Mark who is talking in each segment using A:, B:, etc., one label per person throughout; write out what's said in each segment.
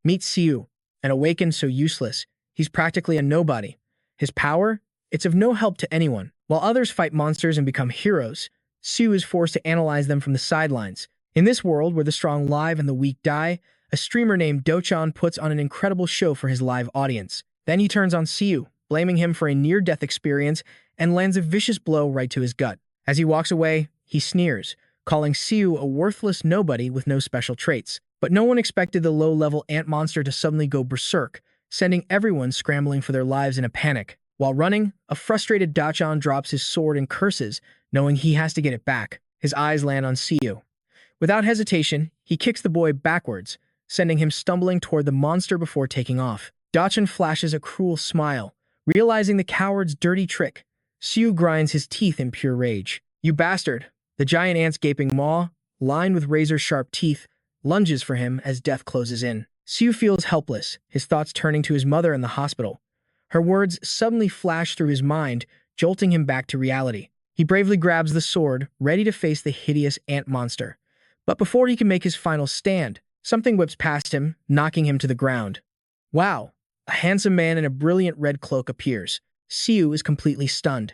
A: Meet Siu, an awakened so useless, he's practically a nobody. His power? It's of no help to anyone. While others fight monsters and become heroes, Siu is forced to analyze them from the sidelines. In this world where the strong live and the weak die, a streamer named Dochon puts on an incredible show for his live audience. Then he turns on Siu, blaming him for a near-death experience, and lands a vicious blow right to his gut. As he walks away, he sneers, calling Siu a worthless nobody with no special traits. But no one expected the low-level ant monster to suddenly go berserk, sending everyone scrambling for their lives in a panic. While running, a frustrated Dochon drops his sword and curses, knowing he has to get it back. His eyes land on Siu. Without hesitation, he kicks the boy backwards, sending him stumbling toward the monster before taking off. Dochon flashes a cruel smile. Realizing the coward's dirty trick, Siu grinds his teeth in pure rage. "You bastard!" The giant ant's gaping maw, lined with razor-sharp teeth, lunges for him as death closes in. Siu feels helpless, his thoughts turning to his mother in the hospital. Her words suddenly flash through his mind, jolting him back to reality. He bravely grabs the sword, ready to face the hideous ant monster. But before he can make his final stand, something whips past him, knocking him to the ground. Wow! A handsome man in a brilliant red cloak appears. Siu is completely stunned.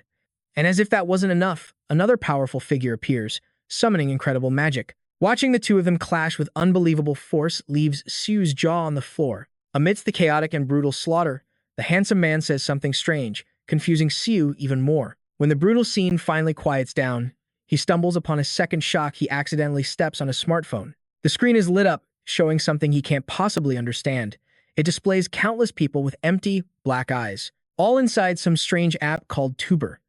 A: And as if that wasn't enough, another powerful figure appears, summoning incredible magic. Watching the two of them clash with unbelievable force leaves Siu's jaw on the floor. Amidst the chaotic and brutal slaughter, the handsome man says something strange, confusing Siu even more. When the brutal scene finally quiets down, he stumbles upon a second shock. He accidentally steps on a smartphone. The screen is lit up, showing something he can't possibly understand. It displays countless people with empty, black eyes, all inside some strange app called Tuber.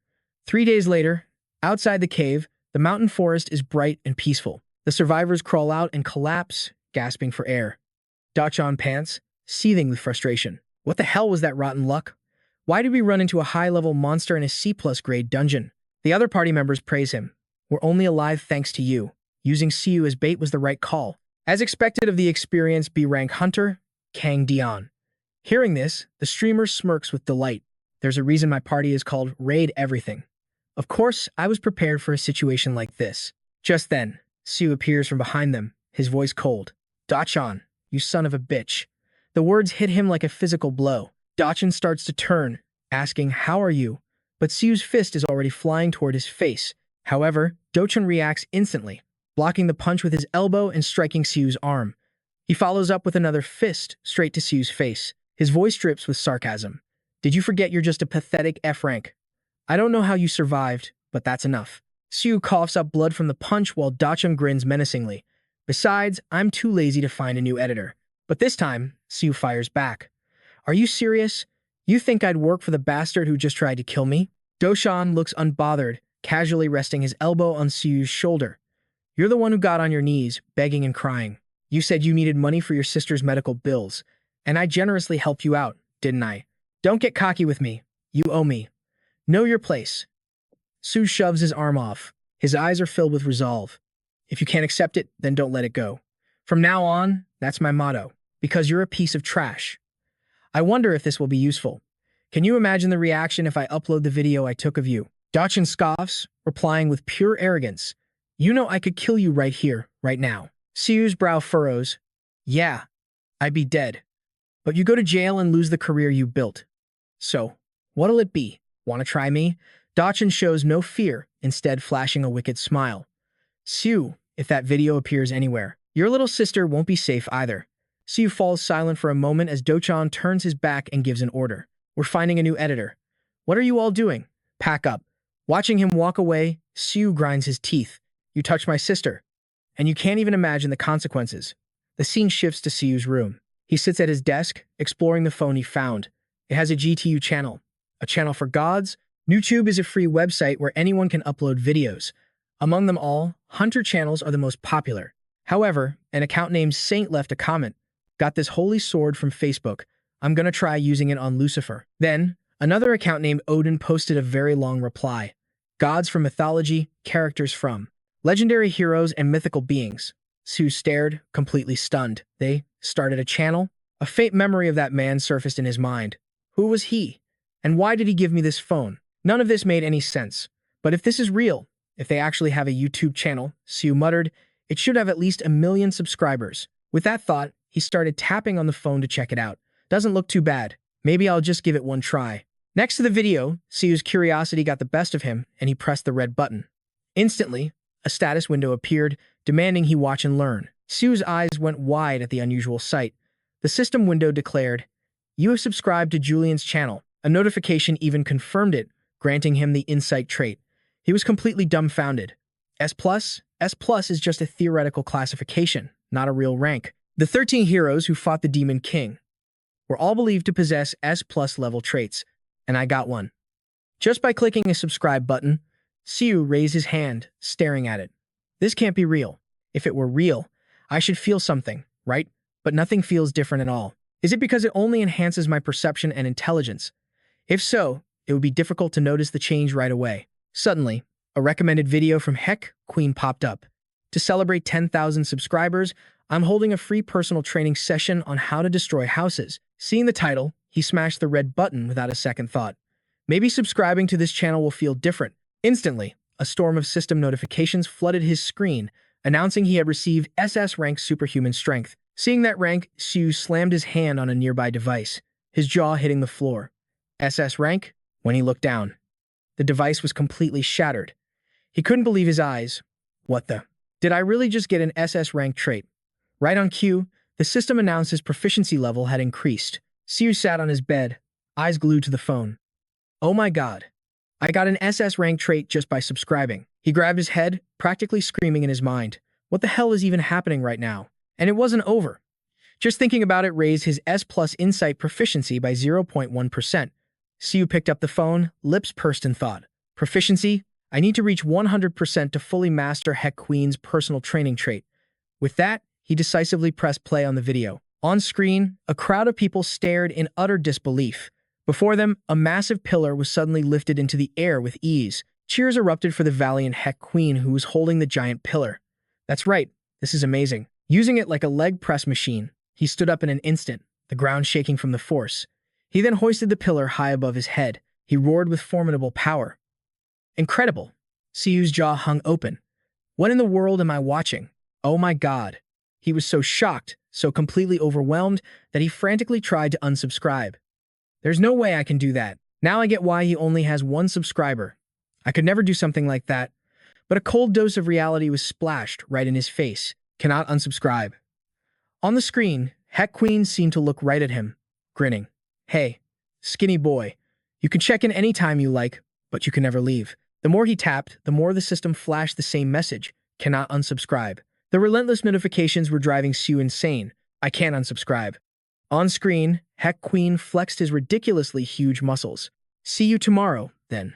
A: 3 days later, outside the cave, the mountain forest is bright and peaceful. The survivors crawl out and collapse, gasping for air. Dochon pants, seething with frustration. What the hell was that rotten luck? Why did we run into a high-level monster in a C+ grade dungeon? The other party members praise him. "We're only alive thanks to you. Using Siu as bait was the right call." As expected of the experienced B-rank hunter, Kang Dion. Hearing this, the streamer smirks with delight. "There's a reason my party is called Raid Everything. Of course, I was prepared for a situation like this." Just then, Siu appears from behind them, his voice cold. "Dochon, you son of a bitch." The words hit him like a physical blow. Dochon starts to turn, asking, "How are you?" But Siu's fist is already flying toward his face. However, Dochon reacts instantly, blocking the punch with his elbow and striking Siu's arm. He follows up with another fist, straight to Siu's face. His voice drips with sarcasm. "Did you forget you're just a pathetic F-rank? I don't know how you survived, but that's enough." Siu coughs up blood from the punch while Dochon grins menacingly. "Besides, I'm too lazy to find a new editor." But this time, Siu fires back. "Are you serious? You think I'd work for the bastard who just tried to kill me?" Dochon looks unbothered, casually resting his elbow on Siu's shoulder. "You're the one who got on your knees, begging and crying. You said you needed money for your sister's medical bills, and I generously helped you out, didn't I? Don't get cocky with me. You owe me. Know your place." Siu shoves his arm off. His eyes are filled with resolve. "If you can't accept it, then don't let it go. From now on, that's my motto, because you're a piece of trash. I wonder if this will be useful. Can you imagine the reaction if I upload the video I took of you?" Dochon scoffs, replying with pure arrogance. "You know I could kill you right here, right now." Siu's brow furrows. "Yeah, I'd be dead. But you go to jail and lose the career you built. So, what'll it be? Want to try me?" Dochon shows no fear, instead flashing a wicked smile. "Siu, if that video appears anywhere, your little sister won't be safe either." Siu falls silent for a moment as Dochon turns his back and gives an order. "We're finding a new editor. What are you all doing? Pack up." Watching him walk away, Siu grinds his teeth. "You touched my sister. And you can't even imagine the consequences." The scene shifts to Siu's room. He sits at his desk, exploring the phone he found. It has a GTU channel, a channel for gods. YouTube is a free website where anyone can upload videos. Among them all, hunter channels are the most popular. However, an account named Saint left a comment. "Got this holy sword from Facebook. I'm gonna try using it on Lucifer." Then, another account named Odin posted a very long reply. "Gods from mythology, characters from legendary heroes and mythical beings." Siu stared, completely stunned. They started a channel? A faint memory of that man surfaced in his mind. Who was he? And why did he give me this phone? None of this made any sense. But if this is real, if they actually have a YouTube channel, Siu muttered, it should have at least 1 million subscribers. With that thought, he started tapping on the phone to check it out. Doesn't look too bad. Maybe I'll just give it one try. Next to the video, Siu's curiosity got the best of him, and he pressed the red button. Instantly, a status window appeared, demanding he watch and learn. Siu's eyes went wide at the unusual sight. The system window declared, "You have subscribed to Julian's channel." A notification even confirmed it, granting him the insight trait. He was completely dumbfounded. S+? S+ is just a theoretical classification, not a real rank. The 13 heroes who fought the Demon King were all believed to possess S+ level traits, and I got one. Just by clicking a subscribe button, Siu raised his hand, staring at it. This can't be real. If it were real, I should feel something, right? But nothing feels different at all. Is it because it only enhances my perception and intelligence? If so, it would be difficult to notice the change right away. Suddenly, a recommended video from Heck Queen popped up. To celebrate 10,000 subscribers, I'm holding a free personal training session on how to destroy houses. Seeing the title, he smashed the red button without a second thought. Maybe subscribing to this channel will feel different. Instantly, a storm of system notifications flooded his screen, announcing he had received SS rank superhuman strength. Seeing that rank, Siu slammed his hand on a nearby device, his jaw hitting the floor. SS rank? When he looked down, the device was completely shattered. He couldn't believe his eyes. What the? Did I really just get an SS rank trait? Right on cue, the system announced his proficiency level had increased. Siu sat on his bed, eyes glued to the phone. Oh my god. I got an SS rank trait just by subscribing. He grabbed his head, practically screaming in his mind. What the hell is even happening right now? And it wasn't over. Just thinking about it raised his S+ insight proficiency by 0.1%. Siu picked up the phone, lips pursed in thought. Proficiency? I need to reach 100% to fully master Heck Queen's personal training trait. With that, he decisively pressed play on the video. On screen, a crowd of people stared in utter disbelief. Before them, a massive pillar was suddenly lifted into the air with ease. Cheers erupted for the valiant Heck Queen who was holding the giant pillar. That's right, this is amazing. Using it like a leg press machine, he stood up in an instant, the ground shaking from the force. He then hoisted the pillar high above his head. He roared with formidable power. Incredible. Siu's jaw hung open. What in the world am I watching? Oh my god. He was so shocked, so completely overwhelmed, that he frantically tried to unsubscribe. There's no way I can do that. Now I get why he only has one subscriber. I could never do something like that. But a cold dose of reality was splashed right in his face. Cannot unsubscribe. On the screen, Heck Queen seemed to look right at him, grinning. Hey, skinny boy, you can check in anytime you like, but you can never leave. The more he tapped, the more the system flashed the same message. Cannot unsubscribe. The relentless notifications were driving Siu insane. I can't unsubscribe. On screen, Heck Queen flexed his ridiculously huge muscles. See you tomorrow, then.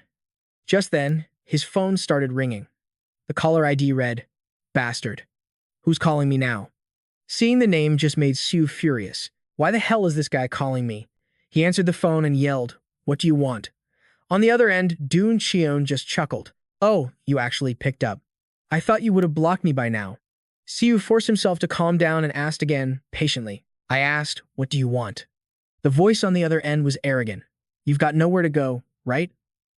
A: Just then, his phone started ringing. The caller ID read, Bastard. Who's calling me now? Seeing the name just made Siu furious. Why the hell is this guy calling me? He answered the phone and yelled, What do you want? On the other end, Do Jun just chuckled. Oh, you actually picked up. I thought you would have blocked me by now. Siu forced himself to calm down and asked again, patiently. I asked, What do you want? The voice on the other end was arrogant. You've got nowhere to go, right?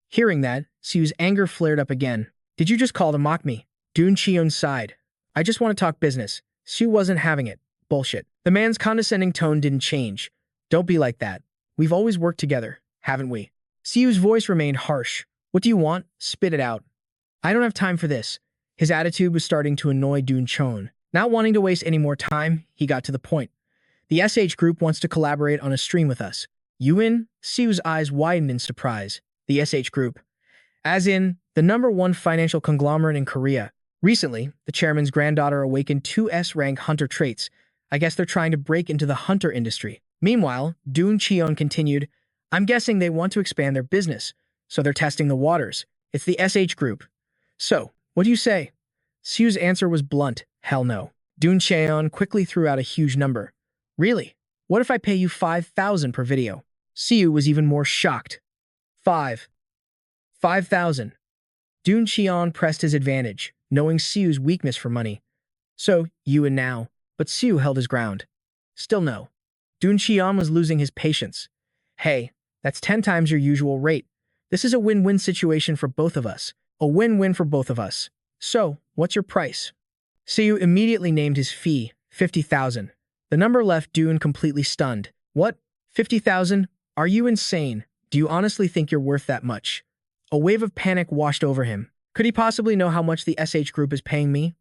A: Hearing that, Siu's anger flared up again. Did you just call to mock me? Do Jun sighed. I just want to talk business. Siu wasn't having it. Bullshit. The man's condescending tone didn't change. Don't be like that. We've always worked together, haven't we? Siu's voice remained harsh. What do you want? Spit it out. I don't have time for this. His attitude was starting to annoy Do Jun. Not wanting to waste any more time, he got to the point. The SH group wants to collaborate on a stream with us. You in? Siu's eyes widened in surprise. The SH group. As in, the #1 financial conglomerate in Korea. Recently, the chairman's granddaughter awakened 2 S-rank hunter traits. I guess they're trying to break into the hunter industry. Meanwhile, Do Jun continued, I'm guessing they want to expand their business, so they're testing the waters. It's the SH group. So, what do you say? Siu's answer was blunt. Hell no. Do Jun quickly threw out a huge number. Really? What if I pay you 5,000 per video? Siu was even more shocked. 5,000. Do Jun pressed his advantage, knowing Siu's weakness for money. So, you and now. But Siu held his ground. Still no. Do Jun was losing his patience. Hey, that's 10 times your usual rate. This is a win-win situation for both of us. A win-win for both of us. So, what's your price? Siu immediately named his fee, 50,000. The number left Dune completely stunned. What? 50,000? Are you insane? Do you honestly think you're worth that much? A wave of panic washed over him. Could he possibly know how much the SH group is paying me?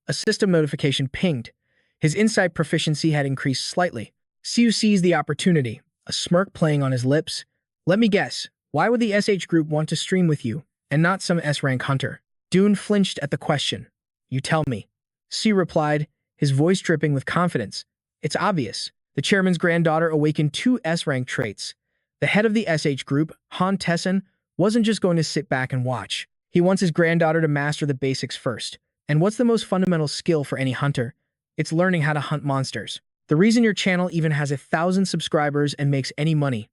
A: A system notification pinged. His insight proficiency had increased slightly. Siu seized the opportunity, a smirk playing on his lips. Let me guess, why would the SH group want to stream with you, and not some S-rank hunter? Dune flinched at the question. You tell me. Siu replied, his voice dripping with confidence. It's obvious. The chairman's granddaughter awakened 2 S-rank traits. The head of the SH group, Han Tessin, wasn't just going to sit back and watch. He wants his granddaughter to master the basics first. And what's the most fundamental skill for any hunter? It's learning how to hunt monsters. The reason your channel even has 1,000 subscribers and makes any money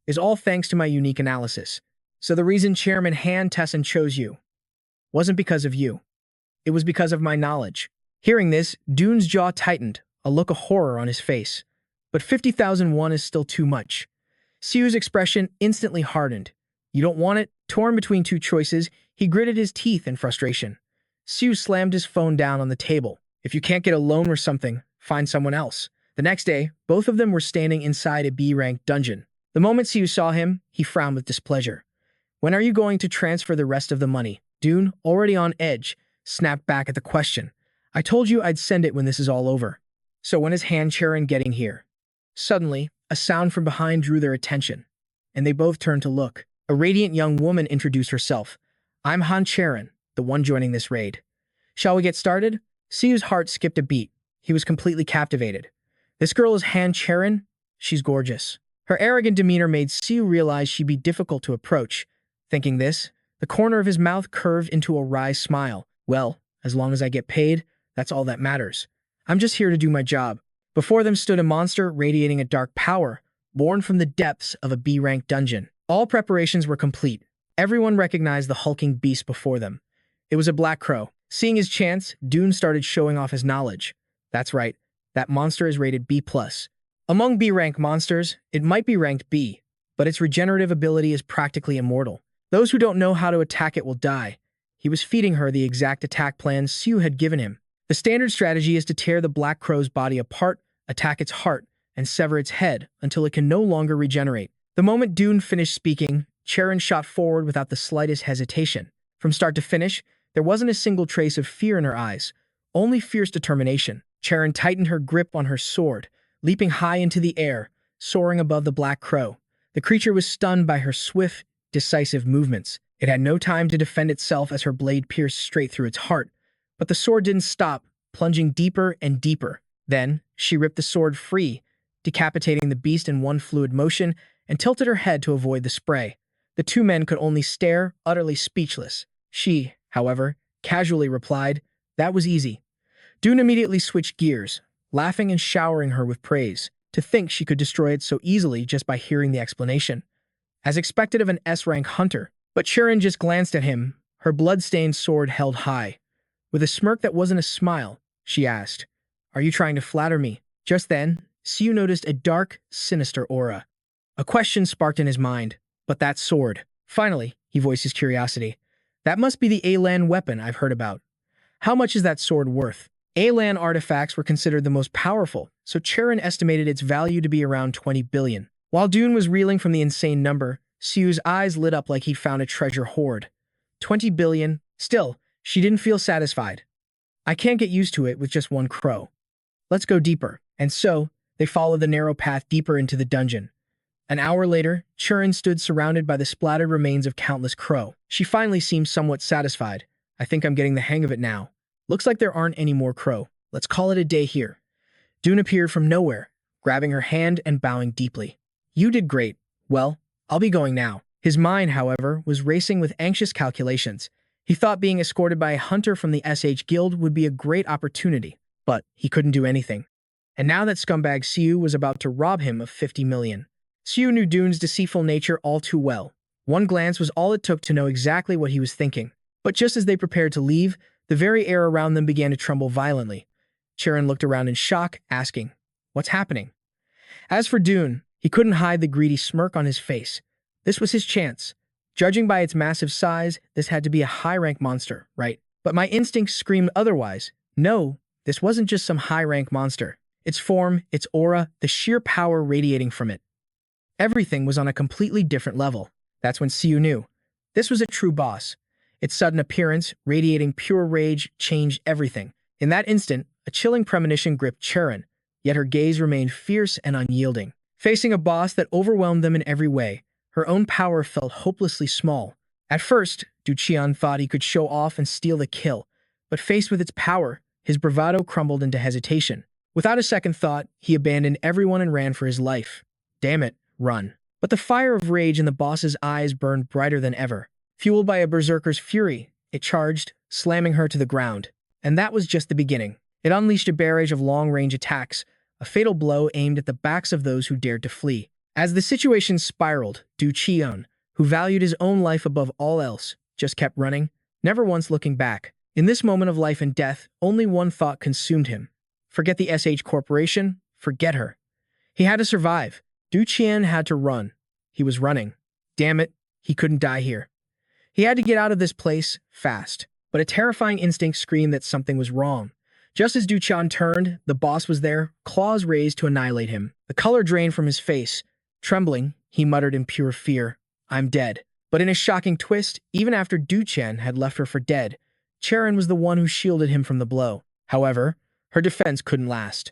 A: is all thanks to my unique analysis. So the reason Chairman Han Tessin chose you wasn't because of you. It was because of my knowledge. Hearing this, Dune's jaw tightened, a look of horror on his face. But 50,001 is still too much. Siu's expression instantly hardened. You don't want it? Torn between 2 choices, he gritted his teeth in frustration. Siu slammed his phone down on the table. If you can't get a loan or something, find someone else. The next day, both of them were standing inside a B-rank dungeon. The moment Siu saw him, he frowned with displeasure. When are you going to transfer the rest of the money? Dune, already on edge, snapped back at the question. I told you I'd send it when this is all over. So when is Han Cheron getting here? Suddenly, a sound from behind drew their attention, and they both turned to look. A radiant young woman introduced herself. I'm Han Cheron, the one joining this raid. Shall we get started? Siu's heart skipped a beat. He was completely captivated. This girl is Han Cheron? She's gorgeous. Her arrogant demeanor made Siu realize she'd be difficult to approach. Thinking this, the corner of his mouth curved into a wry smile. Well, as long as I get paid, that's all that matters. I'm just here to do my job. Before them stood a monster radiating a dark power, born from the depths of a B-rank dungeon. All preparations were complete. Everyone recognized the hulking beast before them. It was a black crow. Seeing his chance, Dune started showing off his knowledge. That's right, that monster is rated B+. Among B-rank monsters, it might be ranked B, but its regenerative ability is practically immortal. Those who don't know how to attack it will die. He was feeding her the exact attack plan Siu had given him. The standard strategy is to tear the black crow's body apart, attack its heart, and sever its head until it can no longer regenerate. The moment Dune finished speaking, Cheron shot forward without the slightest hesitation. From start to finish, there wasn't a single trace of fear in her eyes, only fierce determination. Cheron tightened her grip on her sword, leaping high into the air, soaring above the black crow. The creature was stunned by her swift, decisive movements. It had no time to defend itself as her blade pierced straight through its heart. But the sword didn't stop, plunging deeper and deeper. Then, she ripped the sword free, decapitating the beast in one fluid motion, and tilted her head to avoid the spray. The 2 men could only stare, utterly speechless. She, however, casually replied, "That was easy." Dune immediately switched gears, laughing and showering her with praise. To think she could destroy it so easily just by hearing the explanation. As expected of an S-rank hunter, but Cheron just glanced at him, her blood-stained sword held high. With a smirk that wasn't a smile, she asked, "Are you trying to flatter me?" Just then, Siu noticed a dark, sinister aura. A question sparked in his mind. But that sword. Finally, he voiced his curiosity. That must be the Alan weapon I've heard about. How much is that sword worth? Alan artifacts were considered the most powerful, so Cheron estimated its value to be around 20 billion. While Dune was reeling from the insane number, Siu's eyes lit up like he'd found a treasure hoard. 20 billion? Still, she didn't feel satisfied. I can't get used to it with just one crow. Let's go deeper. And so, they followed the narrow path deeper into the dungeon. An hour later, Churan stood surrounded by the splattered remains of countless crow. She finally seemed somewhat satisfied. I think I'm getting the hang of it now. Looks like there aren't any more crow. Let's call it a day here. Dune appeared from nowhere, grabbing her hand and bowing deeply. You did great. Well, I'll be going now. His mind, however, was racing with anxious calculations. He thought being escorted by a hunter from the SH Guild would be a great opportunity, but he couldn't do anything. And now that scumbag Siu was about to rob him of 50 million. Siu knew Dune's deceitful nature all too well. One glance was all it took to know exactly what he was thinking. But just as they prepared to leave, the very air around them began to tremble violently. Cheron looked around in shock, asking, "What's happening?" As for Dune, he couldn't hide the greedy smirk on his face. This was his chance. Judging by its massive size, this had to be a high-rank monster, right? But my instincts screamed otherwise. No, this wasn't just some high-rank monster. Its form, its aura, the sheer power radiating from it. Everything was on a completely different level. That's when Siu knew. This was a true boss. Its sudden appearance, radiating pure rage, changed everything. In that instant, a chilling premonition gripped Cheron, yet her gaze remained fierce and unyielding. Facing a boss that overwhelmed them in every way, her own power felt hopelessly small. At first, Do Jun thought he could show off and steal the kill, but faced with its power, his bravado crumbled into hesitation. Without a second thought, he abandoned everyone and ran for his life. Damn it, run. But the fire of rage in the boss's eyes burned brighter than ever. Fueled by a berserker's fury, it charged, slamming her to the ground. And that was just the beginning. It unleashed a barrage of long-range attacks, a fatal blow aimed at the backs of those who dared to flee. As the situation spiraled, Do Jun, who valued his own life above all else, just kept running, never once looking back. In this moment of life and death, only one thought consumed him. Forget the SH Corporation, forget her. He had to survive. Do Jun had to run. He was running. Damn it, he couldn't die here. He had to get out of this place, fast. But a terrifying instinct screamed that something was wrong. Just as Do Jun turned, the boss was there, claws raised to annihilate him. The color drained from his face. Trembling, he muttered in pure fear, "I'm dead." But in a shocking twist, even after Do Jun had left her for dead, Cheron was the one who shielded him from the blow. However, her defense couldn't last.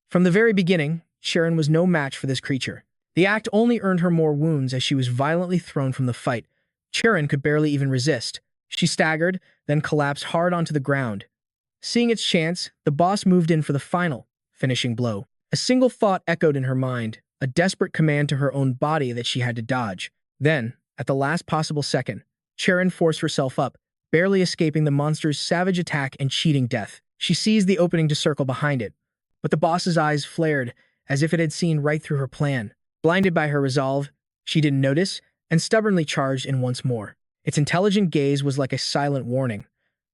A: From the very beginning, Cheron was no match for this creature. The act only earned her more wounds as she was violently thrown from the fight. Cheron could barely even resist. She staggered, then collapsed hard onto the ground. Seeing its chance, the boss moved in for the final, finishing blow. A single thought echoed in her mind, a desperate command to her own body that she had to dodge. Then, at the last possible second, Cheron forced herself up, barely escaping the monster's savage attack and cheating death. She seized the opening to circle behind it, but the boss's eyes flared, as if it had seen right through her plan. Blinded by her resolve, she didn't notice, and stubbornly charged in once more. Its intelligent gaze was like a silent warning.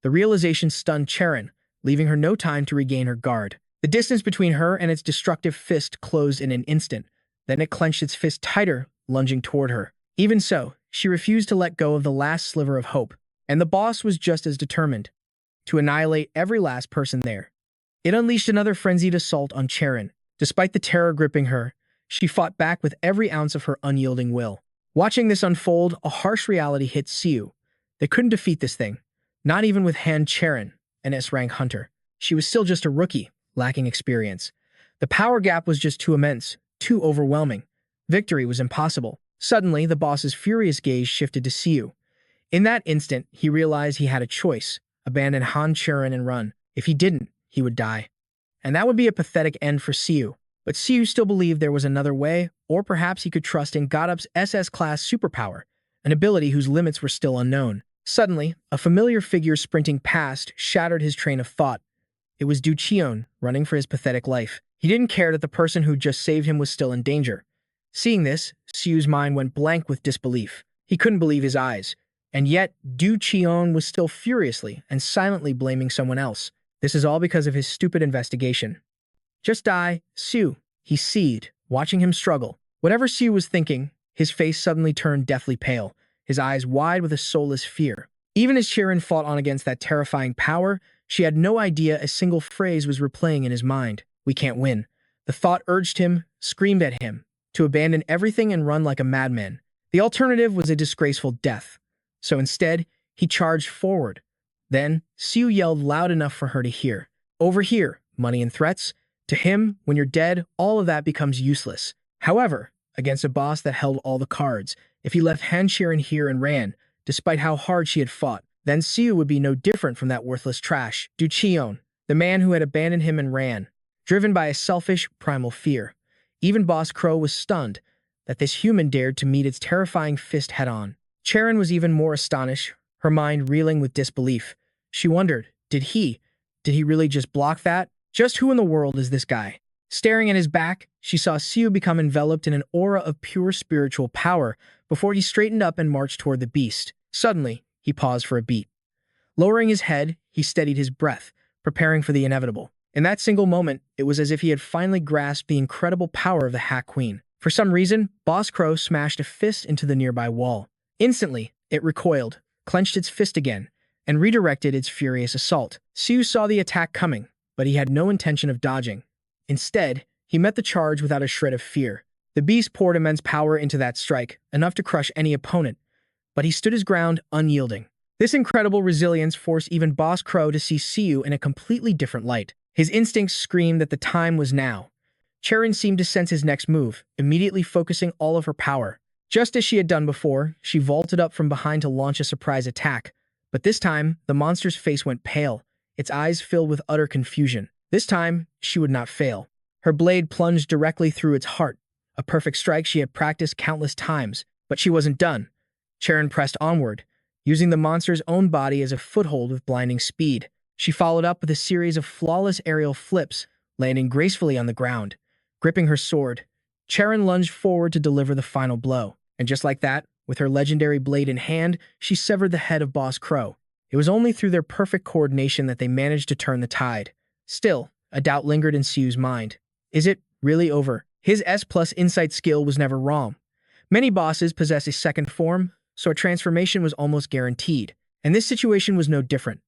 A: The realization stunned Cheron, leaving her no time to regain her guard. The distance between her and its destructive fist closed in an instant. Then it clenched its fist tighter, lunging toward her. Even so, she refused to let go of the last sliver of hope, and the boss was just as determined to annihilate every last person there. It unleashed another frenzied assault on Cheron. Despite the terror gripping her, she fought back with every ounce of her unyielding will. Watching this unfold, a harsh reality hit Siu. They couldn't defeat this thing, not even with Han Cheron, an S-rank hunter. She was still just a rookie, lacking experience. The power gap was just too immense, too overwhelming. Victory was impossible. Suddenly, the boss's furious gaze shifted to Siu. In that instant, he realized he had a choice: abandon Han Cheron and run. If he didn't, he would die. And that would be a pathetic end for Siu. But Siu still believed there was another way, or perhaps he could trust in Godup's SS-class superpower, an ability whose limits were still unknown. Suddenly, a familiar figure sprinting past shattered his train of thought. It was Do Jun, running for his pathetic life. He didn't care that the person who just saved him was still in danger. Seeing this, Siu's mind went blank with disbelief. He couldn't believe his eyes. And yet, Do Jun was still furiously and silently blaming someone else. This is all because of his stupid investigation. "Just die, Siu," he seethed, watching him struggle. Whatever Siu was thinking, his face suddenly turned deathly pale, his eyes wide with a soulless fear. Even as Cheron fought on against that terrifying power, she had no idea a single phrase was replaying in his mind. "We can't win." The thought urged him, screamed at him, to abandon everything and run like a madman. The alternative was a disgraceful death. So instead, he charged forward. Then, Siu yelled loud enough for her to hear. "Over here, money and threats. To him, when you're dead, all of that becomes useless." However, against a boss that held all the cards, if he left Han Cheron here and ran, despite how hard she had fought, then Siu would be no different from that worthless trash. Do Jun, the man who had abandoned him and ran, driven by a selfish, primal fear. Even Boss Crow was stunned that this human dared to meet its terrifying fist head-on. Cheron was even more astonished, her mind reeling with disbelief. She wondered, did he really just block that? Just who in the world is this guy? Staring at his back, she saw Siu become enveloped in an aura of pure spiritual power before he straightened up and marched toward the beast. Suddenly, he paused for a beat. Lowering his head, he steadied his breath, preparing for the inevitable. In that single moment, it was as if he had finally grasped the incredible power of the Hack Queen. For some reason, Boss Crow smashed a fist into the nearby wall. Instantly, it recoiled, clenched its fist again, and redirected its furious assault. Siu saw the attack coming, but he had no intention of dodging. Instead, he met the charge without a shred of fear. The beast poured immense power into that strike, enough to crush any opponent, but he stood his ground unyielding. This incredible resilience forced even Boss Crow to see Siu in a completely different light. His instincts screamed that the time was now. Cheron seemed to sense his next move, immediately focusing all of her power. Just as she had done before, she vaulted up from behind to launch a surprise attack. But this time, the monster's face went pale, its eyes filled with utter confusion. This time, she would not fail. Her blade plunged directly through its heart, a perfect strike she had practiced countless times. But she wasn't done. Cheron pressed onward, using the monster's own body as a foothold with blinding speed. She followed up with a series of flawless aerial flips, landing gracefully on the ground. Gripping her sword, Cheron lunged forward to deliver the final blow. And just like that, with her legendary blade in hand, she severed the head of Boss Crow. It was only through their perfect coordination that they managed to turn the tide. Still, a doubt lingered in Siu's mind. Is it really over? His S+ insight skill was never wrong. Many bosses possess a second form, so a transformation was almost guaranteed. And this situation was no different.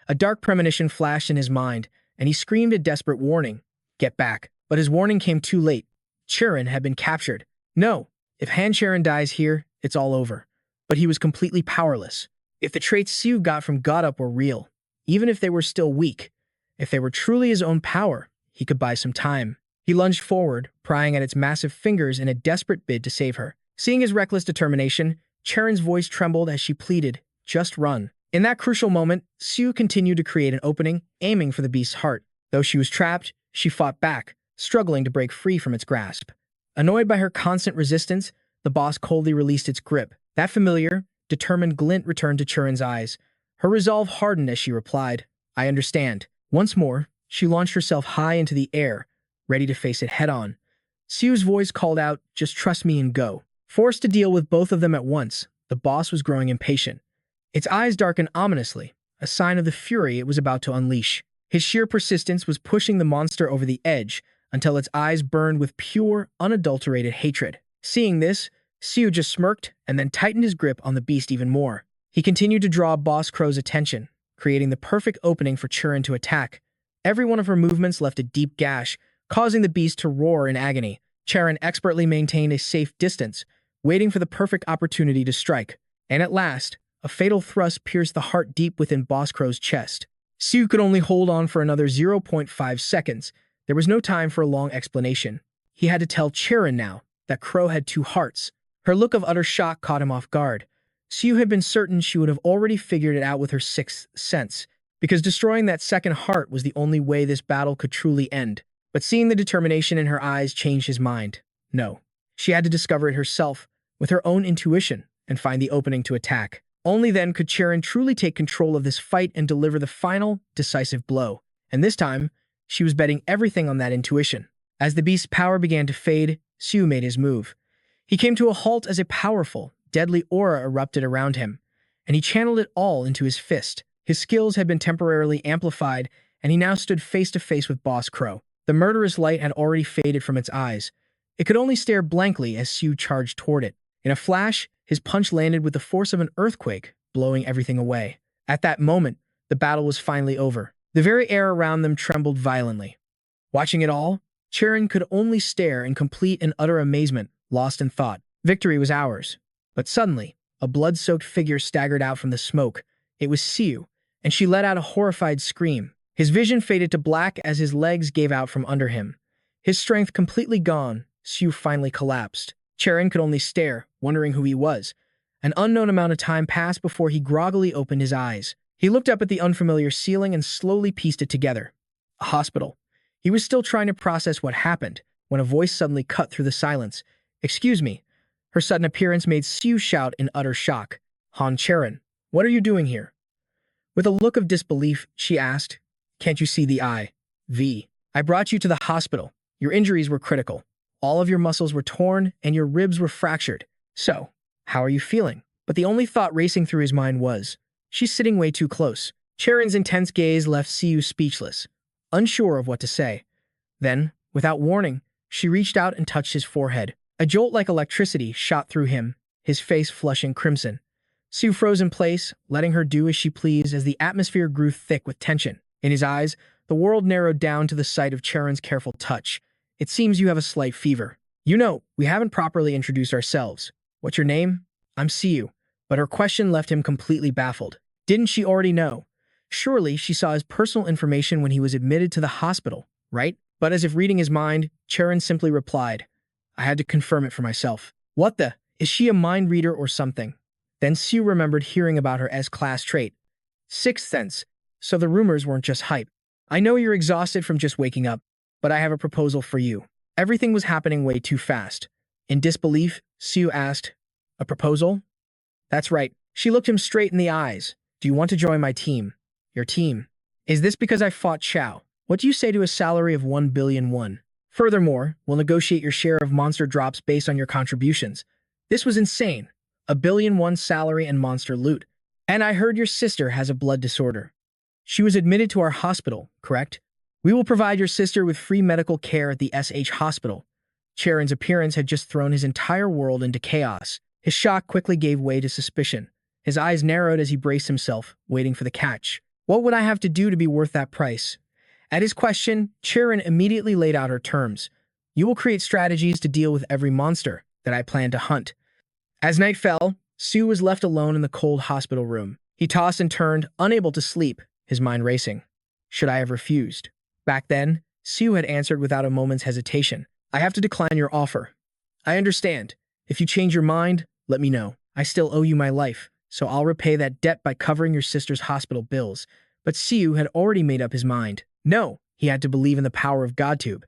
A: A dark premonition flashed in his mind, and he screamed a desperate warning. Get back. But his warning came too late. Cheron had been captured. No, if Han Cheron dies here, it's all over. But he was completely powerless. If the traits Siu got from God Up were real, even if they were still weak, if they were truly his own power, he could buy some time. He lunged forward, prying at its massive fingers in a desperate bid to save her. Seeing his reckless determination, Cheron's voice trembled as she pleaded, just run. In that crucial moment, Siu continued to create an opening, aiming for the beast's heart. Though she was trapped, she fought back, struggling to break free from its grasp. Annoyed by her constant resistance, the boss coldly released its grip. That familiar, determined glint returned to Churan's eyes. Her resolve hardened as she replied, I understand. Once more, she launched herself high into the air, ready to face it head-on. Siu's voice called out, just trust me and go. Forced to deal with both of them at once, the boss was growing impatient. Its eyes darkened ominously, a sign of the fury it was about to unleash. His sheer persistence was pushing the monster over the edge, until its eyes burned with pure, unadulterated hatred. Seeing this, Siu just smirked and then tightened his grip on the beast even more. He continued to draw Boss Crow's attention, creating the perfect opening for Churan to attack. Every one of her movements left a deep gash, causing the beast to roar in agony. Cheron expertly maintained a safe distance, waiting for the perfect opportunity to strike. And at last, a fatal thrust pierced the heart deep within Boss Crow's chest. Siu could only hold on for another 0.5 seconds. There was no time for a long explanation. He had to tell Cheron now that Crow had two hearts. Her look of utter shock caught him off guard. Siu had been certain she would have already figured it out with her sixth sense, because destroying that second heart was the only way this battle could truly end. But seeing the determination in her eyes changed his mind. No, she had to discover it herself, with her own intuition, and find the opening to attack. Only then could Cheron truly take control of this fight and deliver the final, decisive blow. And this time, she was betting everything on that intuition. As the beast's power began to fade, Siu made his move. He came to a halt as a powerful, deadly aura erupted around him, and he channeled it all into his fist. His skills had been temporarily amplified, and he now stood face to face with Boss Crow. The murderous light had already faded from its eyes. It could only stare blankly as Siu charged toward it. In a flash, his punch landed with the force of an earthquake, blowing everything away. At that moment, the battle was finally over. The very air around them trembled violently. Watching it all, Cheron could only stare in complete and utter amazement, lost in thought. Victory was ours. But suddenly, a blood-soaked figure staggered out from the smoke. It was Siu, and she let out a horrified scream. His vision faded to black as his legs gave out from under him. His strength completely gone, Siu finally collapsed. Cheron could only stare, wondering who he was. An unknown amount of time passed before he groggily opened his eyes. He looked up at the unfamiliar ceiling and slowly pieced it together. A hospital. He was still trying to process what happened when a voice suddenly cut through the silence. Excuse me. Her sudden appearance made Siu shout in utter shock. Han Cheron, what are you doing here? With a look of disbelief, she asked, Can't you see the eye? I brought you to the hospital. Your injuries were critical. All of your muscles were torn and your ribs were fractured. So, how are you feeling? But the only thought racing through his mind was, she's sitting way too close. Cheron's intense gaze left Siu speechless, unsure of what to say. Then, without warning, she reached out and touched his forehead. A jolt like electricity shot through him, his face flushing crimson. Siu froze in place, letting her do as she pleased as the atmosphere grew thick with tension. In his eyes, The world narrowed down to the sight of Cheron's careful touch. It seems you have a slight fever. You know, we haven't properly introduced ourselves. What's your name? I'm Siu. But her question left him completely baffled. Didn't she already know? Surely she saw his personal information when he was admitted to the hospital, right? But as if reading his mind, Cheron simply replied, I had to confirm it for myself. What the? Is she a mind reader or something? Then Siu remembered hearing about her S-class trait. Sixth sense. So the rumors weren't just hype. I know you're exhausted from just waking up, but I have a proposal for you. Everything was happening way too fast. In disbelief, Siu asked, a proposal? That's right. She looked him straight in the eyes. Do you want to join my team? Your team. Is this because I fought Chao? What do you say to a salary of 1 billion won? Furthermore, we'll negotiate your share of monster drops based on your contributions. This was insane. 1 billion won salary and monster loot. And I heard your sister has a blood disorder. She was admitted to our hospital, correct? We will provide your sister with free medical care at the SH hospital. Cheron's appearance had just thrown his entire world into chaos. His shock quickly gave way to suspicion. His eyes narrowed as he braced himself, waiting for the catch. What would I have to do to be worth that price? At his question, Cheron immediately laid out her terms. You will create strategies to deal with every monster that I plan to hunt. As night fell, Siu was left alone in the cold hospital room. He tossed and turned, unable to sleep, his mind racing. Should I have refused? Back then, Siu had answered without a moment's hesitation. I have to decline your offer. I understand. If you change your mind, let me know. I still owe you my life, so I'll repay that debt by covering your sister's hospital bills. But Siu had already made up his mind. No, he had to believe in the power of GodTube.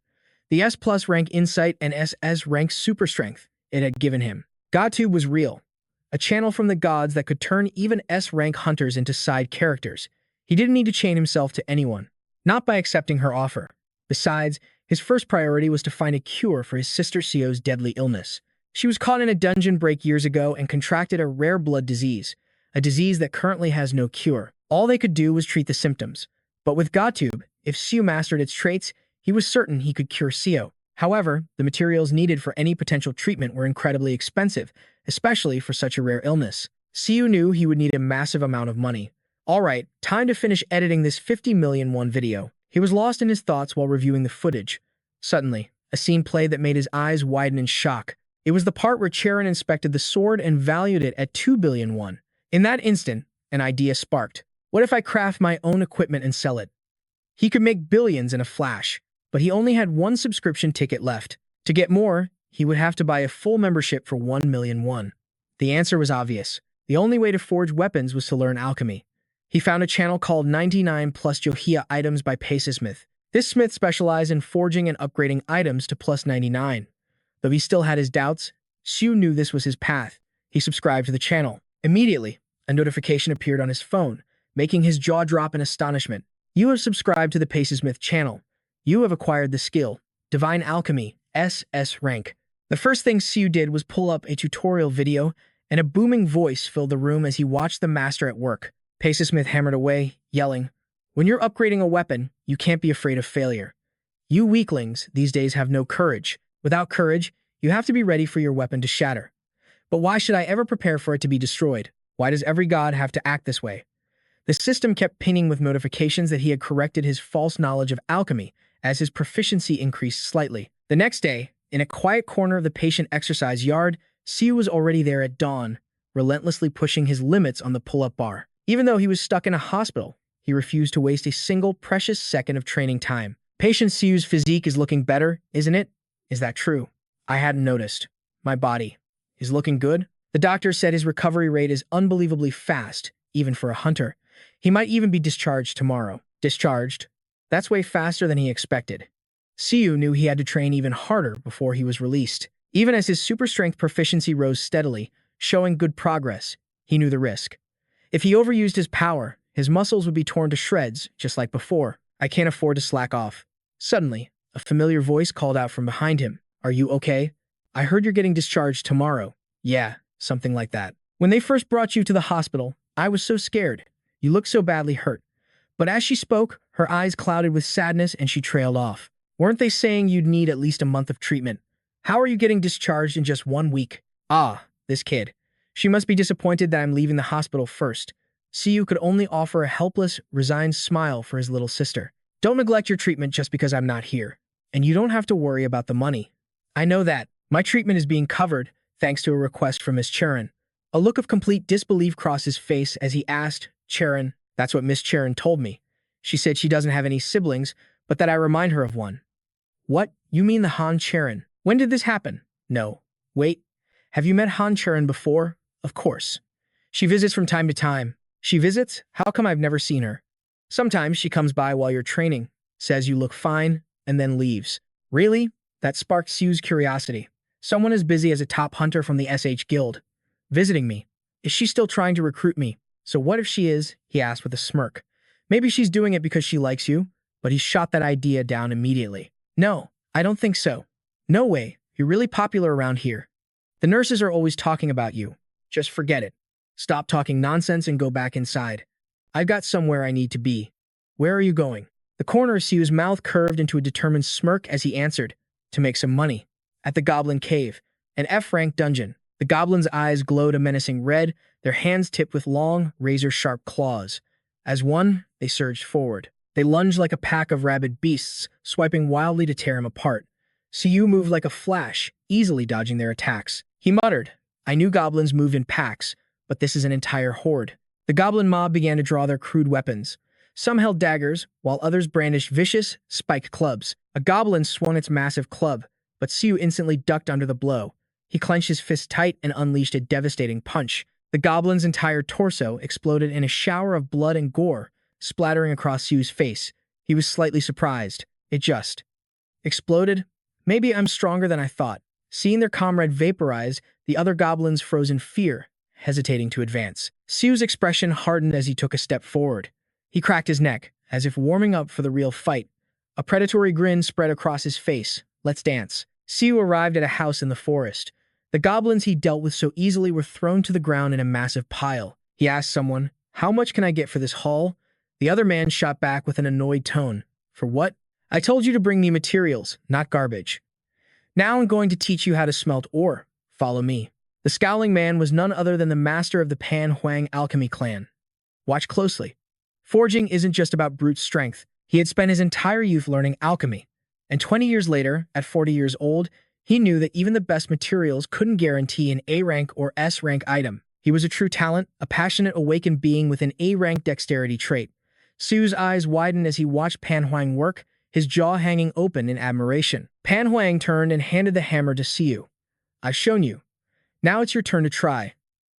A: The S+ rank insight and SS rank super strength it had given him. GodTube was real. A channel from the gods that could turn even S-rank hunters into side characters. He didn't need to chain himself to anyone. Not by accepting her offer. Besides, his first priority was to find a cure for his sister Sio's deadly illness. She was caught in a dungeon break years ago and contracted a rare blood disease, a disease that currently has no cure. All they could do was treat the symptoms. But with GodTube, if Siu mastered its traits, he was certain he could cure Sio. However, the materials needed for any potential treatment were incredibly expensive, especially for such a rare illness. Siu knew he would need a massive amount of money. Alright, time to finish editing this 50 million won video. He was lost in his thoughts while reviewing the footage. Suddenly, a scene played that made his eyes widen in shock. It was the part where Cheron inspected the sword and valued it at 2 billion won. In that instant, an idea sparked. What if I craft my own equipment and sell it? He could make billions in a flash, but he only had one subscription ticket left. To get more, he would have to buy a full membership for 1 million won. The answer was obvious. The only way to forge weapons was to learn alchemy. He found a channel called 99 plus Johia items by Smith. This smith specialized in forging and upgrading items to plus 99. Though he still had his doubts, Siu knew this was his path. He subscribed to the channel. Immediately, a notification appeared on his phone, making his jaw drop in astonishment. You have subscribed to the Smith channel. You have acquired the skill, Divine Alchemy, SS rank. The first thing Siu did was pull up a tutorial video, and a booming voice filled the room as he watched the master at work. Smith hammered away, yelling, when you're upgrading a weapon, you can't be afraid of failure. You weaklings these days have no courage. Without courage, you have to be ready for your weapon to shatter. But why should I ever prepare for it to be destroyed? Why does every god have to act this way? The system kept pinging with notifications that he had corrected his false knowledge of alchemy as his proficiency increased slightly. The next day, in a quiet corner of the patient exercise yard, Siu was already there at dawn, relentlessly pushing his limits on the pull-up bar. Even though he was stuck in a hospital, he refused to waste a single precious second of training time. Patient Siu's physique is looking better, isn't it? Is that true? I hadn't noticed. My body is looking good. The doctor said his recovery rate is unbelievably fast, even for a hunter. He might even be discharged tomorrow. Discharged? That's way faster than he expected. Siu knew he had to train even harder before he was released. Even as his super strength proficiency rose steadily, showing good progress, he knew the risk. If he overused his power, his muscles would be torn to shreds, just like before. I can't afford to slack off. Suddenly, a familiar voice called out from behind him. Are you okay? I heard you're getting discharged tomorrow. Yeah, something like that. When they first brought you to the hospital, I was so scared. You looked so badly hurt. But as she spoke, her eyes clouded with sadness and she trailed off. Weren't they saying you'd need at least a month of treatment? How are you getting discharged in just 1 week? Ah, this kid. She must be disappointed that I'm leaving the hospital first. Siu could only offer a helpless, resigned smile for his little sister. Don't neglect your treatment just because I'm not here. And you don't have to worry about the money. I know that. My treatment is being covered, thanks to a request from Miss Cheron. A look of complete disbelief crossed his face as he asked, Cheron, that's what Miss Cheron told me. She said she doesn't have any siblings, but that I remind her of one. What? You mean the Han Cheron? When did this happen? No. Wait. Have you met Han Cheron before? Of course. She visits from time to time. She visits? How come I've never seen her? Sometimes she comes by while you're training, says you look fine, and then leaves. Really? That sparked Siu's curiosity. Someone as busy as a top hunter from the SH Guild. Visiting me. Is she still trying to recruit me? So what if she is? He asked with a smirk. Maybe she's doing it because she likes you, but he shot that idea down immediately. No, I don't think so. No way. You're really popular around here. The nurses are always talking about you. Just forget it. Stop talking nonsense and go back inside. I've got somewhere I need to be. Where are you going? The corner of Siu's mouth curved into a determined smirk as he answered, to make some money. At the Goblin Cave, an F-rank dungeon. The goblins' eyes glowed a menacing red, their hands tipped with long, razor-sharp claws. As one, they surged forward. They lunged like a pack of rabid beasts, swiping wildly to tear him apart. Siu moved like a flash, easily dodging their attacks. He muttered, I knew goblins moved in packs, but this is an entire horde. The goblin mob began to draw their crude weapons. Some held daggers, while others brandished vicious, spiked clubs. A goblin swung its massive club, but Siu instantly ducked under the blow. He clenched his fist tight and unleashed a devastating punch. The goblin's entire torso exploded in a shower of blood and gore, splattering across Siu's face. He was slightly surprised. It just exploded? Maybe I'm stronger than I thought. Seeing their comrade vaporize, the other goblins froze in fear, hesitating to advance. Siu's expression hardened as he took a step forward. He cracked his neck, as if warming up for the real fight. A predatory grin spread across his face. Let's dance. Siu arrived at a house in the forest. The goblins he dealt with so easily were thrown to the ground in a massive pile. He asked someone, How much can I get for this haul? The other man shot back with an annoyed tone. For what? I told you to bring me materials, not garbage. Now I'm going to teach you how to smelt ore. Follow me. The scowling man was none other than the master of the Pan Huang alchemy clan. Watch closely. Forging isn't just about brute strength. He had spent his entire youth learning alchemy. And 20 years later, at 40 years old, he knew that even the best materials couldn't guarantee an A-rank or S-rank item. He was a true talent, a passionate, awakened being with an A-rank dexterity trait. Siu's eyes widened as he watched Pan Huang work, his jaw hanging open in admiration. Pan Huang turned and handed the hammer to Siu. I've shown you. Now it's your turn to try.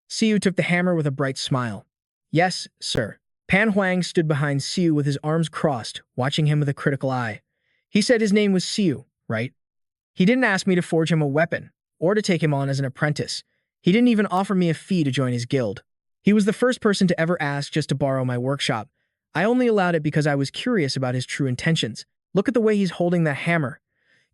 A: Siu took the hammer with a bright smile. Yes, sir. Pan Huang stood behind Siu with his arms crossed, watching him with a critical eye. He said his name was Siu, right? He didn't ask me to forge him a weapon, or to take him on as an apprentice. He didn't even offer me a fee to join his guild. He was the first person to ever ask just to borrow my workshop. I only allowed it because I was curious about his true intentions. Look at the way he's holding that hammer.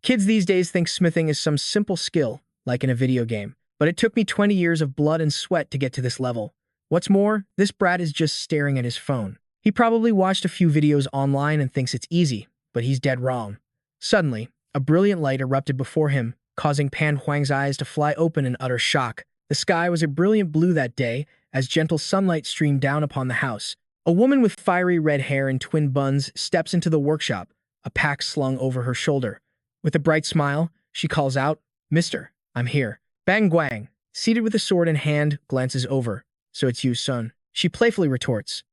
A: Kids these days think smithing is some simple skill, like in a video game. But it took me 20 years of blood and sweat to get to this level. What's more, this brat is just staring at his phone. He probably watched a few videos online and thinks it's easy, but he's dead wrong. Suddenly, a brilliant light erupted before him, causing Pan Huang's eyes to fly open in utter shock. The sky was a brilliant blue that day, as gentle sunlight streamed down upon the house. A woman with fiery red hair and twin buns steps into the workshop, a pack slung over her shoulder. With a bright smile, she calls out, Mister, I'm here. Bang Guang, seated with a sword in hand, glances over. So it's you, son. She playfully retorts.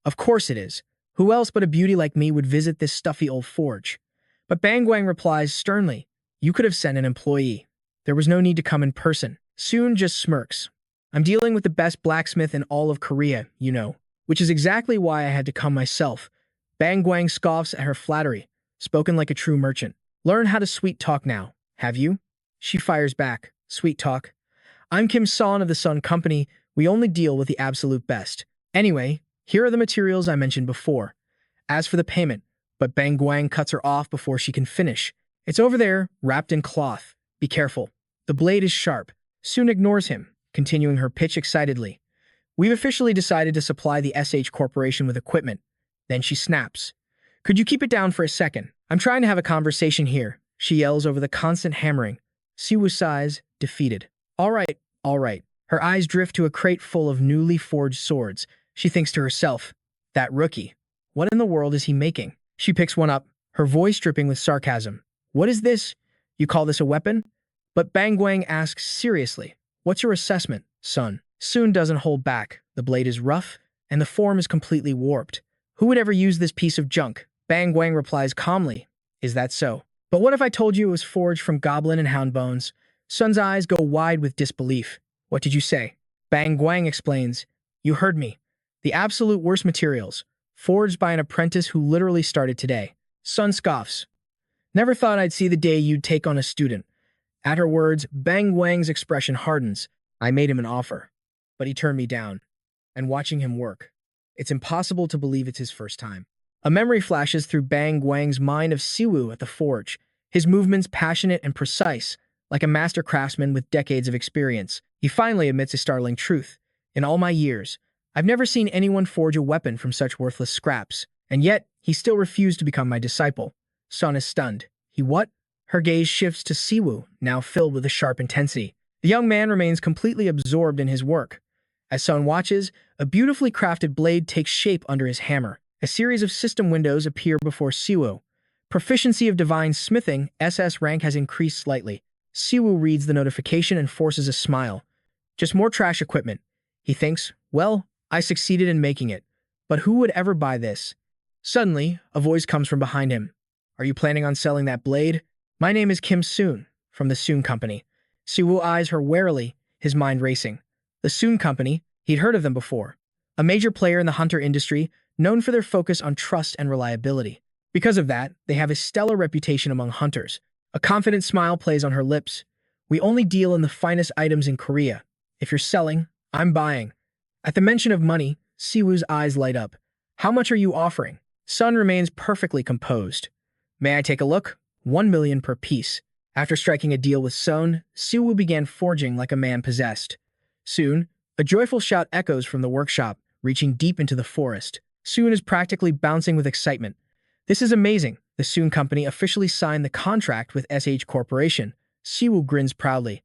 A: Of course it is. Who else but a beauty like me would visit this stuffy old forge? But Bang Guang replies sternly, You could have sent an employee. There was no need to come in person. Soon just smirks. I'm dealing with the best blacksmith in all of Korea, you know, which is exactly why I had to come myself. Bang Guang scoffs at her flattery, spoken like a true merchant. Learn how to sweet talk now, have you? She fires back. Sweet talk. I'm Kim Son of the Sun Company. We only deal with the absolute best. Anyway, here are the materials I mentioned before. As for the payment, but Bang Guang cuts her off before she can finish. It's over there, wrapped in cloth. Be careful. The blade is sharp. Soon ignores him, continuing her pitch excitedly. We've officially decided to supply the SH Corporation with equipment. Then she snaps. Could you keep it down for a second? I'm trying to have a conversation here, she yells over the constant hammering. Siu sighs, defeated. All right. Her eyes drift to a crate full of newly forged swords. She thinks to herself, that rookie. What in the world is he making? She picks one up, her voice dripping with sarcasm. What is this? You call this a weapon? But Bang Guang asks seriously, what's your assessment, son? Soon doesn't hold back. The blade is rough, and the form is completely warped. Who would ever use this piece of junk? Bang Guang replies calmly, is that so? But what if I told you it was forged from goblin and hound bones? Sun's eyes go wide with disbelief. What did you say? Bang Guang explains, you heard me. The absolute worst materials, forged by an apprentice who literally started today. Sun scoffs. Never thought I'd see the day you'd take on a student. At her words, Bang Guang's expression hardens. I made him an offer, but he turned me down. And watching him work, it's impossible to believe it's his first time. A memory flashes through Bang Guang's mind of Siu at the forge, his movements passionate and precise, like a master craftsman with decades of experience. He finally admits a startling truth. In all my years, I've never seen anyone forge a weapon from such worthless scraps, and yet he still refused to become my disciple. Sun is stunned. He what? Her gaze shifts to Siu, now filled with a sharp intensity. The young man remains completely absorbed in his work. As Sun watches, a beautifully crafted blade takes shape under his hammer. A series of system windows appear before Siu. Proficiency of divine smithing, SS rank has increased slightly. Siu reads the notification and forces a smile. Just more trash equipment. He thinks, well, I succeeded in making it. But who would ever buy this? Suddenly, a voice comes from behind him. Are you planning on selling that blade? My name is Kim Soon, from the Soon Company. Siu eyes her warily, his mind racing. The Soon Company, he'd heard of them before. A major player in the hunter industry, known for their focus on trust and reliability. Because of that, they have a stellar reputation among hunters. A confident smile plays on her lips. We only deal in the finest items in Korea. If you're selling, I'm buying. At the mention of money, Siwoo's eyes light up. How much are you offering? Sun remains perfectly composed. May I take a look? 1 million per piece. After striking a deal with Sun, Siwoo began forging like a man possessed. Soon, a joyful shout echoes from the workshop, reaching deep into the forest. Soon is practically bouncing with excitement. This is amazing. The Soon Company officially signed the contract with SH Corporation. Siwoo grins proudly.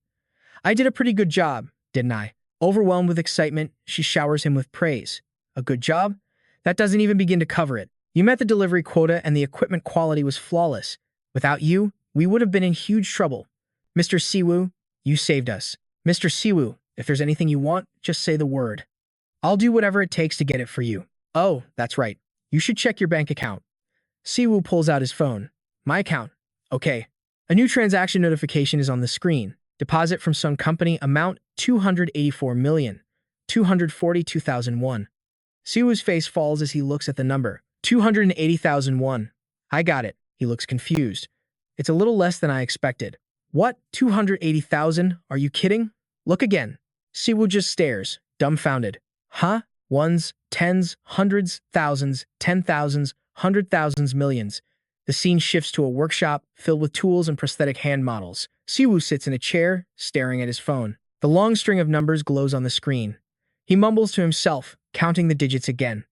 A: I did a pretty good job, didn't I? Overwhelmed with excitement, she showers him with praise. A good job? That doesn't even begin to cover it. You met the delivery quota and the equipment quality was flawless. Without you, we would have been in huge trouble. Mr. Siwoo, you saved us. Mr. Siwoo, if there's anything you want, just say the word. I'll do whatever it takes to get it for you. Oh, that's right. You should check your bank account. Siwoo pulls out his phone. My account. Okay. A new transaction notification is on the screen. Deposit from Sun Company amount 284,242,001. Siwoo's face falls as he looks at the number. 280,001. I got it. He looks confused. It's a little less than I expected. What? 280,000? Are you kidding? Look again. Siwoo just stares, dumbfounded. Huh? Ones, tens, hundreds, thousands, 10,000s, 100,000s, millions. The scene shifts to a workshop filled with tools and prosthetic hand models. Siwoo sits in a chair, staring at his phone. The long string of numbers glows on the screen. He mumbles to himself, counting the digits again.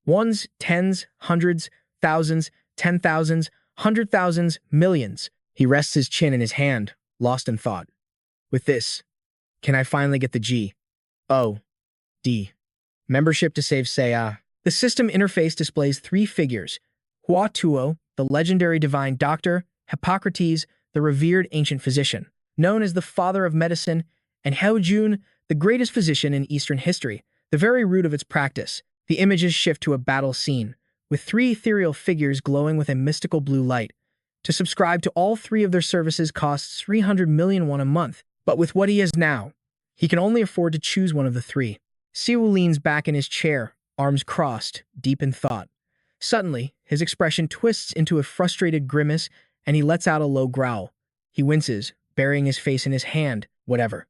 A: Ones, tens, hundreds, thousands, 10,000s, 100,000s, millions. He rests his chin in his hand, lost in thought. With this, can I finally get the G? O. D. Membership to save Seiya. The system interface displays 3 figures. Hua Tuo, the legendary divine doctor, Hippocrates, the revered ancient physician, known as the father of medicine, and Do Jun, the greatest physician in Eastern history, the very root of its practice. The images shift to a battle scene, with 3 ethereal figures glowing with a mystical blue light. To subscribe to all 3 of their services costs 300 million won a month, but with what he has now, he can only afford to choose one of the 3. Siwoo leans back in his chair, arms crossed, deep in thought. Suddenly, his expression twists into a frustrated grimace, and he lets out a low growl. He winces, burying his face in his hand. Whatever.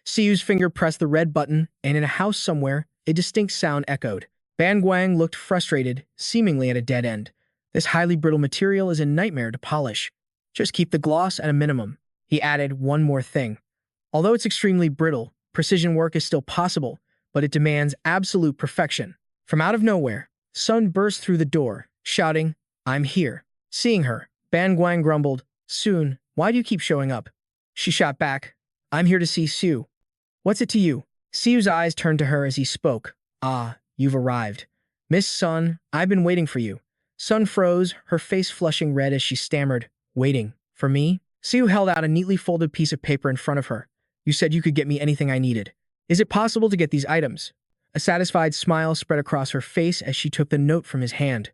A: Siwoo's finger pressed the red button, and in a house somewhere, a distinct sound echoed. Bang Guang looked frustrated, seemingly at a dead end. This highly brittle material is a nightmare to polish. Just keep the gloss at a minimum. He added one more thing. Although it's extremely brittle, precision work is still possible, but it demands absolute perfection. From out of nowhere, Sun burst through the door, shouting, I'm here. Seeing her, Bang Guang grumbled, Soon, why do you keep showing up? She shot back, I'm here to see Siu. What's it to you? Siu's eyes turned to her as he spoke. Ah, you've arrived. Miss Sun, I've been waiting for you. Sun froze, her face flushing red as she stammered, "Waiting. For me?" Siu held out a neatly folded piece of paper in front of her. "You said you could get me anything I needed. Is it possible to get these items?" A satisfied smile spread across her face as she took the note from his hand.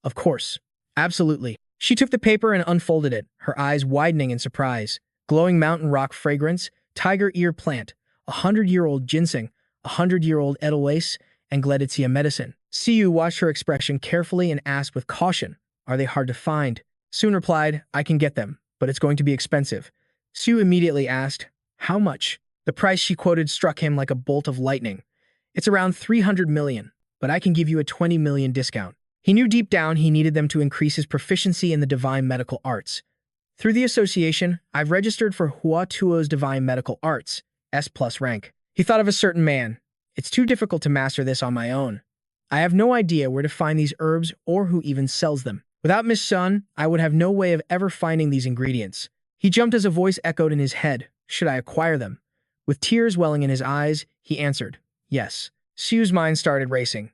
A: "Of course. Absolutely." She took the paper and unfolded it, her eyes widening in surprise. Glowing mountain rock fragrance, tiger ear plant, 100-year-old ginseng, 100-year-old edelweiss, and gleditsia medicine. Siu watched her expression carefully and asked with caution, "Are they hard to find?" Soon replied, "I can get them, but it's going to be expensive." Siu immediately asked, "How much?" The price she quoted struck him like a bolt of lightning. "It's around 300 million, but I can give you a 20 million discount." He knew deep down he needed them to increase his proficiency in the divine medical arts. "Through the association, I've registered for Hua Tuo's divine medical arts, S+ rank." He thought of a certain man. "It's too difficult to master this on my own. I have no idea where to find these herbs or who even sells them. Without Miss Sun, I would have no way of ever finding these ingredients." He jumped as a voice echoed in his head, "Should I acquire them?" With tears welling in his eyes, he answered, "Yes." Siu's mind started racing.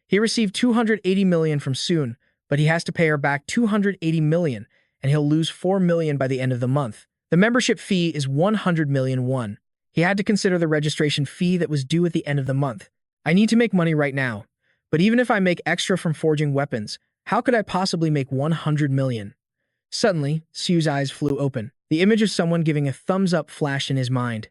A: He received 280 million from Sun, but he has to pay her back 280 million, and he'll lose 4 million by the end of the month. The membership fee is 100 million won. He had to consider the registration fee that was due at the end of the month. "I need to make money right now, but even if I make extra from forging weapons, how could I possibly make 100 million? Suddenly, Siu's eyes flew open. The image of someone giving a thumbs up flashed in his mind.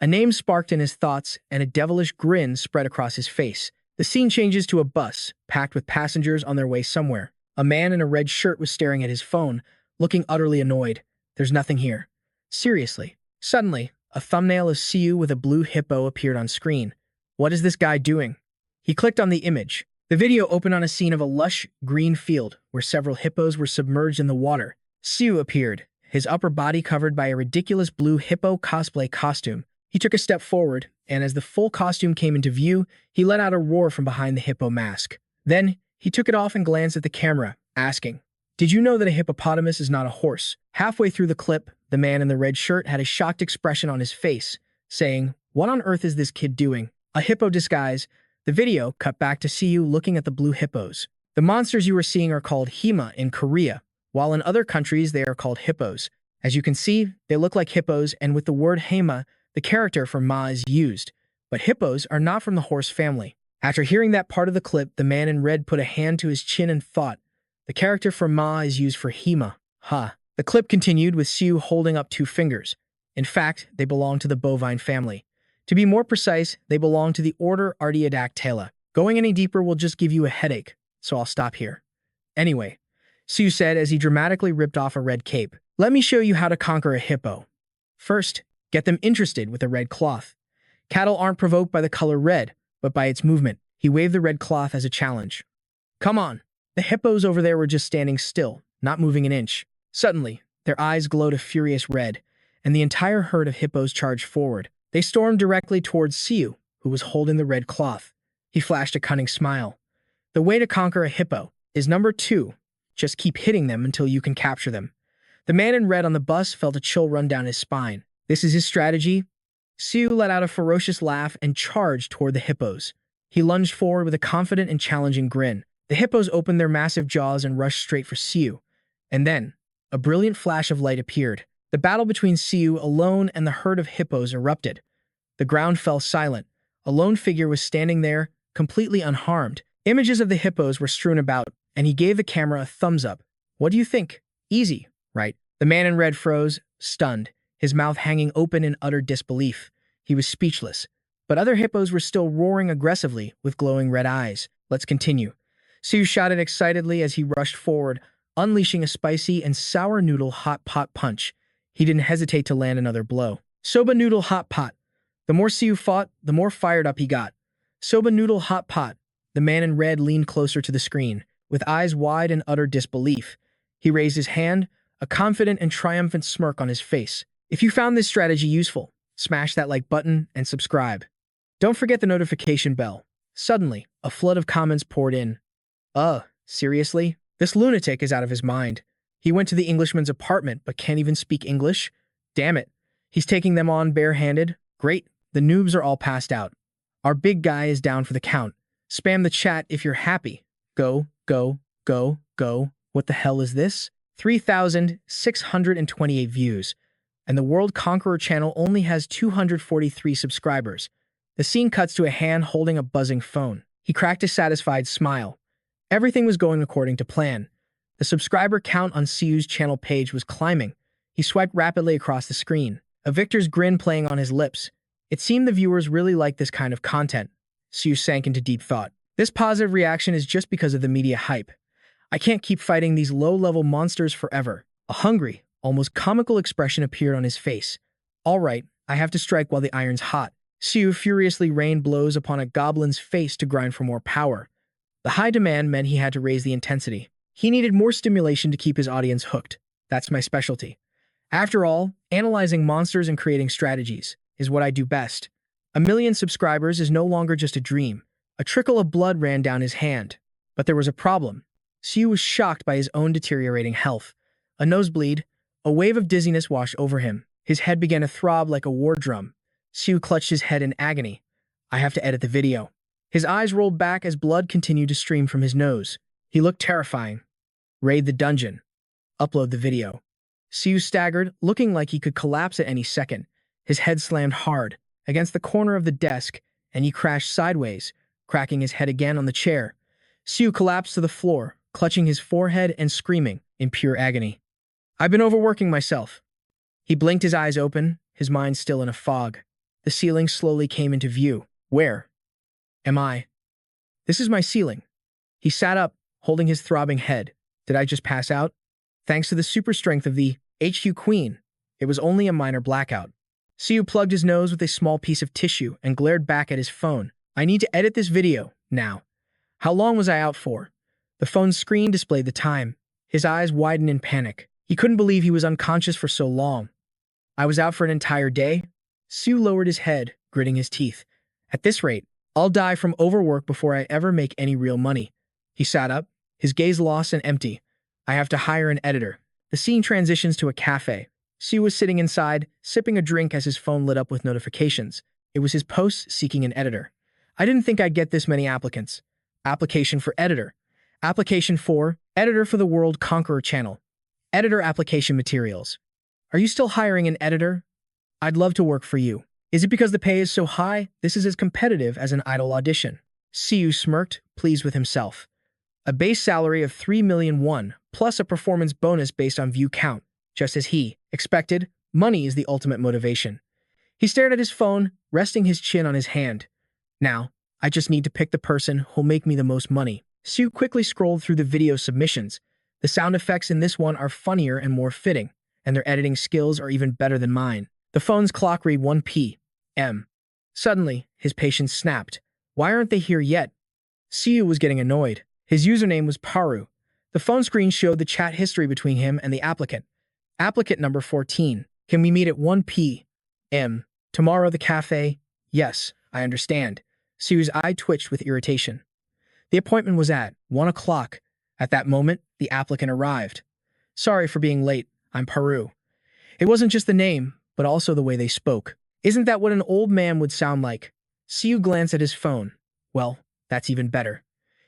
A: A name sparked in his thoughts, and a devilish grin spread across his face. The scene changes to a bus, packed with passengers on their way somewhere. A man in a red shirt was staring at his phone, looking utterly annoyed. "There's nothing here." Seriously. Suddenly, a thumbnail of Siu with a blue hippo appeared on screen. What is this guy doing? He clicked on the image. The video opened on a scene of a lush, green field where several hippos were submerged in the water. Siu appeared, his upper body covered by a ridiculous blue hippo cosplay costume. He took a step forward, and as the full costume came into view, he let out a roar from behind the hippo mask. Then, he took it off and glanced at the camera, asking, "Did you know that a hippopotamus is not a horse?" Halfway through the clip, the man in the red shirt had a shocked expression on his face, saying, "What on earth is this kid doing? A hippo disguise." The video cut back to Siu looking at the blue hippos. The monsters you are seeing are called hema in Korea, while in other countries they are called hippos. As you can see, they look like hippos, and with the word hema, the character for ma is used. But hippos are not from the horse family. After hearing that part of the clip, the man in red put a hand to his chin and thought, the character for ma is used for hema. The clip continued with Siu holding up 2 fingers. In fact, they belong to the bovine family. To be more precise, they belong to the order Artiodactyla. Going any deeper will just give you a headache, so I'll stop here. Anyway, Siu said as he dramatically ripped off a red cape, "Let me show you how to conquer a hippo. First, get them interested with a red cloth. Cattle aren't provoked by the color red, but by its movement." He waved the red cloth as a challenge. "Come on." The hippos over there were just standing still, not moving an inch. Suddenly, their eyes glowed a furious red, and the entire herd of hippos charged forward. They stormed directly towards Siu, who was holding the red cloth. He flashed a cunning smile. "The way to conquer a hippo is number 2. Just keep hitting them until you can capture them." The man in red on the bus felt a chill run down his spine. This is his strategy? Siu let out a ferocious laugh and charged toward the hippos. He lunged forward with a confident and challenging grin. The hippos opened their massive jaws and rushed straight for Siu. And then, a brilliant flash of light appeared. The battle between Siu alone and the herd of hippos erupted. The ground fell silent. A lone figure was standing there, completely unharmed. Images of the hippos were strewn about, and he gave the camera a thumbs up. "What do you think? Easy, right?" The man in red froze, stunned, his mouth hanging open in utter disbelief. He was speechless. But other hippos were still roaring aggressively with glowing red eyes. "Let's continue." Siu shouted excitedly as he rushed forward, unleashing a spicy and sour noodle hot pot punch. He didn't hesitate to land another blow. Soba noodle hot pot. The more Siu fought, the more fired up he got. Soba noodle hot pot. The man in red leaned closer to the screen, with eyes wide in utter disbelief. He raised his hand, a confident and triumphant smirk on his face. If you found this strategy useful, smash that like button and subscribe. Don't forget the notification bell. Suddenly, a flood of comments poured in. Seriously? This lunatic is out of his mind. He went to the Englishman's apartment but can't even speak English? Damn it. He's taking them on barehanded? Great. The noobs are all passed out. Our big guy is down for the count. Spam the chat if you're happy. Go, go, go, Go, what the hell is this? 3,628 views. And the World Conqueror channel only has 243 subscribers. The scene cuts to a hand holding a buzzing phone. He cracked a satisfied smile. Everything was going according to plan. The subscriber count on Siu's channel page was climbing. He swiped rapidly across the screen, a victor's grin playing on his lips. It seemed the viewers really liked this kind of content. Siu sank into deep thought. This positive reaction is just because of the media hype. I can't keep fighting these low-level monsters forever. A hungry, almost comical expression appeared on his face. All right, I have to strike while the iron's hot. Siu furiously rained blows upon a goblin's face to grind for more power. The high demand meant he had to raise the intensity. He needed more stimulation to keep his audience hooked. That's my specialty. After all, analyzing monsters and creating strategies is what I do best. 1 million subscribers is no longer just a dream. A trickle of blood ran down his hand. But there was a problem. Siu was shocked by his own deteriorating health. A nosebleed, a wave of dizziness washed over him. His head began to throb like a war drum. Siu clutched his head in agony. I have to edit the video. His eyes rolled back as blood continued to stream from his nose. He looked terrifying. Raid the dungeon. Upload the video. Siu staggered, looking like he could collapse at any second. His head slammed hard against the corner of the desk, and he crashed sideways, cracking his head again on the chair. Siu collapsed to the floor, clutching his forehead and screaming in pure agony. I've been overworking myself. He blinked his eyes open, his mind still in a fog. The ceiling slowly came into view. Where am I? This is my ceiling. He sat up, holding his throbbing head. Did I just pass out? Thanks to the super strength of the HQ Queen, it was only a minor blackout. Siu plugged his nose with a small piece of tissue and glared back at his phone. I need to edit this video, now. How long was I out for? The phone's screen displayed the time. His eyes widened in panic. He couldn't believe he was unconscious for so long. I was out for an entire day? Siu lowered his head, gritting his teeth. At this rate, I'll die from overwork before I ever make any real money. He sat up, his gaze lost and empty. I have to hire an editor. The scene transitions to a cafe. Siu was sitting inside, sipping a drink as his phone lit up with notifications. It was his post seeking an editor. I didn't think I'd get this many applicants. Application for editor. Application for editor for the World Conqueror channel. Editor application materials. Are you still hiring an editor? I'd love to work for you. Is it because the pay is so high? This is as competitive as an idol audition. Siu smirked, pleased with himself. A base salary of 3 million won, plus a performance bonus based on view count. Just as he expected, money is the ultimate motivation. He stared at his phone, resting his chin on his hand. Now, I just need to pick the person who'll make me the most money. Siu quickly scrolled through the video submissions. The sound effects in this one are funnier and more fitting, and their editing skills are even better than mine. The phone's clock read 1 p.m. Suddenly, his patience snapped. Why aren't they here yet? Siu was getting annoyed. His username was Paru. The phone screen showed the chat history between him and the applicant. Applicant number 14. Can we meet at 1 p.m. tomorrow at the cafe? Yes, I understand. Siu's eye twitched with irritation. The appointment was at 1 o'clock. At that moment, the applicant arrived. Sorry for being late. I'm Paru. It wasn't just the name, but also the way they spoke. Isn't that what an old man would sound like? Siu glanced at his phone. Well, that's even better.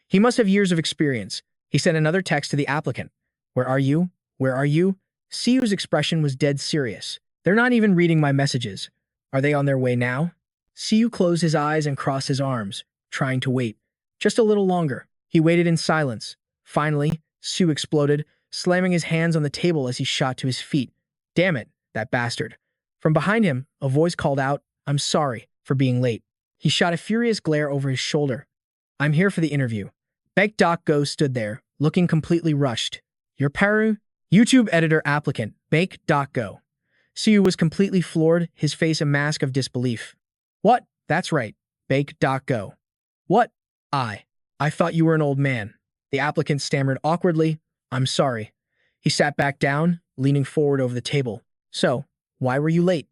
A: He must have years of experience. He sent another text to the applicant. Where are you? Where are you? Siu's expression was dead serious. They're not even reading my messages. Are they on their way now? Siu closed his eyes and crossed his arms, trying to wait. Just a little longer. He waited in silence. Finally, Siu exploded, slamming his hands on the table as he shot to his feet. Damn it, that bastard. From behind him, a voice called out, I'm sorry for being late. He shot a furious glare over his shoulder. I'm here for the interview. Go stood there, looking completely rushed. You're Paru? YouTube editor applicant, Go. Siu was completely floored, his face a mask of disbelief. What? That's right. Go. What? I thought you were an old man. The applicant stammered awkwardly. I'm sorry. He sat back down, leaning forward over the table. So, why were you late?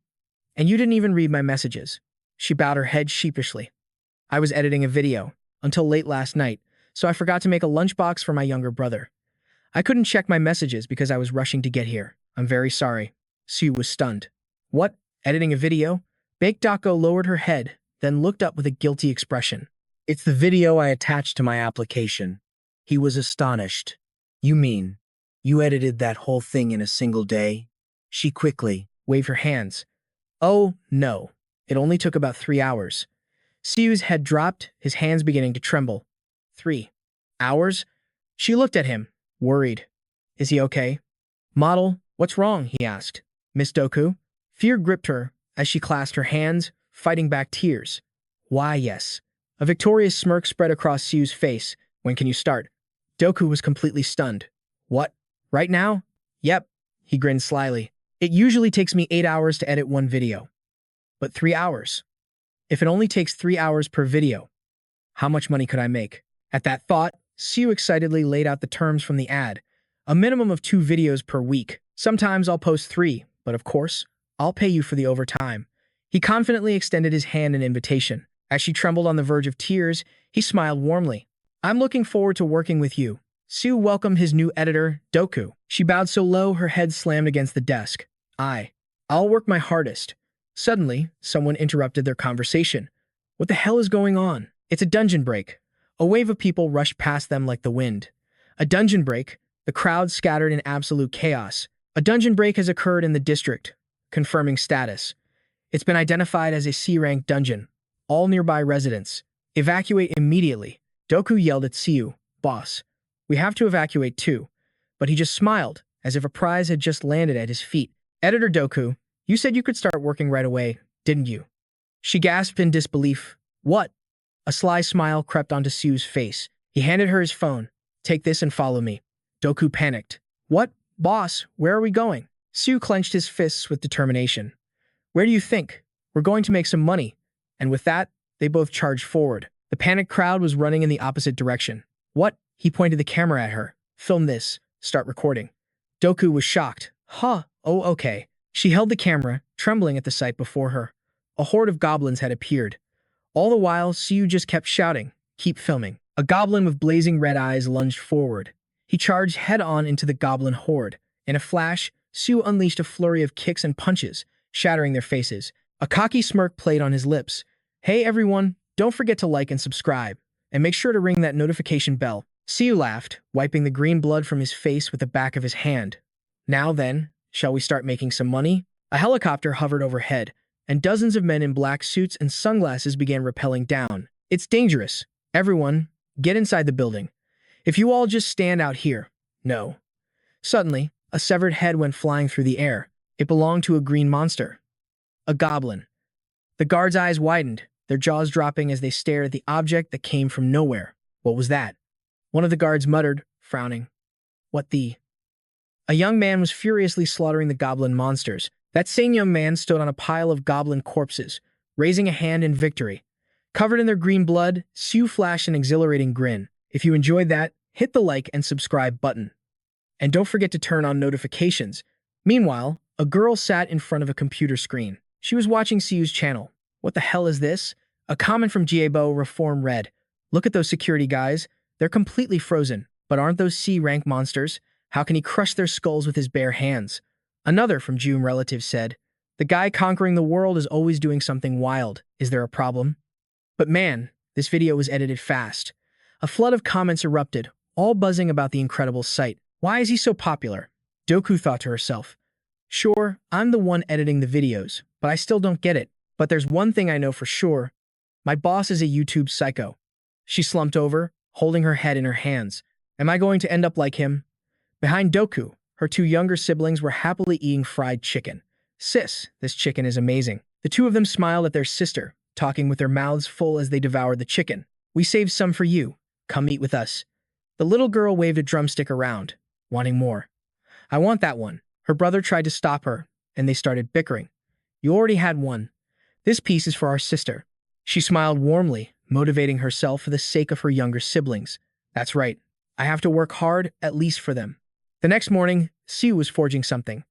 A: And you didn't even read my messages. She bowed her head sheepishly. I was editing a video, until late last night, so I forgot to make a lunchbox for my younger brother. I couldn't check my messages because I was rushing to get here. I'm very sorry. Siu was stunned. What? Editing a video? Go lowered her head, then looked up with a guilty expression. It's the video I attached to my application. He was astonished.
B: You mean, you edited that whole thing in a single day? She quickly
A: Waved her hands. Oh, no. It only took about 3 hours. Siu's head dropped, his hands beginning to tremble. 3 hours? She looked at him, worried. Is he okay? Model, what's wrong? He asked. Miss Doku? Fear gripped her as she clasped her hands, fighting back tears. Why, yes. A victorious smirk spread across Siu's face. When can you start? Doku was completely stunned. What? Right now? Yep. He grinned slyly. It usually takes me 8 hours to edit one video. But 3 hours? If it only takes 3 hours per video, how much money could I make? At that thought, Siu excitedly laid out the terms from the ad. A minimum of 2 videos per week. Sometimes I'll post 3, but of course, I'll pay you for the overtime. He confidently extended his hand in invitation. As she trembled on the verge of tears, he smiled warmly. I'm looking forward to working with you. Siu welcomed his new editor, Doku. She bowed so low her head slammed against the desk. I'll work my hardest. Suddenly, someone interrupted their conversation. What the hell is going on? It's a dungeon break. A wave of people rushed past them like the wind. A dungeon break? The crowd scattered in absolute chaos. A dungeon break has occurred in the district, confirming status. It's been identified as a C-rank dungeon. All nearby residents, evacuate immediately. Doku yelled at Siu, boss. We have to evacuate too. But he just smiled, as if a prize had just landed at his feet. Editor Doku, you said you could start working right away, didn't you? She gasped in disbelief. What? A sly smile crept onto Siu's face. He handed her his phone. Take this and follow me. Doku panicked. What? Boss, where are we going? Siu clenched his fists with determination. Where do you think? We're going to make some money. And with that, they both charged forward. The panicked crowd was running in the opposite direction. What? He pointed the camera at her. Film this. Start recording. Doku was shocked. Huh, oh okay. She held the camera, trembling at the sight before her. A horde of goblins had appeared. All the while, Siu just kept shouting, keep filming. A goblin with blazing red eyes lunged forward. He charged head-on into the goblin horde. In a flash, Siu unleashed a flurry of kicks and punches, shattering their faces. A cocky smirk played on his lips. Hey everyone, don't forget to like and subscribe, and make sure to ring that notification bell. Siu laughed, wiping the green blood from his face with the back of his hand. Now then, shall we start making some money? A helicopter hovered overhead, and dozens of men in black suits and sunglasses began rappelling down. It's dangerous. Everyone, get inside the building. If you all just stand out here. No. Suddenly, a severed head went flying through the air. It belonged to a green monster. A goblin. The guards' eyes widened, their jaws dropping as they stared at the object that came from nowhere. What was that? One of the guards muttered, frowning. What the? A young man was furiously slaughtering the goblin monsters. That same young man stood on a pile of goblin corpses, raising a hand in victory. Covered in their green blood, Siu flashed an exhilarating grin. If you enjoyed that, hit the like and subscribe button. And don't forget to turn on notifications. Meanwhile, a girl sat in front of a computer screen. She was watching Siu's channel. What the hell is this? A comment from Jiebo Reform read. Look at those security guys. They're completely frozen. But aren't those C-rank monsters? How can he crush their skulls with his bare hands? Another from June relative said, the guy conquering the world is always doing something wild. Is there a problem? But man, this video was edited fast. A flood of comments erupted, all buzzing about the incredible sight. Why is he so popular? Doku thought to herself. Sure, I'm the one editing the videos, but I still don't get it. But there's one thing I know for sure. My boss is a YouTube psycho. She slumped over, holding her head in her hands. Am I going to end up like him? Behind Doku, her 2 younger siblings were happily eating fried chicken. Sis, this chicken is amazing. The 2 of them smiled at their sister, talking with their mouths full as they devoured the chicken. We saved some for you. Come eat with us. The little girl waved a drumstick around, wanting more. I want that one. Her brother tried to stop her, and they started bickering. You already had one. This piece is for our sister. She smiled warmly, motivating herself for the sake of her younger siblings. That's right. I have to work hard, at least for them. The next morning, Siu was forging something.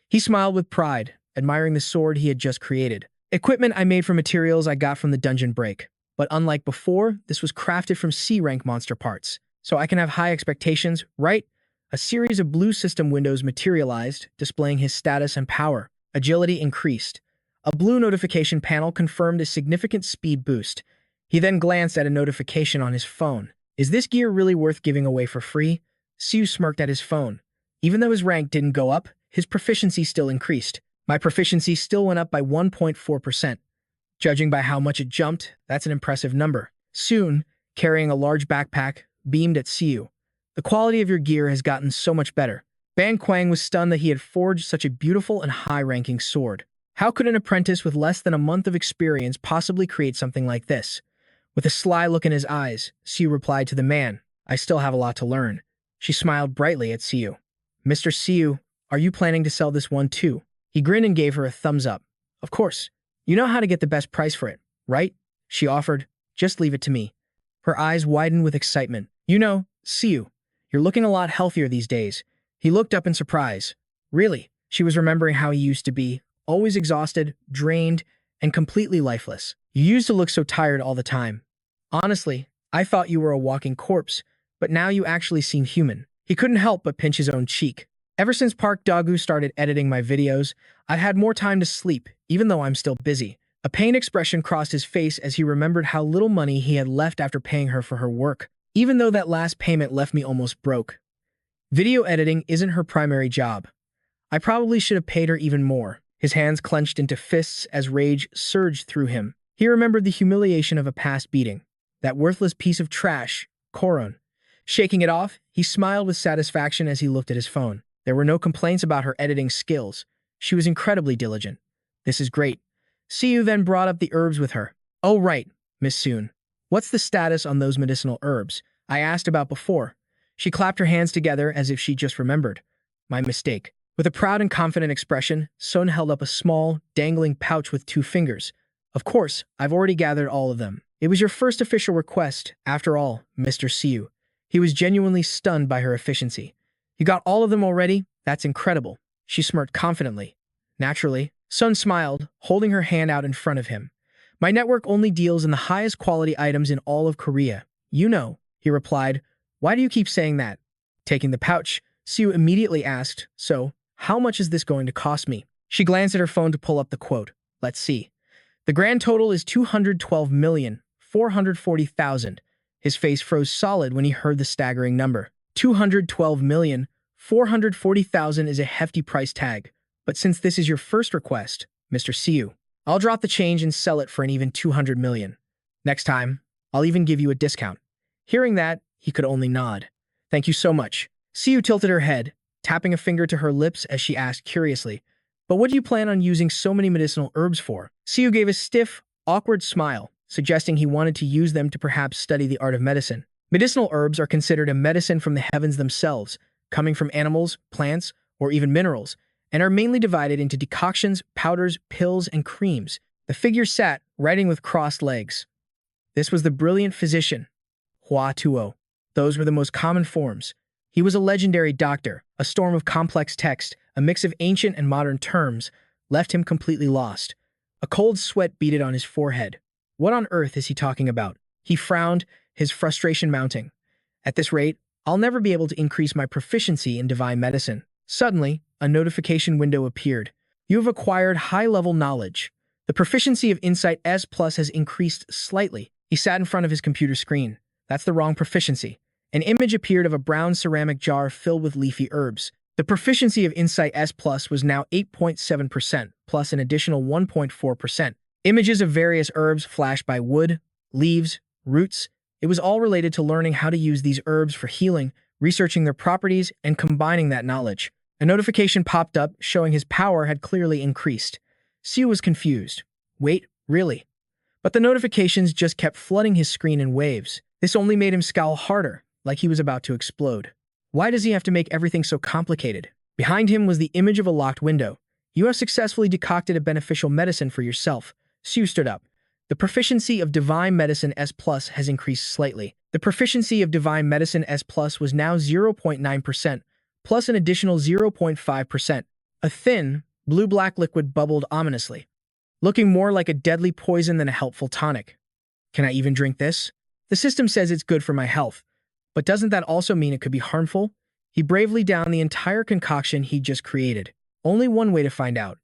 A: He smiled with pride, admiring the sword he had just created. Equipment I made from materials I got from the dungeon break. But unlike before, this was crafted from C-rank monster parts. So I can have high expectations, right? A series of blue system windows materialized, displaying his status and power. Agility increased. A blue notification panel confirmed a significant speed boost. He then glanced at a notification on his phone. Is this gear really worth giving away for free? Siu smirked at his phone. Even though his rank didn't go up, his proficiency still increased. My proficiency still went up by 1.4%. Judging by how much it jumped, that's an impressive number. Soon, carrying a large backpack, beamed at Siu. The quality of your gear has gotten so much better. Ban Quang was stunned that he had forged such a beautiful and high-ranking sword. How could an apprentice with less than a month of experience possibly create something like this? With a sly look in his eyes, Siu replied to the man, I still have a lot to learn. She smiled brightly at Siu. Mr. Siu, are you planning to sell this one too? He grinned and gave her a thumbs up. Of course. You know how to get the best price for it, right? She offered. Just leave it to me. Her eyes widened with excitement. You know, Siu, you're looking a lot healthier these days. He looked up in surprise. Really? She was remembering how he used to be, always exhausted, drained, and completely lifeless. You used to look so tired all the time. Honestly, I thought you were a walking corpse, but now you actually seem human. He couldn't help but pinch his own cheek. Ever since Park Dagu started editing my videos, I've had more time to sleep, even though I'm still busy. A pained expression crossed his face as he remembered how little money he had left after paying her for her work, even though that last payment left me almost broke. Video editing isn't her primary job. I probably should have paid her even more. His hands clenched into fists as rage surged through him. He remembered the humiliation of a past beating. That worthless piece of trash, Cheron. Shaking it off, he smiled with satisfaction as he looked at his phone. There were no complaints about her editing skills. She was incredibly diligent. This is great. Siu then brought up the herbs with her. Oh right, Miss Soon. What's the status on those medicinal herbs I asked about before? She clapped her hands together as if she just remembered. My mistake. With a proud and confident expression, Sun held up a small, dangling pouch with 2 fingers. Of course, I've already gathered all of them. It was your first official request, after all, Mr. Siu. He was genuinely stunned by her efficiency. You got all of them already? That's incredible. She smirked confidently. Naturally, Sun smiled, holding her hand out in front of him. My network only deals in the highest quality items in all of Korea. You know, he replied. Why do you keep saying that? Taking the pouch, Siu immediately asked, so, how much is this going to cost me? She glanced at her phone to pull up the quote. Let's see. The grand total is 212,440,000. His face froze solid when he heard the staggering number. 212,440,000 is a hefty price tag. But since this is your first request, Mr. Siu, I'll drop the change and sell it for an even 200 million. Next time, I'll even give you a discount. Hearing that, he could only nod. Thank you so much. Siu tilted her head, tapping a finger to her lips as she asked curiously, but what do you plan on using so many medicinal herbs for? Siu gave a stiff, awkward smile, suggesting he wanted to use them to perhaps study the art of medicine. Medicinal herbs are considered a medicine from the heavens themselves, coming from animals, plants, or even minerals, and are mainly divided into decoctions, powders, pills, and creams. The figure sat, writing with crossed legs. This was the brilliant physician, Hua Tuo. Those were the most common forms. He was a legendary doctor. A storm of complex text, a mix of ancient and modern terms, left him completely lost. A cold sweat beaded on his forehead. What on earth is he talking about? He frowned, his frustration mounting. At this rate, I'll never be able to increase my proficiency in divine medicine. Suddenly, a notification window appeared. You have acquired high-level knowledge. The proficiency of Insight S+ has increased slightly. He sat in front of his computer screen. That's the wrong proficiency. An image appeared of a brown ceramic jar filled with leafy herbs. The proficiency of Insight S+ was now 8.7%, plus an additional 1.4%. Images of various herbs flashed by wood, leaves, roots. It was all related to learning how to use these herbs for healing, researching their properties, and combining that knowledge. A notification popped up showing his power had clearly increased. Siu was confused. Wait, really? But the notifications just kept flooding his screen in waves. This only made him scowl harder, like he was about to explode. Why does he have to make everything so complicated? Behind him was the image of a locked window. You have successfully decocted a beneficial medicine for yourself. Siu stood up. The proficiency of Divine Medicine S+ has increased slightly. The proficiency of Divine Medicine S+ was now 0.9%, plus an additional 0.5%. A thin, blue-black liquid bubbled ominously, looking more like a deadly poison than a helpful tonic. Can I even drink this? The system says it's good for my health, but doesn't that also mean it could be harmful? He bravely downed the entire concoction he'd just created. Only one way to find out.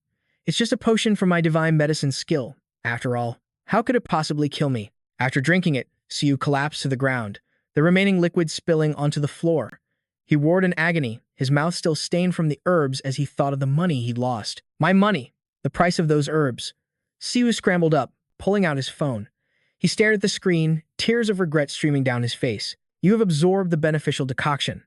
A: It's just a potion for my divine medicine skill. After all, how could it possibly kill me? After drinking it, Siu collapsed to the ground, the remaining liquid spilling onto the floor. He roared in agony, his mouth still stained from the herbs as he thought of the money he'd lost. My money! The price of those herbs. Siu scrambled up, pulling out his phone. He stared at the screen, tears of regret streaming down his face. You have absorbed the beneficial decoction.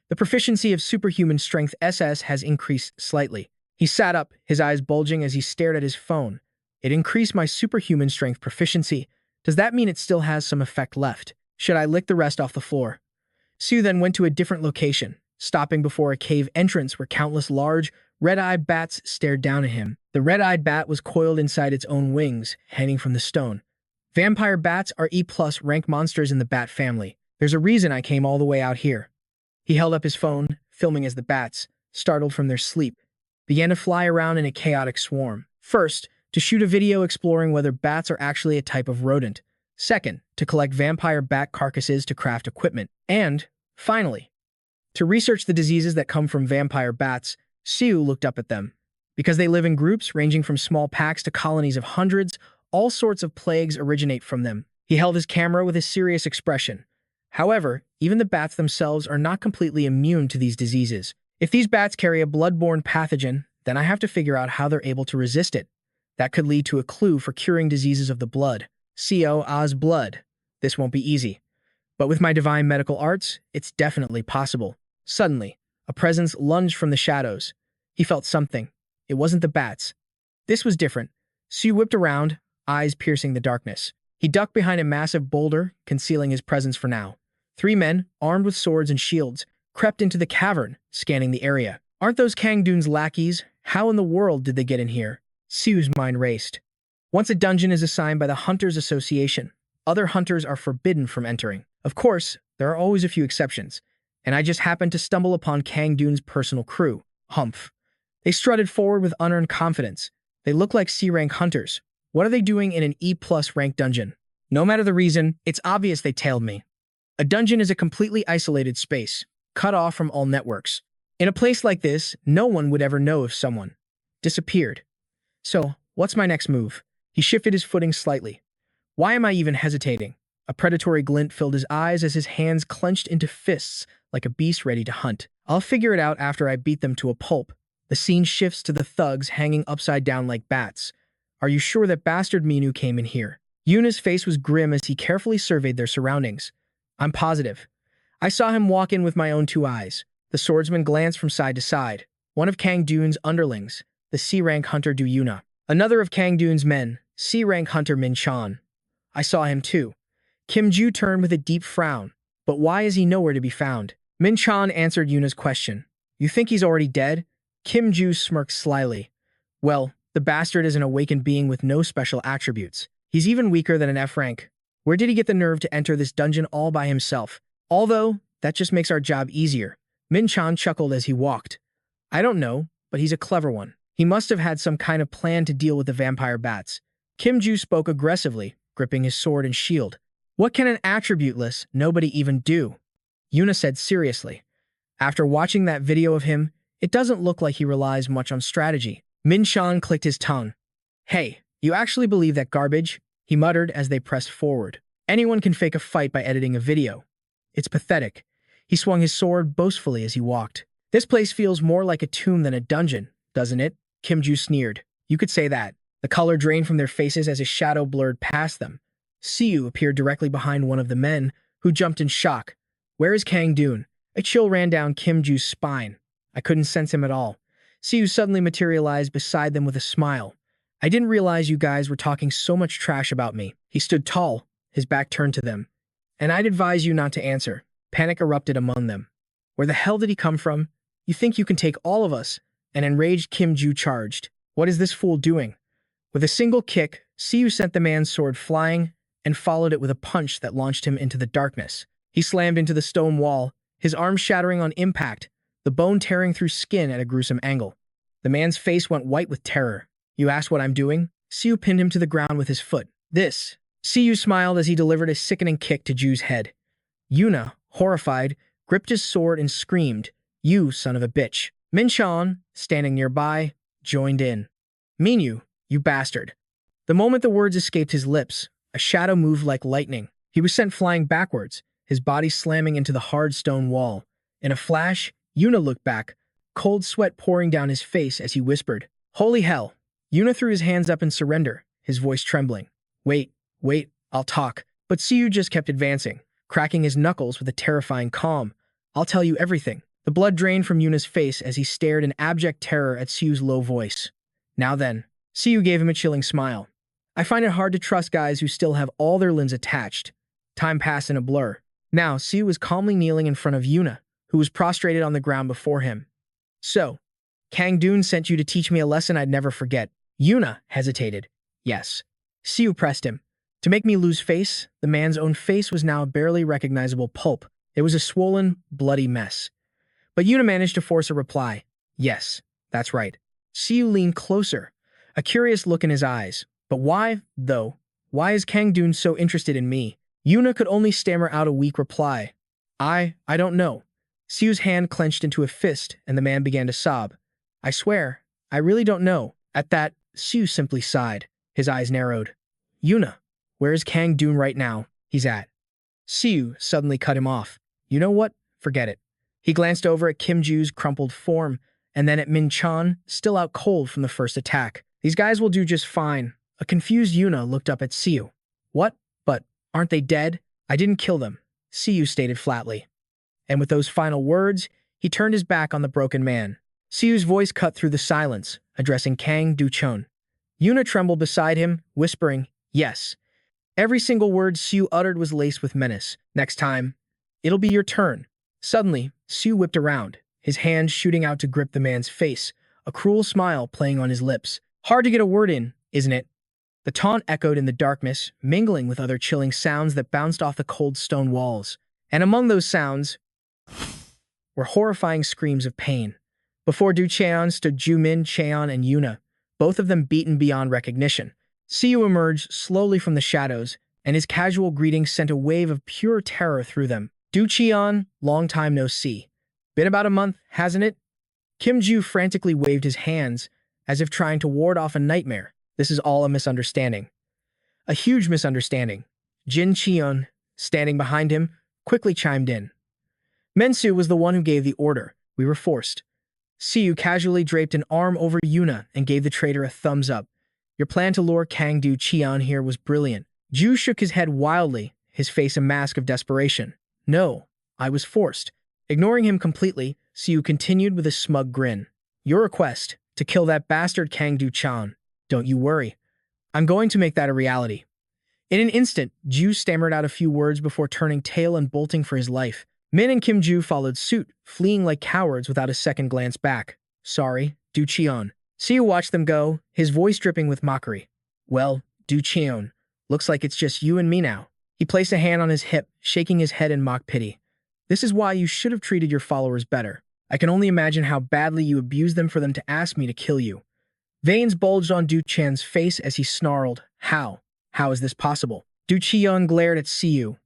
A: The proficiency of superhuman strength SS has increased slightly. He sat up, his eyes bulging as he stared at his phone. It increased my superhuman strength proficiency. Does that mean it still has some effect left? Should I lick the rest off the floor? Siu then went to a different location, stopping before a cave entrance where countless large, red-eyed bats stared down at him. The red-eyed bat was coiled inside its own wings, hanging from the stone. Vampire bats are E+ rank monsters in the bat family. There's a reason I came all the way out here. He held up his phone, filming as the bats, startled from their sleep, began to fly around in a chaotic swarm. First, to shoot a video exploring whether bats are actually a type of rodent. Second, to collect vampire bat carcasses to craft equipment. And, finally, to research the diseases that come from vampire bats. Siu looked up at them. Because they live in groups ranging from small packs to colonies of hundreds, all sorts of plagues originate from them. He held his camera with a serious expression. However, even the bats themselves are not completely immune to these diseases. If these bats carry a blood-borne pathogen, then I have to figure out how they're able to resist it. That could lead to a clue for curing diseases of the blood. Oz blood. This won't be easy. But with my divine medical arts, it's definitely possible. Suddenly, a presence lunged from the shadows. He felt something. It wasn't the bats. This was different. Siu whipped around, eyes piercing the darkness. He ducked behind a massive boulder, concealing his presence for now. 3 men, armed with swords and shields, crept into the cavern, scanning the area. Aren't those Kang Dun's lackeys? How in the world did they get in here? Siu's mind raced. Once a dungeon is assigned by the Hunters Association, other hunters are forbidden from entering. Of course, there are always a few exceptions, and I just happened to stumble upon Kang Dun's personal crew. Humph. They strutted forward with unearned confidence. They look like C-rank hunters. What are they doing in an E+ rank dungeon? No matter the reason, it's obvious they tailed me. A dungeon is a completely isolated space, cut off from all networks. In a place like this, no one would ever know if someone disappeared. So, what's my next move? He shifted his footing slightly. Why am I even hesitating? A predatory glint filled his eyes as his hands clenched into fists like a beast ready to hunt. I'll figure it out after I beat them to a pulp. The scene shifts to the thugs hanging upside down like bats. Are you sure that bastard Minu came in here? Yuna's face was grim as he carefully surveyed their surroundings. I'm positive. I saw him walk in with my own 2 eyes. The swordsman glanced from side to side. One of Kang Dun's underlings, the C-rank hunter Du Yuna. Another of Kang Dun's men, C-rank hunter Min Chan. I saw him too. Kim Ju turned with a deep frown. But why is he nowhere to be found? Min Chan answered Yuna's question. You think he's already dead? Kim Ju smirked slyly. Well, the bastard is an awakened being with no special attributes. He's even weaker than an F rank. Where did he get the nerve to enter this dungeon all by himself? Although, that just makes our job easier. Min Chan chuckled as he walked. I don't know, but he's a clever one. He must have had some kind of plan to deal with the vampire bats. Kim Ju spoke aggressively, gripping his sword and shield. What can an attributeless nobody even do? Yuna said seriously. After watching that video of him, it doesn't look like he relies much on strategy. Min Chan clicked his tongue. Hey, you actually believe that garbage? He muttered as they pressed forward. Anyone can fake a fight by editing a video. It's pathetic. He swung his sword boastfully as he walked. This place feels more like a tomb than a dungeon, doesn't it? Kim Ju sneered. You could say that. The color drained from their faces as a shadow blurred past them. Siu appeared directly behind one of the men, who jumped in shock. Where is Kang Dun? A chill ran down Kim Ju's spine. I couldn't sense him at all. Siu suddenly materialized beside them with a smile. I didn't realize you guys were talking so much trash about me. He stood tall, his back turned to them. And I'd advise you not to answer. Panic erupted among them. Where the hell did he come from? You think you can take all of us? An enraged Kim Ju charged. What is this fool doing? With a single kick, Siu sent the man's sword flying and followed it with a punch that launched him into the darkness. He slammed into the stone wall, his arm shattering on impact, the bone tearing through skin at a gruesome angle. The man's face went white with terror. You asked what I'm doing? Siu pinned him to the ground with his foot. This. Siu smiled as he delivered a sickening kick to Ju's head. Yuna, horrified, gripped his sword and screamed, You son of a bitch. Min Chan, standing nearby, joined in. Minyu, you bastard. The moment the words escaped his lips, a shadow moved like lightning. He was sent flying backwards, his body slamming into the hard stone wall. In a flash, Yuna looked back, cold sweat pouring down his face as he whispered, "Holy hell!" Yuna threw his hands up in surrender, his voice trembling. Wait, I'll talk." But Siu just kept advancing, cracking his knuckles with a terrifying calm. "I'll tell you everything." The blood drained from Yuna's face as he stared in abject terror at Siu's low voice. "Now then." Siu gave him a chilling smile. "I find it hard to trust guys who still have all their limbs attached." Time passed in a blur. Now, Siu was calmly kneeling in front of Yuna, who was prostrated on the ground before him. "So, Kang Dun sent you to teach me a lesson I'd never forget." Yuna hesitated. "Yes." Siu pressed him. To make me lose face, the man's own face was now a barely recognizable pulp. It was a swollen, bloody mess. But Yuna managed to force a reply. "Yes, that's right." Siu leaned closer, a curious look in his eyes. "But why, though? Why is Kang Dun so interested in me?" Yuna could only stammer out a weak reply. I don't know." Siu's hand clenched into a fist, and the man began to sob. "I swear, I really don't know." At that, Siu simply sighed. His eyes narrowed. "Yuna, where is Kang Dun right now?" "He's at." Siu suddenly cut him off. "You know what? Forget it." He glanced over at Kim Ju's crumpled form, and then at Min Chan, still out cold from the first attack. "These guys will do just fine." A confused Yuna looked up at Siu. "What? But aren't they dead?" "I didn't kill them," Siu stated flatly. And with those final words, he turned his back on the broken man. Siu's voice cut through the silence, addressing Kang Dochon. Yuna trembled beside him, whispering, "Yes." Every single word Siu uttered was laced with menace. "Next time, it'll be your turn." Suddenly, Siu whipped around, his hand shooting out to grip the man's face, a cruel smile playing on his lips. "Hard to get a word in, isn't it?" The taunt echoed in the darkness, mingling with other chilling sounds that bounced off the cold stone walls. And among those sounds were horrifying screams of pain. Before Du Cheon stood Jumin, Cheon, and Yuna, both of them beaten beyond recognition. Siu emerged slowly from the shadows, and his casual greeting sent a wave of pure terror through them. "Du Cheon, long time no see. Been about a month, hasn't it?" Kim Ju frantically waved his hands, as if trying to ward off a nightmare. "This is all a misunderstanding." A huge misunderstanding. Jin Cheon, standing behind him, quickly chimed in. "Mensu was the one who gave the order. We were forced." Siu casually draped an arm over Yuna and gave the traitor a thumbs up. "Your plan to lure Kang Du Cheon here was brilliant." Ju shook his head wildly, his face a mask of desperation. "No, I was forced." Ignoring him completely, Siu continued with a smug grin. "Your request, to kill that bastard Kang Du Cheon. Don't you worry. I'm going to make that a reality." In an instant, Ju stammered out a few words before turning tail and bolting for his life. Min and Kim Ju followed suit, fleeing like cowards without a second glance back. "Sorry, Du Cheon." Siu watched them go, his voice dripping with mockery. "Well, Du Cheon, looks like it's just you and me now." He placed a hand on his hip, shaking his head in mock pity. "This is why you should have treated your followers better. I can only imagine how badly you abused them for them to ask me to kill you." Veins bulged on Du Chan's face as he snarled, "How? How is this possible?" Du Cheon glared at Siu.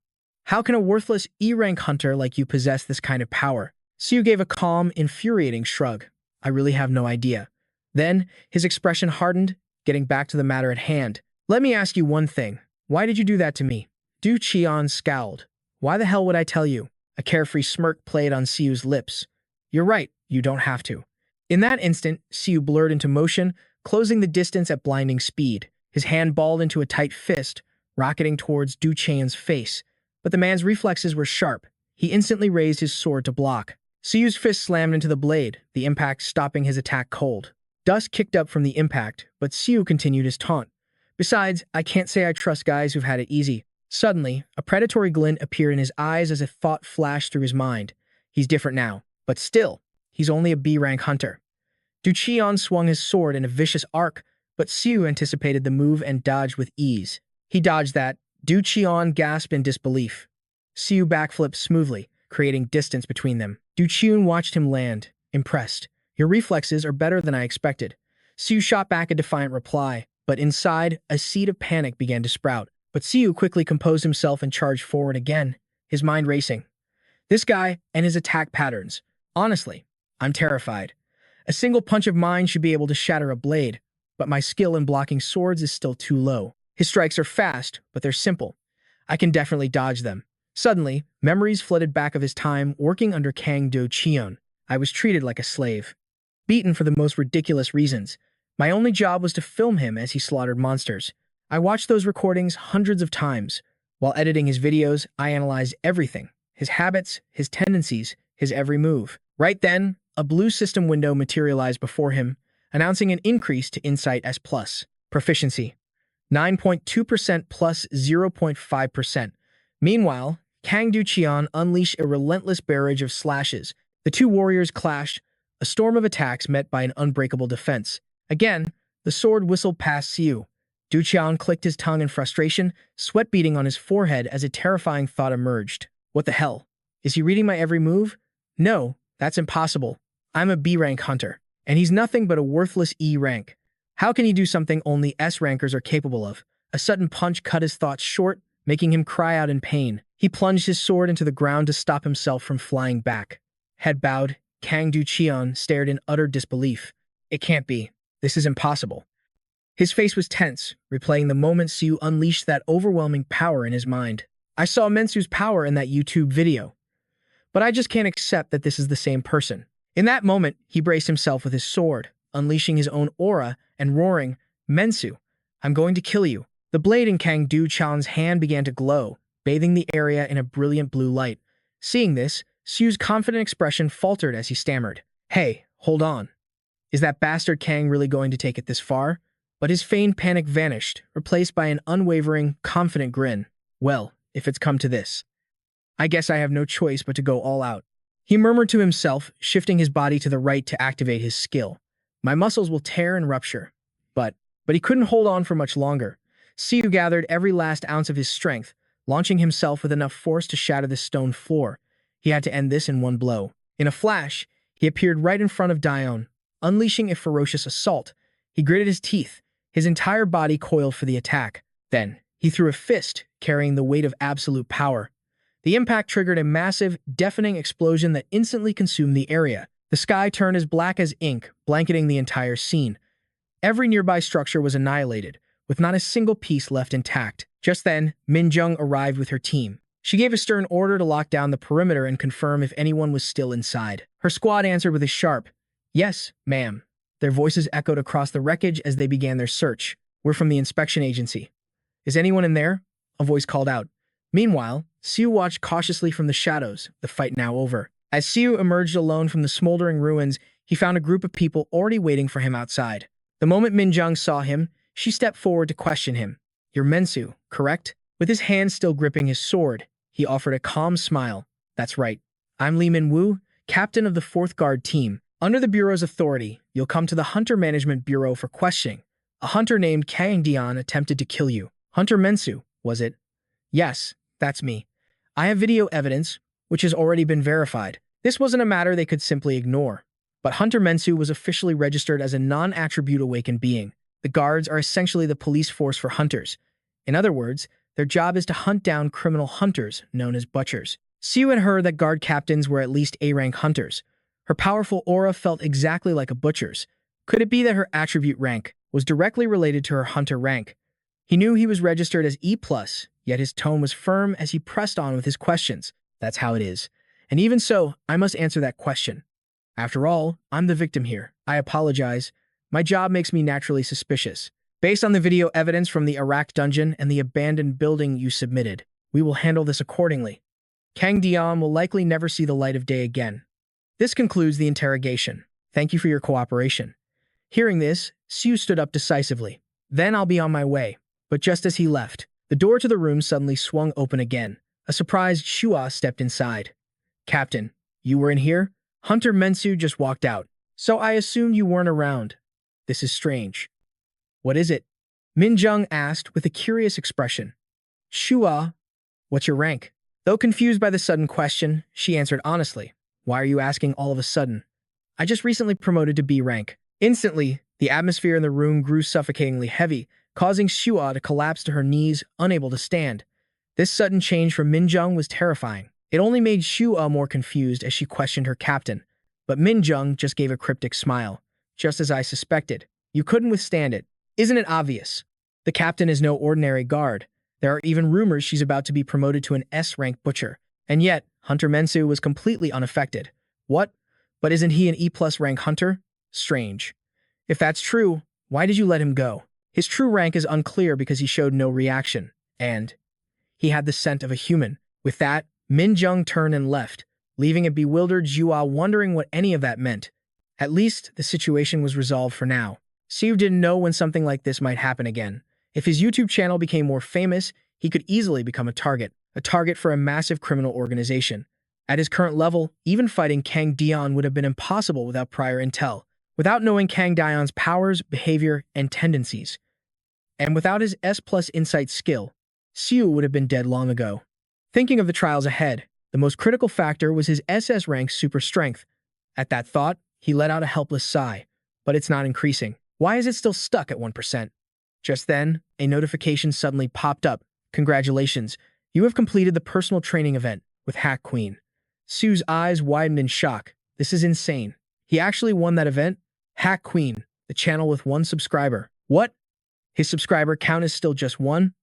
A: "How can a worthless E-rank hunter like you possess this kind of power?" Siu gave a calm, infuriating shrug. "I really have no idea." Then, his expression hardened, getting back to the matter at hand. "Let me ask you one thing. Why did you do that to me?" Du Cheon scowled. "Why the hell would I tell you?" A carefree smirk played on Siu's lips. "You're right, you don't have to." In that instant, Siu blurred into motion, closing the distance at blinding speed. His hand balled into a tight fist, rocketing towards Du Cheon's face. But the man's reflexes were sharp. He instantly raised his sword to block. Siu's fist slammed into the blade, the impact stopping his attack cold. Dust kicked up from the impact, but Siu continued his taunt. "Besides, I can't say I trust guys who've had it easy." Suddenly, a predatory glint appeared in his eyes as a thought flashed through his mind. He's different now, but still, he's only a B-rank hunter. Du Cheon swung his sword in a vicious arc, but Siu anticipated the move and dodged with ease. He dodged that. Du Cheon gasped in disbelief. Siu backflipped smoothly, creating distance between them. Du Cheon watched him land, impressed. "Your reflexes are better than I expected." Siu shot back a defiant reply, but inside, a seed of panic began to sprout. But Siu quickly composed himself and charged forward again, his mind racing. This guy and his attack patterns. Honestly, I'm terrified. A single punch of mine should be able to shatter a blade, but my skill in blocking swords is still too low. His strikes are fast, but they're simple. I can definitely dodge them. Suddenly, memories flooded back of his time working under Kang Do Cheon. I was treated like a slave, beaten for the most ridiculous reasons. My only job was to film him as he slaughtered monsters. I watched those recordings hundreds of times. While editing his videos, I analyzed everything: his habits, his tendencies, his every move. Right then, a blue system window materialized before him, announcing an increase to Insight S+. Proficiency: 9.2% plus 0.5%. Meanwhile, Kang Do Cheon unleashed a relentless barrage of slashes. The two warriors clashed, a storm of attacks met by an unbreakable defense. Again, the sword whistled past Siu. Do Cheon clicked his tongue in frustration, sweat beading on his forehead as a terrifying thought emerged. What the hell? Is he reading my every move? No, that's impossible. I'm a B rank hunter, and he's nothing but a worthless E rank. How can he do something only S rankers are capable of? A sudden punch cut his thoughts short, making him cry out in pain. He plunged his sword into the ground to stop himself from flying back. Head bowed, Kang Do Cheon stared in utter disbelief. It can't be. This is impossible. His face was tense, replaying the moment Siu unleashed that overwhelming power in his mind. I saw Mensu's power in that YouTube video, but I just can't accept that this is the same person. In that moment, he braced himself with his sword, unleashing his own aura and roaring, "Mensu, I'm going to kill you." The blade in Kang Do Cheon's hand began to glow, bathing the area in a brilliant blue light. Seeing this, Siu's confident expression faltered as he stammered, "Hey, hold on. Is that bastard Kang really going to take it this far?" But his feigned panic vanished, replaced by an unwavering, confident grin. "Well, if it's come to this, I guess I have no choice but to go all out." He murmured to himself, shifting his body to the right to activate his skill. "My muscles will tear and rupture." But he couldn't hold on for much longer. Siu gathered every last ounce of his strength, launching himself with enough force to shatter the stone floor. He had to end this in one blow. In a flash, he appeared right in front of Dochon, unleashing a ferocious assault. He gritted his teeth, his entire body coiled for the attack. Then, he threw a fist, carrying the weight of absolute power. The impact triggered a massive, deafening explosion that instantly consumed the area. The sky turned as black as ink, blanketing the entire scene. Every nearby structure was annihilated, with not a single piece left intact. Just then, Min Jung arrived with her team. She gave a stern order to lock down the perimeter and confirm if anyone was still inside. Her squad answered with a sharp, "Yes, ma'am." Their voices echoed across the wreckage as they began their search. "We're from the inspection agency. Is anyone in there?" a voice called out. Meanwhile, Siu watched cautiously from the shadows, the fight now over. As Siu emerged alone from the smoldering ruins, he found a group of people already waiting for him outside. The moment Min Jung saw him, she stepped forward to question him. "You're Mensu, correct?" With his hand still gripping his sword, he offered a calm smile. "That's right. I'm Lee Min-woo, captain of the 4th Guard team. Under the Bureau's authority, you'll come to the Hunter Management Bureau for questioning. A hunter named Kang Dion attempted to kill you. Hunter Mensu, was it?" "Yes, that's me. I have video evidence, which has already been verified." This wasn't a matter they could simply ignore. But Hunter Mensu was officially registered as a non-attribute awakened being. The guards are essentially the police force for hunters. In other words, their job is to hunt down criminal hunters, known as butchers. Siu had heard that guard captains were at least A-rank hunters. Her powerful aura felt exactly like a butcher's. Could it be that her attribute rank was directly related to her hunter rank? He knew he was registered as E+, yet his tone was firm as he pressed on with his questions. "That's how it is. And even so, I must answer that question. After all, I'm the victim here. I apologize. My job makes me naturally suspicious. Based on the video evidence from the Iraq dungeon and the abandoned building you submitted, we will handle this accordingly. Kang Dion will likely never see the light of day again." This concludes the interrogation. Thank you for your cooperation. Hearing this, Siu stood up decisively. "Then I'll be on my way." But just as he left, the door to the room suddenly swung open again. A surprised Shua stepped inside. "Captain, you were in here?" Hunter Mensu just walked out. "So I assumed you weren't around. This is strange." "What is it?" Min Jung asked with a curious expression. "Shua, what's your rank?" Though confused by the sudden question, she answered honestly. "Why are you asking all of a sudden?" "I just recently promoted to B rank." Instantly, the atmosphere in the room grew suffocatingly heavy, causing Shua to collapse to her knees, unable to stand. This sudden change from Min Jung was terrifying. It only made Shua more confused as she questioned her captain. But Min Jung just gave a cryptic smile. "Just as I suspected. You couldn't withstand it. Isn't it obvious? The captain is no ordinary guard. There are even rumors she's about to be promoted to an S-rank butcher. And yet, Hunter Mensu was completely unaffected. What? But isn't he an E-plus rank hunter? Strange. If that's true, why did you let him go? His true rank is unclear because he showed no reaction. And he had the scent of a human. With that, Min Jung turned and left, leaving a bewildered Jua wondering what any of that meant. At least, the situation was resolved for now. Siu didn't know when something like this might happen again. If his YouTube channel became more famous, he could easily become a target for a massive criminal organization. At his current level, even fighting Kang Dion would have been impossible without prior intel, without knowing Kang Dion's powers, behavior, and tendencies. And without his S-plus insight skill, Siu would have been dead long ago. Thinking of the trials ahead, the most critical factor was his SS rank super strength. At that thought, he let out a helpless sigh, but it's not increasing. Why is it still stuck at 1%? Just then, a notification suddenly popped up. Congratulations, you have completed the personal training event with Hack Queen. Siu's eyes widened in shock. This is insane. He actually won that event? Hack Queen, the channel with 1 subscriber. What? His subscriber count is still just 1?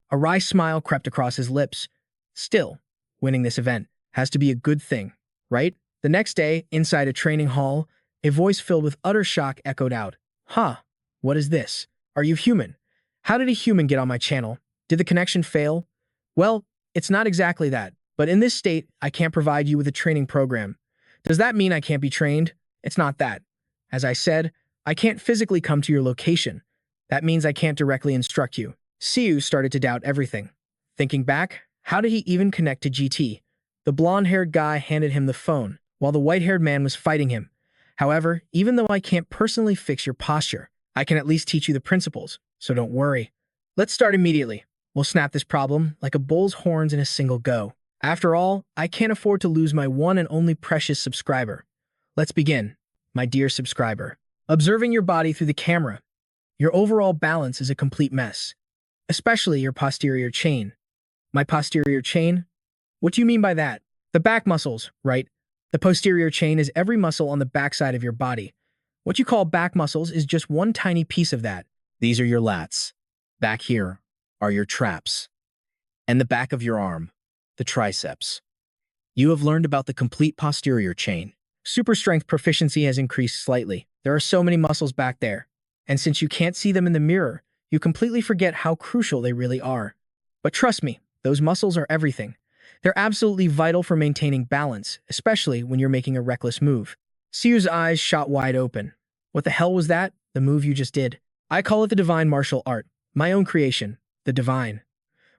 A: A wry smile crept across his lips. Still, winning this event has to be a good thing, right? The next day, inside a training hall, a voice filled with utter shock echoed out. Huh, what is this? Are you human? How did a human get on my channel? Did the connection fail? Well, it's not exactly that, but in this state, I can't provide you with a training program. Does that mean I can't be trained? It's not that. As I said, I can't physically come to your location. That means I can't directly instruct you. Siu started to doubt everything. Thinking back, how did he even connect to GT? The blonde-haired guy handed him the phone, while the white-haired man was fighting him. However, even though I can't personally fix your posture, I can at least teach you the principles, so don't worry. Let's start immediately. We'll snap this problem like a bull's horns in a single go. After all, I can't afford to lose my one and only precious subscriber. Let's begin, my dear subscriber. Observing your body through the camera, your overall balance is a complete mess, especially your posterior chain. My posterior chain? What do you mean by that? The back muscles, right? The posterior chain is every muscle on the backside of your body. What you call back muscles is just one tiny piece of that.
B: These are your lats. Back here are your traps. And the back of your arm, the triceps. You have learned about the complete posterior chain.
A: Super strength proficiency has increased slightly. There are so many muscles back there. And since you can't see them in the mirror, you completely forget how crucial they really are. But trust me, those muscles are everything. They're absolutely vital for maintaining balance, especially when you're making a reckless move. Siu's eyes shot wide open. What the hell was that? The move you just did? I call it the divine martial art. My own creation. The divine.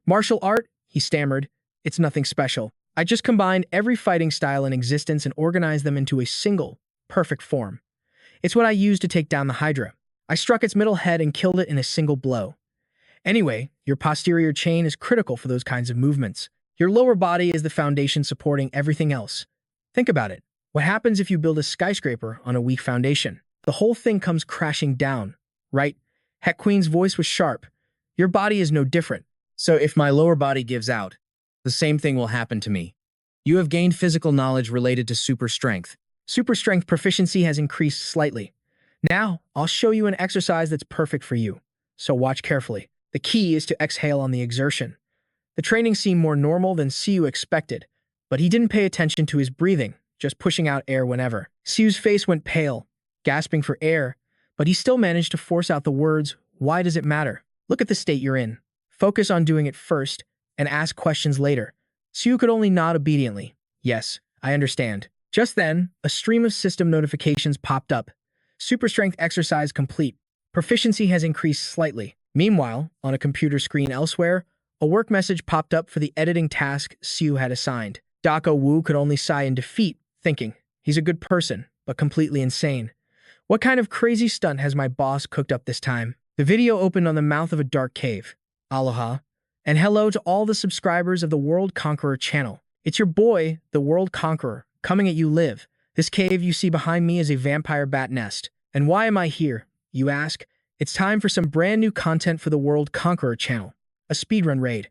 A: Martial art? He stammered. It's nothing special. I just combined every fighting style in existence and organized them into a single, perfect form. It's what I used to take down the Hydra. I struck its middle head and killed it in a single blow. Anyway, your posterior chain is critical for those kinds of movements. Your lower body is the foundation supporting everything else. Think about it. What happens if you build a skyscraper on a weak foundation? The whole thing comes crashing down, right? Heck Queen's voice was sharp. Your body is no different.
B: So if my lower body gives out, the same thing will happen to me. You have gained physical knowledge related to super strength.
A: Super strength proficiency has increased slightly. Now, I'll show you an exercise that's perfect for you. So watch carefully. The key is to exhale on the exertion. The training seemed more normal than Siu expected, but he didn't pay attention to his breathing, just pushing out air whenever. Siu's face went pale, gasping for air, but he still managed to force out the words, "Why does it matter? Look at the state you're in. Focus on doing it first, and ask questions later." Siu could only nod obediently. Yes, I understand. Just then, a stream of system notifications popped up. Super strength exercise complete. Proficiency has increased slightly. Meanwhile, on a computer screen elsewhere, a work message popped up for the editing task Siu had assigned. Dako Wu could only sigh in defeat, thinking, he's a good person, but completely insane. What kind of crazy stunt has my boss cooked up this time? The video opened on the mouth of a dark cave. Aloha, and hello to all the subscribers of the World Conqueror channel. It's your boy, the World Conqueror, coming at you live. This cave you see behind me is a vampire bat nest. And why am I here, you ask? It's time for some brand new content for the World Conqueror channel. A speedrun raid.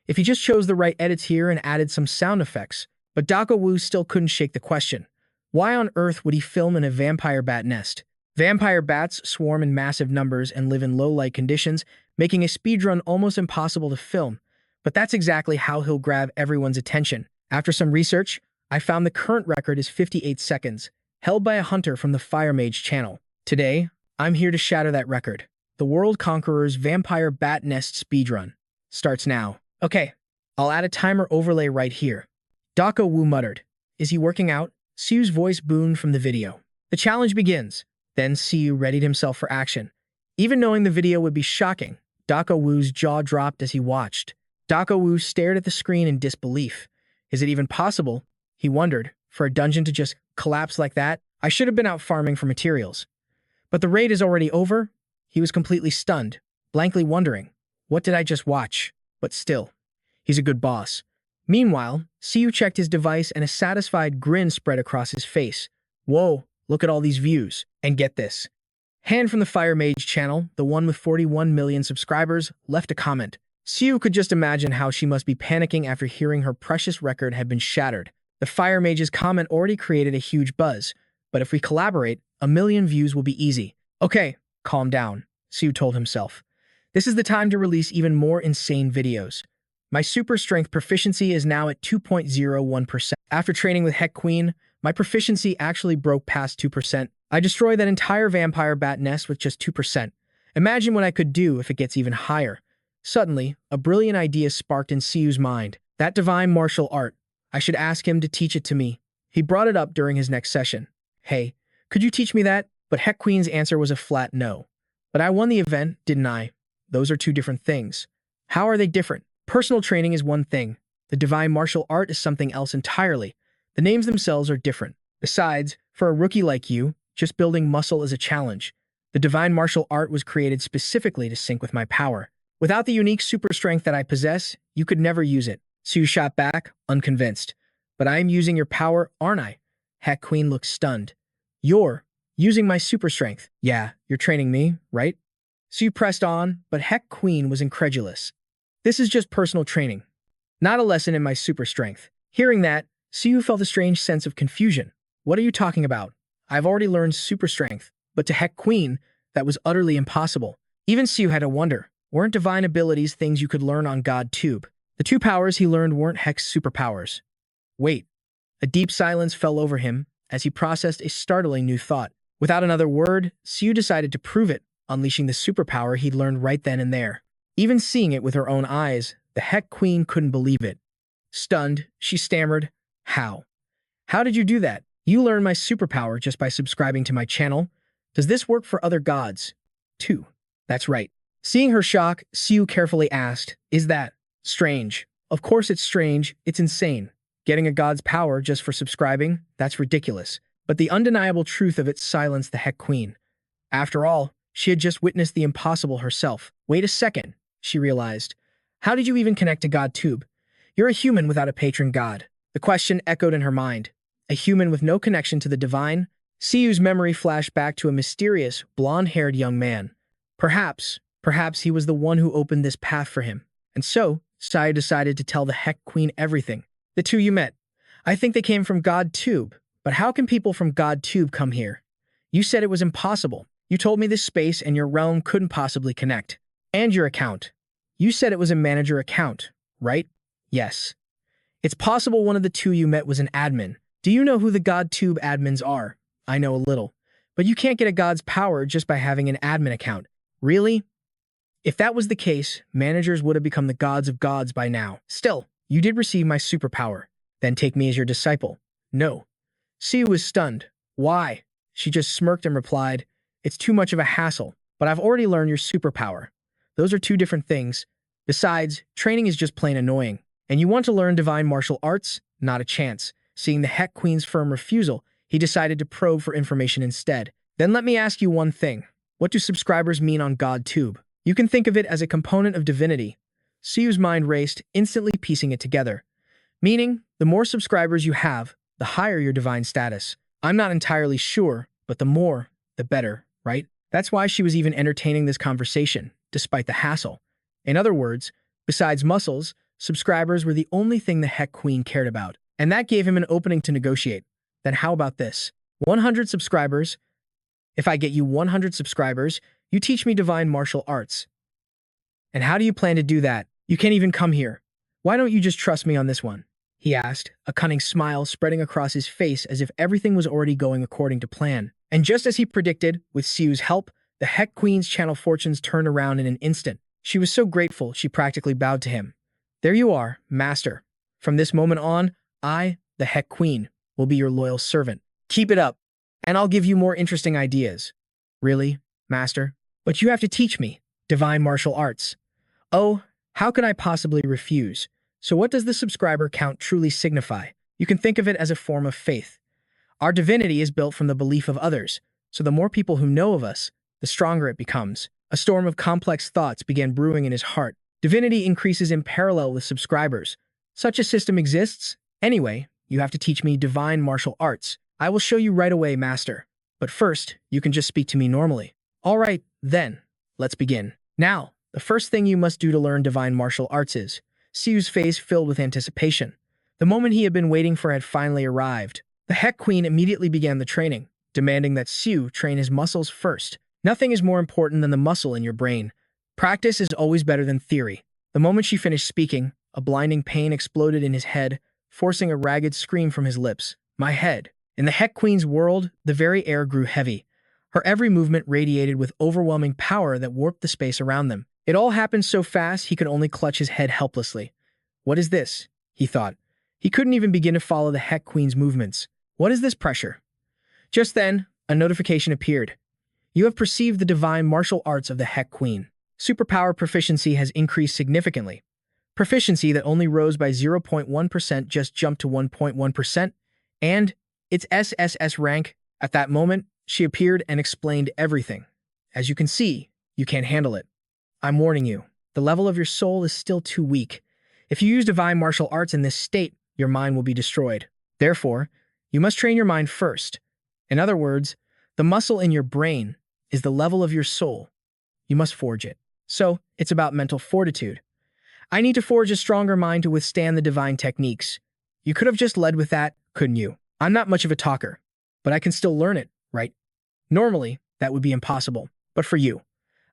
A: If he just chose the right edits here and added some sound effects, but Dako Wu still couldn't shake the question. Why on earth would he film in a vampire bat nest? Vampire bats swarm in massive numbers and live in low light conditions, making a speedrun almost impossible to film. But that's exactly how he'll grab everyone's attention. After some research, I found the current record is 58 seconds, held by a hunter from the Fire Mage channel. Today, I'm here to shatter that record. The World Conqueror's Vampire Bat Nest speedrun starts now. Okay, I'll add a timer overlay right here. Dako Wu muttered. Is he working out? Siu's voice boomed from the video. The challenge begins. Then Siu readied himself for action. Even knowing the video would be shocking, Dako Wu's jaw dropped as he watched. Dako Wu stared at the screen in disbelief. Is it even possible, he wondered, for a dungeon to just collapse like that? I should have been out farming for materials. But the raid is already over? He was completely stunned, blankly wondering, what did I just watch? But still, he's a good boss. Meanwhile, Siu checked his device and a satisfied grin spread across his face. Whoa, look at all these views. And get this. Han from the Fire Mage channel, the one with 41 million subscribers, left a comment. Siu could just imagine how she must be panicking after hearing her precious record had been shattered. The Fire Mage's comment already created a huge buzz, but if we collaborate, 1 million views will be easy. Okay, calm down, Siu told himself. This is the time to release even more insane videos. My super strength proficiency is now at 2.01%. After training with Heck Queen, my proficiency actually broke past 2%. I destroyed that entire vampire bat nest with just 2%. Imagine what I could do if it gets even higher. Suddenly, a brilliant idea sparked in Siu's mind. That divine martial art. I should ask him to teach it to me. He brought it up during his next session. Hey, could you teach me that? But Heck Queen's answer was a flat no. But I won the event, didn't I? Those are two different things. How are they different? Personal training is one thing. The divine martial art is something else entirely. The names themselves are different. Besides, for a rookie like you, just building muscle is a challenge. The divine martial art was created specifically to sync with my power. Without the unique super strength that I possess, you could never use it. Siu shot back, unconvinced. But I am using your power, aren't I? Heck Queen looked stunned. You're using my super strength. Yeah, you're training me, right? Siu pressed on, but Heck Queen was incredulous. This is just personal training, not a lesson in my super strength. Hearing that, Siu felt a strange sense of confusion. What are you talking about? I've already learned super strength, but to Heck Queen, that was utterly impossible. Even Siu had to wonder, weren't divine abilities things you could learn on GodTube? The two powers he learned weren't Heck's superpowers. Wait. A deep silence fell over him as he processed a startling new thought. Without another word, Siu decided to prove it, unleashing the superpower he'd learned right then and there. Even seeing it with her own eyes, the Heck Queen couldn't believe it. Stunned, she stammered, How? How did you do that? You learned my superpower just by subscribing to my channel? Does this work for other gods, too? That's right. Seeing her shock, Siu carefully asked, Is that strange? Of course it's strange, it's insane. Getting a god's power just for subscribing? That's ridiculous. But the undeniable truth of it silenced the Heck Queen. After all, she had just witnessed the impossible herself. Wait a second, she realized. How did you even connect to GodTube? You're a human without a patron god. The question echoed in her mind. A human with no connection to the divine? Siu's memory flashed back to a mysterious, blonde-haired young man. Perhaps he was the one who opened this path for him. And so, Siu decided to tell the Heck Queen everything. The two you met. I think they came from GodTube. But how can people from GodTube come here? You said it was impossible. You told me this space and your realm couldn't possibly connect. And your account. You said it was a manager account, right? Yes. It's possible one of the two you met was an admin. Do you know who the GodTube admins are? I know a little. But you can't get a god's power just by having an admin account. Really? If that was the case, managers would have become the gods of gods by now. Still, you did receive my superpower. Then take me as your disciple. No. Siu was stunned. Why? She just smirked and replied, It's too much of a hassle, but I've already learned your superpower. Those are two different things. Besides, training is just plain annoying. And you want to learn divine martial arts? Not a chance. Seeing the Heck Queen's firm refusal, he decided to probe for information instead. Then let me ask you one thing. What do subscribers mean on GodTube? You can think of it as a component of divinity. Siu's mind raced, instantly piecing it together. Meaning, the more subscribers you have, the higher your divine status. I'm not entirely sure, but the more, the better, right? That's why she was even entertaining this conversation, despite the hassle. In other words, besides muscles, subscribers were the only thing the Heck Queen cared about. And that gave him an opening to negotiate. Then how about this? 100 subscribers. If I get you 100 subscribers, you teach me divine martial arts. And how do you plan to do that? You can't even come here. Why don't you just trust me on this one? He asked, a cunning smile spreading across his face as if everything was already going according to plan. And just as he predicted, with Siu's help, the Heck Queen's channel fortunes turned around in an instant. She was so grateful she practically bowed to him. There you are, Master. From this moment on, I, the Heck Queen, will be your loyal servant. Keep it up, and I'll give you more interesting ideas. Really, Master? But you have to teach me divine martial arts. Oh, how can I possibly refuse? So what does the subscriber count truly signify? You can think of it as a form of faith. Our divinity is built from the belief of others, so the more people who know of us, the stronger it becomes. A storm of complex thoughts began brewing in his heart. Divinity increases in parallel with subscribers. Such a system exists? Anyway, you have to teach me divine martial arts. I will show you right away, Master. But first, you can just speak to me normally. All right, then, let's begin. Now, the first thing you must do to learn divine martial arts is. Siu's face filled with anticipation. The moment he had been waiting for had finally arrived. The Heck Queen immediately began the training, demanding that Siu train his muscles first. Nothing is more important than the muscle in your brain. Practice is always better than theory. The moment she finished speaking, a blinding pain exploded in his head, forcing a ragged scream from his lips. My head. In the Heck Queen's world, the very air grew heavy. Her every movement radiated with overwhelming power that warped the space around them. It all happened so fast he could only clutch his head helplessly. What is this? He thought. He couldn't even begin to follow the Heck Queen's movements. What is this pressure? Just then, a notification appeared. You have perceived the divine martial arts of the Heck Queen. Superpower proficiency has increased significantly. Proficiency that only rose by 0.1% just jumped to 1.1%, and its SSS rank. At that moment, she appeared and explained everything. As you can see, you can't handle it. I'm warning you, the level of your soul is still too weak. If you use divine martial arts in this state, your mind will be destroyed. Therefore, you must train your mind first. In other words, the muscle in your brain is the level of your soul. You must forge it. So, it's about mental fortitude. I need to forge a stronger mind to withstand the divine techniques. You could have just led with that, couldn't you? I'm not much of a talker, but I can still learn it, right? Normally, that would be impossible. But for you,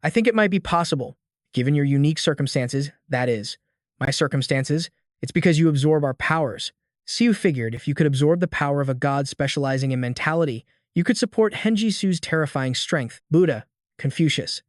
A: I think it might be possible, given your unique circumstances, that is, my circumstances. It's because you absorb our powers. Siu figured if you could absorb the power of a god specializing in mentality, you could support Henji Su's terrifying strength. Buddha, Confucius.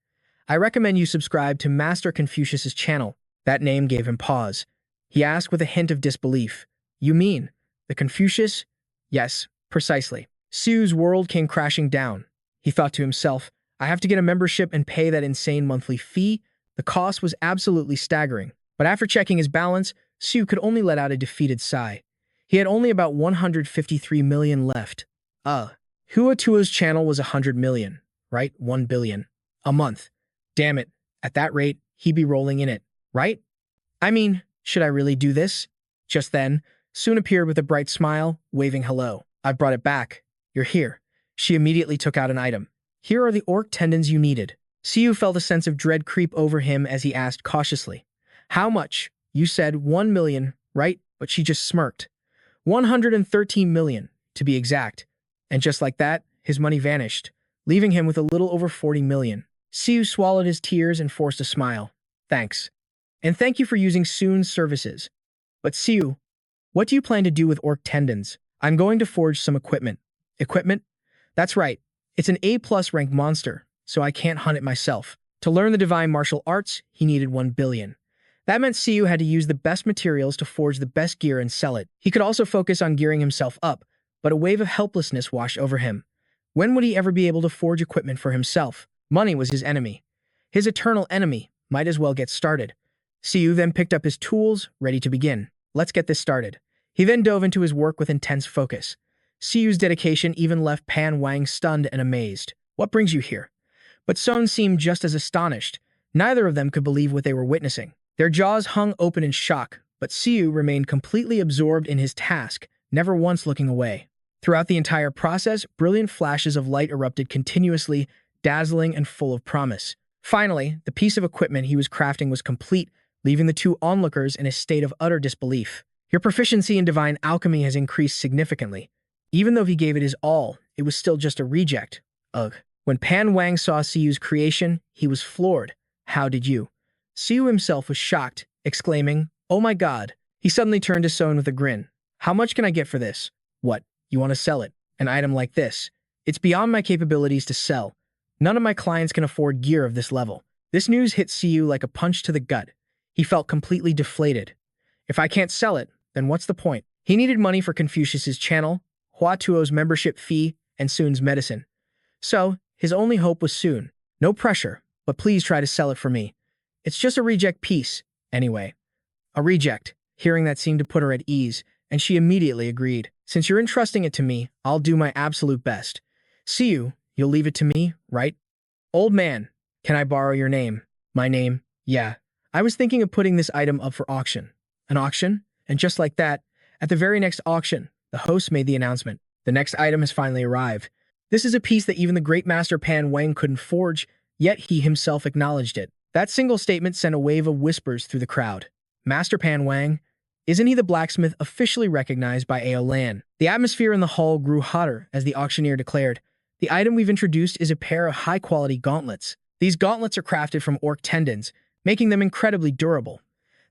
A: I recommend you subscribe to Master Confucius's channel. That name gave him pause. He asked with a hint of disbelief. You mean, the Confucius? Yes, precisely. Siu's world came crashing down. He thought to himself, I have to get a membership and pay that insane monthly fee. The cost was absolutely staggering. But after checking his balance, Siu could only let out a defeated sigh. He had only about 153 million left. Hua Tua's channel was 100 million, right? 1 billion. A month. Damn it. At that rate, he'd be rolling in it, right? I mean, should I really do this? Just then, Soon appeared with a bright smile, waving hello. I've brought it back. You're here. She immediately took out an item. Here are the orc tendons you needed. Siu felt a sense of dread creep over him as he asked cautiously. How much? You said 1 million, right? But she just smirked. 113 million, to be exact. And just like that, his money vanished, leaving him with a little over 40 million. Siu swallowed his tears and forced a smile. Thanks. And thank you for using Soon's services. But Siu, what do you plan to do with orc tendons? I'm going to forge some equipment. Equipment? That's right. It's an A+ rank monster, so I can't hunt it myself. To learn the divine martial arts, he needed 1 billion. That meant Siu had to use the best materials to forge the best gear and sell it. He could also focus on gearing himself up, but a wave of helplessness washed over him. When would he ever be able to forge equipment for himself? Money was his enemy. His eternal enemy. Might as well get started. Siu then picked up his tools, ready to begin. Let's get this started. He then dove into his work with intense focus. Siu's dedication even left Pan Wang stunned and amazed. What brings you here? But Sun seemed just as astonished. Neither of them could believe what they were witnessing. Their jaws hung open in shock, but Siu remained completely absorbed in his task, never once looking away. Throughout the entire process, brilliant flashes of light erupted continuously, dazzling and full of promise. Finally, the piece of equipment he was crafting was complete, leaving the two onlookers in a state of utter disbelief. Your proficiency in divine alchemy has increased significantly. Even though he gave it his all, it was still just a reject. Ugh. When Pan Wang saw Siu's creation, he was floored. How did you? Siu himself was shocked, exclaiming, Oh my god. He suddenly turned to Sohn with a grin. How much can I get for this? What? You want to sell it? An item like this? It's beyond my capabilities to sell. None of my clients can afford gear of this level. This news hit Siu like a punch to the gut. He felt completely deflated. If I can't sell it, then what's the point? He needed money for Confucius's channel, Hua Tuo's membership fee, and Soon's medicine. So, his only hope was Soon. No pressure, but please try to sell it for me. It's just a reject piece, anyway. A reject. Hearing that seemed to put her at ease, and she immediately agreed. Since you're entrusting it to me, I'll do my absolute best. Siu, you'll leave it to me, right? Old man, can I borrow your name? My name? Yeah. I was thinking of putting this item up for auction. An auction? And just like that, at the very next auction, the host made the announcement. The next item has finally arrived. This is a piece that even the great master Pan Wang couldn't forge, yet he himself acknowledged it. That single statement sent a wave of whispers through the crowd. Master Pan Wang? Isn't he the blacksmith officially recognized by Aolan? The atmosphere in the hall grew hotter as the auctioneer declared, the item we've introduced is a pair of high-quality gauntlets. These gauntlets are crafted from orc tendons, making them incredibly durable.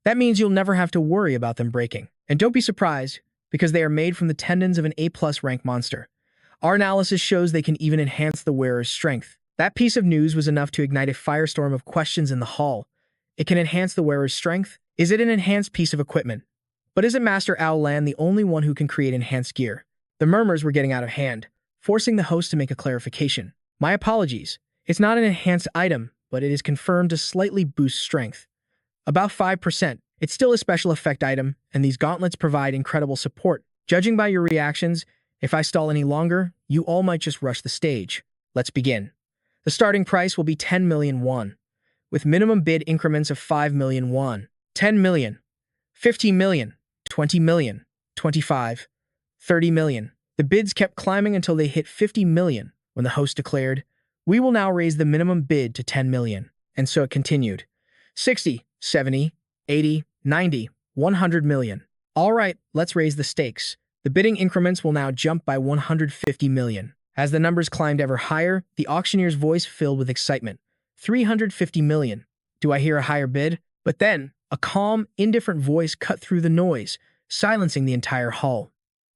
A: That means you'll never have to worry about them breaking. And don't be surprised, because they are made from the tendons of an A+ rank monster. Our analysis shows they can even enhance the wearer's strength. That piece of news was enough to ignite a firestorm of questions in the hall. It can enhance the wearer's strength? Is it an enhanced piece of equipment? But isn't Master Aolan the only one who can create enhanced gear? The murmurs were getting out of hand, forcing the host to make a clarification. My apologies. It's not an enhanced item, but it is confirmed to slightly boost strength. About 5%. It's still a special effect item, and these gauntlets provide incredible support. Judging by your reactions, if I stall any longer, you all might just rush the stage. Let's begin. The starting price will be 10 million won, with minimum bid increments of 5 million won, 10 million, 15 million, 20 million, 25, 30 million. The bids kept climbing until they hit 50 million, when the host declared, we will now raise the minimum bid to 10 million. And so it continued. 60, 70, 80, 90, 100 million. All right, let's raise the stakes. The bidding increments will now jump by 150 million. As the numbers climbed ever higher, the auctioneer's voice filled with excitement. 350 million. Do I hear a higher bid? But then, a calm, indifferent voice cut through the noise, silencing the entire hall.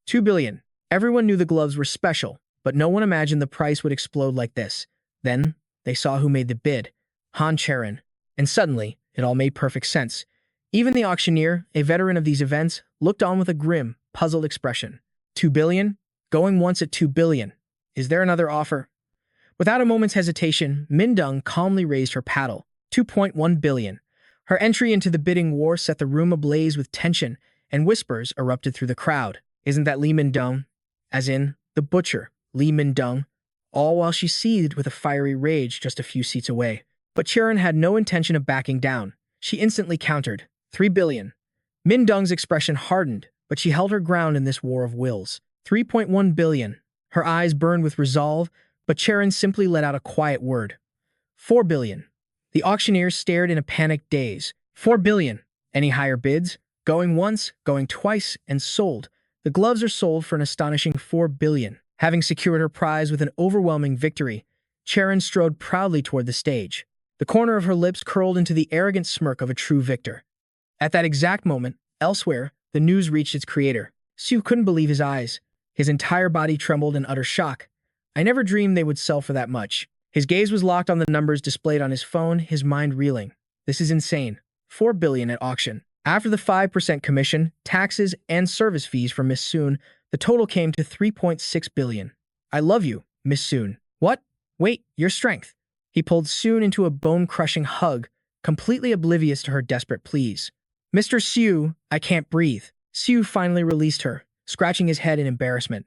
A: 2 billion. Everyone knew the gloves were special, but no one imagined the price would explode like this. Then, they saw who made the bid. Han Cheron. And suddenly, it all made perfect sense. Even the auctioneer, a veteran of these events, looked on with a grim, puzzled expression. 2 billion? Going once at 2 billion. Is there another offer? Without a moment's hesitation, Mindung calmly raised her paddle. 2.1 billion. Her entry into the bidding war set the room ablaze with tension, and whispers erupted through the crowd. Isn't that Li Mindung? As in, the butcher, Li Mindung, all while she seethed with a fiery rage just a few seats away. But Cheron had no intention of backing down. She instantly countered. 3 billion. Mindung's expression hardened, but she held her ground in this war of wills. 3.1 billion. Her eyes burned with resolve, but Cheron simply let out a quiet word. 4 billion. The auctioneers stared in a panicked daze. 4 billion. Any higher bids? Going once, going twice, and sold. The gloves are sold for an astonishing 4 billion. Having secured her prize with an overwhelming victory, Cheron strode proudly toward the stage. The corner of her lips curled into the arrogant smirk of a true victor. At that exact moment, elsewhere, the news reached its creator. Siu couldn't believe his eyes. His entire body trembled in utter shock. I never dreamed they would sell for that much. His gaze was locked on the numbers displayed on his phone, his mind reeling. This is insane. 4 billion at auction. After the 5% commission, taxes, and service fees from Miss Soon, the total came to 3.6 billion. I love you, Miss Soon. What? Wait, your strength. He pulled Soon into a bone-crushing hug, completely oblivious to her desperate pleas. Mr. Siu, I can't breathe. Siu finally released her, scratching his head in embarrassment.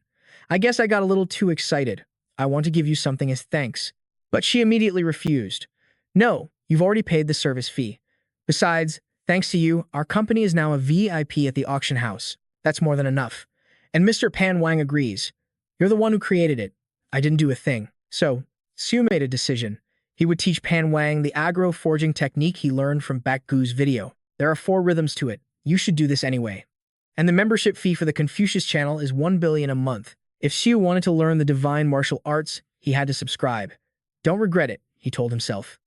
A: I guess I got a little too excited. I want to give you something as thanks. But she immediately refused. No, you've already paid the service fee. Besides, thanks to you, our company is now a VIP at the auction house. That's more than enough. And Mr. Pan Wang agrees. You're the one who created it. I didn't do a thing. So, Siu made a decision. He would teach Pan Wang the aggro forging technique he learned from Baek Gu's video. There are 4 rhythms to it. You should do this anyway. And the membership fee for the Confucius channel is 1 billion a month. If Siu wanted to learn the divine martial arts, he had to subscribe. Don't regret it, he told himself.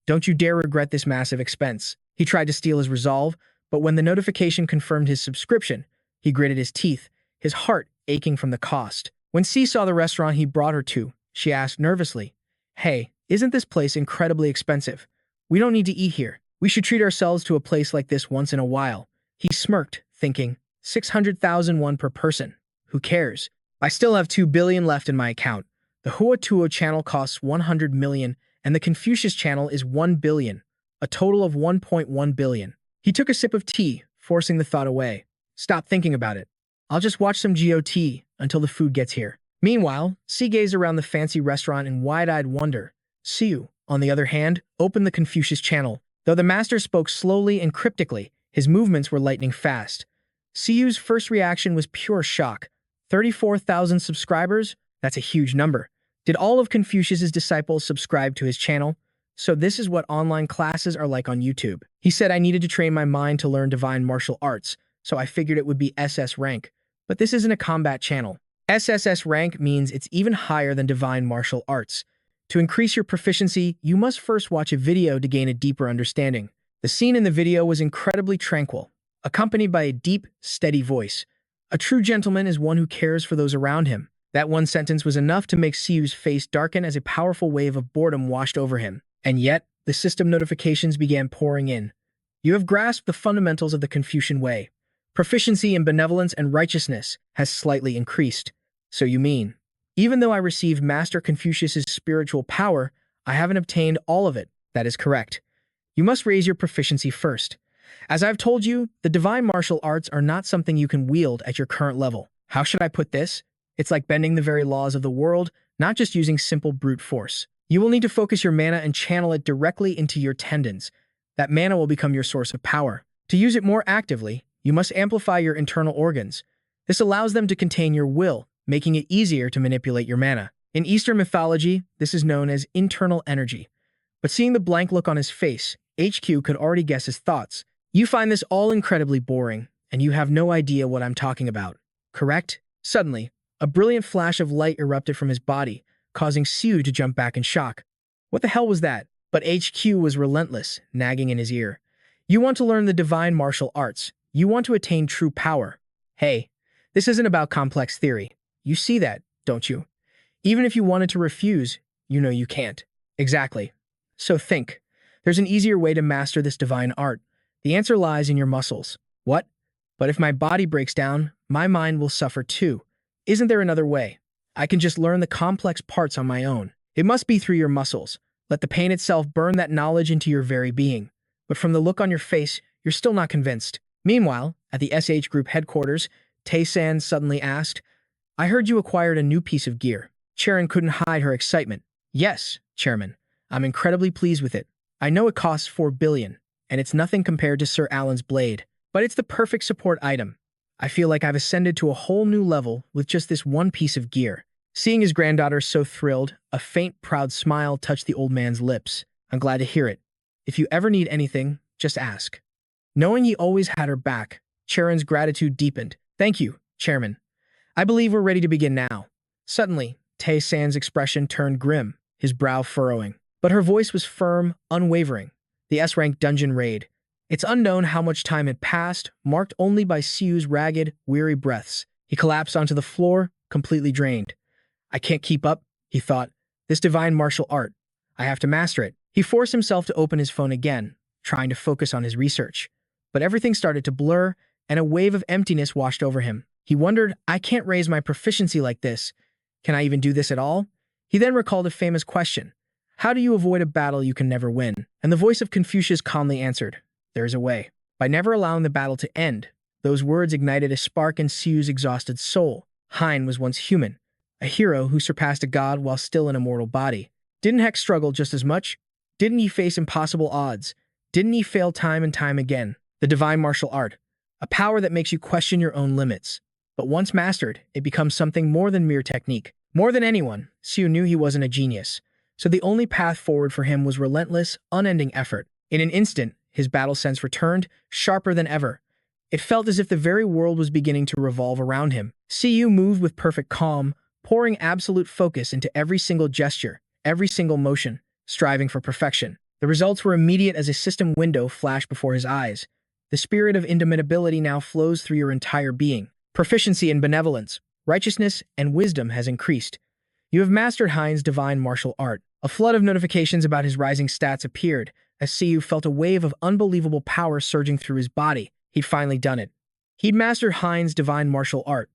A: Don't you dare regret this massive expense. He tried to steal his resolve, But when the notification confirmed his subscription, he gritted his teeth, his heart aching from the cost. When C saw the restaurant he brought her to, she asked nervously, "Hey, isn't this place incredibly expensive? We don't need to eat here. We should treat ourselves to a place like this once in a while." He smirked, thinking, 600,000 won per person. Who cares? I still have 2 billion left in my account. The Huatuo channel costs 100 million, and the Confucius channel is 1 billion, a total of 1.1 billion. He took a sip of tea, forcing the thought away. Stop thinking about it. I'll just watch some GOT until the food gets here. Meanwhile, C gazed around the fancy restaurant in wide-eyed wonder. Siu, on the other hand, opened the Confucius channel. Though the master spoke slowly and cryptically, his movements were lightning fast. Siu's first reaction was pure shock. 34,000 subscribers? That's a huge number. Did all of Confucius's disciples subscribe to his channel? So this is what online classes are like on YouTube. He said I needed to train my mind to learn divine martial arts, so I figured it would be SS rank. But this isn't a combat channel. SSS rank means it's even higher than divine martial arts. To increase your proficiency, you must first watch a video to gain a deeper understanding. The scene in the video was incredibly tranquil, accompanied by a deep, steady voice. A true gentleman is one who cares for those around him. That one sentence was enough to make Siu's face darken as a powerful wave of boredom washed over him. And yet, the system notifications began pouring in. You have grasped the fundamentals of the Confucian way. Proficiency in benevolence and righteousness has slightly increased. So you mean, even though I received Master Confucius's spiritual power, I haven't obtained all of it. That is correct. You must raise your proficiency first. As I've told you, the divine martial arts are not something you can wield at your current level. How should I put this? It's like bending the very laws of the world, not just using simple brute force. You will need to focus your mana and channel it directly into your tendons. That mana will become your source of power. To use it more actively, you must amplify your internal organs. This allows them to contain your will, making it easier to manipulate your mana. In Eastern mythology, this is known as internal energy. But seeing the blank look on his face, HQ could already guess his thoughts. You find this all incredibly boring, and you have no idea what I'm talking about. Correct? Suddenly, a brilliant flash of light erupted from his body, causing Siu to jump back in shock. What the hell was that? But HQ was relentless, nagging in his ear. You want to learn the divine martial arts. You want to attain true power. Hey, this isn't about complex theory. You see that, don't you? Even if you wanted to refuse, you know you can't. Exactly. So think. There's an easier way to master this divine art. The answer lies in your muscles. What? But if my body breaks down, my mind will suffer too. Isn't there another way? I can just learn the complex parts on my own. It must be through your muscles. Let the pain itself burn that knowledge into your very being. But from the look on your face, you're still not convinced. Meanwhile, at the SH Group headquarters, Tae-san suddenly asked, I heard you acquired a new piece of gear. Cheron couldn't hide her excitement. Yes, Chairman. I'm incredibly pleased with it. I know it costs 4 billion, and it's nothing compared to Sir Alan's blade, but it's the perfect support item. I feel like I've ascended to a whole new level with just this one piece of gear. Seeing his granddaughter so thrilled, a faint, proud smile touched the old man's lips. I'm glad to hear it. If you ever need anything, just ask. Knowing he always had her back, Cheron's gratitude deepened. Thank you, Chairman. I believe we're ready to begin now. Suddenly, Tae-san's expression turned grim, his brow furrowing. But her voice was firm, unwavering. The S-rank dungeon raid. It's unknown how much time had passed, marked only by Siu's ragged, weary breaths. He collapsed onto the floor, completely drained. I can't keep up, he thought. This divine martial art. I have to master it. He forced himself to open his phone again, trying to focus on his research. But everything started to blur, and a wave of emptiness washed over him. He wondered, I can't raise my proficiency like this. Can I even do this at all? He then recalled a famous question. How do you avoid a battle you can never win? And the voice of Confucius calmly answered, there is a way. By never allowing the battle to end. Those words ignited a spark in Siu's exhausted soul. Hein was once human, a hero who surpassed a god while still in a mortal body. Didn't Hex struggle just as much? Didn't he face impossible odds? Didn't he fail time and time again? The divine martial art, a power that makes you question your own limits. But once mastered, it becomes something more than mere technique. More than anyone, Siu knew he wasn't a genius. So the only path forward for him was relentless, unending effort. In an instant, his battle sense returned, sharper than ever. It felt as if the very world was beginning to revolve around him. Siu moved with perfect calm, pouring absolute focus into every single gesture, every single motion, striving for perfection. The results were immediate as a system window flashed before his eyes. The spirit of indomitability now flows through your entire being. Proficiency in benevolence, righteousness, and wisdom has increased. You have mastered Hein's divine martial art. A flood of notifications about his rising stats appeared, as Siu felt a wave of unbelievable power surging through his body. He'd finally done it. He'd mastered Hein's divine martial art.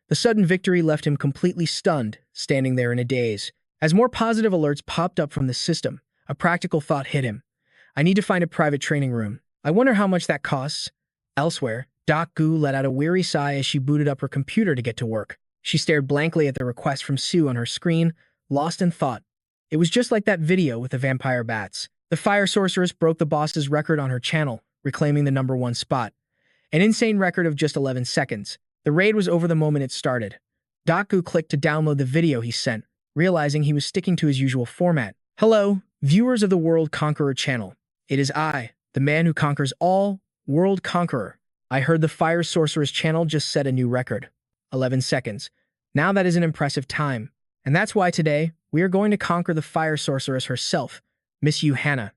A: The sudden victory left him completely stunned, standing there in a daze. As more positive alerts popped up from the system, a practical thought hit him. I need to find a private training room. I wonder how much that costs. Elsewhere, Gu let out a weary sigh as she booted up her computer to get to work. She stared blankly at the request from Siu on her screen, lost in thought. It was just like that video with the vampire bats. The fire sorceress broke the boss's record on her channel, reclaiming the #1 spot. An insane record of just 11 seconds. The raid was over the moment it started. Gu clicked to download the video he sent, realizing he was sticking to his usual format. Hello, viewers of the World Conqueror channel. It is I, the man who conquers all, World Conqueror. I heard the fire sorceress channel just set a new record. 11 seconds. Now that is an impressive time. And that's why today, we are going to conquer the fire sorceress herself, Miss Yu Hannah.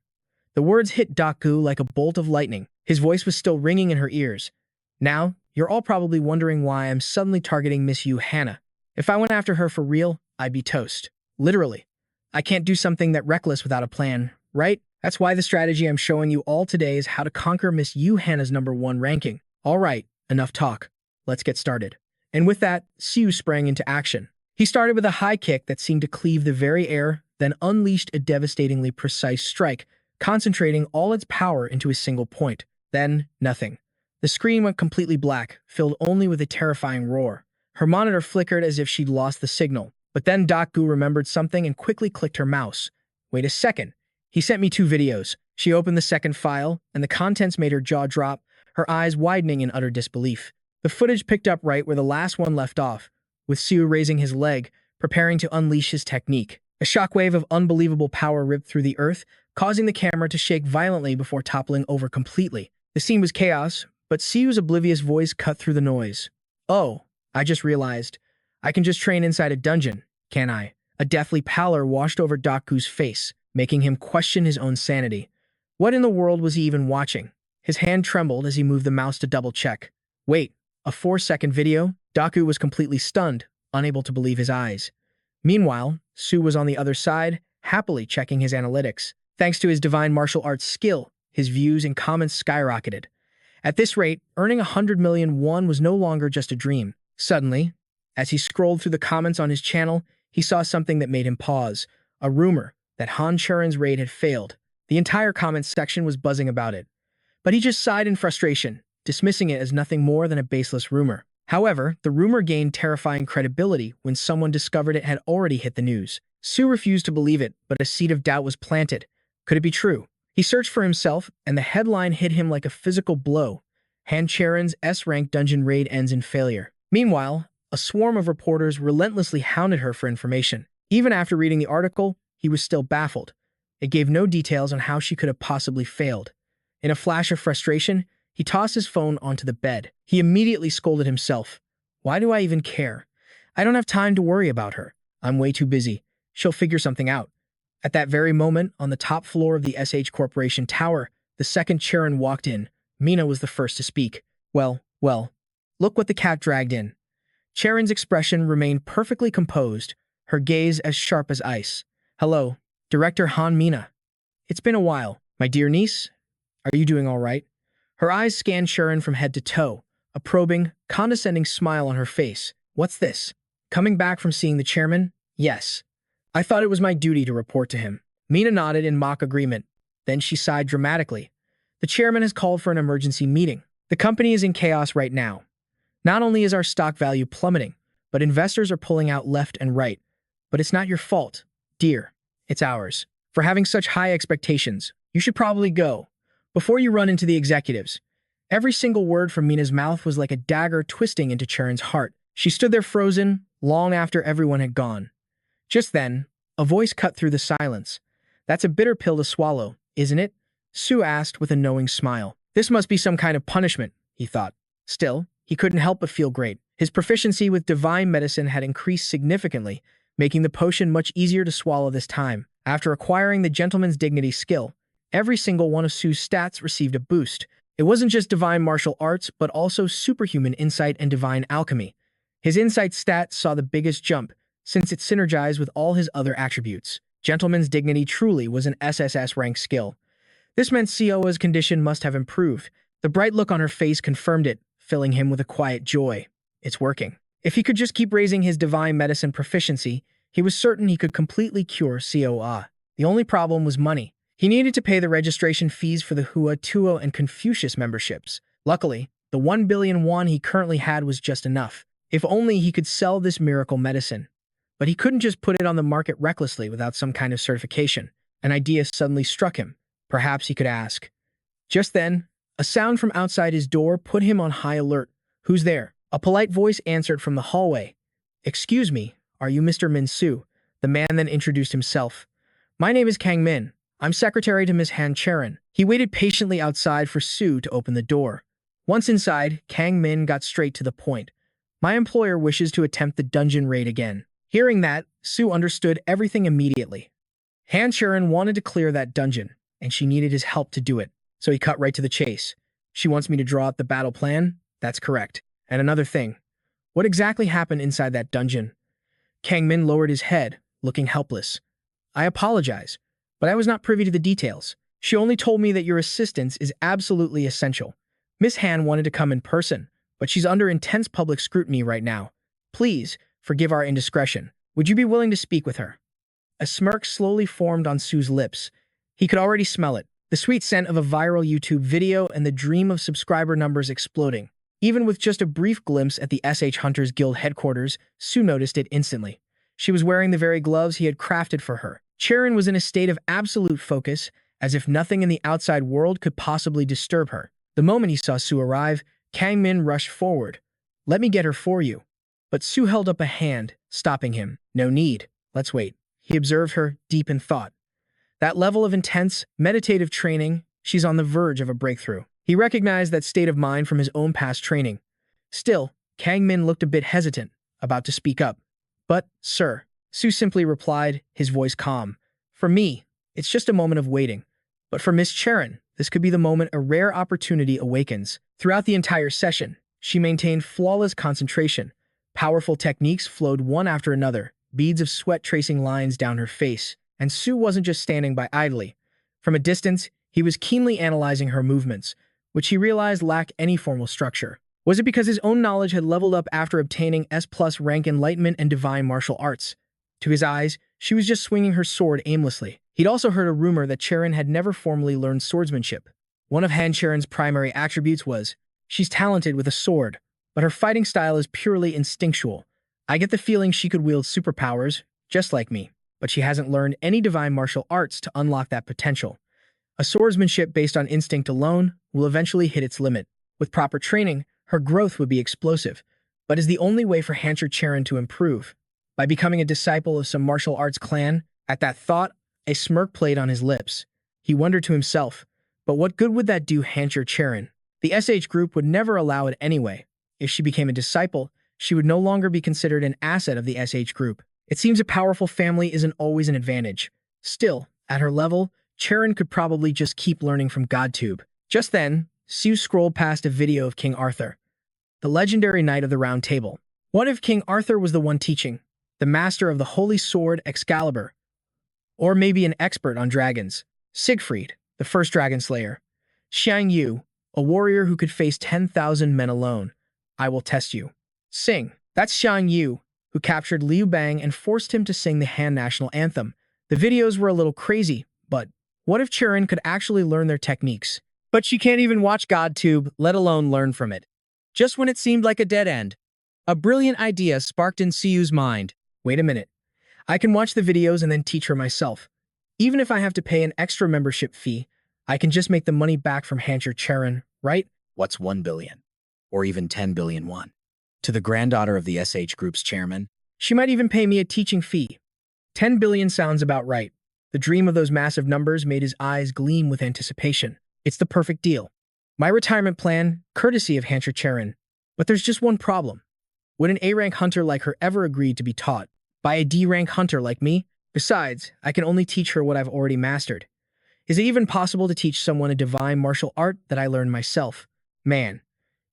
A: The words hit Gu like a bolt of lightning. His voice was still ringing in her ears. Now, you're all probably wondering why I'm suddenly targeting Miss Yu Hannah. If I went after her for real, I'd be toast. Literally. I can't do something that reckless without a plan, right? That's why the strategy I'm showing you all today is how to conquer Miss Yu Hannah's #1 ranking. All right, enough talk. Let's get started. And with that, Siu sprang into action. He started with a high kick that seemed to cleave the very air, then unleashed a devastatingly precise strike, concentrating all its power into a single point. Then, nothing. The screen went completely black, filled only with a terrifying roar. Her monitor flickered as if she'd lost the signal. But then Gu remembered something and quickly clicked her mouse. Wait a second. He sent me 2 videos. She opened the second file, and the contents made her jaw drop, her eyes widening in utter disbelief. The footage picked up right where the last one left off, with Siu raising his leg, preparing to unleash his technique. A shockwave of unbelievable power ripped through the earth, causing the camera to shake violently before toppling over completely. The scene was chaos, but Siu's oblivious voice cut through the noise. Oh, I just realized. I can just train inside a dungeon, can I? A deathly pallor washed over Gu's face, making him question his own sanity. What in the world was he even watching? His hand trembled as he moved the mouse to double-check. Wait, a 4-second video? Gu was completely stunned, unable to believe his eyes. Meanwhile, Siu was on the other side, happily checking his analytics. Thanks to his divine martial arts skill, his views and comments skyrocketed. At this rate, earning 100 million won was no longer just a dream. Suddenly, as he scrolled through the comments on his channel, he saw something that made him pause. A rumor that Churan's raid had failed. The entire comments section was buzzing about it. But he just sighed in frustration, dismissing it as nothing more than a baseless rumor. However, the rumor gained terrifying credibility when someone discovered it had already hit the news. Siu refused to believe it, but a seed of doubt was planted. Could it be true? He searched for himself, and the headline hit him like a physical blow. Cheron's S-rank dungeon raid ends in failure. Meanwhile, a swarm of reporters relentlessly hounded her for information. Even after reading the article, he was still baffled. It gave no details on how she could have possibly failed. In a flash of frustration, he tossed his phone onto the bed. He immediately scolded himself. Why do I even care? I don't have time to worry about her. I'm way too busy. She'll figure something out. At that very moment, on the top floor of the SH Corporation Tower, the second Cheron walked in. Mina was the first to speak. Well, look what the cat dragged in. Cheron's expression remained perfectly composed, her gaze as sharp as ice. Hello, Director Mina. It's been a while. My dear niece, are you doing all right? Her eyes scanned Cheron from head to toe, a probing, condescending smile on her face. What's this? Coming back from seeing the chairman? Yes. I thought it was my duty to report to him. Mina nodded in mock agreement. Then she sighed dramatically. The chairman has called for an emergency meeting. The company is in chaos right now. Not only is our stock value plummeting, but investors are pulling out left and right. But it's not your fault, dear. It's ours. For having such high expectations, you should probably go. Before you run into the executives. Every single word from Mina's mouth was like a dagger twisting into Cheron's heart. She stood there frozen, long after everyone had gone. Just then, a voice cut through the silence. That's a bitter pill to swallow, isn't it? Siu asked with a knowing smile. This must be some kind of punishment, he thought. Still, he couldn't help but feel great. His proficiency with divine medicine had increased significantly, making the potion much easier to swallow this time. After acquiring the gentleman's dignity skill, every single one of Siu's stats received a boost. It wasn't just divine martial arts, but also superhuman insight and divine alchemy. His insight stat saw the biggest jump, since it synergized with all his other attributes. Gentleman's dignity truly was an SSS rank skill. This meant Sioa's condition must have improved. The bright look on her face confirmed it, filling him with a quiet joy. It's working. If he could just keep raising his divine medicine proficiency, he was certain he could completely cure Sioa. The only problem was money. He needed to pay the registration fees for the Hua, Tuo, and Confucius memberships. Luckily, the 1 billion won he currently had was just enough. If only he could sell this miracle medicine. But he couldn't just put it on the market recklessly without some kind of certification. An idea suddenly struck him. Perhaps he could ask. Just then, a sound from outside his door put him on high alert. "Who's there?" A polite voice answered from the hallway. "Excuse me, are you Mr. Min Su?" The man then introduced himself. "My name is Kang Min. I'm secretary to Miss Han Cheron." He waited patiently outside for Su to open the door. Once inside, Kang Min got straight to the point. "My employer wishes to attempt the dungeon raid again." Hearing that, Su understood everything immediately. Han Cheron wanted to clear that dungeon, and she needed his help to do it. So he cut right to the chase. "She wants me to draw up the battle plan?" "That's correct. And another thing. What exactly happened inside that dungeon?" Kang Min lowered his head, looking helpless. "I apologize, but I was not privy to the details. She only told me that your assistance is absolutely essential. Miss Han wanted to come in person, but she's under intense public scrutiny right now. Please, forgive our indiscretion. Would you be willing to speak with her?" A smirk slowly formed on Su's lips. He could already smell it, the sweet scent of a viral YouTube video and the dream of subscriber numbers exploding. Even with just a brief glimpse at the SH Hunters Guild headquarters, Su noticed it instantly. She was wearing the very gloves he had crafted for her. Cheron was in a state of absolute focus, as if nothing in the outside world could possibly disturb her. The moment he saw Su arrive, Kang Min rushed forward. "Let me get her for you." But Su held up a hand, stopping him. "No need. Let's wait." He observed her, deep in thought. That level of intense, meditative training, she's on the verge of a breakthrough. He recognized that state of mind from his own past training. Still, Kang Min looked a bit hesitant, about to speak up. "But, sir," Su simply replied, his voice calm. "For me, it's just a moment of waiting. But for Miss Cheron, this could be the moment a rare opportunity awakens." Throughout the entire session, she maintained flawless concentration. Powerful techniques flowed one after another, beads of sweat tracing lines down her face. And Su wasn't just standing by idly. From a distance, he was keenly analyzing her movements, which he realized lacked any formal structure. Was it because his own knowledge had leveled up after obtaining S+ rank Enlightenment and Divine Martial Arts? To his eyes, she was just swinging her sword aimlessly. He'd also heard a rumor that Cheron had never formally learned swordsmanship. One of Han Cheron's primary attributes was, she's talented with a sword, but her fighting style is purely instinctual. I get the feeling she could wield superpowers, just like me. But she hasn't learned any divine martial arts to unlock that potential. A swordsmanship based on instinct alone will eventually hit its limit. With proper training, her growth would be explosive, but is the only way for Hancher Cheron to improve. By becoming a disciple of some martial arts clan, at that thought, a smirk played on his lips. He wondered to himself, but what good would that do Hancher Cheron? The SH group would never allow it anyway. If she became a disciple, she would no longer be considered an asset of the SH group. It seems a powerful family isn't always an advantage. Still, at her level, Cheron could probably just keep learning from GodTube. Just then, Su scrolled past a video of King Arthur, the legendary knight of the Round Table. What if King Arthur was the one teaching, the master of the holy sword Excalibur? Or maybe an expert on dragons. Siegfried, the first dragon slayer. Xiang Yu, a warrior who could face 10,000 men alone. I will test you. Sing. That's Xiang Yu, who captured Liu Bang and forced him to sing the Han national anthem. The videos were a little crazy, but what if Cheron could actually learn their techniques? But she can't even watch GodTube, let alone learn from it. Just when it seemed like a dead end, a brilliant idea sparked in Siu's mind. Wait a minute. I can watch the videos and then teach her myself. Even if I have to pay an extra membership fee, I can just make the money back from Hancher Cheron, right?
B: What's 1 billion? Or even 10 billion won? To the granddaughter of the SH Group's chairman?
A: She might even pay me a teaching fee. 10 billion sounds about right. The dream of those massive numbers made his eyes gleam with anticipation. It's the perfect deal. My retirement plan, courtesy of Hancher Cheron. But there's just one problem. Would an A-rank hunter like her ever agree to be taught by a D-rank hunter like me? Besides, I can only teach her what I've already mastered. Is it even possible to teach someone a divine martial art that I learned myself? Man.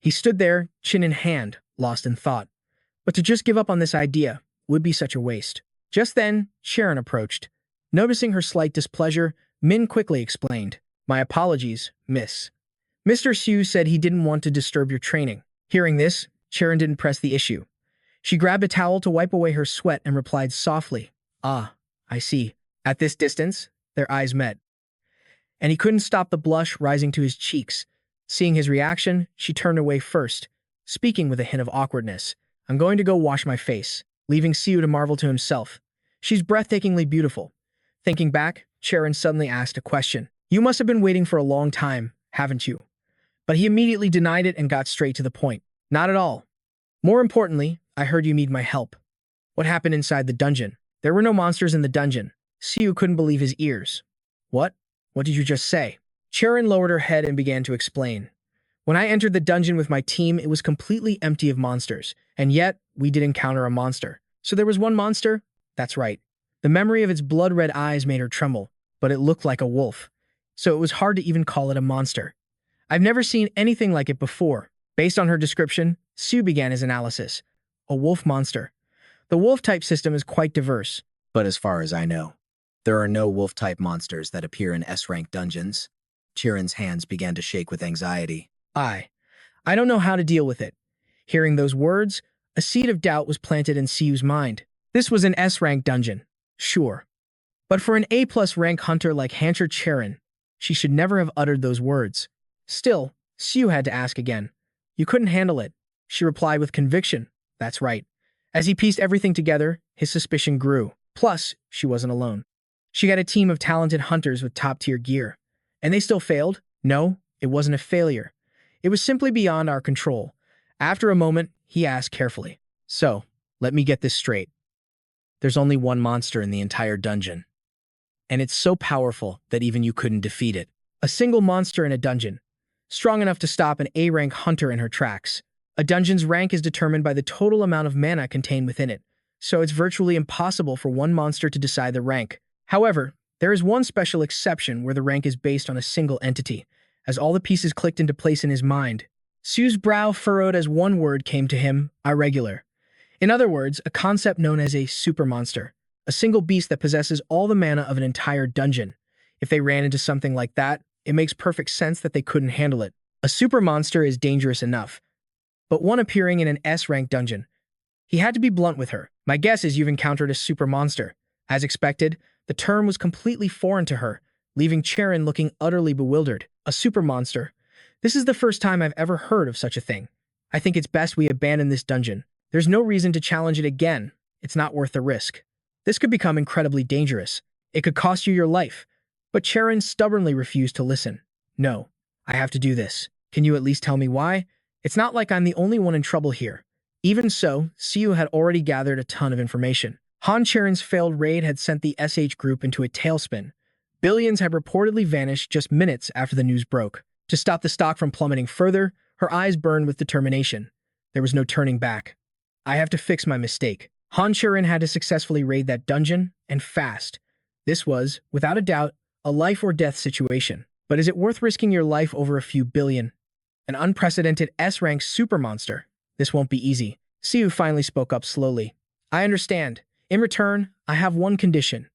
A: He stood there, chin in hand, lost in thought. But to just give up on this idea would be such a waste. Just then, Cheron approached. Noticing her slight displeasure, Min quickly explained, "My apologies, miss. Mr. Siu said he didn't want to disturb your training." Hearing this, Cheron didn't press the issue. She grabbed a towel to wipe away her sweat and replied softly, "Ah, I see." At this distance, their eyes met, and he couldn't stop the blush rising to his cheeks. Seeing his reaction, she turned away first, speaking with a hint of awkwardness. "I'm going to go wash my face," leaving Siu to marvel to himself. She's breathtakingly beautiful. Thinking back, Cheron suddenly asked a question. "You must have been waiting for a long time, haven't you?" But he immediately denied it and got straight to the point. "Not at all. More importantly, I heard you need my help." "What happened inside the dungeon?" "There were no monsters in the dungeon." Siu couldn't believe his ears. "What? What did you just say?" Cheron lowered her head and began to explain. "When I entered the dungeon with my team, it was completely empty of monsters, and yet we did encounter a monster." "So there was one monster?" "That's right." The memory of its blood-red eyes made her tremble, but it looked like a wolf, so it was hard to even call it a monster. "I've never seen anything like it before." Based on her description, Siu began his analysis. A wolf monster. The wolf-type system is quite diverse.
B: But as far as I know, there are no wolf-type monsters that appear in S-rank dungeons. Cheron's hands began to shake with anxiety.
A: I don't know how to deal with it." Hearing those words, a seed of doubt was planted in Siu's mind. This was an S-rank dungeon, sure. But for an A+ rank hunter like Hunter Cheron, she should never have uttered those words. Still, Siu had to ask again. "You couldn't handle it." She replied with conviction. "That's right." As he pieced everything together, his suspicion grew. Plus, she wasn't alone. She had a team of talented hunters with top-tier gear. And they still failed? No, it wasn't a failure. It was simply beyond our control. After a moment, he asked carefully, "So, let me get this straight. There's only one monster in the entire dungeon. And it's so powerful that even you couldn't defeat it. A single monster in a dungeon, strong enough to stop an A-rank hunter in her tracks. A dungeon's rank is determined by the total amount of mana contained within it, so it's virtually impossible for one monster to decide the rank. However, there is one special exception where the rank is based on a single entity." As all the pieces clicked into place in his mind, Siu's brow furrowed as one word came to him: irregular. In other words, a concept known as a super monster, a single beast that possesses all the mana of an entire dungeon. If they ran into something like that, it makes perfect sense that they couldn't handle it. A super monster is dangerous enough, but one appearing in an S-rank dungeon. He had to be blunt with her. "My guess is you've encountered a super monster." As expected, the term was completely foreign to her, leaving Cheron looking utterly bewildered. "A super monster? This is the first time I've ever heard of such a thing. I think it's best we abandon this dungeon. There's no reason to challenge it again. It's not worth the risk. This could become incredibly dangerous. It could cost you your life." But Cheron stubbornly refused to listen. "No, I have to do this. Can you at least tell me why? It's not like I'm the only one in trouble here." Even so, Siu had already gathered a ton of information. Cheron's failed raid had sent the SH group into a tailspin. Billions had reportedly vanished just minutes after the news broke. To stop the stock from plummeting further, her eyes burned with determination. There was no turning back. "I have to fix my mistake." Cheron had to successfully raid that dungeon, and fast. This was, without a doubt, a life-or-death situation. But is it worth risking your life over a few billion? An unprecedented S-rank super monster. This won't be easy. Siu finally spoke up slowly. "I understand. In return, I have one condition."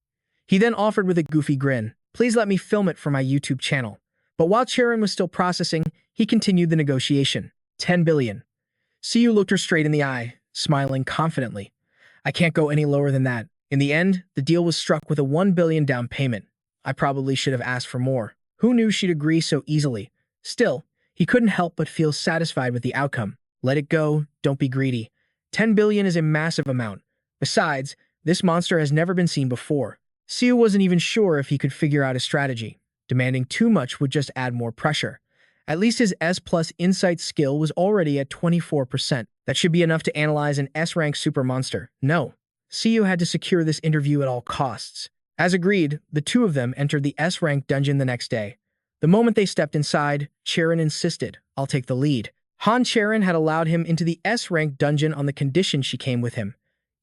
A: He then offered with a goofy grin, "Please let me film it for my YouTube channel." But while Cheron was still processing, he continued the negotiation. 10 billion. Siu looked her straight in the eye, smiling confidently. "I can't go any lower than that." In the end, the deal was struck with a 1 billion down payment. I probably should have asked for more. Who knew she'd agree so easily? Still, he couldn't help but feel satisfied with the outcome. Let it go, don't be greedy. 10 billion is a massive amount. Besides, this monster has never been seen before. Siu wasn't even sure if he could figure out a strategy. Demanding too much would just add more pressure. At least his S+ insight skill was already at 24%. That should be enough to analyze an S-rank super monster. No. Siu had to secure this interview at all costs. As agreed, the two of them entered the S-rank dungeon the next day. The moment they stepped inside, Cheron insisted, "I'll take the lead." Cheron had allowed him into the S-rank dungeon on the condition she came with him.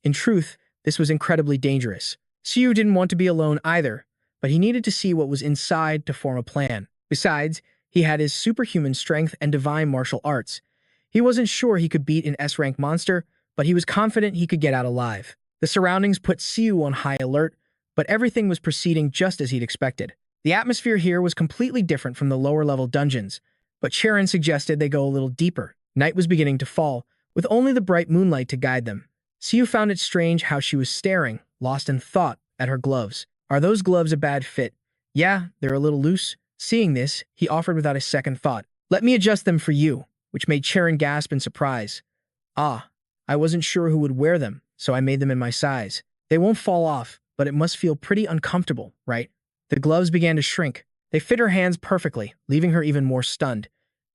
A: In truth, this was incredibly dangerous. Siu didn't want to be alone either, but he needed to see what was inside to form a plan. Besides, he had his superhuman strength and divine martial arts. He wasn't sure he could beat an S-rank monster, but he was confident he could get out alive. The surroundings put Siu on high alert, but everything was proceeding just as he'd expected. The atmosphere here was completely different from the lower-level dungeons, but Cheron suggested they go a little deeper. Night was beginning to fall, with only the bright moonlight to guide them. Siu found it strange how she was staring, lost in thought, at her gloves. Are those gloves a bad fit? Yeah, they're a little loose. Seeing this, he offered without a second thought. Let me adjust them for you, which made Cheron gasp in surprise. Ah, I wasn't sure who would wear them, so I made them in my size. They won't fall off, but it must feel pretty uncomfortable, right? The gloves began to shrink. They fit her hands perfectly, leaving her even more stunned.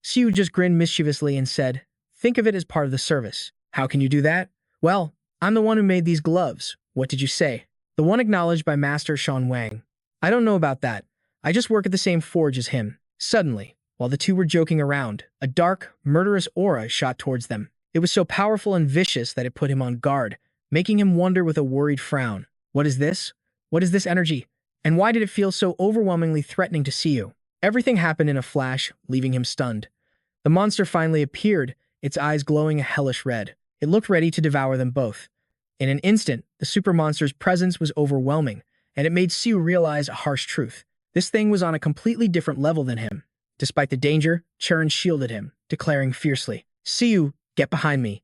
A: Siu just grinned mischievously and said, think of it as part of the service. How can you do that? Well, I'm the one who made these gloves. What did you say? The one acknowledged by Master Shan Wang. I don't know about that. I just work at the same forge as him. Suddenly, while the two were joking around, a dark, murderous aura shot towards them. It was so powerful and vicious that it put him on guard, making him wonder with a worried frown. What is this? What is this energy? And why did it feel so overwhelmingly threatening to Siu? Everything happened in a flash, leaving him stunned. The monster finally appeared, its eyes glowing a hellish red. It looked ready to devour them both. In an instant, the super monster's presence was overwhelming, and it made Siu realize a harsh truth. This thing was on a completely different level than him. Despite the danger, Cheron shielded him, declaring fiercely, Siu, get behind me.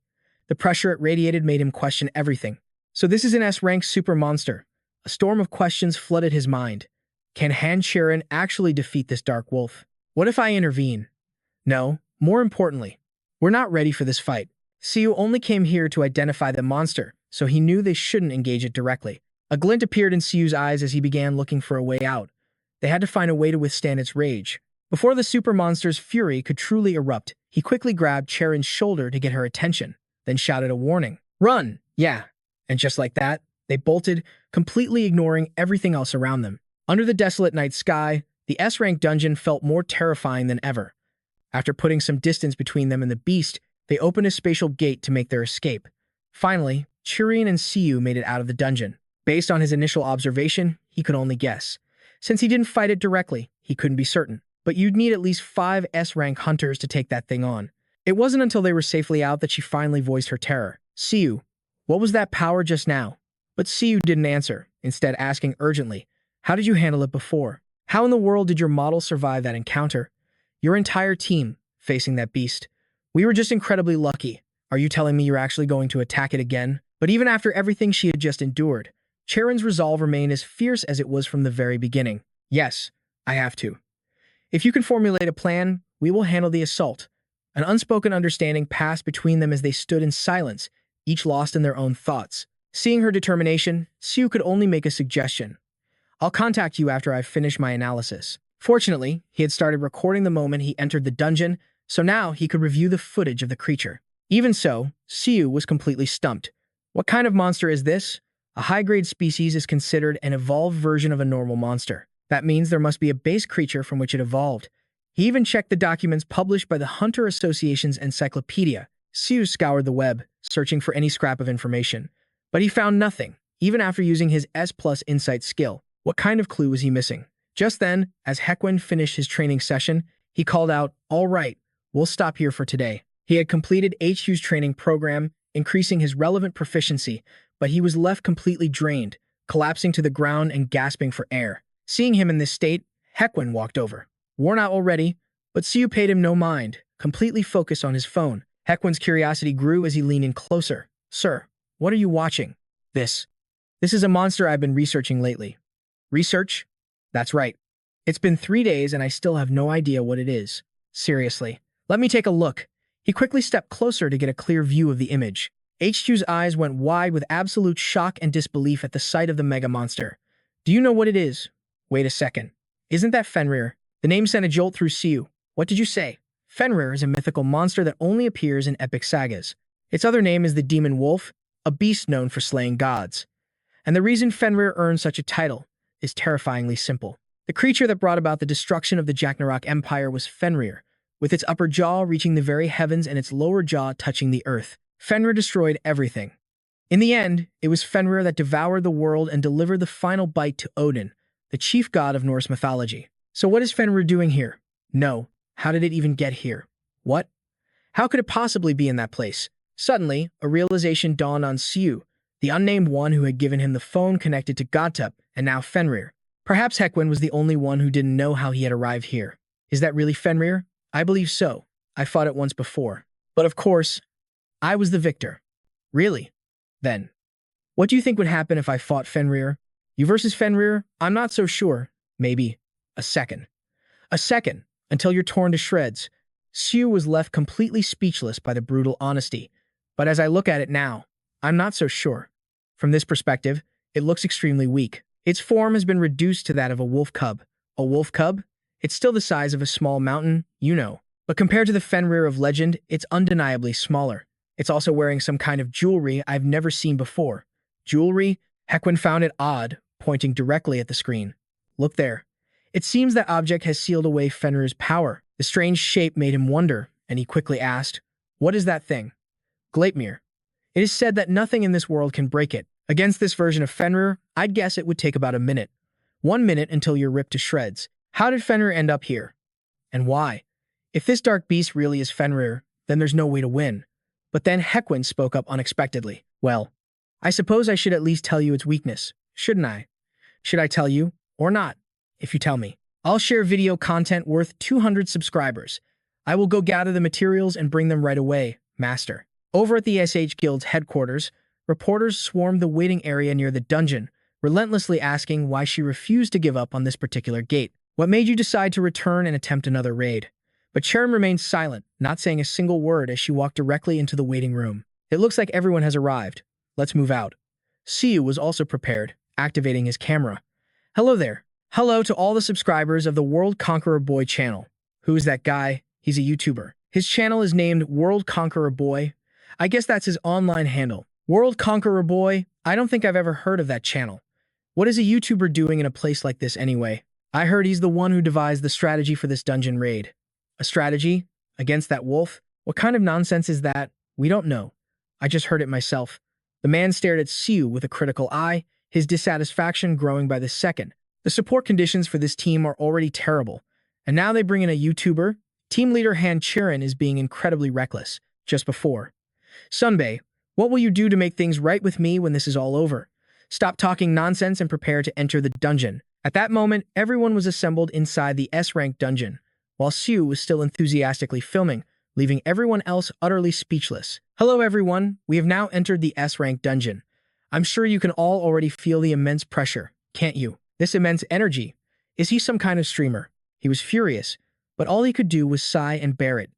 A: The pressure it radiated made him question everything. So this is an S-rank super monster. A storm of questions flooded his mind. Can Han Cheron actually defeat this dark wolf? What if I intervene? No, more importantly, we're not ready for this fight. Siu only came here to identify the monster, so he knew they shouldn't engage it directly. A glint appeared in Siu's eyes as he began looking for a way out. They had to find a way to withstand its rage. Before the super monster's fury could truly erupt, he quickly grabbed Cheron's shoulder to get her attention, then shouted a warning. Run! Yeah. And just like that, they bolted, completely ignoring everything else around them. Under the desolate night sky, the S-rank dungeon felt more terrifying than ever. After putting some distance between them and the beast, they opened a spatial gate to make their escape. Finally, Churan and Siu made it out of the dungeon. Based on his initial observation, he could only guess. Since he didn't fight it directly, he couldn't be certain. But you'd need at least 5 S-rank hunters to take that thing on. It wasn't until they were safely out that she finally voiced her terror. Siu, what was that power just now? But Siu didn't answer, instead asking urgently, how did you handle it before? How in the world did your model survive that encounter? Your entire team, facing that beast. We were just incredibly lucky. Are you telling me you're actually going to attack it again? But even after everything she had just endured, Cheron's resolve remained as fierce as it was from the very beginning. Yes, I have to. If you can formulate a plan, we will handle the assault. An unspoken understanding passed between them as they stood in silence, each lost in their own thoughts. Seeing her determination, Siu could only make a suggestion. I'll contact you after I've finished my analysis. Fortunately, he had started recording the moment he entered the dungeon, so now he could review the footage of the creature. Even so, Siu was completely stumped. What kind of monster is this? A high-grade species is considered an evolved version of a normal monster. That means there must be a base creature from which it evolved. He even checked the documents published by the Hunter Association's encyclopedia. Siu scoured the web, searching for any scrap of information. But he found nothing, even after using his S+ insight skill. What kind of clue was he missing? Just then, as Hekwin finished his training session, he called out, all right, we'll stop here for today. He had completed HQ's training program, increasing his relevant proficiency, but he was left completely drained, collapsing to the ground and gasping for air. Seeing him in this state, Hekwin walked over. Worn out already, but Siu paid him no mind, completely focused on his phone. Hekwin's curiosity grew as he leaned in closer. Sir, what are you watching? This is a monster I've been researching lately. Research? That's right. It's been 3 days and I still have no idea what it is. Seriously. Let me take a look. He quickly stepped closer to get a clear view of the image. HQ's eyes went wide with absolute shock and disbelief at the sight of the mega monster. Do you know what it is? Wait a second. Isn't that Fenrir? The name sent a jolt through Siu. What did you say? Fenrir is a mythical monster that only appears in epic sagas. Its other name is the demon wolf, a beast known for slaying gods. And the reason Fenrir earned such a title is terrifyingly simple. The creature that brought about the destruction of the Jagnarok Empire was Fenrir, with its upper jaw reaching the very heavens and its lower jaw touching the earth. Fenrir destroyed everything. In the end, it was Fenrir that devoured the world and delivered the final bite to Odin, the chief god of Norse mythology. So what is Fenrir doing here? No. How did it even get here? What? How could it possibly be in that place? Suddenly, a realization dawned on Siu, the unnamed one who had given him the phone connected to Godtup, and now Fenrir. Perhaps Heckwin was the only one who didn't know how he had arrived here. Is that really Fenrir? I believe so. I fought it once before. But of course, I was the victor. Really? Then. What do you think would happen if I fought Fenrir? You versus Fenrir? I'm not so sure. Maybe. A second. A second, until you're torn to shreds. Siu was left completely speechless by the brutal honesty. But as I look at it now, I'm not so sure. From this perspective, it looks extremely weak. Its form has been reduced to that of a wolf cub. A wolf cub? It's still the size of a small mountain, you know. But compared to the Fenrir of legend, it's undeniably smaller. It's also wearing some kind of jewelry I've never seen before. Jewelry? Heckwin found it odd, pointing directly at the screen. Look there. It seems that object has sealed away Fenrir's power. The strange shape made him wonder, and he quickly asked, "What is that thing?" Gleipnir. It is said that nothing in this world can break it. Against this version of Fenrir, I'd guess it would take about a minute. 1 minute until you're ripped to shreds. How did Fenrir end up here? And why? If this dark beast really is Fenrir, then there's no way to win. But then Heckwin spoke up unexpectedly. Well, I suppose I should at least tell you its weakness, shouldn't I? Should I tell you, or not? If you tell me, I'll share video content worth 200 subscribers. I will go gather the materials and bring them right away, Master. Over at the SH Guild's headquarters, reporters swarmed the waiting area near the dungeon, relentlessly asking why she refused to give up on this particular gate. What made you decide to return and attempt another raid? But Cheron remained silent, not saying a single word as she walked directly into the waiting room. It looks like everyone has arrived. Let's move out. Siu was also prepared, activating his camera. Hello there. Hello to all the subscribers of the World Conqueror Boy channel. Who is that guy? He's a YouTuber. His channel is named World Conqueror Boy. I guess that's his online handle. World Conqueror Boy? I don't think I've ever heard of that channel. What is a YouTuber doing in a place like this anyway? I heard he's the one who devised the strategy for this dungeon raid. A strategy? Against that wolf? What kind of nonsense is that? We don't know. I just heard it myself. The man stared at Siu with a critical eye, his dissatisfaction growing by the second. The support conditions for this team are already terrible. And now they bring in a YouTuber? Team leader Han Cheron is being incredibly reckless. Just before. Sunbae, what will you do to make things right with me when this is all over? Stop talking nonsense and prepare to enter the dungeon. At that moment, everyone was assembled inside the S-rank dungeon, while Siu was still enthusiastically filming, leaving everyone else utterly speechless. Hello everyone, we have now entered the S-rank dungeon. I'm sure you can all already feel the immense pressure, can't you? This immense energy. Is he some kind of streamer? He was furious, but all he could do was sigh and bear it.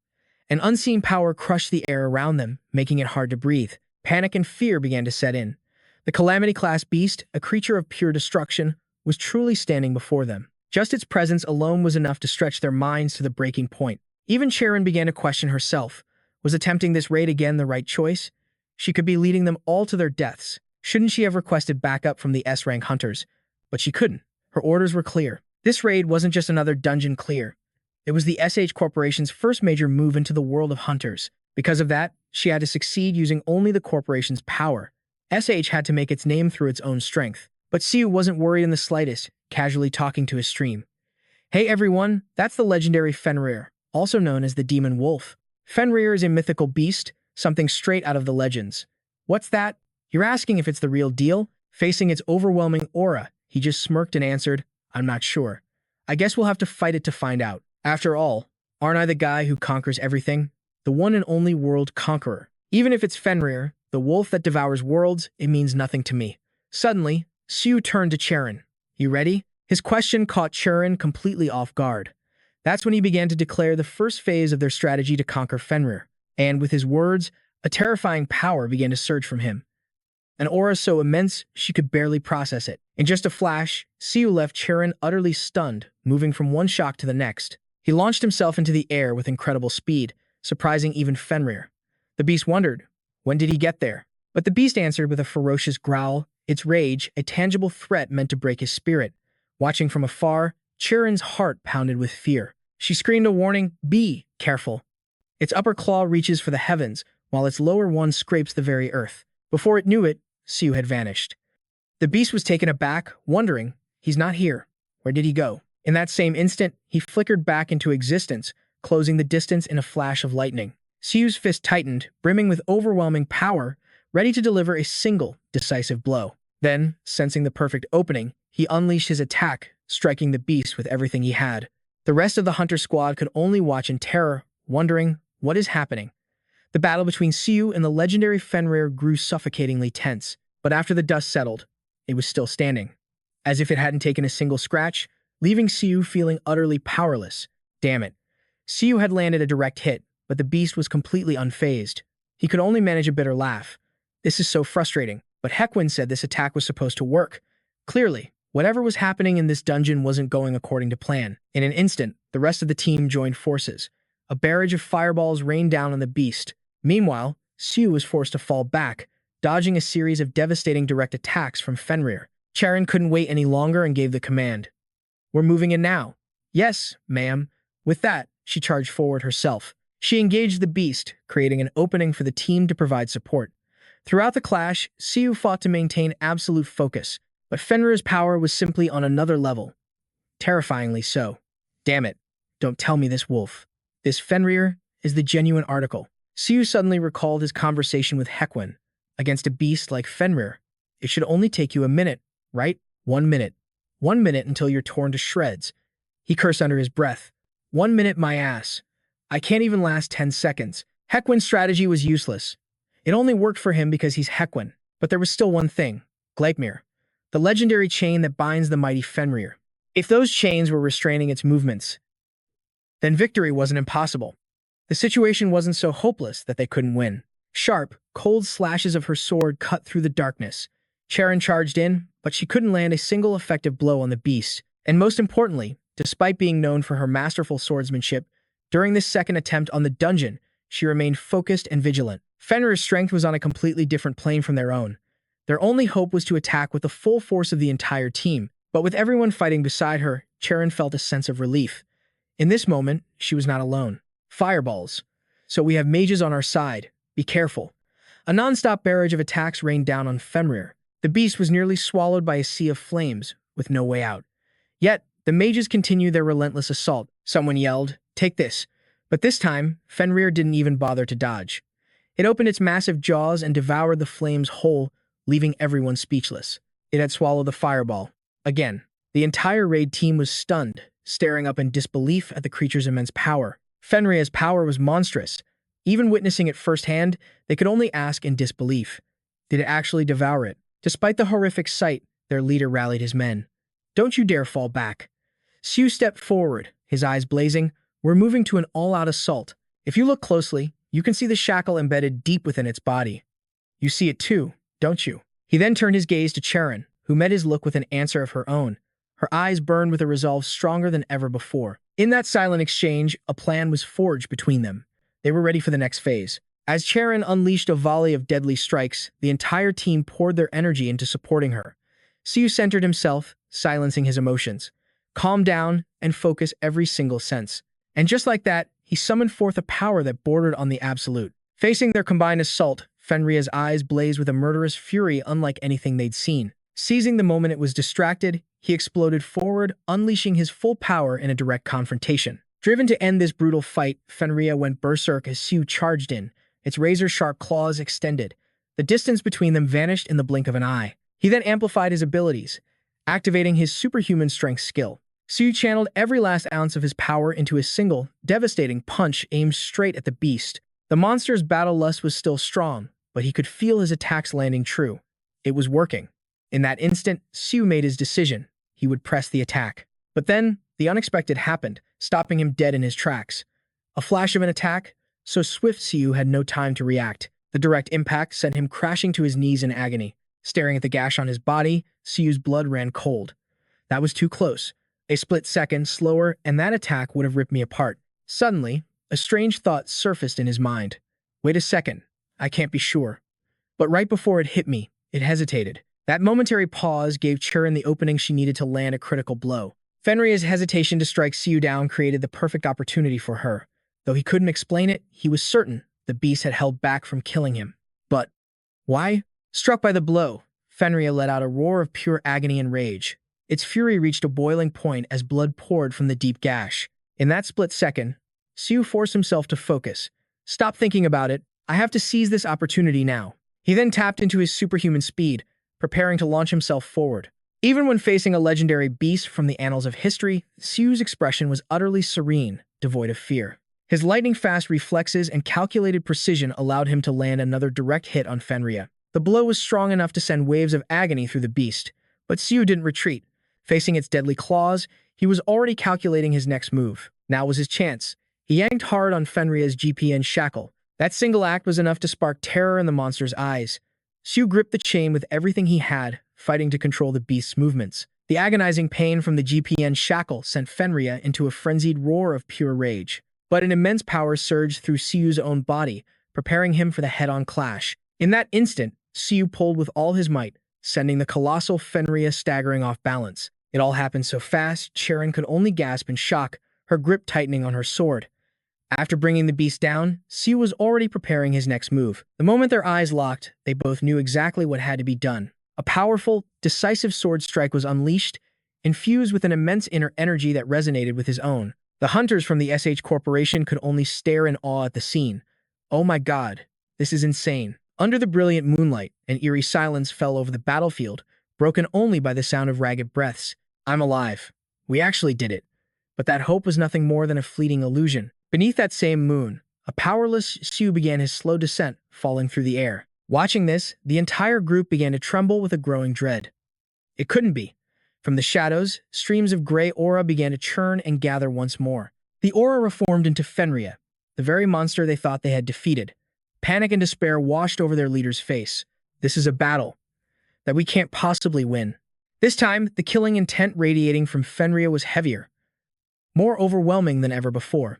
A: An unseen power crushed the air around them, making it hard to breathe. Panic and fear began to set in. The Calamity-class beast, a creature of pure destruction, was truly standing before them. Just its presence alone was enough to stretch their minds to the breaking point. Even Cheron began to question herself. Was attempting this raid again the right choice? She could be leading them all to their deaths. Shouldn't she have requested backup from the S-rank hunters? But she couldn't. Her orders were clear. This raid wasn't just another dungeon clear. It was the SH Corporation's first major move into the world of hunters. Because of that, she had to succeed using only the corporation's power. SH had to make its name through its own strength. But Siu wasn't worried in the slightest, casually talking to his stream. Hey everyone, that's the legendary Fenrir, also known as the Demon Wolf. Fenrir is a mythical beast, something straight out of the legends. What's that? You're asking if it's the real deal? Facing its overwhelming aura, he just smirked and answered, I'm not sure. I guess we'll have to fight it to find out. After all, aren't I the guy who conquers everything? The one and only world conqueror. Even if it's Fenrir, the wolf that devours worlds, it means nothing to me. Suddenly, Siu turned to Cheron. You ready? His question caught Cheron completely off guard. That's when he began to declare the first phase of their strategy to conquer Fenrir. And with his words, a terrifying power began to surge from him. An aura so immense, she could barely process it. In just a flash, Siu left Cheron utterly stunned, moving from one shock to the next. He launched himself into the air with incredible speed, surprising even Fenrir. The beast wondered, when did he get there? But the beast answered with a ferocious growl, its rage, a tangible threat meant to break his spirit. Watching from afar, Cheron's heart pounded with fear. She screamed a warning, be careful. Its upper claw reaches for the heavens, while its lower one scrapes the very earth. Before it knew it, Siu had vanished. The beast was taken aback, wondering, he's not here. Where did he go? In that same instant, he flickered back into existence, closing the distance in a flash of lightning. Siu's fist tightened, brimming with overwhelming power, ready to deliver a single, decisive blow. Then, sensing the perfect opening, he unleashed his attack, striking the beast with everything he had. The rest of the hunter squad could only watch in terror, wondering, what is happening? The battle between Siu and the legendary Fenrir grew suffocatingly tense, but after the dust settled, it was still standing, as if it hadn't taken a single scratch, leaving Siu feeling utterly powerless. Damn it. Siu had landed a direct hit, but the beast was completely unfazed. He could only manage a bitter laugh. This is so frustrating, but Hekwin said this attack was supposed to work. Clearly, whatever was happening in this dungeon wasn't going according to plan. In an instant, the rest of the team joined forces. A barrage of fireballs rained down on the beast. Meanwhile, Siu was forced to fall back, dodging a series of devastating direct attacks from Fenrir. Cheron couldn't wait any longer and gave the command. "We're moving in now." "Yes, ma'am." With that, she charged forward herself. She engaged the beast, creating an opening for the team to provide support. Throughout the clash, Siu fought to maintain absolute focus, but Fenrir's power was simply on another level. Terrifyingly so. Damn it. Don't tell me this wolf. This Fenrir is the genuine article. Siu suddenly recalled his conversation with Hekwin. Against a beast like Fenrir, it should only take you a minute, right? 1 minute. 1 minute until you're torn to shreds. He cursed under his breath. 1 minute, my ass. I can't even last 10 seconds. Hekwin's strategy was useless. It only worked for him because he's Hekwin. But there was still one thing. Gleipnir, the legendary chain that binds the mighty Fenrir. If those chains were restraining its movements, then victory wasn't impossible. The situation wasn't so hopeless that they couldn't win. Sharp, cold slashes of her sword cut through the darkness. Cheron charged in, but she couldn't land a single effective blow on the beast. And most importantly, despite being known for her masterful swordsmanship, during this second attempt on the dungeon, she remained focused and vigilant. Fenrir's strength was on a completely different plane from their own. Their only hope was to attack with the full force of the entire team, but with everyone fighting beside her, Cheron felt a sense of relief. In this moment, she was not alone. Fireballs. So we have mages on our side. Be careful. A non-stop barrage of attacks rained down on Fenrir. The beast was nearly swallowed by a sea of flames, with no way out. Yet, the mages continued their relentless assault. Someone yelled, "Take this." But this time, Fenrir didn't even bother to dodge. It opened its massive jaws and devoured the flames whole, leaving everyone speechless. It had swallowed the fireball. Again, the entire raid team was stunned, staring up in disbelief at the creature's immense power. Fenrir's power was monstrous. Even witnessing it firsthand, they could only ask in disbelief. Did it actually devour it? Despite the horrific sight, their leader rallied his men. "Don't you dare fall back." Siu stepped forward, his eyes blazing. "We're moving to an all-out assault. If you look closely, you can see the shackle embedded deep within its body. You see it too, don't you?" He then turned his gaze to Cheron, who met his look with an answer of her own. Her eyes burned with a resolve stronger than ever before. In that silent exchange, a plan was forged between them. They were ready for the next phase. As Cheron unleashed a volley of deadly strikes, the entire team poured their energy into supporting her. Siu centered himself, silencing his emotions. Calm down and focus every single sense. And just like that, he summoned forth a power that bordered on the absolute. Facing their combined assault, Fenrir's eyes blazed with a murderous fury unlike anything they'd seen. Seizing the moment it was distracted, he exploded forward, unleashing his full power in a direct confrontation. Driven to end this brutal fight, Fenrir went berserk as Siu charged in, its razor-sharp claws extended. The distance between them vanished in the blink of an eye. He then amplified his abilities, activating his superhuman strength skill. Siu channeled every last ounce of his power into a single, devastating punch aimed straight at the beast. The monster's battle lust was still strong, but he could feel his attacks landing true. It was working. In that instant, Siu made his decision. He would press the attack. But then, the unexpected happened, stopping him dead in his tracks. A flash of an attack, so swift Siu had no time to react. The direct impact sent him crashing to his knees in agony. Staring at the gash on his body, Siu's blood ran cold. That was too close. A split second slower, and that attack would have ripped me apart. Suddenly, a strange thought surfaced in his mind. Wait a second, I can't be sure. But right before it hit me, it hesitated. That momentary pause gave Churan the opening she needed to land a critical blow. Fenrir's hesitation to strike Siu down created the perfect opportunity for her. Though he couldn't explain it, he was certain the beast had held back from killing him. But why? Struck by the blow, Fenrir let out a roar of pure agony and rage. Its fury reached a boiling point as blood poured from the deep gash. In that split second, Siu forced himself to focus. Stop thinking about it. I have to seize this opportunity now. He then tapped into his superhuman speed, preparing to launch himself forward. Even when facing a legendary beast from the annals of history, Siu's expression was utterly serene, devoid of fear. His lightning-fast reflexes and calculated precision allowed him to land another direct hit on Fenrir. The blow was strong enough to send waves of agony through the beast, but Siu didn't retreat. Facing its deadly claws, he was already calculating his next move. Now was his chance. He yanked hard on Fenrir's GPN shackle. That single act was enough to spark terror in the monster's eyes. Siu gripped the chain with everything he had, fighting to control the beast's movements. The agonizing pain from the GPN shackle sent Fenrir into a frenzied roar of pure rage. But an immense power surged through Siu's own body, preparing him for the head-on clash. In that instant, Siu pulled with all his might, sending the colossal Fenrir staggering off balance. It all happened so fast, Cheron could only gasp in shock, her grip tightening on her sword. After bringing the beast down, Siu was already preparing his next move. The moment their eyes locked, they both knew exactly what had to be done. A powerful, decisive sword strike was unleashed, infused with an immense inner energy that resonated with his own. The hunters from the SH Corporation could only stare in awe at the scene. Oh my god, this is insane. Under the brilliant moonlight, an eerie silence fell over the battlefield, broken only by the sound of ragged breaths. I'm alive. We actually did it. But that hope was nothing more than a fleeting illusion. Beneath that same moon, a powerless Siu began his slow descent, falling through the air. Watching this, the entire group began to tremble with a growing dread. It couldn't be. From the shadows, streams of gray aura began to churn and gather once more. The aura reformed into Fenrir, the very monster they thought they had defeated. Panic and despair washed over their leader's face. This is a battle that we can't possibly win. This time, the killing intent radiating from Fenrir was heavier, more overwhelming than ever before.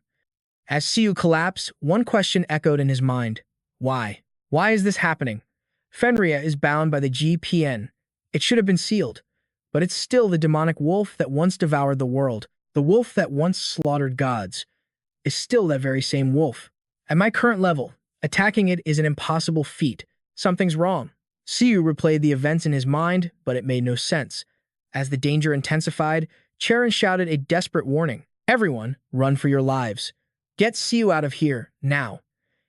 A: As Siu collapsed, one question echoed in his mind. Why? Why is this happening? Fenrir is bound by the GPN. It should have been sealed. But it's still the demonic wolf that once devoured the world. The wolf that once slaughtered gods is still that very same wolf. At my current level, attacking it is an impossible feat. Something's wrong. Siu replayed the events in his mind, but it made no sense. As the danger intensified, Cheron shouted a desperate warning. Everyone, run for your lives. Get Siu out of here, now.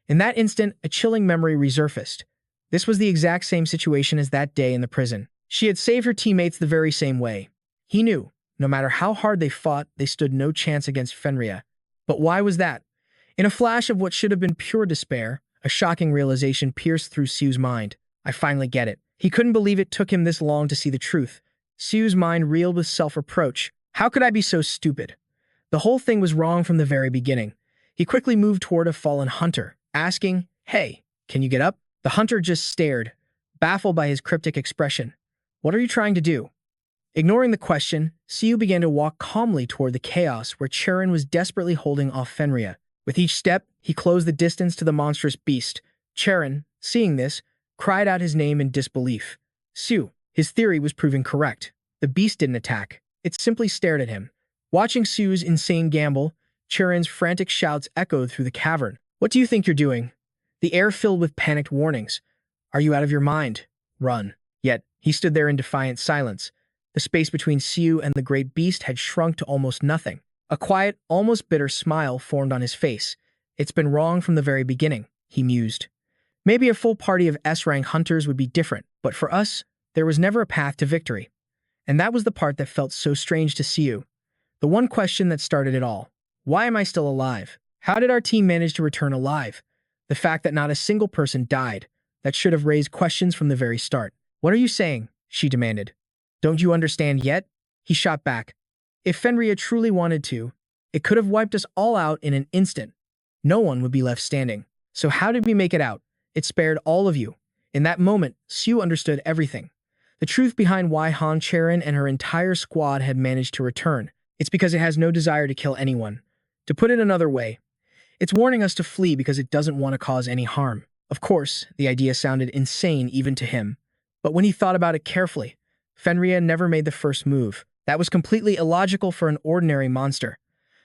A: In that instant, a chilling memory resurfaced. This was the exact same situation as that day in the prison. She had saved her teammates the very same way. He knew, no matter how hard they fought, they stood no chance against Fenrir. But why was that? In a flash of what should have been pure despair, a shocking realization pierced through Siu's mind. I finally get it. He couldn't believe it took him this long to see the truth. Siu's mind reeled with self-reproach. How could I be so stupid? The whole thing was wrong from the very beginning. He quickly moved toward a fallen hunter, asking, "Hey, can you get up?" The hunter just stared, baffled by his cryptic expression. "What are you trying to do?" Ignoring the question, Siu began to walk calmly toward the chaos where Cheron was desperately holding off Fenrir. With each step, he closed the distance to the monstrous beast. Cheron, seeing this, cried out his name in disbelief. Siu, his theory was proving correct. The beast didn't attack. It simply stared at him. Watching Siu's insane gamble, Cheron's frantic shouts echoed through the cavern. "What do you think you're doing?" The air filled with panicked warnings. "Are you out of your mind? Run." Yet, he stood there in defiant silence. The space between Siu and the great beast had shrunk to almost nothing. A quiet, almost bitter smile formed on his face. "It's been wrong from the very beginning," he mused. "Maybe a full party of S-rank hunters would be different, but for us, there was never a path to victory." And that was the part that felt so strange to Siu. The one question that started it all. Why am I still alive? How did our team manage to return alive? The fact that not a single person died, that should have raised questions from the very start. "What are you saying?" she demanded. "Don't you understand yet?" He shot back. "If Fenrir truly wanted to, it could have wiped us all out in an instant. No one would be left standing. So how did we make it out? It spared all of you." In that moment, Siu understood everything. The truth behind why Han Cheron and her entire squad had managed to return. It's because it has no desire to kill anyone. To put it another way, it's warning us to flee because it doesn't want to cause any harm. Of course, the idea sounded insane even to him. But when he thought about it carefully, Fenrir never made the first move. That was completely illogical for an ordinary monster.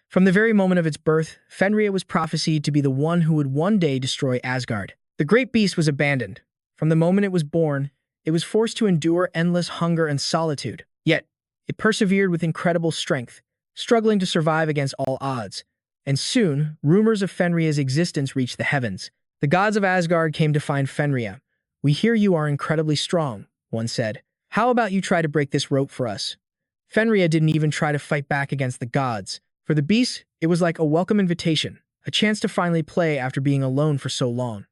A: From the very moment of its birth, Fenrir was prophesied to be the one who would one day destroy Asgard. The great beast was abandoned. From the moment it was born, it was forced to endure endless hunger and solitude. Yet, It persevered with incredible strength, struggling to survive against all odds. And soon, rumors of Fenrir's existence reached the heavens. The gods of Asgard came to find Fenrir. "We hear you are incredibly strong," one said. "How about you try to break this rope for us?" Fenrir didn't even try to fight back against the gods. For the beast, it was like a welcome invitation, a chance to finally play after being alone for so long.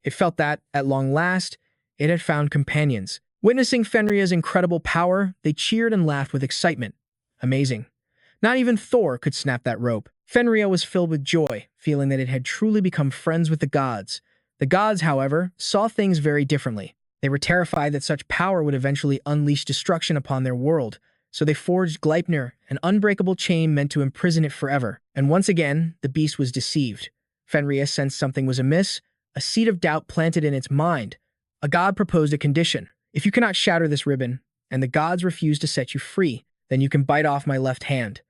A: It felt that, at long last, it had found companions. Witnessing Fenrir's incredible power, they cheered and laughed with excitement. Amazing. Not even Thor could snap that rope. Fenrir was filled with joy, feeling that it had truly become friends with the gods. The gods, however, saw things very differently. They were terrified that such power would eventually unleash destruction upon their world, so they forged Gleipnir, an unbreakable chain meant to imprison it forever. And once again, the beast was deceived. Fenrir sensed something was amiss, a seed of doubt planted in its mind. A god proposed a condition. "If you cannot shatter this ribbon, and the gods refuse to set you free, then you can bite off my left hand."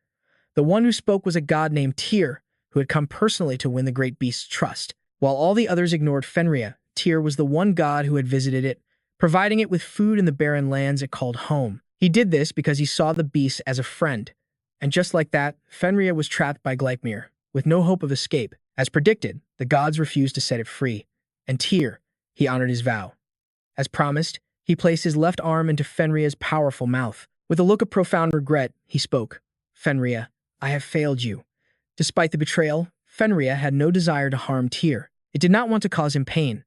A: The one who spoke was a god named Tyr, who had come personally to win the great beast's trust. While all the others ignored Fenrir, Tyr was the one god who had visited it, providing it with food in the barren lands it called home. He did this because he saw the beast as a friend. And just like that, Fenrir was trapped by Gleipnir, with no hope of escape. As predicted, the gods refused to set it free. And Tyr, he honored his vow. As promised, he placed his left arm into Fenrir's powerful mouth. With a look of profound regret, he spoke, "Fenrir, I have failed you." Despite the betrayal, Fenrir had no desire to harm Tyr. It did not want to cause him pain.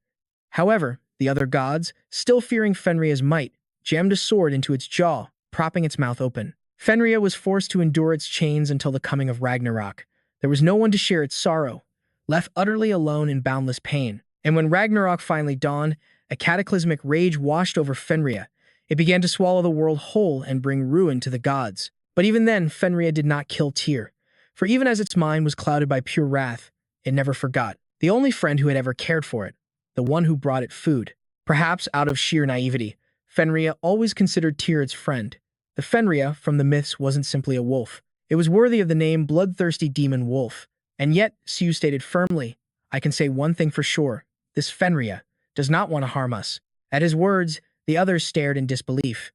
A: However, the other gods, still fearing Fenrir's might, jammed a sword into its jaw, propping its mouth open. Fenrir was forced to endure its chains until the coming of Ragnarok. There was no one to share its sorrow, left utterly alone in boundless pain. And when Ragnarok finally dawned, a cataclysmic rage washed over Fenrir. It began to swallow the world whole and bring ruin to the gods. But even then, Fenrir did not kill Tyr. For even as its mind was clouded by pure wrath, it never forgot the only friend who had ever cared for it, the one who brought it food. Perhaps out of sheer naivety, Fenrir always considered Tyr its friend. The Fenrir from the myths wasn't simply a wolf. It was worthy of the name bloodthirsty demon wolf. And yet, Siu stated firmly, "I can say one thing for sure. This Fenrir does not want to harm us." At his words, the others stared in disbelief.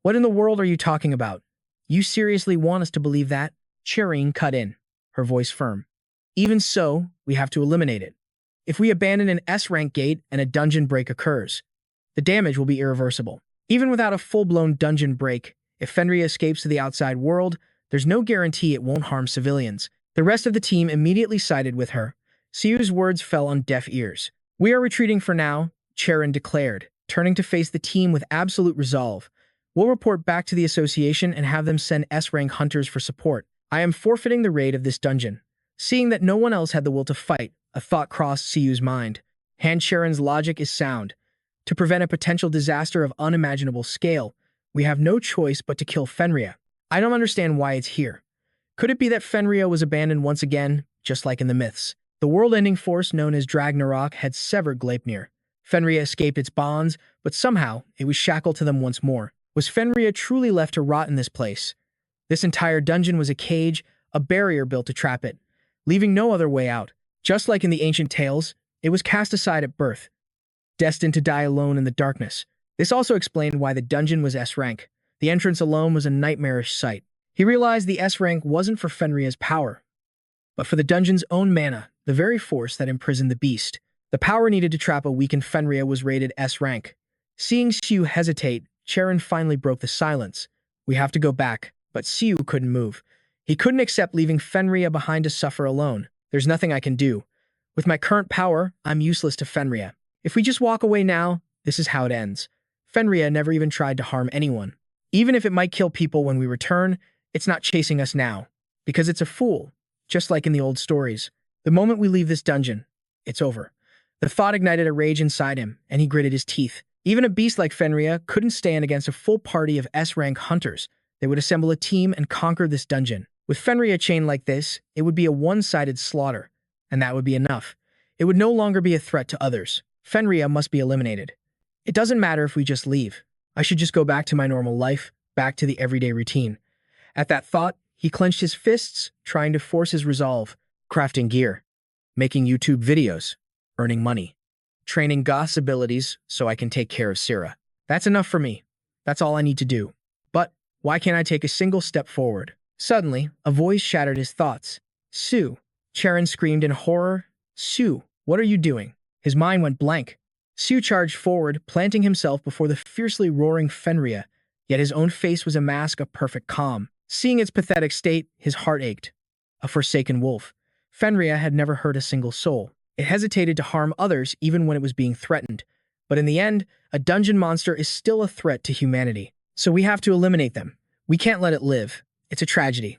A: "What in the world are you talking about? You seriously want us to believe that?" Cheron cut in, her voice firm. "Even so, we have to eliminate it. If we abandon an S-rank gate and a dungeon break occurs, the damage will be irreversible. Even without a full-blown dungeon break, if Fenrir escapes to the outside world, there's no guarantee it won't harm civilians." The rest of the team immediately sided with her. Siu's words fell on deaf ears. "We are retreating for now," Cheron declared, turning to face the team with absolute resolve. "We'll report back to the association and have them send S-rank hunters for support. I am forfeiting the raid of this dungeon." Seeing that no one else had the will to fight, a thought crossed Siu's mind. Han Cheron's logic is sound. To prevent a potential disaster of unimaginable scale, we have no choice but to kill Fenrir. I don't understand why it's here. Could it be that Fenrir was abandoned once again, just like in the myths? The world-ending force known as Ragnarok had severed Gleipnir. Fenrir escaped its bonds, but somehow it was shackled to them once more. Was Fenrir truly left to rot in this place? This entire dungeon was a cage, a barrier built to trap it, leaving no other way out. Just like in the ancient tales, it was cast aside at birth, destined to die alone in the darkness. This also explained why the dungeon was S-rank. The entrance alone was a nightmarish sight. He realized the S-rank wasn't for Fenrir's power, but for the dungeon's own mana, the very force that imprisoned the beast. The power needed to trap a weakened Fenrir was rated S-rank. Seeing Siu hesitate, Cheron finally broke the silence. "We have to go back," but Siu couldn't move. He couldn't accept leaving Fenrir behind to suffer alone. "There's nothing I can do. With my current power, I'm useless to Fenrir. If we just walk away now, this is how it ends." Fenrir never even tried to harm anyone. Even if it might kill people when we return, it's not chasing us now, because it's a fool, just like in the old stories. The moment we leave this dungeon, it's over. The thought ignited a rage inside him, and he gritted his teeth. Even a beast like Fenrir couldn't stand against a full party of S-rank hunters. They would assemble a team and conquer this dungeon. With Fenrir chained like this, it would be a one-sided slaughter, and that would be enough. It would no longer be a threat to others. Fenrir must be eliminated. It doesn't matter if we just leave. I should just go back to my normal life, back to the everyday routine. At that thought, he clenched his fists, trying to force his resolve. Crafting gear, making YouTube videos, earning money, training Goth's abilities so I can take care of Sira. That's enough for me. That's all I need to do. But Why can't I take a single step forward? Suddenly, a voice shattered his thoughts. Siu. Cheron screamed in horror. Siu, what are you doing? His mind went blank. Siu charged forward, planting himself before the fiercely roaring Fenrir, yet his own face was a mask of perfect calm. Seeing its pathetic state, his heart ached. A forsaken wolf. Fenrir had never hurt a single soul. It hesitated to harm others even when it was being threatened. But in the end, a dungeon monster is still a threat to humanity. So we have to eliminate them. We can't let it live. It's a tragedy.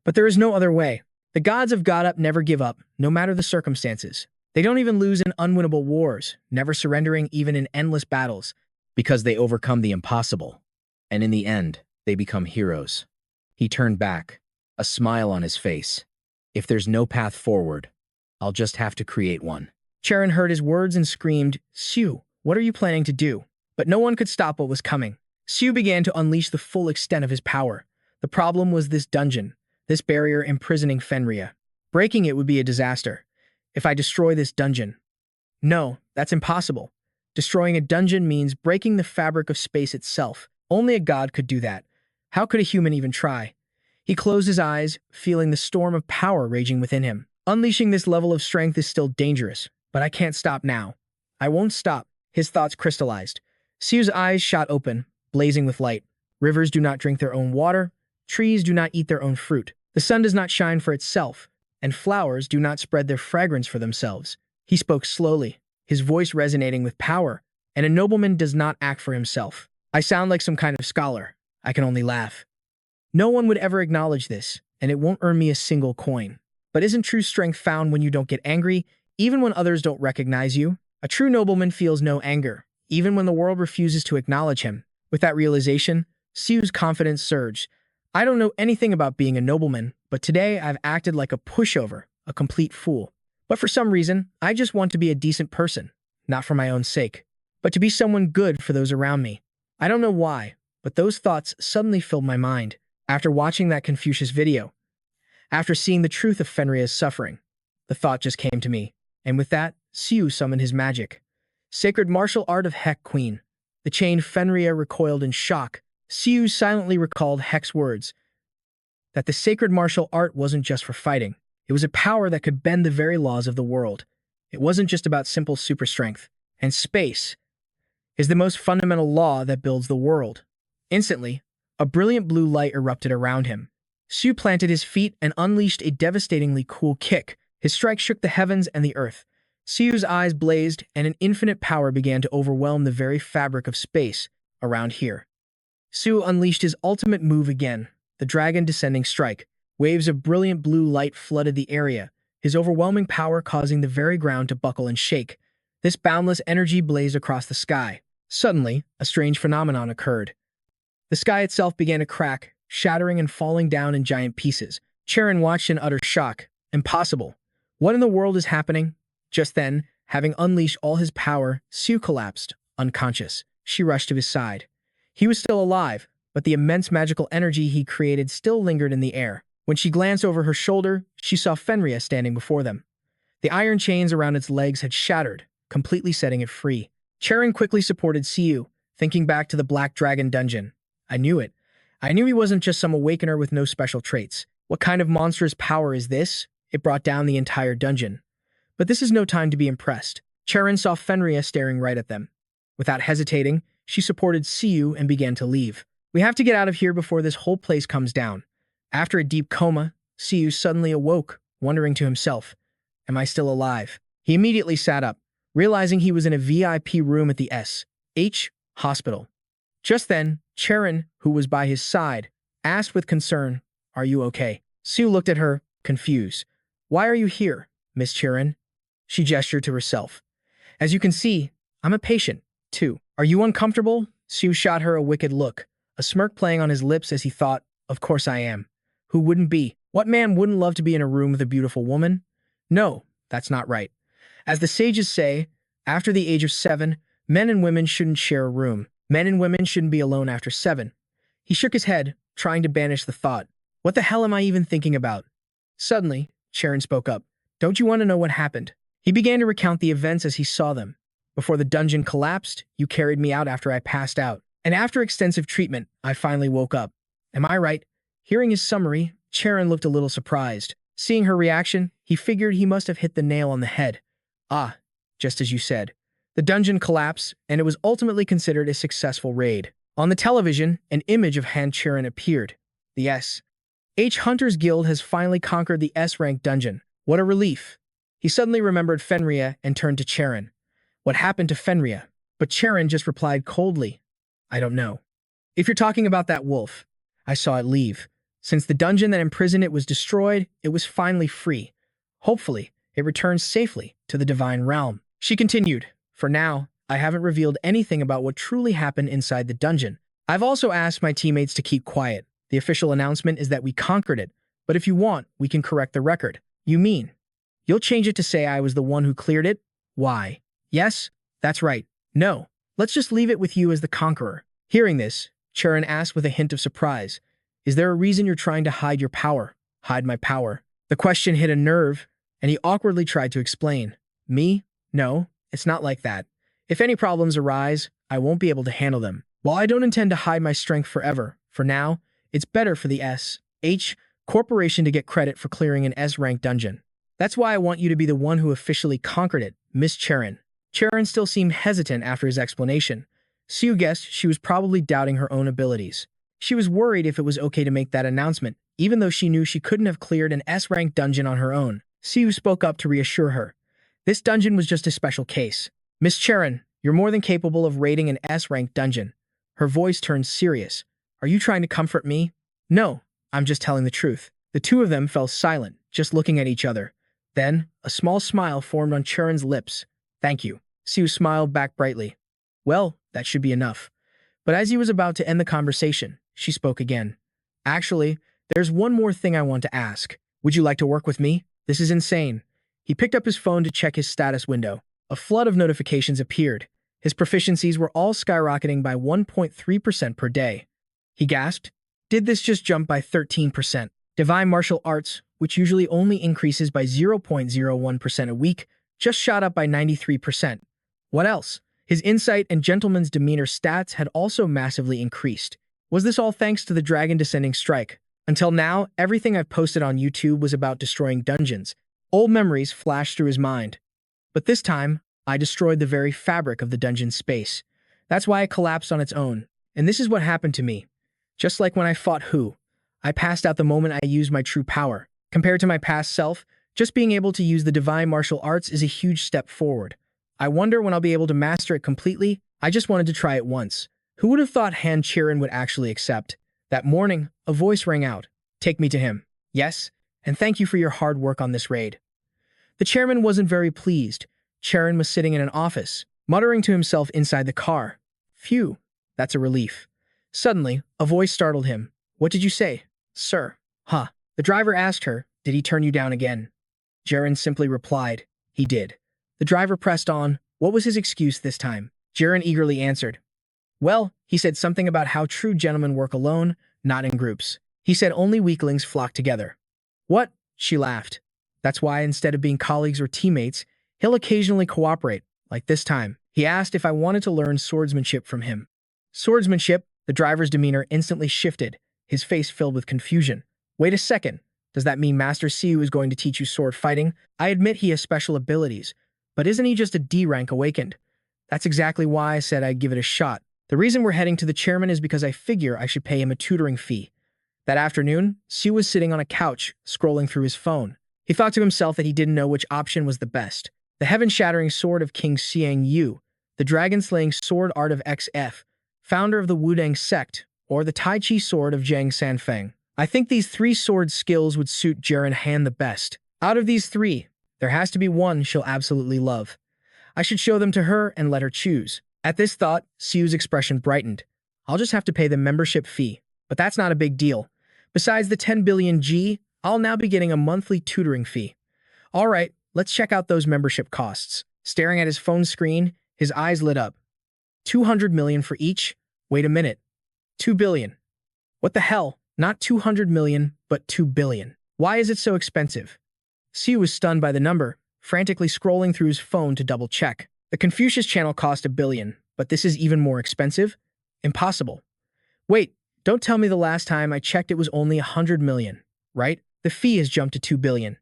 A: But there is no other way. The gods of God Up never give up, no matter the circumstances. They don't even lose in unwinnable wars, never surrendering even in endless battles.
B: Because they overcome the impossible. And in the end, they become heroes. He turned back, a smile on his face. If there's no path forward, I'll just have to create one.
A: Cheron heard his words and screamed, Siu, what are you planning to do? But no one could stop what was coming. Siu began to unleash the full extent of his power. The problem was this dungeon, this barrier imprisoning Fenrir. Breaking it would be a disaster. If I destroy this dungeon. No, that's impossible. Destroying a dungeon means breaking the fabric of space itself. Only a god could do that. How could a human even try? He closed his eyes, feeling the storm of power raging within him. Unleashing this level of strength is still dangerous, but I can't stop now. I won't stop. His thoughts crystallized. Siu's eyes shot open, blazing with light. Rivers do not drink their own water. Trees do not eat their own fruit. The sun does not shine for itself, and flowers do not spread their fragrance for themselves. He spoke slowly, his voice resonating with power, and a nobleman does not act for himself. I sound like some kind of scholar. I can only laugh. No one would ever acknowledge this, and it won't earn me a single coin. But isn't true strength found when you don't get angry, even when others don't recognize you? A true nobleman feels no anger, even when the world refuses to acknowledge him. With that realization, Siu's confidence surged. I don't know anything about being a nobleman, but today I've acted like a pushover, a complete fool. But for some reason, I just want to be a decent person, not for my own sake, but to be someone good for those around me. I don't know why, but those thoughts suddenly filled my mind. After watching that Confucius video, after seeing the truth of Fenrir's suffering, the thought just came to me, and with that, Siu summoned his magic. Sacred martial art of Heck Queen. The chained Fenrir recoiled in shock. Siu silently recalled Heck's words, that the sacred martial art wasn't just for fighting. It was a power that could bend the very laws of the world. It wasn't just about simple super strength. And space is the most fundamental law that builds the world. Instantly, a brilliant blue light erupted around him. Siu planted his feet and unleashed a devastatingly cool kick. His strike shook the heavens and the earth. Siu's eyes blazed, and an infinite power began to overwhelm the very fabric of space around here. Siu unleashed his ultimate move again, the dragon descending strike. Waves of brilliant blue light flooded the area, his overwhelming power causing the very ground to buckle and shake. This boundless energy blazed across the sky. Suddenly, a strange phenomenon occurred. The sky itself began to crack, shattering and falling down in giant pieces. Cheron watched in utter shock. Impossible. What in the world is happening? Just then, having unleashed all his power, Siu collapsed, unconscious. She rushed to his side. He was still alive, but the immense magical energy he created still lingered in the air. When she glanced over her shoulder, she saw Fenrir standing before them. The iron chains around its legs had shattered, completely setting it free. Cheron quickly supported Siu, thinking back to the Black Dragon dungeon. I knew it. I knew he wasn't just some awakener with no special traits. What kind of monstrous power is this? It brought down the entire dungeon. But this is no time to be impressed. Cheron saw Fenrir staring right at them. Without hesitating, she supported Siu and began to leave. We have to get out of here before this whole place comes down. After a deep coma, Siu suddenly awoke, wondering to himself, am I still alive? He immediately sat up, realizing he was in a VIP room at the S.H. hospital. Just then, Cheron, who was by his side, asked with concern, are you okay? Siu looked at her, confused. Why are you here, Miss Cheron? She gestured to herself. As you can see, I'm a patient, too. Are you uncomfortable? Siu shot her a wicked look, a smirk playing on his lips as he thought, of course I am. Who wouldn't be? What man wouldn't love to be in a room with a beautiful woman? No, that's not right. As the sages say, after the age of 7, men and women shouldn't share a room. Men and women shouldn't be alone after 7. He shook his head, trying to banish the thought. What the hell am I even thinking about? Suddenly, Cheron spoke up. Don't you want to know what happened? He began to recount the events as he saw them. Before the dungeon collapsed, you carried me out after I passed out. And after extensive treatment, I finally woke up. Am I right? Hearing his summary, Cheron looked a little surprised. Seeing her reaction, he figured he must have hit the nail on the head. Ah, just as you said. The dungeon collapsed, and it was ultimately considered a successful raid. On the television, an image of Han Cheron appeared. The S.H. Hunters Guild has finally conquered the S-rank dungeon. What a relief. He suddenly remembered Fenrir and turned to Cheron. What happened to Fenrir? But Cheron just replied coldly, I don't know. If you're talking about that wolf, I saw it leave. Since the dungeon that imprisoned it was destroyed, it was finally free. Hopefully, it returns safely to the divine realm. She continued, for now, I haven't revealed anything about what truly happened inside the dungeon. I've also asked my teammates to keep quiet. The official announcement is that we conquered it, but if you want, we can correct the record. You mean? You'll change it to say I was the one who cleared it? Why? Yes, that's right. No, let's just leave it with you as the conqueror. Hearing this, Churan asked with a hint of surprise, is there a reason you're trying to hide your power? Hide my power? The question hit a nerve, and he awkwardly tried to explain. Me? No, it's not like that. If any problems arise, I won't be able to handle them. While I don't intend to hide my strength forever, for now, it's better for the S.H. Corporation to get credit for clearing an S-rank dungeon. That's why I want you to be the one who officially conquered it, Miss Cheron. Cheron still seemed hesitant after his explanation. Siu guessed she was probably doubting her own abilities. She was worried if it was okay to make that announcement, even though she knew she couldn't have cleared an S-rank dungeon on her own. Siu spoke up to reassure her. This dungeon was just a special case. Miss Cheron, you're more than capable of raiding an S-rank dungeon. Her voice turned serious. Are you trying to comfort me? No, I'm just telling the truth. The two of them fell silent, just looking at each other. Then, a small smile formed on Cheron's lips. Thank you. Siu smiled back brightly. Well, that should be enough. But as he was about to end the conversation, she spoke again. Actually, there's one more thing I want to ask. Would you like to work with me? This is insane. He picked up his phone to check his status window. A flood of notifications appeared. His proficiencies were all skyrocketing by 1.3% per day. He gasped. Did this just jump by 13%? Divine martial arts, which usually only increases by 0.01% a week, just shot up by 93%. What else? His insight and gentleman's demeanor stats had also massively increased. Was this all thanks to the dragon descending strike? Until now, everything I've posted on YouTube was about destroying dungeons. Old memories flashed through his mind. But this time, I destroyed the very fabric of the dungeon space. That's why it collapsed on its own. And this is what happened to me. Just like when I fought Hu, I passed out the moment I used my true power. Compared to my past self, just being able to use the divine martial arts is a huge step forward. I wonder when I'll be able to master it completely. I just wanted to try it once. Who would have thought Han Cheron would actually accept? That morning, a voice rang out. Take me to him. Yes, and thank you for your hard work on this raid. The chairman wasn't very pleased. Cheron was sitting in an office, muttering to himself inside the car. Phew, that's a relief. Suddenly, a voice startled him. What did you say, sir? Huh. The driver asked her, did he turn you down again? Cheron simply replied, he did. The driver pressed on. What was his excuse this time? Cheron eagerly answered. Well, he said something about how true gentlemen work alone, not in groups. He said only weaklings flock together. What? She laughed. That's why instead of being colleagues or teammates, he'll occasionally cooperate, like this time. He asked if I wanted to learn swordsmanship from him. Swordsmanship? The driver's demeanor instantly shifted, his face filled with confusion. Wait a second. Does that mean Master Siu is going to teach you sword fighting? I admit he has special abilities, but isn't he just a D rank awakened? That's exactly why I said I'd give it a shot. The reason we're heading to the chairman is because I figure I should pay him a tutoring fee. That afternoon, Siu was sitting on a couch, scrolling through his phone. He thought to himself that he didn't know which option was the best. The heaven-shattering sword of King Xiang Yu, the dragon-slaying sword art of XF, founder of the Wudang sect, or the Tai Chi sword of Zhang Sanfeng. I think these three sword skills would suit Cheron Han the best. Out of these three, there has to be one she'll absolutely love. I should show them to her and let her choose. At this thought, Siu's expression brightened. I'll just have to pay the membership fee, but that's not a big deal. Besides the 10 billion G, I'll now be getting a monthly tutoring fee. All right, let's check out those membership costs. Staring at his phone screen, his eyes lit up. 200 million for each? Wait a minute. 2 billion. What the hell? Not 200 million, but 2 billion. Why is it so expensive? Siu was stunned by the number, frantically scrolling through his phone to double-check. The Confucius channel cost 1 billion, but this is even more expensive? Impossible. Wait, Don't tell me the last time I checked it was only 100 million, right? The fee has jumped to 2 billion.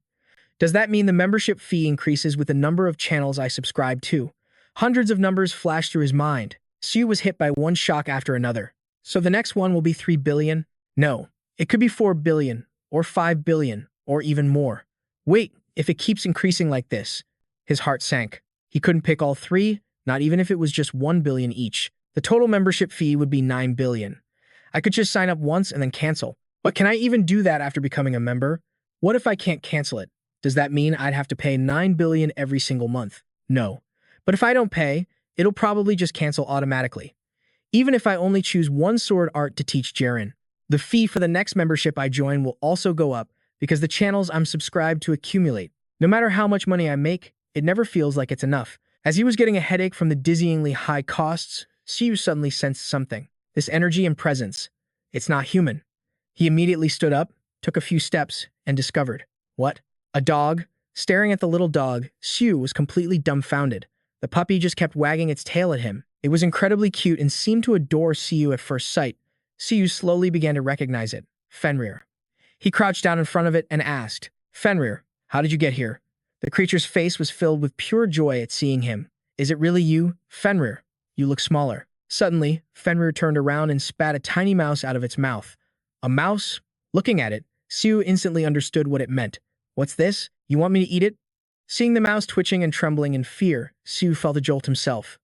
A: Does that mean the membership fee increases with the number of channels I subscribe to? Hundreds of numbers flashed through his mind. Siu was hit by one shock after another. So the next one will be 3 billion? No, it could be 4 billion, or 5 billion, or even more. Wait, if it keeps increasing like this. His heart sank. He couldn't pick all three, not even if it was just 1 billion each. The total membership fee would be 9 billion. I could just sign up once and then cancel. But can I even do that after becoming a member? What if I can't cancel it? Does that mean I'd have to pay 9 billion every single month? No. But if I don't pay, it'll probably just cancel automatically. Even if I only choose one sword art to teach Cheron, the fee for the next membership I join will also go up because the channels I'm subscribed to accumulate. No matter how much money I make, it never feels like it's enough. As he was getting a headache from the dizzyingly high costs, Siu suddenly sensed something. This energy and presence. It's not human. He immediately stood up, took a few steps, and discovered. What? A dog? Staring at the little dog, Siu was completely dumbfounded. The puppy just kept wagging its tail at him. It was incredibly cute and seemed to adore Siu at first sight. Siu slowly began to recognize it. Fenrir. He crouched down in front of it and asked, Fenrir, how did you get here? The creature's face was filled with pure joy at seeing him. Is it really you, Fenrir? You look smaller. Suddenly, Fenrir turned around and spat a tiny mouse out of its mouth. A mouse? Looking at it, Siu instantly understood what it meant. What's this? You want me to eat it? Seeing the mouse twitching and trembling in fear, Siu felt a jolt himself.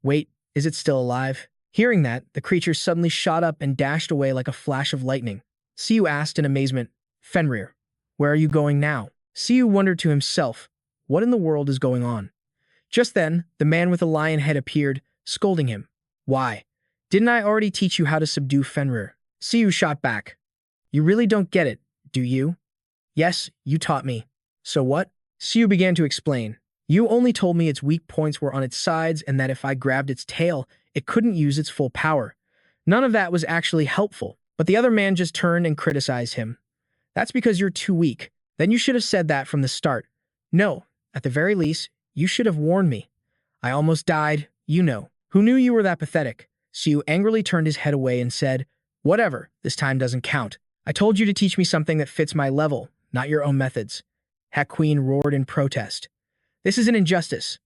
A: Wait, is it still alive? Hearing that, the creature suddenly shot up and dashed away like a flash of lightning. Siu asked in amazement, Fenrir, where are you going now? Siu wondered to himself, what in the world is going on? Just then, the man with the lion head appeared, scolding him. Why? Didn't I already teach you how to subdue Fenrir? Siu shot back. You really don't get it, do you? Yes, you taught me. So what? Siu began to explain. You only told me its weak points were on its sides and that if I grabbed its tail, it couldn't use its full power. None of that was actually helpful, but the other man just turned and criticized him. That's because you're too weak. Then you should have said that from the start. No, at the very least, you should have warned me. I almost died, you know. Who knew you were that pathetic? Siu angrily turned his head away and said, Whatever, this time doesn't count. I told you to teach me something that fits my level, not your own methods. Hat Queen roared in protest. This is an injustice.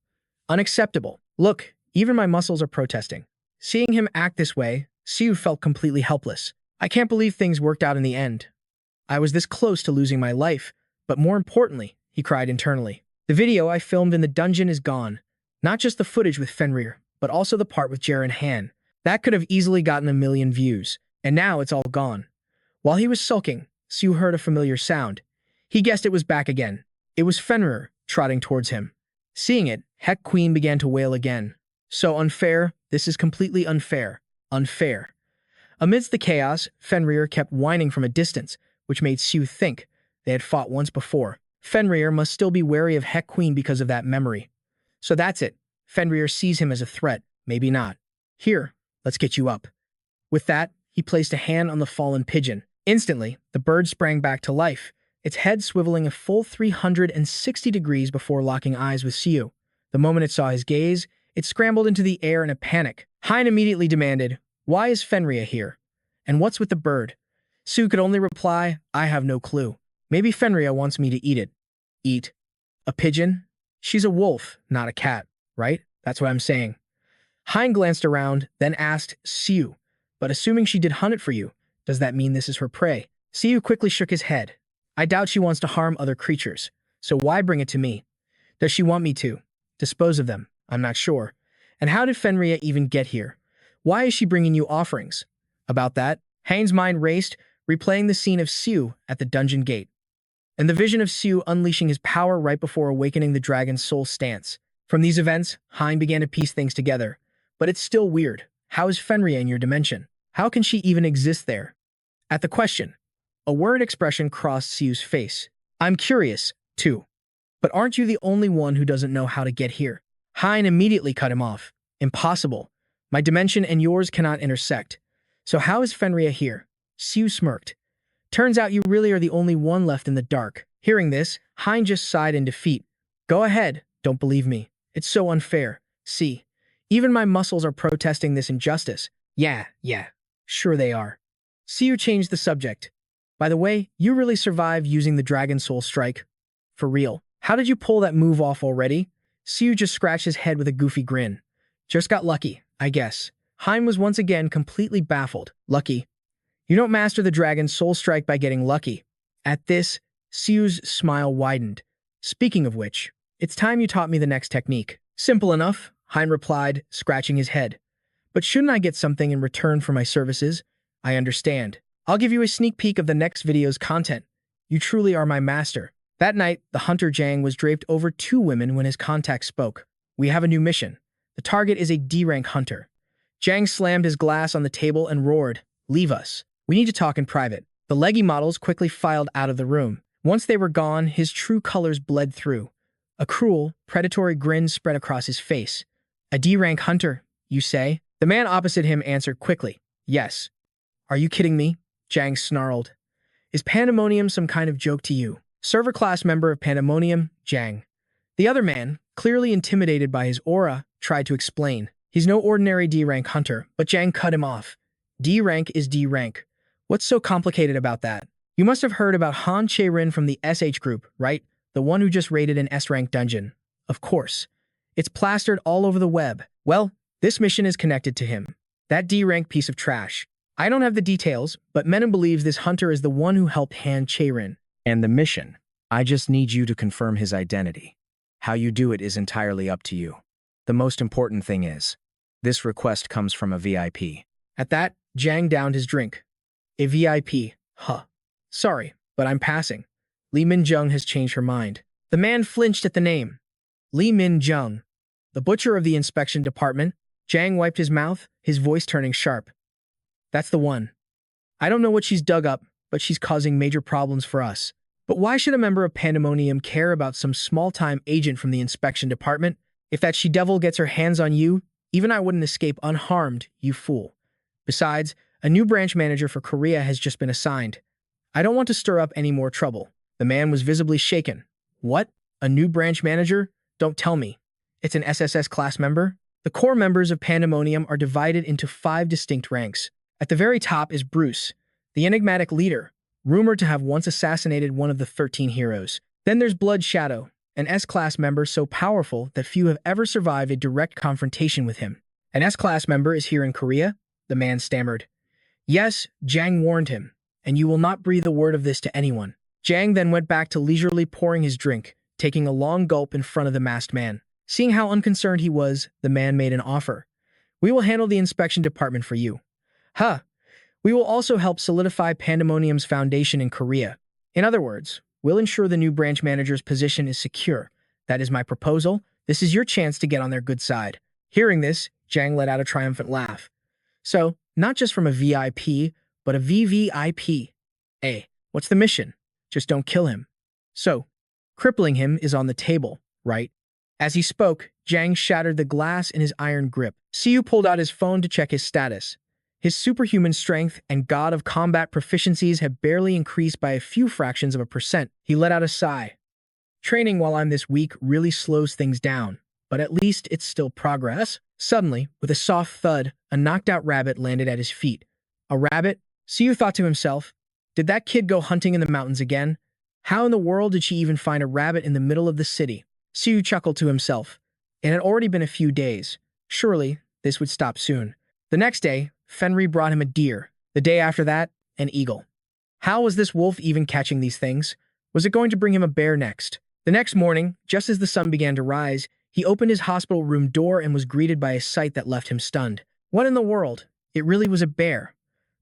A: Unacceptable. Look, even my muscles are protesting. Seeing him act this way, Siu felt completely helpless. I can't believe things worked out in the end. I was this close to losing my life, but more importantly, he cried internally. The video I filmed in the dungeon is gone. Not just the footage with Fenrir, but also the part with Cheron Han. That could have easily gotten 1 million views, and now it's all gone. While he was sulking, Siu heard a familiar sound. He guessed it was back again. It was Fenrir, trotting towards him. Seeing it, Heck Queen began to wail again. So unfair, this is completely unfair. Unfair. Amidst the chaos, Fenrir kept whining from a distance, which made Siu think they had fought once before. Fenrir must still be wary of Heck Queen because of that memory. So that's it. Fenrir sees him as a threat. Maybe not. Here, let's get you up. With that, he placed a hand on the fallen pigeon. Instantly, the bird sprang back to life, its head swiveling a full 360 degrees before locking eyes with Siu. The moment it saw his gaze, it scrambled into the air in a panic. Hein immediately demanded, Why is Fenrir here? And what's with the bird? Siu could only reply, I have no clue. Maybe Fenrir wants me to eat it. Eat? A pigeon? She's a wolf, not a cat, right? That's what I'm saying. Hein glanced around, then asked Siu, but assuming she did hunt it for you, does that mean this is her prey? Siu quickly shook his head. I doubt she wants to harm other creatures, so why bring it to me? Does she want me to dispose of them? I'm not sure. And how did Fenrir even get here? Why is she bringing you offerings? About that, Hein's mind raced, replaying the scene of Siu at the dungeon gate, and the vision of Siu unleashing his power right before awakening the dragon's soul stance. From these events, Hein began to piece things together. But it's still weird. How is Fenrir in your dimension? How can she even exist there? At the question, a worried expression crossed Siu's face. I'm curious, too. But aren't you the only one who doesn't know how to get here? Hein immediately cut him off. Impossible. My dimension and yours cannot intersect. So how is Fenrir here? Siu smirked. Turns out you really are the only one left in the dark. Hearing this, Hein just sighed in defeat. Go ahead, don't believe me. It's so unfair. See, even my muscles are protesting this injustice. Yeah, sure they are. Siu changed the subject. By the way, you really survived using the Dragon Soul Strike. For real. How did you pull that move off already? Siu just scratched his head with a goofy grin. Just got lucky, I guess. Hein was once again completely baffled. Lucky? You don't master the Dragon Soul Strike by getting lucky. At this, Siu's smile widened. Speaking of which, it's time you taught me the next technique. Simple enough, Hein replied, scratching his head. But shouldn't I get something in return for my services? I understand. I'll give you a sneak peek of the next video's content. You truly are my master. That night, the hunter Jang was draped over 2 women when his contact spoke. We have a new mission. The target is a D-rank hunter. Jang slammed his glass on the table and roared, "Leave us. We need to talk in private." The leggy models quickly filed out of the room. Once they were gone, his true colors bled through. A cruel, predatory grin spread across his face. A D-rank hunter, you say? The man opposite him answered quickly, "Yes." Are you kidding me? Jang snarled. Is Pandemonium some kind of joke to you? Server class member of Pandemonium, Jang. The other man, clearly intimidated by his aura, tried to explain. He's no ordinary D-rank hunter, but Jang cut him off. D-rank is D-rank. What's so complicated about that? You must have heard about Han Cheron from the SH group, right? The one who just raided an S-rank dungeon. Of course. It's plastered all over the web. Well, this mission is connected to him. That D-rank piece of trash. I don't have the details, but Menon believes this hunter is the one who helped Han Cheron.
B: And the mission. I just need you to confirm his identity. How you do it is entirely up to you. The most important thing is, this request comes from a VIP.
A: At that, Jang downed his drink. A VIP. Huh. Sorry, but I'm passing. Lee Min-jung has changed her mind. The man flinched at the name. Lee Min-jung. The butcher of the inspection department. Jang wiped his mouth, his voice turning sharp. That's the one. I don't know what she's dug up, but she's causing major problems for us. But why should a member of Pandemonium care about some small-time agent from the inspection department? If that she-devil gets her hands on you, even I wouldn't escape unharmed, you fool. Besides, a new branch manager for Korea has just been assigned. I don't want to stir up any more trouble. The man was visibly shaken. What? A new branch manager? Don't tell me. It's an SSS class member? The core members of Pandemonium are divided into 5 distinct ranks. At the very top is Bruce, the enigmatic leader, rumored to have once assassinated one of the 13 heroes. Then there's Blood Shadow, an S-class member so powerful that few have ever survived a direct confrontation with him. An S-class member is here in Korea? The man stammered. Yes, Jang warned him, and you will not breathe a word of this to anyone. Jang then went back to leisurely pouring his drink, taking a long gulp in front of the masked man. Seeing how unconcerned he was, the man made an offer. We will handle the inspection department for you. Huh. We will also help solidify Pandemonium's foundation in Korea. In other words, we'll ensure the new branch manager's position is secure. That is my proposal. This is your chance to get on their good side. Hearing this, Jang let out a triumphant laugh. So, not just from a VIP, but a VVIP. Hey, what's the mission? Just don't kill him. So, crippling him is on the table, right? As he spoke, Jang shattered the glass in his iron grip. Siu pulled out his phone to check his status. His superhuman strength and god of combat proficiencies have barely increased by a few fractions of a percent. He let out a sigh. Training while I'm this weak really slows things down, but at least it's still progress. Suddenly, with a soft thud, a knocked-out rabbit landed at his feet. A rabbit? Siu thought to himself, did that kid go hunting in the mountains again? How in the world did she even find a rabbit in the middle of the city? Siu chuckled to himself. It had already been a few days. Surely, this would stop soon. The next day, Fenrir brought him a deer. The day after that, an eagle. How was this wolf even catching these things? Was it going to bring him a bear next? The next morning, just as the sun began to rise, he opened his hospital room door and was greeted by a sight that left him stunned. What in the world? It really was a bear.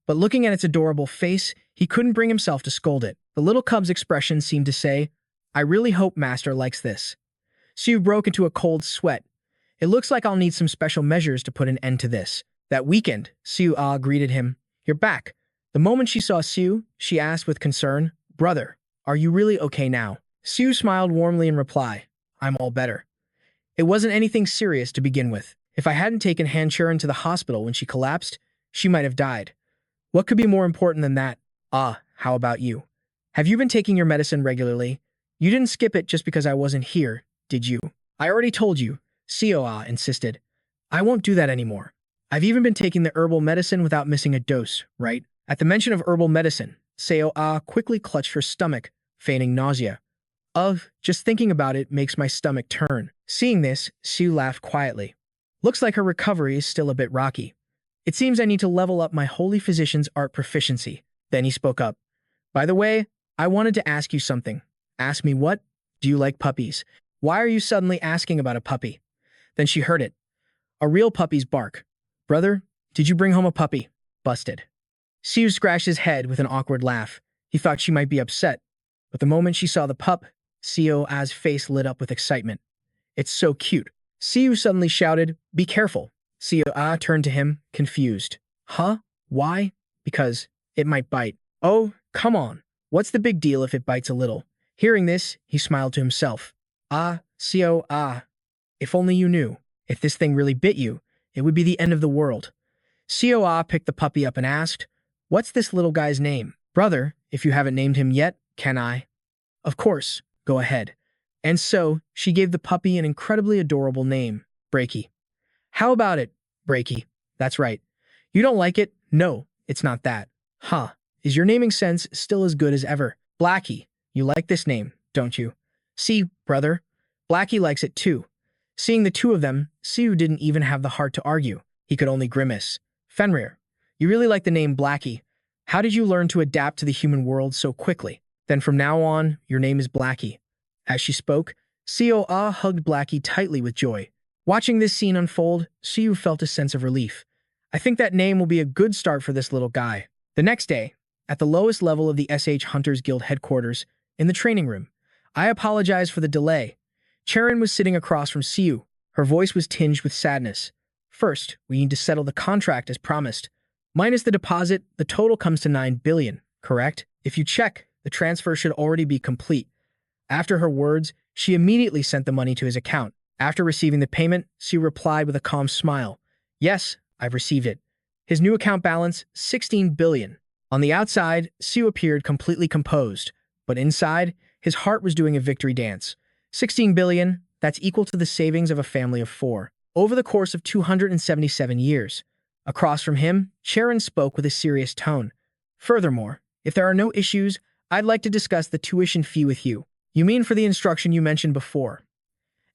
A: But looking at its adorable face, he couldn't bring himself to scold it. The little cub's expression seemed to say, I really hope Master likes this. Siu broke into a cold sweat. It looks like I'll need some special measures to put an end to this. That weekend, Siu greeted him. You're back. The moment she saw Siu, she asked with concern, Brother, are you really okay now? Siu smiled warmly in reply, I'm all better. It wasn't anything serious to begin with. If I hadn't taken Han Churan to the hospital when she collapsed, she might have died. What could be more important than that? How about you? Have you been taking your medicine regularly? You didn't skip it just because I wasn't here, did you? I already told you, Siu insisted. I won't do that anymore. I've even been taking the herbal medicine without missing a dose, right? At the mention of herbal medicine, Seo Ah quickly clutched her stomach, feigning nausea. Ugh, just thinking about it makes my stomach turn. Seeing this, Siu laughed quietly. Looks like her recovery is still a bit rocky. It seems I need to level up my holy physician's art proficiency. Then he spoke up. By the way, I wanted to ask you something. Ask me what? Do you like puppies? Why are you suddenly asking about a puppy? Then she heard it. A real puppy's bark. Brother, did you bring home a puppy? Busted. Siu scratched his head with an awkward laugh. He thought she might be upset. But the moment she saw the pup, Seo Ah's face lit up with excitement. It's so cute. Siu suddenly shouted, Be careful. Seo Ah turned to him, confused. Huh? Why? Because it might bite. Oh, come on. What's the big deal if it bites a little? Hearing this, he smiled to himself. Ah, Seo Ah. If only you knew. If this thing really bit you, it would be the end of the world. Seo Ah picked the puppy up and asked, What's this little guy's name? Brother, if you haven't named him yet, can I? Of course, go ahead. And so, she gave the puppy an incredibly adorable name, Breaky. How about it, Breaky? That's right. You don't like it? No, it's not that. Huh. Is your naming sense still as good as ever? Blackie, you like this name, don't you? See, brother, Blackie likes it too. Seeing the two of them, Siu didn't even have the heart to argue. He could only grimace. Fenrir, you really like the name Blackie. How did you learn to adapt to the human world so quickly? Then from now on, your name is Blackie. As she spoke, Seo Ah hugged Blackie tightly with joy. Watching this scene unfold, Siu felt a sense of relief. I think that name will be a good start for this little guy. The next day, at the lowest level of the SH Hunters Guild headquarters, in the training room, I apologize for the delay. Cheron was sitting across from Siu. Her voice was tinged with sadness. First, we need to settle the contract as promised. Minus the deposit, the total comes to 9 billion, correct? If you check, the transfer should already be complete. After her words, she immediately sent the money to his account. After receiving the payment, Siu replied with a calm smile. Yes, I've received it. His new account balance, 16 billion. On the outside, Siu appeared completely composed, but inside, his heart was doing a victory dance. 16 billion, that's equal to the savings of a family of 4. Over the course of 277 years. Across from him, Cheron spoke with a serious tone. Furthermore, if there are no issues, I'd like to discuss the tuition fee with you. You mean for the instruction you mentioned before?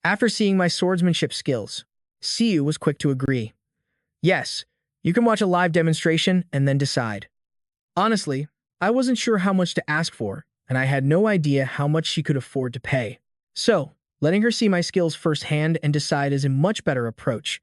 A: After seeing my swordsmanship skills, Siu was quick to agree. Yes, you can watch a live demonstration and then decide. Honestly, I wasn't sure how much to ask for, and I had no idea how much she could afford to pay. So, letting her see my skills firsthand and decide is a much better approach.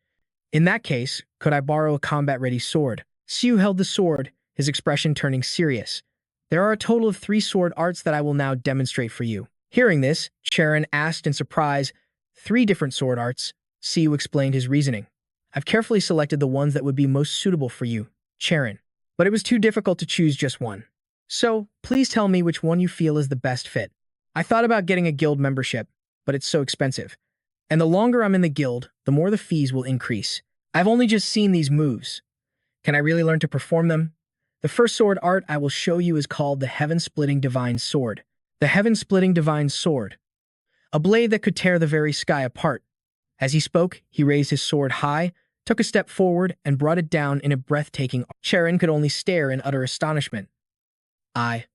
A: In that case, could I borrow a combat-ready sword? Siu held the sword, his expression turning serious. There are a total of 3 sword arts that I will now demonstrate for you. Hearing this, Cheron asked in surprise, 3 different sword arts? Siu explained his reasoning. I've carefully selected the ones that would be most suitable for you, Cheron. But it was too difficult to choose just one. So, please tell me which one you feel is the best fit. I thought about getting a guild membership, but it's so expensive. And the longer I'm in the guild, the more the fees will increase. I've only just seen these moves. Can I really learn to perform them? The first sword art I will show you is called the Heaven-Splitting Divine Sword. The Heaven-Splitting Divine Sword. A blade that could tear the very sky apart. As he spoke, he raised his sword high, took a step forward, and brought it down in a breathtaking. Cheron could only stare in utter astonishment. I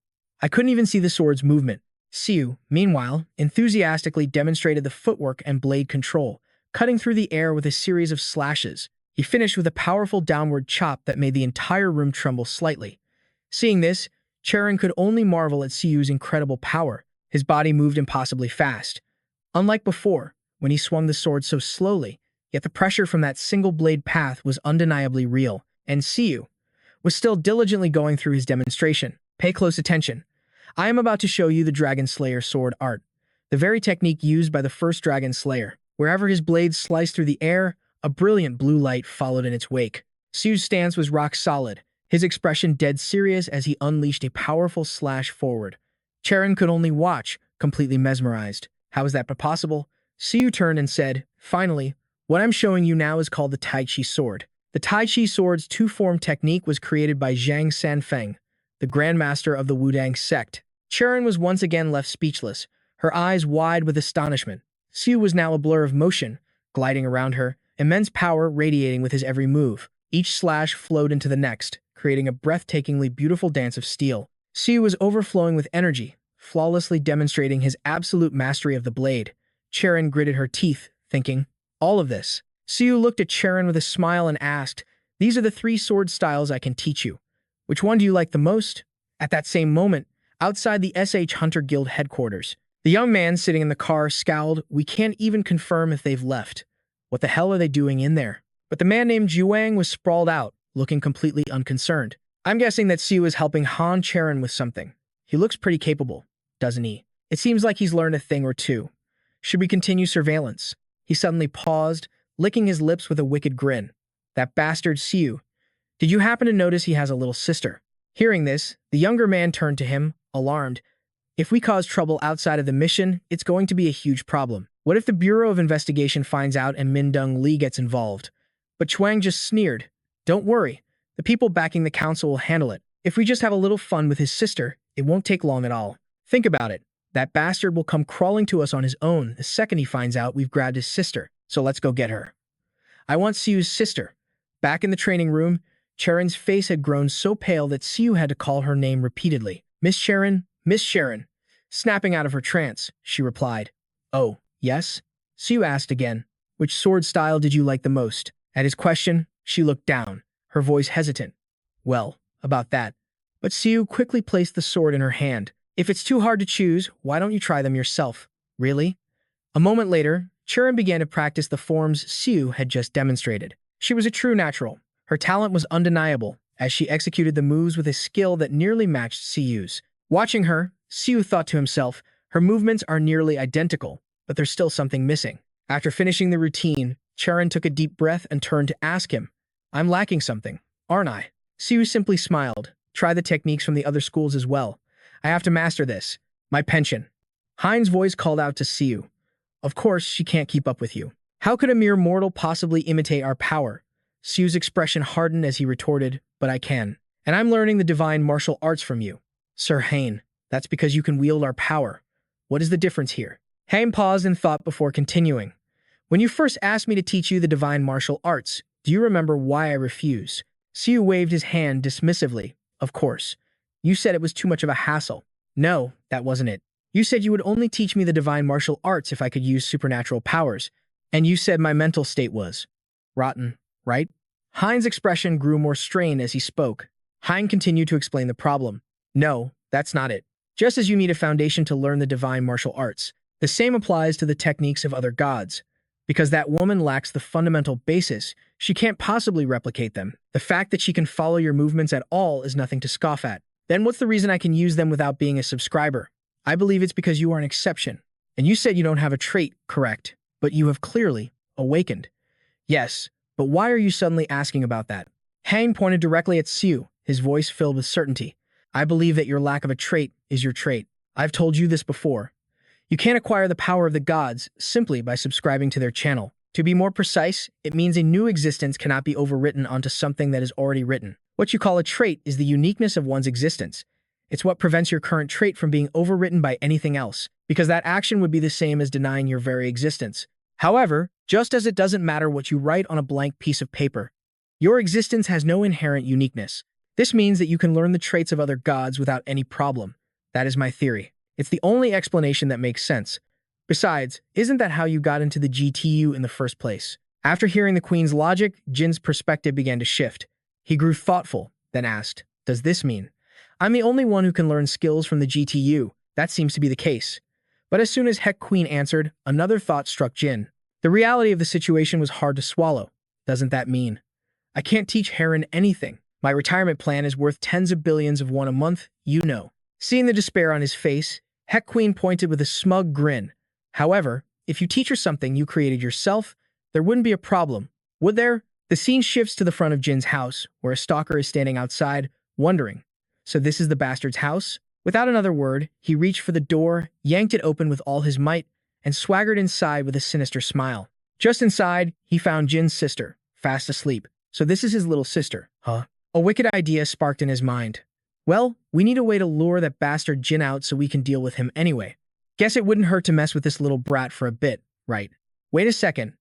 A: couldn't even see the sword's movement. Siu, meanwhile, enthusiastically demonstrated the footwork and blade control, cutting through the air with a series of slashes. He finished with a powerful downward chop that made the entire room tremble slightly. Seeing this, Cheron could only marvel at Siu's incredible power. His body moved impossibly fast. Unlike before, when he swung the sword so slowly, yet the pressure from that single blade path was undeniably real, and Siu was still diligently going through his demonstration. Pay close attention. I am about to show you the Dragon Slayer sword art, the very technique used by the first Dragon Slayer. Wherever his blade sliced through the air, a brilliant blue light followed in its wake. Siu's stance was rock solid, his expression dead serious as he unleashed a powerful slash forward. Cheron could only watch, completely mesmerized. How is that possible? Siu turned and said, Finally, what I'm showing you now is called the Tai Chi sword. The Tai Chi sword's two-form technique was created by Zhang Sanfeng, the grandmaster of the Wudang sect. Cheron was once again left speechless, her eyes wide with astonishment. Siu was now a blur of motion, gliding around her, immense power radiating with his every move. Each slash flowed into the next, creating creating a breathtakingly beautiful dance of steel. Siu was overflowing with energy, flawlessly demonstrating his absolute mastery of the blade. Cheron gritted her teeth, thinking, all of this. Siu looked at Cheron with a smile and asked, these are the 3 sword styles I can teach you. Which one do you like the most? At that same moment, outside the SH Hunter Guild headquarters, the young man sitting in the car scowled. We can't even confirm if they've left. What the hell are they doing in there? But the man named Juang was sprawled out, looking completely unconcerned. I'm guessing that Siu is helping Han Cheron with something. He looks pretty capable, doesn't he? It seems like he's learned a thing or two. Should we continue surveillance? He suddenly paused, licking his lips with a wicked grin. That bastard Siu. Did you happen to notice he has a little sister? Hearing this, the younger man turned to him, alarmed. If we cause trouble outside of the mission, it's going to be a huge problem. What if the Bureau of Investigation finds out and Mindung Li gets involved? But Chuang just sneered. Don't worry. The people backing the council will handle it. If we just have a little fun with his sister, it won't take long at all. Think about it. That bastard will come crawling to us on his own the second he finds out we've grabbed his sister. So let's go get her. I want Siu's sister. Back in the training room, Cheron's face had grown so pale that Siu had to call her name repeatedly. Miss Cheron, Miss Cheron. Snapping out of her trance, she replied. Oh, yes? Siu asked again. Which sword style did you like the most? At his question, she looked down, her voice hesitant. Well, about that. But Siu quickly placed the sword in her hand. If it's too hard to choose, why don't you try them yourself? Really? A moment later, Churan began to practice the forms Siu had just demonstrated. She was a true natural. Her talent was undeniable, as she executed the moves with a skill that nearly matched Siu's. Watching her, Siu thought to himself, her movements are nearly identical, but there's still something missing. After finishing the routine, Cheron took a deep breath and turned to ask him, I'm lacking something, aren't I? Siu simply smiled. Try the techniques from the other schools as well. I have to master this. My pension. Hein's voice called out to Siu. Of course, she can't keep up with you. How could a mere mortal possibly imitate our power? Siu's expression hardened as he retorted, but I can. And I'm learning the divine martial arts from you. Sir Hain, that's because you can wield our power. What is the difference here? Hain paused in thought before continuing. When you first asked me to teach you the divine martial arts, do you remember why I refused? Siu waved his hand dismissively. Of course. You said it was too much of a hassle. No, that wasn't it. You said you would only teach me the divine martial arts if I could use supernatural powers. And you said my mental state was rotten, right? Hein's expression grew more strained as he spoke. Hein continued to explain the problem. No, that's not it. Just as you need a foundation to learn the divine martial arts, the same applies to the techniques of other gods. Because that woman lacks the fundamental basis, she can't possibly replicate them. The fact that she can follow your movements at all is nothing to scoff at. Then what's the reason I can use them without being a subscriber? I believe it's because you are an exception. And you said you don't have a trait, correct? But you have clearly awakened. Yes, but why are you suddenly asking about that? Hang pointed directly at Siu, his voice filled with certainty. I believe that your lack of a trait is your trait. I've told you this before. You can't acquire the power of the gods simply by subscribing to their channel. To be more precise, it means a new existence cannot be overwritten onto something that is already written. What you call a trait is the uniqueness of one's existence. It's what prevents your current trait from being overwritten by anything else, because that action would be the same as denying your very existence. However, just as it doesn't matter what you write on a blank piece of paper, your existence has no inherent uniqueness. This means that you can learn the traits of other gods without any problem. That is my theory. It's the only explanation that makes sense. Besides, isn't that how you got into the GTU in the first place? After hearing the queen's logic, Jin's perspective began to shift. He grew thoughtful, then asked, does this mean I'm the only one who can learn skills from the GTU? That seems to be the case. But as soon as Heck Queen answered, another thought struck Jin. The reality of the situation was hard to swallow. Doesn't that mean I can't teach Heron anything? My retirement plan is worth tens of billions of won a month, you know. Seeing the despair on his face, Heck Queen pointed with a smug grin. However, if you teach her something you created yourself, there wouldn't be a problem, would there? The scene shifts to the front of Jin's house, where a stalker is standing outside, wondering, so this is the bastard's house? Without another word, he reached for the door, yanked it open with all his might, and swaggered inside with a sinister smile. Just inside, he found Jin's sister, fast asleep. So this is his little sister, huh? A wicked idea sparked in his mind. Well, we need a way to lure that bastard Jin out so we can deal with him anyway. Guess it wouldn't hurt to mess with this little brat for a bit, right? Wait a second.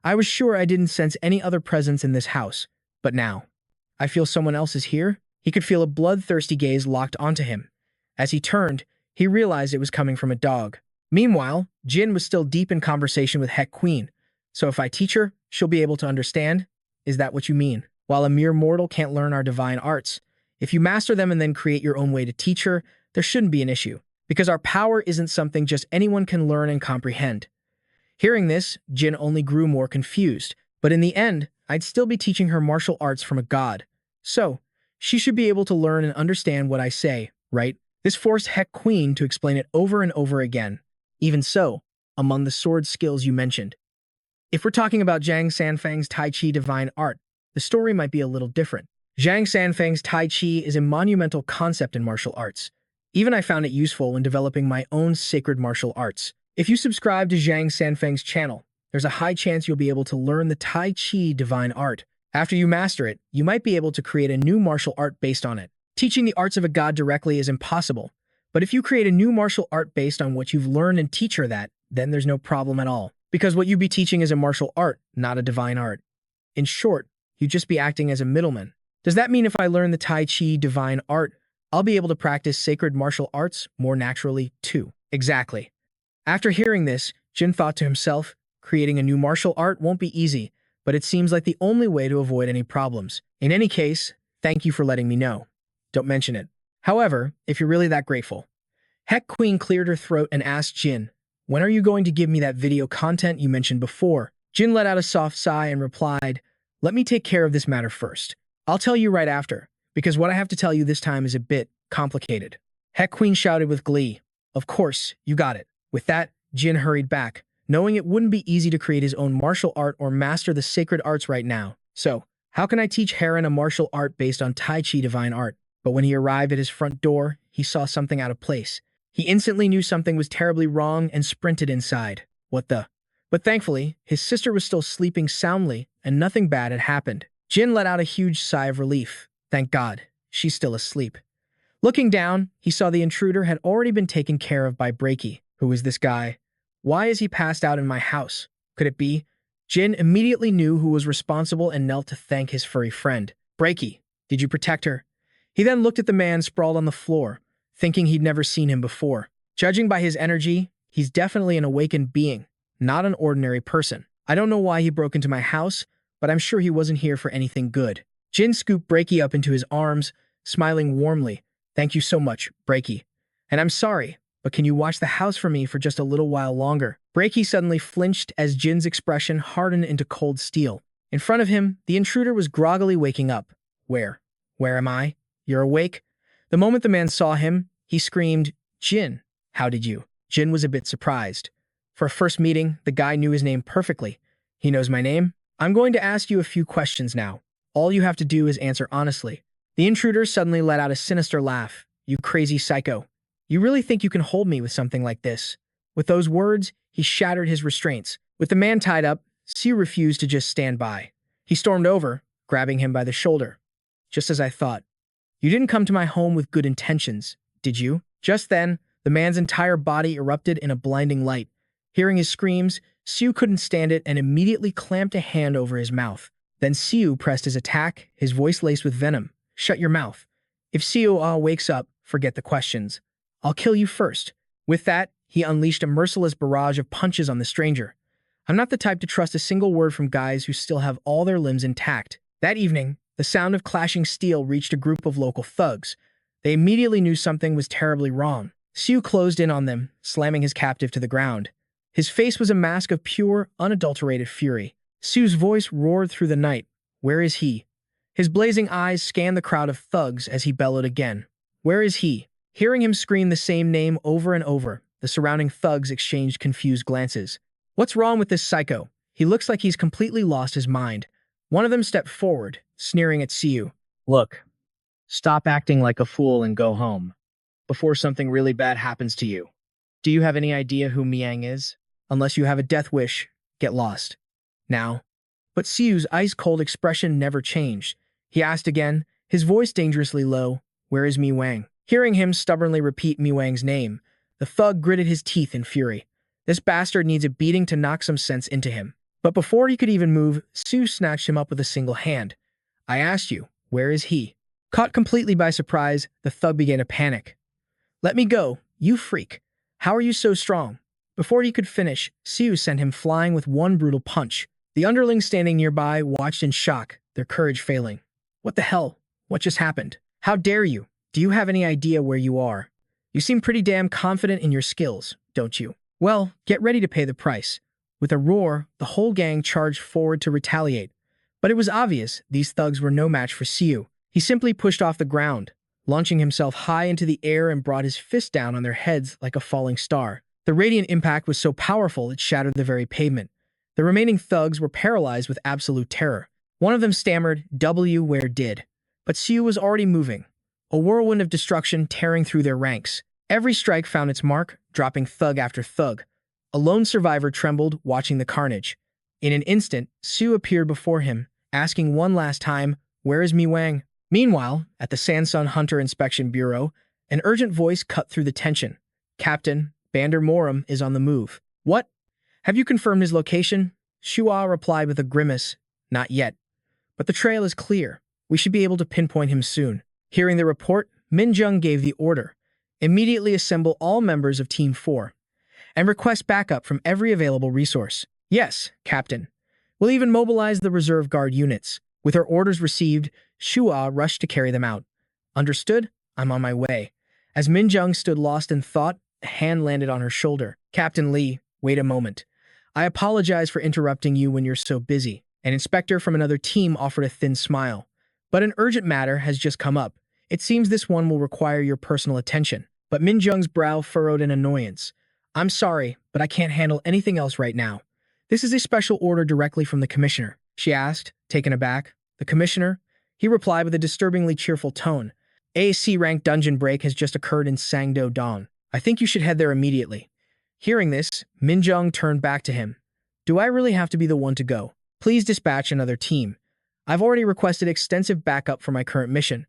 A: I was sure I didn't sense any other presence in this house, but now. I feel someone else is here. He could feel a bloodthirsty gaze locked onto him. As he turned, he realized it was coming from a dog. Meanwhile, Jin was still deep in conversation with Heck Queen. So if I teach her, she'll be able to understand? Is that what you mean? While a mere mortal can't learn our divine arts, if you master them and then create your own way to teach her, there shouldn't be an issue. Because our power isn't something just anyone can learn and comprehend. Hearing this, Jin only grew more confused. But in the end, I'd still be teaching her martial arts from a god. So, she should be able to learn and understand what I say, right? This forced Heck Queen to explain it over and over again. Even so, among the sword skills you mentioned, if we're talking about Zhang Sanfang's Tai Chi divine art, the story might be a little different. Zhang Sanfang's Tai Chi is a monumental concept in martial arts. Even I found it useful when developing my own sacred martial arts. If you subscribe to Zhang Sanfang's channel, there's a high chance you'll be able to learn the Tai Chi divine art. After you master it, you might be able to create a new martial art based on it. Teaching the arts of a god directly is impossible, but if you create a new martial art based on what you've learned and teach her that, then there's no problem at all. Because what you'd be teaching is a martial art, not a divine art. In short, you'd just be acting as a middleman. Does that mean if I learn the Tai Chi divine art, I'll be able to practice sacred martial arts more naturally too? Exactly. After hearing this, Jin thought to himself, creating a new martial art won't be easy, but it seems like the only way to avoid any problems. In any case, thank you for letting me know. Don't mention it. However, if you're really that grateful. Heck Queen cleared her throat and asked Jin, when are you going to give me that video content you mentioned before? Jin let out a soft sigh and replied, let me take care of this matter first. I'll tell you right after, because what I have to tell you this time is a bit complicated. Heck Queen shouted with glee. Of course, you got it. With that, Jin hurried back, knowing it wouldn't be easy to create his own martial art or master the sacred arts right now. So, how can I teach Heron a martial art based on Tai Chi divine art? But when he arrived at his front door, he saw something out of place. He instantly knew something was terribly wrong and sprinted inside. What the? But thankfully, his sister was still sleeping soundly and nothing bad had happened. Jin let out a huge sigh of relief. Thank God, she's still asleep. Looking down, he saw the intruder had already been taken care of by Breaky. Who is this guy? Why is he passed out in my house? Could it be? Jin immediately knew who was responsible and knelt to thank his furry friend. Breaky, did you protect her? He then looked at the man sprawled on the floor, thinking he'd never seen him before. Judging by his energy, he's definitely an awakened being, not an ordinary person. I don't know why he broke into my house, but I'm sure he wasn't here for anything good. Jin scooped Breaky up into his arms, smiling warmly. Thank you so much, Breaky. And I'm sorry, but can you watch the house for me for just a little while longer? Breaky suddenly flinched as Jin's expression hardened into cold steel. In front of him, the intruder was groggily waking up. Where am I? You're awake? The moment the man saw him, he screamed, Jin, how did you? Jin was a bit surprised. For a first meeting, the guy knew his name perfectly. He knows my name? I'm going to ask you a few questions now. All you have to do is answer honestly. The intruder suddenly let out a sinister laugh. You crazy psycho. You really think you can hold me with something like this? With those words, he shattered his restraints. With the man tied up, Siu refused to just stand by. He stormed over, grabbing him by the shoulder. Just as I thought. You didn't come to my home with good intentions, did you? Just then, the man's entire body erupted in a blinding light. Hearing his screams, Siu couldn't stand it and immediately clamped a hand over his mouth. Then Siu pressed his attack, his voice laced with venom. Shut your mouth. If Siu wakes up, forget the questions. I'll kill you first. With that, he unleashed a merciless barrage of punches on the stranger. I'm not the type to trust a single word from guys who still have all their limbs intact. That evening, the sound of clashing steel reached a group of local thugs. They immediately knew something was terribly wrong. Siu closed in on them, slamming his captive to the ground. His face was a mask of pure, unadulterated fury. Siu's voice roared through the night. Where is he? His blazing eyes scanned the crowd of thugs as he bellowed again. Where is he? Hearing him scream the same name over and over, the surrounding thugs exchanged confused glances. What's wrong with this psycho? He looks like he's completely lost his mind. One of them stepped forward, sneering at Siu. Look, stop acting like a fool and go home, before something really bad happens to you. Do you have any idea who Miang is? Unless you have a death wish, get lost. Now. But Siu's ice-cold expression never changed. He asked again, his voice dangerously low, where is Mi Wang? Hearing him stubbornly repeat Mi Wang's name, the thug gritted his teeth in fury. This bastard needs a beating to knock some sense into him. But before he could even move, Siu snatched him up with a single hand. I asked you, Where is he? Caught completely by surprise, the thug began to panic. Let me go, you freak. How are you so strong? Before he could finish, Siu sent him flying with one brutal punch. The underlings standing nearby watched in shock, their courage failing. What the hell? What just happened? How dare you? Do you have any idea where you are? You seem pretty damn confident in your skills, don't you? Well, get ready to pay the price. With a roar, the whole gang charged forward to retaliate. But it was obvious these thugs were no match for Siu. He simply pushed off the ground, launching himself high into the air and brought his fist down on their heads like a falling star. The radiant impact was so powerful it shattered the very pavement. The remaining thugs were paralyzed with absolute terror. One of them stammered, where did? But Siu was already moving, a whirlwind of destruction tearing through their ranks. Every strike found its mark, dropping thug after thug. A lone survivor trembled, watching the carnage. In an instant, Siu appeared before him, asking one last time, "Where is Mi Wang?" Meanwhile, at the Sansun Hunter Inspection Bureau, an urgent voice cut through the tension. "Captain, Bander Morum is on the move." "What? Have you confirmed his location?" Shua replied with a grimace. "Not yet. But the trail is clear. We should be able to pinpoint him soon." Hearing the report, Minjung gave the order. Immediately assemble all members of Team 4 and request backup from every available resource. "Yes, Captain. We'll even mobilize the reserve guard units." With her orders received, Shua rushed to carry them out. "Understood? I'm on my way." As Minjung stood lost in thought, a hand landed on her shoulder. "Captain Lee, wait a moment. I apologize for interrupting you when you're so busy." An inspector from another team offered a thin smile. "But an urgent matter has just come up. It seems this one will require your personal attention." But Minjung's brow furrowed in annoyance. "I'm sorry, but I can't handle anything else right now. This is a special order directly from the commissioner," she asked, taken aback. "The commissioner?" He replied with a disturbingly cheerful tone. "A C-rank dungeon break has just occurred in Sangdo Dawn. I think you should head there immediately." Hearing this, Minjung turned back to him. "Do I really have to be the one to go? Please dispatch another team. I've already requested extensive backup for my current mission.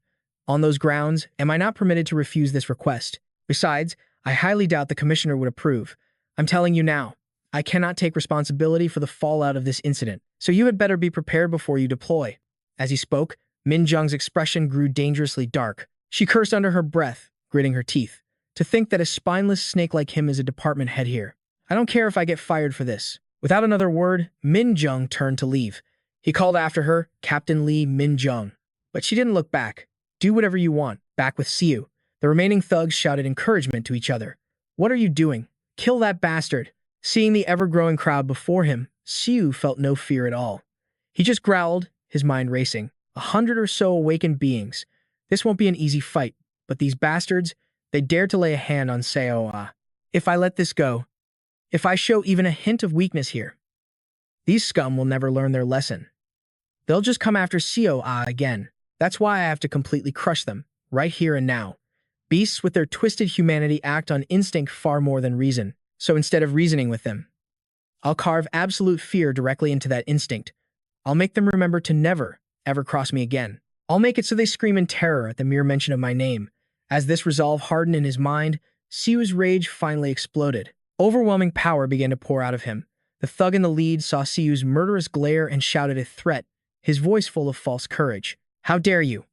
A: On those grounds, am I not permitted to refuse this request? Besides, I highly doubt the commissioner would approve. I'm telling you now, I cannot take responsibility for the fallout of this incident, so you had better be prepared before you deploy." As he spoke, Minjung's expression grew dangerously dark. She cursed under her breath, gritting her teeth. To think that a spineless snake like him is a department head here. "I don't care if I get fired for this." Without another word, Minjung turned to leave. He called after her, "Captain Lee Minjung." But she didn't look back. "Do whatever you want." Back with Siu, the remaining thugs shouted encouragement to each other. "What are you doing? Kill that bastard." Seeing the ever-growing crowd before him, Siu felt no fear at all. He just growled, his mind racing. 100 or so awakened beings. This won't be an easy fight, but these bastards, they dare to lay a hand on Seoa. If I let this go, if I show even a hint of weakness here, these scum will never learn their lesson. They'll just come after Seoa again. That's why I have to completely crush them, right here and now. Beasts with their twisted humanity act on instinct far more than reason. So instead of reasoning with them, I'll carve absolute fear directly into that instinct. I'll make them remember to never, ever cross me again. I'll make it so they scream in terror at the mere mention of my name. As this resolve hardened in his mind, Siu's rage finally exploded. Overwhelming power began to pour out of him. The thug in the lead saw Siu's murderous glare and shouted a threat, his voice full of false courage. "How dare you?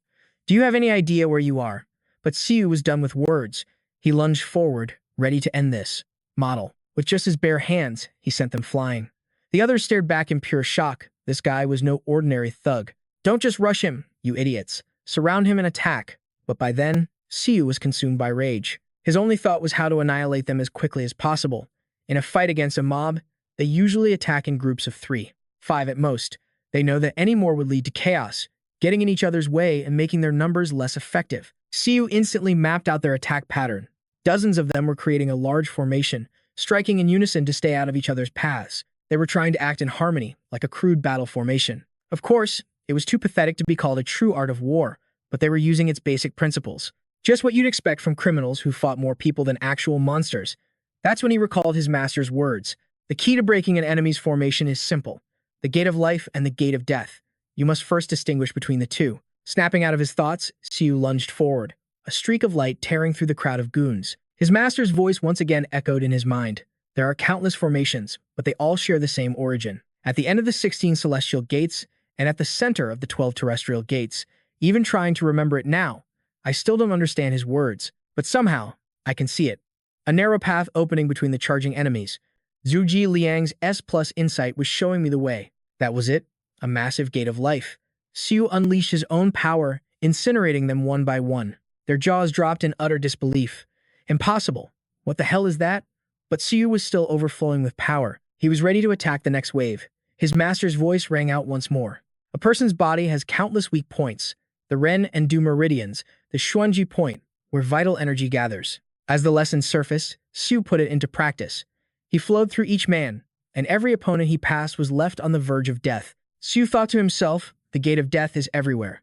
A: Do you have any idea where you are?" But Siu was done with words. He lunged forward, ready to end this. Model. With just his bare hands, he sent them flying. The others stared back in pure shock. This guy was no ordinary thug. "Don't just rush him, you idiots. Surround him and attack." But by then, Siu was consumed by rage. His only thought was how to annihilate them as quickly as possible. In a fight against a mob, they usually attack in groups of 3, 5 at most. They know that any more would lead to chaos, getting in each other's way and making their numbers less effective. Siu instantly mapped out their attack pattern. Dozens of them were creating a large formation, striking in unison to stay out of each other's paths. They were trying to act in harmony, like a crude battle formation. Of course, it was too pathetic to be called a true art of war, but they were using its basic principles. Just what you'd expect from criminals who fought more people than actual monsters. That's when he recalled his master's words. The key to breaking an enemy's formation is simple. The gate of life and the gate of death. You must first distinguish between the two. Snapping out of his thoughts, Siu lunged forward, a streak of light tearing through the crowd of goons. His master's voice once again echoed in his mind. There are countless formations, but they all share the same origin. At the end of the 16 celestial gates, and at the center of the 12 terrestrial gates, Even trying to remember it now, I still don't understand his words, but somehow, I can see it. A narrow path opening between the charging enemies. Zhuji Liang's S+ insight was showing me the way. That was it, a massive gate of life. Siu unleashed his own power, incinerating them one by one. Their jaws dropped in utter disbelief. Impossible. What the hell is that? But Siu was still overflowing with power. He was ready to attack the next wave. His master's voice rang out once more. A person's body has countless weak points. The Ren and Du meridians, the Xuanji point, where vital energy gathers. As the lesson surfaced, Siu put it into practice. He flowed through each man, and every opponent he passed was left on the verge of death. Siu thought to himself, the gate of death is everywhere.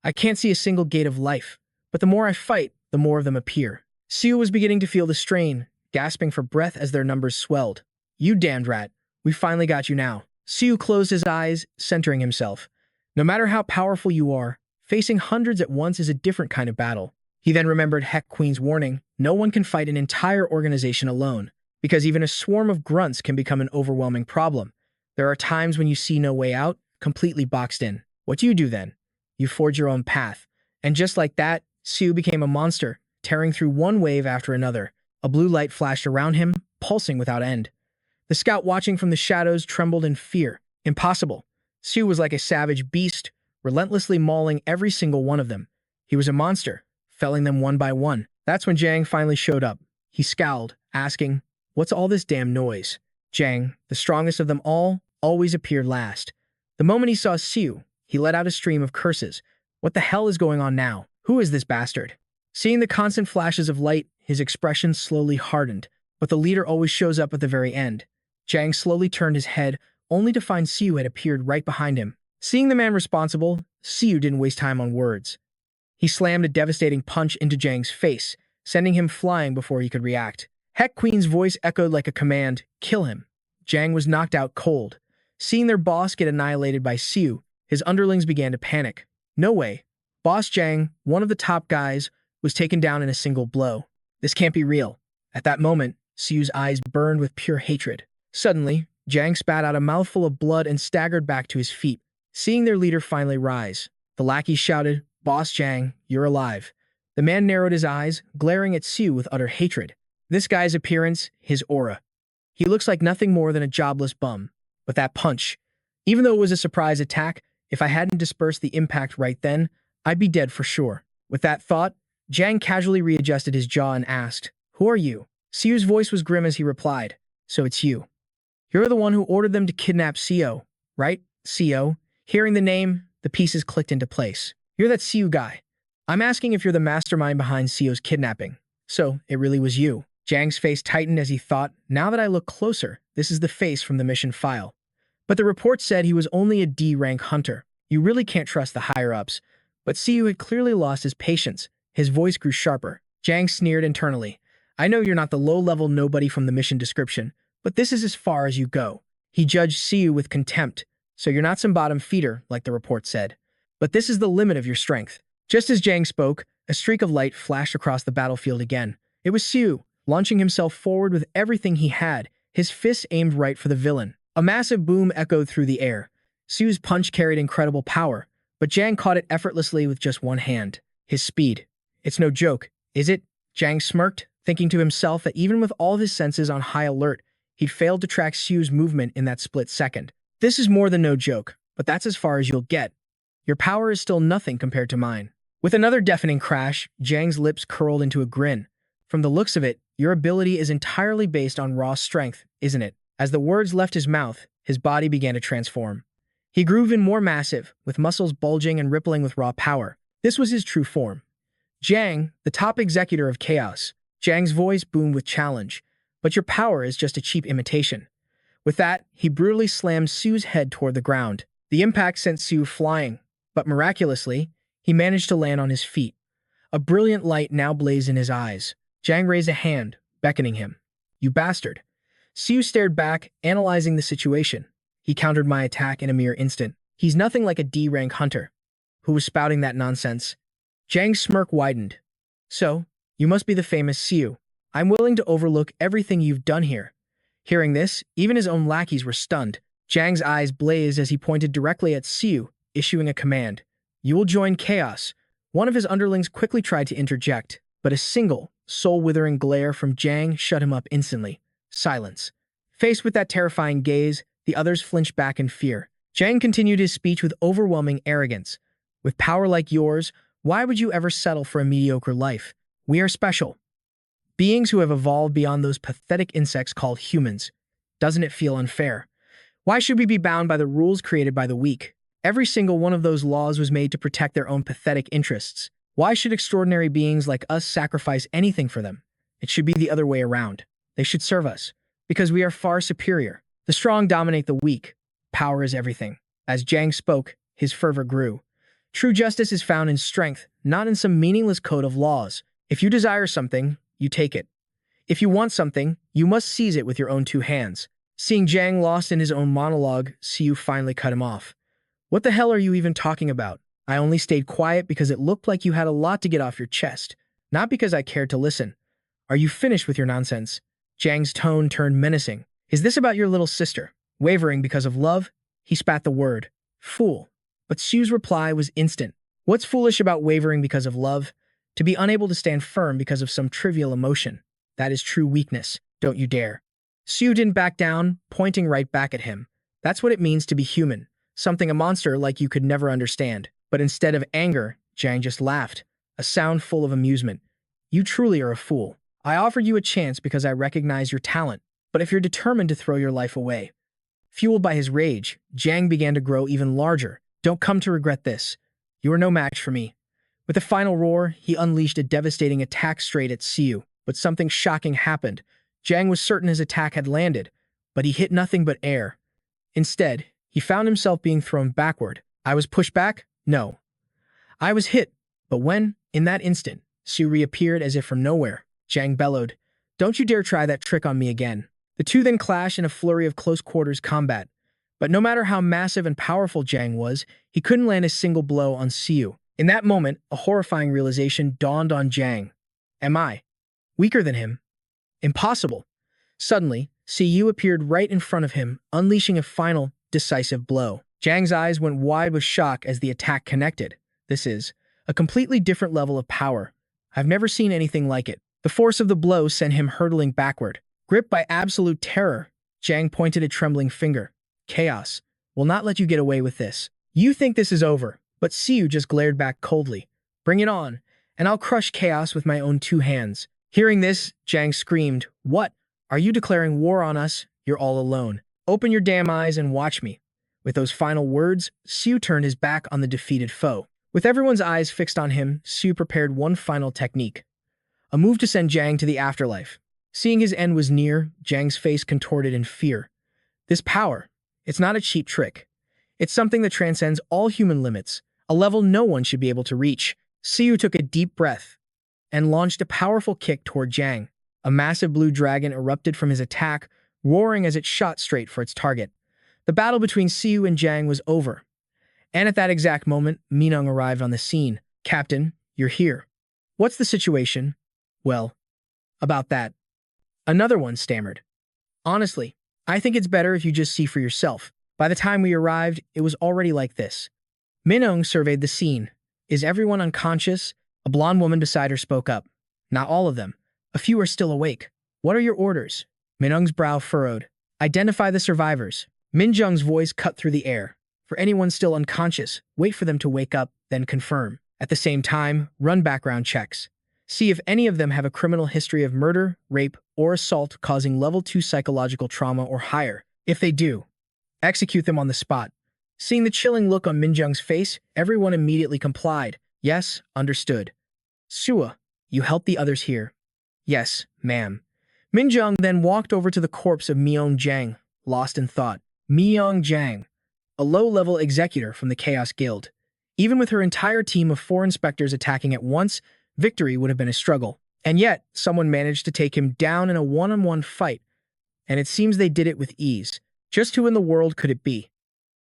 A: I can't see a single gate of life, but the more I fight, the more of them appear. Siu was beginning to feel the strain, gasping for breath as their numbers swelled. You damned rat, we finally got you now. Siu closed his eyes, centering himself. No matter how powerful you are, facing hundreds at once is a different kind of battle. He then remembered Heck Queen's warning, no one can fight an entire organization alone, because even a swarm of grunts can become an overwhelming problem. There are times when you see no way out, completely boxed in. What do you do then? You forge your own path. And just like that, Siu became a monster, tearing through one wave after another. A blue light flashed around him, pulsing without end. The scout watching from the shadows trembled in fear. Impossible. Siu was like a savage beast, relentlessly mauling every single one of them. He was a monster, felling them one by one. That's when Zhang finally showed up. He scowled, asking, "What's all this damn noise?" Zhang, the strongest of them all, always appeared last. The moment he saw Siu, he let out a stream of curses. What the hell is going on now? Who is this bastard? Seeing the constant flashes of light, his expression slowly hardened, but the leader always shows up at the very end. Zhang slowly turned his head, only to find Siu had appeared right behind him. Seeing the man responsible, Siu didn't waste time on words. He slammed a devastating punch into Zhang's face, sending him flying before he could react. Heck Queen's voice echoed like a command, "Kill him." Zhang was knocked out cold. Seeing their boss get annihilated by Siu, his underlings began to panic. No way. Boss Zhang, one of the top guys, was taken down in a single blow. This can't be real. At that moment, Siu's eyes burned with pure hatred. Suddenly, Zhang spat out a mouthful of blood and staggered back to his feet. Seeing their leader finally rise, the lackey shouted, "Boss Zhang, you're alive." The man narrowed his eyes, glaring at Siu with utter hatred. This guy's appearance, his aura. He looks like nothing more than a jobless bum. But that punch, even though it was a surprise attack, if I hadn't dispersed the impact right then, I'd be dead for sure. With that thought, Zhang casually readjusted his jaw and asked, "Who are you?" Siu's voice was grim as he replied, "So it's you. You're the one who ordered them to kidnap Siu, right? Siu." Hearing the name, the pieces clicked into place. "You're that Siu guy. I'm asking if you're the mastermind behind Siu's kidnapping. So, it really was you." Zhang's face tightened as he thought, now that I look closer, this is the face from the mission file. But the report said he was only a D-rank hunter. You really can't trust the higher-ups. But Siu had clearly lost his patience. His voice grew sharper. Zhang sneered internally. "I know you're not the low-level nobody from the mission description, but this is as far as you go." He judged Siu with contempt. "So you're not some bottom feeder, like the report said. But this is the limit of your strength." Just as Zhang spoke, a streak of light flashed across the battlefield again. It was Siu, launching himself forward with everything he had, his fists aimed right for the villain. A massive boom echoed through the air. Siu's punch carried incredible power, but Zhang caught it effortlessly with just one hand. His speed. "It's no joke, is it?" Zhang smirked, thinking to himself that even with all of his senses on high alert, he'd failed to track Siu's movement in that split second. "This is more than no joke, but that's as far as you'll get. Your power is still nothing compared to mine." With another deafening crash, Zhang's lips curled into a grin. "From the looks of it, your ability is entirely based on raw strength, isn't it?" As the words left his mouth, his body began to transform. He grew even more massive, with muscles bulging and rippling with raw power. This was his true form. "Zhang, the top executor of chaos." Zhang's voice boomed with challenge. "But your power is just a cheap imitation." With that, he brutally slammed Siu's head toward the ground. The impact sent Siu flying, but miraculously, he managed to land on his feet. A brilliant light now blazed in his eyes. Zhang raised a hand, beckoning him. "You bastard." Siu stared back, analyzing the situation. He countered my attack in a mere instant. He's nothing like a D-rank hunter. Who was spouting that nonsense? Zhang's smirk widened. "So, you must be the famous Siu. I'm willing to overlook everything you've done here." Hearing this, even his own lackeys were stunned. Zhang's eyes blazed as he pointed directly at Siu, issuing a command. You will join chaos. One of his underlings quickly tried to interject, but a single, soul-withering glare from Jang shut him up instantly. Silence. Faced with that terrifying gaze, the others flinched back in fear. Jang continued his speech with overwhelming arrogance. With power like yours, why would you ever settle for a mediocre life? We are special. Beings who have evolved beyond those pathetic insects called humans. Doesn't it feel unfair? Why should we be bound by the rules created by the weak? Every single one of those laws was made to protect their own pathetic interests. Why should extraordinary beings like us sacrifice anything for them? It should be the other way around. They should serve us, because we are far superior. The strong dominate the weak. Power is everything. As Jang spoke, his fervor grew. True justice is found in strength, not in some meaningless code of laws. If you desire something, you take it. If you want something, you must seize it with your own two hands. Seeing Jang lost in his own monologue, Siu finally cut him off. What the hell are you even talking about? I only stayed quiet because it looked like you had a lot to get off your chest, not because I cared to listen. Are you finished with your nonsense? Jang's tone turned menacing. Is this about your little sister? Wavering because of love? He spat the word. Fool. But Siu's reply was instant. What's foolish about wavering because of love? To be unable to stand firm because of some trivial emotion. That is true weakness. Don't you dare. Siu didn't back down, pointing right back at him. That's what it means to be human. Something a monster like you could never understand. But instead of anger, Jang just laughed, a sound full of amusement. You truly are a fool. I offered you a chance because I recognize your talent, but if you're determined to throw your life away. Fueled by his rage, Jang began to grow even larger. Don't come to regret this. You are no match for me. With a final roar, he unleashed a devastating attack straight at Siu, but something shocking happened. Jang was certain his attack had landed, but he hit nothing but air. Instead, he found himself being thrown backward. I was pushed back? No. I was hit, but when, in that instant, Siu reappeared as if from nowhere, Jang bellowed, "Don't you dare try that trick on me again." The two then clashed in a flurry of close-quarters combat. But no matter how massive and powerful Jang was, he couldn't land a single blow on Siu. In that moment, a horrifying realization dawned on Jang. Am I weaker than him? Impossible. Suddenly, Siu appeared right in front of him, unleashing a final, decisive blow. Jang's eyes went wide with shock as the attack connected. This is a completely different level of power. I've never seen anything like it. The force of the blow sent him hurtling backward. Gripped by absolute terror, Jang pointed a trembling finger. Chaos will not let you get away with this. You think this is over, but Siu just glared back coldly. Bring it on, and I'll crush chaos with my own two hands. Hearing this, Jang screamed, What? Are you declaring war on us? You're all alone. Open your damn eyes and watch me. With those final words, Siu turned his back on the defeated foe. With everyone's eyes fixed on him, Siu prepared one final technique. A move to send Jang to the afterlife. Seeing his end was near, Jang's face contorted in fear. This power, it's not a cheap trick. It's something that transcends all human limits, a level no one should be able to reach. Siu took a deep breath and launched a powerful kick toward Jang. A massive blue dragon erupted from his attack, roaring as it shot straight for its target. The battle between Siu and Jang was over. And at that exact moment, Minung arrived on the scene. Captain, you're here. What's the situation? Well, about that. Another one stammered. Honestly, I think it's better if you just see for yourself. By the time we arrived, it was already like this. Minung surveyed the scene. Is everyone unconscious? A blonde woman beside her spoke up. Not all of them. A few are still awake. What are your orders? Minung's brow furrowed. Identify the survivors. Minjung's voice cut through the air. For anyone still unconscious, wait for them to wake up, then confirm. At the same time, run background checks. See if any of them have a criminal history of murder, rape, or assault causing level 2 psychological trauma or higher. If they do, execute them on the spot. Seeing the chilling look on Minjung's face, everyone immediately complied. Yes, understood. Sua, you helped the others here. Yes, ma'am. Minjung then walked over to the corpse of Myung Jang, lost in thought. Myung Jang, a low-level executor from the Chaos Guild. Even with her entire team of 4 inspectors attacking at once, victory would have been a struggle. And yet, someone managed to take him down in a one-on-one fight, and it seems they did it with ease. Just who in the world could it be?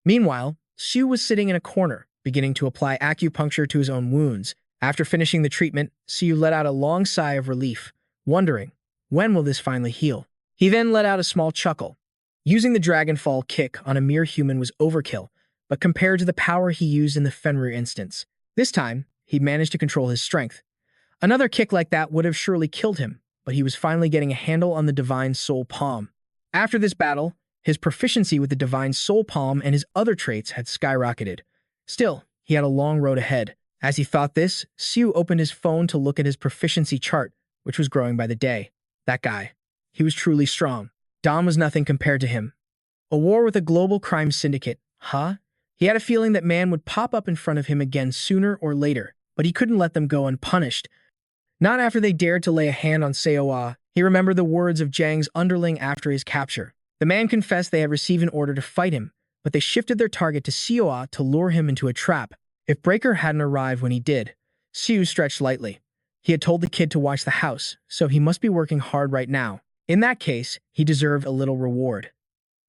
A: Meanwhile, Siu was sitting in a corner, beginning to apply acupuncture to his own wounds. After finishing the treatment, Siu let out a long sigh of relief, wondering, when will this finally heal? He then let out a small chuckle. Using the Dragonfall kick on a mere human was overkill, but compared to the power he used in the Fenrir instance. This time, he managed to control his strength. Another kick like that would have surely killed him, but he was finally getting a handle on the Divine Soul Palm. After this battle, his proficiency with the Divine Soul Palm and his other traits had skyrocketed. Still, he had a long road ahead. As he thought this, Siu opened his phone to look at his proficiency chart, which was growing by the day. That guy. He was truly strong. Dom was nothing compared to him. A war with a global crime syndicate, huh? He had a feeling that man would pop up in front of him again sooner or later, but he couldn't let them go unpunished. Not after they dared to lay a hand on Seowa. He remembered the words of Jang's underling after his capture. The man confessed they had received an order to fight him, but they shifted their target to Seowa to lure him into a trap. If Breaker hadn't arrived when he did, Siu stretched lightly. He had told the kid to watch the house, so he must be working hard right now. In that case, he deserved a little reward.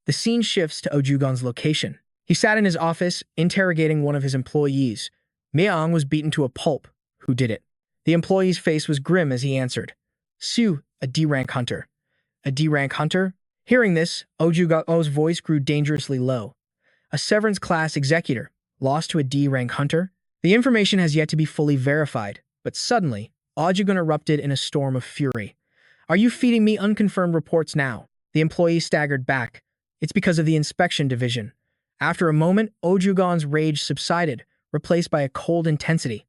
A: The scene shifts to Ojugon's location. He sat in his office, interrogating one of his employees. Meong was beaten to a pulp. Who did it? The employee's face was grim as he answered. Siu, a D-rank hunter. A D-rank hunter? Hearing this, Ojugon's voice grew dangerously low. A Severance class executor, lost to a D-rank hunter? The information has yet to be fully verified, but suddenly, Ojugon erupted in a storm of fury. Are you feeding me unconfirmed reports now? The employee staggered back. It's because of the inspection division. After a moment, Ojugon's rage subsided, replaced by a cold intensity.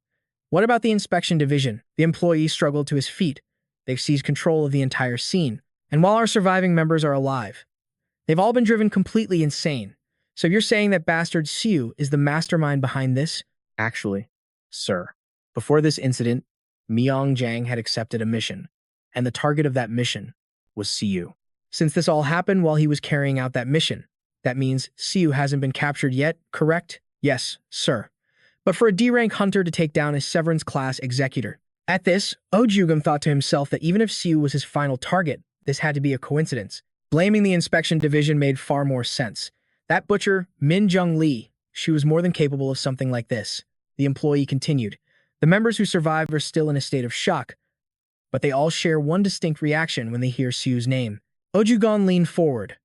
A: What about the inspection division? The employee struggled to his feet. They've seized control of the entire scene. And while our surviving members are alive, they've all been driven completely insane. So you're saying that bastard Siu is the mastermind behind this?
B: Actually, sir, before this incident, Meong Jang had accepted a mission, and the target of that mission was Siu.
A: Since this all happened while he was carrying out that mission, that means Siu hasn't been captured yet, correct? Yes, sir. But for a D-rank hunter to take down a Severance class executor. At this, Ojugon thought to himself that even if Siu was his final target, this had to be a coincidence. Blaming the inspection division made far more sense. That butcher, Min Jung Lee, she was more than capable of something like this. The employee continued. The members who survived are still in a state of shock, but they all share one distinct reaction when they hear Siu's name. Ojugon leaned forward.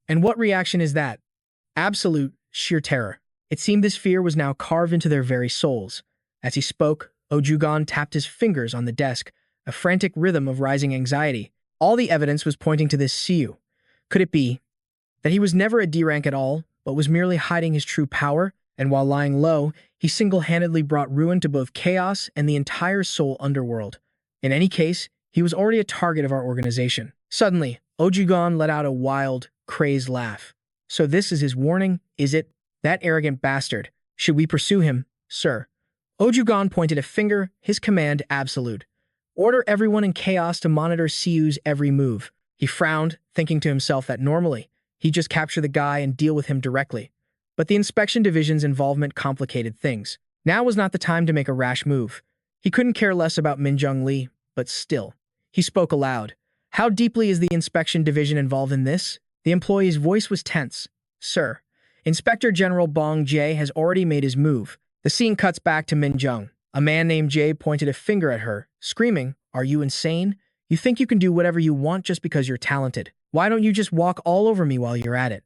A: And what reaction is that? Absolute, sheer terror. It seemed this fear was now carved into their very souls. As he spoke, Ojugon tapped his fingers on the desk, a frantic rhythm of rising anxiety. All the evidence was pointing to this Siu. Could it be that he was never a D-rank at all, but was merely hiding his true power? And while lying low, he single-handedly brought ruin to both chaos and the entire Seoul underworld. In any case, he was already a target of our organization. Suddenly, Ojugon let out a wild, crazed laugh. So this is his warning, is it? That arrogant bastard. Should we pursue him, sir? Ojugon pointed a finger, his command absolute. Order everyone in chaos to monitor Siu's every move. He frowned, thinking to himself that normally, he'd just capture the guy and deal with him directly. But the inspection division's involvement complicated things. Now was not the time to make a rash move. He couldn't care less about Min Jung Lee, but still. He spoke aloud. How deeply is the inspection division involved in this? The employee's voice was tense. Sir, Inspector General Bong Jae has already made his move. The scene cuts back to Min Jung. A man named Jae pointed a finger at her, screaming, "Are you insane? You think you can do whatever you want just because you're talented? Why don't you just walk all over me while you're at it?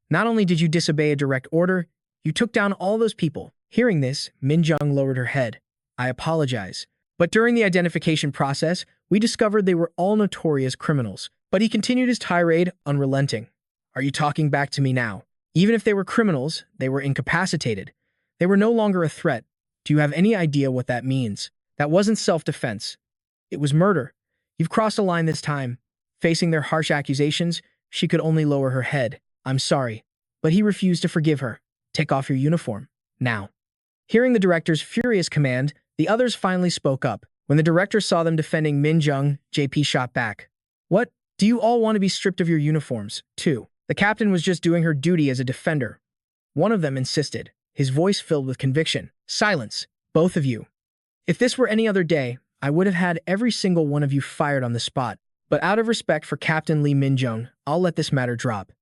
A: Not only did you disobey a direct order, you took down all those people." Hearing this, Min Jung lowered her head. "I apologize. But during the identification process, we discovered they were all notorious criminals." But he continued his tirade, unrelenting. "Are you talking back to me now? Even if they were criminals, they were incapacitated. They were no longer a threat. Do you have any idea what that means? That wasn't self-defense. It was murder. You've crossed a line this time." Facing their harsh accusations, she could only lower her head. "I'm sorry." But he refused to forgive her. "Take off your uniform. Now." Hearing the director's furious command, the others finally spoke up. When the director saw them defending Min Jung, JP shot back. "What? Do you all want to be stripped of your uniforms, too?" The captain was just doing her duty as a defender. One of them insisted, his voice filled with conviction. "Silence, both of you. If this were any other day, I would have had every single one of you fired on the spot. But out of respect for Captain Lee Min-jung, I'll let this matter drop.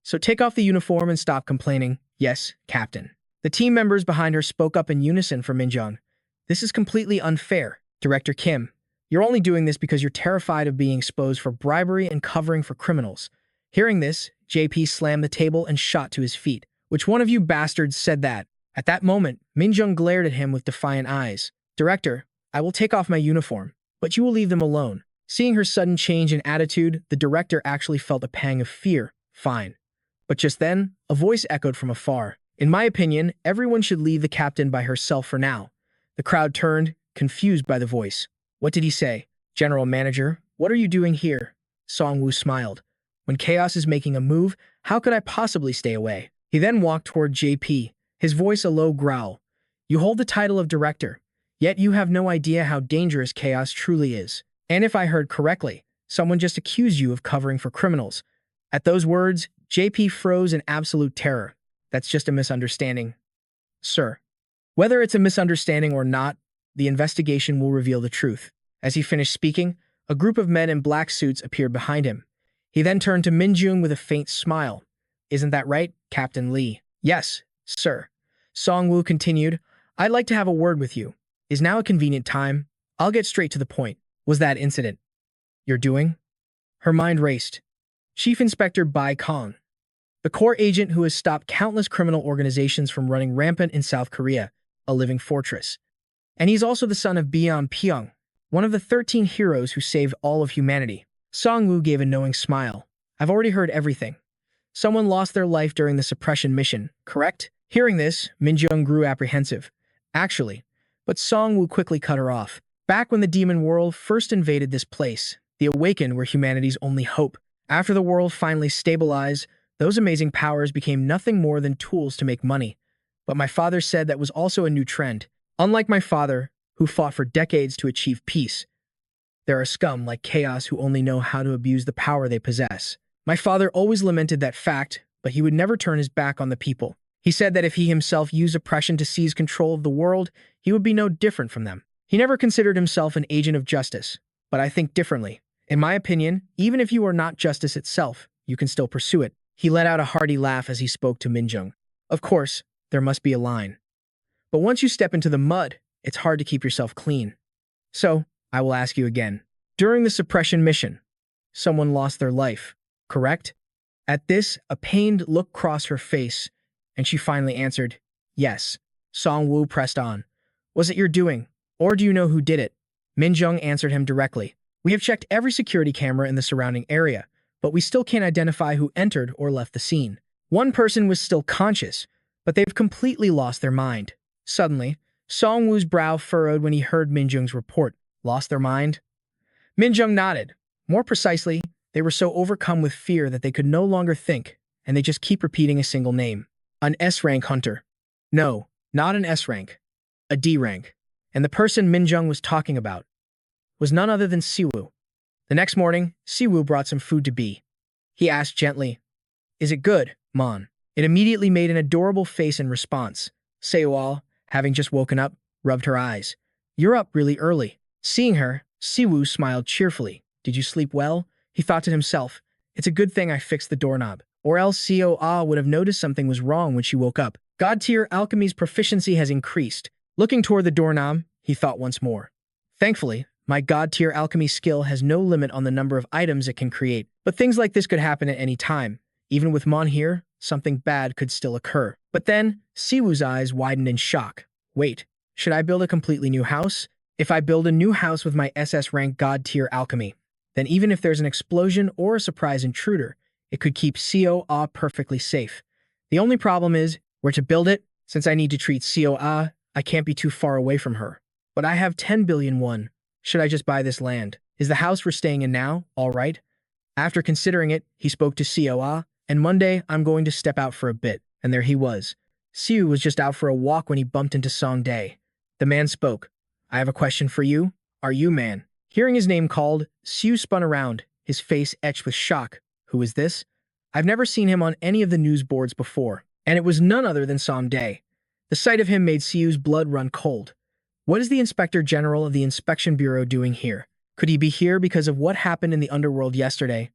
A: So take off the uniform and stop complaining. Yes, Captain." The team members behind her spoke up in unison for Min-jung. "This is completely unfair. Director Kim, you're only doing this because you're terrified of being exposed for bribery and covering for criminals." Hearing this, JP slammed the table and shot to his feet. Which one of you bastards said that? At that moment, Minjung glared at him with defiant eyes. Director, I will take off my uniform, but you will leave them alone. Seeing her sudden change in attitude, the director actually felt a pang of fear. Fine. But just then, a voice echoed from afar. In my opinion, everyone should leave the captain by herself for now. The crowd turned, confused by the voice. What did he say? General Manager, what are you doing here? Song-woo smiled. When chaos is making a move, how could I possibly stay away? He then walked toward JP, his voice a low growl. You hold the title of director, yet you have no idea how dangerous chaos truly is. And if I heard correctly, someone just accused you of covering for criminals. At those words, JP froze in absolute terror. That's just a misunderstanding. Sir, whether it's a misunderstanding or not, the investigation will reveal the truth. As he finished speaking, a group of men in black suits appeared behind him. He then turned to Minjung with a faint smile. Isn't that right, Captain Lee? Yes, sir. Song-woo continued, I'd like to have a word with you. Is now a convenient time? I'll get straight to the point. Was that incident you're doing? Her mind raced. Chief Inspector Bai Kong, the core agent who has stopped countless criminal organizations from running rampant in South Korea, a living fortress. And he's also the son of Byung Pyong, one of the 13 heroes who saved all of humanity. Song-woo gave a knowing smile. I've already heard everything. Someone lost their life during the suppression mission, correct? Hearing this, Minjung grew apprehensive. Actually, but Song-woo quickly cut her off. Back when the demon world first invaded this place, the Awakened were humanity's only hope. After the world finally stabilized, those amazing powers became nothing more than tools to make money. But my father said that was also a new trend. Unlike my father, who fought for decades to achieve peace, there are scum like Chaos who only know how to abuse the power they possess. My father always lamented that fact, but he would never turn his back on the people. He said that if he himself used oppression to seize control of the world, he would be no different from them. He never considered himself an agent of justice, but I think differently. In my opinion, even if you are not justice itself, you can still pursue it. He let out a hearty laugh as he spoke to Minjung. Of course, there must be a line. But once you step into the mud, it's hard to keep yourself clean. So, I will ask you again. During the suppression mission, someone lost their life, correct? At this, a pained look crossed her face, and she finally answered, yes. Song-woo pressed on. Was it your doing, or do you know who did it? Minjung answered him directly. We have checked every security camera in the surrounding area, but we still can't identify who entered or left the scene. One person was still conscious, but they've completely lost their mind. Suddenly, Song-woo's brow furrowed when he heard Minjung's report. Lost their mind? Minjung nodded. More precisely, they were so overcome with fear that they could no longer think, and they just keep repeating a single name. An S-rank hunter. No, not an S-rank. A D-rank. And the person Minjung was talking about was none other than Siwoo. The next morning, Siwoo brought some food to B. He asked gently, Is it good, Mon? It immediately made an adorable face in response. Seo, having just woken up, rubbed her eyes. You're up really early. Seeing her, Siwoo smiled cheerfully. Did you sleep well? He thought to himself, it's a good thing I fixed the doorknob, or else Seo would have noticed something was wrong when she woke up. God tier alchemy's proficiency has increased. Looking toward the doorknob, he thought once more. Thankfully, my God tier alchemy skill has no limit on the number of items it can create, but things like this could happen at any time. Even with Mon here, something bad could still occur. But then, Siwoo's eyes widened in shock. Wait, should I build a completely new house? If I build a new house with my SS rank God tier alchemy, then even if there's an explosion or a surprise intruder, it could keep Seo perfectly safe. The only problem is where to build it. Since I need to treat Seo, I can't be too far away from her. But I have 10 billion won. Should I just buy this land? Is the house we're staying in now all right? After considering it, he spoke to Seo, and Monday I'm going to step out for a bit. And there he was. Siu was just out for a walk when he bumped into Song Dae. The man spoke. I have a question for you. Are you man? Hearing his name called, Siu spun around, his face etched with shock. Who is this? I've never seen him on any of the news boards before, and it was none other than Song Dae. The sight of him made Siu's blood run cold. What is the Inspector General of the Inspection Bureau doing here? Could he be here because of what happened in the underworld yesterday?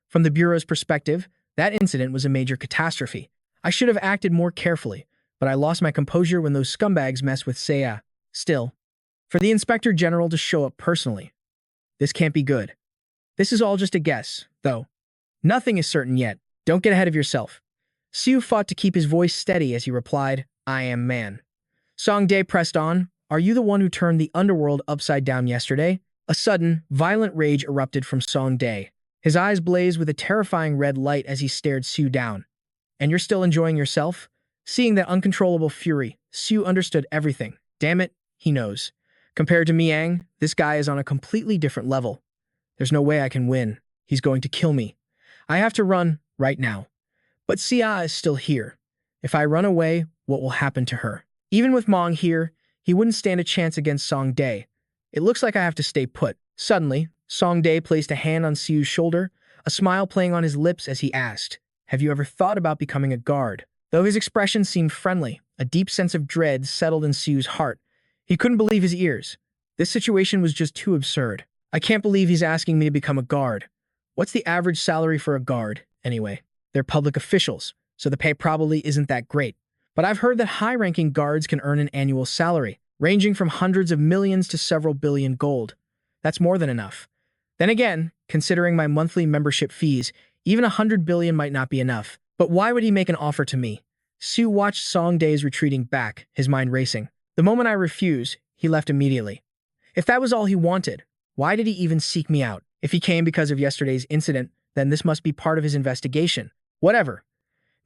A: From the Bureau's perspective, that incident was a major catastrophe. I should have acted more carefully, but I lost my composure when those scumbags messed with Seiya. Still, for the Inspector General to show up personally, this can't be good. This is all just a guess, though. Nothing is certain yet. Don't get ahead of yourself. Siu fought to keep his voice steady as he replied, I am man. Songdae pressed on, are you the one who turned the underworld upside down yesterday? A sudden, violent rage erupted from Songdae. His eyes blazed with a terrifying red light as he stared Siu down. And you're still enjoying yourself? Seeing that uncontrollable fury, Siu understood everything. Damn it, he knows. Compared to Miang, this guy is on a completely different level. There's no way I can win. He's going to kill me. I have to run right now. But Sia is still here. If I run away, what will happen to her? Even with Mong here, he wouldn't stand a chance against Songdae. It looks like I have to stay put. Suddenly, Songdae placed a hand on Siu's shoulder, a smile playing on his lips as he asked, have you ever thought about becoming a guard? Though his expression seemed friendly, a deep sense of dread settled in Siu's heart. He couldn't believe his ears. This situation was just too absurd. I can't believe he's asking me to become a guard. What's the average salary for a guard, anyway? They're public officials, so the pay probably isn't that great. But I've heard that high-ranking guards can earn an annual salary, ranging from hundreds of millions to several billion gold. That's more than enough. Then again, considering my monthly membership fees, even 100 billion might not be enough. But why would he make an offer to me? Siu watched Songdae's retreating back, his mind racing. The moment I refused, he left immediately. If that was all he wanted, why did he even seek me out? If he came because of yesterday's incident, then this must be part of his investigation. Whatever.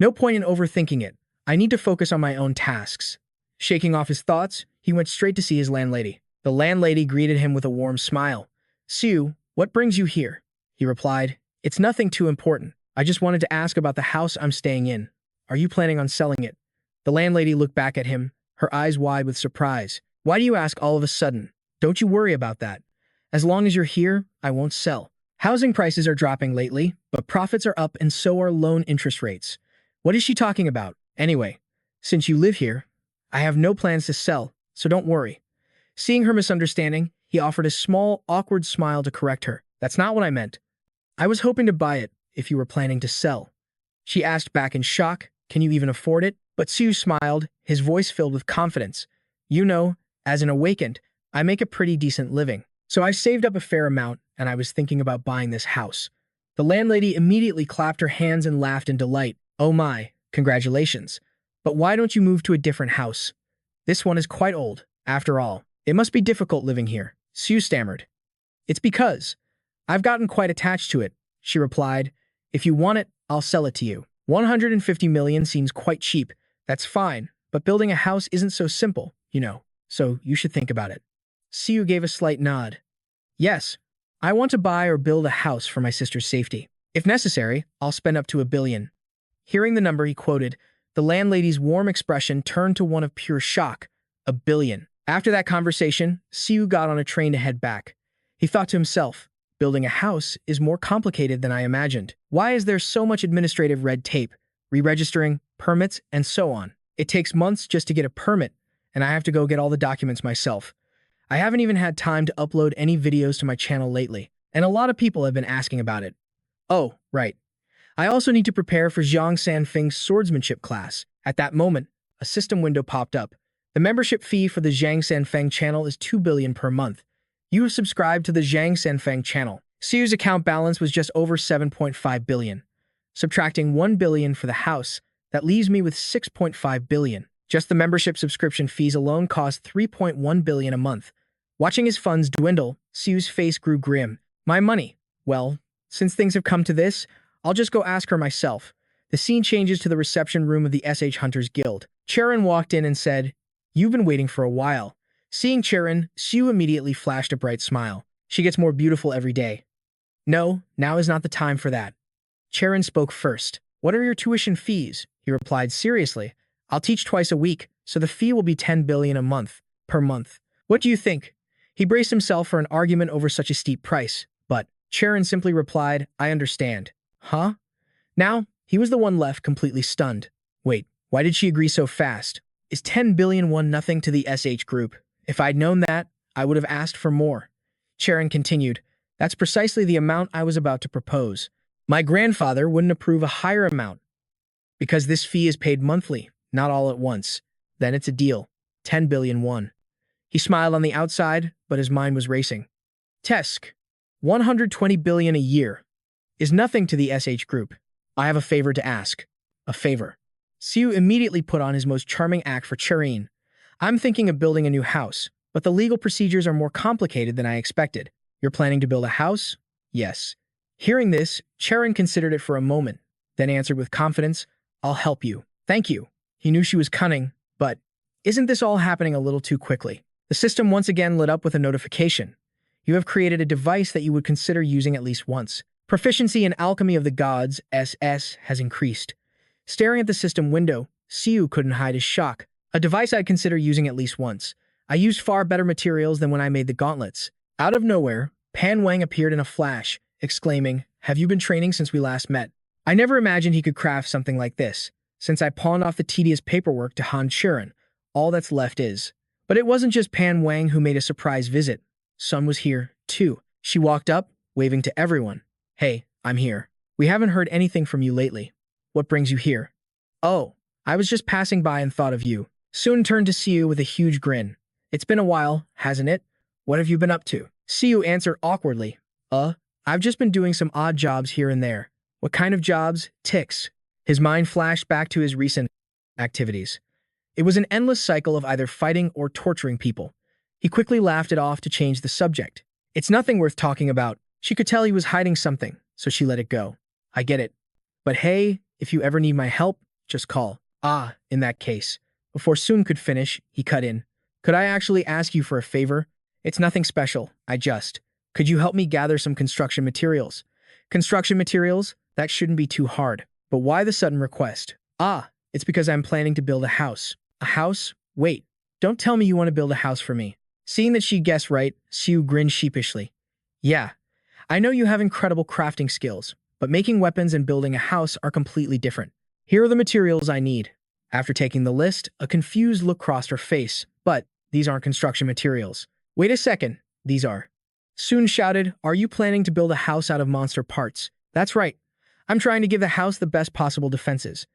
A: No point in overthinking it. I need to focus on my own tasks. Shaking off his thoughts, he went straight to see his landlady. The landlady greeted him with a warm smile. Siu, what brings you here? He replied, it's nothing too important. I just wanted to ask about the house I'm staying in. Are you planning on selling it? The landlady looked back at him, her eyes wide with surprise. Why do you ask all of a sudden? Don't you worry about that. As long as you're here, I won't sell. Housing prices are dropping lately, but profits are up and so are loan interest rates. What is she talking about? Anyway, since you live here, I have no plans to sell, so don't worry. Seeing her misunderstanding, he offered a small, awkward smile to correct her. That's not what I meant. I was hoping to buy it if you were planning to sell. She asked back in shock, can you even afford it? But Siu smiled, his voice filled with confidence. You know, as an awakened, I make a pretty decent living. So I saved up a fair amount, and I was thinking about buying this house. The landlady immediately clapped her hands and laughed in delight. Oh my, congratulations. But why don't you move to a different house? This one is quite old, after all. It must be difficult living here. Siu stammered. It's because I've gotten quite attached to it, she replied. If you want it, I'll sell it to you. 150 million seems quite cheap. That's fine, but building a house isn't so simple, you know, so you should think about it. Siu gave a slight nod. Yes, I want to buy or build a house for my sister's safety. If necessary, I'll spend up to 1 billion. Hearing the number he quoted, the landlady's warm expression turned to one of pure shock. 1 billion. After that conversation, Siu got on a train to head back. He thought to himself, building a house is more complicated than I imagined. Why is there so much administrative red tape, re-registering, permits, and so on? It takes months just to get a permit, and I have to go get all the documents myself. I haven't even had time to upload any videos to my channel lately, and a lot of people have been asking about it. Oh, right. I also need to prepare for Zhang Sanfeng's swordsmanship class. At that moment, a system window popped up. The membership fee for the Zhang Sanfeng channel is 2 billion per month. You have subscribed to the Zhang Sanfeng channel. Siu's account balance was just over 7.5 billion. Subtracting 1 billion for the house, that leaves me with 6.5 billion. Just the membership subscription fees alone cost 3.1 billion a month. Watching his funds dwindle, Siu's face grew grim. My money. Well, since things have come to this, I'll just go ask her myself. The scene changes to the reception room of the SH Hunters Guild. Cheron walked in and said, You've been waiting for a while. Seeing Cheron, Siu immediately flashed a bright smile. She gets more beautiful every day. No, now is not the time for that. Cheron spoke first. What are your tuition fees? He replied seriously. I'll teach twice a week, so the fee will be 10 billion a month, per month. What do you think? He braced himself for an argument over such a steep price, but Cheron simply replied, I understand. Huh? Now, he was the one left completely stunned. Wait, why did she agree so fast? Is 10 billion one nothing to the SH group? If I'd known that, I would have asked for more. Cheron continued, That's precisely the amount I was about to propose. My grandfather wouldn't approve a higher amount, because this fee is paid monthly, not all at once. Then it's a deal. 10 billion won. He smiled on the outside, but his mind was racing. Tesk, 120 billion a year is nothing to the SH group. I have a favor to ask. A favor. Siu immediately put on his most charming act for Cheron. I'm thinking of building a new house, but the legal procedures are more complicated than I expected. You're planning to build a house? Yes. Hearing this, Cheron considered it for a moment, then answered with confidence, I'll help you. Thank you. He knew she was cunning, but isn't this all happening a little too quickly? The system once again lit up with a notification. You have created a device that you would consider using at least once. Proficiency in Alchemy of the Gods, SS, has increased. Staring at the system window, Siu couldn't hide his shock. A device I'd consider using at least once. I used far better materials than when I made the gauntlets. Out of nowhere, Pan Wang appeared in a flash, exclaiming, Have you been training since we last met? I never imagined he could craft something like this. Since I pawned off the tedious paperwork to Han Churan, all that's left is. But it wasn't just Pan Wang who made a surprise visit. Sun was here, too. She walked up, waving to everyone. Hey, I'm here. We haven't heard anything from you lately. What brings you here? Oh, I was just passing by and thought of you. Sun turned to Siu with a huge grin. It's been a while, hasn't it? What have you been up to? Siu answered awkwardly. I've just been doing some odd jobs here and there. What kind of jobs? Ticks. His mind flashed back to his recent activities. It was an endless cycle of either fighting or torturing people. He quickly laughed it off to change the subject. It's nothing worth talking about. She could tell he was hiding something, so she let it go. I get it. But hey, if you ever need my help, just call. In that case. Before Sun could finish, he cut in. Could I actually ask you for a favor? It's nothing special. Could you help me gather some construction materials? Construction materials? That shouldn't be too hard. But why the sudden request? It's because I'm planning to build a house. A house? Wait. Don't tell me you want to build a house for me. Seeing that she guessed right, Siu grinned sheepishly. Yeah. I know you have incredible crafting skills, but making weapons and building a house are completely different. Here are the materials I need. After taking the list, a confused look crossed her face. But these aren't construction materials. Wait a second. These are. Sun shouted, Are you planning to build a house out of monster parts? That's right. I'm trying to give the house the best possible defenses.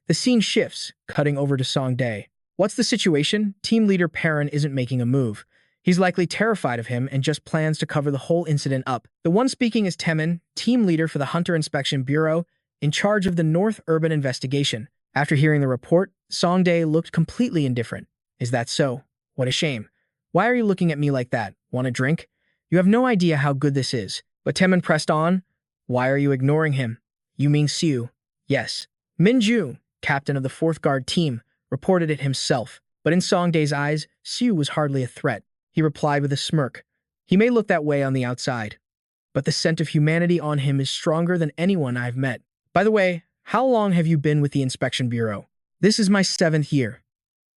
A: The scene shifts, cutting over to Songdae. What's the situation? Team leader Perrin isn't making a move. He's likely terrified of him and just plans to cover the whole incident up. The one speaking is Temin, team leader for the Hunter Inspection Bureau, in charge of the North Urban Investigation. After hearing the report, Songdae looked completely indifferent. Is that so? What a shame. Why are you looking at me like that? Want a drink? You have no idea how good this is. But Temin pressed on. Why are you ignoring him? You mean Siu? Yes. Minju, captain of the 4th Guard team, reported it himself. But in Songdae's eyes, Siu was hardly a threat. He replied with a smirk. He may look that way on the outside, but the scent of humanity on him is stronger than anyone I've met. By the way, how long have you been with the Inspection Bureau? This is my 7th year.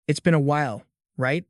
A: It's been a while, right?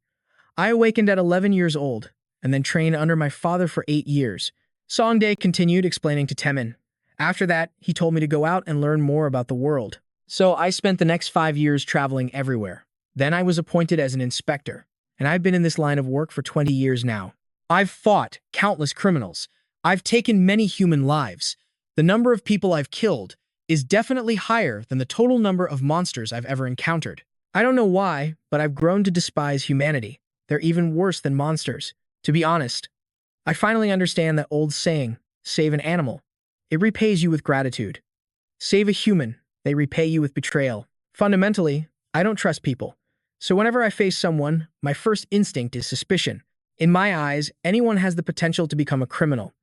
A: I awakened at 11 years old, and then trained under my father for 8 years. Songdae continued explaining to Temin. After that, he told me to go out and learn more about the world. So I spent the next 5 years traveling everywhere. Then I was appointed as an inspector, and I've been in this line of work for 20 years now. I've fought countless criminals. I've taken many human lives. The number of people I've killed is definitely higher than the total number of monsters I've ever encountered. I don't know why, but I've grown to despise humanity. They're even worse than monsters. To be honest, I finally understand that old saying, save an animal. It repays you with gratitude. Save a human, they repay you with betrayal. Fundamentally, I don't trust people. So whenever I face someone, my first instinct is suspicion. In my eyes, anyone has the potential to become a criminal.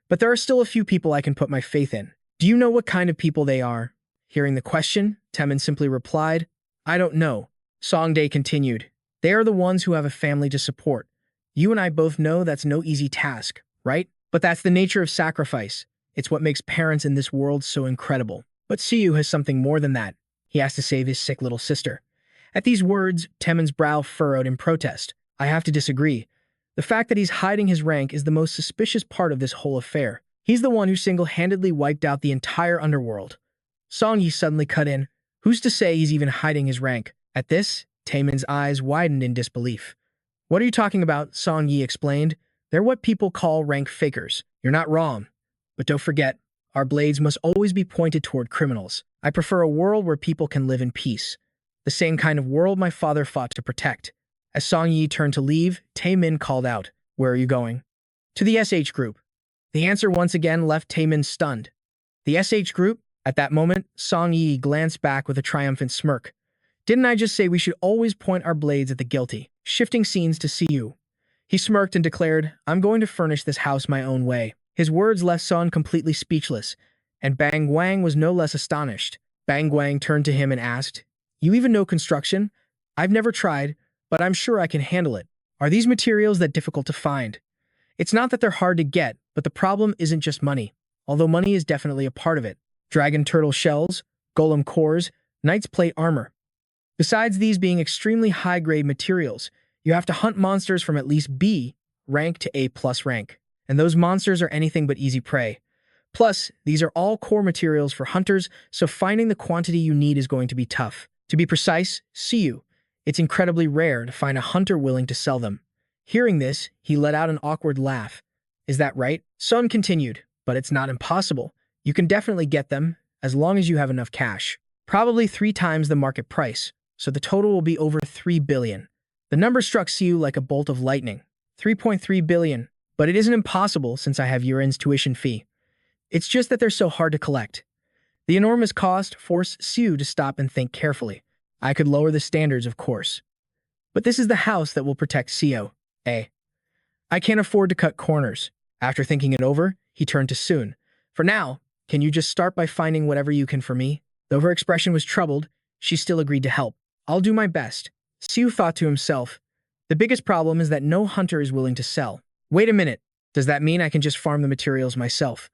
A: But there are still a few people I can put my faith in. Do you know what kind of people they are? Hearing the question, Temin simply replied, I don't know. Songdae continued, They are the ones who have a family to support. You and I both know that's no easy task, right? But that's the nature of sacrifice. It's what makes parents in this world so incredible. But Siu has something more than that. He has to save his sick little sister. At these words, Temin's brow furrowed in protest. I have to disagree. The fact that he's hiding his rank is the most suspicious part of this whole affair. He's the one who single-handedly wiped out the entire underworld. Song Yi suddenly cut in. Who's to say he's even hiding his rank? At this, Taemin's eyes widened in disbelief. What are you talking about? Song Yi explained. They're what people call rank fakers. You're not wrong. But don't forget, our blades must always be pointed toward criminals. I prefer a world where people can live in peace. The same kind of world my father fought to protect. As Song Yi turned to leave, Taemin called out, Where are you going? To the SH group. The answer once again left Taemin stunned. The SH group? At that moment, Song Yi glanced back with a triumphant smirk. Didn't I just say we should always point our blades at the guilty? Shifting scenes to Siu. He smirked and declared, I'm going to furnish this house my own way. His words left Son completely speechless, and Bang Wang was no less astonished. Bang Wang turned to him and asked, You even know construction? I've never tried, but I'm sure I can handle it. Are these materials that difficult to find? It's not that they're hard to get, but the problem isn't just money, although money is definitely a part of it. Dragon turtle shells, golem cores, knight's plate armor. Besides these being extremely high-grade materials, you have to hunt monsters from at least B rank to A+ rank, and those monsters are anything but easy prey. Plus, these are all core materials for hunters, so finding the quantity you need is going to be tough. To be precise, Siu, it's incredibly rare to find a hunter willing to sell them. Hearing this, he let out an awkward laugh. Is that right? Sun continued, but it's not impossible. You can definitely get them, as long as you have enough cash. Probably 3 times the market price, so the total will be over 3 billion. The number struck Siu like a bolt of lightning. 3.3 billion, but it isn't impossible since I have Yuren's tuition fee. It's just that they're so hard to collect. The enormous cost forced Siu to stop and think carefully. I could lower the standards, of course. But this is the house that will protect Siu. I can't afford to cut corners. After thinking it over, he turned to Sun. For now, can you just start by finding whatever you can for me? Though her expression was troubled, she still agreed to help. I'll do my best. Siu thought to himself. The biggest problem is that no hunter is willing to sell. Wait a minute. Does that mean I can just farm the materials myself?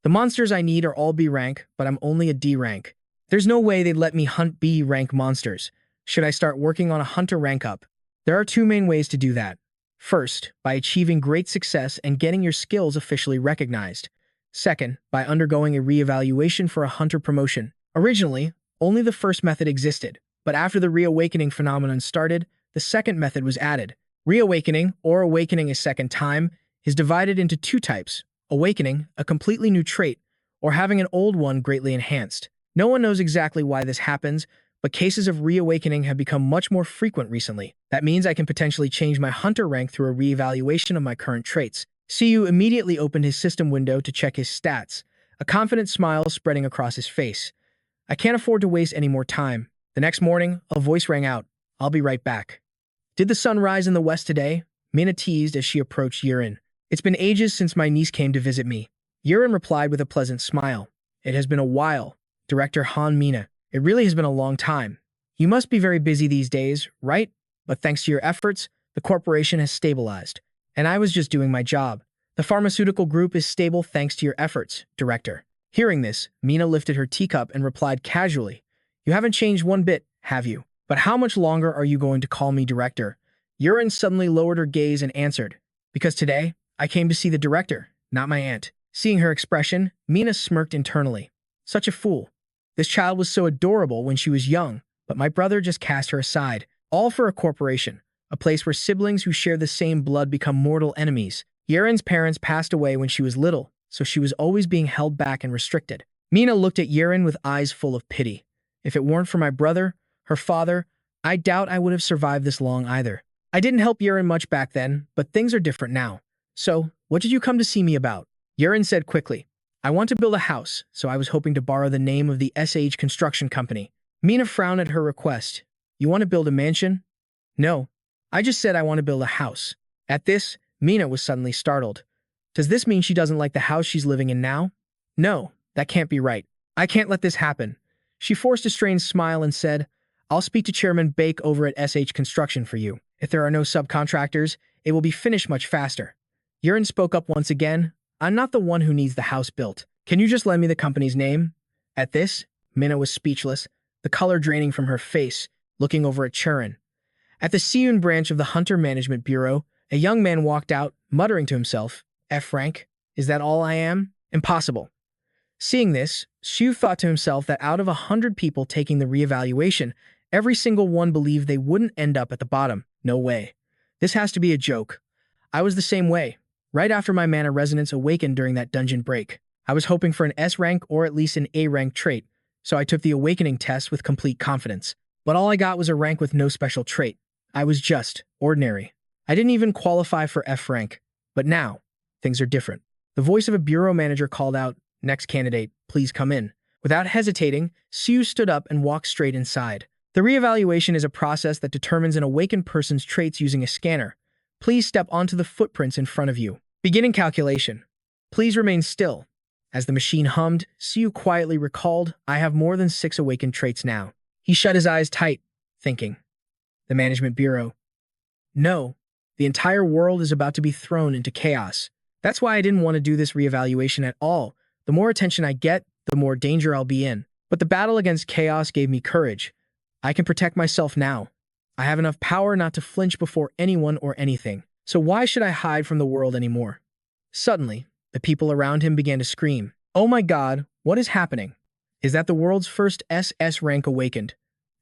A: The monsters I need are all B rank, but I'm only a D rank. There's no way they'd let me hunt B rank monsters. Should I start working on a hunter rank up? There are 2 main ways to do that. First, by achieving great success and getting your skills officially recognized. Second, by undergoing a reevaluation for a hunter promotion. Originally, only the first method existed, but after the reawakening phenomenon started, the second method was added. Reawakening, or awakening a second time, is divided into 2 types. Awakening, a completely new trait, or having an old one greatly enhanced. No one knows exactly why this happens, but cases of reawakening have become much more frequent recently. That means I can potentially change my hunter rank through a reevaluation of my current traits. Siu immediately opened his system window to check his stats, a confident smile spreading across his face. I can't afford to waste any more time. The next morning, a voice rang out. I'll be right back. Did the sun rise in the west today? Mina teased as she approached Yuren. It's been ages since my niece came to visit me. Yuren replied with a pleasant smile. It has been a while, Director Han Mina. It really has been a long time. You must be very busy these days, right? But thanks to your efforts, the corporation has stabilized. And I was just doing my job. The pharmaceutical group is stable thanks to your efforts, Director. Hearing this, Mina lifted her teacup and replied casually. You haven't changed one bit, have you? But how much longer are you going to call me Director? Yuren suddenly lowered her gaze and answered. Because today, I came to see the Director, not my aunt. Seeing her expression, Mina smirked internally. Such a fool. This child was so adorable when she was young, but my brother just cast her aside. All for a corporation, a place where siblings who share the same blood become mortal enemies. Yuren's parents passed away when she was little, so she was always being held back and restricted. Mina looked at Yuren with eyes full of pity. If it weren't for my brother, her father, I doubt I would have survived this long either. I didn't help Yuren much back then, but things are different now. So, what did you come to see me about? Yuren said quickly. I want to build a house, so I was hoping to borrow the name of the SH Construction Company. Mina frowned at her request. You want to build a mansion? No. I just said I want to build a house. At this, Mina was suddenly startled. Does this mean she doesn't like the house she's living in now? No, that can't be right. I can't let this happen. She forced a strained smile and said, I'll speak to Chairman Bake over at SH Construction for you. If there are no subcontractors, it will be finished much faster. Yuren spoke up once again. I'm not the one who needs the house built. Can you just lend me the company's name? At this, Mina was speechless, the color draining from her face, looking over at Churan. At the Siun branch of the Hunter Management Bureau, a young man walked out, muttering to himself, F rank? Is that all I am? Impossible. Seeing this, Siu thought to himself that out of 100 people taking the reevaluation, every single one believed they wouldn't end up at the bottom. No way. This has to be a joke. I was the same way. Right after my mana resonance awakened during that dungeon break, I was hoping for an S rank or at least an A rank trait, so I took the awakening test with complete confidence. But all I got was a rank with no special trait. I was just ordinary. I didn't even qualify for F rank. But now, things are different. The voice of a bureau manager called out, Next candidate, please come in. Without hesitating, Siu stood up and walked straight inside. The reevaluation is a process that determines an awakened person's traits using a scanner. Please step onto the footprints in front of you. Beginning calculation. Please remain still. As the machine hummed, Siu quietly recalled, I have more than 6 awakened traits now. He shut his eyes tight, thinking. The Management Bureau. No, the entire world is about to be thrown into chaos. That's why I didn't want to do this reevaluation at all. The more attention I get, the more danger I'll be in. But the battle against chaos gave me courage. I can protect myself now. I have enough power not to flinch before anyone or anything. So why should I hide from the world anymore? Suddenly, the people around him began to scream. Oh my God, what is happening? Is that the world's first SS rank awakened?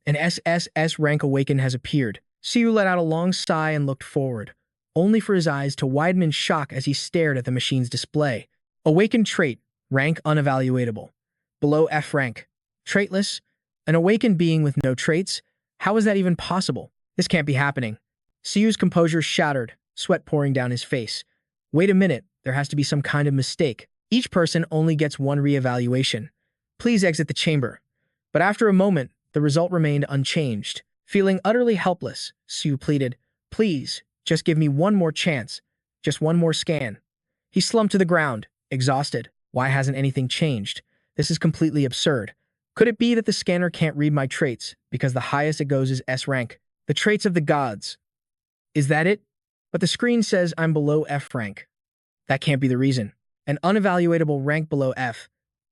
A: An SSS rank awakened has appeared. Siu let out a long sigh and looked forward, only for his eyes to widen in shock as he stared at the machine's display. Awakened trait, rank unevaluatable. Below F rank. Traitless? An awakened being with no traits? How is that even possible? This can't be happening. Siu's composure shattered, sweat pouring down his face. Wait a minute, there has to be some kind of mistake. Each person only gets 1 reevaluation. Please exit the chamber. But after a moment, the result remained unchanged. Feeling utterly helpless, Siu pleaded, please, just give me one more chance. Just one more scan. He slumped to the ground, exhausted. Why hasn't anything changed? This is completely absurd. Could it be that the scanner can't read my traits because the highest it goes is S rank? The traits of the gods. Is that it? But the screen says I'm below F rank. That can't be the reason. An unevaluatable rank below F.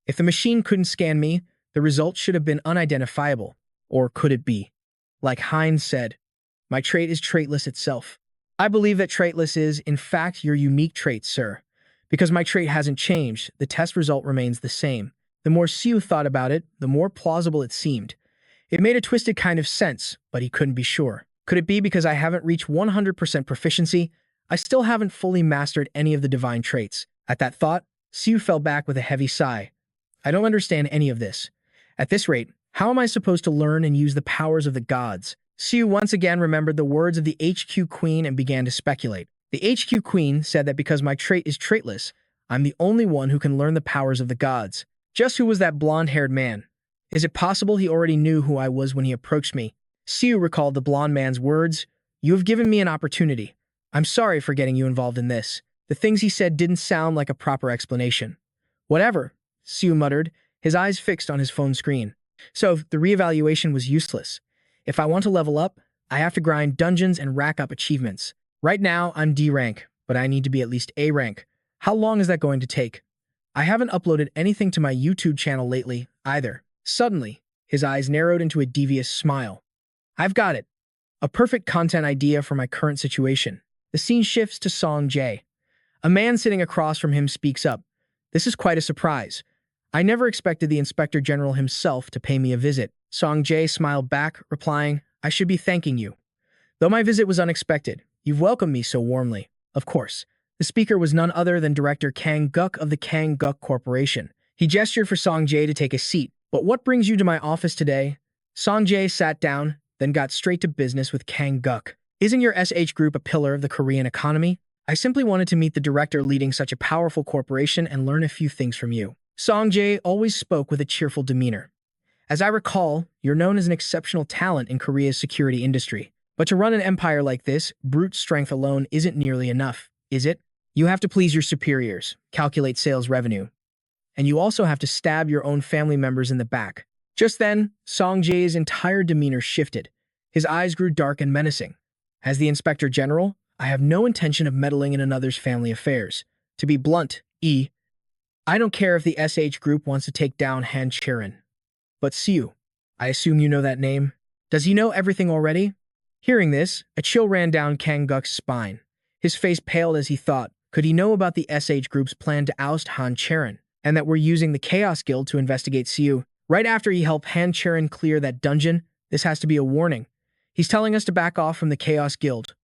A: If the machine couldn't scan me, the result should have been unidentifiable. Or could it be? Like Heinz said, my trait is traitless itself. I believe that traitless is, in fact, your unique trait, sir. Because my trait hasn't changed, the test result remains the same. The more Siu thought about it, the more plausible it seemed. It made a twisted kind of sense, but he couldn't be sure. Could it be because I haven't reached 100% proficiency? I still haven't fully mastered any of the divine traits. At that thought, Siu fell back with a heavy sigh. I don't understand any of this. At this rate, how am I supposed to learn and use the powers of the gods? Siu once again remembered the words of the HQ Queen and began to speculate. The HQ Queen said that because my trait is traitless, I'm the only one who can learn the powers of the gods. Just who was that blonde-haired man? Is it possible he already knew who I was when he approached me? Siu recalled the blonde man's words. You have given me an opportunity. I'm sorry for getting you involved in this. The things he said didn't sound like a proper explanation. Whatever, Siu muttered, his eyes fixed on his phone screen. So the reevaluation was useless. If I want to level up, I have to grind dungeons and rack up achievements. Right now, I'm D rank, but I need to be at least A rank. How long is that going to take? I haven't uploaded anything to my YouTube channel lately, either. Suddenly, his eyes narrowed into a devious smile. I've got it. A perfect content idea for my current situation. The scene shifts to Song Jae. A man sitting across from him speaks up. This is quite a surprise. I never expected the Inspector General himself to pay me a visit. Song Jae smiled back, replying, I should be thanking you. Though my visit was unexpected, you've welcomed me so warmly. Of course. The speaker was none other than Director Kang Guk of the Kang Guk Corporation. He gestured for Song Jae to take a seat. But what brings you to my office today? Song Jae sat down, then got straight to business with Kang Guk. Isn't your SH Group a pillar of the Korean economy? I simply wanted to meet the director leading such a powerful corporation and learn a few things from you. Song Jae always spoke with a cheerful demeanor. As I recall, you're known as an exceptional talent in Korea's security industry. But to run an empire like this, brute strength alone isn't nearly enough, is it? You have to please your superiors, calculate sales revenue. And you also have to stab your own family members in the back. Just then, Song Jae's entire demeanor shifted. His eyes grew dark and menacing. As the Inspector General, I have no intention of meddling in another's family affairs. To be blunt, I don't care if the SH Group wants to take down Han Cheron. But Siu, I assume you know that name? Does he know everything already? Hearing this, a chill ran down Kang Guk's spine. His face paled as he thought, could he know about the SH Group's plan to oust Han Cheron, and that we're using the Chaos Guild to investigate Siu? Right after he helped Han Cheron clear that dungeon, this has to be a warning. He's telling us to back off from the Chaos Guild.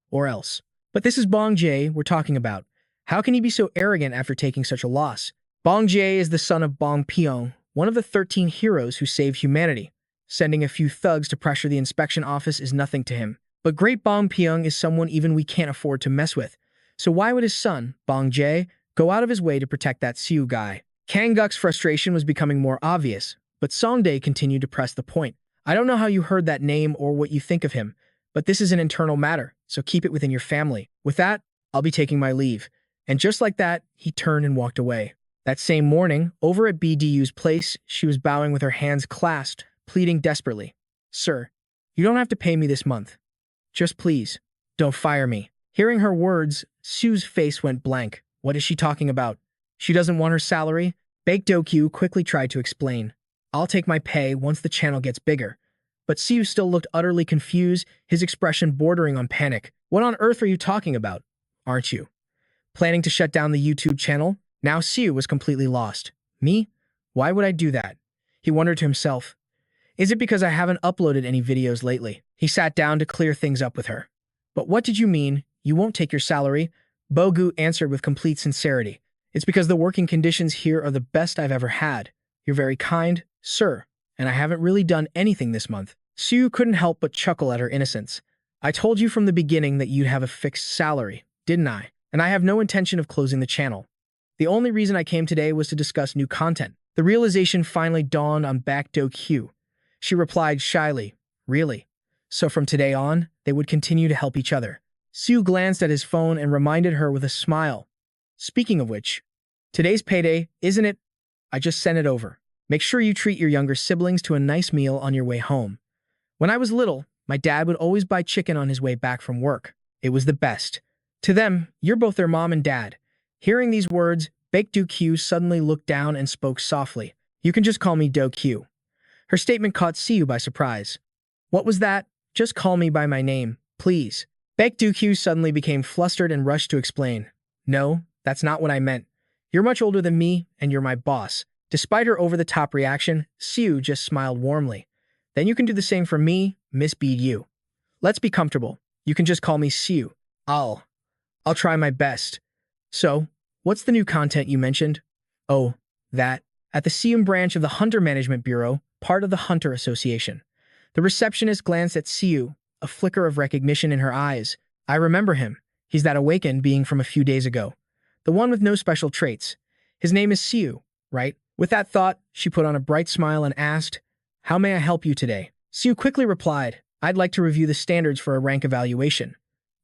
A: Or else. But this is Bong Jae we're talking about. How can he be so arrogant after taking such a loss? Bong Jae is the son of Bong Pyong, one of the 13 heroes who saved humanity. Sending a few thugs to pressure the inspection office is nothing to him. But great Bong Pyong is someone even we can't afford to mess with. So why would his son, Bong Jae, go out of his way to protect that Siu guy? Kanguk's frustration was becoming more obvious, but Songdae continued to press the point. I don't know how you heard that name or what you think of him, but this is an internal matter, so keep it within your family. With that, I'll be taking my leave. And just like that, he turned and walked away. That same morning, over at BDU's place, she was bowing with her hands clasped, pleading desperately. Sir, you don't have to pay me this month. Just please, don't fire me. Hearing her words, Sue's face went blank. What is she talking about? She doesn't want her salary? Baek Do-kyu quickly tried to explain. I'll take my pay once the channel gets bigger. But Siu still looked utterly confused, his expression bordering on panic. What on earth are you talking about? Aren't you planning to shut down the YouTube channel? Now Siu was completely lost. Me? Why would I do that? He wondered to himself. Is it because I haven't uploaded any videos lately? He sat down to clear things up with her. But what did you mean? You won't take your salary? Bogu answered with complete sincerity. It's because the working conditions here are the best I've ever had. You're very kind, sir, and I haven't really done anything this month. Siu couldn't help but chuckle at her innocence. I told you from the beginning that you'd have a fixed salary, didn't I? And I have no intention of closing the channel. The only reason I came today was to discuss new content. The realization finally dawned on Baek Do-kyu. She replied shyly, really? So from today on, they would continue to help each other. Siu glanced at his phone and reminded her with a smile. Speaking of which, today's payday, isn't it? I just sent it over. Make sure you treat your younger siblings to a nice meal on your way home. When I was little, my dad would always buy chicken on his way back from work. It was the best. To them, you're both their mom and dad. Hearing these words, Baek Do-kyu suddenly looked down and spoke softly. You can just call me Do-kyu. Her statement caught Siu by surprise. What was that? Just call me by my name, please. Baek Do-kyu suddenly became flustered and rushed to explain. No, that's not what I meant. You're much older than me, and you're my boss. Despite her over-the-top reaction, Siu just smiled warmly. Then you can do the same for me, Miss BDU. Let's be comfortable. You can just call me Siu. I'll try my best. So, what's the new content you mentioned? Oh, that. At the Sium branch of the Hunter Management Bureau, part of the Hunter Association. The receptionist glanced at Siu, a flicker of recognition in her eyes. I remember him. He's that awakened being from a few days ago. The one with no special traits. His name is Siu, right? With that thought, she put on a bright smile and asked, How may I help you today? Siu quickly replied, I'd like to review the standards for a rank evaluation.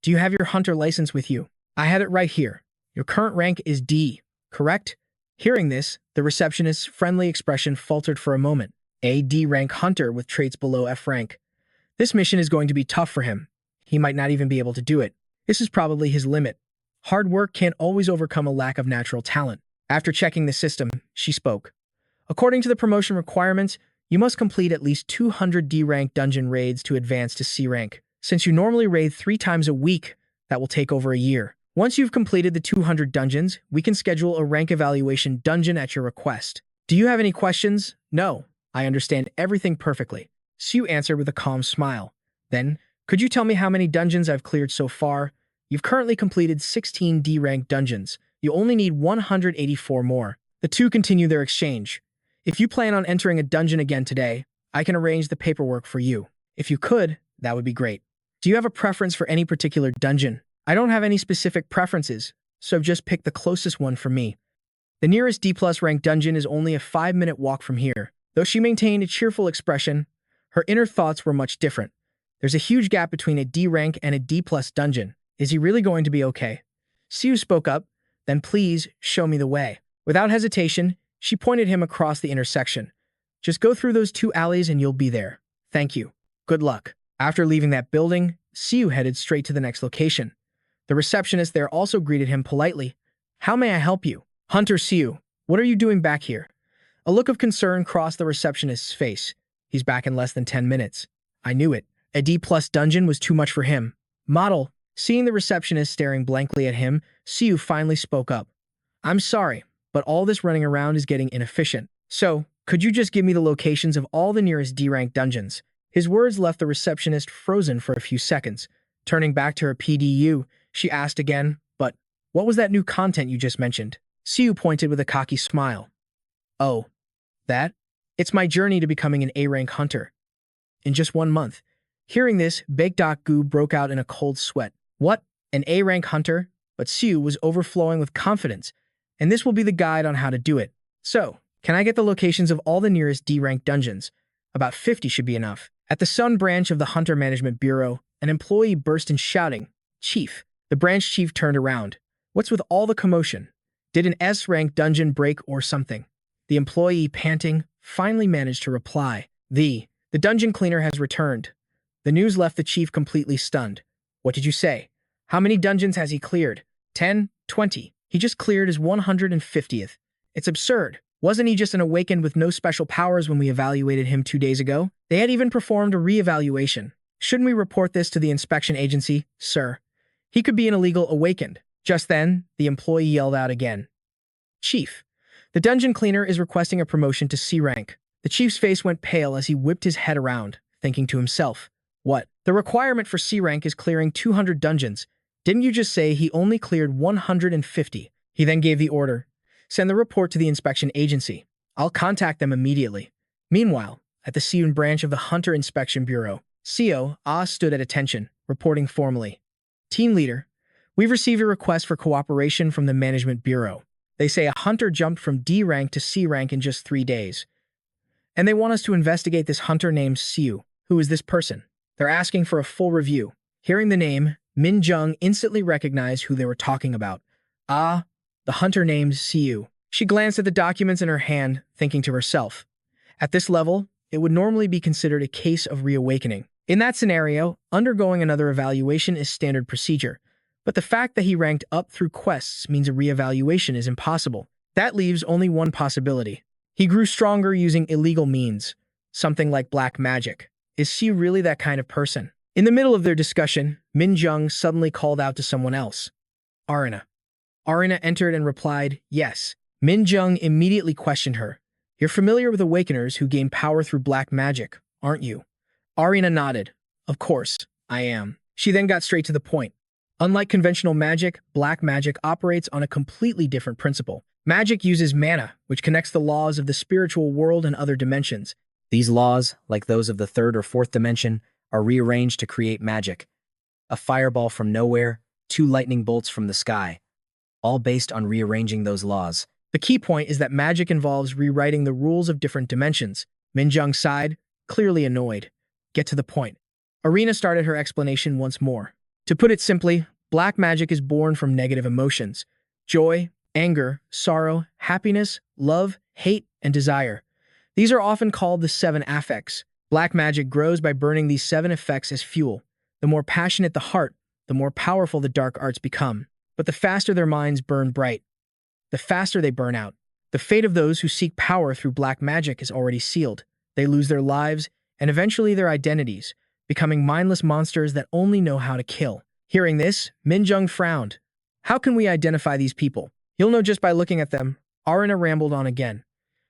A: Do you have your hunter license with you? I have it right here. Your current rank is D, correct? Hearing this, the receptionist's friendly expression faltered for a moment. A D rank hunter with traits below F rank. This mission is going to be tough for him. He might not even be able to do it. This is probably his limit. Hard work can't always overcome a lack of natural talent. After checking the system, she spoke. According to the promotion requirements, you must complete at least 200 D-rank dungeon raids to advance to C rank. Since you normally raid 3 times a week, that will take over a year. Once you've completed the 200 dungeons, we can schedule a rank evaluation dungeon at your request. Do you have any questions? No, I understand everything perfectly. Siu answered with a calm smile. Then, could you tell me how many dungeons I've cleared so far? You've currently completed 16 D-rank dungeons. You only need 184 more. The two continue their exchange. If you plan on entering a dungeon again today, I can arrange the paperwork for you. If you could, that would be great. Do you have a preference for any particular dungeon? I don't have any specific preferences, so just pick the closest one for me. The nearest D+ rank dungeon is only a 5-minute walk from here. Though she maintained a cheerful expression, her inner thoughts were much different. There's a huge gap between a D rank and a D+ dungeon. Is he really going to be okay? Siu spoke up, then please show me the way. Without hesitation, she pointed him across the intersection. Just go through those 2 alleys and you'll be there. Thank you. Good luck. After leaving that building, Siu headed straight to the next location. The receptionist there also greeted him politely. How may I help you? Hunter Siu, what are you doing back here? A look of concern crossed the receptionist's face. He's back in less than 10 minutes. I knew it. A D+ dungeon was too much for him. Model. Seeing the receptionist staring blankly at him, Siu finally spoke up. I'm sorry, but all this running around is getting inefficient. So, could you just give me the locations of all the nearest D-rank dungeons? His words left the receptionist frozen for a few seconds. Turning back to her PDU, she asked again, but what was that new content you just mentioned? Siu pointed with a cocky smile. Oh, that? It's my journey to becoming an A-rank hunter. In just 1 month. Hearing this, Baek Do-kyu broke out in a cold sweat. What? An A-rank hunter? But Siu was overflowing with confidence, and this will be the guide on how to do it. So, can I get the locations of all the nearest D-rank dungeons? About 50 should be enough. At the Sun branch of the Hunter Management Bureau, an employee burst in shouting, "Chief!" The branch chief turned around. What's with all the commotion? Did an S-rank dungeon break or something? The employee, panting, finally managed to reply. The dungeon cleaner has returned. The news left the chief completely stunned. What did you say? How many dungeons has he cleared? 10? 20? He just cleared his 150th. It's absurd. Wasn't he just an awakened with no special powers when we evaluated him 2 days ago? They had even performed a re-evaluation. Shouldn't we report this to the inspection agency, sir? He could be an illegal awakened. Just then, the employee yelled out again. Chief, the dungeon cleaner is requesting a promotion to C rank. The chief's face went pale as he whipped his head around, thinking to himself, what? The requirement for C rank is clearing 200 dungeons. Didn't you just say he only cleared 150? He then gave the order. Send the report to the inspection agency. I'll contact them immediately. Meanwhile, at the Siu branch of the Hunter Inspection Bureau, Siu stood at attention, reporting formally. Team leader, we've received a request for cooperation from the Management Bureau. They say a hunter jumped from D rank to C rank in just 3 days. And they want us to investigate this hunter named Siu. Who is this person? They're asking for a full review. Hearing the name, Min Jung instantly recognized who they were talking about. The hunter named Siu. She glanced at the documents in her hand, thinking to herself. At this level, it would normally be considered a case of reawakening. In that scenario, undergoing another evaluation is standard procedure. But the fact that he ranked up through quests means a reevaluation is impossible. That leaves only one possibility. He grew stronger using illegal means, something like black magic. Is Siu really that kind of person? In the middle of their discussion, Min Jung suddenly called out to someone else. Arina. Arina entered and replied, yes. Min Jung immediately questioned her. You're familiar with awakeners who gain power through black magic, aren't you? Arina nodded. Of course, I am. She then got straight to the point. Unlike conventional magic, black magic operates on a completely different principle. Magic uses mana, which connects the laws of the spiritual world and other dimensions. These laws, like those of the third or fourth dimension, are rearranged to create magic. A fireball from nowhere, 2 lightning bolts from the sky, all based on rearranging those laws. The key point is that magic involves rewriting the rules of different dimensions. Min Jung sighed, clearly annoyed. Get to the point. Arina started her explanation once more. To put it simply, black magic is born from negative emotions. Joy, anger, sorrow, happiness, love, hate, and desire. These are often called the 7 affects. Black magic grows by burning these 7 effects as fuel. The more passionate the heart, the more powerful the dark arts become. But the faster their minds burn bright, the faster they burn out. The fate of those who seek power through black magic is already sealed. They lose their lives, and eventually their identities, becoming mindless monsters that only know how to kill. Hearing this, Min Jung frowned. How can we identify these people? You'll know just by looking at them. Arina rambled on again.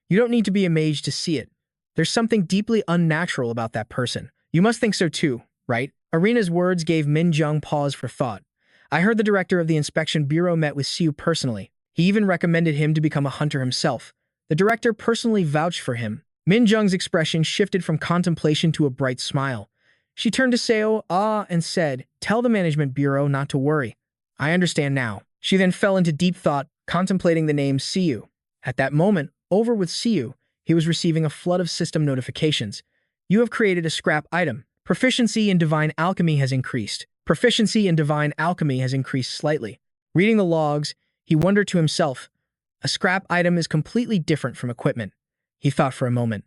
A: You don't need to be a mage to see it. There's something deeply unnatural about that person. You must think so too, right? Arina's words gave Min Jung pause for thought. I heard the director of the inspection bureau met with Siu personally. He even recommended him to become a hunter himself. The director personally vouched for him. Min Jung's expression shifted from contemplation to a bright smile. She turned to Seo, and said, tell the management bureau not to worry. I understand now. She then fell into deep thought, contemplating the name Siu. At that moment, over with Siu, he was receiving a flood of system notifications. You have created a scrap item. Proficiency in divine alchemy has increased. Proficiency in divine alchemy has increased slightly. Reading the logs, he wondered to himself, a scrap item is completely different from equipment. He thought for a moment.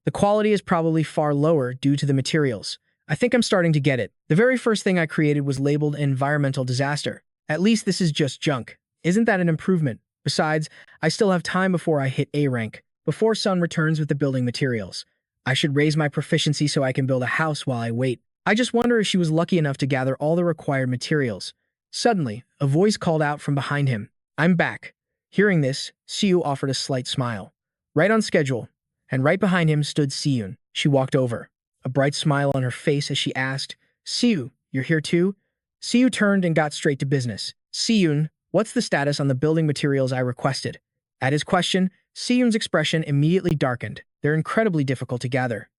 A: The quality is probably far lower due to the materials. I think I'm starting to get it. The very first thing I created was labeled environmental disaster. At least this is just junk. Isn't that an improvement? Besides, I still have time before I hit A rank, before Sun returns with the building materials. I should raise my proficiency so I can build a house while I wait. I just wonder if she was lucky enough to gather all the required materials. Suddenly, a voice called out from behind him. I'm back. Hearing this, Siu offered a slight smile. Right on schedule, and right behind him stood Siun. She walked over, a bright smile on her face as she asked, Siu, you're here too? Siu turned and got straight to business. Siun, what's the status on the building materials I requested? At his question, Siun's expression immediately darkened. They're incredibly difficult to gather.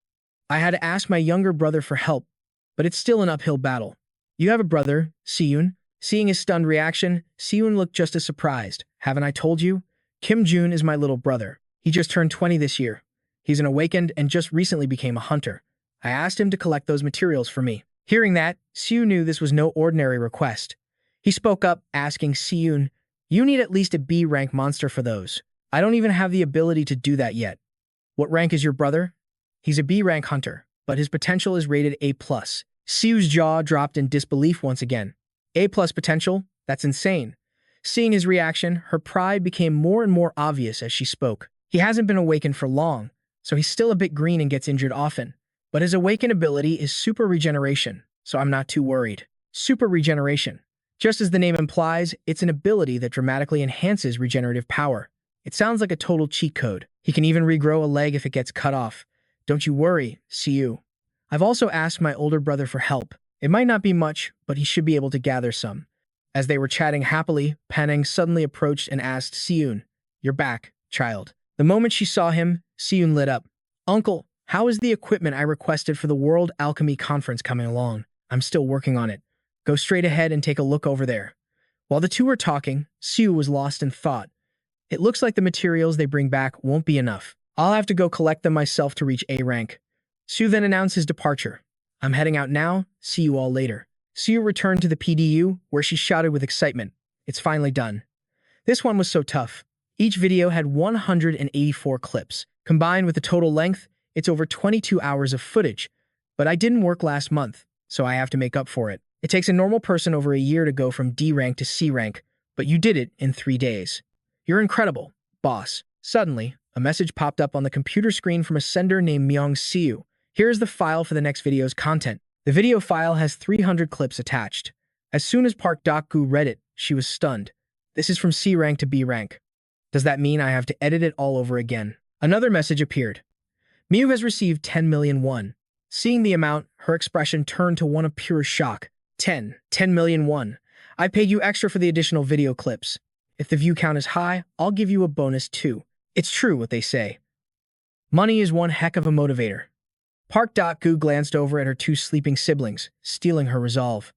A: I had to ask my younger brother for help, but it's still an uphill battle. You have a brother, Siun? Seeing his stunned reaction, Siun looked just as surprised. Haven't I told you? Kim Jun is my little brother. He just turned 20 this year. He's an awakened and just recently became a hunter. I asked him to collect those materials for me. Hearing that, Siu knew this was no ordinary request. He spoke up, asking Siun, "You need at least a B rank monster for those. I don't even have the ability to do that yet." "What rank is your brother?" "He's a B rank hunter, but his potential is rated A+. Siu's jaw dropped in disbelief once again. A+ potential? That's insane. Seeing his reaction, her pride became more and more obvious as she spoke. He hasn't been awakened for long, so he's still a bit green and gets injured often. But his awaken ability is super regeneration, so I'm not too worried. Super regeneration. Just as the name implies, it's an ability that dramatically enhances regenerative power. It sounds like a total cheat code. He can even regrow a leg if it gets cut off. Don't you worry, Siu. I've also asked my older brother for help. It might not be much, but he should be able to gather some. As they were chatting happily, Panang suddenly approached and asked Siun, "You're back, child." The moment she saw him, Siun lit up. "Uncle, how is the equipment I requested for the World Alchemy Conference coming along? I'm still working on it. Go straight ahead and take a look over there." While the two were talking, Siu was lost in thought. It looks like the materials they bring back won't be enough. I'll have to go collect them myself to reach A rank. Siu then announced his departure. "I'm heading out now. See you all later." Siu returned to the PDU, where she shouted with excitement, "It's finally done." This one was so tough. Each video had 184 clips. Combined with the total length, it's over 22 hours of footage. But I didn't work last month, so I have to make up for it. It takes a normal person over a year to go from D rank to C rank, but you did it in 3 days. You're incredible, boss. Suddenly, a message popped up on the computer screen from a sender named Myung Siu. Here is the file for the next video's content. The video file has 300 clips attached. As soon as Park Dok-gu read it, she was stunned. This is from C rank to B rank. Does that mean I have to edit it all over again? Another message appeared. Miu has received 10 million won. Seeing the amount, her expression turned to one of pure shock. 10 million won. I paid you extra for the additional video clips. If the view count is high, I'll give you a bonus too. It's true what they say. Money is one heck of a motivator. Park Dok-gu glanced over at her 2 sleeping siblings, stealing her resolve.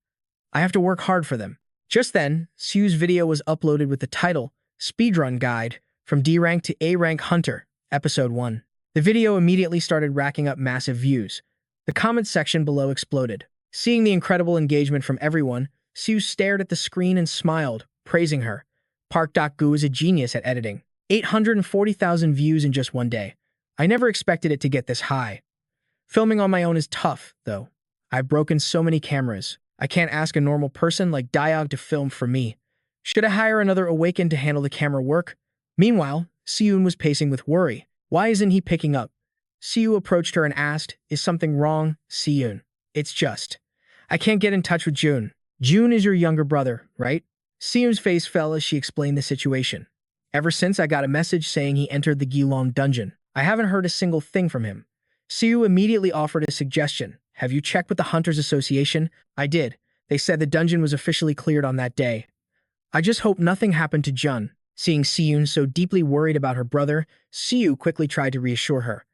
A: I have to work hard for them. Just then, Siu's video was uploaded with the title, Speedrun Guide, from D rank to A rank Hunter, Episode 1. The video immediately started racking up massive views. The comment section below exploded. Seeing the incredible engagement from everyone, Siu stared at the screen and smiled, praising her. Park Dok-gu is a genius at editing. 840,000 views in just one day. I never expected it to get this high. Filming on my own is tough, though. I've broken so many cameras. I can't ask a normal person like Diog to film for me. Should I hire another Awakened to handle the camera work? Meanwhile, Siun was pacing with worry. Why isn't he picking up? Siu approached her and asked, "Is something wrong, Siun?" "It's just. I can't get in touch with Jun." "Jun is your younger brother, right?" Siun's face fell as she explained the situation. "Ever since I got a message saying he entered the Gilong dungeon, I haven't heard a single thing from him." Siu immediately offered a suggestion. "Have you checked with the Hunters Association?" "I did. They said the dungeon was officially cleared on that day. I just hope nothing happened to Jun." Seeing Siun so deeply worried about her brother, Siu quickly tried to reassure her.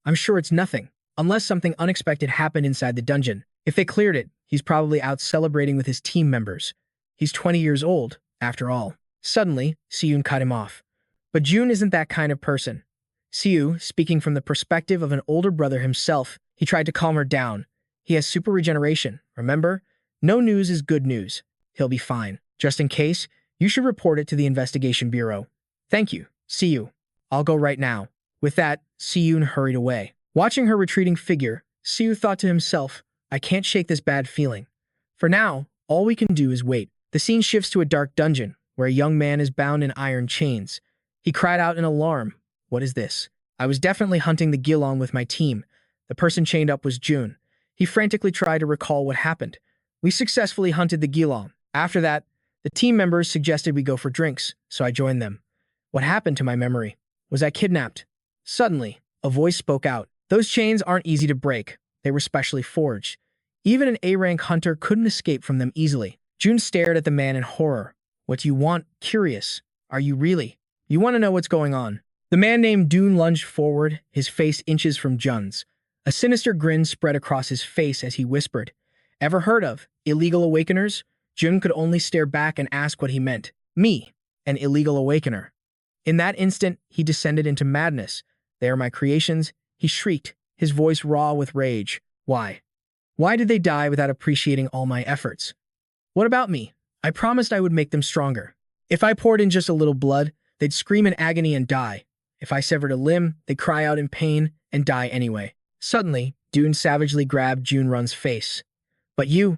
A: "I'm sure it's nothing, unless something unexpected happened inside the dungeon. If they cleared it, he's probably out celebrating with his team members. He's 20 years old, after all." Suddenly, Siun cut him off. "But Jun isn't that kind of person." Siu, speaking from the perspective of an older brother himself, he tried to calm her down. "He has super regeneration, remember? No news is good news. He'll be fine. Just in case, you should report it to the Investigation Bureau." "Thank you, Siu. I'll go right now." With that, Siun hurried away. Watching her retreating figure, Siu thought to himself, "I can't shake this bad feeling. For now, all we can do is wait." The scene shifts to a dark dungeon, where a young man is bound in iron chains. He cried out in alarm. "What is this? I was definitely hunting the Gilong with my team. The person chained up was Jun." He frantically tried to recall what happened. "We successfully hunted the Gilong. After that, the team members suggested we go for drinks, so I joined them. What happened to my memory? Was I kidnapped?" Suddenly, a voice spoke out. "Those chains aren't easy to break. They were specially forged. Even an A-rank hunter couldn't escape from them easily." Jun stared at the man in horror. "What do you want? Curious. Are you really? You want to know what's going on?" The man named Dune lunged forward, his face inches from Jun's. A sinister grin spread across his face as he whispered, "Ever heard of illegal awakeners?" Jun could only stare back and ask what he meant. "Me, an illegal awakener. In that instant, he descended into madness. "They are my creations," he shrieked, his voice raw with rage. "Why? Why did they die without appreciating all my efforts? What about me? I promised I would make them stronger. If I poured in just a little blood, they'd scream in agony and die. If I severed a limb, they'd cry out in pain and die anyway." Suddenly, Dune savagely grabbed Junran's face. "But you'll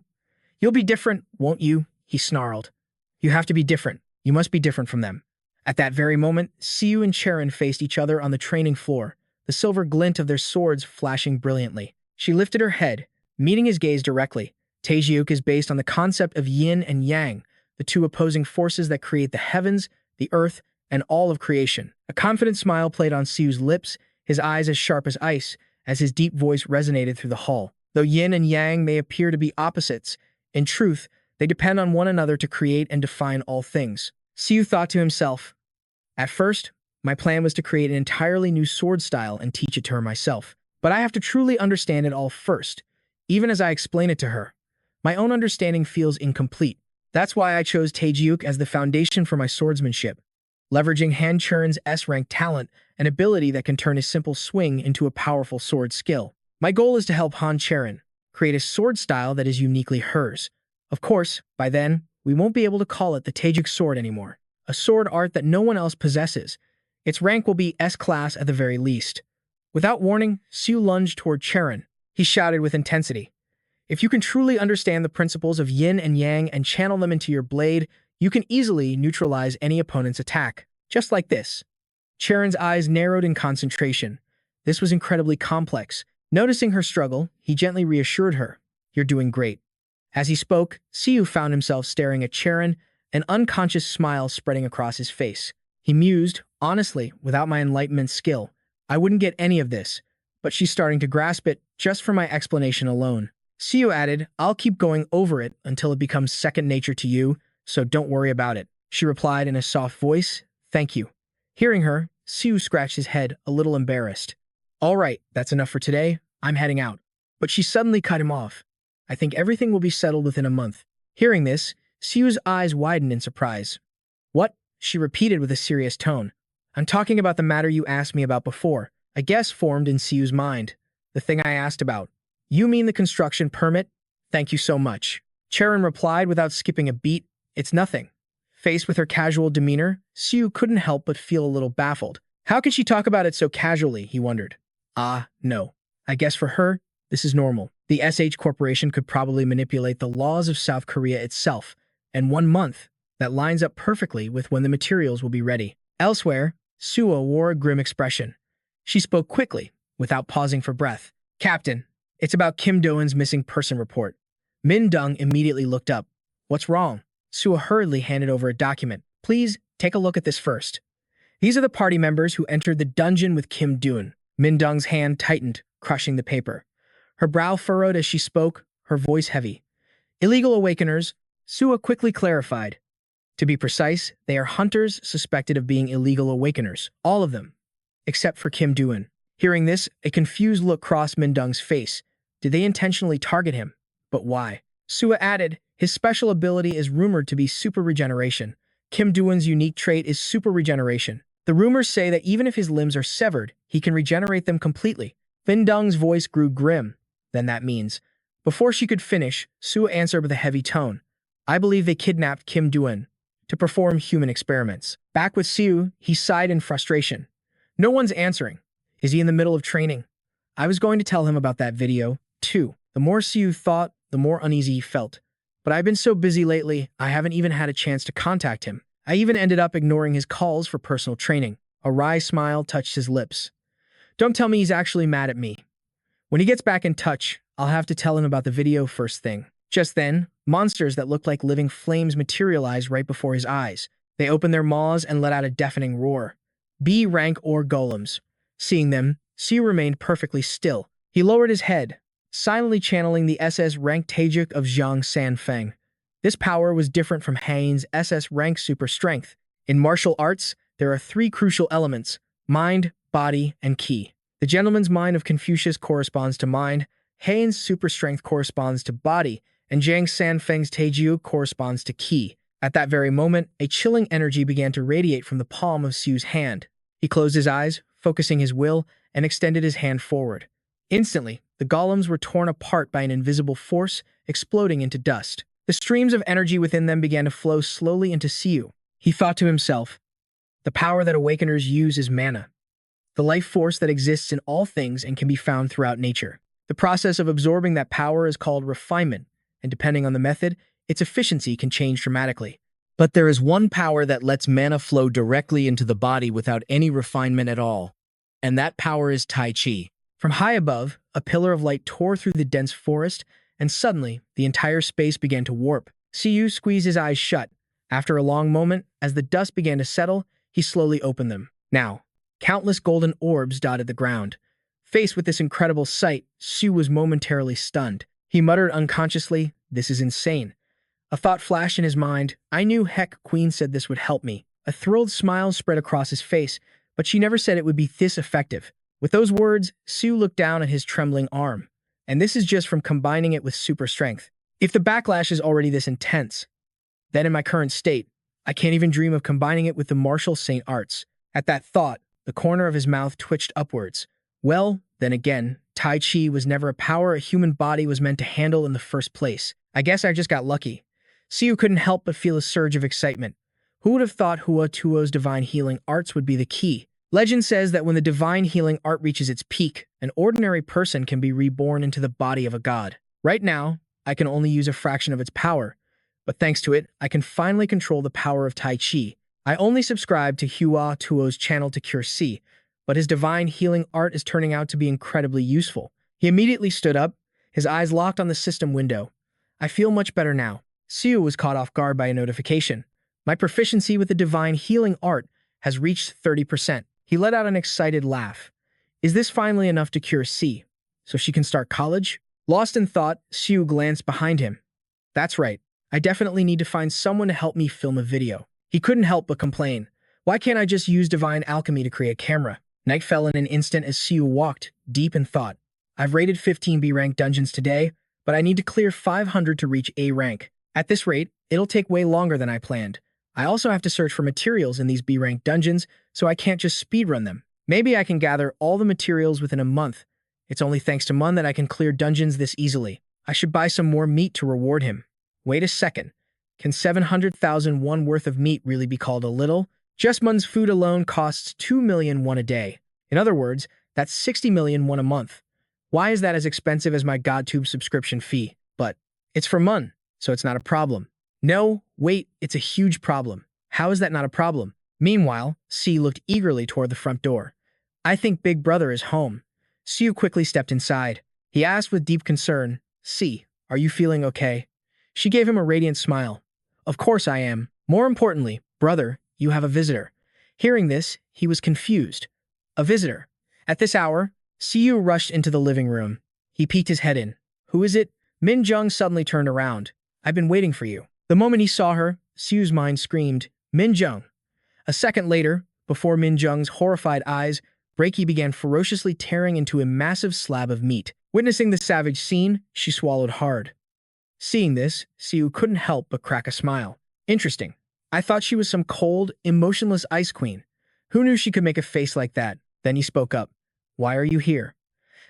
A: be different, won't you?" he snarled. "You have to be different. You must be different from them." At that very moment, Siu and Cheron faced each other on the training floor, the silver glint of their swords flashing brilliantly. She lifted her head, meeting his gaze directly. Taejiuk is based on the concept of yin and yang, the two opposing forces that create the heavens, the earth, and all of creation. A confident smile played on Siu's lips, his eyes as sharp as ice, as his deep voice resonated through the hall. Though yin and yang may appear to be opposites, in truth, they depend on one another to create and define all things. Siu thought to himself, "At first, my plan was to create an entirely new sword style and teach it to her myself. But I have to truly understand it all first, even as I explain it to her. My own understanding feels incomplete. That's why I chose Taejiuk as the foundation for my swordsmanship, leveraging Han Churan's S-rank talent, an ability that can turn a simple swing into a powerful sword skill. My goal is to help Han Cheron create a sword style that is uniquely hers. Of course, by then, we won't be able to call it the Taejiuk sword anymore. A sword art that no one else possesses. Its rank will be S-class at the very least." Without warning, Siu lunged toward Cheron. He shouted with intensity, "If you can truly understand the principles of yin and yang and channel them into your blade, you can easily neutralize any opponent's attack. Just like this." Cheron's eyes narrowed in concentration. This was incredibly complex. Noticing her struggle, he gently reassured her, "You're doing great." As he spoke, Siu found himself staring at Cheron, an unconscious smile spreading across his face. He mused, "Honestly, without my enlightenment skill, I wouldn't get any of this, but she's starting to grasp it just from my explanation alone." Siu added, "I'll keep going over it until it becomes second nature to you, so don't worry about it." She replied in a soft voice, "Thank you." Hearing her, Siu scratched his head, a little embarrassed. "All right, that's enough for today. I'm heading out." But she suddenly cut him off. "I think everything will be settled within a month." Hearing this, Siu's eyes widened in surprise. "What?" she repeated with a serious tone. "I'm talking about the matter you asked me about before." A guess formed in Siu's mind. "The thing I asked about. You mean the construction permit? Thank you so much." Cheron replied without skipping a beat, "It's nothing." Faced with her casual demeanor, Siu couldn't help but feel a little baffled. How could she talk about it so casually, he wondered. No. I guess for her, this is normal. The SH Corporation could probably manipulate the laws of South Korea itself, and 1 month, that lines up perfectly with when the materials will be ready. Elsewhere, Sua wore a grim expression. She spoke quickly, without pausing for breath. "Captain, it's about Kim Do-eun's missing person report." Min Dung immediately looked up. "What's wrong?" Sua hurriedly handed over a document. "Please, take a look at this first. These are the party members who entered the dungeon with Kim Do-eun." Min Dung's hand tightened, crushing the paper. Her brow furrowed as she spoke, her voice heavy. "Illegal awakeners," Sua quickly clarified. "To be precise, they are hunters suspected of being illegal awakeners. All of them. Except for Kim Do-eun." Hearing this, a confused look crossed Min Dung's face. Did they intentionally target him? But why? Sua added, "His special ability is rumored to be super regeneration. Kim Do-eun's unique trait is super regeneration. The rumors say that even if his limbs are severed, he can regenerate them completely." Min Dung's voice grew grim. "Then that means..." Before she could finish, Sua answered with a heavy tone. "I believe they kidnapped Kim Do-eun to perform human experiments." Back with Siu, he sighed in frustration. "No one's answering. Is he in the middle of training? I was going to tell him about that video, too." The more Siu thought, the more uneasy he felt. "But I've been so busy lately, I haven't even had a chance to contact him. I even ended up ignoring his calls for personal training." A wry smile touched his lips. "Don't tell me he's actually mad at me. When he gets back in touch, I'll have to tell him about the video first thing." Just then, monsters that looked like living flames materialized right before his eyes. They opened their maws and let out a deafening roar. B-rank or golems. Seeing them, Siu remained perfectly still. He lowered his head, silently channeling the SS rank Taejuk of Zhang Sanfeng. This power was different from Hain's SS rank super strength. In martial arts, there are 3 crucial elements: mind, body, and ki. The gentleman's mind of Confucius corresponds to mind, Hain's super strength corresponds to body, and Zhang Sanfeng's Taejuk corresponds to ki. At that very moment, a chilling energy began to radiate from the palm of Siu's hand. He closed his eyes, focusing his will, and extended his hand forward. Instantly, the golems were torn apart by an invisible force, exploding into dust. The streams of energy within them began to flow slowly into Siu. He thought to himself, the power that awakeners use is mana, the life force that exists in all things and can be found throughout nature. The process of absorbing that power is called refinement, and depending on the method, its efficiency can change dramatically. But there is one power that lets mana flow directly into the body without any refinement at all, and that power is Tai Chi. From high above, a pillar of light tore through the dense forest, and suddenly, the entire space began to warp. Siu squeezed his eyes shut. After a long moment, as the dust began to settle, he slowly opened them. Now, countless golden orbs dotted the ground. Faced with this incredible sight, Siu was momentarily stunned. He muttered unconsciously, "This is insane." A thought flashed in his mind. I knew Heck Queen said this would help me. A thrilled smile spread across his face, but she never said it would be this effective. With those words, Siu looked down at his trembling arm. And this is just from combining it with super strength. If the backlash is already this intense, then in my current state, I can't even dream of combining it with the martial saint arts. At that thought, the corner of his mouth twitched upwards. Well, then again, Tai Chi was never a power a human body was meant to handle in the first place. I guess I just got lucky. Siu couldn't help but feel a surge of excitement. Who would have thought Hua Tuo's divine healing arts would be the key? Legend says that when the divine healing art reaches its peak, an ordinary person can be reborn into the body of a god. Right now, I can only use a fraction of its power, but thanks to it, I can finally control the power of Tai Chi. I only subscribe to Hua Tuo's channel to cure C, but his divine healing art is turning out to be incredibly useful. He immediately stood up, his eyes locked on the system window. I feel much better now. Siu was caught off guard by a notification. My proficiency with the divine healing art has reached 30%. He let out an excited laugh. Is this finally enough to cure C, so she can start college? Lost in thought, Siu glanced behind him. That's right. I definitely need to find someone to help me film a video. He couldn't help but complain. Why can't I just use divine alchemy to create a camera? Night fell in an instant as Siu walked, deep in thought. I've raided 15 B rank dungeons today, but I need to clear 500 to reach A rank. At this rate, it'll take way longer than I planned. I also have to search for materials in these B rank dungeons, so I can't just speedrun them. Maybe I can gather all the materials within a month. It's only thanks to Mun that I can clear dungeons this easily. I should buy some more meat to reward him. Wait a second. Can 700,000 won worth of meat really be called a little? Just Mun's food alone costs 2 million won a day. In other words, that's 60 million won a month. Why is that as expensive as my GodTube subscription fee? But it's for Mun, so it's not a problem. No, wait, it's a huge problem. How is that not a problem? Meanwhile, C looked eagerly toward the front door. I think Big Brother is home. Siu quickly stepped inside. He asked with deep concern, C, are you feeling okay? She gave him a radiant smile. Of course I am. More importantly, brother, you have a visitor. Hearing this, he was confused. A visitor. At this hour, Siu rushed into the living room. He peeked his head in. Who is it? Min Jung suddenly turned around. I've been waiting for you. The moment he saw her, Siu's mind screamed, Min Jung. A second later, before Min Jung's horrified eyes, Breaky began ferociously tearing into a massive slab of meat. Witnessing the savage scene, she swallowed hard. Seeing this, Siu couldn't help but crack a smile. Interesting. I thought she was some cold, emotionless ice queen. Who knew she could make a face like that? Then he spoke up. Why are you here?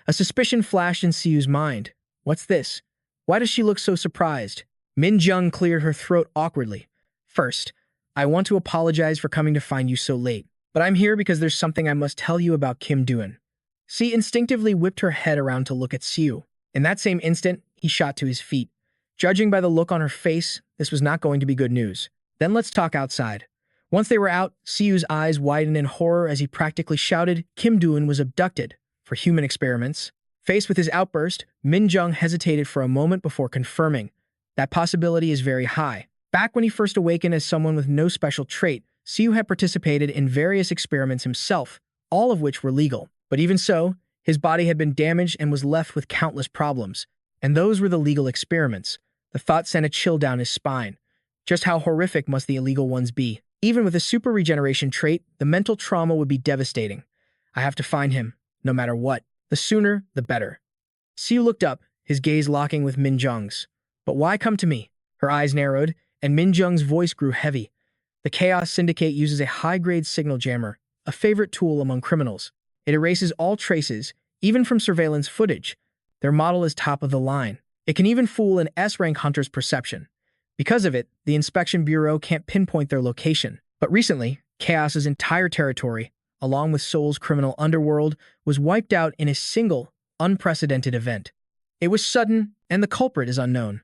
A: A suspicion flashed in Siu's mind. What's this? Why does she look so surprised? Min Jung cleared her throat awkwardly. First, I want to apologize for coming to find you so late, but I'm here because there's something I must tell you about Kim Doon. C instinctively whipped her head around to look at Siu. In that same instant, he shot to his feet. Judging by the look on her face, this was not going to be good news. Then let's talk outside. Once they were out, Siu's eyes widened in horror as he practically shouted Kim Doon was abducted for human experiments. Faced with his outburst, Min Jung hesitated for a moment before confirming. That possibility is very high. Back when he first awakened as someone with no special trait, Siu had participated in various experiments himself, all of which were legal. But even so, his body had been damaged and was left with countless problems. And those were the legal experiments. The thought sent a chill down his spine. Just how horrific must the illegal ones be? Even with a super regeneration trait, the mental trauma would be devastating. I have to find him, no matter what. The sooner, the better. Siu looked up, his gaze locking with Min Jung's. But why come to me? Her eyes narrowed, and Minjung's voice grew heavy. The Chaos Syndicate uses a high-grade signal jammer, a favorite tool among criminals. It erases all traces, even from surveillance footage. Their model is top of the line. It can even fool an S-rank hunter's perception. Because of it, the Inspection Bureau can't pinpoint their location. But recently, Chaos's entire territory, along with Seoul's criminal underworld, was wiped out in a single, unprecedented event. It was sudden, and the culprit is unknown.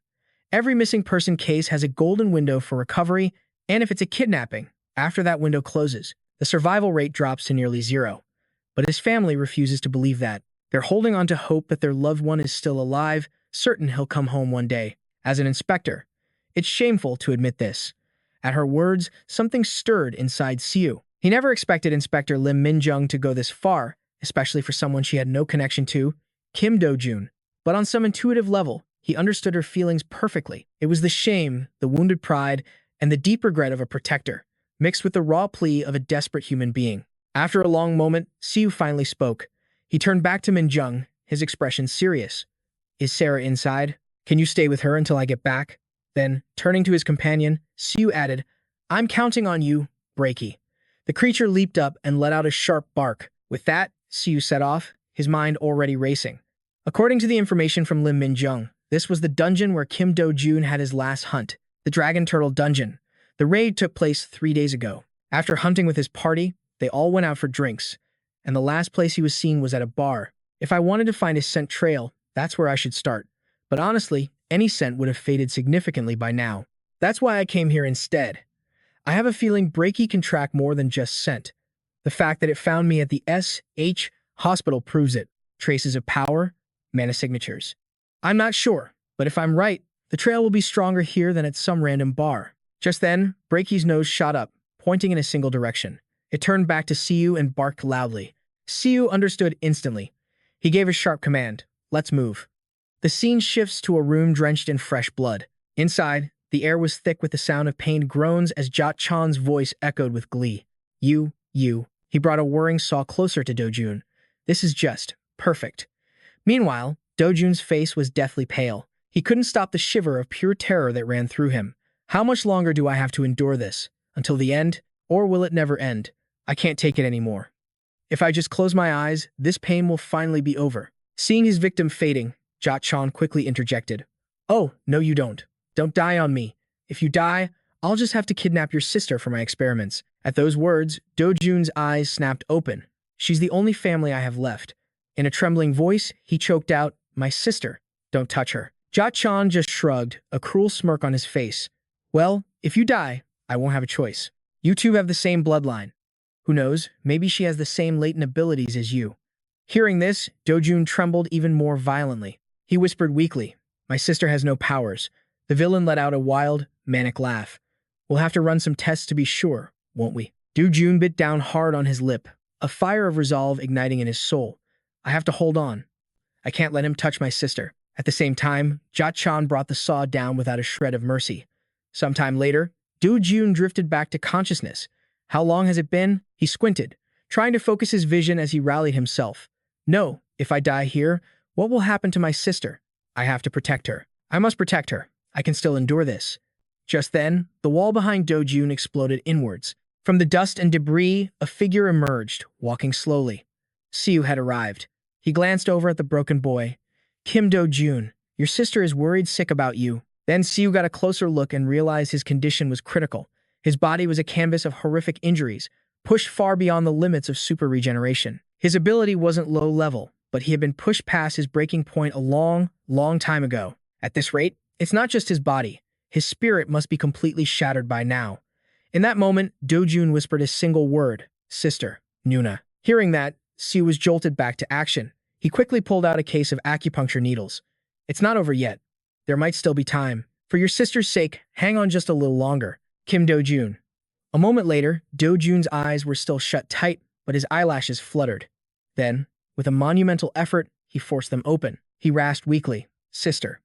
A: Every missing person case has a golden window for recovery, and if it's a kidnapping, after that window closes, the survival rate drops to nearly zero. But his family refuses to believe that. They're holding on to hope that their loved one is still alive, certain he'll come home one day. As an inspector, it's shameful to admit this. At her words, something stirred inside Siu. He never expected Inspector Lim Minjung to go this far, especially for someone she had no connection to, Kim Do Jun. But on some intuitive level, he understood her feelings perfectly. It was the shame, the wounded pride, and the deep regret of a protector, mixed with the raw plea of a desperate human being. After a long moment, Siu finally spoke. He turned back to Minjung, his expression serious. "Is Sarah inside? Can you stay with her until I get back?" Then, turning to his companion, Siu added, "I'm counting on you, Breaky." The creature leaped up and let out a sharp bark. With that, Siu set off, his mind already racing. According to the information from Lim Minjung, this was the dungeon where Kim Do Jun had his last hunt, the Dragon Turtle Dungeon. The raid took place 3 days ago. After hunting with his party, they all went out for drinks, and the last place he was seen was at a bar. If I wanted to find his scent trail, that's where I should start. But honestly, any scent would have faded significantly by now. That's why I came here instead. I have a feeling Breaky can track more than just scent. The fact that it found me at the S.H. hospital proves it. Traces of power, mana signatures. I'm not sure, but if I'm right, the trail will be stronger here than at some random bar. Just then, Breaky's nose shot up, pointing in a single direction. It turned back to Siu and barked loudly. Siu understood instantly. He gave a sharp command. "Let's move." The scene shifts to a room drenched in fresh blood. Inside, the air was thick with the sound of pained groans as Dochon's voice echoed with glee. You. He brought a whirring saw closer to Do Jun. "This is just perfect." Meanwhile, Do Jun's face was deathly pale. He couldn't stop the shiver of pure terror that ran through him. How much longer do I have to endure this? Until the end? Or will it never end? I can't take it anymore. If I just close my eyes, this pain will finally be over. Seeing his victim fading, Dochon quickly interjected. "Oh, no you don't. Don't die on me. If you die, I'll just have to kidnap your sister for my experiments." At those words, Do Jun's eyes snapped open. "She's the only family I have left." In a trembling voice, he choked out, "My sister. Don't touch her." Dochon just shrugged, a cruel smirk on his face. "Well, if you die, I won't have a choice. You two have the same bloodline. Who knows, maybe she has the same latent abilities as you." Hearing this, Do Jun trembled even more violently. He whispered weakly, "My sister has no powers." The villain let out a wild, manic laugh. "We'll have to run some tests to be sure, won't we?" Do Jun bit down hard on his lip, a fire of resolve igniting in his soul. "I have to hold on. I can't let him touch my sister." At the same time, Dochon brought the saw down without a shred of mercy. Sometime later, Do Jun drifted back to consciousness. How long has it been? He squinted, trying to focus his vision as he rallied himself. "No, if I die here, what will happen to my sister? I have to protect her. I must protect her. I can still endure this." Just then, the wall behind Do Jun exploded inwards. From the dust and debris, a figure emerged, walking slowly. Siu had arrived. He glanced over at the broken boy. "Kim Do Jun, your sister is worried sick about you." Then Siu got a closer look and realized his condition was critical. His body was a canvas of horrific injuries, pushed far beyond the limits of super regeneration. His ability wasn't low level, but he had been pushed past his breaking point a long time ago. At this rate, it's not just his body. His spirit must be completely shattered by now. In that moment, Do Jun whispered a single word, "Sister, Nuna." Hearing that, Siu was jolted back to action. He quickly pulled out a case of acupuncture needles. "It's not over yet. There might still be time. For your sister's sake, hang on just a little longer. Kim Do Jun." A moment later, Do Jun's eyes were still shut tight, but his eyelashes fluttered. Then, with a monumental effort, he forced them open. He rasped weakly, "Sister.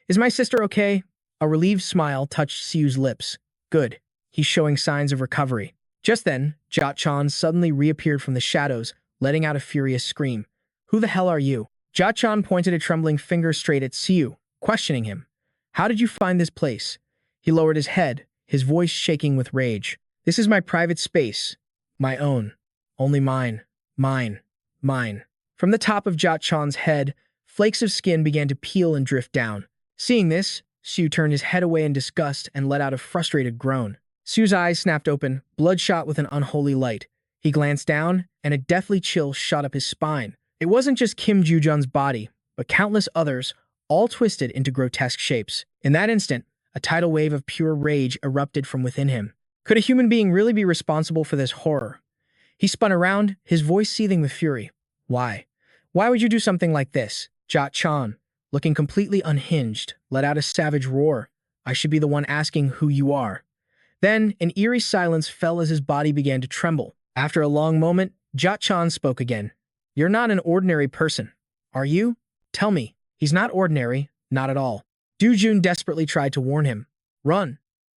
A: Is my sister okay?" A relieved smile touched Siu's lips. "Good. He's showing signs of recovery." Just then, Dochon suddenly reappeared from the shadows, letting out a furious scream. "Who the hell are you?" Dochon pointed a trembling finger straight at Siu, questioning him. "How did you find this place?" He lowered his head, his voice shaking with rage. This is my private space. My own. Only mine. Mine. Mine. From the top of Dochon's head, flakes of skin began to peel and drift down. Seeing this, Siu turned his head away in disgust and let out a frustrated groan. Siu's eyes snapped open, bloodshot with an unholy light. He glanced down, and a deathly chill shot up his spine. It wasn't just Kim Joo-jun's body, but countless others, all twisted into grotesque shapes. In that instant, a tidal wave of pure rage erupted from within him. Could a human being really be responsible for this horror? He spun around, his voice seething with fury. Why? Why would you do something like this? Dochon, looking completely unhinged, let out a savage roar. I should be the one asking who you are. Then, an eerie silence fell as his body began to tremble. After a long moment, Dochon spoke again. You're not an ordinary person, are you? Tell me. He's not ordinary, not at all. Do Jun desperately tried to warn him. Run.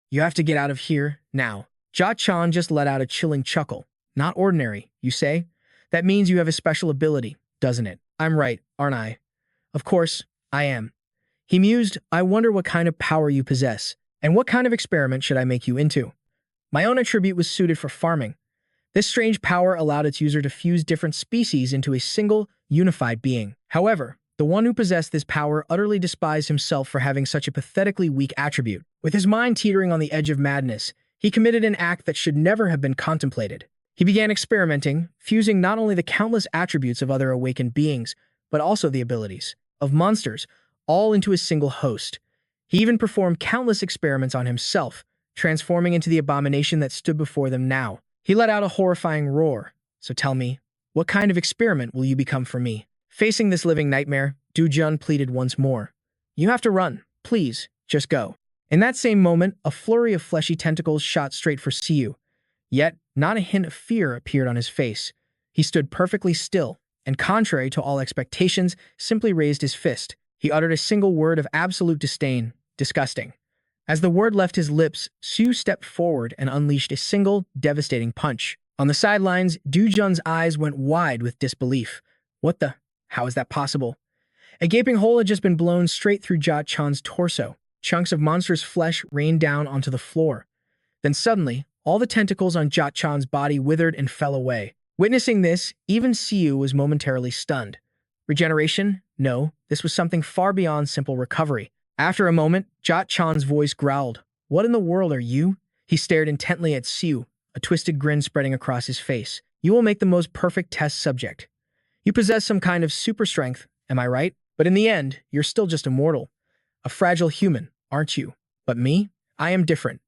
A: You have to get out of here, now. Dochon just let out a chilling chuckle. Not ordinary, you say? That means you have a special ability, doesn't it? I'm right, aren't I? Of course, I am. He mused, I wonder what kind of power you possess, and what kind of experiment should I make you into? My own attribute was suited for farming. This strange power allowed its user to fuse different species into a single, unified being. However, the one who possessed this power utterly despised himself for having such a pathetically weak attribute. With his mind teetering on the edge of madness, he committed an act that should never have been contemplated. He began experimenting, fusing not only the countless attributes of other awakened beings, but also the abilities of monsters, all into a single host. He even performed countless experiments on himself, transforming into the abomination that stood before them now. He let out a horrifying roar. So tell me, what kind of experiment will you become for me? Facing this living nightmare, Do Jun pleaded once more. You have to run. Please, just go. In that same moment, a flurry of fleshy tentacles shot straight for Siu. Yet, not a hint of fear appeared on his face. He stood perfectly still, and contrary to all expectations, simply raised his fist. He uttered a single word of absolute disdain. Disgusting. As the word left his lips, Siu stepped forward and unleashed a single, devastating punch. On the sidelines, Do Jun's eyes went wide with disbelief. What the? How is that possible? A gaping hole had just been blown straight through Dochon's torso. Chunks of monstrous flesh rained down onto the floor. Then suddenly, all the tentacles on Dochon's body withered and fell away. Witnessing this, even Siu was momentarily stunned. Regeneration? No, this was something far beyond simple recovery. After a moment, Dochon's voice growled. What in the world are you? He stared intently at Siu, a twisted grin spreading across his face. You will make the most perfect test subject. You possess some kind of super strength, am I right? But in the end, you're still just a mortal. A fragile human, aren't you? But me? I am different.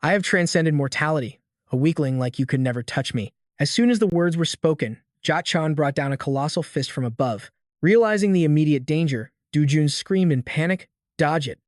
A: I have transcended mortality. A weakling like you could never touch me. As soon as the words were spoken, Dochon brought down a colossal fist from above. Realizing the immediate danger, Do Jun screamed in panic, dodge it.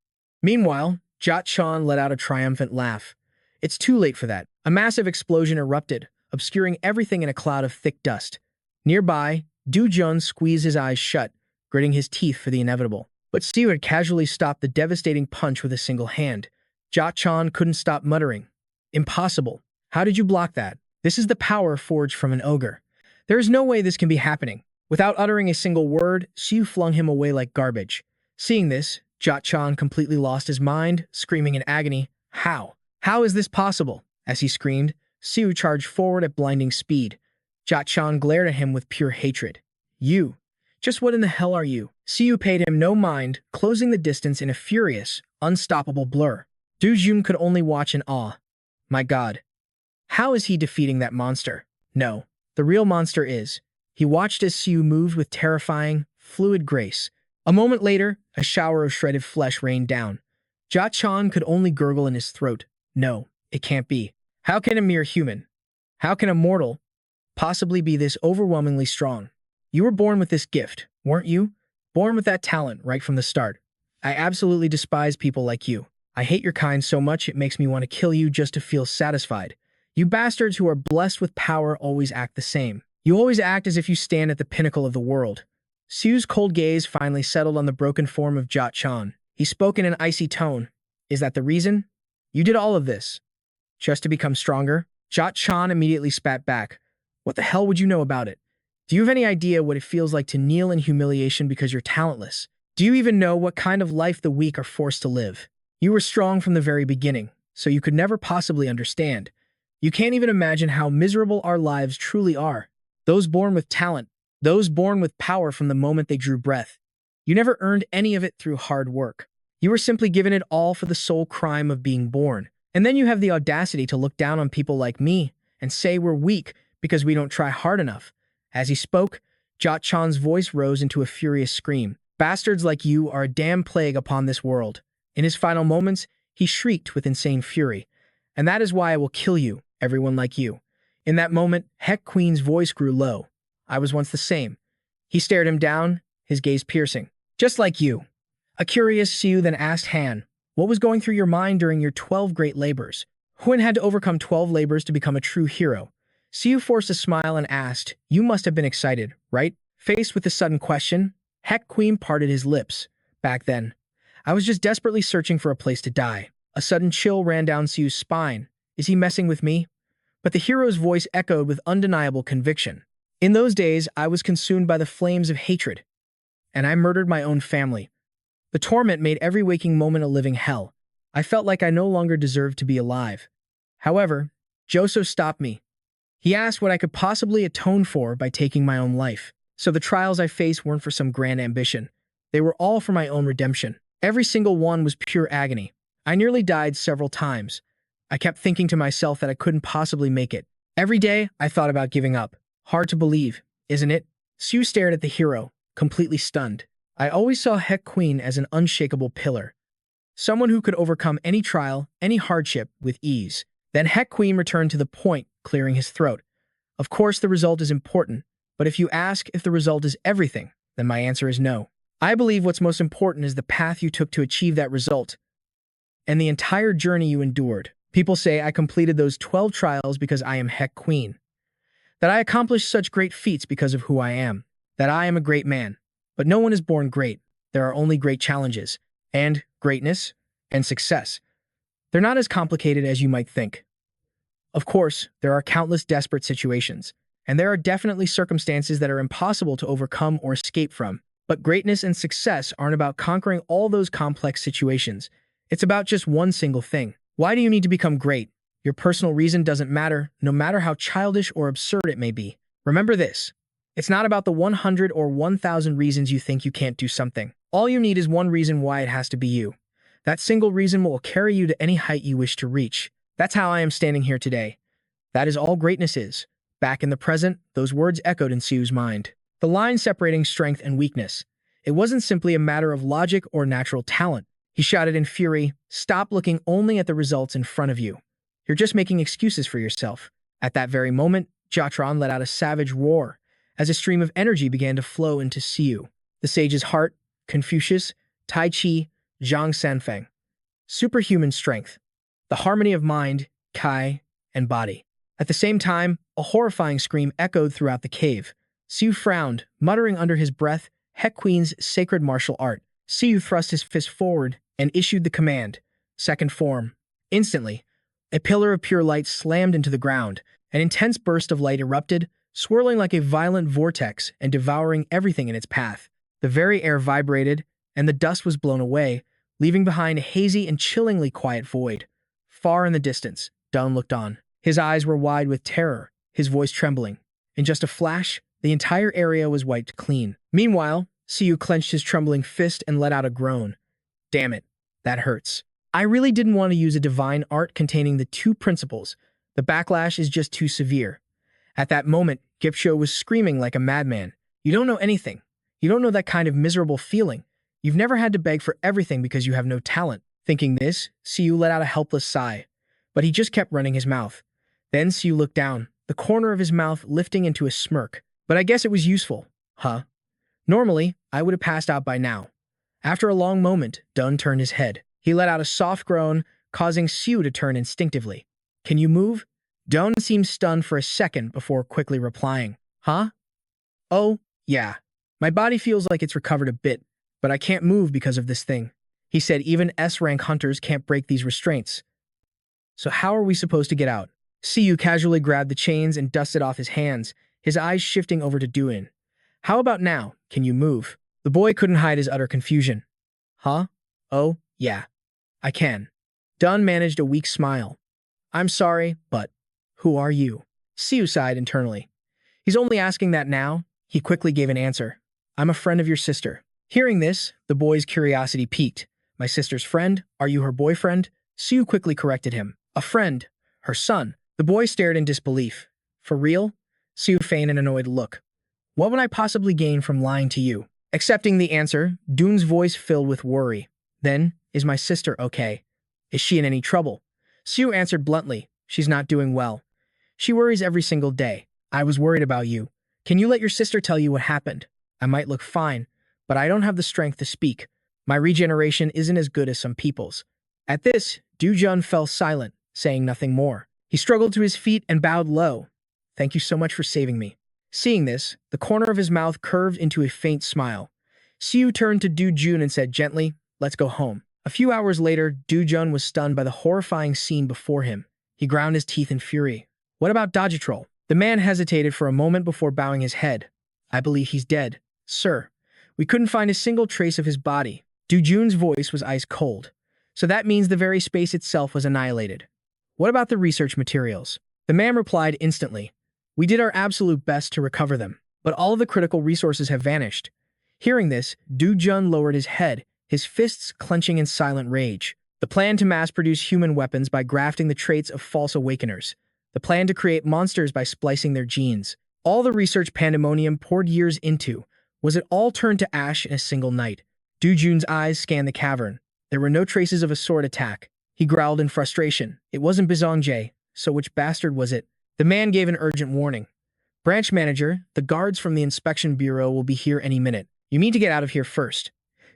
A: Meanwhile, Dochon let out a triumphant laugh. It's too late for that. A massive explosion erupted, obscuring everything in a cloud of thick dust. Nearby, Do Jun squeezed his eyes shut, gritting his teeth for the inevitable. But Siu had casually stopped the devastating punch with a single hand. Dochon couldn't stop muttering. Impossible. How did you block that? This is the power forged from an ogre. There is no way this can be happening. Without uttering a single word, Siu flung him away like garbage. Seeing this, Dochon completely lost his mind, screaming in agony, How? How is this possible? As he screamed, Siu charged forward at blinding speed. Dochon glared at him with pure hatred. You? Just what in the hell are you? Siu paid him no mind, closing the distance in a furious, unstoppable blur. Do Jun could only watch in awe. My god. How is he defeating that monster? No, the real monster is. He watched as Siu moved with terrifying, fluid grace. A moment later, a shower of shredded flesh rained down. Dochon could only gurgle in his throat. No, it can't be. How can a mere human? How can a mortal possibly be this overwhelmingly strong? You were born with this gift, weren't you? Born with that talent right from the start. I absolutely despise people like you. I hate your kind so much it makes me want to kill you just to feel satisfied. You bastards who are blessed with power always act the same. You always act as if you stand at the pinnacle of the world. Siu's cold gaze finally settled on the broken form of Dochon. He spoke in an icy tone. Is that the reason? You did all of this. Just to become stronger? Dochon immediately spat back. What the hell would you know about it? Do you have any idea what it feels like to kneel in humiliation because you're talentless? Do you even know what kind of life the weak are forced to live? You were strong from the very beginning, so you could never possibly understand. You can't even imagine how miserable our lives truly are. Those born with talent, those born with power from the moment they drew breath. You never earned any of it through hard work. You were simply given it all for the sole crime of being born. And then you have the audacity to look down on people like me and say we're weak because we don't try hard enough. As he spoke, Dochon's voice rose into a furious scream. Bastards like you are a damn plague upon this world. In his final moments, he shrieked with insane fury. And that is why I will kill you, everyone like you. In that moment, Heck Queen's voice grew low. I was once the same. He stared him down, his gaze piercing. Just like you. A curious Siu then asked Han, what was going through your mind during your 12 great labors? Huan had to overcome 12 labors to become a true hero. Siu forced a smile and asked, you must have been excited, right? Faced with the sudden question, Heck Queen parted his lips. Back then, I was just desperately searching for a place to die. A sudden chill ran down Siu's spine. Is he messing with me? But the hero's voice echoed with undeniable conviction. In those days, I was consumed by the flames of hatred, and I murdered my own family. The torment made every waking moment a living hell. I felt like I no longer deserved to be alive. However, Joso stopped me. He asked what I could possibly atone for by taking my own life. So the trials I faced weren't for some grand ambition. They were all for my own redemption. Every single one was pure agony. I nearly died several times. I kept thinking to myself that I couldn't possibly make it. Every day, I thought about giving up. Hard to believe, isn't it? Siu stared at the hero, completely stunned. I always saw Heck Queen as an unshakable pillar. Someone who could overcome any trial, any hardship, with ease. Then Heck Queen returned to the point, clearing his throat. Of course, the result is important, but if you ask if the result is everything, then my answer is no. I believe what's most important is the path you took to achieve that result, and the entire journey you endured. People say I completed those 12 trials because I am Heck Queen. That I accomplished such great feats because of who I am. That I am a great man. But no one is born great. There are only great challenges. And greatness and success. They're not as complicated as you might think. Of course, there are countless desperate situations. And there are definitely circumstances that are impossible to overcome or escape from. But greatness and success aren't about conquering all those complex situations. It's about just one single thing. Why do you need to become great? Your personal reason doesn't matter, no matter how childish or absurd it may be. Remember this. It's not about the 100 or 1,000 reasons you think you can't do something. All you need is one reason why it has to be you. That single reason will carry you to any height you wish to reach. That's how I am standing here today. That is all greatness is. Back in the present, those words echoed in Siu's mind. The line separating strength and weakness. It wasn't simply a matter of logic or natural talent. He shouted in fury, stop looking only at the results in front of you. You're just making excuses for yourself. At that very moment, Cheron let out a savage roar, as a stream of energy began to flow into Siu. The sage's heart, Confucius, Tai Chi, Zhang Sanfeng. Superhuman strength. The harmony of mind, Kai, and body. At the same time, a horrifying scream echoed throughout the cave. Siu frowned, muttering under his breath, Heck Queen's sacred martial art. Siu thrust his fist forward and issued the command, second form. Instantly, a pillar of pure light slammed into the ground. An intense burst of light erupted, swirling like a violent vortex and devouring everything in its path. The very air vibrated, and the dust was blown away, leaving behind a hazy and chillingly quiet void. Far in the distance, Dun looked on. His eyes were wide with terror, his voice trembling. In just a flash, the entire area was wiped clean. Meanwhile, Siu clenched his trembling fist and let out a groan. Damn it, that hurts. I really didn't want to use a divine art containing the two principles. The backlash is just too severe. At that moment, Gipsho was screaming like a madman. You don't know anything. You don't know that kind of miserable feeling. You've never had to beg for everything because you have no talent. Thinking this, Siu let out a helpless sigh. But he just kept running his mouth. Then Siu looked down, the corner of his mouth lifting into a smirk. But I guess it was useful, huh? Normally, I would have passed out by now. After a long moment, Dun turned his head. He let out a soft groan, causing Siu to turn instinctively. Can you move? Dun seemed stunned for a second before quickly replying. Huh? Oh, yeah. My body feels like it's recovered a bit, but I can't move because of this thing. He said even S-rank hunters can't break these restraints. So how are we supposed to get out? Siu casually grabbed the chains and dusted off his hands, his eyes shifting over to Do Jun. How about now? Can you move? The boy couldn't hide his utter confusion. Huh? Oh, yeah. I can. Dunn managed a weak smile. I'm sorry, but who are you? Siu sighed internally. He's only asking that now. He quickly gave an answer. I'm a friend of your sister. Hearing this, the boy's curiosity piqued. My sister's friend? Are you her boyfriend? Siu quickly corrected him. A friend. Her son. The boy stared in disbelief. For real? Siu feigned an annoyed look. What would I possibly gain from lying to you? Accepting the answer, Dun's voice filled with worry. Then, is my sister okay? Is she in any trouble? Siu answered bluntly. She's not doing well. She worries every single day. I was worried about you. Can you let your sister tell you what happened? I might look fine, but I don't have the strength to speak. My regeneration isn't as good as some people's. At this, Do Jun fell silent, saying nothing more. He struggled to his feet and bowed low. Thank you so much for saving me. Seeing this, the corner of his mouth curved into a faint smile. Siu turned to Do Jun and said gently, let's go home. A few hours later, Do Jun was stunned by the horrifying scene before him. He ground his teeth in fury. What about Dochon? The man hesitated for a moment before bowing his head. I believe he's dead. Sir, we couldn't find a single trace of his body. Do Jun's voice was ice cold. So that means the very space itself was annihilated. What about the research materials? The man replied instantly. We did our absolute best to recover them, but all of the critical resources have vanished. Hearing this, Do Jun lowered his head, his fists clenching in silent rage. The plan to mass-produce human weapons by grafting the traits of false awakeners. The plan to create monsters by splicing their genes. All the research pandemonium poured years into. Was it all turned to ash in a single night? Do Jun's eyes scanned the cavern. There were no traces of a sword attack. He growled in frustration. It wasn't Bizongjae, so which bastard was it? The man gave an urgent warning. Branch manager, the guards from the inspection bureau will be here any minute. You need to get out of here first.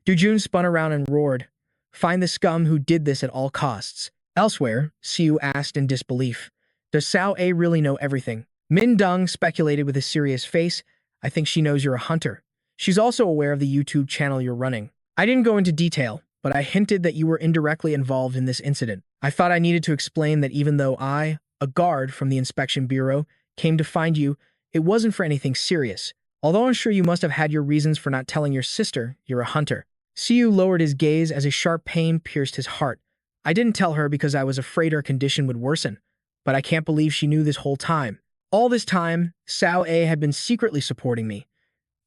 A: Do Jun spun around and roared. Find the scum who did this at all costs. Elsewhere, Siu asked in disbelief. Does Sao A really know everything? Min Dong speculated with a serious face. I think she knows you're a hunter. She's also aware of the YouTube channel you're running. I didn't go into detail, but I hinted that you were indirectly involved in this incident. I thought I needed to explain that even though I, a guard from the inspection bureau, came to find you, it wasn't for anything serious. Although I'm sure you must have had your reasons for not telling your sister you're a hunter. Siu lowered his gaze as a sharp pain pierced his heart. I didn't tell her because I was afraid her condition would worsen, but I can't believe she knew this whole time. All this time, Sao A had been secretly supporting me,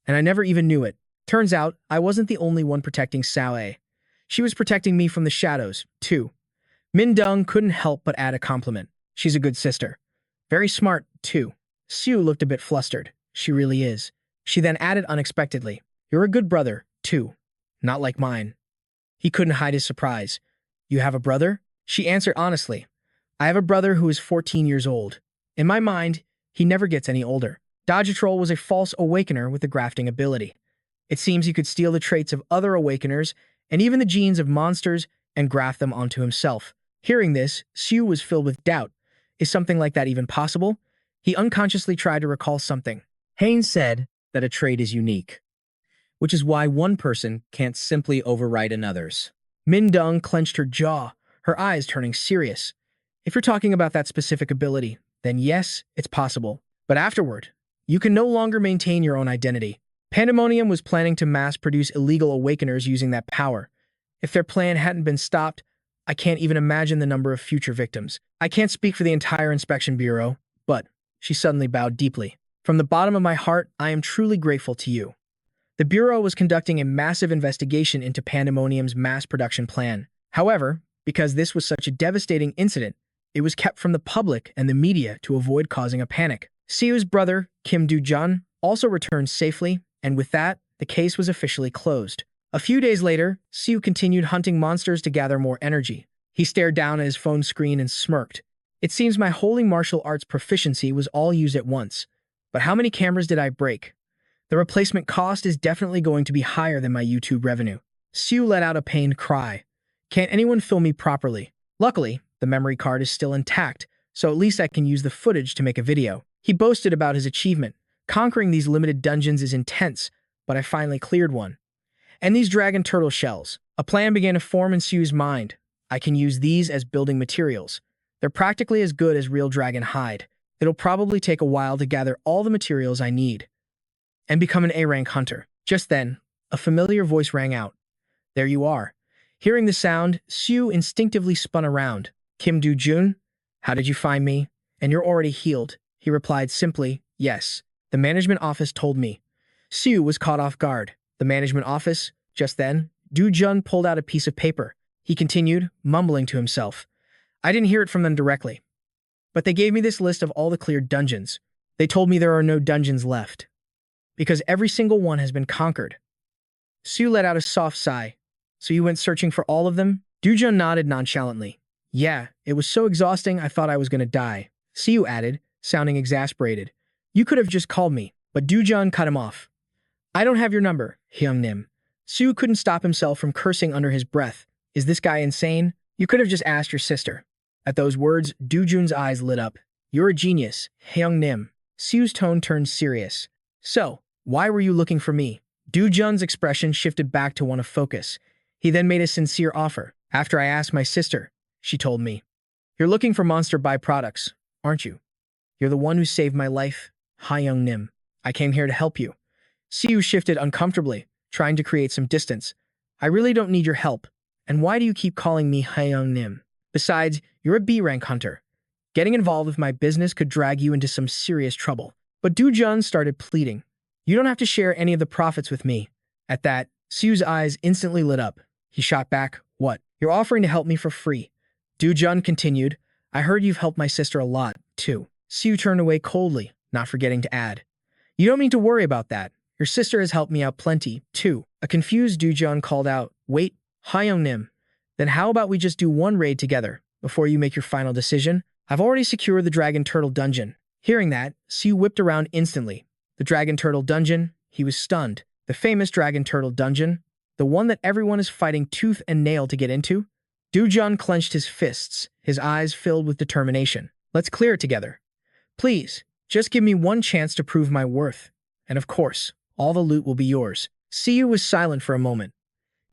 A: and I never even knew it. Turns out, I wasn't the only one protecting Sao A. She was protecting me from the shadows, too. Min Dong couldn't help but add a compliment. She's a good sister. Very smart, too. Siu looked a bit flustered. She really is. She then added unexpectedly, you're a good brother, too. Not like mine. He couldn't hide his surprise. You have a brother? She answered honestly. I have a brother who is 14 years old. In my mind, he never gets any older. Dochon was a false awakener with a grafting ability. It seems he could steal the traits of other awakeners and even the genes of monsters and graft them onto himself. Hearing this, Siu was filled with doubt. Is something like that even possible? He unconsciously tried to recall something. Haynes said that a trait is unique, which is why one person can't simply override another's. Min Dong clenched her jaw, her eyes turning serious. If you're talking about that specific ability, then yes, it's possible. But afterward, you can no longer maintain your own identity. Pandemonium was planning to mass-produce illegal awakeners using that power. If their plan hadn't been stopped, I can't even imagine the number of future victims. I can't speak for the entire inspection bureau, but she suddenly bowed deeply. From the bottom of my heart, I am truly grateful to you. The bureau was conducting a massive investigation into Pandemonium's mass production plan. However, because this was such a devastating incident, it was kept from the public and the media to avoid causing a panic. Siu's brother, Kim Do Jun, also returned safely, and with that, the case was officially closed. A few days later, Siu continued hunting monsters to gather more energy. He stared down at his phone screen and smirked. It seems my holy martial arts proficiency was all used at once. But how many cameras did I break? The replacement cost is definitely going to be higher than my YouTube revenue. Siu let out a pained cry. Can't anyone film me properly? Luckily, the memory card is still intact, so at least I can use the footage to make a video. He boasted about his achievement. Conquering these limited dungeons is intense, but I finally cleared one. And these dragon turtle shells. A plan began to form in Siu's mind. I can use these as building materials. They're practically as good as real dragon hide. It'll probably take a while to gather all the materials I need and become an A-rank hunter. Just then, a familiar voice rang out. There you are. Hearing the sound, Siu instinctively spun around. Kim Do Jun, how did you find me? And you're already healed. He replied simply, yes. The management office told me. Siu was caught off guard. The management office? Just then, Do Jun pulled out a piece of paper. He continued, mumbling to himself. I didn't hear it from them directly, but they gave me this list of all the cleared dungeons. They told me there are no dungeons left, because every single one has been conquered. Siu let out a soft sigh. So you went searching for all of them? Do Jun nodded nonchalantly. Yeah, it was so exhausting I thought I was going to die. Siu added, sounding exasperated. You could have just called me, but Do Jun cut him off. I don't have your number, Hyung Nim. Siu couldn't stop himself from cursing under his breath. Is this guy insane? You could have just asked your sister. At those words, Do Jun's eyes lit up. You're a genius, Hyung Nim. Siu's tone turned serious. So, why were you looking for me? Do Jun's expression shifted back to one of focus. He then made a sincere offer. After I asked my sister, she told me. You're looking for monster byproducts, aren't you? You're the one who saved my life, Hyung Nim. I came here to help you. Siu shifted uncomfortably, trying to create some distance. I really don't need your help. And why do you keep calling me Hyung Nim? Besides, you're a B-rank hunter. Getting involved with my business could drag you into some serious trouble. But Do Jun started pleading. You don't have to share any of the profits with me. At that, Siu's eyes instantly lit up. He shot back, what? You're offering to help me for free. Do Jun continued, I heard you've helped my sister a lot, too. Siu turned away coldly, not forgetting to add. You don't need to worry about that. Your sister has helped me out plenty, too. A confused Do Jun called out, wait, Hyung Nim. Then how about we just do one raid together, before you make your final decision? I've already secured the Dragon Turtle Dungeon. Hearing that, Siu whipped around instantly. The Dragon Turtle Dungeon, he was stunned. The famous Dragon Turtle Dungeon, the one that everyone is fighting tooth and nail to get into? Do Jun clenched his fists, his eyes filled with determination. Let's clear it together. Please, just give me one chance to prove my worth. And of course, all the loot will be yours. Siu was silent for a moment.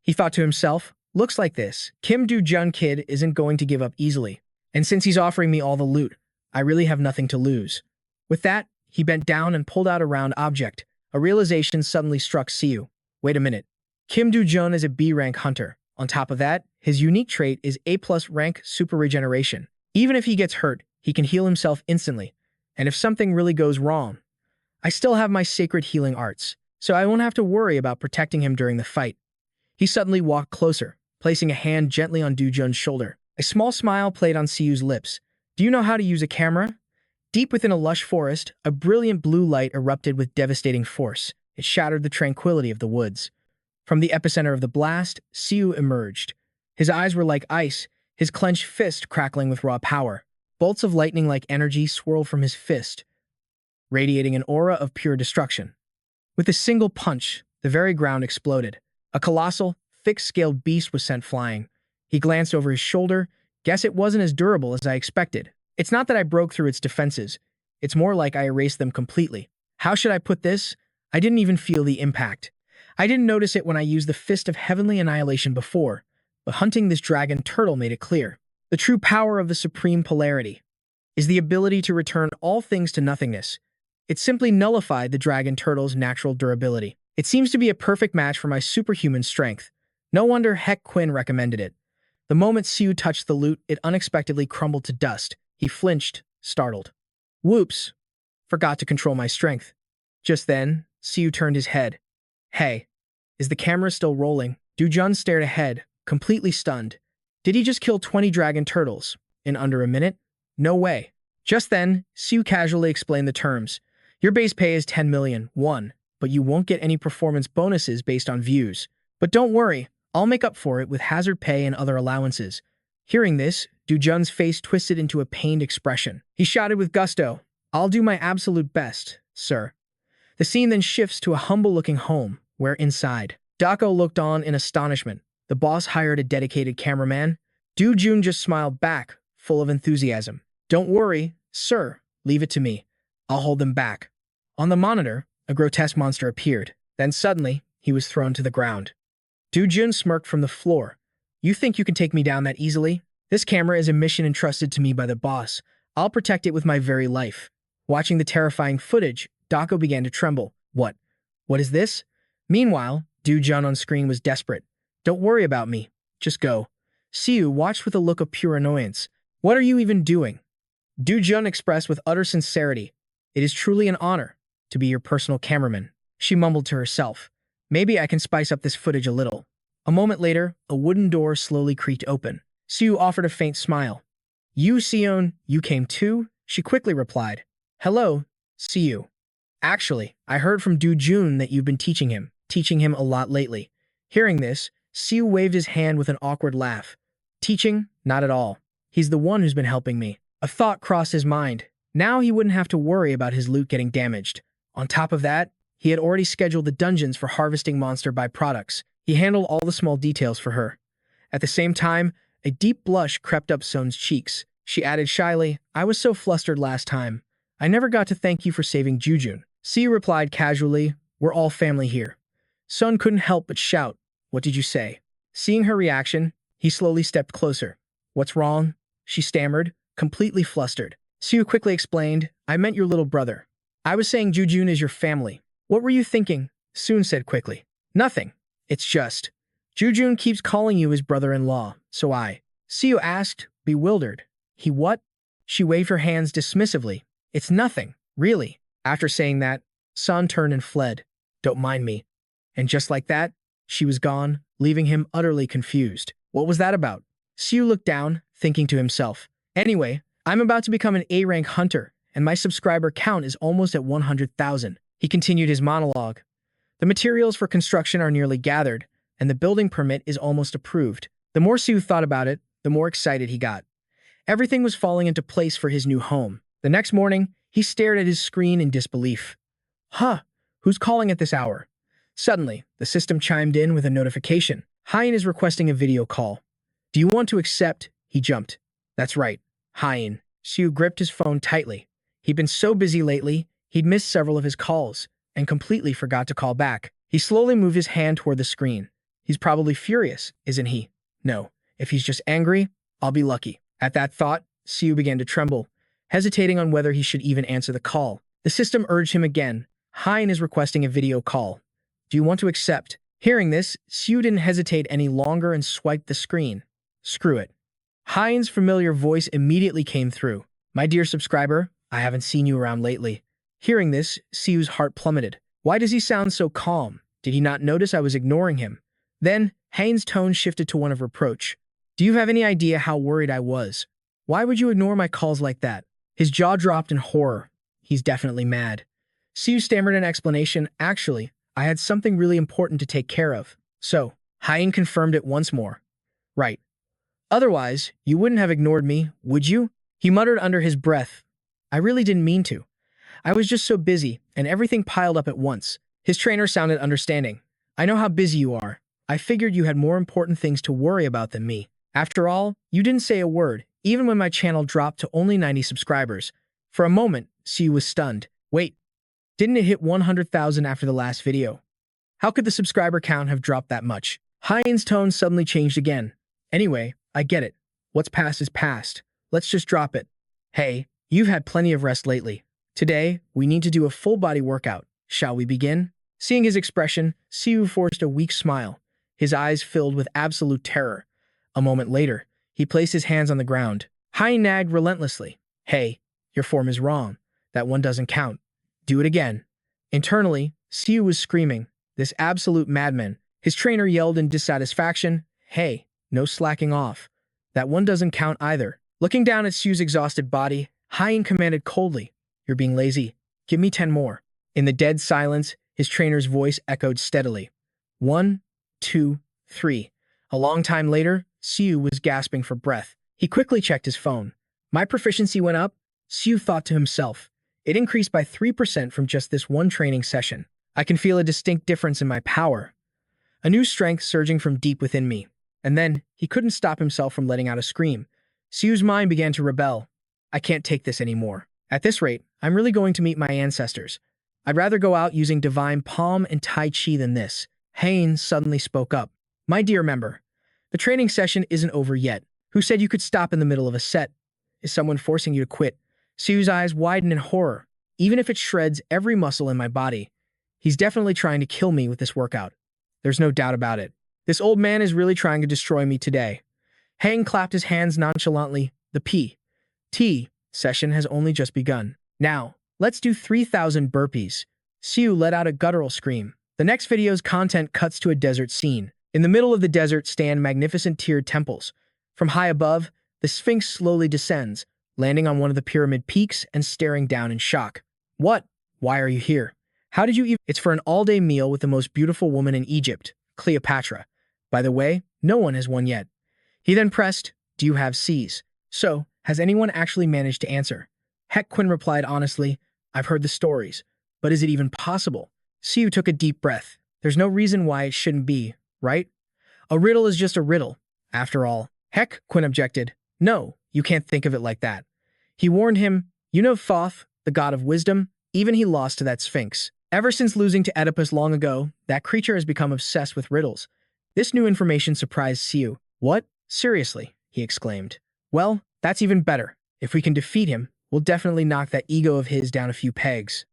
A: He thought to himself, looks like this. Kim Do Jun kid isn't going to give up easily. And since he's offering me all the loot, I really have nothing to lose. With that, he bent down and pulled out a round object. A realization suddenly struck Siu. Wait a minute. Kim Do Jun is a B-rank hunter. On top of that, his unique trait is A+ rank super regeneration. Even if he gets hurt, he can heal himself instantly. And if something really goes wrong, I still have my sacred healing arts, so I won't have to worry about protecting him during the fight. He suddenly walked closer, placing a hand gently on Do Jun's shoulder. A small smile played on Siu's lips. Do you know how to use a camera? Deep within a lush forest, a brilliant blue light erupted with devastating force. It shattered the tranquility of the woods. From the epicenter of the blast, Siu emerged. His eyes were like ice, his clenched fist crackling with raw power. Bolts of lightning-like energy swirled from his fist, radiating an aura of pure destruction. With a single punch, the very ground exploded. A colossal, thick-scaled beast was sent flying. He glanced over his shoulder. Guess it wasn't as durable as I expected. It's not that I broke through its defenses. It's more like I erased them completely. How should I put this? I didn't even feel the impact. I didn't notice it when I used the Fist of Heavenly Annihilation before, but hunting this dragon turtle made it clear. The true power of the Supreme Polarity is the ability to return all things to nothingness. It simply nullified the dragon turtle's natural durability. It seems to be a perfect match for my superhuman strength. No wonder Heck Quinn recommended it. The moment Siu touched the loot, it unexpectedly crumbled to dust. He flinched, startled. Whoops! Forgot to control my strength. Just then, Siu turned his head. Hey, is the camera still rolling? Do Jun stared ahead, completely stunned. Did he just kill 20 dragon turtles in under a minute? No way. Just then, Siu casually explained the terms. Your base pay is 10 million, but you won't get any performance bonuses based on views. But don't worry, I'll make up for it with hazard pay and other allowances. Hearing this, Do Jun's face twisted into a pained expression. He shouted with gusto, I'll do my absolute best, sir. The scene then shifts to a humble-looking home, where inside, Dochon looked on in astonishment. The boss hired a dedicated cameraman. Do Jun just smiled back, full of enthusiasm. Don't worry, sir, leave it to me. I'll hold them back. On the monitor, a grotesque monster appeared. Then suddenly, he was thrown to the ground. Do Jun smirked from the floor. You think you can take me down that easily? This camera is a mission entrusted to me by the boss. I'll protect it with my very life. Watching the terrifying footage, Dochon began to tremble. What? What is this? Meanwhile, Do Jun on screen was desperate. Don't worry about me. Just go. Siu watched with a look of pure annoyance. What are you even doing? Do Jun expressed with utter sincerity. It is truly an honor to be your personal cameraman. She mumbled to herself. Maybe I can spice up this footage a little. A moment later, a wooden door slowly creaked open. Siu offered a faint smile. You, Sion, you came too? She quickly replied. Hello, Siu. Actually, I heard from Do Jun that you've been teaching him a lot lately. Hearing this, Siu waved his hand with an awkward laugh. Teaching? Not at all. He's the one who's been helping me. A thought crossed his mind. Now he wouldn't have to worry about his loot getting damaged. On top of that, he had already scheduled the dungeons for harvesting monster byproducts. He handled all the small details for her. At the same time, a deep blush crept up Son's cheeks. She added shyly, I was so flustered last time. I never got to thank you for saving Jujun. Siu replied casually, we're all family here. Son couldn't help but shout, what did you say? Seeing her reaction, he slowly stepped closer. What's wrong? She stammered, completely flustered. Siu quickly explained, I meant your little brother. I was saying Jujun is your family. What were you thinking? Sun said quickly. Nothing. It's just. Jujun keeps calling you his brother-in-law, so I. Siu asked, bewildered. He what? She waved her hands dismissively. It's nothing, really. After saying that, Sun turned and fled. Don't mind me. And just like that, she was gone, leaving him utterly confused. What was that about? Siu looked down, thinking to himself. Anyway, I'm about to become an A-rank hunter, and my subscriber count is almost at 100,000. He continued his monologue. The materials for construction are nearly gathered, and the building permit is almost approved. The more Siu thought about it, the more excited he got. Everything was falling into place for his new home. The next morning, he stared at his screen in disbelief. Huh, who's calling at this hour? Suddenly, the system chimed in with a notification. Hyen is requesting a video call. Do you want to accept? He jumped. That's right, Hyen. Siu gripped his phone tightly. He'd been so busy lately, he'd missed several of his calls and completely forgot to call back. He slowly moved his hand toward the screen. He's probably furious, isn't he? No, if he's just angry, I'll be lucky. At that thought, Siu began to tremble, hesitating on whether he should even answer the call. The system urged him again. Hyen is requesting a video call. Do you want to accept? Hearing this, Siu didn't hesitate any longer and swiped the screen. Screw it. Hyen's familiar voice immediately came through. My dear subscriber, I haven't seen you around lately. Hearing this, Siu's heart plummeted. Why does he sound so calm? Did he not notice I was ignoring him? Then, Hyen's tone shifted to one of reproach. Do you have any idea how worried I was? Why would you ignore my calls like that? His jaw dropped in horror. He's definitely mad. Siu stammered an explanation. Actually, I had something really important to take care of. So, Hyen confirmed it once more. Right. Otherwise, you wouldn't have ignored me, would you? He muttered under his breath. I really didn't mean to. I was just so busy, and everything piled up at once. His trainer sounded understanding. I know how busy you are. I figured you had more important things to worry about than me. After all, you didn't say a word, even when my channel dropped to only 90 subscribers. For a moment, Siu was stunned. Wait, didn't it hit 100,000 after the last video? How could the subscriber count have dropped that much? Hyen's tone suddenly changed again. Anyway, I get it. What's past is past. Let's just drop it. Hey, you've had plenty of rest lately. Today, we need to do a full-body workout. Shall we begin? Seeing his expression, Siu forced a weak smile. His eyes filled with absolute terror. A moment later, he placed his hands on the ground. Hyen nagged relentlessly. Hey, your form is wrong. That one doesn't count. Do it again. Internally, Siu was screaming. This absolute madman. His trainer yelled in dissatisfaction. Hey, no slacking off. That one doesn't count either. Looking down at Siu's exhausted body, Hyen commanded coldly. You're being lazy. Give me 10 more. In the dead silence, his trainer's voice echoed steadily. 1, 2, 3. A long time later, Siu was gasping for breath. He quickly checked his phone. My proficiency went up, Siu thought to himself. It increased by 3% from just this one training session. I can feel a distinct difference in my power. A new strength surging from deep within me. And then, he couldn't stop himself from letting out a scream. Siu's mind began to rebel. I can't take this anymore. At this rate, I'm really going to meet my ancestors. I'd rather go out using divine palm and tai chi than this. Hyen suddenly spoke up. My dear member, the training session isn't over yet. Who said you could stop in the middle of a set? Is someone forcing you to quit? Siu's eyes widened in horror. Even if it shreds every muscle in my body, he's definitely trying to kill me with this workout. There's no doubt about it. This old man is really trying to destroy me today. Hang clapped his hands nonchalantly. The P.T. session has only just begun. Now, let's do 3,000 burpees. Siu let out a guttural scream. The next video's content cuts to a desert scene. In the middle of the desert stand magnificent tiered temples. From high above, the Sphinx slowly descends, landing on one of the pyramid peaks and staring down in shock. What? Why are you here? How did you even— It's for an all-day meal with the most beautiful woman in Egypt, Cleopatra. By the way, no one has won yet. He then pressed, do you have C's? So, has anyone actually managed to answer? Quinn replied honestly, I've heard the stories, but is it even possible? Siu took a deep breath. There's no reason why it shouldn't be, right? A riddle is just a riddle, after all. Quinn objected. No, you can't think of it like that. He warned him, you know Thoth, the god of wisdom, even he lost to that Sphinx. Ever since losing to Oedipus long ago, that creature has become obsessed with riddles. This new information surprised Siu. What? Seriously, he exclaimed. Well, that's even better. If we can defeat him, we'll definitely knock that ego of his down a few pegs.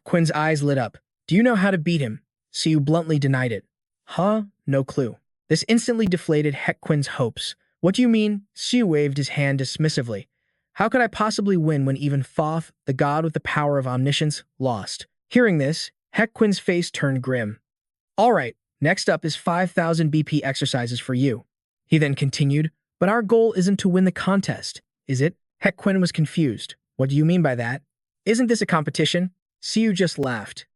A: Quinn's eyes lit up. Do you know how to beat him? Siu bluntly denied it. Huh? No clue. This instantly deflated Quinn's hopes. What do you mean? Siu waved his hand dismissively. How could I possibly win when even Thoth, the god with the power of omniscience, lost? Hearing this, Quinn's face turned grim. All right, next up is 5,000 BP exercises for you. He then continued, but our goal isn't to win the contest, is it? Quinn was confused. What do you mean by that? Isn't this a competition? Siu just laughed.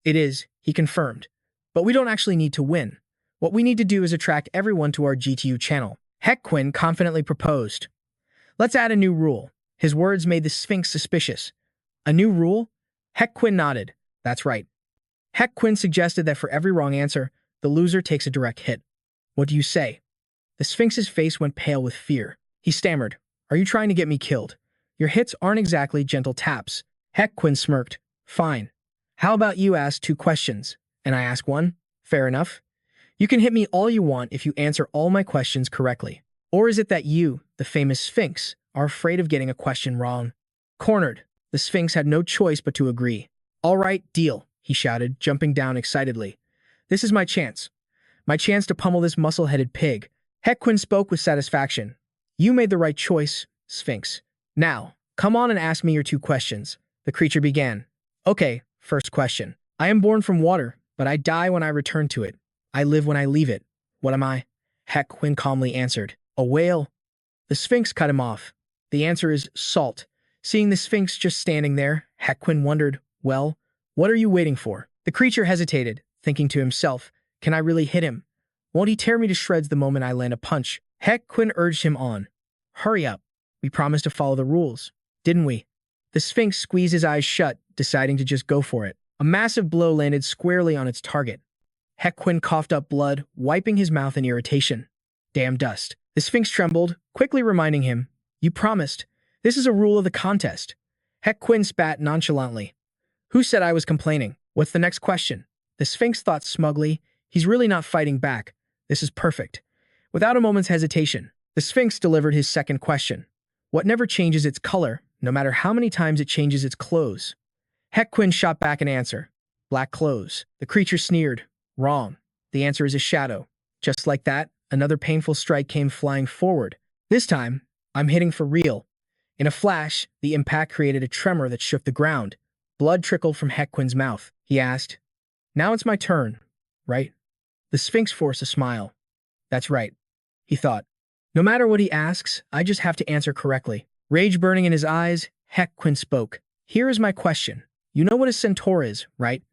A: It is, he confirmed. But we don't actually need to win. What we need to do is attract everyone to our GTU channel. Quinn confidently proposed. Let's add a new rule. His words made the Sphinx suspicious. A new rule? Quinn nodded. That's right. Quinn suggested that for every wrong answer, the loser takes a direct hit. What do you say? The Sphinx's face went pale with fear. He stammered. Are you trying to get me killed? Your hits aren't exactly gentle taps. Quinn smirked. Fine. How about you ask 2 questions, and I ask 1? Fair enough. You can hit me all you want if you answer all my questions correctly. Or is it that you, the famous Sphinx, are afraid of getting a question wrong? Cornered, the Sphinx had no choice but to agree. All right, deal, he shouted, jumping down excitedly. This is my chance. My chance to pummel this muscle-headed pig. Quinn spoke with satisfaction. You made the right choice, Sphinx. Now, come on and ask me your 2 questions. The creature began. Okay, first question. I am born from water, but I die when I return to it. I live when I leave it. What am I? Quinn calmly answered. A whale. The Sphinx cut him off. The answer is salt. Seeing the Sphinx just standing there, Quinn wondered, well, what are you waiting for? The creature hesitated, thinking to himself, can I really hit him? Won't he tear me to shreds the moment I land a punch? Quinn urged him on. Hurry up. We promised to follow the rules, didn't we? The Sphinx squeezed his eyes shut, deciding to just go for it. A massive blow landed squarely on its target. Quinn coughed up blood, wiping his mouth in irritation. Damn dust. The Sphinx trembled, quickly reminding him, you promised. This is a rule of the contest. Quinn spat nonchalantly. Who said I was complaining? What's the next question? The Sphinx thought smugly, he's really not fighting back. This is perfect. Without a moment's hesitation, the Sphinx delivered his second question. What never changes its color, no matter how many times it changes its clothes? Quinn shot back an answer. Black clothes. The creature sneered. Wrong. The answer is a shadow. Just like that, another painful strike came flying forward. This time, I'm hitting for real. In a flash, the impact created a tremor that shook the ground. Blood trickled from Quinn's mouth. He asked, now it's my turn, right? The Sphinx forced a smile. That's right, he thought. No matter what he asks, I just have to answer correctly. Rage burning in his eyes, Quinn spoke. Here is my question. You know what a centaur is, right?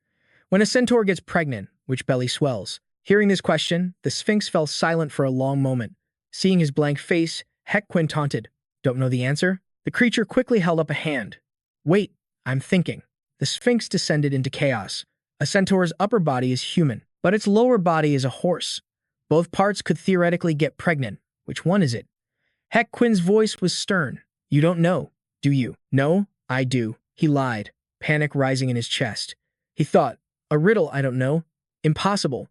A: When a centaur gets pregnant, which belly swells? Hearing this question, the Sphinx fell silent for a long moment. Seeing his blank face, Quinn taunted. Don't know the answer? The creature quickly held up a hand. Wait, I'm thinking. The Sphinx descended into chaos. A centaur's upper body is human, but its lower body is a horse. Both parts could theoretically get pregnant. Which one is it? Quinn's voice was stern. You don't know, do you? No, I do. He lied, panic rising in his chest. He thought, a riddle I don't know. Impossible.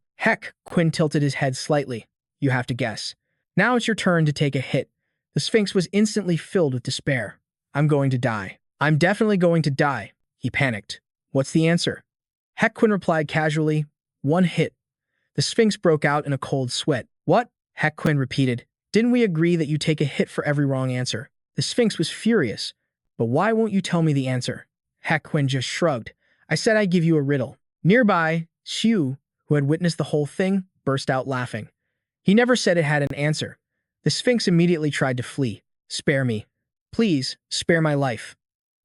A: Quinn tilted his head slightly. You have to guess. Now it's your turn to take a hit. The Sphinx was instantly filled with despair. I'm going to die. I'm definitely going to die. He panicked. What's the answer? Quinn replied casually, 1 hit. The Sphinx broke out in a cold sweat. What? Heck Quinn repeated. Didn't we agree that you take a hit for every wrong answer? The Sphinx was furious. But why won't you tell me the answer? Heck Quinn just shrugged. I said I'd give you a riddle. Nearby, Siu, who had witnessed the whole thing, burst out laughing. He never said it had an answer. The Sphinx immediately tried to flee. Spare me. Please, spare my life.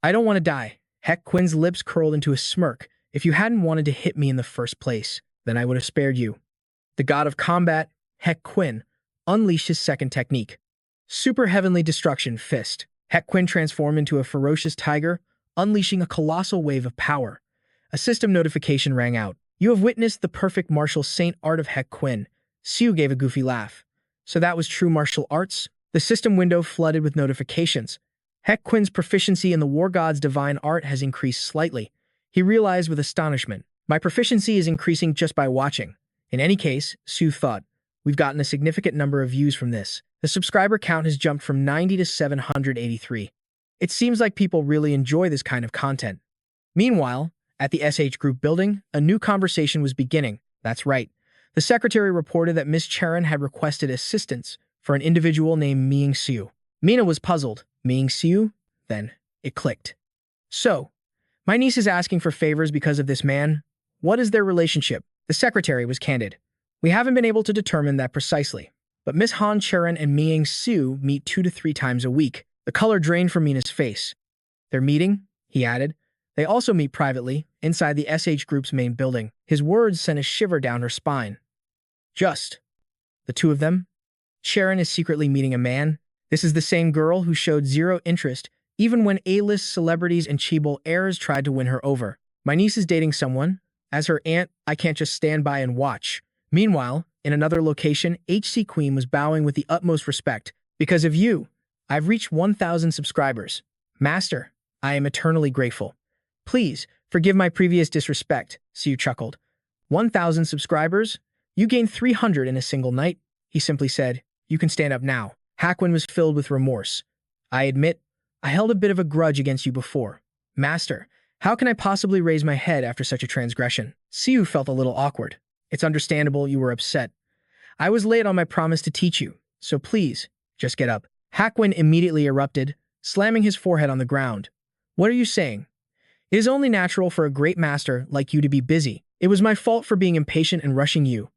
A: I don't want to die. Heck Quinn's lips curled into a smirk. If you hadn't wanted to hit me in the first place, then I would have spared you. The god of combat, Heck Quinn, unleashed his second technique. Super Heavenly Destruction Fist. Heck Quinn transformed into a ferocious tiger, unleashing a colossal wave of power. A system notification rang out. You have witnessed the perfect martial saint art of Heck Quinn. Siu gave a goofy laugh. So that was true martial arts? The system window flooded with notifications. Heck Quinn's proficiency in the war god's divine art has increased slightly. He realized with astonishment. My proficiency is increasing just by watching. In any case, Siu thought, we've gotten a significant number of views from this. The subscriber count has jumped from 90 to 783. It seems like people really enjoy this kind of content. Meanwhile, at the SH Group building, a new conversation was beginning. That's right. The secretary reported that Miss Cheron had requested assistance for an individual named Ming Siu. Mina was puzzled. Ming Siu? Then it clicked. So, my niece is asking for favors because of this man. What is their relationship? The secretary was candid. We haven't been able to determine that precisely. But Miss Han Cheron and Ming Siu meet 2 to 3 times a week. The color drained from Mina's face. They're meeting, he added. They also meet privately, inside the SH Group's main building. His words sent a shiver down her spine. Just. The two of them? Cheron is secretly meeting a man. This is the same girl who showed zero interest even when A-list celebrities and Chiebol heirs tried to win her over. My niece is dating someone. As her aunt, I can't just stand by and watch. Meanwhile, in another location, HC Queen was bowing with the utmost respect. Because of you, I've reached 1,000 subscribers. Master, I am eternally grateful. Please, forgive my previous disrespect, Siu chuckled. 1,000 subscribers? You gained 300 in a single night? He simply said, you can stand up now. Hakwin was filled with remorse. I admit, I held a bit of a grudge against you before. Master, how can I possibly raise my head after such a transgression? Siu felt a little awkward. It's understandable you were upset. I was late on my promise to teach you, so please, just get up. Hakwin immediately erupted, slamming his forehead on the ground. What are you saying? It is only natural for a great master like you to be busy. It was my fault for being impatient and rushing you.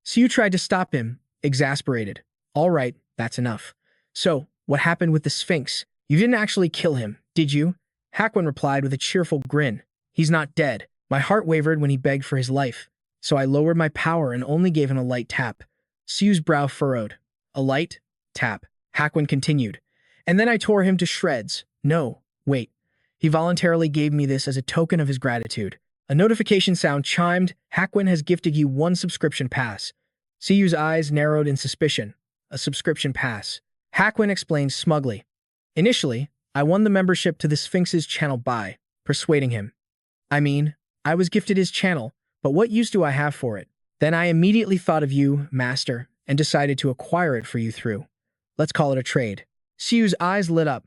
A: Siu tried to stop him, exasperated. All right, that's enough. So, what happened with the Sphinx? You didn't actually kill him, did you? Hakwin replied with a cheerful grin. He's not dead. My heart wavered when he begged for his life, so I lowered my power and only gave him a light tap. Siu's brow furrowed. A light tap. Hakwin continued. And then I tore him to shreds. No, wait. He voluntarily gave me this as a token of his gratitude. A notification sound chimed. Hakwin has gifted you 1 subscription pass. Siu's eyes narrowed in suspicion. A subscription pass. Hakwin explained smugly. Initially, I won the membership to the Sphinx's channel by persuading him. I mean, I was gifted his channel, but what use do I have for it? Then I immediately thought of you, Master, and decided to acquire it for you through. Let's call it a trade. Siu's eyes lit up.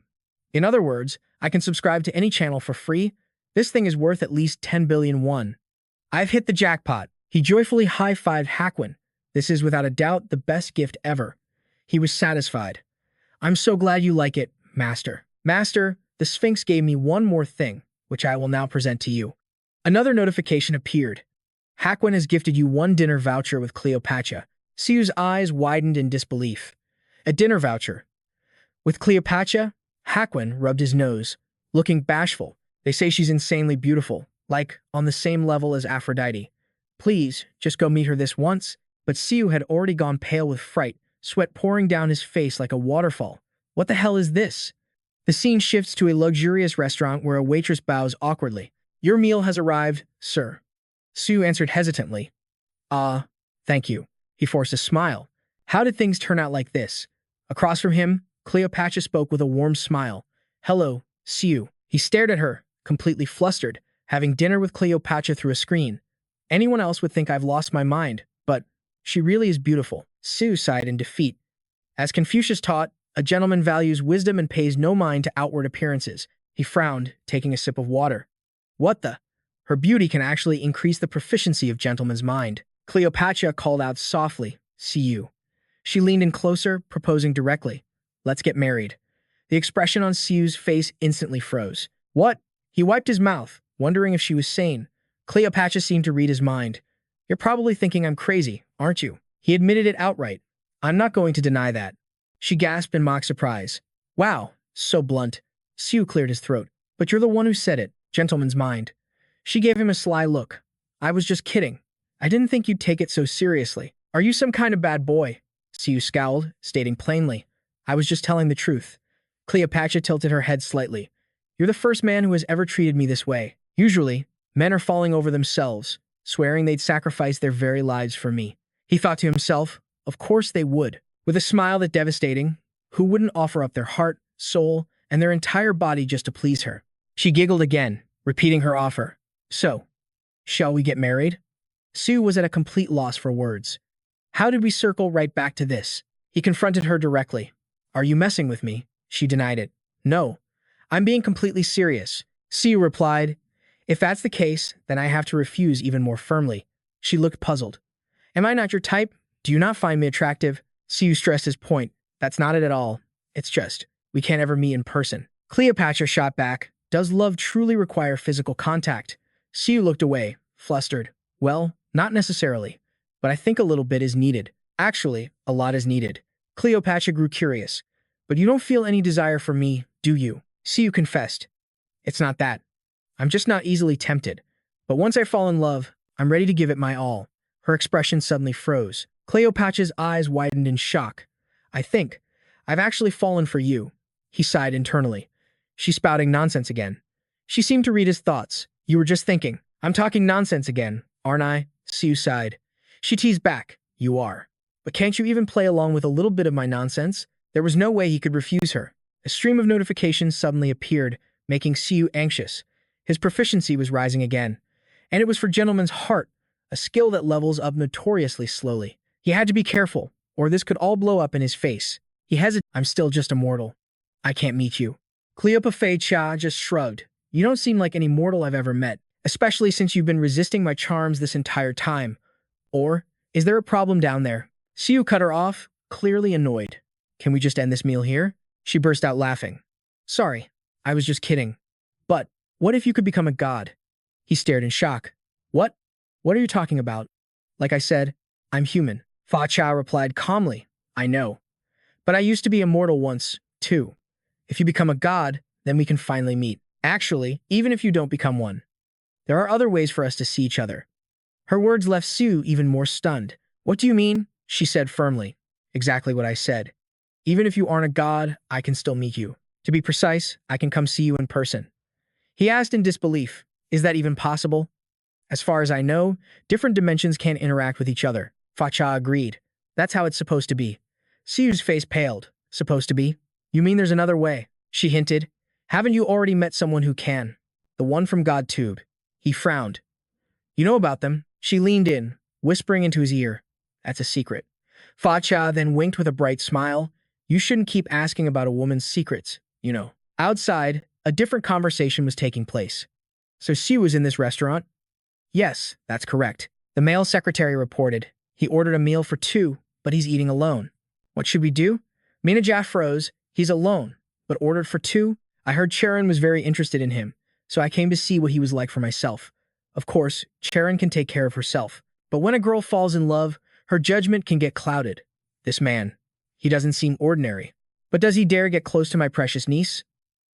A: In other words, I can subscribe to any channel for free. This thing is worth at least 10 billion won. I've hit the jackpot. He joyfully high-fived Hakwin. This is without a doubt the best gift ever. He was satisfied. I'm so glad you like it, Master. Master, the Sphinx gave me one more thing, which I will now present to you. Another notification appeared. Hakwin has gifted you 1 dinner voucher with Cleopatra. Siu's eyes widened in disbelief. A dinner voucher. With Cleopatra? Hakwin rubbed his nose, looking bashful. They say she's insanely beautiful, like on the same level as Aphrodite. Please, just go meet her this once. But Siu had already gone pale with fright, sweat pouring down his face like a waterfall. What the hell is this? The scene shifts to a luxurious restaurant where a waitress bows awkwardly. Your meal has arrived, sir. Siu answered hesitantly. Thank you. He forced a smile. How did things turn out like this? Across from him, Cleopatra spoke with a warm smile. Hello, Siu. He stared at her, completely flustered, having dinner with Cleopatra through a screen. Anyone else would think I've lost my mind, but she really is beautiful. Siu sighed in defeat. As Confucius taught, a gentleman values wisdom and pays no mind to outward appearances. He frowned, taking a sip of water. What the? Her beauty can actually increase the proficiency of gentleman's mind. Cleopatra called out softly, Siu. She leaned in closer, proposing directly. Let's get married. The expression on Siu's face instantly froze. What? He wiped his mouth, wondering if she was sane. Cleopatra seemed to read his mind. You're probably thinking I'm crazy, aren't you? He admitted it outright. I'm not going to deny that. She gasped in mock surprise. Wow, so blunt. Siu cleared his throat. But you're the one who said it, gentleman's mind. She gave him a sly look. I was just kidding. I didn't think you'd take it so seriously. Are you some kind of bad boy? Siu scowled, stating plainly. I was just telling the truth. Cleopatra tilted her head slightly. You're the first man who has ever treated me this way. Usually, men are falling over themselves, swearing they'd sacrifice their very lives for me. He thought to himself, of course they would. With a smile that devastating, who wouldn't offer up their heart, soul, and their entire body just to please her? She giggled again, repeating her offer. So, shall we get married? Siu was at a complete loss for words. How did we circle right back to this? He confronted her directly. Are you messing with me? She denied it. No, I'm being completely serious. Siu replied. If that's the case, then I have to refuse even more firmly. She looked puzzled. Am I not your type? Do you not find me attractive? Siu stressed his point. That's not it at all. It's just, we can't ever meet in person. Cleopatra shot back. Does love truly require physical contact? Siu looked away, flustered. Well, not necessarily, but I think a little bit is needed. Actually, a lot is needed. Cleopatra grew curious. But you don't feel any desire for me, do you? Siu confessed. It's not that. I'm just not easily tempted. But once I fall in love, I'm ready to give it my all. Her expression suddenly froze. Cleopatra's eyes widened in shock. I think I've actually fallen for you. He sighed internally. She's spouting nonsense again. She seemed to read his thoughts. You were just thinking. I'm talking nonsense again, aren't I? Siu sighed. She teased back. You are. But can't you even play along with a little bit of my nonsense? There was no way he could refuse her. A stream of notifications suddenly appeared, making Siu anxious. His proficiency was rising again. And it was for gentleman's heart, a skill that levels up notoriously slowly. He had to be careful, or this could all blow up in his face. He hesitated. I'm still just a mortal. I can't meet you. Cleopatra just shrugged. You don't seem like any mortal I've ever met, especially since you've been resisting my charms this entire time. Or, is there a problem down there? Siu cut her off, clearly annoyed. Can we just end this meal here? She burst out laughing. Sorry, I was just kidding. But, what if you could become a god? He stared in shock. What? What are you talking about? Like I said, I'm human. Fa Cha replied calmly. I know. But I used to be immortal once, too. If you become a god, then we can finally meet. Actually, even if you don't become one. There are other ways for us to see each other. Her words left Siu even more stunned. What do you mean? She said firmly. Exactly what I said. Even if you aren't a god, I can still meet you. To be precise, I can come see you in person. He asked in disbelief, is that even possible? As far as I know, different dimensions can't interact with each other. Fa Cha agreed. That's how it's supposed to be. Siu's face paled. Supposed to be? You mean there's another way? She hinted. Haven't you already met someone who can? The one from GodTube. He frowned. You know about them? She leaned in, whispering into his ear. That's a secret. Fa Cha then winked with a bright smile. You shouldn't keep asking about a woman's secrets, you know. Outside, a different conversation was taking place. So Siu was in this restaurant? Yes, that's correct. The male secretary reported. He ordered a meal for two, but he's eating alone. What should we do? Minaja froze. He's alone, but ordered for two? I heard Cheron was very interested in him, so I came to see what he was like for myself. Of course, Cheron can take care of herself, but when a girl falls in love, her judgment can get clouded. This man, he doesn't seem ordinary. But does he dare get close to my precious niece?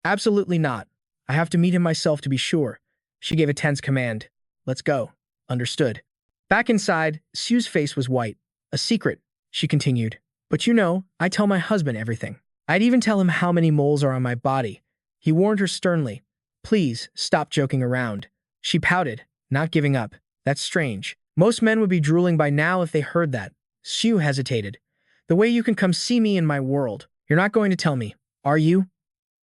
A: Absolutely not. I have to meet him myself to be sure. She gave a tense command. Let's go. Understood. Back inside, Siu's face was white. A secret, she continued. But you know, I tell my husband everything. I'd even tell him how many moles are on my body. He warned her sternly. Please, stop joking around. She pouted, not giving up. That's strange. Most men would be drooling by now if they heard that. Siu hesitated. The way you can come see me in my world. You're not going to tell me, are you?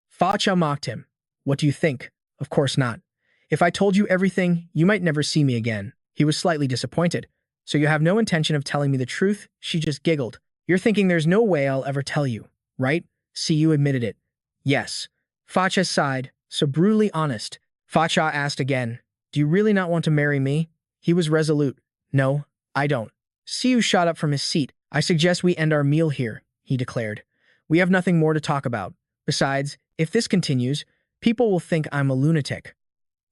A: Fa Cha mocked him. What do you think? Of course not. If I told you everything, you might never see me again. He was slightly disappointed. So you have no intention of telling me the truth? She just giggled. You're thinking there's no way I'll ever tell you, right? Siu admitted it. Yes. Fa Cha sighed, so brutally honest. Fa Cha asked again, do you really not want to marry me? He was resolute. No, I don't. Siu shot up from his seat. I suggest we end our meal here, he declared. We have nothing more to talk about. Besides, if this continues, people will think I'm a lunatic.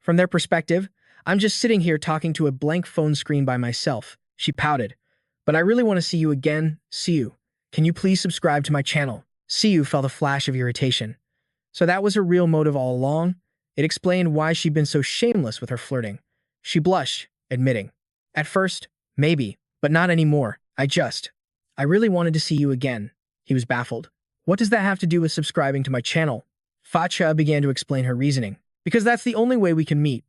A: From their perspective, I'm just sitting here talking to a blank phone screen by myself. She pouted. But I really want to see you again, Siu. Can you please subscribe to my channel? Siu felt a flash of irritation. So that was her real motive all along? It explained why she'd been so shameless with her flirting. She blushed, admitting. At first, maybe, but not anymore. I really wanted to see you again. He was baffled. What does that have to do with subscribing to my channel? Facha began to explain her reasoning. Because that's the only way we can meet.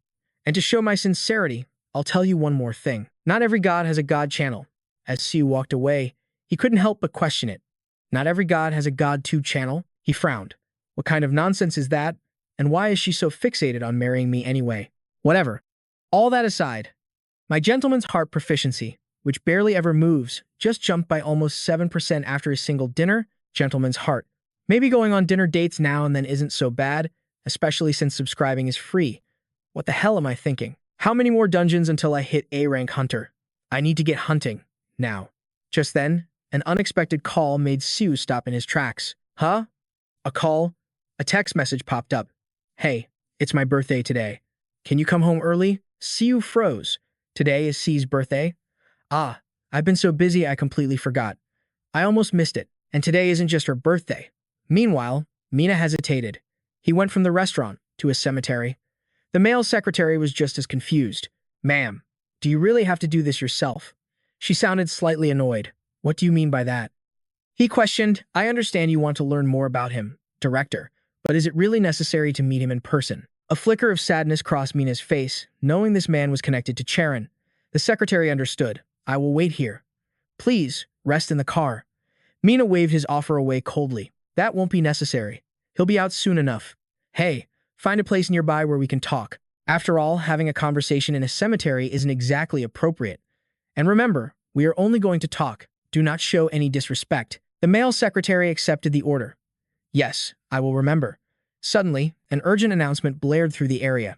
A: And to show my sincerity, I'll tell you one more thing. Not every god has a god channel. As Siu walked away, he couldn't help but question it. Not every god has a god 2 channel? He frowned. What kind of nonsense is that? And why is she so fixated on marrying me anyway? Whatever. All that aside, my gentleman's heart proficiency, which barely ever moves, just jumped by almost 7% after a single dinner. Gentleman's heart. Maybe going on dinner dates now and then isn't so bad, especially since subscribing is free. What the hell am I thinking? How many more dungeons until I hit A-rank hunter? I need to get hunting. Now. Just then, an unexpected call made Siu stop in his tracks. Huh? A call? A text message popped up. Hey, it's my birthday today. Can you come home early? Siu froze. Today is Si's birthday? Ah, I've been so busy I completely forgot. I almost missed it. And today isn't just her birthday. Meanwhile, Mina hesitated. He went from the restaurant to a cemetery. The male secretary was just as confused. Ma'am, do you really have to do this yourself? She sounded slightly annoyed. What do you mean by that? He questioned. I understand you want to learn more about him, director, but is it really necessary to meet him in person? A flicker of sadness crossed Mina's face, knowing this man was connected to Cheron. The secretary understood. I will wait here. Please, rest in the car. Mina waved his offer away coldly. That won't be necessary. He'll be out soon enough. Hey, find a place nearby where we can talk. After all, having a conversation in a cemetery isn't exactly appropriate. And remember, we are only going to talk. Do not show any disrespect. The male secretary accepted the order. Yes, I will remember. Suddenly, an urgent announcement blared through the area.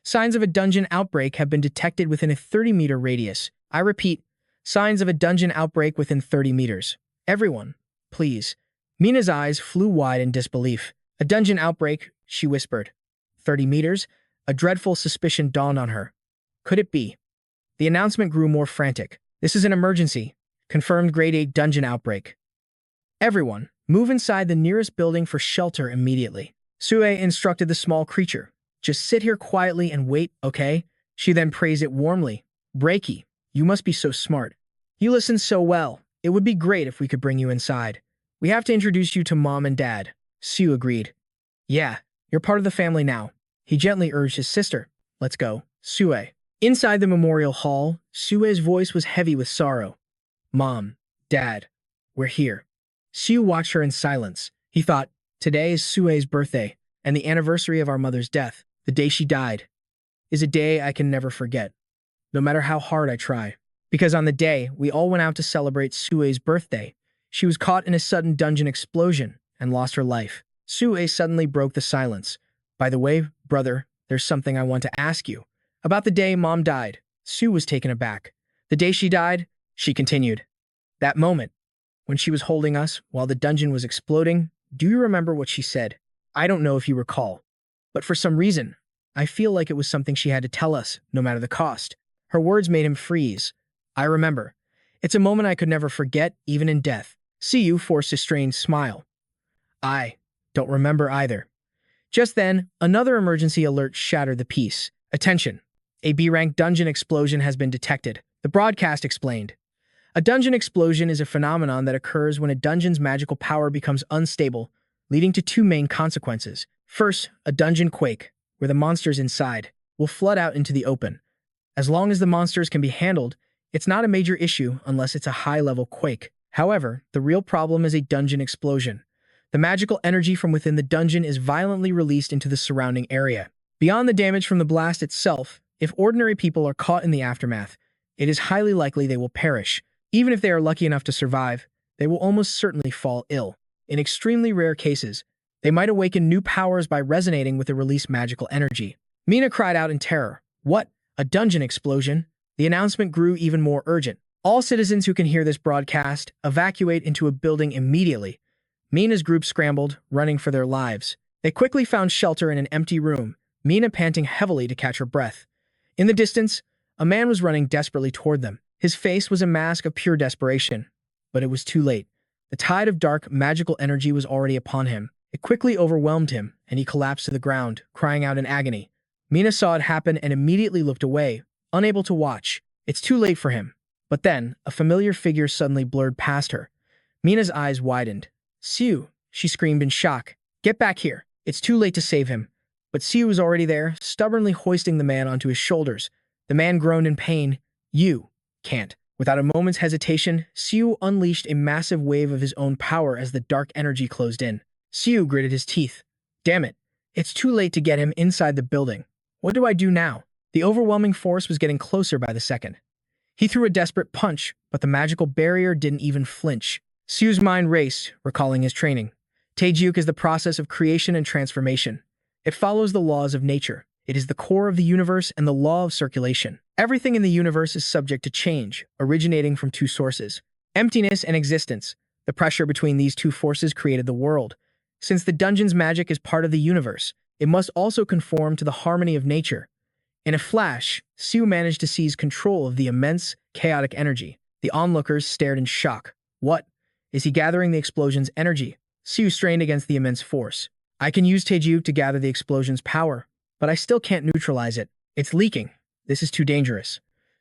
A: Signs of a dungeon outbreak have been detected within a 30-meter radius. I repeat, signs of a dungeon outbreak within 30 meters. Everyone, please. Mina's eyes flew wide in disbelief. A dungeon outbreak, she whispered. 30 meters? A dreadful suspicion dawned on her. Could it be? The announcement grew more frantic. This is an emergency. Confirmed grade 8 dungeon outbreak. Everyone, move inside the nearest building for shelter immediately. Sue instructed the small creature. Just sit here quietly and wait, okay? She then praised it warmly. Breaky, you must be so smart. You listen so well. It would be great if we could bring you inside. We have to introduce you to Mom and Dad. Siu agreed. Yeah, you're part of the family now. He gently urged his sister. Let's go. Sue. Inside the memorial hall, Sue's voice was heavy with sorrow. Mom, Dad, we're here. Siu watched her in silence. He thought, today is Sue's birthday, and the anniversary of our mother's death, the day she died, is a day I can never forget, no matter how hard I try. Because on the day we all went out to celebrate Sue's birthday, she was caught in a sudden dungeon explosion and lost her life. Sue suddenly broke the silence. By the way, brother, there's something I want to ask you. About the day Mom died. Sue was taken aback. The day she died, she continued. That moment, when she was holding us while the dungeon was exploding, do you remember what she said? I don't know if you recall, but for some reason, I feel like it was something she had to tell us, no matter the cost. Her words made him freeze. I remember. It's a moment I could never forget, even in death. Siu forced a strained smile. I don't remember either. Just then, another emergency alert shattered the peace. Attention! A B-rank dungeon explosion has been detected. The broadcast explained. A dungeon explosion is a phenomenon that occurs when a dungeon's magical power becomes unstable, leading to two main consequences. First, a dungeon quake, where the monsters inside will flood out into the open. As long as the monsters can be handled, it's not a major issue unless it's a high-level quake. However, the real problem is a dungeon explosion. The magical energy from within the dungeon is violently released into the surrounding area. Beyond the damage from the blast itself, if ordinary people are caught in the aftermath, it is highly likely they will perish. Even if they are lucky enough to survive, they will almost certainly fall ill. In extremely rare cases, they might awaken new powers by resonating with the released magical energy. Mina cried out in terror. What? A dungeon explosion? The announcement grew even more urgent. All citizens who can hear this broadcast evacuate into a building immediately. Mina's group scrambled, running for their lives. They quickly found shelter in an empty room, Mina panting heavily to catch her breath. In the distance, a man was running desperately toward them. His face was a mask of pure desperation. But it was too late. The tide of dark, magical energy was already upon him. It quickly overwhelmed him, and he collapsed to the ground, crying out in agony. Mina saw it happen and immediately looked away, unable to watch. It's too late for him. But then, a familiar figure suddenly blurred past her. Mina's eyes widened. Siu, she screamed in shock. Get back here. It's too late to save him. But Siu was already there, stubbornly hoisting the man onto his shoulders. The man groaned in pain. You can't. Without a moment's hesitation, Siu unleashed a massive wave of his own power as the dark energy closed in. Siu gritted his teeth. Damn it. It's too late to get him inside the building. What do I do now? The overwhelming force was getting closer by the second. He threw a desperate punch, but the magical barrier didn't even flinch. Siu's mind raced, recalling his training. Taejuk is the process of creation and transformation. It follows the laws of nature. It is the core of the universe and the law of circulation. Everything in the universe is subject to change, originating from two sources: emptiness and existence. The pressure between these two forces created the world. Since the dungeon's magic is part of the universe, it must also conform to the harmony of nature. In a flash, Siu managed to seize control of the immense, chaotic energy. The onlookers stared in shock. What? Is he gathering the explosion's energy? Siu strained against the immense force. I can use Taejuk to gather the explosion's power, but I still can't neutralize it. It's leaking. This is too dangerous.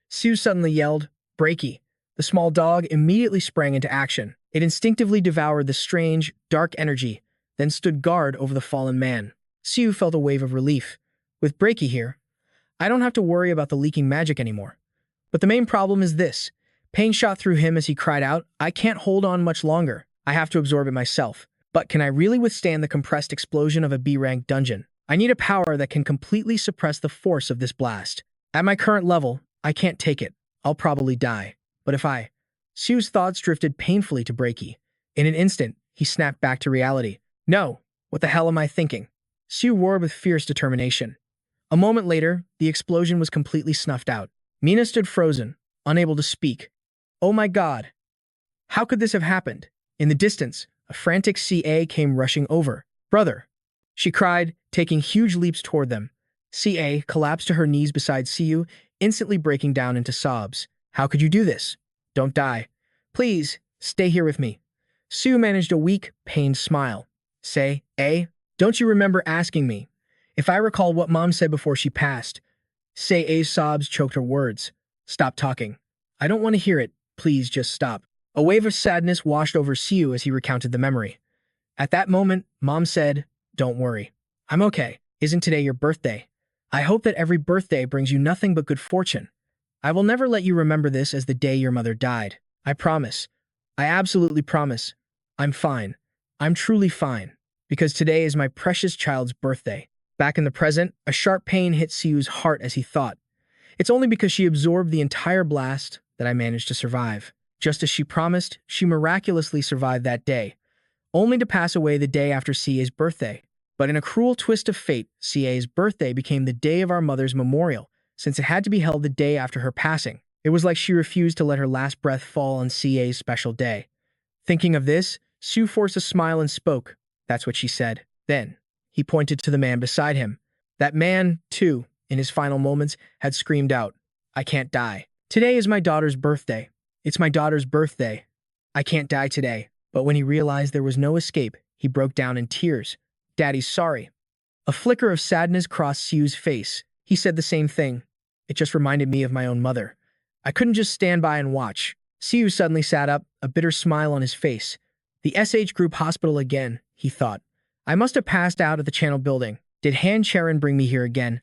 A: Siu suddenly yelled, Breaky. The small dog immediately sprang into action. It instinctively devoured the strange, dark energy, then stood guard over the fallen man. Siu felt a wave of relief. With Breaky here, I don't have to worry about the leaking magic anymore. But the main problem is this. Pain shot through him as he cried out, I can't hold on much longer. I have to absorb it myself. But can I really withstand the compressed explosion of a B-rank dungeon? I need a power that can completely suppress the force of this blast. At my current level, I can't take it. I'll probably die. But if I... Siu's thoughts drifted painfully to Breaky. In an instant, he snapped back to reality. No! What the hell am I thinking? Siu roared with fierce determination. A moment later, the explosion was completely snuffed out. Mina stood frozen, unable to speak. Oh my god! How could this have happened? In the distance, a frantic CA came rushing over. Brother! She cried, taking huge leaps toward them. CA collapsed to her knees beside Siu, instantly breaking down into sobs. How could you do this? Don't die. Please, stay here with me. Siu managed a weak, pained smile. Say, don't you remember asking me if I recall what Mom said before she passed? A's sobs choked her words. Stop talking. I don't want to hear it. Please just stop. A wave of sadness washed over Siu as he recounted the memory. At that moment, Mom said, Don't worry. I'm okay. Isn't today your birthday? I hope that every birthday brings you nothing but good fortune. I will never let you remember this as the day your mother died. I promise. I absolutely promise. I'm fine. I'm truly fine. Because today is my precious child's birthday. Back in the present, a sharp pain hit Siu's heart as he thought. It's only because she absorbed the entire blast that I managed to survive. Just as she promised, she miraculously survived that day, only to pass away the day after CA's birthday. But in a cruel twist of fate, CA's birthday became the day of our mother's memorial, since it had to be held the day after her passing. It was like she refused to let her last breath fall on CA's special day. Thinking of this, Siu forced a smile and spoke. That's what she said. Then, he pointed to the man beside him. That man, too, in his final moments, had screamed out, I can't die. Today is my daughter's birthday. It's my daughter's birthday. I can't die today. But when he realized there was no escape, he broke down in tears. Daddy's sorry. A flicker of sadness crossed Siu's face. He said the same thing. It just reminded me of my own mother. I couldn't just stand by and watch. Siu suddenly sat up, a bitter smile on his face. The SH Group Hospital again, he thought. I must have passed out at the Channel building. Did Han Cheron bring me here again?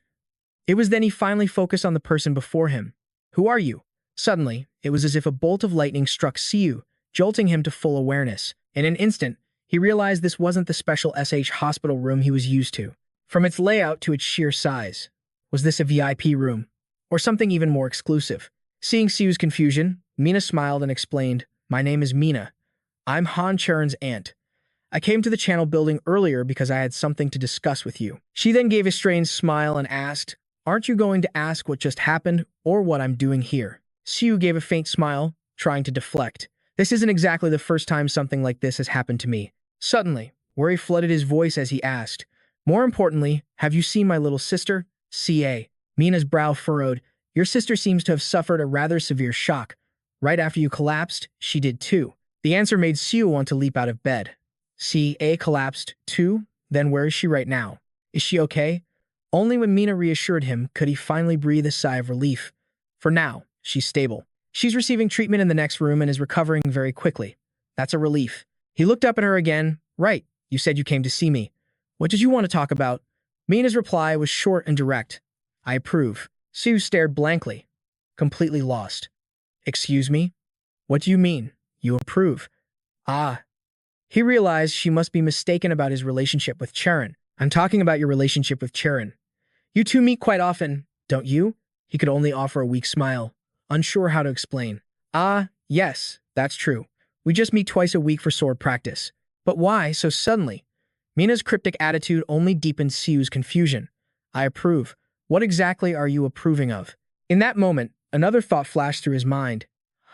A: It was then he finally focused on the person before him. Who are you? Suddenly, it was as if a bolt of lightning struck Siu, jolting him to full awareness. In an instant, he realized this wasn't the special SH hospital room he was used to. From its layout to its sheer size. Was this a VIP room? Or something even more exclusive? Seeing Siu's confusion, Mina smiled and explained, My name is Mina. I'm Han Cheron's aunt. I came to the Channel building earlier because I had something to discuss with you. She then gave a strange smile and asked, Aren't you going to ask what just happened or what I'm doing here? Siu gave a faint smile, trying to deflect. This isn't exactly the first time something like this has happened to me. Suddenly, worry flooded his voice as he asked, "More importantly, have you seen my little sister?" CA. Mina's brow furrowed. "Your sister seems to have suffered a rather severe shock. Right after you collapsed, she did too." The answer made Siu want to leap out of bed. CA collapsed too? Then where is she right now? Is she okay? Only when Mina reassured him could he finally breathe a sigh of relief. For now, she's stable. She's receiving treatment in the next room and is recovering very quickly. That's a relief. He looked up at her again. "Right, you said you came to see me. What did you want to talk about?" Mina's reply was short and direct. "I approve." Siu stared blankly, completely lost. "Excuse me? What do you mean? You approve?" Ah. He realized she must be mistaken about his relationship with Cheron. "I'm talking about your relationship with Cheron. You two meet quite often, don't you?" He could only offer a weak smile, unsure how to explain. "Ah, yes, that's true. We just meet twice a week for sword practice." But why so suddenly? Mina's cryptic attitude only deepened Siu's confusion. "I approve. What exactly are you approving of?" In that moment, another thought flashed through his mind.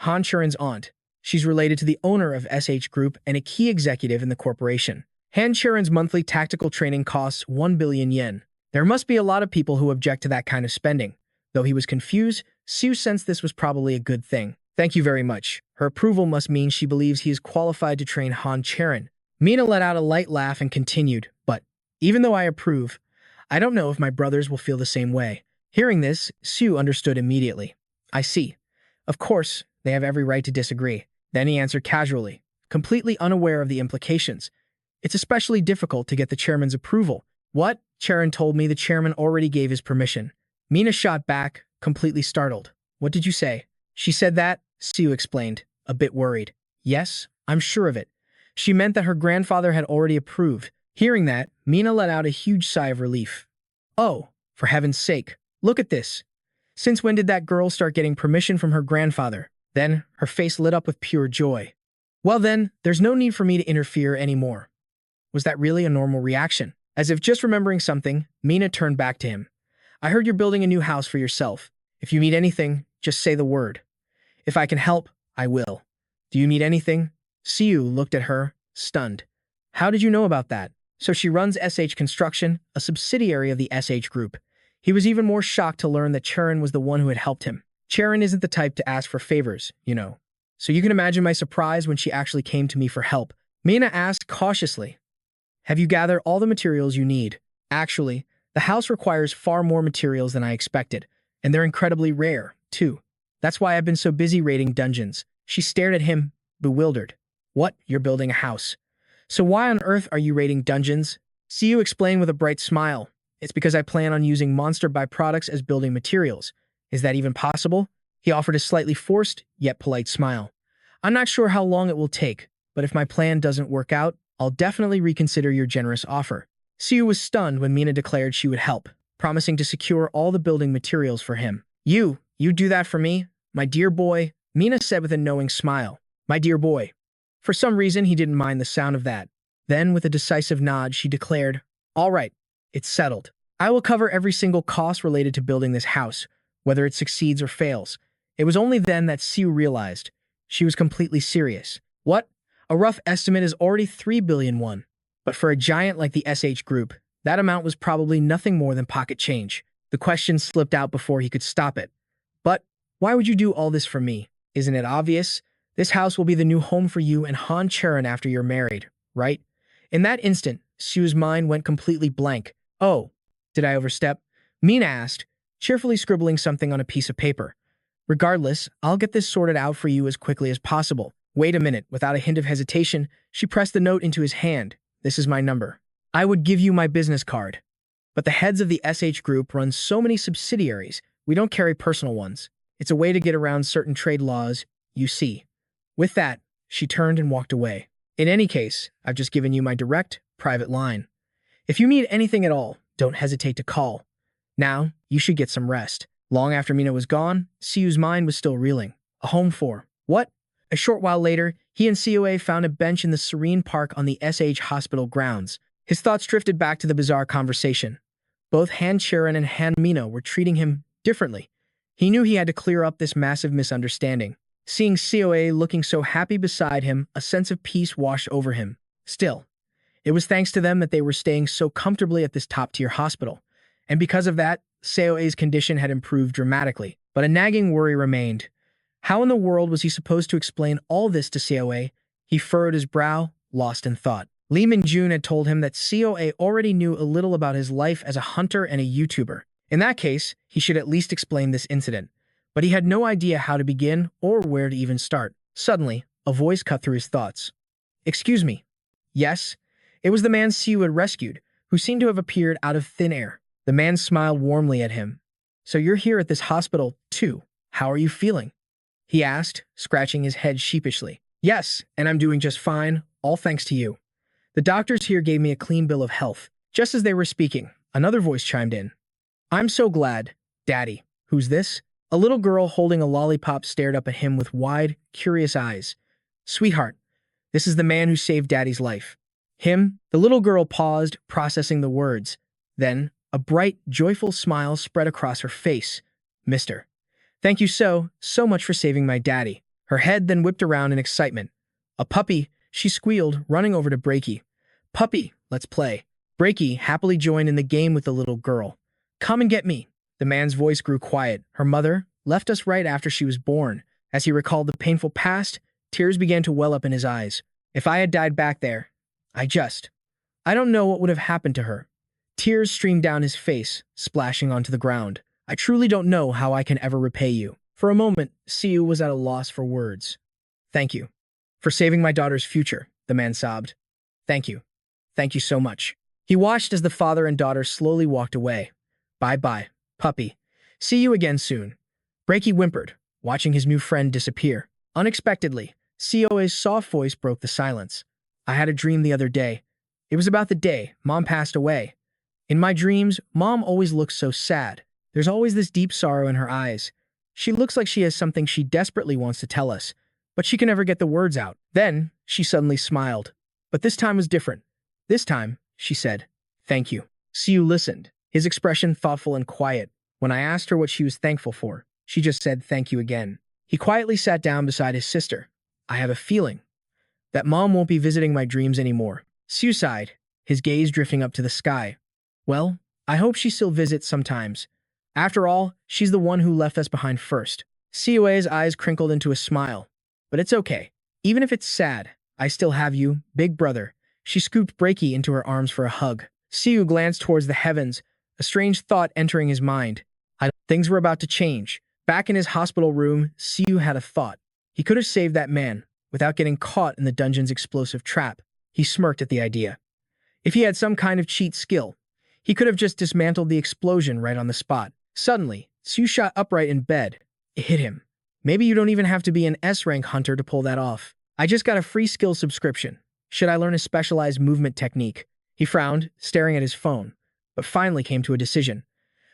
A: Han Cheron's aunt. She's related to the owner of SH Group and a key executive in the corporation. Han Cheron's monthly tactical training costs 1 billion yen. There must be a lot of people who object to that kind of spending. Though he was confused, Siu sensed this was probably a good thing. "Thank you very much." Her approval must mean she believes he is qualified to train Han Cheron. Mina let out a light laugh and continued, "But even though I approve, I don't know if my brothers will feel the same way." Hearing this, Siu understood immediately. "I see. Of course, they have every right to disagree." Then he answered casually, completely unaware of the implications. "It's especially difficult to get the chairman's approval." "What?" Cheron told me the chairman already gave his permission. Mina shot back, completely startled. "What did you say?" "She said that," Siu explained, a bit worried. "Yes, I'm sure of it. She meant that her grandfather had already approved." Hearing that, Mina let out a huge sigh of relief. "Oh, for heaven's sake, look at this. Since when did that girl start getting permission from her grandfather?" Then, her face lit up with pure joy. "Well then, there's no need for me to interfere anymore." Was that really a normal reaction? As if just remembering something, Mina turned back to him. "I heard you're building a new house for yourself. If you need anything, just say the word. If I can help, I will. Do you need anything?" Siu looked at her, stunned. "How did you know about that?" "So she runs SH Construction, a subsidiary of the SH Group." He was even more shocked to learn that Cheron was the one who had helped him. Cheron isn't the type to ask for favors, you know. So you can imagine my surprise when she actually came to me for help. Mina asked cautiously, "Have you gathered all the materials you need?" "Actually, the house requires far more materials than I expected, and they're incredibly rare, too. That's why I've been so busy raiding dungeons." She stared at him, bewildered. "What? You're building a house? So why on earth are you raiding dungeons?" Siu explained with a bright smile. "It's because I plan on using monster byproducts as building materials. Is that even possible?" He offered a slightly forced, yet polite smile. "I'm not sure how long it will take, but if my plan doesn't work out, I'll definitely reconsider your generous offer." Siu was stunned when Mina declared she would help, promising to secure all the building materials for him. You do that for me? My dear boy," Mina said with a knowing smile. "My dear boy." For some reason, he didn't mind the sound of that. Then, with a decisive nod, she declared, "All right, it's settled. I will cover every single cost related to building this house, whether it succeeds or fails." It was only then that Siu realized she was completely serious. "What? A rough estimate is already 3 billion won. But for a giant like the SH Group, that amount was probably nothing more than pocket change." The question slipped out before he could stop it. "But why would you do all this for me? Isn't it obvious? This house will be the new home for you and Han Cheron after you're married, right?" In that instant, Siu's mind went completely blank. "Oh, did I overstep?" Mina asked, cheerfully scribbling something on a piece of paper. "Regardless, I'll get this sorted out for you as quickly as possible." Wait a minute. Without a hint of hesitation, she pressed the note into his hand. "This is my number. I would give you my business card. But the heads of the SH Group run so many subsidiaries, we don't carry personal ones. It's a way to get around certain trade laws, you see." With that, she turned and walked away. "In any case, I've just given you my direct, private line. If you need anything at all, don't hesitate to call. Now, you should get some rest." Long after Mina was gone, Siu's mind was still reeling. A home for what? A short while later, he and COA found a bench in the serene park on the SH hospital grounds. His thoughts drifted back to the bizarre conversation. Both Han Cheron and Han Mina were treating him differently. He knew he had to clear up this massive misunderstanding. Seeing COA looking so happy beside him, a sense of peace washed over him. Still, it was thanks to them that they were staying so comfortably at this top-tier hospital. And because of that, COA's condition had improved dramatically. But a nagging worry remained. How in the world was he supposed to explain all this to COA? He furrowed his brow, lost in thought. Lee Min-jun had told him that COA already knew a little about his life as a hunter and a YouTuber. In that case, he should at least explain this incident. But he had no idea how to begin or where to even start. Suddenly, a voice cut through his thoughts. "Excuse me." Yes, it was the man Siu had rescued, who seemed to have appeared out of thin air. The man smiled warmly at him. "So you're here at this hospital, too. How are you feeling?" he asked, scratching his head sheepishly. "Yes, and I'm doing just fine, all thanks to you. The doctors here gave me a clean bill of health." Just as they were speaking, another voice chimed in. "I'm so glad, Daddy." "Who's this?" A little girl holding a lollipop stared up at him with wide, curious eyes. "Sweetheart, this is the man who saved Daddy's life." "Him?" The little girl paused, processing the words. Then, a bright, joyful smile spread across her face. "Mister, thank you so much for saving my daddy." Her head then whipped around in excitement. "A puppy," she squealed, running over to Breaky. "Puppy, let's play." Breaky happily joined in the game with the little girl. "Come and get me." The man's voice grew quiet. "Her mother left us right after she was born." As he recalled the painful past, tears began to well up in his eyes. "If I had died back there, I don't know what would have happened to her." Tears streamed down his face, splashing onto the ground. "I truly don't know how I can ever repay you." For a moment, Siu was at a loss for words. "Thank you for saving my daughter's future," the man sobbed. "Thank you. Thank you so much." He watched as the father and daughter slowly walked away. "Bye-bye, puppy. See you again soon." Breaky whimpered, watching his new friend disappear. Unexpectedly, COA's soft voice broke the silence. "I had a dream the other day. It was about the day Mom passed away. In my dreams, Mom always looks so sad. There's always this deep sorrow in her eyes. She looks like she has something she desperately wants to tell us, but she can never get the words out." Then, she suddenly smiled. But this time was different. "This time," she said, "thank you." Siu listened, his expression thoughtful and quiet. When I asked her what she was thankful for, she just said thank you again. He quietly sat down beside his sister. "I have a feeling that Mom won't be visiting my dreams anymore." Siu sighed, his gaze drifting up to the sky. "Well, I hope she still visits sometimes. After all, she's the one who left us behind first." COA's eyes crinkled into a smile. "But it's okay. Even if it's sad, I still have you, big brother." She scooped Breaky into her arms for a hug. Siu glanced towards the heavens, a strange thought entering his mind. Things were about to change. Back in his hospital room, Siu had a thought. He could have saved that man without getting caught in the dungeon's explosive trap. He smirked at the idea. If he had some kind of cheat skill, he could have just dismantled the explosion right on the spot. Suddenly, Siu shot upright in bed. It hit him. "Maybe you don't even have to be an S-rank hunter to pull that off. I just got a free skill subscription. Should I learn a specialized movement technique?" He frowned, staring at his phone, but finally came to a decision.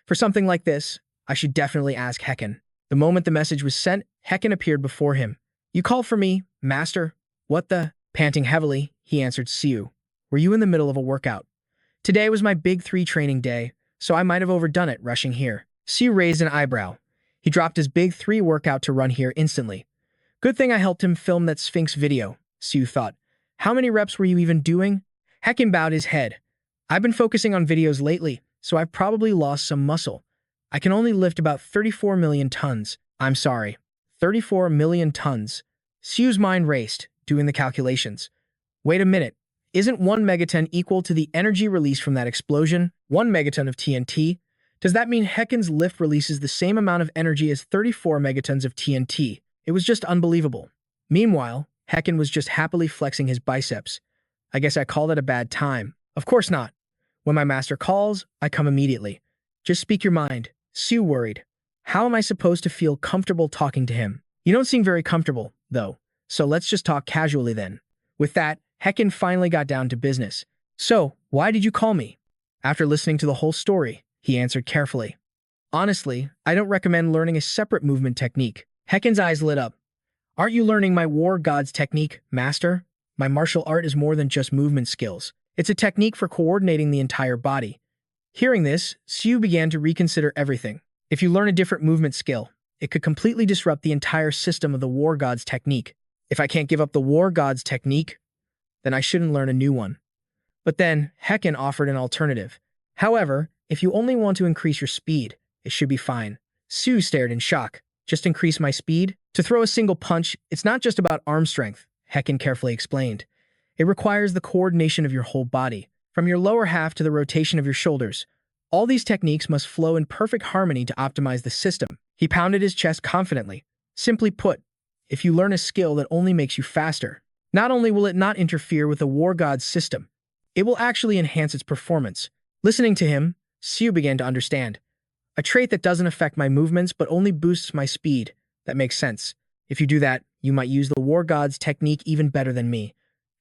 A: For something like this, I should definitely ask Hecken. The moment the message was sent, Hecken appeared before him. "You called for me, master?" "What the?" Panting heavily, he answered Siu. "Were you in the middle of a workout?" "Today was my big 3 training day, so I might have overdone it rushing here." Siu raised an eyebrow. He dropped his big 3 workout to run here instantly. "Good thing I helped him film that Sphinx video," Siu thought. "How many reps were you even doing?" Hecken bowed his head. "I've been focusing on videos lately, so I've probably lost some muscle. I can only lift about 34 million tons. I'm sorry, 34 million tons. Siu's mind raced, doing the calculations. Wait a minute. Isn't 1 megaton equal to the energy released from that explosion? 1 megaton of TNT? Does that mean Hecken's lift releases the same amount of energy as 34 megatons of TNT? It was just unbelievable. Meanwhile, Hecken was just happily flexing his biceps. I guess I called it a bad time. Of course not. When my master calls, I come immediately. Just speak your mind. Siu worried. How am I supposed to feel comfortable talking to him? You don't seem very comfortable, though, so let's just talk casually then. With that, Hecken finally got down to business. "So, why did you call me?" After listening to the whole story, he answered carefully. "Honestly, I don't recommend learning a separate movement technique." Hecken's eyes lit up. "Aren't you learning my war god's technique, master? My martial art is more than just movement skills. It's a technique for coordinating the entire body." Hearing this, Siu began to reconsider everything. "If you learn a different movement skill, it could completely disrupt the entire system of the war god's technique. If I can't give up the war god's technique, then I shouldn't learn a new one. But then, Hecken offered an alternative. However, if you only want to increase your speed, it should be fine. Siu stared in shock. Just increase my speed? To throw a single punch, it's not just about arm strength, Hecken carefully explained. It requires the coordination of your whole body, from your lower half to the rotation of your shoulders. All these techniques must flow in perfect harmony to optimize the system. He pounded his chest confidently. Simply put, if you learn a skill that only makes you faster, not only will it not interfere with the war god's system, it will actually enhance its performance. Listening to him, Siu began to understand. A trait that doesn't affect my movements but only boosts my speed. That makes sense. If you do that, you might use the war god's technique even better than me.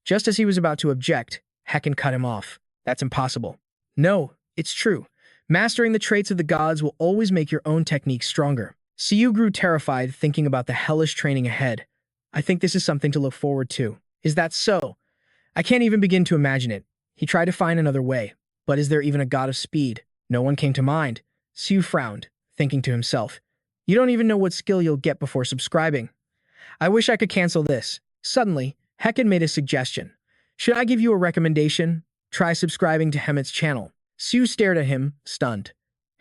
A: Just as he was about to object, Hecken cut him off. That's impossible. No, it's true. Mastering the traits of the gods will always make your own technique stronger. Siu grew terrified thinking about the hellish training ahead. I think this is something to look forward to. Is that so? I can't even begin to imagine it. He tried to find another way. But is there even a god of speed? No one came to mind. Siu frowned, thinking to himself. You don't even know what skill you'll get before subscribing. I wish I could cancel this. Suddenly, Hecken made a suggestion. Should I give you a recommendation? Try subscribing to Hemmet's channel. Siu stared at him, stunned.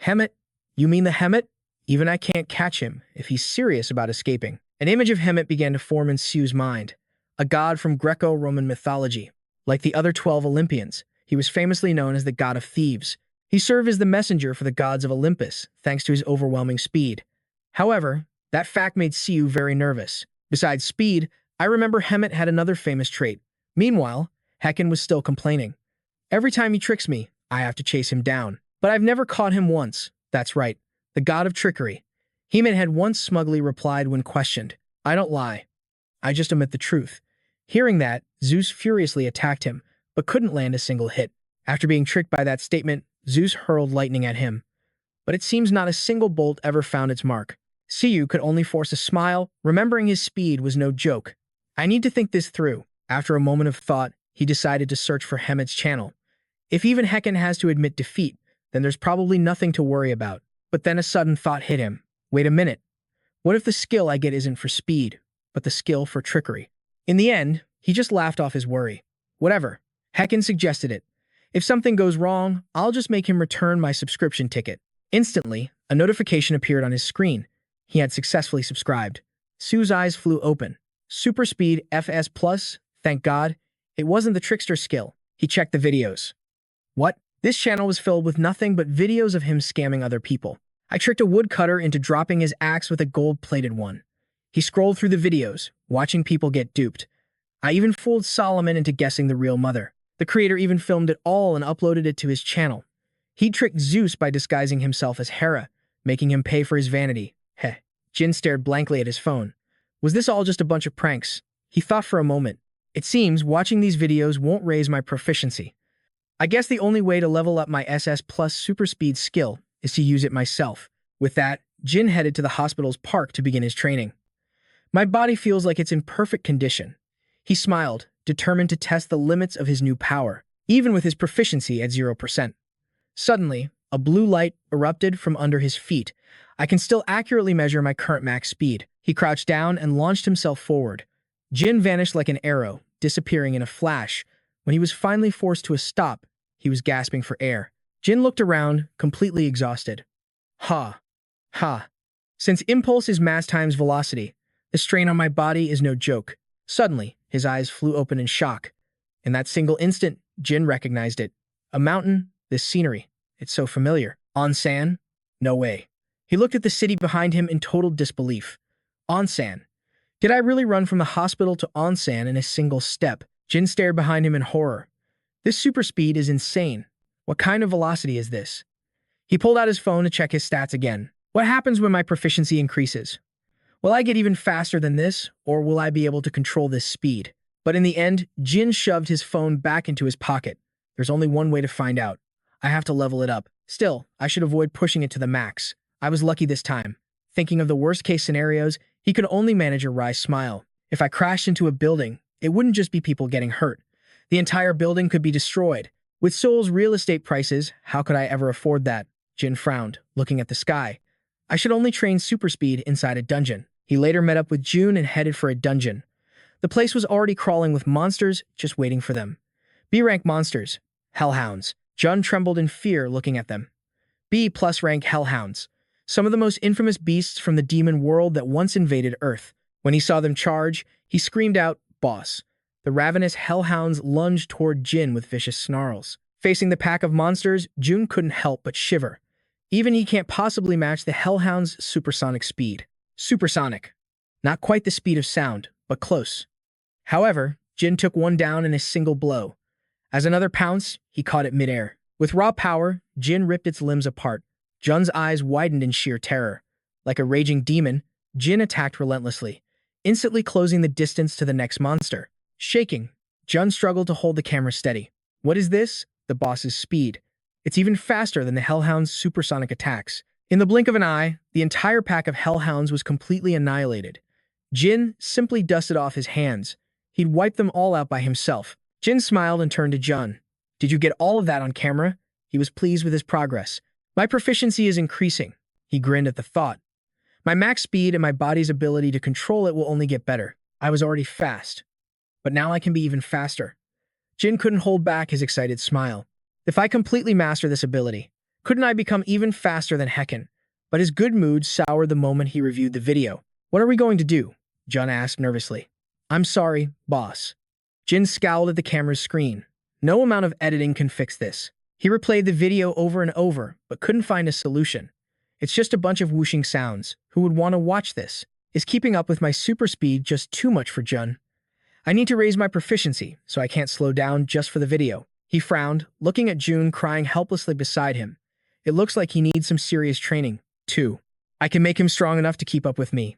A: Hemmet? You mean the Hemmet? Even I can't catch him if he's serious about escaping. An image of Hemmet began to form in Siu's mind. A god from Greco-Roman mythology. Like the other 12 Olympians, he was famously known as the god of thieves. He served as the messenger for the gods of Olympus, thanks to his overwhelming speed. However, that fact made Siu very nervous. Besides speed, I remember Hemmet had another famous trait. Meanwhile, Hecken was still complaining. Every time he tricks me, I have to chase him down. But I've never caught him once. That's right, the god of trickery. Hemmet had once smugly replied when questioned. I don't lie. I just omit the truth. Hearing that, Zeus furiously attacked him, but couldn't land a single hit. After being tricked by that statement, Zeus hurled lightning at him. But it seems not a single bolt ever found its mark. Siu could only force a smile, remembering his speed was no joke. I need to think this through. After a moment of thought, he decided to search for Hemmet's channel. If even Hecken has to admit defeat, then there's probably nothing to worry about. But then a sudden thought hit him. Wait a minute. What if the skill I get isn't for speed, but the skill for trickery? In the end, he just laughed off his worry. Whatever. Hecken suggested it. If something goes wrong, I'll just make him return my subscription ticket. Instantly, a notification appeared on his screen. He had successfully subscribed. Siu's eyes flew open. Super speed FS+, thank God. It wasn't the trickster skill. He checked the videos. What? This channel was filled with nothing but videos of him scamming other people. I tricked a woodcutter into dropping his axe with a gold-plated one. He scrolled through the videos, watching people get duped. I even fooled Solomon into guessing the real mother. The creator even filmed it all and uploaded it to his channel. He tricked Zeus by disguising himself as Hera, making him pay for his vanity. Heh. Jin stared blankly at his phone. Was this all just a bunch of pranks? He thought for a moment. It seems watching these videos won't raise my proficiency. I guess the only way to level up my SS plus super speed skill is to use it myself. With that, Jin headed to the hospital's park to begin his training. My body feels like it's in perfect condition. He smiled, determined to test the limits of his new power, even with his proficiency at 0%. Suddenly, a blue light erupted from under his feet. I can still accurately measure my current max speed. He crouched down and launched himself forward. Jin vanished like an arrow, disappearing in a flash. When he was finally forced to a stop, he was gasping for air. Jin looked around, completely exhausted. Ha. Ha. Since impulse is mass times velocity, the strain on my body is no joke. Suddenly, his eyes flew open in shock. In that single instant, Jin recognized it. A mountain, this scenery. It's so familiar. Onsan? No way. He looked at the city behind him in total disbelief. Onsan. Did I really run from the hospital to Onsan in a single step? Jin stared behind him in horror. This super speed is insane. What kind of velocity is this? He pulled out his phone to check his stats again. What happens when my proficiency increases? Will I get even faster than this, or will I be able to control this speed? But in the end, Jin shoved his phone back into his pocket. There's only one way to find out. I have to level it up. Still, I should avoid pushing it to the max. I was lucky this time. Thinking of the worst-case scenarios, he could only manage a wry smile. If I crashed into a building, it wouldn't just be people getting hurt. The entire building could be destroyed. With Seoul's real estate prices, how could I ever afford that? Jin frowned, looking at the sky. I should only train super speed inside a dungeon. He later met up with Jun and headed for a dungeon. The place was already crawling with monsters just waiting for them. B-rank monsters, hellhounds. Jun trembled in fear looking at them. B+ rank hellhounds, some of the most infamous beasts from the demon world that once invaded Earth. When he saw them charge, he screamed out, "Boss." The ravenous hellhounds lunged toward Jin with vicious snarls. Facing the pack of monsters, Jun couldn't help but shiver. Even he can't possibly match the hellhound's supersonic speed. Supersonic. Not quite the speed of sound, but close. However, Jin took one down in a single blow. As another pounced, he caught it midair. With raw power, Jin ripped its limbs apart. Jun's eyes widened in sheer terror. Like a raging demon, Jin attacked relentlessly, instantly closing the distance to the next monster. Shaking, Jun struggled to hold the camera steady. What is this? The boss's speed. It's even faster than the hellhound's supersonic attacks. In the blink of an eye, the entire pack of hellhounds was completely annihilated. Jin simply dusted off his hands. He'd wiped them all out by himself. Jin smiled and turned to Jun. Did you get all of that on camera? He was pleased with his progress. My proficiency is increasing. He grinned at the thought. My max speed and my body's ability to control it will only get better. I was already fast, but now I can be even faster. Jin couldn't hold back his excited smile. If I completely master this ability, couldn't I become even faster than Hecken? But his good mood soured the moment he reviewed the video. What are we going to do? Jun asked nervously. I'm sorry, boss. Jin scowled at the camera's screen. No amount of editing can fix this. He replayed the video over and over, but couldn't find a solution. It's just a bunch of whooshing sounds. Who would want to watch this? Is keeping up with my super speed just too much for Jun? I need to raise my proficiency, so I can't slow down just for the video. He frowned, looking at Jun crying helplessly beside him. It looks like he needs some serious training, too. I can make him strong enough to keep up with me.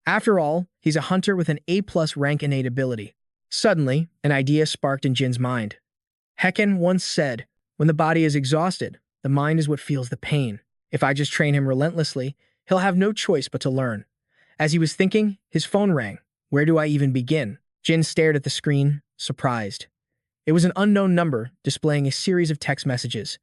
A: After all, he's a hunter with an A+ rank innate ability. Suddenly, an idea sparked in Jin's mind. Hecken once said, when the body is exhausted, the mind is what feels the pain. If I just train him relentlessly, he'll have no choice but to learn. As he was thinking, his phone rang. Where do I even begin? Jin stared at the screen, surprised. It was an unknown number, displaying a series of text messages.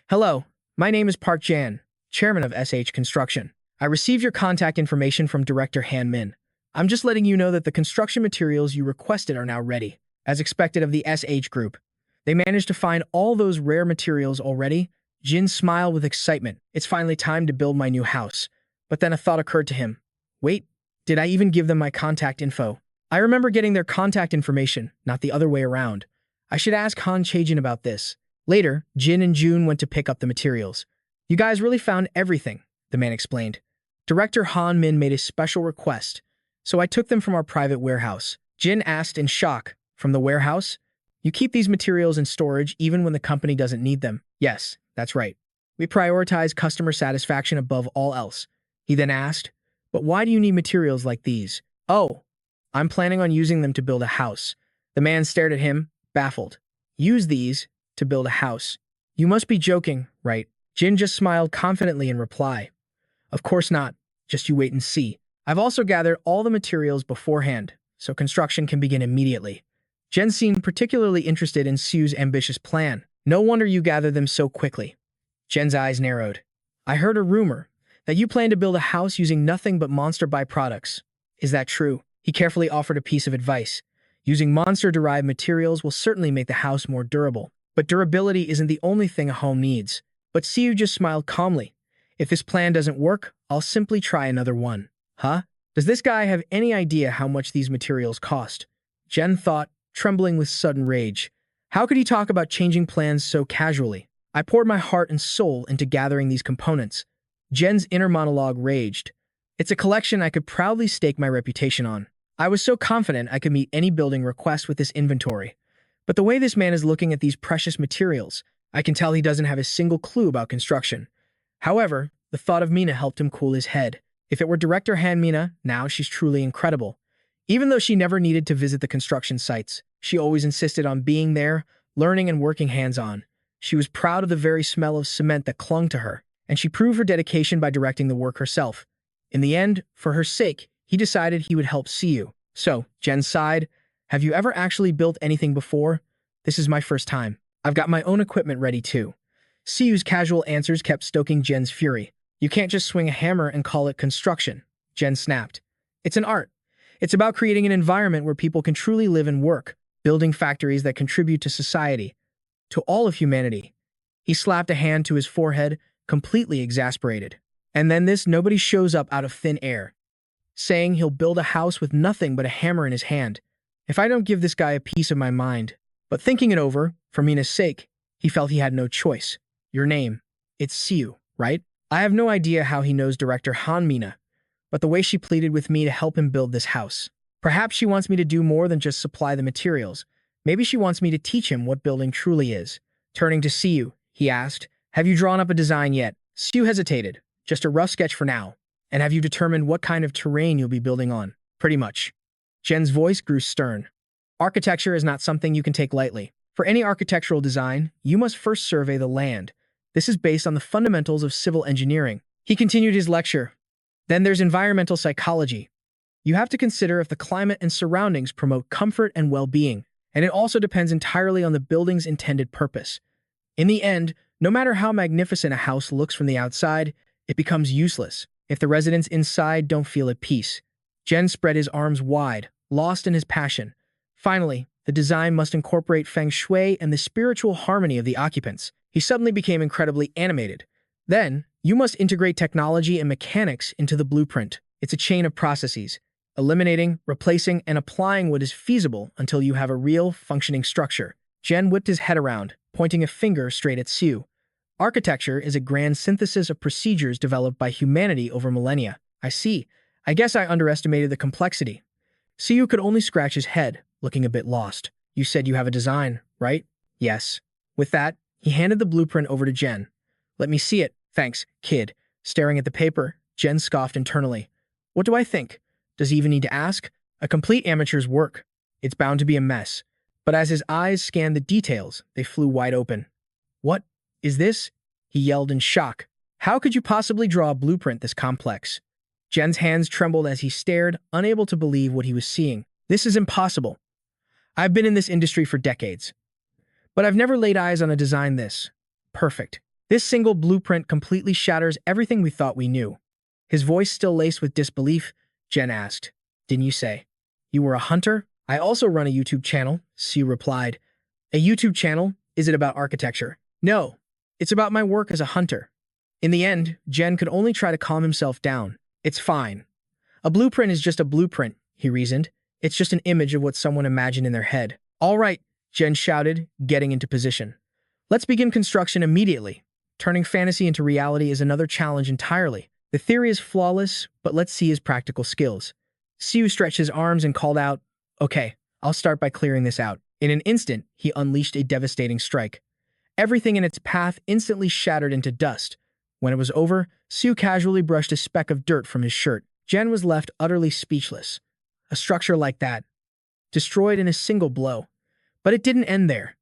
A: Hello, my name is Park Jan, chairman of SH Construction. I received your contact information from Director Han Min. I'm just letting you know that the construction materials you requested are now ready. As expected of the SH Group. They managed to find all those rare materials already. Jin smiled with excitement. It's finally time to build my new house. But then a thought occurred to him. Wait, did I even give them my contact info? I remember getting their contact information, not the other way around. I should ask Han Chaejin about this. Later, Jin and Jun went to pick up the materials. You guys really found everything, the man explained. Director Han Min made a special request, so I took them from our private warehouse. Jin asked in shock, from the warehouse? You keep these materials in storage even when the company doesn't need them? Yes, that's right. We prioritize customer satisfaction above all else. He then asked, but why do you need materials like these? Oh, I'm planning on using them to build a house. The man stared at him, baffled. Use these to build a house. You must be joking, right? Jin just smiled confidently in reply. Of course not. Just you wait and see. I've also gathered all the materials beforehand, so construction can begin immediately. Jen seemed particularly interested in Siu's ambitious plan. No wonder you gathered them so quickly. Jen's eyes narrowed. I heard a rumor that you plan to build a house using nothing but monster byproducts. Is that true? He carefully offered a piece of advice. Using monster-derived materials will certainly make the house more durable. But durability isn't the only thing a home needs. But Siu just smiled calmly. If this plan doesn't work, I'll simply try another one. Huh? Does this guy have any idea how much these materials cost? Jen thought, trembling with sudden rage. How could he talk about changing plans so casually? I poured my heart and soul into gathering these components. Jen's inner monologue raged. It's a collection I could proudly stake my reputation on. I was so confident I could meet any building request with this inventory. But the way this man is looking at these precious materials, I can tell he doesn't have a single clue about construction. However, the thought of Mina helped him cool his head. If it were Director Han Mina, now she's truly incredible. Even though she never needed to visit the construction sites, she always insisted on being there, learning and working hands-on. She was proud of the very smell of cement that clung to her, and she proved her dedication by directing the work herself. In the end, for her sake, he decided he would help Siu. So, Jen sighed, have you ever actually built anything before? This is my first time. I've got my own equipment ready too. Siu's casual answers kept stoking Jen's fury. You can't just swing a hammer and call it construction, Jen snapped. It's an art. It's about creating an environment where people can truly live and work, building factories that contribute to society, to all of humanity. He slapped a hand to his forehead, completely exasperated. And then this nobody shows up out of thin air, saying he'll build a house with nothing but a hammer in his hand. If I don't give this guy a piece of my mind. But thinking it over, for Mina's sake, he felt he had no choice. Your name. It's Siu, right? I have no idea how he knows director Han Mina, but the way she pleaded with me to help him build this house. Perhaps she wants me to do more than just supply the materials. Maybe she wants me to teach him what building truly is. Turning to Siu, he asked, have you drawn up a design yet? Siu hesitated. Just a rough sketch for now. And have you determined what kind of terrain you'll be building on? Pretty much. Jen's voice grew stern. Architecture is not something you can take lightly. For any architectural design, you must first survey the land. This is based on the fundamentals of civil engineering. He continued his lecture. Then there's environmental psychology. You have to consider if the climate and surroundings promote comfort and well-being, and it also depends entirely on the building's intended purpose. In the end, no matter how magnificent a house looks from the outside, it becomes useless if the residents inside don't feel at peace. Jen spread his arms wide, lost in his passion. Finally, the design must incorporate feng shui and the spiritual harmony of the occupants. He suddenly became incredibly animated. Then, you must integrate technology and mechanics into the blueprint. It's a chain of processes, eliminating, replacing, and applying what is feasible until you have a real, functioning structure. Jen whipped his head around, pointing a finger straight at Siu. Architecture is a grand synthesis of procedures developed by humanity over millennia. I see. I guess I underestimated the complexity. Siu could only scratch his head, looking a bit lost. You said you have a design, right? Yes. With that, he handed the blueprint over to Jen. Let me see it. Thanks, kid. Staring at the paper, Jen scoffed internally. What do I think? Does he even need to ask? A complete amateur's work. It's bound to be a mess. But as his eyes scanned the details, they flew wide open. What is this? He yelled in shock. How could you possibly draw a blueprint this complex? Jen's hands trembled as he stared, unable to believe what he was seeing. This is impossible. I've been in this industry for decades, but I've never laid eyes on a design this perfect. This single blueprint completely shatters everything we thought we knew. His voice still laced with disbelief, Jen asked, didn't you say you were a hunter? I also run a YouTube channel, Siu replied. A YouTube channel? Is it about architecture? No, it's about my work as a hunter. In the end, Jen could only try to calm himself down. It's fine. A blueprint is just a blueprint, he reasoned. It's just an image of what someone imagined in their head. All right, Jen shouted, getting into position. Let's begin construction immediately. Turning fantasy into reality is another challenge entirely. The theory is flawless, but let's see his practical skills. Siu stretched his arms and called out, okay, I'll start by clearing this out. In an instant, he unleashed a devastating strike. Everything in its path instantly shattered into dust. When it was over, Siu casually brushed a speck of dirt from his shirt. Jen was left utterly speechless. A structure like that, destroyed in a single blow. But it didn't end there.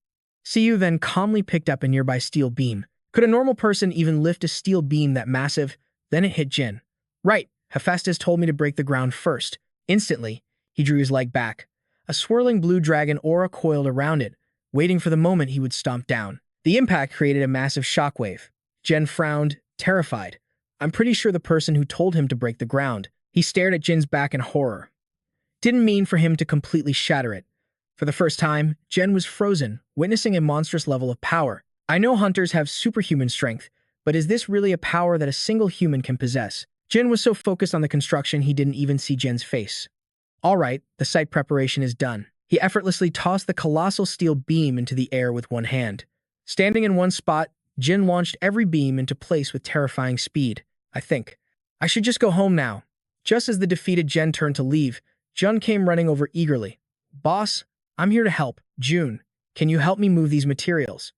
A: Siu then calmly picked up a nearby steel beam. Could a normal person even lift a steel beam that massive? Then it hit Jen. Right, Hephaestus told me to break the ground first. Instantly, he drew his leg back. A swirling blue dragon aura coiled around it, waiting for the moment he would stomp down. The impact created a massive shockwave. Jen frowned, terrified. I'm pretty sure the person who told him to break the ground. He stared at Jen's back in horror. Didn't mean for him to completely shatter it. For the first time, Jen was frozen, witnessing a monstrous level of power. I know hunters have superhuman strength, but is this really a power that a single human can possess? Jen was so focused on the construction he didn't even see Jen's face. All right, the site preparation is done. He effortlessly tossed the colossal steel beam into the air with one hand. Standing in one spot, Jen launched every beam into place with terrifying speed. I think I should just go home now. Just as the defeated Jen turned to leave, Jun came running over eagerly. Boss, I'm here to help. Jun, can you help me move these materials?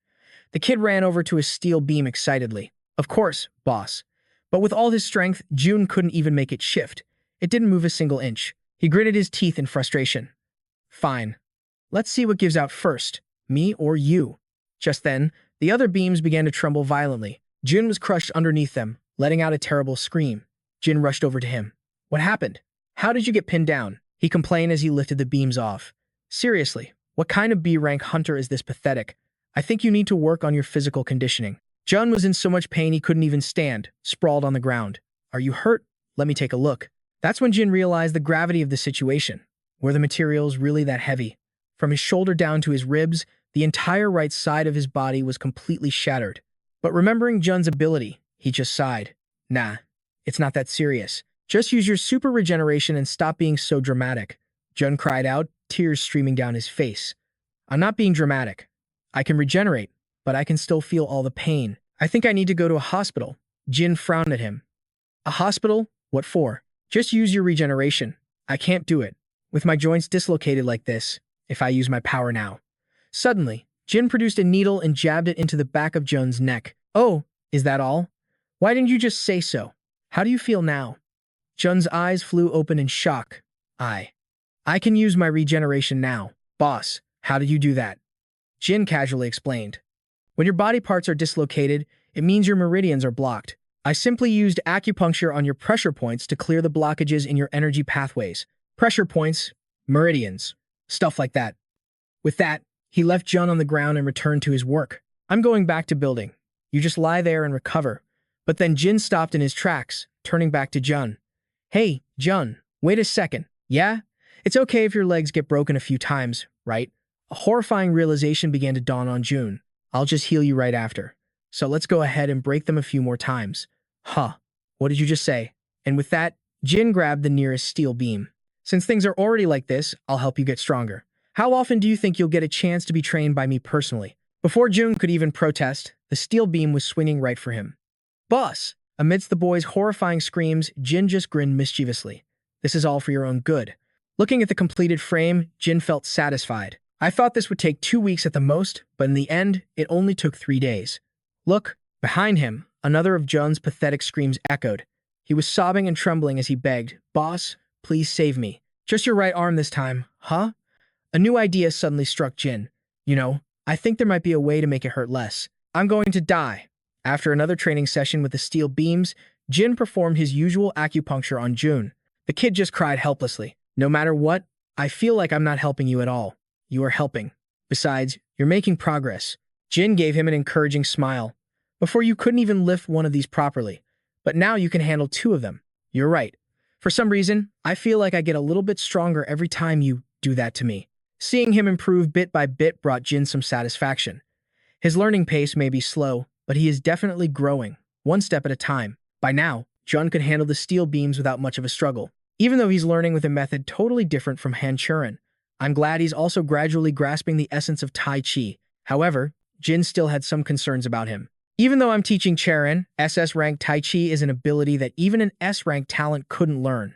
A: The kid ran over to his steel beam excitedly. Of course, boss. But with all his strength, Jun couldn't even make it shift. It didn't move a single inch. He gritted his teeth in frustration. Fine. Let's see what gives out first, me or you. Just then, the other beams began to tremble violently. Jun was crushed underneath them, letting out a terrible scream. Jin rushed over to him. What happened? How did you get pinned down? He complained as he lifted the beams off. Seriously, what kind of B-rank hunter is this pathetic? I think you need to work on your physical conditioning. Jun was in so much pain he couldn't even stand, sprawled on the ground. Are you hurt? Let me take a look. That's when Jin realized the gravity of the situation. Were the materials really that heavy? From his shoulder down to his ribs, the entire right side of his body was completely shattered. But remembering Jun's ability, he just sighed. Nah, it's not that serious. Just use your super regeneration and stop being so dramatic. Jun cried out, tears streaming down his face. I'm not being dramatic. I can regenerate, but I can still feel all the pain. I think I need to go to a hospital. Jin frowned at him. A hospital? What for? Just use your regeneration. I can't do it. With my joints dislocated like this, if I use my power now. Suddenly, Jin produced a needle and jabbed it into the back of Jun's neck. Oh, is that all? Why didn't you just say so? How do you feel now? Jun's eyes flew open in shock. I can use my regeneration now. Boss, how did you do that? Jin casually explained. When your body parts are dislocated, it means your meridians are blocked. I simply used acupuncture on your pressure points to clear the blockages in your energy pathways. Pressure points, meridians, stuff like that. With that, he left Jun on the ground and returned to his work. I'm going back to building. You just lie there and recover. But then Jin stopped in his tracks, turning back to Jun. Hey, Jun, wait a second. Yeah? It's okay if your legs get broken a few times, right? A horrifying realization began to dawn on Jun. I'll just heal you right after. So let's go ahead and break them a few more times. Huh. What did you just say? And with that, Jin grabbed the nearest steel beam. Since things are already like this, I'll help you get stronger. How often do you think you'll get a chance to be trained by me personally? Before Jun could even protest, the steel beam was swinging right for him. Boss! Amidst the boy's horrifying screams, Jin just grinned mischievously. This is all for your own good. Looking at the completed frame, Jin felt satisfied. I thought this would take 2 weeks at the most, but in the end, it only took 3 days. Look, behind him, another of Jun's pathetic screams echoed. He was sobbing and trembling as he begged, Boss, please save me. Just your right arm this time, huh? A new idea suddenly struck Jin. You know, I think there might be a way to make it hurt less. I'm going to die. After another training session with the steel beams, Jin performed his usual acupuncture on Jun. The kid just cried helplessly. No matter what, I feel like I'm not helping you at all. You are helping. Besides, you're making progress. Jin gave him an encouraging smile. Before you couldn't even lift one of these properly, but now you can handle 2 of them. You're right. For some reason, I feel like I get a little bit stronger every time you do that to me. Seeing him improve bit by bit brought Jin some satisfaction. His learning pace may be slow, but he is definitely growing, one step at a time. By now, Jun could handle the steel beams without much of a struggle. Even though he's learning with a method totally different from Churan, I'm glad he's also gradually grasping the essence of Tai Chi. However, Jin still had some concerns about him. Even though I'm teaching Cheron, SS-rank Tai Chi is an ability that even an S-rank talent couldn't learn.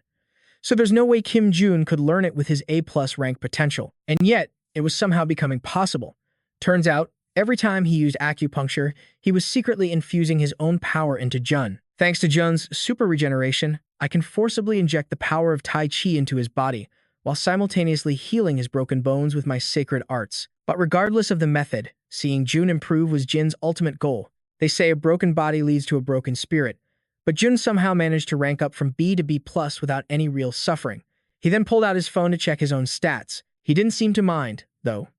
A: So there's no way Kim Jun could learn it with his A+ rank potential. And yet, it was somehow becoming possible. Turns out, every time he used acupuncture, he was secretly infusing his own power into Jun. Thanks to Jun's super regeneration, I can forcibly inject the power of Tai Chi into his body, while simultaneously healing his broken bones with my sacred arts. But regardless of the method, seeing Jun improve was Jin's ultimate goal. They say a broken body leads to a broken spirit, but Jun somehow managed to rank up from B to B+ without any real suffering. He then pulled out his phone to check his own stats. He didn't seem to mind, though.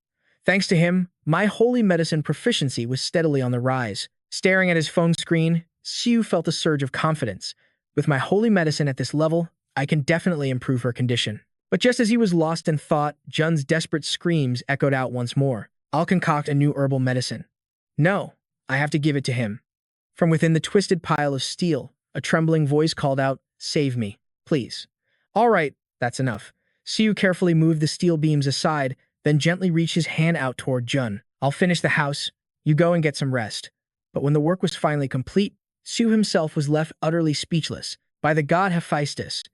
A: Thanks to him, my holy medicine proficiency was steadily on the rise. Staring at his phone screen, Siu felt a surge of confidence. With my holy medicine at this level, I can definitely improve her condition. But just as he was lost in thought, Jun's desperate screams echoed out once more. I'll concoct a new herbal medicine. No, I have to give it to him. From within the twisted pile of steel, a trembling voice called out, Save me, please. All right, that's enough. Siu carefully moved the steel beams aside, then gently reached his hand out toward Jun. I'll finish the house. You go and get some rest. But when the work was finally complete, Siu himself was left utterly speechless. By the god Hephaestus,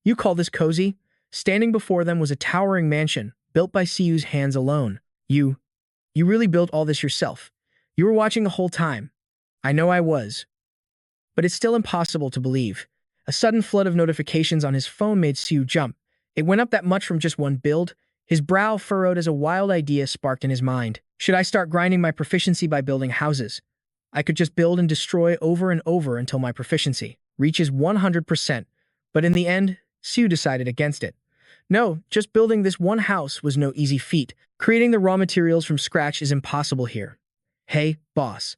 A: you call this cozy? Standing before them was a towering mansion, built by Siu's hands alone. You really built all this yourself. You were watching the whole time. I know I was. But it's still impossible to believe. A sudden flood of notifications on his phone made Siu jump. It went up that much from just one build. His brow furrowed as a wild idea sparked in his mind. Should I start grinding my proficiency by building houses? I could just build and destroy over and over until my proficiency reaches 100%. But in the end, Siu decided against it. No, just building this one house was no easy feat. Creating the raw materials from scratch is impossible here. Hey, boss.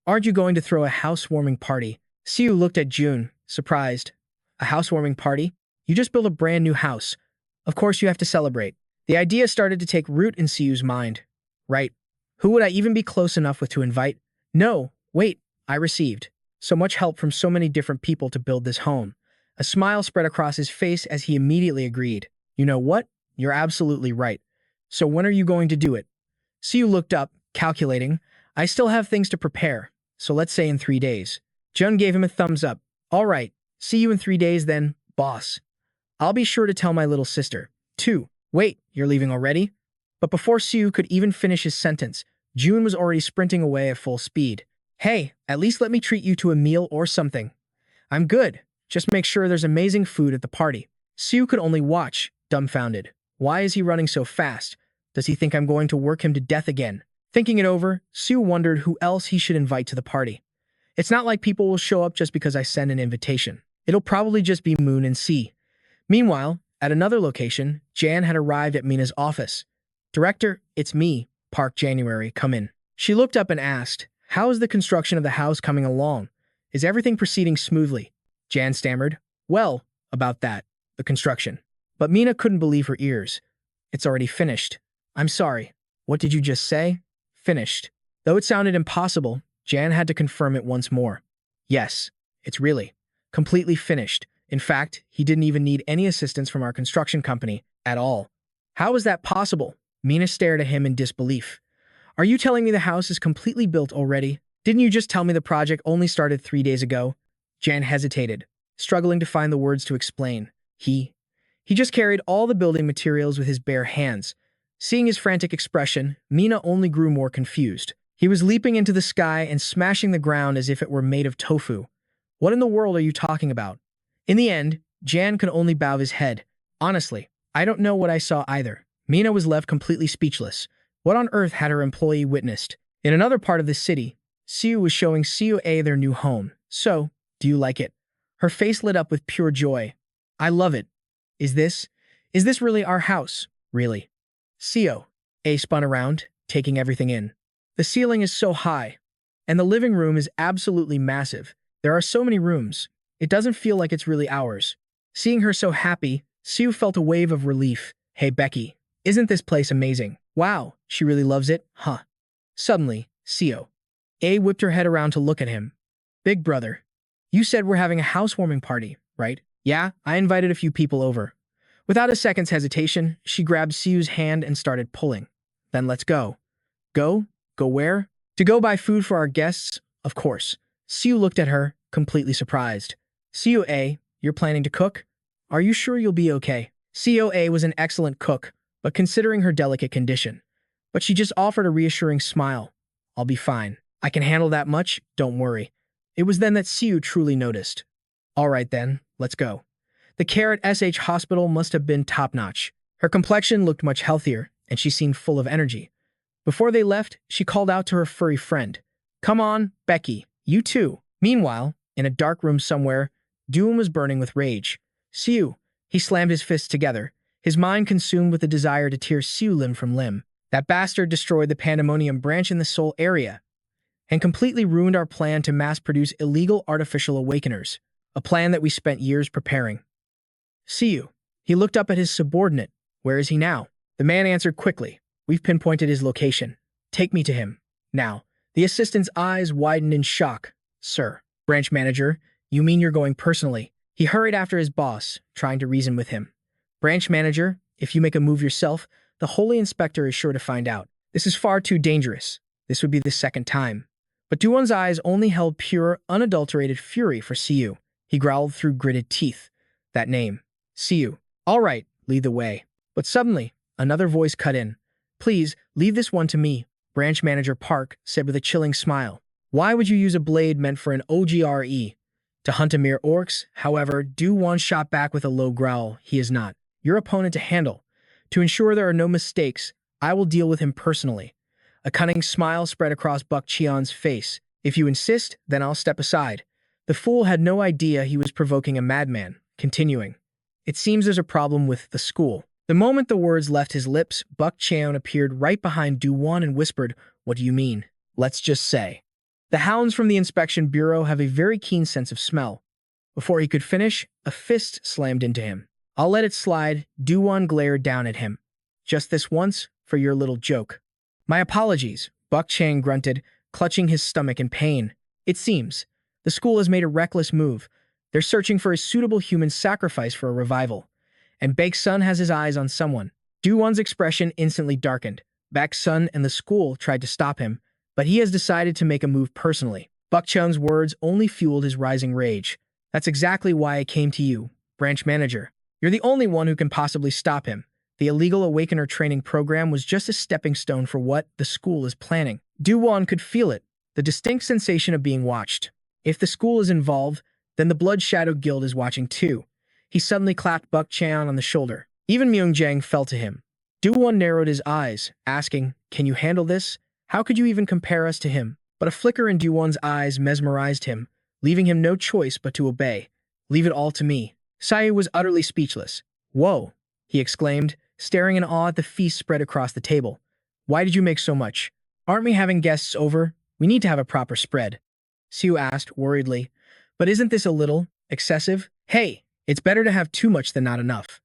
A: Aren't you going to throw a housewarming party? Siu looked at Jun, surprised. A housewarming party? You just built a brand new house. Of course you have to celebrate. The idea started to take root in Siu's mind. Right. Who would I even be close enough with to invite? No, wait, I received so much help from so many different people to build this home. A smile spread across his face as he immediately agreed. You know what? You're absolutely right. So when are you going to do it? Siu looked up, calculating. I still have things to prepare, so let's say in 3 days. Jun gave him a thumbs up. All right, see you in 3 days then, boss. I'll be sure to tell my little sister. 2. Wait, you're leaving already? But before Siu could even finish his sentence, Jun was already sprinting away at full speed. Hey, at least let me treat you to a meal or something. I'm good. Just make sure there's amazing food at the party. Siu could only watch, dumbfounded. Why is he running so fast? Does he think I'm going to work him to death again? Thinking it over, Siu wondered who else he should invite to the party. It's not like people will show up just because I send an invitation. It'll probably just be Moon and C. Meanwhile, at another location, Jan had arrived at Mina's office. Director, it's me, Park January, come in. She looked up and asked, how is the construction of the house coming along? Is everything proceeding smoothly? Jan stammered, well, about that, the construction. But Mina couldn't believe her ears. It's already finished. I'm sorry. What did you just say? Finished. Though it sounded impossible, Jan had to confirm it once more. Yes, it's really completely finished. In fact, he didn't even need any assistance from our construction company at all. How is that possible? Mina stared at him in disbelief. Are you telling me the house is completely built already? Didn't you just tell me the project only started 3 days ago? Jan hesitated, struggling to find the words to explain. He just carried all the building materials with his bare hands. Seeing his frantic expression, Mina only grew more confused. He was leaping into the sky and smashing the ground as if it were made of tofu. What in the world are you talking about? In the end, Jan could only bow his head. Honestly, I don't know what I saw either. Mina was left completely speechless. What on earth had her employee witnessed? In another part of the city, Siu was showing Siu their new home. So, do you like it? Her face lit up with pure joy. I love it. Is this really our house? Really? Siu spun around, taking everything in. The ceiling is so high, and the living room is absolutely massive. There are so many rooms. It doesn't feel like it's really ours. Seeing her so happy, Siu felt a wave of relief. Hey, Becky, isn't this place amazing? Wow, she really loves it, huh? Suddenly, Siu whipped her head around to look at him. Big brother, you said we're having a housewarming party, right? Yeah, I invited a few people over. Without a second's hesitation, she grabbed Siu's hand and started pulling. Then let's go. Go? Go where? To go buy food for our guests, of course. Siu looked at her, completely surprised. Siu, you're planning to cook? Are you sure you'll be okay? Siu was an excellent cook, but considering her delicate condition. But she just offered a reassuring smile. I'll be fine. I can handle that much, don't worry. It was then that Siu truly noticed. All right then, let's go. The care at SH Hospital must have been top-notch. Her complexion looked much healthier, and she seemed full of energy. Before they left, she called out to her furry friend. Come on, Becky, you too. Meanwhile, in a dark room somewhere, Doom was burning with rage. Siu, he slammed his fists together, his mind consumed with the desire to tear Siu limb from limb. That bastard destroyed the Pandemonium branch in the Seoul area, and completely ruined our plan to mass-produce illegal artificial awakeners, a plan that we spent years preparing. Siu, he looked up at his subordinate. Where is he now? The man answered quickly. We've pinpointed his location. Take me to him. Now. The assistant's eyes widened in shock. Sir. Branch manager, you mean you're going personally? He hurried after his boss, trying to reason with him. Branch manager, if you make a move yourself, the holy inspector is sure to find out. This is far too dangerous. This would be the second time. But Duwon's eyes only held pure, unadulterated fury for Siu. He growled through gritted teeth. That name. Siu. All right, lead the way. But suddenly, another voice cut in. Please, leave this one to me, Branch Manager Park said with a chilling smile. Why would you use a blade meant for an OGRE? To hunt a mere orcs? However, Do-won shot back with a low growl. He is not your opponent to handle. To ensure there are no mistakes, I will deal with him personally. A cunning smile spread across Buk Cheon's face. If you insist, then I'll step aside. The fool had no idea he was provoking a madman. Continuing. It seems there's a problem with the school. The moment the words left his lips, Buk Cheon appeared right behind Do-won and whispered, What do you mean? Let's just say The hounds from the inspection bureau have a very keen sense of smell. Before he could finish, a fist slammed into him. I'll let it slide. Do Jun glared down at him. Just this once, for your little joke. My apologies, Buck Chang grunted, clutching his stomach in pain. It seems the school has made a reckless move. They're searching for a suitable human sacrifice for a revival. And Baek's son has his eyes on someone. Do Jun's expression instantly darkened. Baek's son and the school tried to stop him, but he has decided to make a move personally. Buck Chung's words only fueled his rising rage. That's exactly why I came to you, branch manager. You're the only one who can possibly stop him. The illegal Awakener training program was just a stepping stone for what the school is planning. Do Jun could feel it, the distinct sensation of being watched. If the school is involved, then the Blood Shadow Guild is watching too. He suddenly clapped Buck Chan on the shoulder. Even Myung-Jang fell to him. Do Jun narrowed his eyes, asking, "Can you handle this? How could you even compare us to him?" But a flicker in Do Jun's eyes mesmerized him, leaving him no choice but to obey. "Leave it all to me." Siu was utterly speechless. "Whoa," he exclaimed, staring in awe at the feast spread across the table. "Why did you make so much? Aren't we having guests over? We need to have a proper spread." Siu asked worriedly. "But isn't this a little excessive? Hey, it's better to have too much than not enough."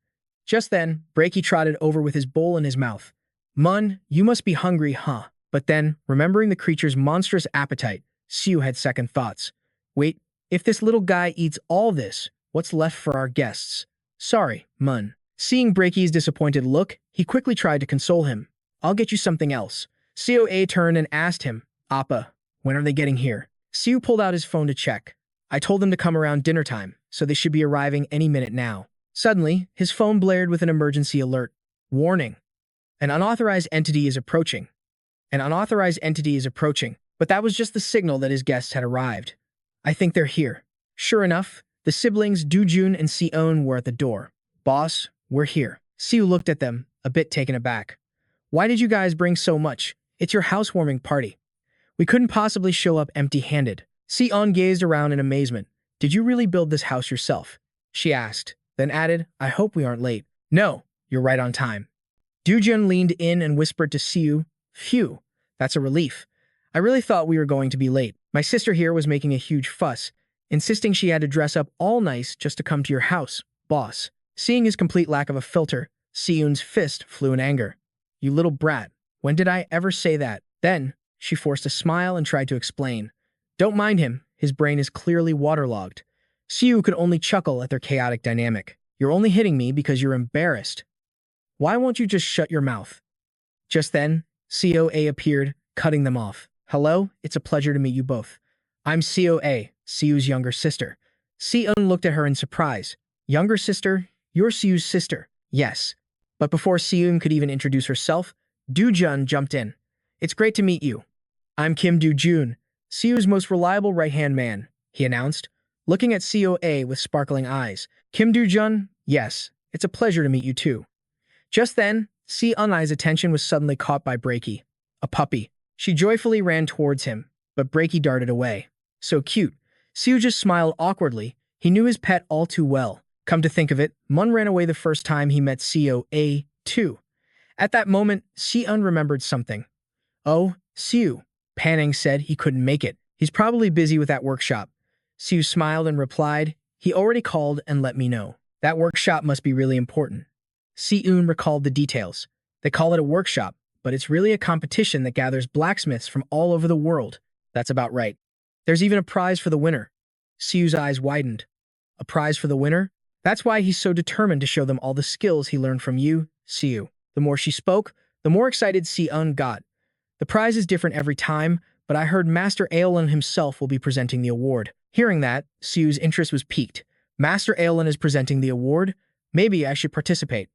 A: Just then, Breaky trotted over with his bowl in his mouth. "Mun, you must be hungry, huh?" But then, remembering the creature's monstrous appetite, Siu had second thoughts. "Wait, if this little guy eats all this, what's left for our guests?" "Sorry, Mun." Seeing Breaky's disappointed look, he quickly tried to console him. "I'll get you something else." Siu turned and asked him, "Appa, when are they getting here?" Siu pulled out his phone to check. "I told them to come around dinner time, so they should be arriving any minute now." Suddenly, his phone blared with an emergency alert. "Warning. An unauthorized entity is approaching." An unauthorized entity is approaching, but that was just the signal that his guests had arrived. "I think they're here." Sure enough, the siblings Do Jun and Cheron were at the door. "Boss, we're here." Siu looked at them, a bit taken aback. "Why did you guys bring so much? It's your housewarming party. We couldn't possibly show up empty-handed." Cheron gazed around in amazement. "Did you really build this house yourself?" she asked, then added, "I hope we aren't late." "No, you're right on time." Do Jun leaned in and whispered to Siu, "Phew, that's a relief. I really thought we were going to be late. My sister here was making a huge fuss, insisting she had to dress up all nice just to come to your house, boss." Seeing his complete lack of a filter, Siyun's fist flew in anger. "You little brat, when did I ever say that?" Then, she forced a smile and tried to explain. "Don't mind him, his brain is clearly waterlogged." Siu could only chuckle at their chaotic dynamic. "You're only hitting me because you're embarrassed. Why won't you just shut your mouth?" Just then, COA appeared, cutting them off. "Hello, it's a pleasure to meet you both. I'm COA, Siu's younger sister." Seun looked at her in surprise. "Younger sister? You're Siu's sister." "Yes." But before Seun could even introduce herself, Do Jun jumped in. "It's great to meet you. I'm Kim Do Jun, Siu's most reliable right-hand man," he announced, looking at COA with sparkling eyes. "Kim Do Jun? Yes, it's a pleasure to meet you too." Just then, Seun's attention was suddenly caught by Breaky, a puppy. She joyfully ran towards him, but Breaky darted away. "So cute." Siu just smiled awkwardly. He knew his pet all too well. Come to think of it, Mun ran away the first time he met COA, too. At that moment, Seun remembered something. "Oh, Siu," Panning said he couldn't make it. "He's probably busy with that workshop." Siu smiled and replied, "He already called and let me know. That workshop must be really important." Seun recalled the details. "They call it a workshop, but it's really a competition that gathers blacksmiths from all over the world." "That's about right. There's even a prize for the winner." Siu's eyes widened. "A prize for the winner? That's why he's so determined to show them all the skills he learned from you, Siu." The more she spoke, the more excited Seun got. "The prize is different every time, but I heard Master Aolin himself will be presenting the award." Hearing that, Siu's interest was piqued. "Master Aolin is presenting the award? Maybe I should participate."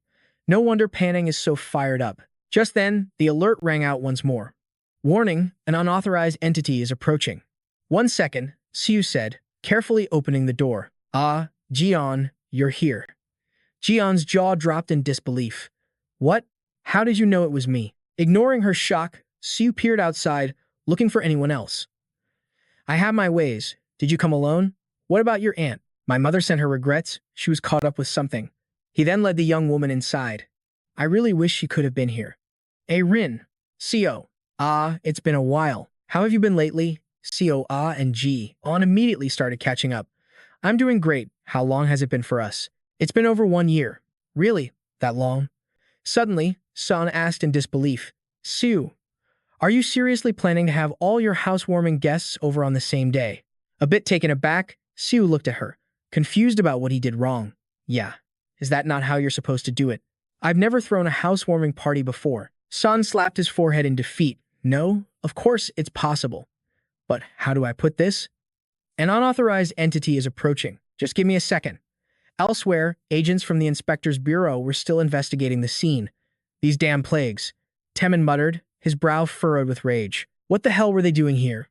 A: No wonder Panning is so fired up. Just then, the alert rang out once more. "Warning, an unauthorized entity is approaching." "1 second, Siu said, carefully opening the door. "Ah, Jian, you're here." Jian's jaw dropped in disbelief. "What? How did you know it was me?" Ignoring her shock, Siu peered outside, looking for anyone else. "I have my ways. Did you come alone? What about your aunt?" "My mother sent her regrets. She was caught up with something." He then led the young woman inside. "I really wish she could have been here." "Rin. Co. Ah, it's been a while. How have you been lately?" Co, and G. On immediately started catching up. I'm doing great. How long has it been for us? It's been over 1 year. Really? That long? Suddenly, San asked in disbelief. Siu, are you seriously planning to have all your housewarming guests over on the same day? A bit taken aback, Siu looked at her, confused about what he did wrong. Yeah. Is that not how you're supposed to do it? I've never thrown a housewarming party before. San slapped his forehead in defeat. No, of course it's possible. But how do I put this? An unauthorized entity is approaching. Just give me a second. Elsewhere, agents from the inspector's bureau were still investigating the scene. These damn plagues. Temin muttered, his brow furrowed with rage. What the hell were they doing here?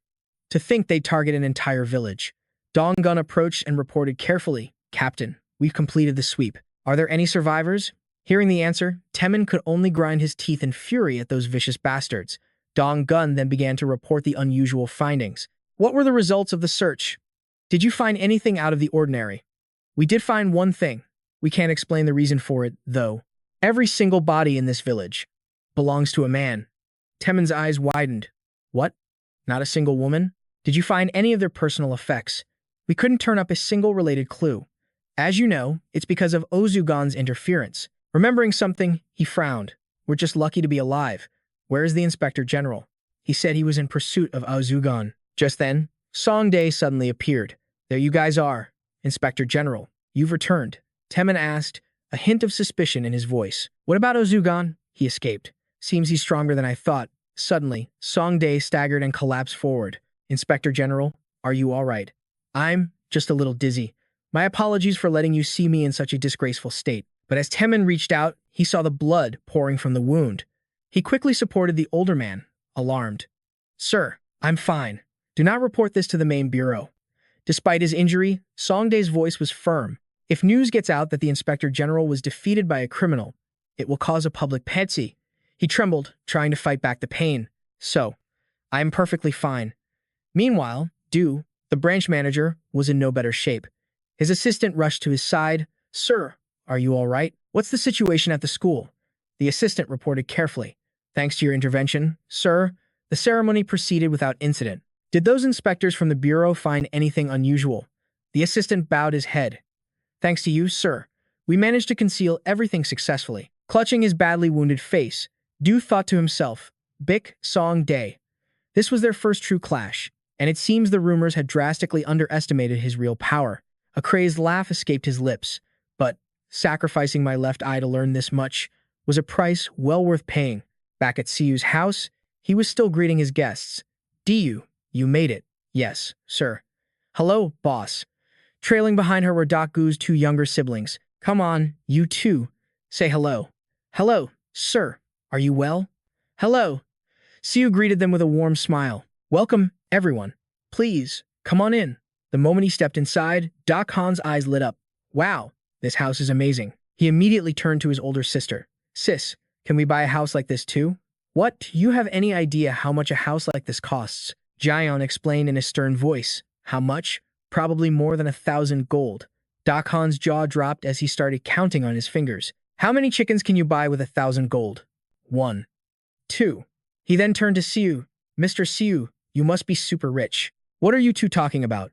A: To think they'd target an entire village. Donggun approached and reported carefully, Captain, we've completed the sweep. Are there any survivors? Hearing the answer, Temin could only grind his teeth in fury at those vicious bastards. Donggun then began to report the unusual findings. What were the results of the search? Did you find anything out of the ordinary? We did find one thing. We can't explain the reason for it, though. Every single body in this village belongs to a man. Temin's eyes widened. What? Not a single woman? Did you find any of their personal effects? We couldn't turn up a single related clue. As you know, it's because of Ozugan's interference. Remembering something, he frowned. We're just lucky to be alive. Where is the Inspector General? He said he was in pursuit of Ozugan. Just then, Songdae suddenly appeared. There you guys are. Inspector General, you've returned. Temin asked, a hint of suspicion in his voice. What about Ozugan? He escaped. Seems he's stronger than I thought. Suddenly, Songdae staggered and collapsed forward. Inspector General, are you all right? I'm just a little dizzy. My apologies for letting you see me in such a disgraceful state. But as Temin reached out, he saw the blood pouring from the wound. He quickly supported the older man, alarmed. Sir, I'm fine. Do not report this to the main bureau. Despite his injury, Songdae's voice was firm. If news gets out that the Inspector General was defeated by a criminal, it will cause a public patsy. He trembled, trying to fight back the pain. So, I am perfectly fine. Meanwhile, Du, the branch manager, was in no better shape. His assistant rushed to his side. Sir, are you all right? What's the situation at the school? The assistant reported carefully. Thanks to your intervention, sir, the ceremony proceeded without incident. Did those inspectors from the bureau find anything unusual? The assistant bowed his head. Thanks to you, sir, we managed to conceal everything successfully. Clutching his badly wounded face, Du thought to himself, Bick Song Day. This was their first true clash, and it seems the rumors had drastically underestimated his real power. A crazed laugh escaped his lips, but sacrificing my left eye to learn this much was a price well worth paying. Back at Siu's house, he was still greeting his guests. Du, you made it. Yes, sir. Hello, boss. Trailing behind her were Gu's two younger siblings. Come on, you two. Say hello. Hello, sir. Are you well? Hello. Siu greeted them with a warm smile. Welcome, everyone. Please, come on in. The moment he stepped inside, Dochon's eyes lit up. Wow, this house is amazing. He immediately turned to his older sister. Sis, can we buy a house like this too? What? Do you have any idea how much a house like this costs? Jion explained in a stern voice. How much? Probably more than 1,000 gold. Dochon's jaw dropped as he started counting on his fingers. How many chickens can you buy with 1,000 gold? 1. 2. He then turned to Siu. Mr. Siu, you must be super rich. What are you two talking about?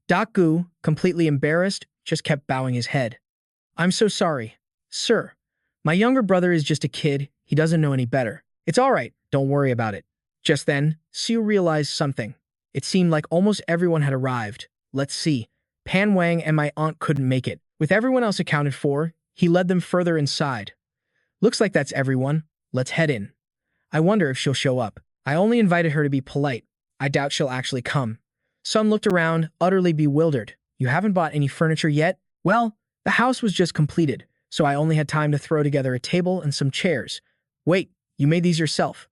A: Gu, completely embarrassed, just kept bowing his head. I'm so sorry. Sir, my younger brother is just a kid. He doesn't know any better. It's all right. Don't worry about it. Just then, Siu realized something. It seemed like almost everyone had arrived. Let's see. Pan Wang and my aunt couldn't make it. With everyone else accounted for, he led them further inside. Looks like that's everyone. Let's head in. I wonder if she'll show up. I only invited her to be polite. I doubt she'll actually come. Sun looked around, utterly bewildered. You haven't bought any furniture yet? Well, the house was just completed, so I only had time to throw together a table and some chairs. Wait, you made these yourself.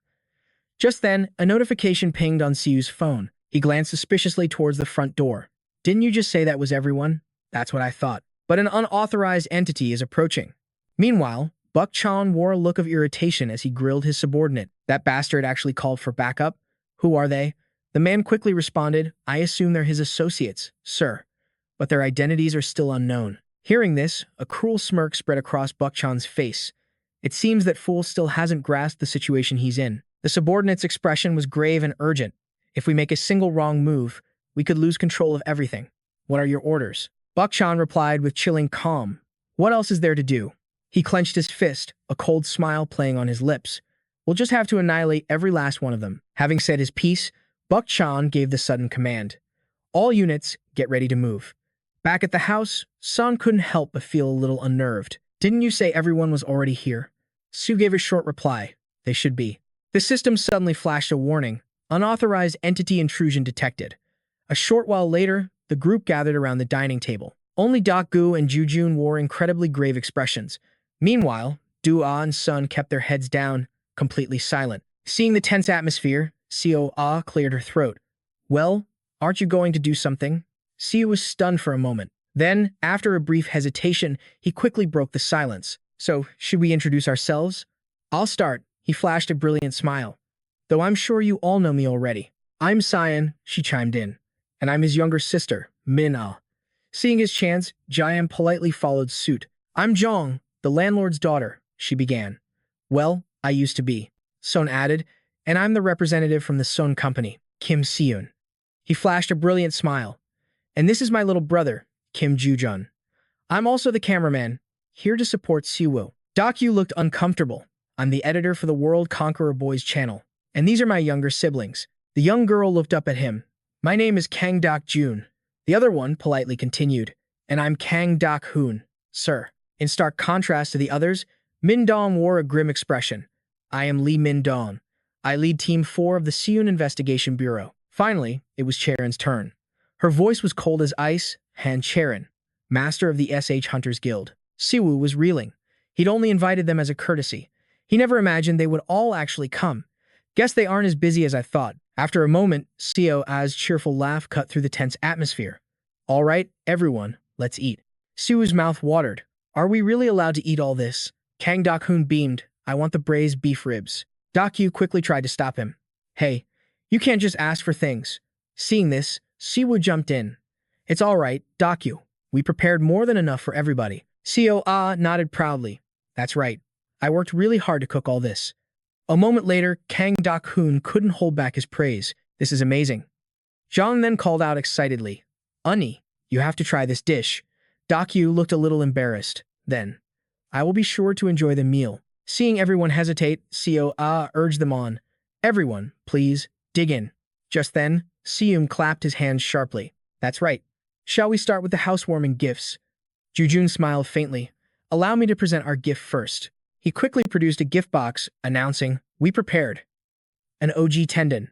A: Just then, a notification pinged on Siu's phone. He glanced suspiciously towards the front door. Didn't you just say that was everyone? That's what I thought. But an unauthorized entity is approaching. Meanwhile, Dochon wore a look of irritation as he grilled his subordinate. That bastard actually called for backup? Who are they? The man quickly responded, I assume they're his associates, sir. But their identities are still unknown. Hearing this, a cruel smirk spread across Dochon's face. It seems that Fool still hasn't grasped the situation he's in. The subordinate's expression was grave and urgent. If we make a single wrong move, we could lose control of everything. What are your orders? Dochon replied with chilling calm. What else is there to do? He clenched his fist, a cold smile playing on his lips. We'll just have to annihilate every last one of them. Having said his piece, Dochon gave the sudden command. All units, get ready to move. Back at the house, Sun couldn't help but feel a little unnerved. Didn't you say everyone was already here? Siu gave a short reply. They should be. The system suddenly flashed a warning. Unauthorized entity intrusion detected. A short while later, the group gathered around the dining table. Only Gu and Do Jun wore incredibly grave expressions. Meanwhile, Do and Sun kept their heads down, completely silent. Seeing the tense atmosphere, Siu cleared her throat. Well, aren't you going to do something? Siu was stunned for a moment. Then, after a brief hesitation, he quickly broke the silence. So, should we introduce ourselves? I'll start. He flashed a brilliant smile. Though I'm sure you all know me already. I'm Cyan, she chimed in. And I'm his younger sister, Min-ah. Seeing his chance, Jian politely followed suit. I'm Zhong, the landlord's daughter, she began. Well, I used to be, Sun added, and I'm the representative from the Sun Company, Kim Seun. He flashed a brilliant smile. And this is my little brother, Kim Jun. I'm also the cameraman, here to support Siu. Docu looked uncomfortable. I'm the editor for the World Conqueror Boys channel, and these are my younger siblings. The young girl looked up at him. My name is Kang Jun. The other one politely continued, and I'm Kang Hoon, sir. In stark contrast to the others, Min Dong wore a grim expression. I am Lee Min Dong. I lead Team 4 of the Seun Investigation Bureau. Finally, it was Cheron's turn. Her voice was cold as ice. Han Cheron, master of the SH Hunters Guild. Siu was reeling. He'd only invited them as a courtesy. He never imagined they would all actually come. Guess they aren't as busy as I thought. After a moment, Siu's cheerful laugh cut through the tense atmosphere. All right, everyone, let's eat. Siu's mouth watered. Are we really allowed to eat all this? Kang Hoon beamed. I want the braised beef ribs. Docu quickly tried to stop him. Hey, you can't just ask for things. Seeing this, Siu jumped in. It's all right, Docu. We prepared more than enough for everybody. Siu nodded proudly. That's right. I worked really hard to cook all this. A moment later, Kang Hoon couldn't hold back his praise. This is amazing. Zhang then called out excitedly. Unni, you have to try this dish. Docu looked a little embarrassed. Then, I will be sure to enjoy the meal. Seeing everyone hesitate, Siu urged them on. Everyone, please, dig in. Just then, Siu clapped his hands sharply. That's right. Shall we start with the housewarming gifts? Do Jun smiled faintly. Allow me to present our gift first. He quickly produced a gift box, announcing, we prepared. An OG tendon.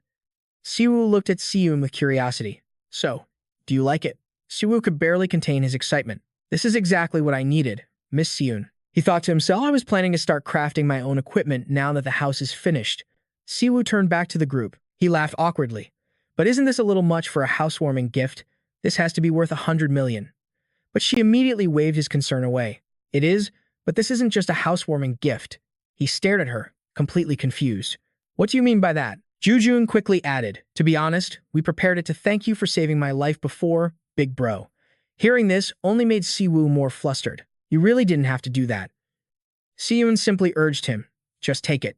A: Siu looked at Siu with curiosity. So, do you like it? Siu could barely contain his excitement. This is exactly what I needed, Miss Siu. He thought to himself, I was planning to start crafting my own equipment now that the house is finished. Siu turned back to the group. He laughed awkwardly. But isn't this a little much for a housewarming gift? This has to be worth 100 million. But she immediately waved his concern away. It is, but this isn't just a housewarming gift. He stared at her, completely confused. What do you mean by that? Do Jun quickly added, to be honest, we prepared it to thank you for saving my life before, big bro. Hearing this only made Siu more flustered. You really didn't have to do that. Siu simply urged him, just take it.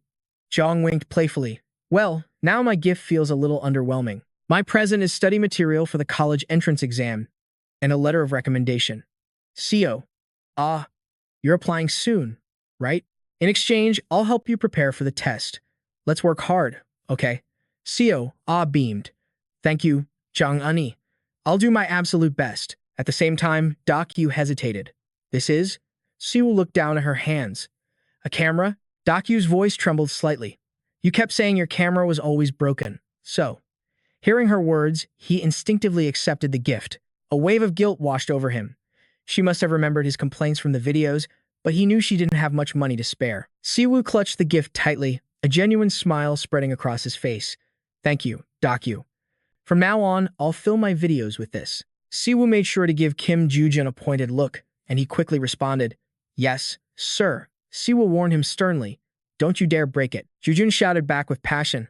A: Zhang winked playfully. Well, now my gift feels a little underwhelming. My present is study material for the college entrance exam and a letter of recommendation. Siu, you're applying soon, right? In exchange, I'll help you prepare for the test. Let's work hard, okay? Siu, beamed. Thank you, Zhang Unni. I'll do my absolute best. At the same time, Docu hesitated. This is? Siu looked down at her hands. A camera? Docu's voice trembled slightly. You kept saying your camera was always broken. So, hearing her words, he instinctively accepted the gift. A wave of guilt washed over him. She must have remembered his complaints from the videos, but he knew she didn't have much money to spare. Siu clutched the gift tightly, a genuine smile spreading across his face. Thank you, Docu. From now on, I'll fill my videos with this. Siu made sure to give Kim Jun a pointed look, and he quickly responded, Yes, sir. Siu warned him sternly. Don't you dare break it. Jun shouted back with passion.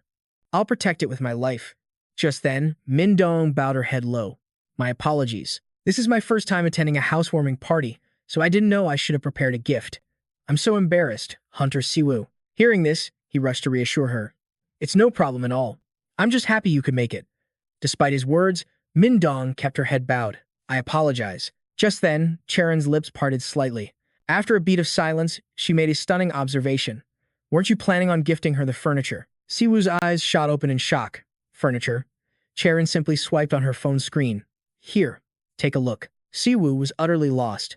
A: I'll protect it with my life. Just then, Min Dong bowed her head low. My apologies. This is my first time attending a housewarming party, so I didn't know I should have prepared a gift. I'm so embarrassed, Hunter Siu. Hearing this, he rushed to reassure her. It's no problem at all. I'm just happy you could make it. Despite his words, Min Dong kept her head bowed. I apologize. Just then, Cheron's lips parted slightly. After a beat of silence, she made a stunning observation. Weren't you planning on gifting her the furniture? Siwoo's eyes shot open in shock. Furniture? Cheron simply swiped on her phone screen. Here, take a look. Siwoo was utterly lost.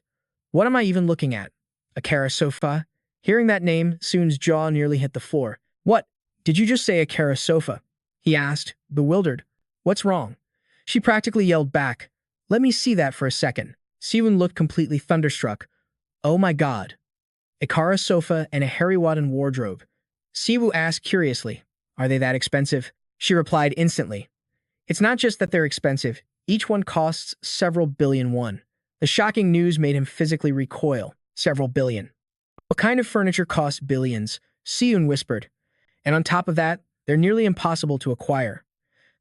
A: What am I even looking at? A Kara sofa? Hearing that name, Soon's jaw nearly hit the floor. What? Did you just say a Kara sofa? He asked, bewildered. What's wrong? She practically yelled back. Let me see that for a second. Siwoo looked completely thunderstruck. Oh my god. A Kara sofa and a Harry Wadden wardrobe. Siwoo asked curiously, are they that expensive? She replied instantly. It's not just that they're expensive. Each one costs several billion won. The shocking news made him physically recoil. Several billion. What kind of furniture costs billions? Siwoo whispered. And on top of that, they're nearly impossible to acquire.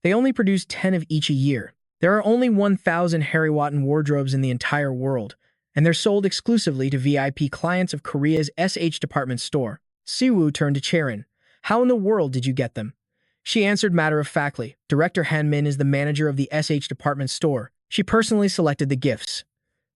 A: They only produce 10 of each a year. There are only 1,000 Harry Wadden wardrobes in the entire world, and they're sold exclusively to VIP clients of Korea's SH department store. Siwoo turned to Cheron. How in the world did you get them? She answered matter-of-factly. Director Han Min is the manager of the SH department store. She personally selected the gifts.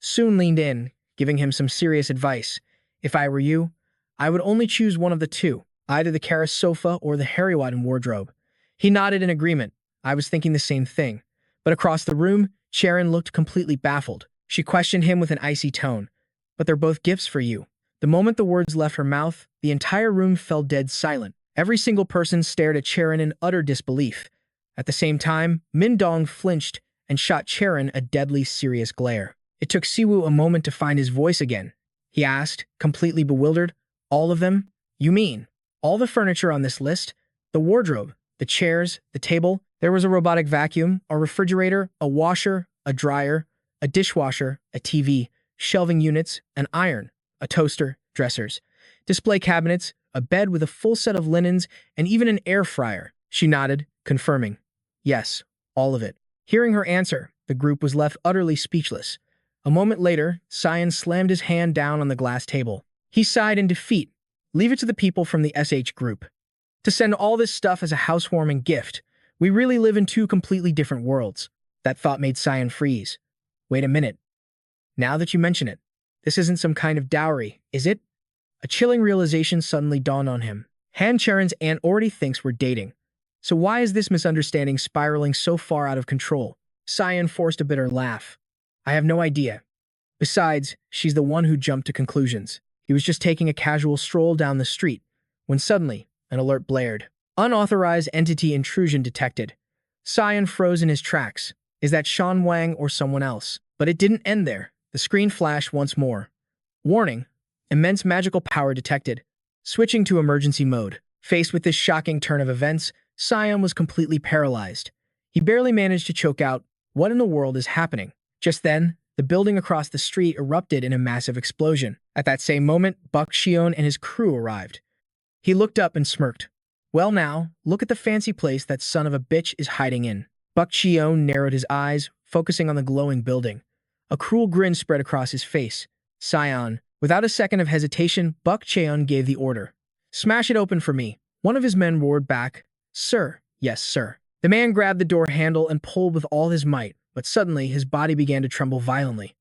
A: Soon leaned in, giving him some serious advice. If I were you, I would only choose one of the two, either the Kara sofa or the Harry Wadden wardrobe. He nodded in agreement. I was thinking the same thing. But across the room, Cheron looked completely baffled. She questioned him with an icy tone. But they're both gifts for you. The moment the words left her mouth, the entire room fell dead silent. Every single person stared at Cheron in utter disbelief. At the same time, Min Dong flinched and shot Cheron a deadly serious glare. It took Siwoo a moment to find his voice again. He asked, completely bewildered, all of them? You mean, all the furniture on this list? The wardrobe, the chairs, the table? There was a robotic vacuum, a refrigerator, a washer, a dryer, a dishwasher, a TV, shelving units, an iron, a toaster, dressers, display cabinets, a bed with a full set of linens, and even an air fryer. She nodded, confirming. Yes, all of it. Hearing her answer, the group was left utterly speechless. A moment later, Cyan slammed his hand down on the glass table. He sighed in defeat. Leave it to the people from the SH group to send all this stuff as a housewarming gift. We really live in two completely different worlds. That thought made Cyan freeze. Wait a minute. Now that you mention it, this isn't some kind of dowry, is it? A chilling realization suddenly dawned on him. Han Cheron's aunt already thinks we're dating. So why is this misunderstanding spiraling so far out of control? Cyan forced a bitter laugh. I have no idea. Besides, she's the one who jumped to conclusions. He was just taking a casual stroll down the street, when suddenly, an alert blared. Unauthorized entity intrusion detected. Cyan froze in his tracks. Is that Shan Wang or someone else? But it didn't end there. The screen flashed once more. Warning. Immense magical power detected. Switching to emergency mode. Faced with this shocking turn of events, Cyan was completely paralyzed. He barely managed to choke out, what in the world is happening? Just then, the building across the street erupted in a massive explosion. At that same moment, Bok Cheon and his crew arrived. He looked up and smirked. Well now, look at the fancy place that son of a bitch is hiding in. Bok Cheon narrowed his eyes, focusing on the glowing building. A cruel grin spread across his face. Cyan. Without a second of hesitation, Bok Cheon gave the order. Smash it open for me. One of his men roared back. Sir. Yes, sir. The man grabbed the door handle and pulled with all his might, but suddenly his body began to tremble violently.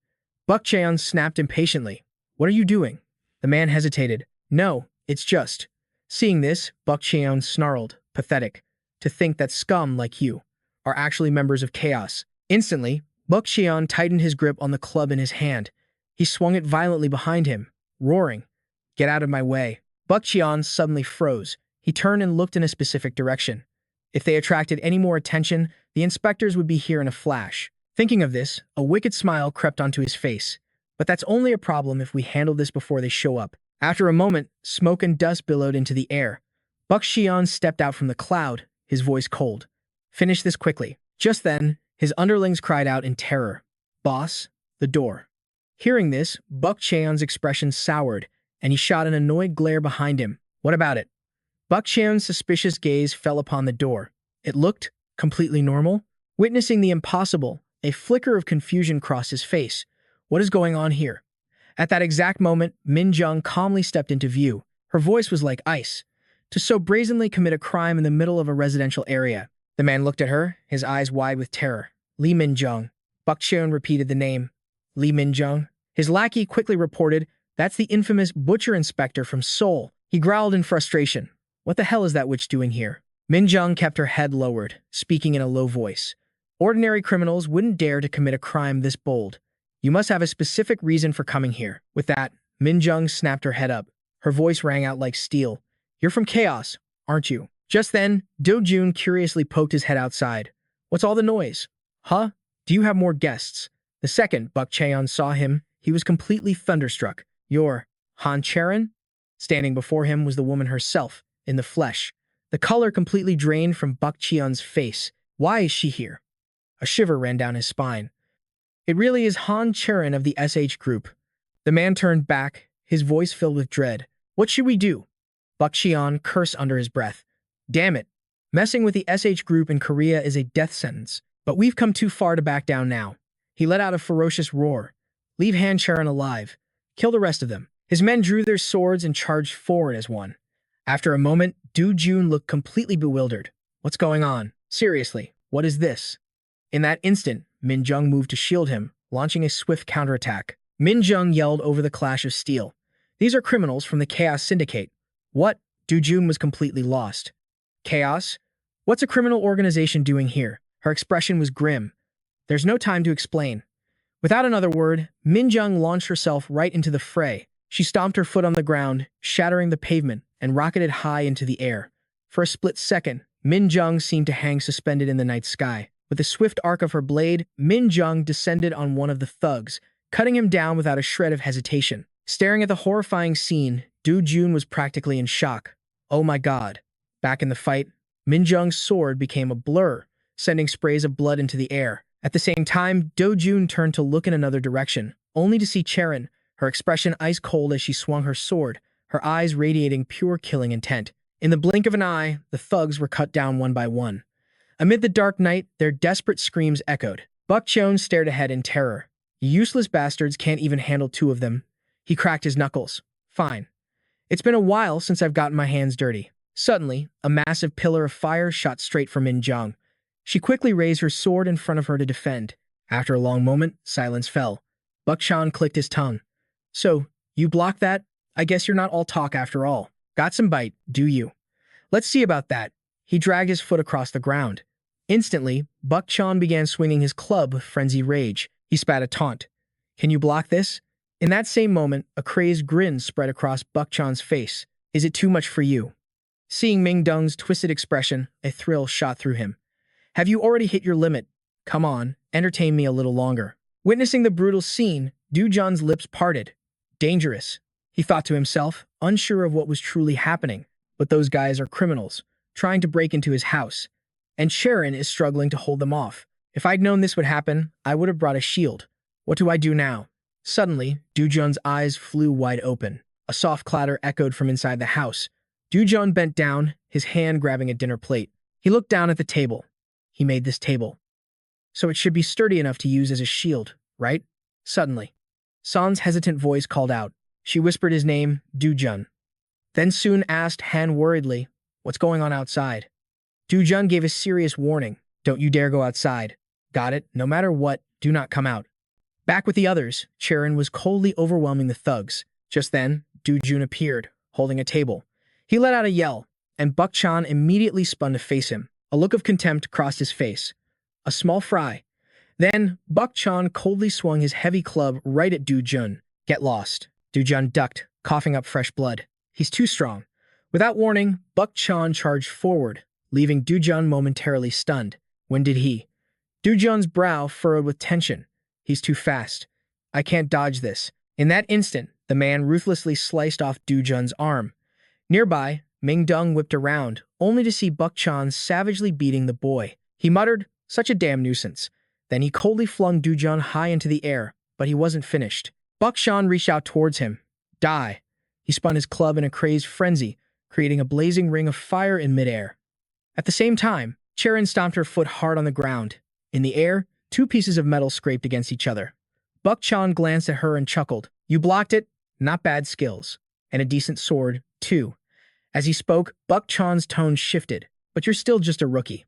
A: Bok Cheon snapped impatiently. What are you doing? The man hesitated. No, it's just. Seeing this, Bok Cheon snarled, pathetic. To think that scum like you are actually members of chaos. Instantly, Bok Cheon tightened his grip on the club in his hand. He swung it violently behind him, roaring, Get out of my way. Bok Cheon suddenly froze. He turned and looked in a specific direction. If they attracted any more attention, the inspectors would be here in a flash. Thinking of this, a wicked smile crept onto his face. But that's only a problem if we handle this before they show up. After a moment, smoke and dust billowed into the air. Bok Cheon stepped out from the cloud, his voice cold. Finish this quickly. Just then, his underlings cried out in terror. Boss, the door. Hearing this, Bok Cheon's expression soured, and he shot an annoyed glare behind him. What about it? Bok Cheon's suspicious gaze fell upon the door. It looked completely normal. Witnessing the impossible, a flicker of confusion crossed his face. What is going on here? At that exact moment, Min Jung calmly stepped into view. Her voice was like ice. To so brazenly commit a crime in the middle of a residential area, The man looked at her, his eyes wide with terror. Li Minjung. Buk Cheon repeated the name. Li Minjung. His lackey quickly reported, "That's the infamous butcher inspector from Seoul." He growled in frustration. "What the hell is that witch doing here?" Minjung kept her head lowered, speaking in a low voice. "Ordinary criminals wouldn't dare to commit a crime this bold. You must have a specific reason for coming here." With that, Minjung snapped her head up. Her voice rang out like steel. "You're from Chaos, aren't you?" Just then, Do Jun curiously poked his head outside. "What's all the noise?" "Huh? Do you have more guests?" The second Buk Cheon saw him, he was completely thunderstruck. "You're Han Cheron?" Standing before him was the woman herself, in the flesh. The color completely drained from Buk Cheon's face. Why is she here? A shiver ran down his spine. It really is Han Cheron of the SH group. The man turned back, his voice filled with dread. "What should we do?" Buk Cheon cursed under his breath. "Damn it. Messing with the SH group in Korea is a death sentence. But we've come too far to back down now." He let out a ferocious roar. "Leave Han Cheron alive. Kill the rest of them." His men drew their swords and charged forward as one. After a moment, Do Jun looked completely bewildered. "What's going on? Seriously, what is this?" In that instant, Min Jung moved to shield him, launching a swift counterattack. Min Jung yelled over the clash of steel. "These are criminals from the Chaos Syndicate." "What?" Do Jun was completely lost. "Chaos? What's a criminal organization doing here?" Her expression was grim. "There's no time to explain." Without another word, Min Jung launched herself right into the fray. She stomped her foot on the ground, shattering the pavement, and rocketed high into the air. For a split second, Min Jung seemed to hang suspended in the night sky. With a swift arc of her blade, Min Jung descended on one of the thugs, cutting him down without a shred of hesitation. Staring at the horrifying scene, Do Jun was practically in shock. Oh my god. Back in the fight, Min Jung's sword became a blur, sending sprays of blood into the air. At the same time, Do Jun turned to look in another direction, only to see Cheron, her expression ice cold as she swung her sword, her eyes radiating pure killing intent. In the blink of an eye, the thugs were cut down one by one. Amid the dark night, their desperate screams echoed. Buk Cheon stared ahead in terror. "You useless bastards can't even handle two of them." He cracked his knuckles. "Fine. It's been a while since I've gotten my hands dirty." Suddenly, a massive pillar of fire shot straight for Min Jung. She quickly raised her sword in front of her to defend. After a long moment, silence fell. Buk Cheon clicked his tongue. "So, you blocked that? I guess you're not all talk after all. Got some bite, do you? Let's see about that." He dragged his foot across the ground. Instantly, Buk Cheon began swinging his club with frenzied rage. He spat a taunt. "Can you block this?" In that same moment, a crazed grin spread across Buk Cheon's face. "Is it too much for you?" Seeing Ming Dung's twisted expression, a thrill shot through him. "Have you already hit your limit? Come on, entertain me a little longer." Witnessing the brutal scene, Do Jun's lips parted. Dangerous, he thought to himself, unsure of what was truly happening. But those guys are criminals, trying to break into his house. And Cheron is struggling to hold them off. If I'd known this would happen, I would have brought a shield. What do I do now? Suddenly, Do Jun's eyes flew wide open. A soft clatter echoed from inside the house. Do Jun bent down, his hand grabbing a dinner plate. He looked down at the table. He made this table. So it should be sturdy enough to use as a shield, right? Suddenly, San's hesitant voice called out. She whispered his name, Do Jun. Then Soon asked Han worriedly, "What's going on outside?" Do Jun gave a serious warning. "Don't you dare go outside. Got it? No matter what, do not come out." Back with the others, Cheron was coldly overwhelming the thugs. Just then, Do Jun appeared, holding a table. He let out a yell, and Buk Cheon immediately spun to face him. A look of contempt crossed his face. A small fry. Then, Buk Cheon coldly swung his heavy club right at Do Jun. "Get lost." Do Jun ducked, coughing up fresh blood. He's too strong. Without warning, Buk Cheon charged forward, leaving Do Jun momentarily stunned. When did he? Do Jun's brow furrowed with tension. He's too fast. I can't dodge this. In that instant, the man ruthlessly sliced off Do Jun's arm. Nearby, Ming Dung whipped around, only to see Buk Cheon savagely beating the boy. He muttered, "Such a damn nuisance." Then he coldly flung Do Jun high into the air, but he wasn't finished. Buk Cheon reached out towards him. "Die." He spun his club in a crazed frenzy, creating a blazing ring of fire in midair. At the same time, Cheron stomped her foot hard on the ground. In the air, two pieces of metal scraped against each other. Buk Cheon glanced at her and chuckled. "You blocked it? Not bad skills. And a decent sword, too." As he spoke, Buk Cheon's tone shifted. "But you're still just a rookie.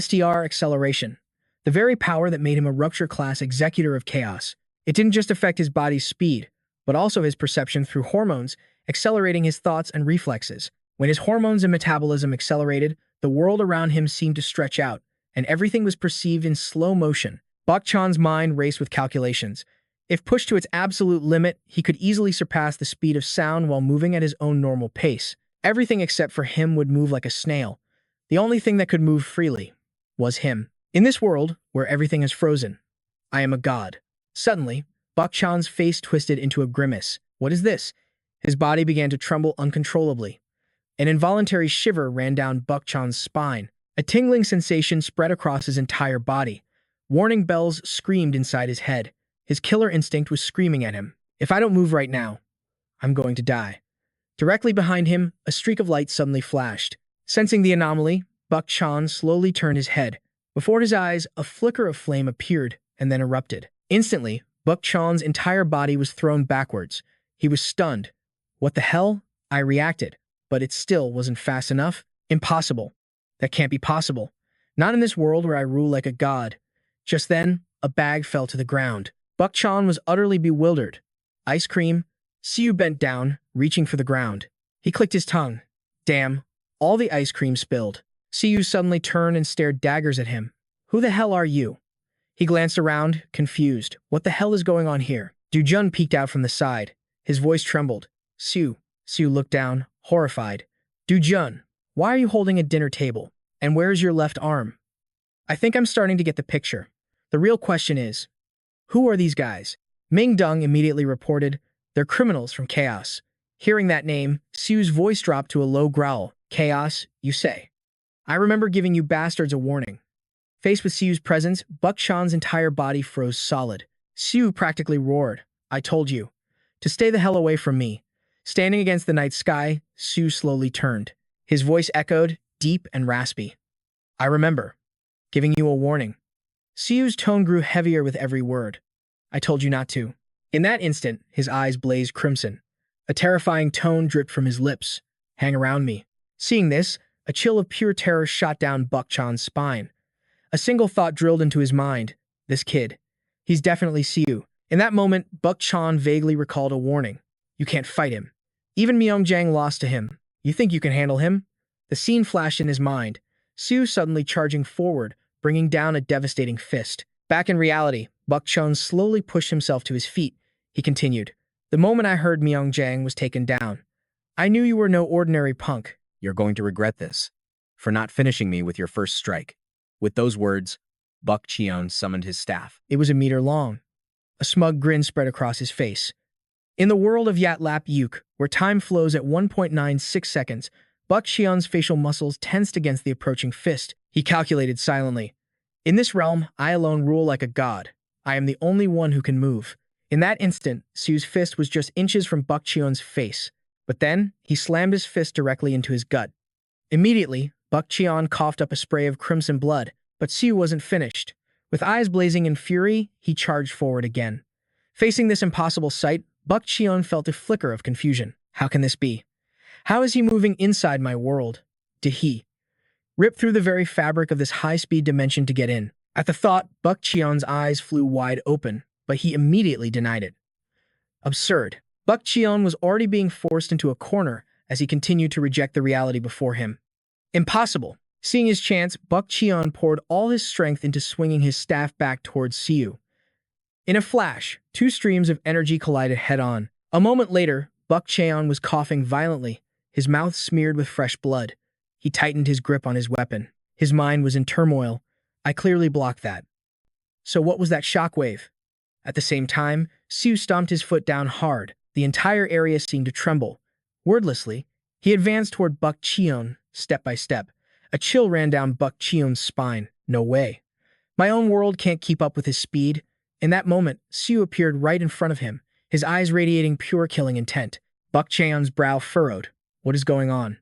A: STR acceleration, the very power that made him a rupture-class executor of chaos. It didn't just affect his body's speed, but also his perception through hormones, accelerating his thoughts and reflexes. When his hormones and metabolism accelerated, the world around him seemed to stretch out, and everything was perceived in slow motion. Dochon's mind raced with calculations. If pushed to its absolute limit, he could easily surpass the speed of sound while moving at his own normal pace. Everything except for him would move like a snail. The only thing that could move freely was him. In this world, where everything is frozen, I am a god. Suddenly, Dochon's face twisted into a grimace. What is this? His body began to tremble uncontrollably. An involuntary shiver ran down Dochon's spine. A tingling sensation spread across his entire body. Warning bells screamed inside his head. His killer instinct was screaming at him. If I don't move right now, I'm going to die. Directly behind him, a streak of light suddenly flashed. Sensing the anomaly, Dochon slowly turned his head. Before his eyes, a flicker of flame appeared and then erupted. Instantly, Dochon's entire body was thrown backwards. He was stunned. What the hell? I reacted, but it still wasn't fast enough. Impossible. That can't be possible. Not in this world where I rule like a god. Just then, a bag fell to the ground. Dochon was utterly bewildered. Ice cream? Siu bent down, reaching for the ground. He clicked his tongue. Damn, all the ice cream spilled. Siu suddenly turned and stared daggers at him. Who the hell are you? He glanced around, confused. What the hell is going on here? Do Jun peeked out from the side. His voice trembled. Siu looked down, horrified. Do Jun, why are you holding a dinner table? And where's your left arm? I think I'm starting to get the picture. The real question is, who are these guys? Ming Dong immediately reported, they're criminals from Chaos. Hearing that name, Siu's voice dropped to a low growl. Chaos, you say? I remember giving you bastards a warning. Faced with Siu's presence, Dochon's entire body froze solid. Siu practically roared. I told you. To stay the hell away from me. Standing against the night sky, Siu slowly turned. His voice echoed, deep and raspy. I remember. Giving you a warning. Siu's tone grew heavier with every word. I told you not to. In that instant, his eyes blazed crimson. A terrifying tone dripped from his lips. Hang around me. Seeing this, a chill of pure terror shot down Dochon's spine. A single thought drilled into his mind. This kid. He's definitely Siu. In that moment, Dochon vaguely recalled a warning. You can't fight him. Even Myeongjang lost to him. You think you can handle him? The scene flashed in his mind. Siu suddenly charging forward, bringing down a devastating fist. Back in reality, Dochon slowly pushed himself to his feet. He continued. The moment I heard Myeongjang was taken down, I knew you were no ordinary punk.
B: You're going to regret this, for not finishing me with your first strike. With those words, Dochon summoned his staff.
A: It was a meter long. A smug grin spread across his face. In the world of Yatlap Yuk, where time flows at 1.96 seconds, Dochon's facial muscles tensed against the approaching fist. He calculated silently. In this realm, I alone rule like a god. I am the only one who can move. In that instant, Siu's fist was just inches from Dochon's face. But then, he slammed his fist directly into his gut. Immediately, Dochon coughed up a spray of crimson blood, but Siu wasn't finished. With eyes blazing in fury, he charged forward again. Facing this impossible sight, Dochon felt a flicker of confusion. How can this be? How is he moving inside my world? Did he rip through the very fabric of this high-speed dimension to get in? At the thought, Dochon's eyes flew wide open, but he immediately denied it. Absurd. Dochon was already being forced into a corner as he continued to reject the reality before him. Impossible. Seeing his chance, Dochon poured all his strength into swinging his staff back towards Siu. In a flash, two streams of energy collided head-on. A moment later, Dochon was coughing violently, his mouth smeared with fresh blood. He tightened his grip on his weapon. His mind was in turmoil. I clearly blocked that. So what was that shockwave? At the same time, Siu stomped his foot down hard. The entire area seemed to tremble. Wordlessly, he advanced toward Dochon, step by step. A chill ran down Dochon's spine. No way. My own world can't keep up with his speed. In that moment, Siu appeared right in front of him, his eyes radiating pure killing intent. Dochon's brow furrowed. What is going on?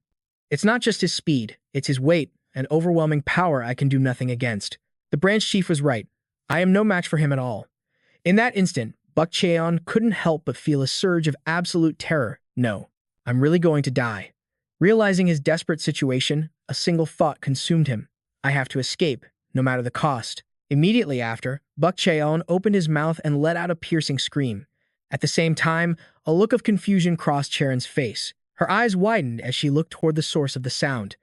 A: It's not just his speed, it's his weight and overwhelming power I can do nothing against. The branch chief was right. I am no match for him at all. In that instant, Dochon couldn't help but feel a surge of absolute terror. No, I'm really going to die. Realizing his desperate situation, a single thought consumed him. I have to escape, no matter the cost. Immediately after, Cheron opened his mouth and let out a piercing scream. At the same time, a look of confusion crossed Cheron's face. Her eyes widened as she looked toward the source of the sound.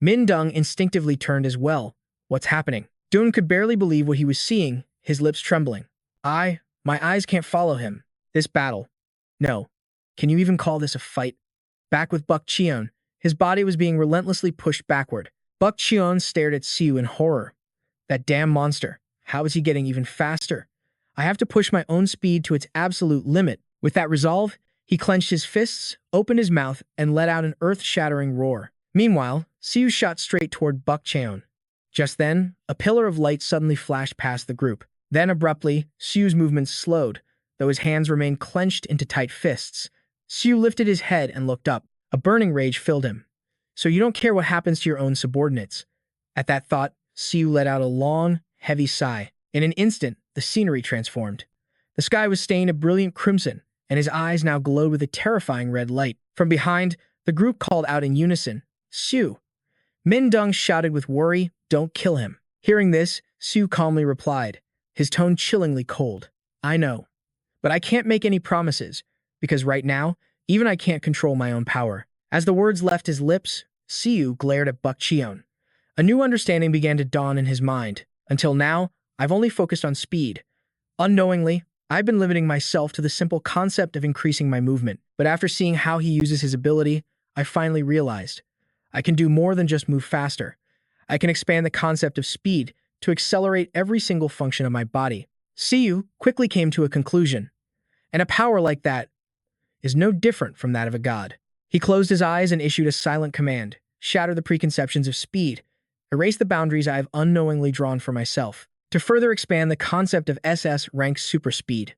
A: Mindung instinctively turned as well. What's happening? Dun could barely believe what he was seeing, his lips trembling. My eyes can't follow him. This battle. No. Can you even call this a fight? Back with Cheron, his body was being relentlessly pushed backward. Cheron stared at Siu in horror. That damn monster. How is he getting even faster? I have to push my own speed to its absolute limit. With that resolve, he clenched his fists, opened his mouth, and let out an earth-shattering roar. Meanwhile, Siu shot straight toward Cheron. Just then, a pillar of light suddenly flashed past the group. Then abruptly, Siu's movements slowed, though his hands remained clenched into tight fists. Siu lifted his head and looked up. A burning rage filled him. So you don't care what happens to your own subordinates. At that thought, Siu let out a long, heavy sigh. In an instant, the scenery transformed. The sky was stained a brilliant crimson, and his eyes now glowed with a terrifying red light. From behind, the group called out in unison, Siu. Mindung shouted with worry, "Don't kill him." Hearing this, Siu calmly replied, his tone chillingly cold. I know, but I can't make any promises, because right now, even I can't control my own power. As the words left his lips, Siu glared at Cheron. A new understanding began to dawn in his mind. Until now, I've only focused on speed. Unknowingly, I've been limiting myself to the simple concept of increasing my movement. But after seeing how he uses his ability, I finally realized I can do more than just move faster. I can expand the concept of speed to accelerate every single function of my body. Siu quickly came to a conclusion. And a power like that is no different from that of a god. He closed his eyes and issued a silent command, shatter the preconceptions of speed, erase the boundaries I have unknowingly drawn for myself, to further expand the concept of SS rank super speed.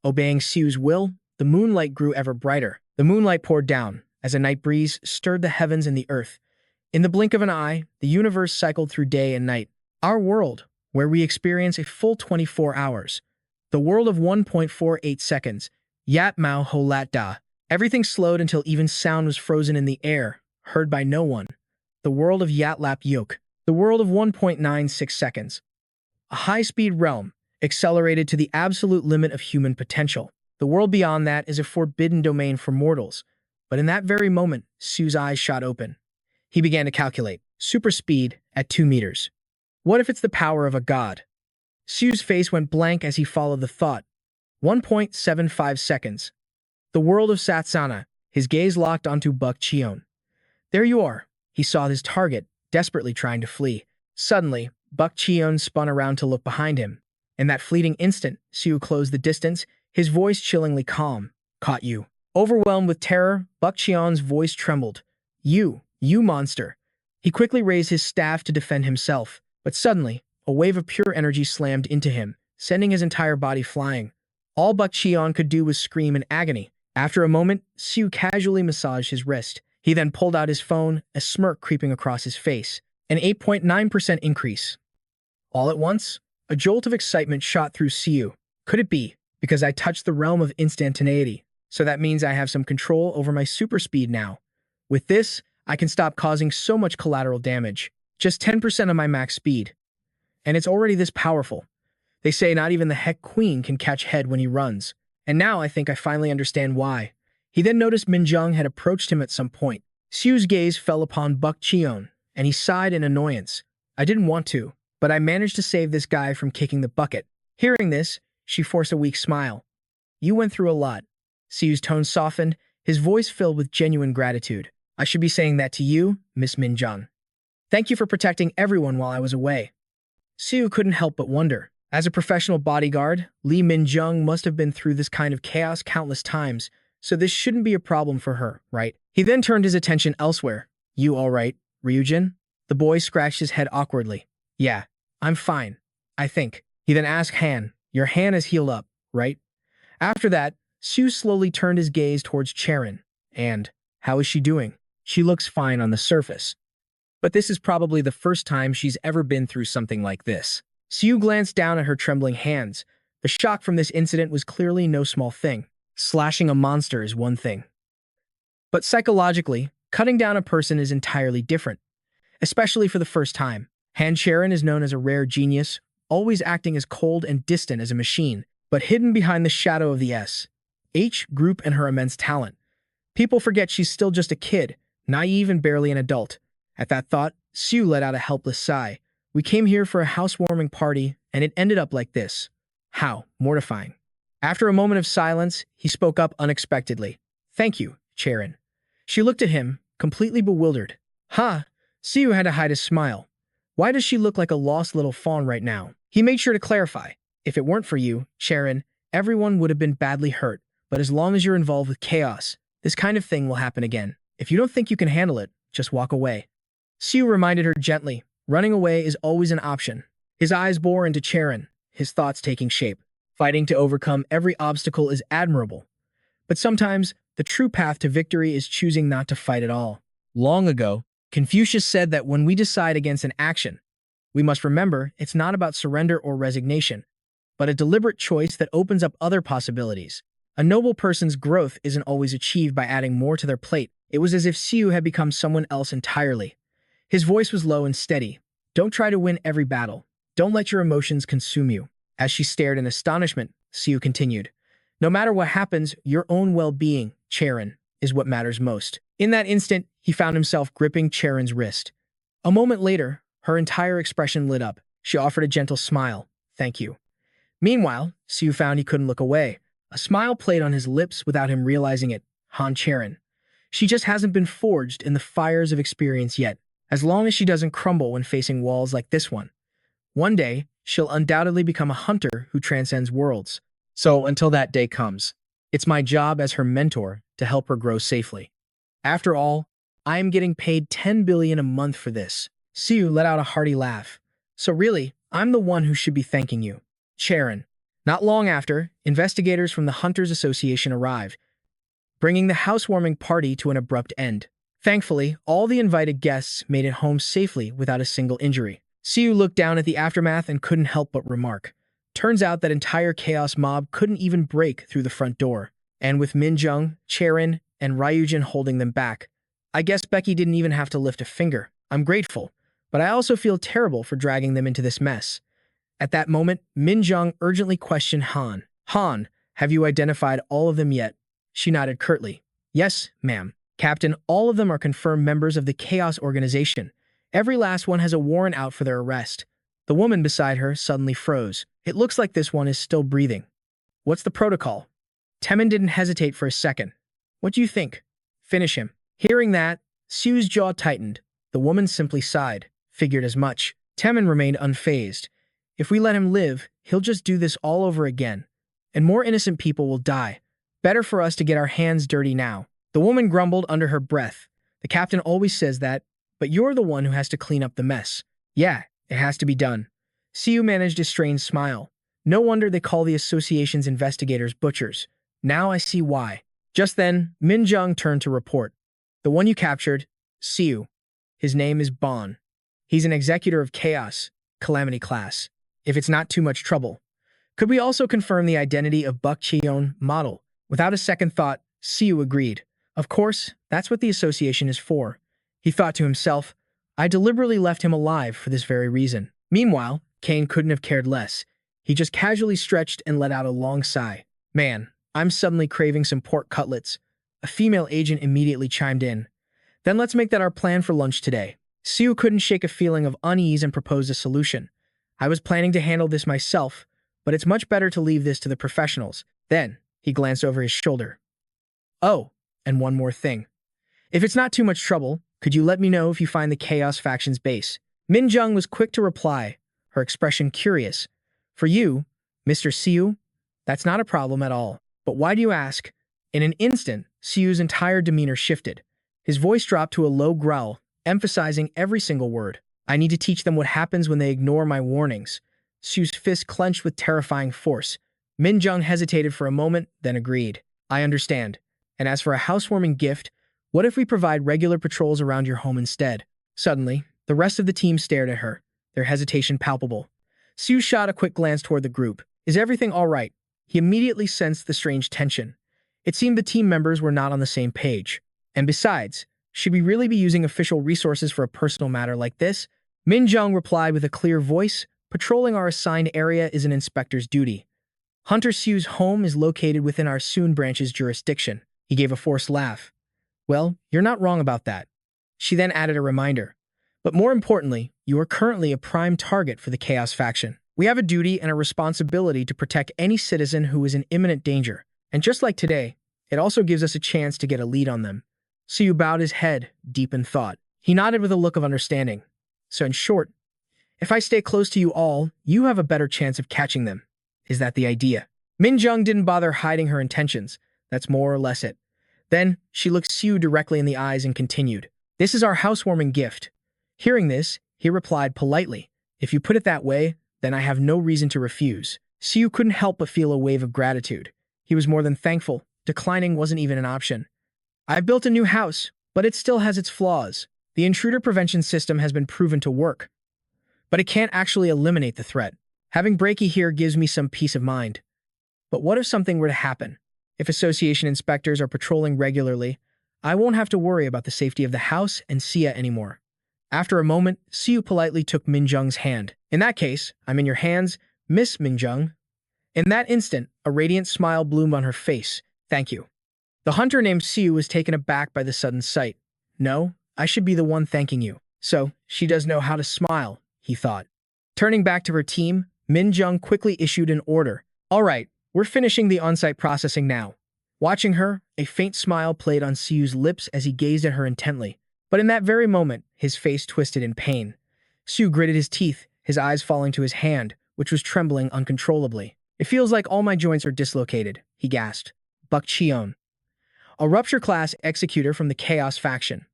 A: Obeying Siu's will, the moonlight grew ever brighter. The moonlight poured down as a night breeze stirred the heavens and the earth. In the blink of an eye, the universe cycled through day and night. Our world, where we experience a full 24 hours. The world of 1.48 seconds. Yat Mao Ho Lat Da. Everything slowed until even sound was frozen in the air, heard by no one. The world of Yat Lap Yok. The world of 1.96 seconds. A high-speed realm, accelerated to the absolute limit of human potential. The world beyond that is a forbidden domain for mortals. But in that very moment, Siu's eyes shot open. He began to calculate. Super speed at 2 meters. What if it's the power of a god? Siu's face went blank as he followed the thought. 1.75 seconds. The world of Satsana, his gaze locked onto Cheron. There you are. He saw his target, desperately trying to flee. Suddenly, Cheron spun around to look behind him. In that fleeting instant, Siu closed the distance, his voice chillingly calm. Caught you. Overwhelmed with terror, Cheron's voice trembled. You monster. He quickly raised his staff to defend himself, but suddenly, a wave of pure energy slammed into him, sending his entire body flying. All Cheron could do was scream in agony. After a moment, Siu casually massaged his wrist. He then pulled out his phone, a smirk creeping across his face. An 8.9% increase. All at once, a jolt of excitement shot through Siu. Could it be? Because I touched the realm of instantaneity. So that means I have some control over my super speed now. With this, I can stop causing so much collateral damage. Just 10% of my max speed. And it's already this powerful. They say not even the Heck Queen can catch head when he runs. And now I think I finally understand why. He then noticed Mindung had approached him at some point. Siu's gaze fell upon Cheron, and he sighed in annoyance. I didn't want to, but I managed to save this guy from kicking the bucket. Hearing this, she forced a weak smile. You went through a lot. Siu's tone softened, his voice filled with genuine gratitude. I should be saying that to you, Miss Mindung. Thank you for protecting everyone while I was away. Siu couldn't help but wonder. As a professional bodyguard, Lee Mindung must have been through this kind of chaos countless times, so this shouldn't be a problem for her, right? He then turned his attention elsewhere. You all right, Ryujin? The boy scratched his head awkwardly. Yeah, I'm fine, I think. He then asked Han, your hand is healed up, right? After that, Siu slowly turned his gaze towards Cheron. And, how is she doing? She looks fine on the surface. But this is probably the first time she's ever been through something like this. Siu glanced down at her trembling hands. The shock from this incident was clearly no small thing. Slashing a monster is one thing. But psychologically, cutting down a person is entirely different. Especially for the first time. Han Cheron is known as a rare genius, always acting as cold and distant as a machine, but hidden behind the shadow of the H group and her immense talent. People forget she's still just a kid, naive and barely an adult. At that thought, Siu let out a helpless sigh. We came here for a housewarming party, and it ended up like this. How mortifying. After a moment of silence, he spoke up unexpectedly. Thank you, Cheron. She looked at him, completely bewildered. Huh? Siu had to hide his smile. Why does she look like a lost little fawn right now? He made sure to clarify. If it weren't for you, Cheron, everyone would have been badly hurt. But as long as you're involved with chaos, this kind of thing will happen again. If you don't think you can handle it, just walk away. Siu reminded her gently. Running away is always an option. His eyes bore into Cheron, his thoughts taking shape. Fighting to overcome every obstacle is admirable. But sometimes, the true path to victory is choosing not to fight at all. Long ago, Confucius said that when we decide against an action, we must remember it's not about surrender or resignation, but a deliberate choice that opens up other possibilities. A noble person's growth isn't always achieved by adding more to their plate. It was as if Siu had become someone else entirely. His voice was low and steady. Don't try to win every battle. Don't let your emotions consume you. As she stared in astonishment, Siu continued. No matter what happens, your own well-being, Cheron, is what matters most. In that instant, he found himself gripping Cheron's wrist. A moment later, her entire expression lit up. She offered a gentle smile. Thank you. Meanwhile, Siu found he couldn't look away. A smile played on his lips without him realizing it. Han Cheron. She just hasn't been forged in the fires of experience yet, as long as she doesn't crumble when facing walls like this one. One day, she'll undoubtedly become a hunter who transcends worlds. So until that day comes, it's my job as her mentor to help her grow safely. After all, I am getting paid 10 billion a month for this. Siu let out a hearty laugh. So really, I'm the one who should be thanking you. Cheron. Not long after, investigators from the Hunters Association arrived, bringing the housewarming party to an abrupt end. Thankfully, all the invited guests made it home safely without a single injury. Siu looked down at the aftermath and couldn't help but remark. Turns out that entire chaos mob couldn't even break through the front door. And with Minjung, Cheron, and Ryujin holding them back, I guess Becky didn't even have to lift a finger. I'm grateful, but I also feel terrible for dragging them into this mess. At that moment, Minjung urgently questioned Han. Han, have you identified all of them yet? She nodded curtly. Yes, ma'am. Captain, all of them are confirmed members of the Chaos Organization. Every last one has a warrant out for their arrest. The woman beside her suddenly froze. It looks like this one is still breathing. What's the protocol? Temin didn't hesitate for a second. What do you think? Finish him. Hearing that, Siu's jaw tightened. The woman simply sighed. Figured as much. Temin remained unfazed. If we let him live, he'll just do this all over again. And more innocent people will die. Better for us to get our hands dirty now. The woman grumbled under her breath. The captain always says that, but you're the one who has to clean up the mess. Yeah, it has to be done. Siu managed a strained smile. No wonder they call the association's investigators butchers. Now I see why. Just then, Minjung turned to report. The one you captured, Siu. His name is Bon. He's an executor of Chaos, Calamity class. If it's not too much trouble. Could we also confirm the identity of Buk Cheon model? Without a second thought, Siu agreed. Of course, that's what the association is for. He thought to himself, I deliberately left him alive for this very reason. Meanwhile, Kane couldn't have cared less. He just casually stretched and let out a long sigh. Man, I'm suddenly craving some pork cutlets. A female agent immediately chimed in. Then let's make that our plan for lunch today. Siu couldn't shake a feeling of unease and proposed a solution. I was planning to handle this myself, but it's much better to leave this to the professionals. Then, he glanced over his shoulder. Oh, and one more thing. If it's not too much trouble, could you let me know if you find the Chaos faction's base? Minjung was quick to reply, her expression curious. For you, Mr. Siu, that's not a problem at all. But why do you ask? In an instant, Siu's entire demeanor shifted. His voice dropped to a low growl, emphasizing every single word. I need to teach them what happens when they ignore my warnings. Siu's fist clenched with terrifying force. Minjung hesitated for a moment, then agreed. I understand. And as for a housewarming gift, what if we provide regular patrols around your home instead? Suddenly, the rest of the team stared at her, their hesitation palpable. Siu shot a quick glance toward the group. Is everything all right? He immediately sensed the strange tension. It seemed the team members were not on the same page. And besides, should we really be using official resources for a personal matter like this? Min Jung replied with a clear voice, patrolling our assigned area is an inspector's duty. Hunter Siu's home is located within our Soon branch's jurisdiction. He gave a forced laugh. Well, you're not wrong about that. She then added a reminder. But more importantly, you are currently a prime target for the Chaos faction. We have a duty and a responsibility to protect any citizen who is in imminent danger. And just like today, it also gives us a chance to get a lead on them. Siu bowed his head, deep in thought. He nodded with a look of understanding. So in short, if I stay close to you all, you have a better chance of catching them. Is that the idea? Min Jung didn't bother hiding her intentions. That's more or less it. Then, she looked Siu directly in the eyes and continued. This is our housewarming gift. Hearing this, he replied politely. If you put it that way, then I have no reason to refuse. Siu couldn't help but feel a wave of gratitude. He was more than thankful. Declining wasn't even an option. I've built a new house, but it still has its flaws. The intruder prevention system has been proven to work, but it can't actually eliminate the threat. Having Breaky here gives me some peace of mind. But what if something were to happen? If association inspectors are patrolling regularly, I won't have to worry about the safety of the house and Sia anymore. After a moment, Siu politely took Min Jung's hand. In that case, I'm in your hands, Miss Min Jung. In that instant, a radiant smile bloomed on her face. Thank you. The hunter named Siu was taken aback by the sudden sight. No, I should be the one thanking you. So, she does know how to smile, he thought. Turning back to her team, Min Jung quickly issued an order. All right, we're finishing the on-site processing now. Watching her, a faint smile played on Siu's lips as he gazed at her intently. But in that very moment, his face twisted in pain. Siu gritted his teeth, his eyes falling to his hand, which was trembling uncontrollably. It feels like all my joints are dislocated, he gasped. Cheron, a rupture-class executor from the Chaos faction.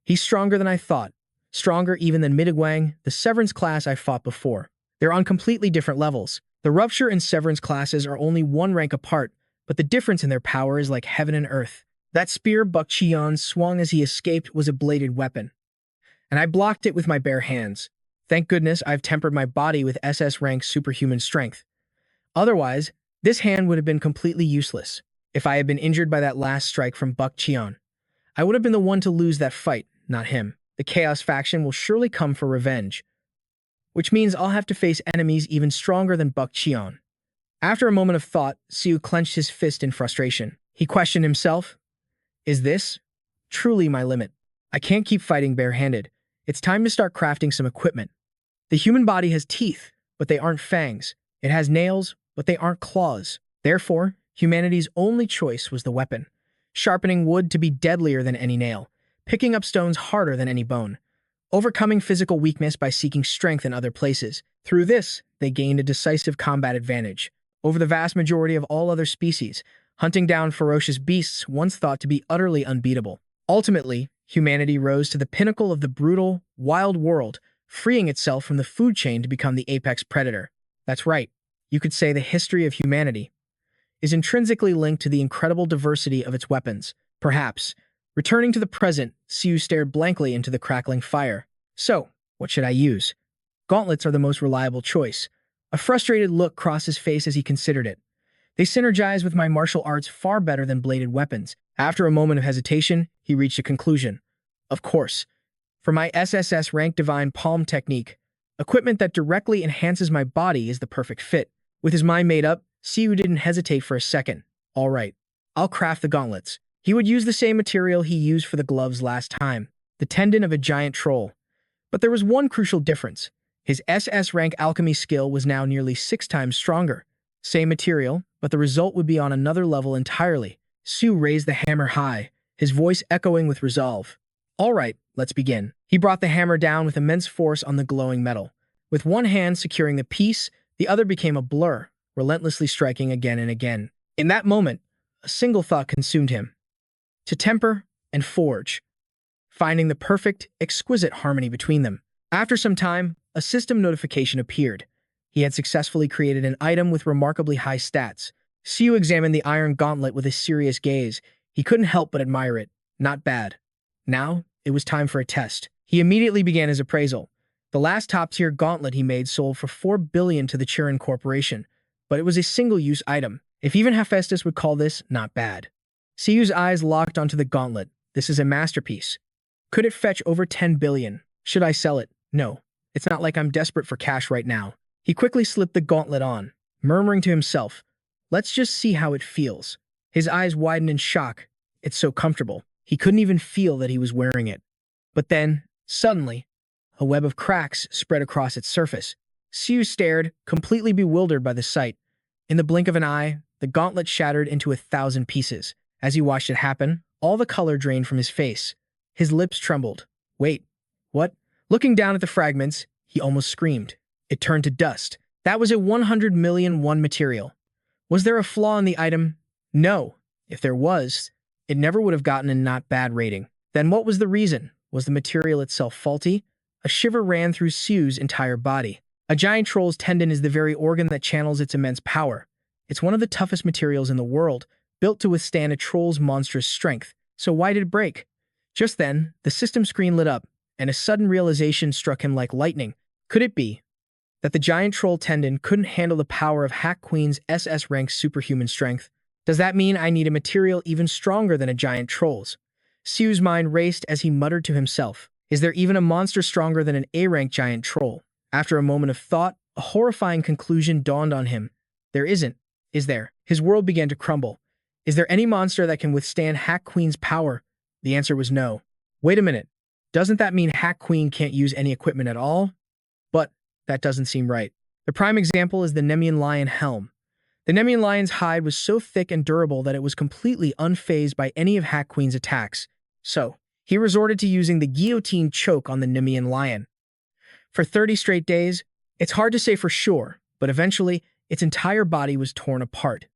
A: He's stronger than I thought. Stronger even than Midigwang, the Severance class I fought before. They're on completely different levels. The Rupture and Severance classes are only one rank apart, but the difference in their power is like heaven and earth. That spear Cheron swung as he escaped was a bladed weapon, and I blocked it with my bare hands. Thank goodness I've tempered my body with SS rank superhuman strength. Otherwise, this hand would have been completely useless. If I had been injured by that last strike from Cheron, I would have been the one to lose that fight, not him. The Chaos faction will surely come for revenge, which means I'll have to face enemies even stronger than Cheron. After a moment of thought, Siu clenched his fist in frustration. He questioned himself. Is this truly my limit? I can't keep fighting barehanded. It's time to start crafting some equipment. The human body has teeth, but they aren't fangs. It has nails, but they aren't claws. Therefore, humanity's only choice was the weapon. Sharpening wood to be deadlier than any nail. Picking up stones harder than any bone. Overcoming physical weakness by seeking strength in other places. Through this, they gained a decisive combat advantage over the vast majority of all other species, hunting down ferocious beasts once thought to be utterly unbeatable. Ultimately, humanity rose to the pinnacle of the brutal, wild world, freeing itself from the food chain to become the apex predator. That's right, you could say the history of humanity is intrinsically linked to the incredible diversity of its weapons. Perhaps, returning to the present, Siu stared blankly into the crackling fire. So, what should I use? Gauntlets are the most reliable choice. A frustrated look crossed his face as he considered it. They synergize with my martial arts far better than bladed weapons. After a moment of hesitation, he reached a conclusion. Of course, for my SSS rank divine palm technique, equipment that directly enhances my body is the perfect fit. With his mind made up, Siu didn't hesitate for a second. All right, I'll craft the gauntlets. He would use the same material he used for the gloves last time, the tendon of a giant troll. But there was one crucial difference. His SS rank alchemy skill was now nearly 6 times stronger. Same material, but the result would be on another level entirely. Siu raised the hammer high, his voice echoing with resolve. All right, let's begin. He brought the hammer down with immense force on the glowing metal. With one hand securing the piece, the other became a blur, relentlessly striking again and again. In that moment, a single thought consumed him. To temper and forge, finding the perfect, exquisite harmony between them. After some time, a system notification appeared. He had successfully created an item with remarkably high stats. Siu examined the iron gauntlet with a serious gaze. He couldn't help but admire it. Not bad. Now, it was time for a test. He immediately began his appraisal. The last top-tier gauntlet he made sold for 4 billion to the Cheron Corporation, but it was a single-use item. If even Hephaestus would call this not bad. Siu's eyes locked onto the gauntlet. This is a masterpiece. Could it fetch over 10 billion? Should I sell it? No. It's not like I'm desperate for cash right now. He quickly slipped the gauntlet on, murmuring to himself, let's just see how it feels. His eyes widened in shock. It's so comfortable. He couldn't even feel that he was wearing it. But then, suddenly, a web of cracks spread across its surface. Siu stared, completely bewildered by the sight. In the blink of an eye, the gauntlet shattered into 1,000 pieces. As he watched it happen, all the color drained from his face. His lips trembled. Wait, what? Looking down at the fragments, he almost screamed. It turned to dust. That was a 100,000,000 material. Was there a flaw in the item? No. If there was, it never would have gotten a not bad rating. Then what was the reason? Was the material itself faulty? A shiver ran through Siu's entire body. A giant troll's tendon is the very organ that channels its immense power. It's one of the toughest materials in the world, built to withstand a troll's monstrous strength. So why did it break? Just then, the system screen lit up, and a sudden realization struck him like lightning. Could it be that the giant troll tendon couldn't handle the power of Hack Queen's SS rank superhuman strength? Does that mean I need a material even stronger than a giant troll's? Siu's mind raced as he muttered to himself. Is there even a monster stronger than an A-rank giant troll? After a moment of thought, a horrifying conclusion dawned on him. There isn't, is there? His world began to crumble. Is there any monster that can withstand Hack Queen's power? The answer was no. Wait a minute. Doesn't that mean Hack Queen can't use any equipment at all? But that doesn't seem right. The prime example is the Nemean lion helm. The Nemean lion's hide was so thick and durable that it was completely unfazed by any of Hack Queen's attacks. So, he resorted to using the guillotine choke on the Nemean lion. For 30 straight days, it's hard to say for sure, but eventually, its entire body was torn apart.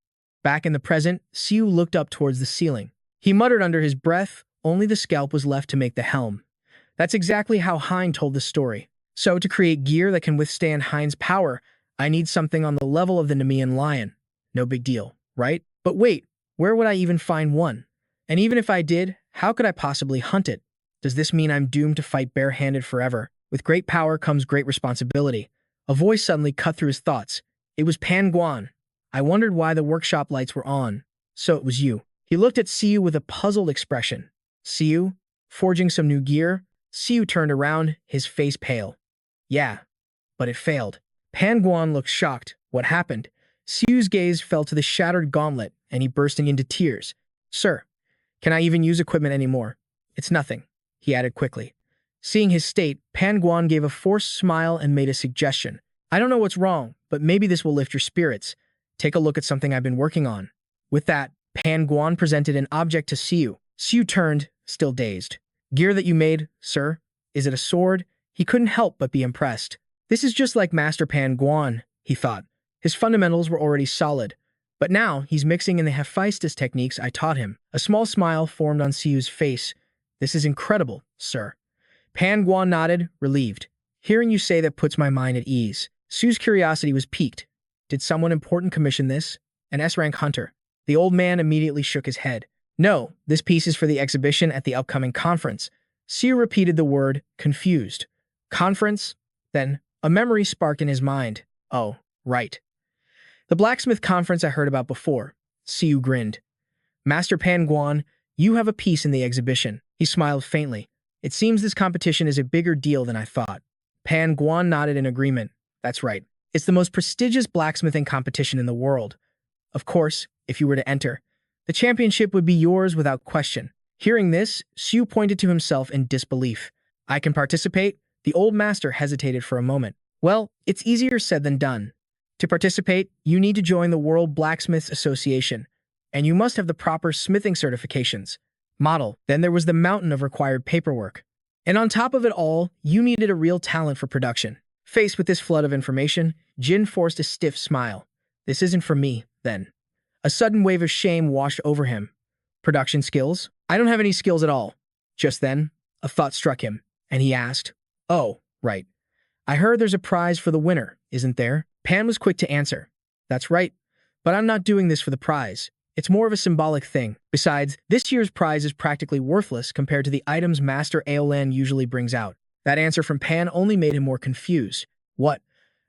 A: Back in the present, Siu looked up towards the ceiling. He muttered under his breath, only the scalp was left to make the helm. That's exactly how Hein told the story. So to create gear that can withstand Hein's power, I need something on the level of the Nemean lion. No big deal, right? But wait, where would I even find one? And even if I did, how could I possibly hunt it? Does this mean I'm doomed to fight barehanded forever? With great power comes great responsibility. A voice suddenly cut through his thoughts. It was Pan Guan. I wondered why the workshop lights were on. So it was you. He looked at Siu with a puzzled expression. Siu? Forging some new gear? Siu turned around, his face pale. Yeah, but it failed. Pan Guan looked shocked. What happened? Siu's gaze fell to the shattered gauntlet, and he bursting into tears. Sir, can I even use equipment anymore? It's nothing, he added quickly. Seeing his state, Pan Guan gave a forced smile and made a suggestion. I don't know what's wrong, but maybe this will lift your spirits. Take a look at something I've been working on. With that, Pan Guan presented an object to Siu. Siu turned, still dazed. Gear that you made, sir? Is it a sword? He couldn't help but be impressed. This is just like Master Pan Guan, he thought. His fundamentals were already solid. But now, he's mixing in the Hephaestus techniques I taught him. A small smile formed on Siu's face. This is incredible, sir. Pan Guan nodded, relieved. Hearing you say that puts my mind at ease. Siu's curiosity was piqued. Did someone important commission this? An S-rank hunter. The old man immediately shook his head. No, this piece is for the exhibition at the upcoming conference. Siu repeated the word, confused. Conference? Then, a memory sparked in his mind. Oh, right. The blacksmith conference I heard about before. Siu grinned. Master Pan Guan, you have a piece in the exhibition. He smiled faintly. It seems this competition is a bigger deal than I thought. Pan Guan nodded in agreement. That's right. It's the most prestigious blacksmithing competition in the world. Of course, if you were to enter, the championship would be yours without question. Hearing this, Siu pointed to himself in disbelief. I can participate? The old master hesitated for a moment. Well, it's easier said than done. To participate, you need to join the World Blacksmiths Association, and you must have the proper smithing certifications. Model. Then there was the mountain of required paperwork. And on top of it all, you needed a real talent for production. Faced with this flood of information, Jin forced a stiff smile. This isn't for me, then. A sudden wave of shame washed over him. Production skills? I don't have any skills at all. Just then, a thought struck him, and he asked, Oh, right. I heard there's a prize for the winner, isn't there? Pan was quick to answer. That's right, but I'm not doing this for the prize. It's more of a symbolic thing. Besides, this year's prize is practically worthless compared to the items Master Aolan usually brings out. That answer from Pan only made him more confused. What?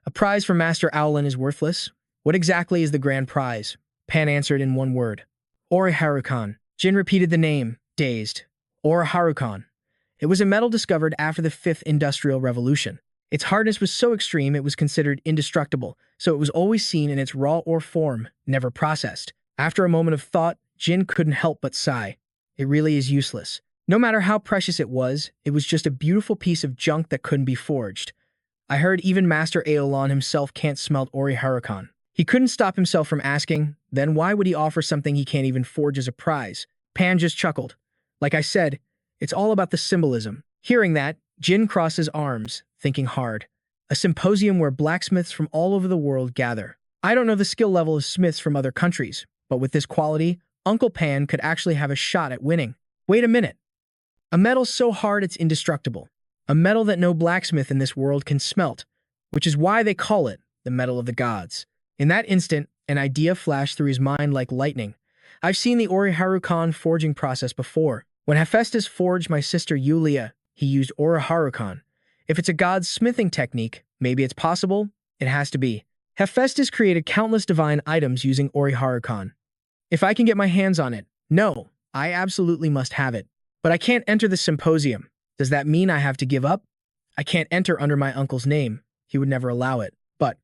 A: A prize for Master Aolan is worthless? What exactly is the grand prize? Pan answered in one word. Orichalcum. Jin repeated the name, dazed. Orichalcum. It was a metal discovered after the Fifth Industrial Revolution. Its hardness was so extreme it was considered indestructible, so it was always seen in its raw ore form, never processed. After a moment of thought, Jin couldn't help but sigh. It really is useless. No matter how precious it was just a beautiful piece of junk that couldn't be forged. I heard even Master Aeolon himself can't smelt orichalcum. He couldn't stop himself from asking, then why would he offer something he can't even forge as a prize? Pan just chuckled. Like I said, it's all about the symbolism. Hearing that, Jin crossed his arms, thinking hard. A symposium where blacksmiths from all over the world gather. I don't know the skill level of smiths from other countries, but with this quality, Uncle Pan could actually have a shot at winning. Wait a minute. A metal so hard it's indestructible. A metal that no blacksmith in this world can smelt, which is why they call it the metal of the gods. In that instant, an idea flashed through his mind like lightning. I've seen the orichalcum forging process before. When Hephaestus forged my sister Yulia, he used orichalcum. If it's a god's smithing technique, maybe it's possible, it has to be. Hephaestus created countless divine items using orichalcum. If I can get my hands on it, no, I absolutely must have it. But I can't enter the symposium. Does that mean I have to give up? I can't enter under my uncle's name. He would never allow it. But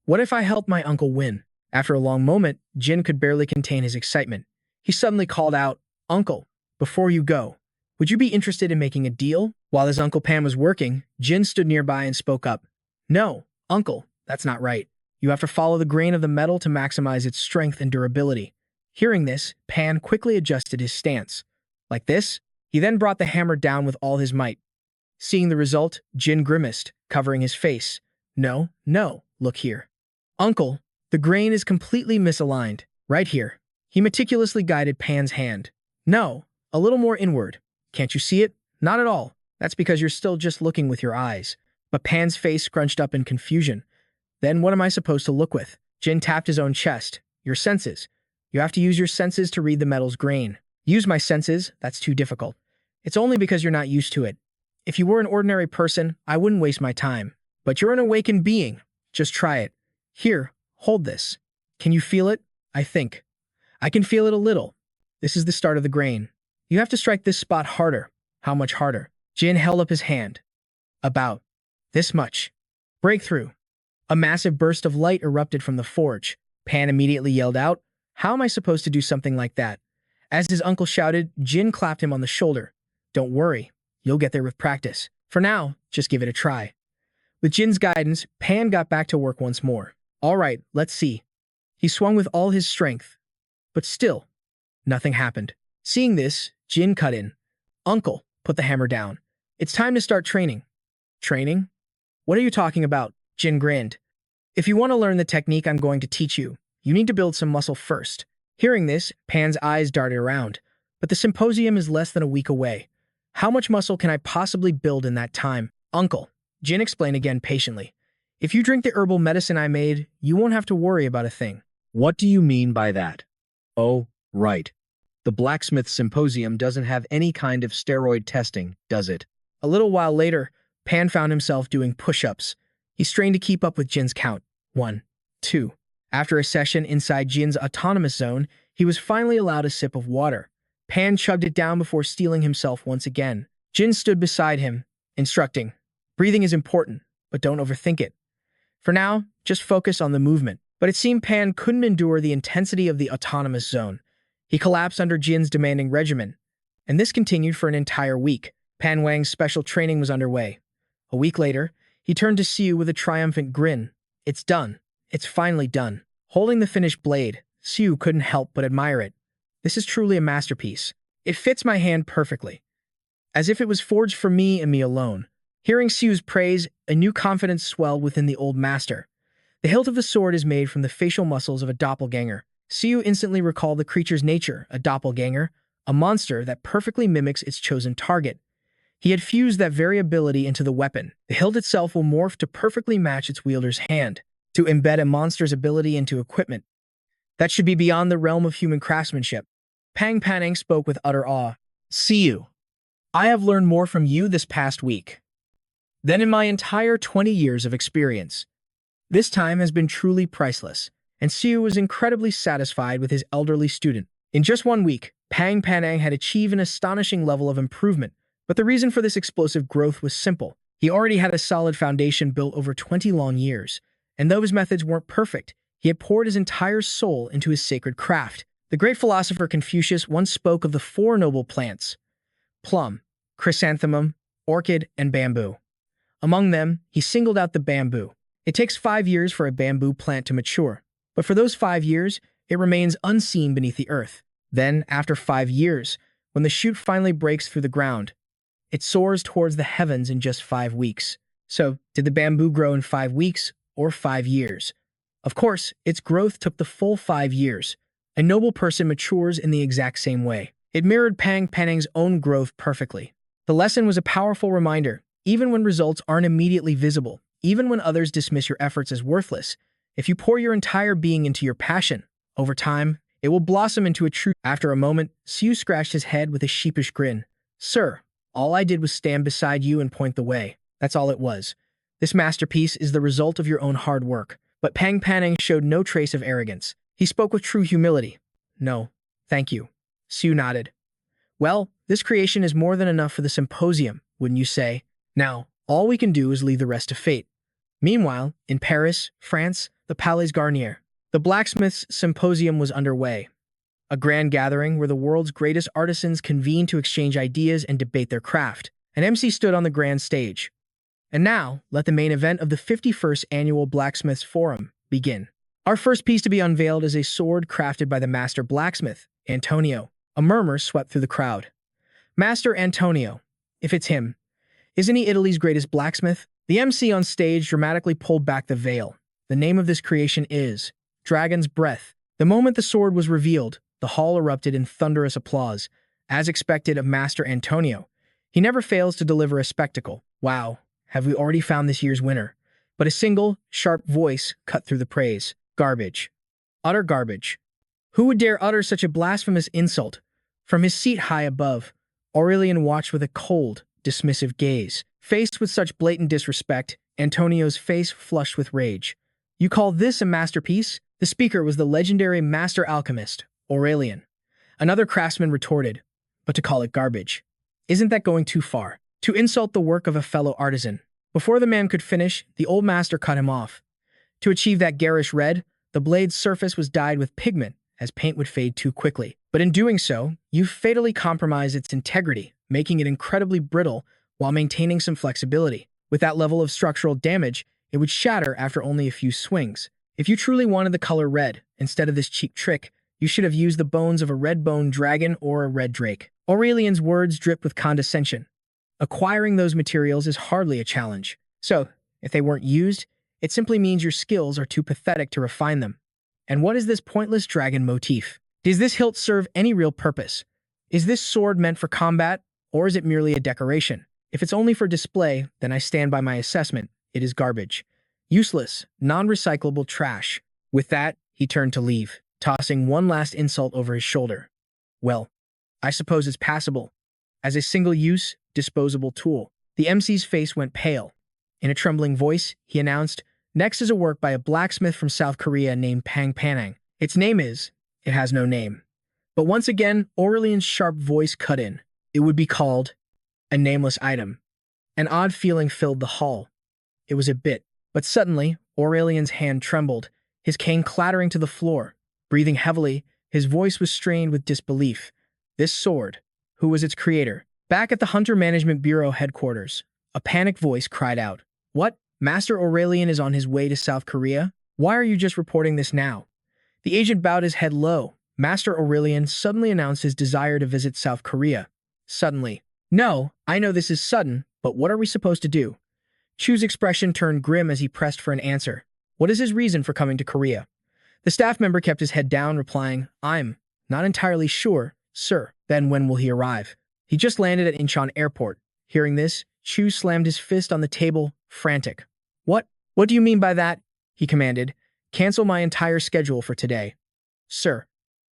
A: what if I help my uncle win? After a long moment, Jin could barely contain his excitement. He suddenly called out, "Uncle, before you go, would you be interested in making a deal?" While his Uncle Pan was working, Jin stood nearby and spoke up. "No, Uncle, that's not right. You have to follow the grain of the metal to maximize its strength and durability." Hearing this, Pan quickly adjusted his stance. Like this, he then brought the hammer down with all his might. Seeing the result, Jin grimaced, covering his face. No, look here. Uncle, the grain is completely misaligned. Right here. He meticulously guided Pan's hand. No, a little more inward. Can't you see it? Not at all. That's because you're still just looking with your eyes. But Pan's face scrunched up in confusion. Then what am I supposed to look with? Jin tapped his own chest. Your senses. You have to use your senses to read the metal's grain. Use my senses? That's too difficult. It's only because you're not used to it. If you were an ordinary person, I wouldn't waste my time. But you're an awakened being. Just try it. Here, hold this. Can you feel it? I think. I can feel it a little. This is the start of the grain. You have to strike this spot harder. How much harder? Jin held up his hand. About this much. Breakthrough. A massive burst of light erupted from the forge. Pan immediately yelled out, "How am I supposed to do something like that?" As his uncle shouted, Jin clapped him on the shoulder. "Don't worry. You'll get there with practice. For now, just give it a try." With Jin's guidance, Pan got back to work once more. All right, let's see. He swung with all his strength. But still, nothing happened. Seeing this, Jin cut in. "Uncle, put the hammer down. It's time to start training." "Training? What are you talking about?" Jin grinned. "If you want to learn the technique I'm going to teach you, you need to build some muscle first." Hearing this, Pan's eyes darted around. But the symposium is less than a week away. How much muscle can I possibly build in that time? "Uncle," Jin explained again patiently, "if you drink the herbal medicine I made, you won't have to worry about a thing."
B: What do you mean by that? Oh, right. The blacksmith symposium doesn't have any kind of steroid testing, does it?
A: A little while later, Pan found himself doing push-ups. He strained to keep up with Jin's count. 1, 2. After a session inside Jin's autonomous zone, he was finally allowed a sip of water. Pan chugged it down before steeling himself once again. Jin stood beside him, instructing, "Breathing is important, but don't overthink it. For now, just focus on the movement." But it seemed Pan couldn't endure the intensity of the autonomous zone. He collapsed under Jin's demanding regimen. And this continued for an entire week. Pan Wang's special training was underway. A week later, he turned to Siu with a triumphant grin. "It's done. It's finally done." Holding the finished blade, Siu couldn't help but admire it. "This is truly a masterpiece. It fits my hand perfectly. As if it was forged for me and me alone." Hearing Siu's praise, a new confidence swelled within the old master. The hilt of the sword is made from the facial muscles of a doppelganger. Siu instantly recalled the creature's nature, a doppelganger, a monster that perfectly mimics its chosen target. He had fused that very ability into the weapon. The hilt itself will morph to perfectly match its wielder's hand, to embed a monster's ability into equipment. That should be beyond the realm of human craftsmanship. Pang Panang spoke with utter awe. "Siu, I have learned more from you this past week than in my entire 20 years of experience. This time has been truly priceless." And Siu was incredibly satisfied with his elderly student. In just 1 week, Pang Panang had achieved an astonishing level of improvement, but the reason for this explosive growth was simple. He already had a solid foundation built over 20 long years, and though his methods weren't perfect, he had poured his entire soul into his sacred craft. The great philosopher Confucius once spoke of the four noble plants: plum, chrysanthemum, orchid, and bamboo. Among them, he singled out the bamboo. It takes 5 years for a bamboo plant to mature, but for those 5 years, it remains unseen beneath the earth. Then, after 5 years, when the shoot finally breaks through the ground, it soars towards the heavens in just 5 weeks. So, did the bamboo grow in 5 weeks or 5 years? Of course, its growth took the full 5 years. A noble person matures in the exact same way. It mirrored Pang Penning's own growth perfectly. The lesson was a powerful reminder: even when results aren't immediately visible, even when others dismiss your efforts as worthless, if you pour your entire being into your passion, over time, it will blossom into a true. After a moment, Siu scratched his head with a sheepish grin. Sir, all I did was stand beside you and point the way. That's all it was. This masterpiece is the result of your own hard work. But Pang Panning showed no trace of arrogance. He spoke with true humility. No, thank you. Siu nodded. Well, this creation is more than enough for the symposium, wouldn't you say? Now, all we can do is leave the rest to fate. Meanwhile, in Paris, France, the Palais Garnier, the blacksmith's symposium was underway. A grand gathering where the world's greatest artisans convened to exchange ideas and debate their craft. An MC stood on the grand stage. And now, let the main event of the 51st Annual Blacksmiths Forum begin. Our first piece to be unveiled is a sword crafted by the master blacksmith, Antonio. A murmur swept through the crowd. Master Antonio, if it's him, isn't he Italy's greatest blacksmith? The MC on stage dramatically pulled back the veil. The name of this creation is Dragon's Breath. The moment the sword was revealed, the hall erupted in thunderous applause. As expected of Master Antonio, he never fails to deliver a spectacle. Wow, have we already found this year's winner? But a single, sharp voice cut through the praise. Garbage. Utter garbage. Who would dare utter such a blasphemous insult? From his seat high above, Aurelian watched with a cold, dismissive gaze. Faced with such blatant disrespect, Antonio's face flushed with rage. You call this a masterpiece? The speaker was the legendary master alchemist, Aurelian. Another craftsman retorted, but to call it garbage, isn't that going too far? To insult the work of a fellow artisan. Before the man could finish, the old master cut him off. To achieve that garish red, the blade's surface was dyed with pigment, as paint would fade too quickly. But in doing so, you fatally compromised its integrity, making it incredibly brittle while maintaining some flexibility. With that level of structural damage, it would shatter after only a few swings. If you truly wanted the color red, instead of this cheap trick, you should have used the bones of a red-boned dragon or a red drake. Aurelian's words dripped with condescension. Acquiring those materials is hardly a challenge. So, if they weren't used, it simply means your skills are too pathetic to refine them. And what is this pointless dragon motif? Does this hilt serve any real purpose? Is this sword meant for combat, or is it merely a decoration? If it's only for display, then I stand by my assessment. It is garbage. Useless, non-recyclable trash. With that, he turned to leave, tossing one last insult over his shoulder. Well, I suppose it's passable. As a single-use, disposable tool. The MC's face went pale. In a trembling voice, he announced, next is a work by a blacksmith from South Korea named Pang Panang. Its name is, it has no name. But once again, Aurelian's sharp voice cut in. It would be called a nameless item. An odd feeling filled the hall. It was a bit. But suddenly, Aurelian's hand trembled, his cane clattering to the floor. Breathing heavily, his voice was strained with disbelief. This sword, who was its creator? Back at the Hunter Management Bureau headquarters, a panicked voice cried out. What? Master Aurelian is on his way to South Korea? Why are you just reporting this now? The agent bowed his head low. Master Aurelian suddenly announced his desire to visit South Korea. Suddenly. No, I know this is sudden, but what are we supposed to do? Chu's expression turned grim as he pressed for an answer. What is his reason for coming to Korea? The staff member kept his head down, replying, I'm not entirely sure, sir. Then when will he arrive? He just landed at Incheon Airport. Hearing this, Chu slammed his fist on the table, frantic. What? What do you mean by that? He commanded. Cancel my entire schedule for today. Sir,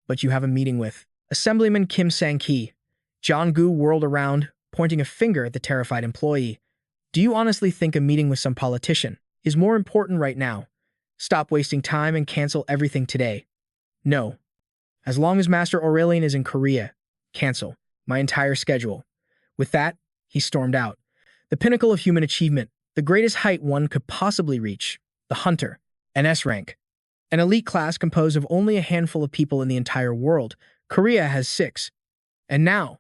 A: but you have a meeting with Assemblyman Kim Sang-ki. John Gu whirled around, pointing a finger at the terrified employee. Do you honestly think a meeting with some politician is more important right now? Stop wasting time and cancel everything today. No. As long as Master Aurelian is in Korea, cancel my entire schedule. With that, he stormed out. The The pinnacle of human achievement, the greatest height one could possibly reach, the hunter, an S rank. An elite class composed of only a handful of people in the entire world. Korea has 6. And now,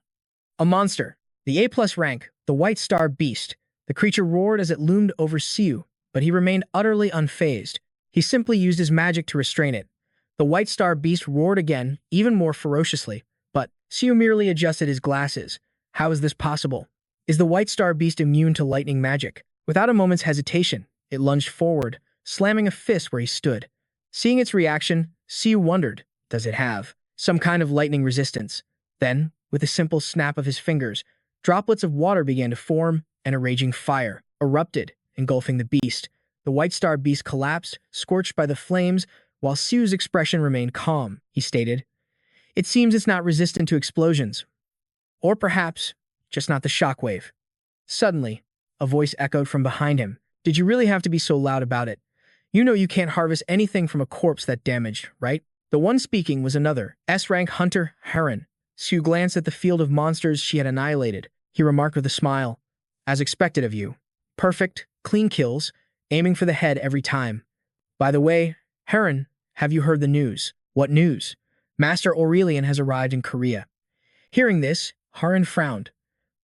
A: a monster, the A+ rank, the White Star Beast. The creature roared as it loomed over Siu, but he remained utterly unfazed. He simply used his magic to restrain it. The White Star Beast roared again, even more ferociously, but Siu merely adjusted his glasses. How is this possible? Is the White Star Beast immune to lightning magic? Without a moment's hesitation, it lunged forward, slamming a fist where he stood. Seeing its reaction, Siu wondered, does it have some kind of lightning resistance? Then, with a simple snap of his fingers, droplets of water began to form, and a raging fire erupted, engulfing the beast. The White Star Beast collapsed, scorched by the flames, while Siu's expression remained calm. He stated, "It seems it's not resistant to explosions. Or perhaps, just not the shockwave." Suddenly, a voice echoed from behind him. "Did you really have to be so loud about it? You know you can't harvest anything from a corpse that damaged, right?" The one speaking was another, S-rank hunter, Cheron. Siu glanced at the field of monsters she had annihilated. He remarked with a smile, "As expected of you. Perfect, clean kills, aiming for the head every time. By the way, Cheron, have you heard the news?" "What news?" "Master Aurelian has arrived in Korea." Hearing this, Cheron frowned.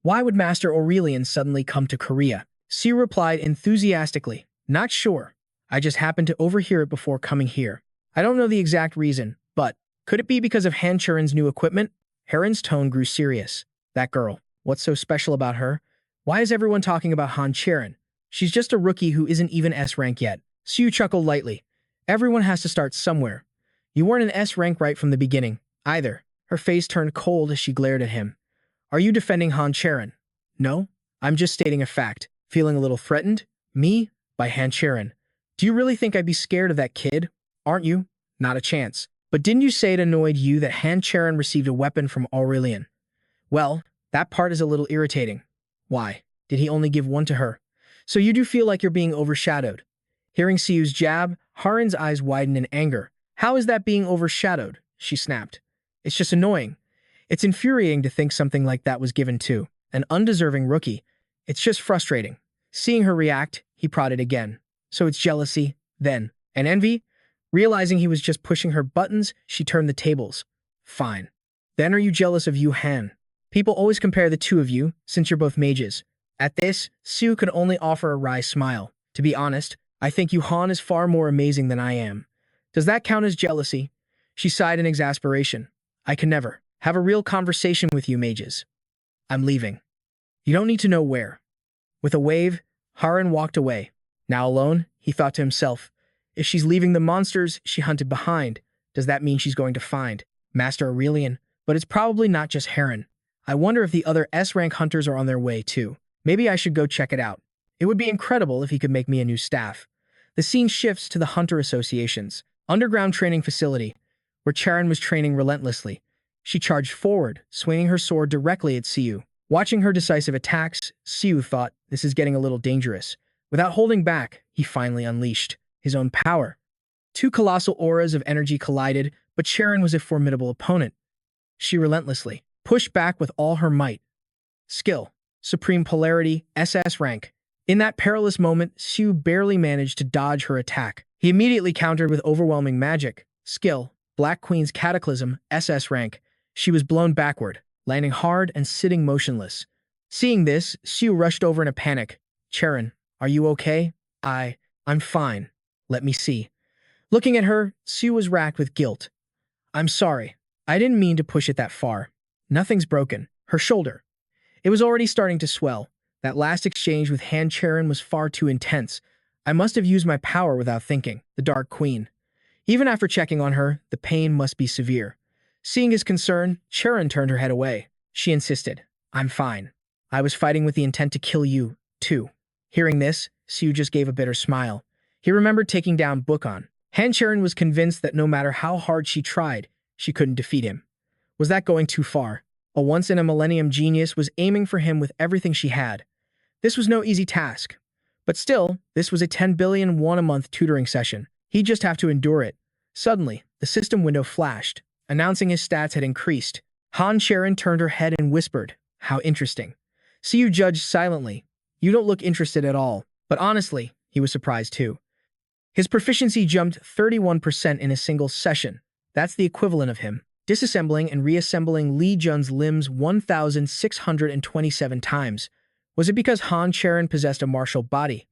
A: Why would Master Aurelian suddenly come to Korea? Siu replied enthusiastically, "Not sure. I just happened to overhear it before coming here. I don't know the exact reason, but could it be because of Han Churan's new equipment?" Cheron's tone grew serious. "That girl, what's so special about her? Why is everyone talking about Han Churan? She's just a rookie who isn't even S rank yet." Siu chuckled lightly. "Everyone has to start somewhere. You weren't an S rank right from the beginning, either." Her face turned cold as she glared at him. "Are you defending Han Churan?" "No, I'm just stating a fact." Feeling a little threatened? "Me? By Han Churan? Do you really think I'd be scared of that kid? Aren't you? Not a chance. But didn't you say it annoyed you that Han Churan received a weapon from Aurelian?" "Well, that part is a little irritating." "Why? Did he only give one to her? So you do feel like you're being overshadowed?" Hearing Siu's jab, Haren's eyes widened in anger. "How is that being overshadowed?" she snapped. "It's just annoying. It's infuriating to think something like that was given to an undeserving rookie. It's just frustrating." Seeing her react, he prodded again. "So it's jealousy, then, and envy?" Realizing he was just pushing her buttons, she turned the tables. "Fine. Then are you jealous of Yu Han? People always compare the two of you, since you're both mages." At this, Siu could only offer a wry smile. "To be honest, I think Yu Han is far more amazing than I am." "Does that count as jealousy?" She sighed in exasperation. "I can never have a real conversation with you mages. I'm leaving. You don't need to know where." With a wave, Haren walked away. Now alone, he thought to himself, if she's leaving the monsters she hunted behind, does that mean she's going to find Master Aurelian? But it's probably not just Haren. I wonder if the other S-rank hunters are on their way too. Maybe I should go check it out. It would be incredible if he could make me a new staff. The scene shifts to the Hunter Association's underground training facility, where Cheron was training relentlessly. She charged forward, swinging her sword directly at Siu. Watching her decisive attacks, Siu thought, this is getting a little dangerous. Without holding back, he finally unleashed his own power. Two colossal auras of energy collided, but Cheron was a formidable opponent. She relentlessly pushed back with all her might. Skill, Supreme Polarity, SS rank. In that perilous moment, Siu barely managed to dodge her attack. He immediately countered with overwhelming magic. Skill, Black Queen's Cataclysm, SS rank. She was blown backward, landing hard and sitting motionless. Seeing this, Siu rushed over in a panic. Cheron, are you okay? I'm fine. Let me see. Looking at her, Siu was racked with guilt. I'm sorry. I didn't mean to push it that far. Nothing's broken. Her shoulder. It was already starting to swell. That last exchange with Han Cheron was far too intense. I must have used my power without thinking. The Dark Queen. Even after checking on her, the pain must be severe. Seeing his concern, Cheron turned her head away. She insisted, I'm fine. I was fighting with the intent to kill you, too. Hearing this, Siu just gave a bitter smile. He remembered taking down Dochon. Han Cheron was convinced that no matter how hard she tried, she couldn't defeat him. Was that going too far? A once-in-a-millennium genius was aiming for him with everything she had. This was no easy task. But still, this was a 10 billion won a month tutoring session. He'd just have to endure it. Suddenly, the system window flashed, announcing his stats had increased. Han Cheron turned her head and whispered, How interesting. Siu judged silently. You don't look interested at all. But honestly, he was surprised too. His proficiency jumped 31% in a single session. That's the equivalent of him disassembling and reassembling Lee Jun's limbs 1,627 times. Was it because Han Cheron possessed a martial body?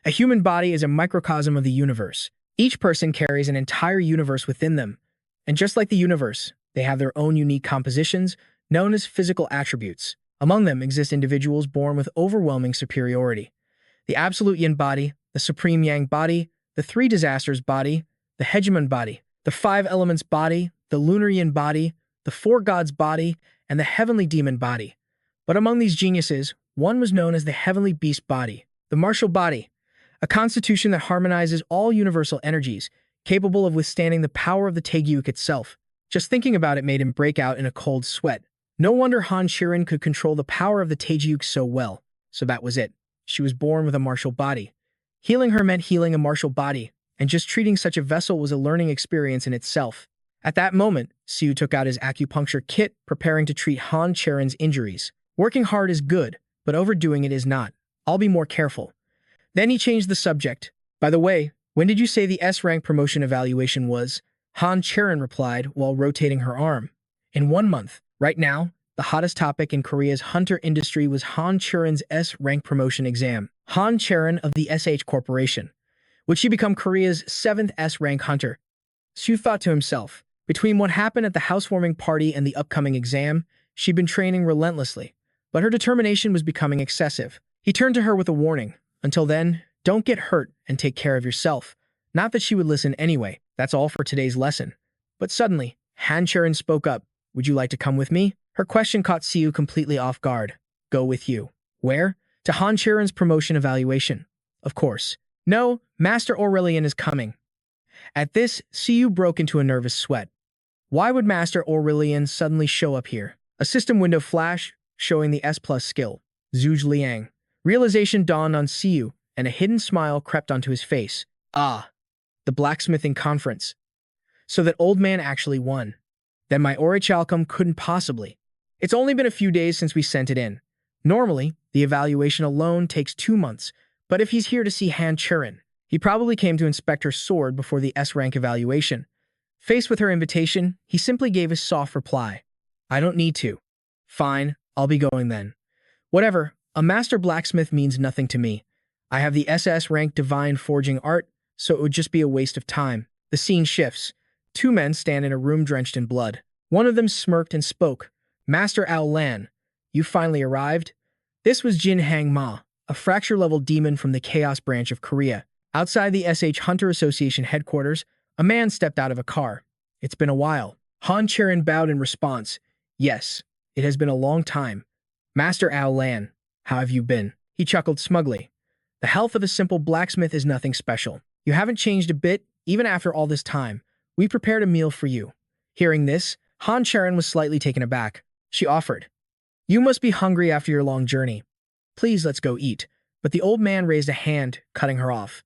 A: A human body is a microcosm of the universe. Each person carries an entire universe within them. And just like the universe, they have their own unique compositions, known as physical attributes. Among them exist individuals born with overwhelming superiority. The absolute yin body, the supreme yang body, the three disasters body, the hegemon body, the five elements body, the lunar yin body, the four gods body, and the heavenly demon body. But among these geniuses, one was known as the heavenly beast body, the martial body, a constitution that harmonizes all universal energies, capable of withstanding the power of the Taegyuk itself. Just thinking about it made him break out in a cold sweat. No wonder Han Cheron could control the power of the Taegyuk so well. So that was it. She was born with a martial body. Healing her meant healing a martial body, and just treating such a vessel was a learning experience in itself. At that moment, Siu took out his acupuncture kit, preparing to treat Han Cheron's injuries. Working hard is good, but overdoing it is not. I'll be more careful. Then he changed the subject. By the way, when did you say the S-rank promotion evaluation was? Han Cheron replied while rotating her arm. In 1 month. Right now, the hottest topic in Korea's hunter industry was Han Cheron's S-rank promotion exam. Han Cheron of the SH Corporation. Would she become Korea's 7th S-rank hunter? Siu thought to himself. Between what happened at the housewarming party and the upcoming exam, she'd been training relentlessly. But her determination was becoming excessive. He turned to her with a warning. Until then, don't get hurt and take care of yourself. Not that she would listen anyway. That's all for today's lesson. But suddenly, Han Cheron spoke up. Would you like to come with me? Her question caught Siu completely off guard. Go with you. Where? To Han Cheron's promotion evaluation. Of course. No, Master Aurelian is coming. At this, Siu broke into a nervous sweat. Why would Master Aurelian suddenly show up here? A system window flashed, showing the S+ skill. Zhuge Liang. Realization dawned on Siu, and a hidden smile crept onto his face. Ah, the blacksmithing conference. So that old man actually won. Then my orichalcum couldn't possibly. It's only been a few days since we sent it in. Normally, the evaluation alone takes 2 months, but if he's here to see Han Cheron, he probably came to inspect her sword before the S-rank evaluation. Faced with her invitation, he simply gave a soft reply. I don't need to. Fine, I'll be going then. Whatever, a master blacksmith means nothing to me. I have the SS-rank divine forging art, so it would just be a waste of time. The scene shifts. 2 men stand in a room drenched in blood. One of them smirked and spoke. Master Ao Lan, you finally arrived? This was Jin Hang Ma, a fracture-level demon from the Chaos branch of Korea. Outside the SH Hunter Association headquarters, a man stepped out of a car. It's been a while. Han Cheron bowed in response. Yes, it has been a long time. Master Ao Lan, how have you been? He chuckled smugly. The health of a simple blacksmith is nothing special. You haven't changed a bit, even after all this time. We prepared a meal for you. Hearing this, Han Cheron was slightly taken aback. She offered. You must be hungry after your long journey. Please, let's go eat. But the old man raised a hand, cutting her off.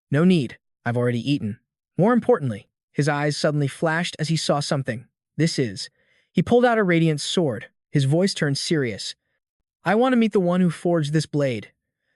A: No need. I've already eaten. More importantly, his eyes suddenly flashed as he saw something. This is. He pulled out a radiant sword. His voice turned serious. I want to meet the one who forged this blade.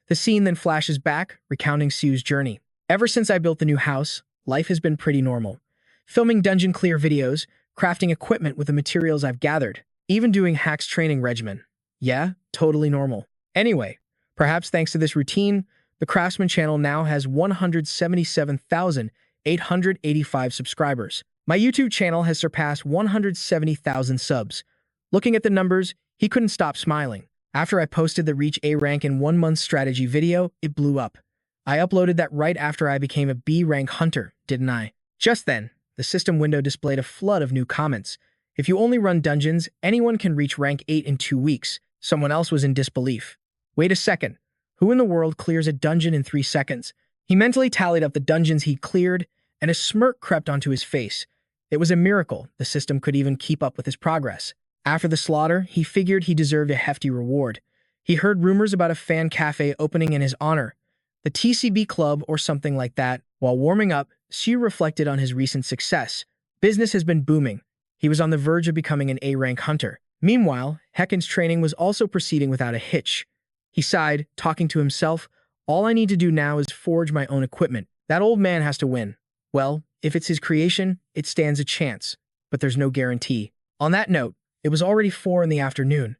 A: The scene then flashes back, recounting Siu's journey. Ever since I built the new house, life has been pretty normal. Filming dungeon clear videos, crafting equipment with the materials I've gathered, even doing hacks training regimen. Yeah, totally normal. Anyway, perhaps thanks to this routine, the Craftsman channel now has 177,885 subscribers. My YouTube channel has surpassed 170,000 subs. Looking at the numbers, he couldn't stop smiling. After I posted the Reach A rank in 1 month strategy video, it blew up. I uploaded that right after I became a B rank hunter, didn't I? Just then, the system window displayed a flood of new comments. If you only run dungeons, anyone can reach rank 8 in 2 weeks. Someone else was in disbelief. Wait a second. Who in the world clears a dungeon in 3 seconds? He mentally tallied up the dungeons he'd cleared, and a smirk crept onto his face. It was a miracle the system could even keep up with his progress. After the slaughter, he figured he deserved a hefty reward. He heard rumors about a fan cafe opening in his honor, the TCB Club or something like that. While warming up, Siu reflected on his recent success. Business has been booming. He was on the verge of becoming an A-rank hunter. Meanwhile, Hecken's training was also proceeding without a hitch. He sighed, talking to himself. All I need to do now is forge my own equipment. That old man has to win. Well, if it's his creation, it stands a chance, but there's no guarantee. On that note, it was already 4 in the afternoon.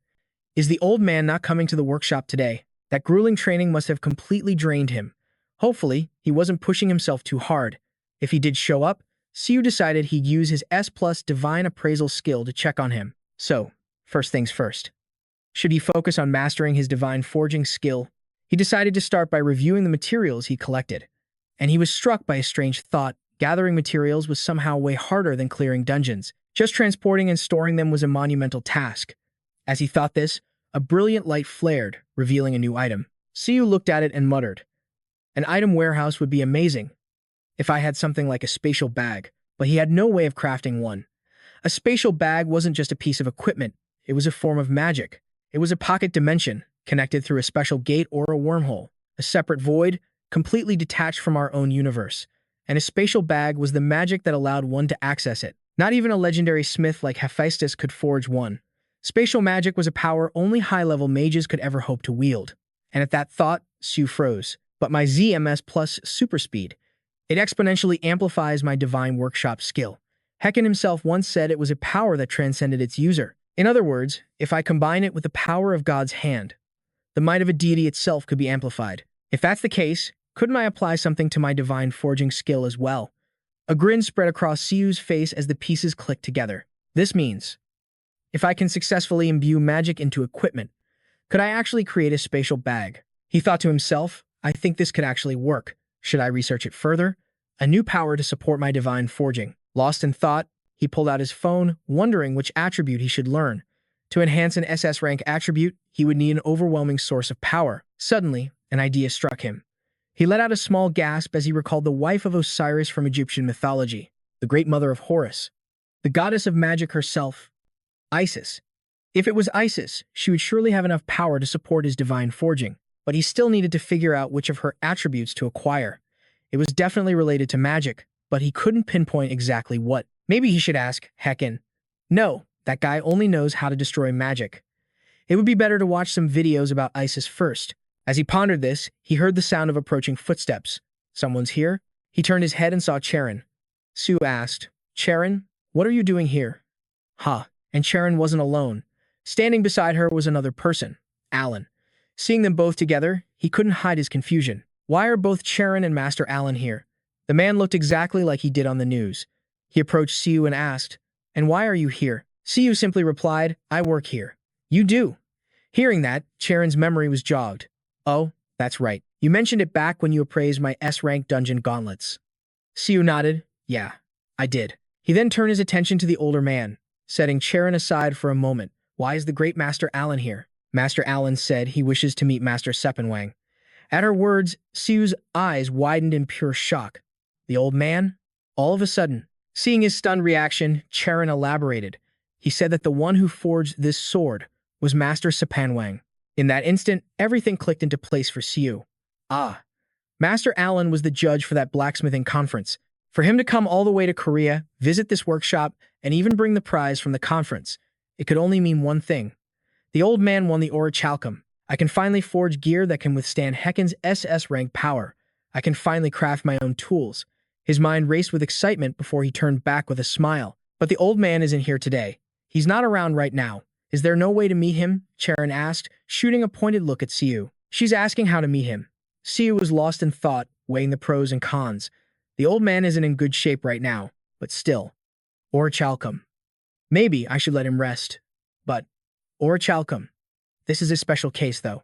A: Is the old man not coming to the workshop today? That grueling training must have completely drained him. Hopefully, he wasn't pushing himself too hard. If he did show up, Siu decided he'd use his S+ divine appraisal skill to check on him. So, first things first. Should he focus on mastering his divine forging skill? He decided to start by reviewing the materials he collected. And he was struck by a strange thought. Gathering materials was somehow way harder than clearing dungeons. Just transporting and storing them was a monumental task. As he thought this, a brilliant light flared, revealing a new item. Siu looked at it and muttered, "An item warehouse would be amazing if I had something like a spatial bag," but he had no way of crafting one. A spatial bag wasn't just a piece of equipment, it was a form of magic. It was a pocket dimension, connected through a special gate or a wormhole, a separate void, completely detached from our own universe. And a spatial bag was the magic that allowed one to access it. Not even a legendary smith like Hephaestus could forge one. Spatial magic was a power only high-level mages could ever hope to wield. And at that thought, Siu froze. But my ZMS plus super speed. It exponentially amplifies my divine workshop skill. Hecken himself once said it was a power that transcended its user. In other words, if I combine it with the power of God's hand, the might of a deity itself could be amplified. If that's the case, couldn't I apply something to my divine forging skill as well? A grin spread across Siu's face as the pieces clicked together. This means, if I can successfully imbue magic into equipment, could I actually create a spatial bag? He thought to himself, I think this could actually work. Should I research it further? A new power to support my divine forging. Lost in thought, he pulled out his phone, wondering which attribute he should learn. To enhance an SS rank attribute, he would need an overwhelming source of power. Suddenly, an idea struck him. He let out a small gasp as he recalled the wife of Osiris from Egyptian mythology, the great mother of Horus, the goddess of magic herself, Isis. If it was Isis, she would surely have enough power to support his divine forging, but he still needed to figure out which of her attributes to acquire. It was definitely related to magic, but he couldn't pinpoint exactly what. Maybe he should ask Hecken. No, that guy only knows how to destroy magic. It would be better to watch some videos about Isis first. As he pondered this, he heard the sound of approaching footsteps. Someone's here? He turned his head and saw Cheron. Siu asked, Cheron, what are you doing here? Huh. And Cheron wasn't alone. Standing beside her was another person, Alan. Seeing them both together, he couldn't hide his confusion. Why are both Cheron and Master Alan here? The man looked exactly like he did on the news. He approached Siu and asked, And why are you here? Siu simply replied, I work here. You do. Hearing that, Cheron's memory was jogged. Oh, that's right. You mentioned it back when you appraised my S-rank dungeon gauntlets. Siu nodded. Yeah, I did. He then turned his attention to the older man, setting Cheron aside for a moment. Why is the great Master Alan here? Master Alan said he wishes to meet Master Seppenwang. At her words, Siu's eyes widened in pure shock. The old man? All of a sudden, seeing his stunned reaction, Cheron elaborated. He said that the one who forged this sword was Master Seppenwang. In that instant, everything clicked into place for Siu. Ah, Master Alan was the judge for that blacksmithing conference. For him to come all the way to Korea, visit this workshop, and even bring the prize from the conference, it could only mean one thing. The old man won the orichalcum. I can finally forge gear that can withstand Hecken's SS rank power. I can finally craft my own tools. His mind raced with excitement before he turned back with a smile. But the old man isn't here today. He's not around right now. Is there no way to meet him? Cheron asked, shooting a pointed look at Siu. She's asking how to meet him. Siu was lost in thought, weighing the pros and cons. The old man isn't in good shape right now, but still. Orichalcum. Maybe I should let him rest. But orichalcum. This is a special case, though.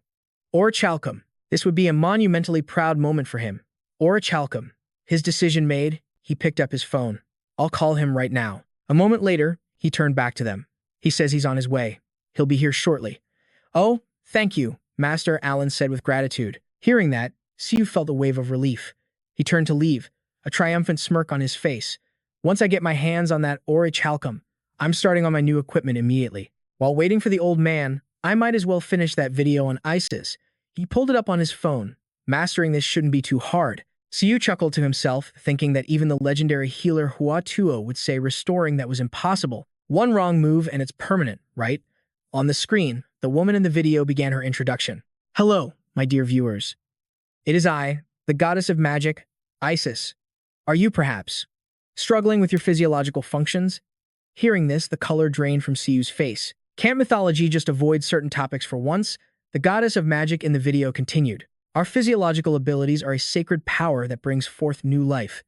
A: Orichalcum. This would be a monumentally proud moment for him. Orichalcum. His decision made, he picked up his phone. I'll call him right now. A moment later, he turned back to them. He says he's on his way. He'll be here shortly. Oh, thank you, Master Alan said with gratitude. Hearing that, Siu felt a wave of relief. He turned to leave, a triumphant smirk on his face. Once I get my hands on that orichalcum, I'm starting on my new equipment immediately. While waiting for the old man, I might as well finish that video on Isis. He pulled it up on his phone. Mastering this shouldn't be too hard. Siu chuckled to himself, thinking that even the legendary healer Hua Tuo would say restoring that was impossible. One wrong move and it's permanent, right? On the screen, the woman in the video began her introduction. Hello, my dear viewers. It is I, the goddess of magic, Isis. Are you perhaps struggling with your physiological functions? Hearing this, the color drained from Siu's face. Can't mythology just avoid certain topics for once? The goddess of magic in the video continued. Our physiological abilities are a sacred power that brings forth new life.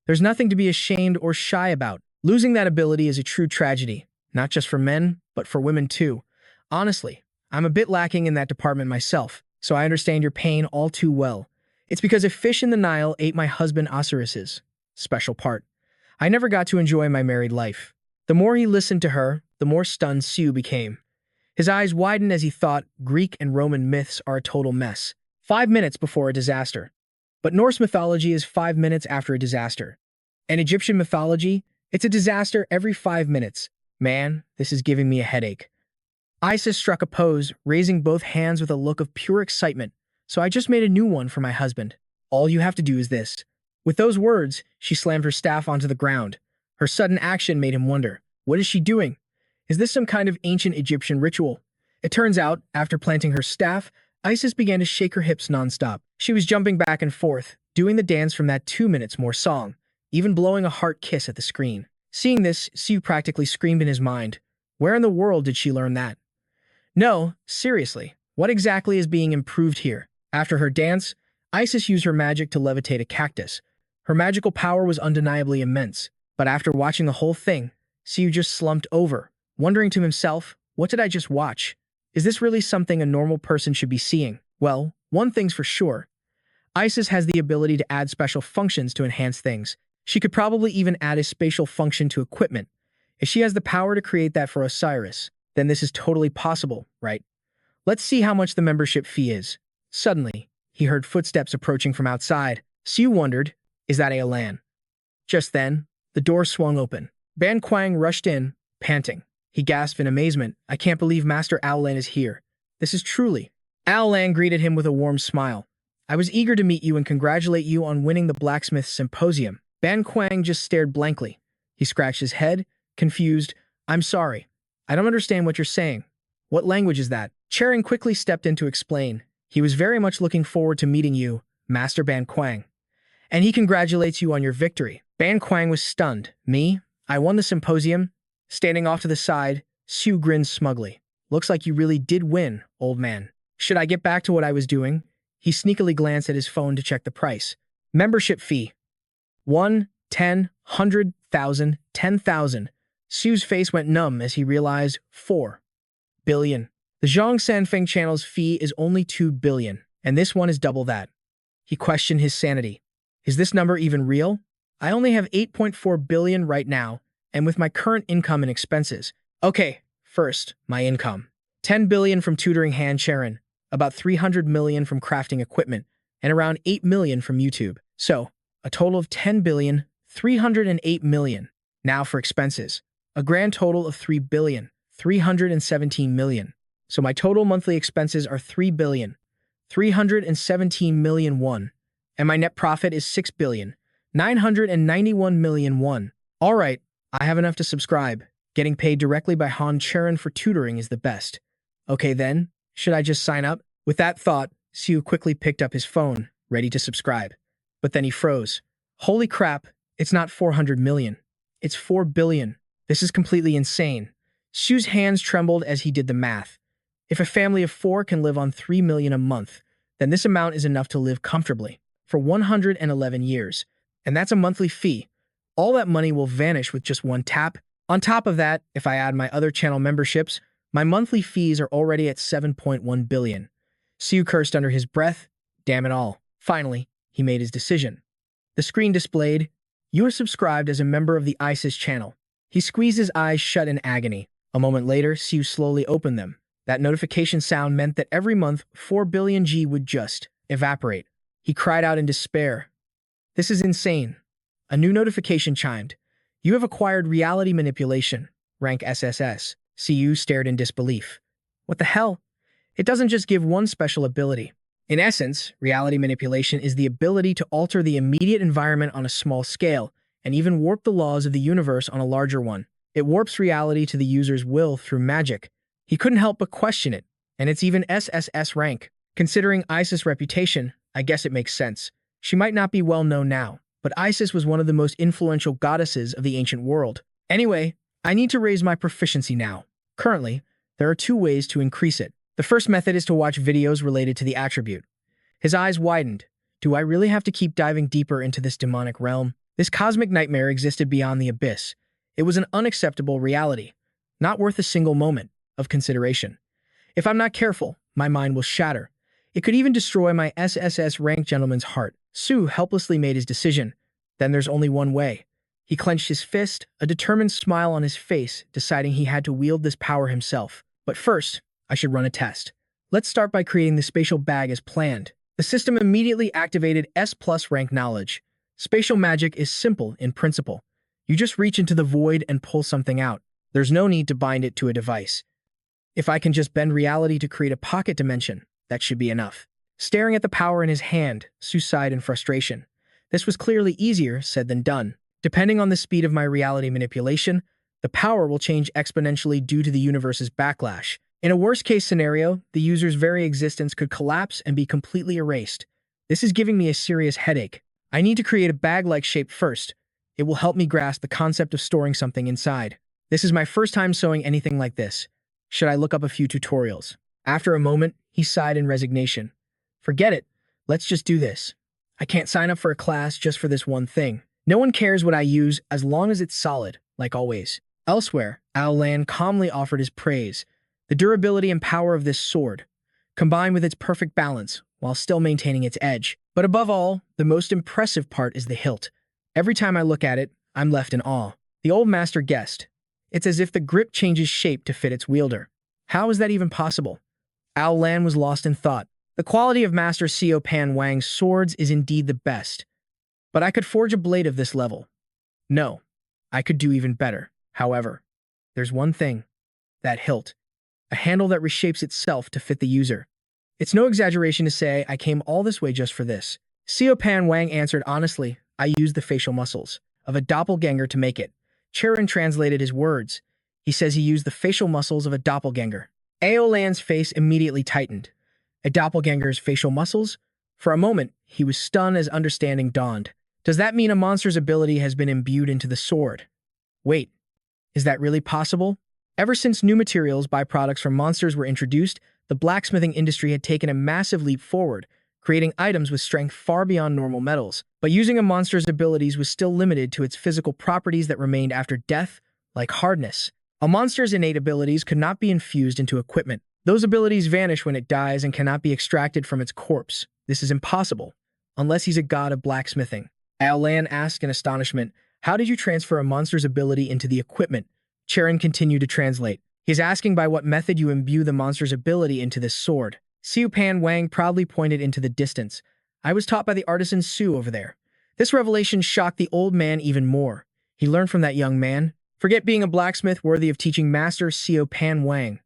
A: There's nothing to be ashamed or shy about. Losing that ability is a true tragedy, not just for men, but for women too. Honestly, I'm a bit lacking in that department myself, so I understand your pain all too well. It's because a fish in the Nile ate my husband Osiris's special part. I never got to enjoy my married life. The more he listened to her, the more stunned Siu became. His eyes widened as he thought Greek and Roman myths are a total mess. 5 minutes before a disaster. But Norse mythology is 5 minutes after a disaster. And Egyptian mythology, it's a disaster every 5 minutes. Man, this is giving me a headache. Isis struck a pose, raising both hands with a look of pure excitement. So I just made a new one for my husband. All you have to do is this. With those words, she slammed her staff onto the ground. Her sudden action made him wonder, what is she doing? Is this some kind of ancient Egyptian ritual? It turns out, after planting her staff, Isis began to shake her hips nonstop. She was jumping back and forth, doing the dance from that 2 minutes more song, even blowing a heart kiss at the screen. Seeing this, Siu practically screamed in his mind. Where in the world did she learn that? No, seriously, what exactly is being improved here? After her dance, Isis used her magic to levitate a cactus. Her magical power was undeniably immense, but after watching the whole thing, Siu just slumped over, wondering to himself, what did I just watch? Is this really something a normal person should be seeing? Well, one thing's for sure. Isis has the ability to add special functions to enhance things. She could probably even add a spatial function to equipment. If she has the power to create that for Osiris, then this is totally possible, right? Let's see how much the membership fee is. Suddenly, he heard footsteps approaching from outside. Siu wondered, is that Alan? Just then, the door swung open. Ban Quang rushed in, panting. He gasped in amazement. I can't believe Master Alan is here. This is truly. Alan greeted him with a warm smile. I was eager to meet you and congratulate you on winning the blacksmith symposium. Ban Quang just stared blankly. He scratched his head, confused. I'm sorry. I don't understand what you're saying. What language is that? Cheron quickly stepped in to explain. He was very much looking forward to meeting you, Master Ban Quang. And he congratulates you on your victory. Ban Quang was stunned. Me? I won the symposium? Standing off to the side, Siu grinned smugly. Looks like you really did win, old man. Should I get back to what I was doing? He sneakily glanced at his phone to check the price. Membership fee. 1, 10, 100,000, 10,000. Siu's face went numb as he realized 4 billion. The Zhang Sanfeng channel's fee is only 2 billion, and this one is double that. He questioned his sanity. Is this number even real? I only have 8.4 billion right now, and with my current income and expenses. Okay, first, my income. 10 billion from tutoring Han Cheron, about 300 million from crafting equipment, and around 8 million from YouTube. So, a total of 10 billion, 308 million. Now for expenses. A grand total of 3 billion, 317 million. So my total monthly expenses are 3 billion, 317 million won, and my net profit is 6 billion, 991 million won. All right, I have enough to subscribe. Getting paid directly by Han Cheron for tutoring is the best. Okay then, should I just sign up? With that thought, Siu quickly picked up his phone, ready to subscribe. But then he froze. Holy crap, it's not 400 million. It's 4 billion. This is completely insane. Siu's hands trembled as he did the math. If a family of 4 can live on 3 million a month, then this amount is enough to live comfortably for 111 years. And that's a monthly fee. All that money will vanish with just one tap. On top of that, if I add my other channel memberships, my monthly fees are already at 7.1 billion. Siu cursed under his breath. Damn it all. Finally, he made his decision. The screen displayed, you are subscribed as a member of the Isis channel. He squeezed his eyes shut in agony. A moment later, Siu slowly opened them. That notification sound meant that every month, 4 billion G would just evaporate. He cried out in despair. This is insane. A new notification chimed. You have acquired reality manipulation, rank SSS. Siu stared in disbelief. What the hell? It doesn't just give one special ability. In essence, reality manipulation is the ability to alter the immediate environment on a small scale, and even warp the laws of the universe on a larger one. It warps reality to the user's will through magic. He couldn't help but question it, and it's even SSS rank. Considering Isis' reputation, I guess it makes sense. She might not be well known now, but Isis was one of the most influential goddesses of the ancient world. Anyway, I need to raise my proficiency now. Currently, there are two ways to increase it. The first method is to watch videos related to the attribute. His eyes widened. Do I really have to keep diving deeper into this demonic realm? This cosmic nightmare existed beyond the abyss. It was an unacceptable reality, not worth a single moment of consideration. If I'm not careful, my mind will shatter. It could even destroy my SSS rank gentleman's heart. Siu helplessly made his decision. Then there's only one way. He clenched his fist, a determined smile on his face, deciding he had to wield this power himself. But first, I should run a test. Let's start by creating the spatial bag as planned. The system immediately activated S+ rank knowledge. Spatial magic is simple in principle. You just reach into the void and pull something out. There's no need to bind it to a device. If I can just bend reality to create a pocket dimension, that should be enough. Staring at the power in his hand, Siu sighed in frustration. This was clearly easier said than done. Depending on the speed of my reality manipulation, the power will change exponentially due to the universe's backlash. In a worst-case scenario, the user's very existence could collapse and be completely erased. This is giving me a serious headache. I need to create a bag-like shape first. It will help me grasp the concept of storing something inside. This is my first time sewing anything like this. Should I look up a few tutorials? After a moment, he sighed in resignation. Forget it. Let's just do this. I can't sign up for a class just for this one thing. No one cares what I use as long as it's solid, like always. Elsewhere, Ao Lan calmly offered his praise. The durability and power of this sword, combined with its perfect balance, while still maintaining its edge. But above all, the most impressive part is the hilt. Every time I look at it, I'm left in awe. The old master guessed. It's as if the grip changes shape to fit its wielder. How is that even possible? Ao Lan was lost in thought. The quality of Master Siu Pan Wang's swords is indeed the best. But I could forge a blade of this level. No, I could do even better. However, there's one thing. That hilt. A handle that reshapes itself to fit the user. It's no exaggeration to say I came all this way just for this. Siu Pan Wang answered honestly, I used the facial muscles of a doppelganger to make it. Cheron translated his words. He says he used the facial muscles of a doppelganger. Ao Lan's face immediately tightened. A doppelganger's facial muscles? For a moment, he was stunned as understanding dawned. Does that mean a monster's ability has been imbued into the sword? Wait, is that really possible? Ever since new materials, byproducts from monsters were introduced, the blacksmithing industry had taken a massive leap forward, creating items with strength far beyond normal metals. But using a monster's abilities was still limited to its physical properties that remained after death, like hardness. A monster's innate abilities could not be infused into equipment. Those abilities vanish when it dies and cannot be extracted from its corpse. This is impossible, unless he's a god of blacksmithing. Ao Lan asked in astonishment, how did you transfer a monster's ability into the equipment? Cheron continued to translate. He's asking by what method you imbue the monster's ability into this sword. Siu Pan Wang proudly pointed into the distance. I was taught by the artisan Siu over there. This revelation shocked the old man even more. He learned from that young man. Forget being a blacksmith worthy of teaching Master Siu Pan Wang.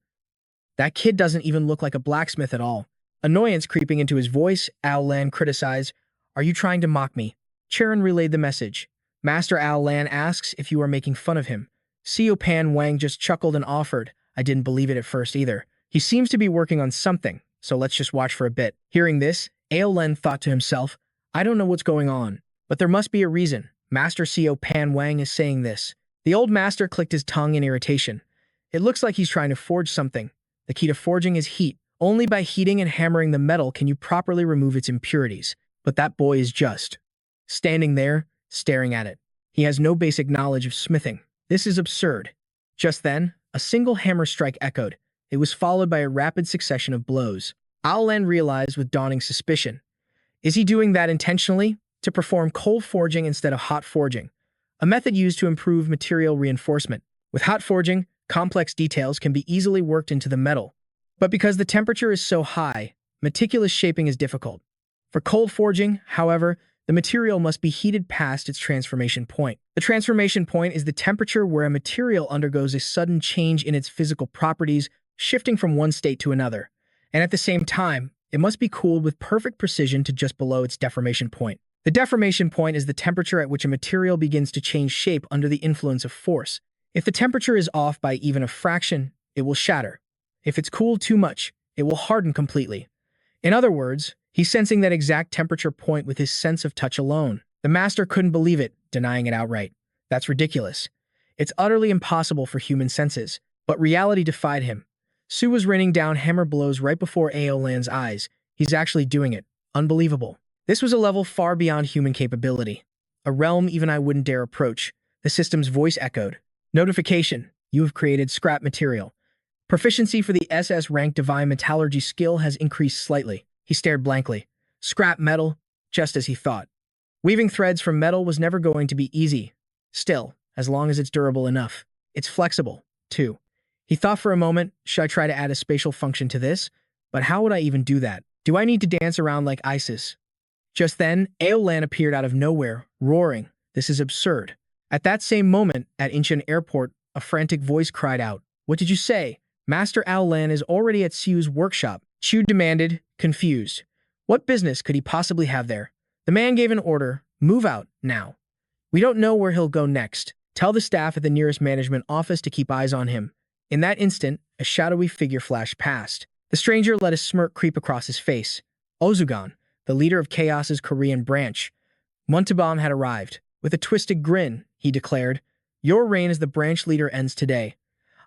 A: That kid doesn't even look like a blacksmith at all. Annoyance creeping into his voice, Ao Lan criticized. Are you trying to mock me? Cheron relayed the message. Master Ao Lan asks if you are making fun of him. Siu Pan Wang just chuckled and offered. I didn't believe it at first either. He seems to be working on something, so let's just watch for a bit. Hearing this, Ao Lan thought to himself, I don't know what's going on, but there must be a reason. Master Siu Pan Wang is saying this. The old master clicked his tongue in irritation. It looks like he's trying to forge something. The key to forging is heat. Only by heating and hammering the metal can you properly remove its impurities. But that boy is just standing there, staring at it. He has no basic knowledge of smithing. This is absurd. Just then, a single hammer strike echoed. It was followed by a rapid succession of blows. Ao Lan realized with dawning suspicion. Is he doing that intentionally? To perform cold forging instead of hot forging, a method used to improve material reinforcement. With hot forging, complex details can be easily worked into the metal. But because the temperature is so high, meticulous shaping is difficult. For cold forging, however, the material must be heated past its transformation point. The transformation point is the temperature where a material undergoes a sudden change in its physical properties, shifting from one state to another. And at the same time, it must be cooled with perfect precision to just below its deformation point. The deformation point is the temperature at which a material begins to change shape under the influence of force. If the temperature is off by even a fraction, it will shatter. If it's cooled too much, it will harden completely. In other words, he's sensing that exact temperature point with his sense of touch alone. The master couldn't believe it, denying it outright. That's ridiculous. It's utterly impossible for human senses, but reality defied him. Siu was raining down hammer blows right before Aolan's eyes. He's actually doing it. Unbelievable. This was a level far beyond human capability. A realm even I wouldn't dare approach. The system's voice echoed. Notification. You have created scrap material. Proficiency for the SS rank divine metallurgy skill has increased slightly. He stared blankly. Scrap metal, just as he thought. Weaving threads from metal was never going to be easy. Still, as long as it's durable enough. It's flexible, too. He thought for a moment, should I try to add a spatial function to this? But how would I even do that? Do I need to dance around like Isis? Just then, Aolan appeared out of nowhere, roaring. This is absurd. At that same moment, at Incheon Airport, a frantic voice cried out. What did you say? Master Aolan is already at Siu's workshop. Chu demanded, confused. What business could he possibly have there? The man gave an order. Move out, now. We don't know where he'll go next. Tell the staff at the nearest management office to keep eyes on him. In that instant, a shadowy figure flashed past. The stranger let a smirk creep across his face. Ozugan, the leader of Chaos's Korean branch. Muntabam had arrived. With a twisted grin, he declared, Your reign as the branch leader ends today.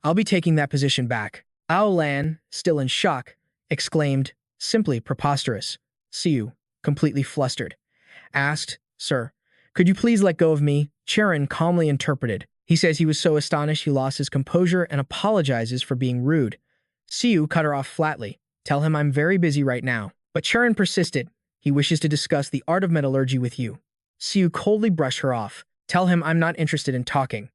A: I'll be taking that position back. Aolan, still in shock, exclaimed, simply preposterous. Siu, completely flustered, asked, Sir, could you please let go of me? Cheron calmly interpreted. He says he was so astonished he lost his composure and apologizes for being rude. Siu cut her off flatly. Tell him I'm very busy right now. But Cheron persisted. He wishes to discuss the art of metallurgy with you. Siu coldly brushed her off. Tell him I'm not interested in talking.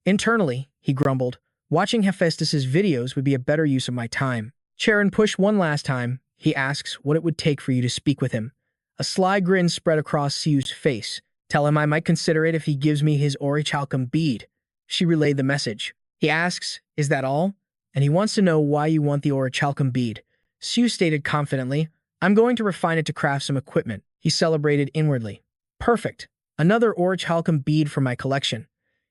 A: Internally, he grumbled, watching Hephaestus's videos would be a better use of my time. Cheron pushed one last time. He asks what it would take for you to speak with him. A sly grin spread across Siu's face. Tell him I might consider it if he gives me his orichalcum bead. She relayed the message. He asks, is that all? And he wants to know why you want the orichalcum bead. Siu stated confidently, I'm going to refine it to craft some equipment. He celebrated inwardly. Perfect. Another orichalcum bead for my collection.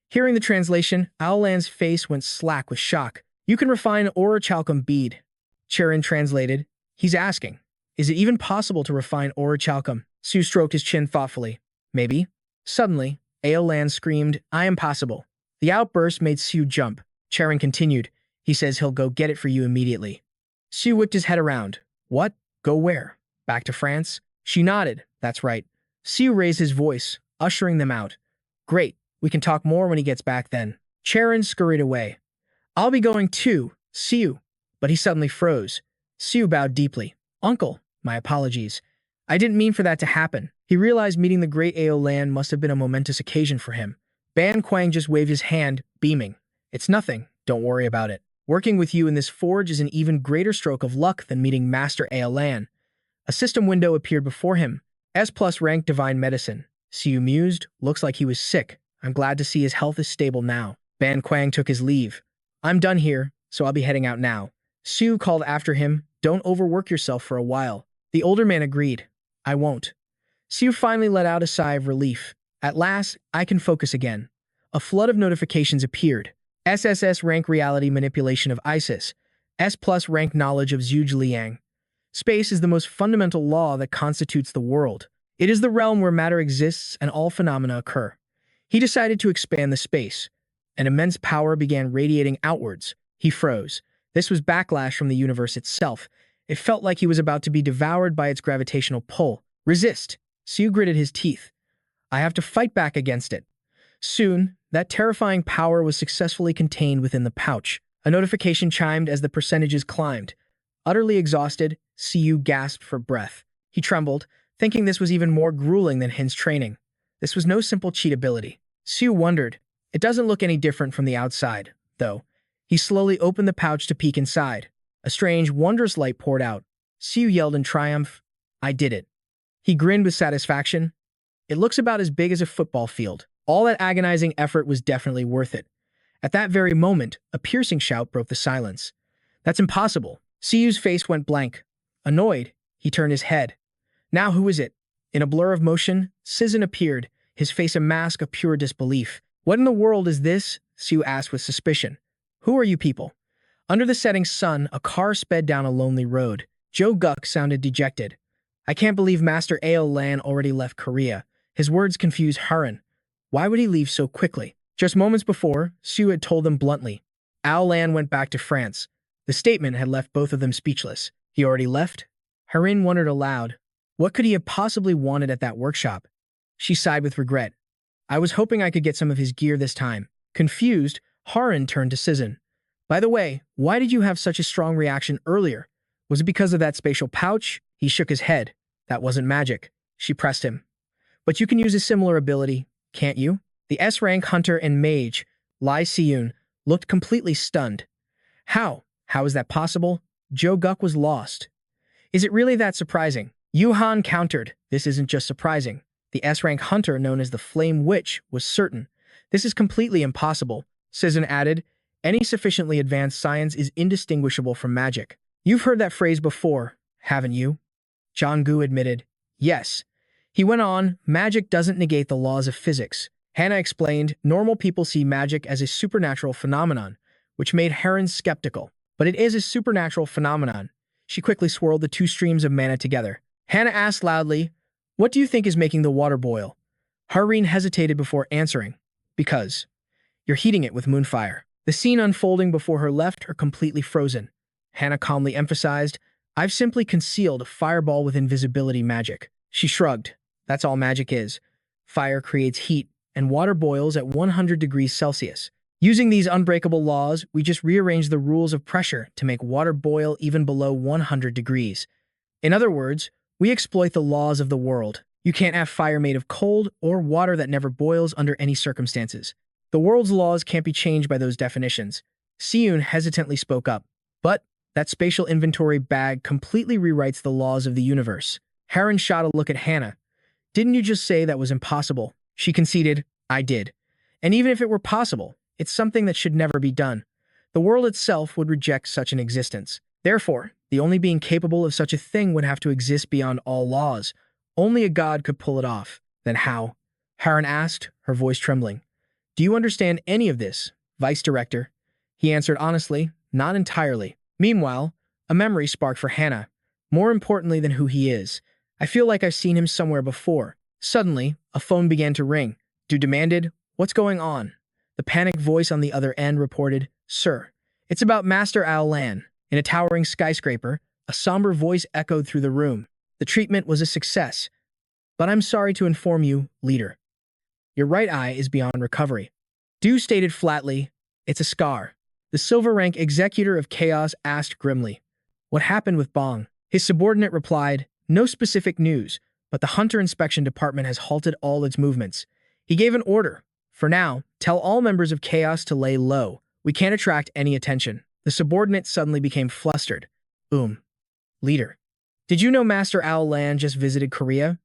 A: Hearing the translation, Aolan's face went slack with shock. You can refine orichalcum bead. Cheron translated. He's asking, is it even possible to refine orichalcum? Siu stroked his chin thoughtfully. Maybe. Suddenly, Aolan screamed, I am possible. The outburst made Siu jump. Cheron continued. He says he'll go get it for you immediately. Siu whipped his head around. What? Go where? Back to France? She nodded. That's right. Siu raised his voice, ushering them out. Great. We can talk more when he gets back then. Cheron scurried away. I'll be going too, Siu. But he suddenly froze. Siu bowed deeply. Uncle, my apologies. I didn't mean for that to happen. He realized meeting the great Aolan must have been a momentous occasion for him. Ban Quang just waved his hand, beaming. It's nothing. Don't worry about it. Working with you in this forge is an even greater stroke of luck than meeting Master Aolan. A system window appeared before him. S+ rank divine medicine. Siu mused. Looks like he was sick. I'm glad to see his health is stable now. Ban Quang took his leave. I'm done here, so I'll be heading out now. Siu called after him. Don't overwork yourself for a while. The older man agreed. I won't. Siu finally let out a sigh of relief. At last, I can focus again. A flood of notifications appeared. SSS rank reality manipulation of Isis. S+ rank knowledge of Zhuge Liang. Space is the most fundamental law that constitutes the world. It is the realm where matter exists and all phenomena occur. He decided to expand the space. An immense power began radiating outwards. He froze. This was backlash from the universe itself. It felt like he was about to be devoured by its gravitational pull. Resist. Siu gritted his teeth. I have to fight back against it. Soon, that terrifying power was successfully contained within the pouch. A notification chimed as the percentages climbed. Utterly exhausted, Siu gasped for breath. He trembled, thinking this was even more grueling than Hin's training. This was no simple cheat ability. Siu wondered. It doesn't look any different from the outside, though. He slowly opened the pouch to peek inside. A strange, wondrous light poured out. Siu yelled in triumph. I did it. He grinned with satisfaction. It looks about as big as a football field. All that agonizing effort was definitely worth it. At that very moment, a piercing shout broke the silence. That's impossible. Siu's face went blank. Annoyed, he turned his head. Now who is it? In a blur of motion, Sizun appeared, his face a mask of pure disbelief. What in the world is this? Siu asked with suspicion. Who are you people? Under the setting sun, a car sped down a lonely road. Joe Guk sounded dejected. I can't believe Master Ao Lan already left Korea. His words confused Churan. Why would he leave so quickly? Just moments before, Siu had told them bluntly. Ao Lan went back to France. The statement had left both of them speechless. He already left? Churan wondered aloud. What could he have possibly wanted at that workshop? She sighed with regret. I was hoping I could get some of his gear this time. Confused, Churan turned to Sizun. By the way, why did you have such a strong reaction earlier? Was it because of that spatial pouch? He shook his head. That wasn't magic. She pressed him. But you can use a similar ability, can't you? The S-rank hunter and mage, Lai Siyun, looked completely stunned. How? How is that possible? Joe Guk was lost. Is it really that surprising? Yuhan countered. This isn't just surprising. The S-rank hunter known as the Flame Witch was certain. This is completely impossible. Sizun added, any sufficiently advanced science is indistinguishable from magic. You've heard that phrase before, haven't you? Jong-gu admitted, yes. He went on, magic doesn't negate the laws of physics. Hannah explained, normal people see magic as a supernatural phenomenon, which made Heron skeptical. But it is a supernatural phenomenon. She quickly swirled the two streams of mana together. Hannah asked loudly, what do you think is making the water boil? Hareen hesitated before answering. Because. You're heating it with moonfire. The scene unfolding before her left her completely frozen. Hannah calmly emphasized, I've simply concealed a fireball with invisibility magic. She shrugged. That's all magic is. Fire creates heat, and water boils at 100 degrees Celsius. Using these unbreakable laws, we just rearrange the rules of pressure to make water boil even below 100 degrees. In other words, we exploit the laws of the world. You can't have fire made of cold or water that never boils under any circumstances. The world's laws can't be changed by those definitions. Siyun hesitantly spoke up. But that spatial inventory bag completely rewrites the laws of the universe. Heron shot a look at Hannah. Didn't you just say that was impossible? She conceded, I did. And even if it were possible, it's something that should never be done. The world itself would reject such an existence. Therefore, the only being capable of such a thing would have to exist beyond all laws. Only a god could pull it off. Then how? Heron asked, her voice trembling. Do you understand any of this, Vice Director? He answered honestly, not entirely. Meanwhile, a memory sparked for Hannah. More importantly than who he is, I feel like I've seen him somewhere before. Suddenly, a phone began to ring. Du demanded, what's going on? The panicked voice on the other end reported, Sir, it's about Master Ao Lan. In a towering skyscraper, a somber voice echoed through the room. The treatment was a success. But I'm sorry to inform you, Leader. Your right eye is beyond recovery. Du stated flatly, it's a scar. The silver rank executor of chaos asked grimly, what happened with Bong? His subordinate replied, no specific news, but the Hunter Inspection Department has halted all its movements. He gave an order. For now, tell all members of chaos to lay low. We can't attract any attention. The subordinate suddenly became flustered. Leader. Did you know Master Ao Lan just visited Korea?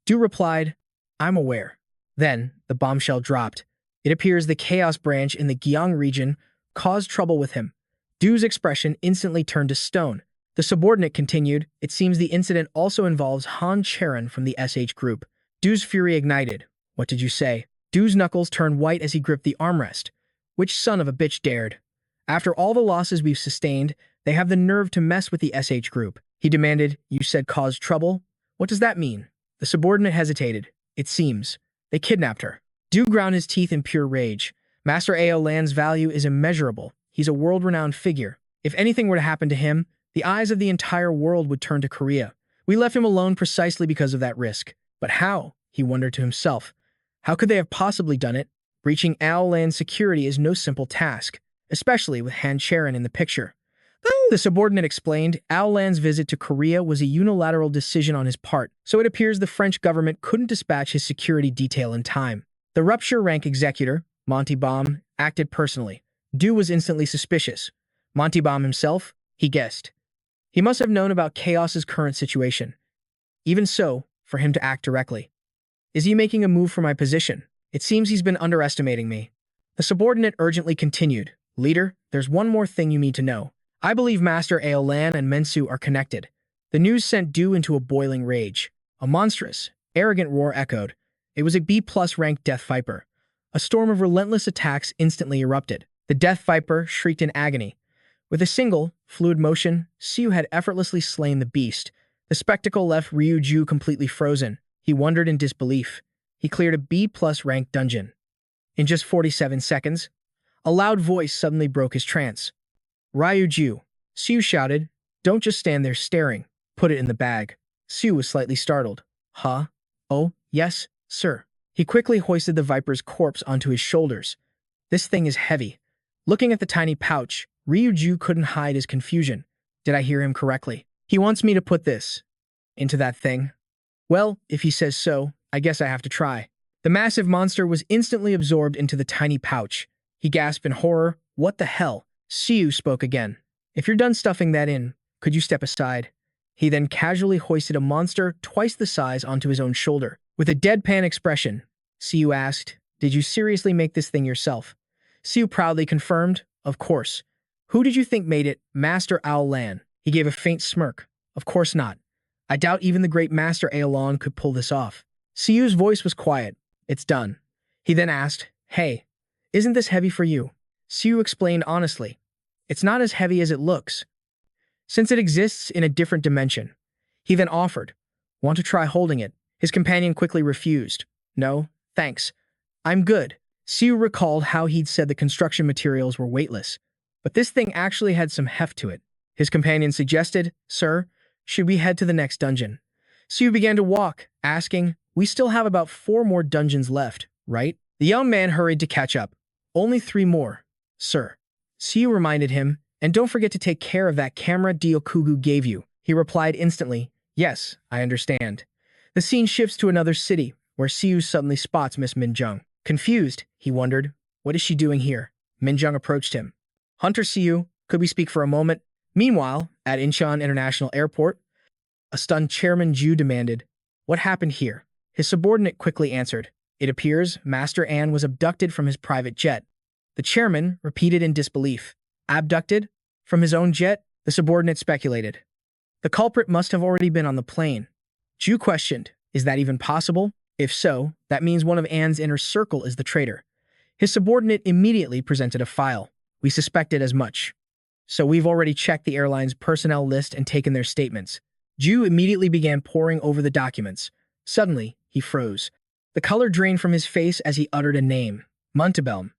A: Du replied, I'm aware. Then, the bombshell dropped. It appears the Chaos branch in the Gyeong region caused trouble with him. Du's expression instantly turned to stone. The subordinate continued, it seems the incident also involves Han Cheron from the SH group. Du's fury ignited. What did you say? Du's knuckles turned white as he gripped the armrest. Which son of a bitch dared? After all the losses we've sustained, they have the nerve to mess with the SH group. He demanded, you said caused trouble? What does that mean? The subordinate hesitated. It seems. They kidnapped her. Du ground his teeth in pure rage. Master Ao Lan's value is immeasurable. He's a world-renowned figure. If anything were to happen to him, the eyes of the entire world would turn to Korea. We left him alone precisely because of that risk. But how? He wondered to himself. How could they have possibly done it? Breaching Ao Lan's security is no simple task, especially with Han Cheron in the picture. The subordinate explained, Ao Lan's visit to Korea was a unilateral decision on his part, so it appears the French government couldn't dispatch his security detail in time. The rupture rank executor, Monty Baum, acted personally. Du was instantly suspicious. Monty Baum himself? He guessed. He must have known about Chaos's current situation. Even so, for him to act directly. Is he making a move for my position? It seems he's been underestimating me. The subordinate urgently continued, Leader, there's one more thing you need to know. I believe Master Ao Lan and Mensu are connected. The news sent Du into a boiling rage. A monstrous, arrogant roar echoed. It was a B+ ranked Death Viper. A storm of relentless attacks instantly erupted. The Death Viper shrieked in agony. With a single, fluid motion, Siu had effortlessly slain the beast. The spectacle left Ryuju completely frozen. He wondered in disbelief. He cleared a B+ rank dungeon. In just 47 seconds, a loud voice suddenly broke his trance. Ryuju, Siu shouted, don't just stand there staring. Put it in the bag. Siu was slightly startled. Huh? Oh, yes, sir. He quickly hoisted the viper's corpse onto his shoulders. This thing is heavy. Looking at the tiny pouch, Ryuju couldn't hide his confusion. Did I hear him correctly? He wants me to put this into that thing. Well, if he says so, I guess I have to try. The massive monster was instantly absorbed into the tiny pouch. He gasped in horror. What the hell? Siu spoke again. If you're done stuffing that in, could you step aside? He then casually hoisted a monster twice the size onto his own shoulder. With a deadpan expression, Siu asked, did you seriously make this thing yourself? Siu proudly confirmed, of course. Who did you think made it, Master Ao Lan? He gave a faint smirk. Of course not. I doubt even the great Master Aolon could pull this off. Siu's voice was quiet. It's done. He then asked, hey, isn't this heavy for you? Siu explained honestly. It's not as heavy as it looks, since it exists in a different dimension. He then offered, want to try holding it? His companion quickly refused. No, thanks. I'm good. Siu recalled how he'd said the construction materials were weightless, but this thing actually had some heft to it. His companion suggested, sir, should we head to the next dungeon? Siu began to walk, asking, we still have about 4 more dungeons left, right? The young man hurried to catch up. Only 3 more, sir. Siu reminded him, and don't forget to take care of that camera Diokugu gave you. He replied instantly, yes, I understand. The scene shifts to another city, where Siu suddenly spots Miss Minjung. Confused, he wondered, what is she doing here? Minjung approached him. Hunter Siu, could we speak for a moment? Meanwhile, at Incheon International Airport, a stunned Chairman Ju demanded, what happened here? His subordinate quickly answered, it appears Master An was abducted from his private jet. The chairman repeated in disbelief. Abducted? From his own jet? The subordinate speculated. The culprit must have already been on the plane. Ju questioned, is that even possible? If so, that means one of An's inner circle is the traitor. His subordinate immediately presented a file. We suspected as much. So we've already checked the airline's personnel list and taken their statements. Ju immediately began poring over the documents. Suddenly, he froze. The color drained from his face as he uttered a name. Muntebelm.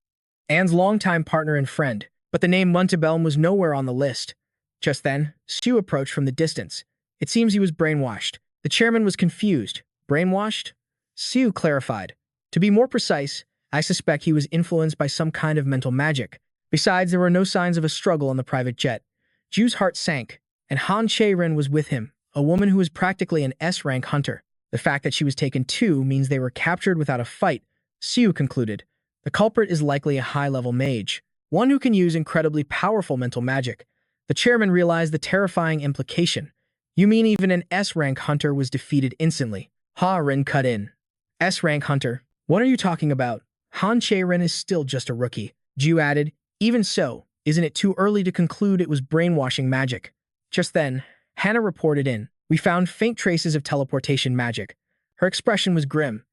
A: Anne's longtime partner and friend, but the name Muntebelm was nowhere on the list. Just then, Siu approached from the distance. It seems he was brainwashed. The chairman was confused. Brainwashed? Siu clarified. To be more precise, I suspect he was influenced by some kind of mental magic. Besides, there were no signs of a struggle on the private jet. Ju's heart sank, and Han Cheron was with him, a woman who was practically an S-rank hunter. The fact that she was taken too means they were captured without a fight, Siu concluded. The culprit is likely a high-level mage, one who can use incredibly powerful mental magic. The chairman realized the terrifying implication. You mean even an S-rank hunter was defeated instantly? Ha Ren cut in. S-rank hunter? What are you talking about? Han Cheron is still just a rookie. Ju added, even so, isn't it too early to conclude it was brainwashing magic? Just then, Hannah reported in. We found faint traces of teleportation magic. Her expression was grim.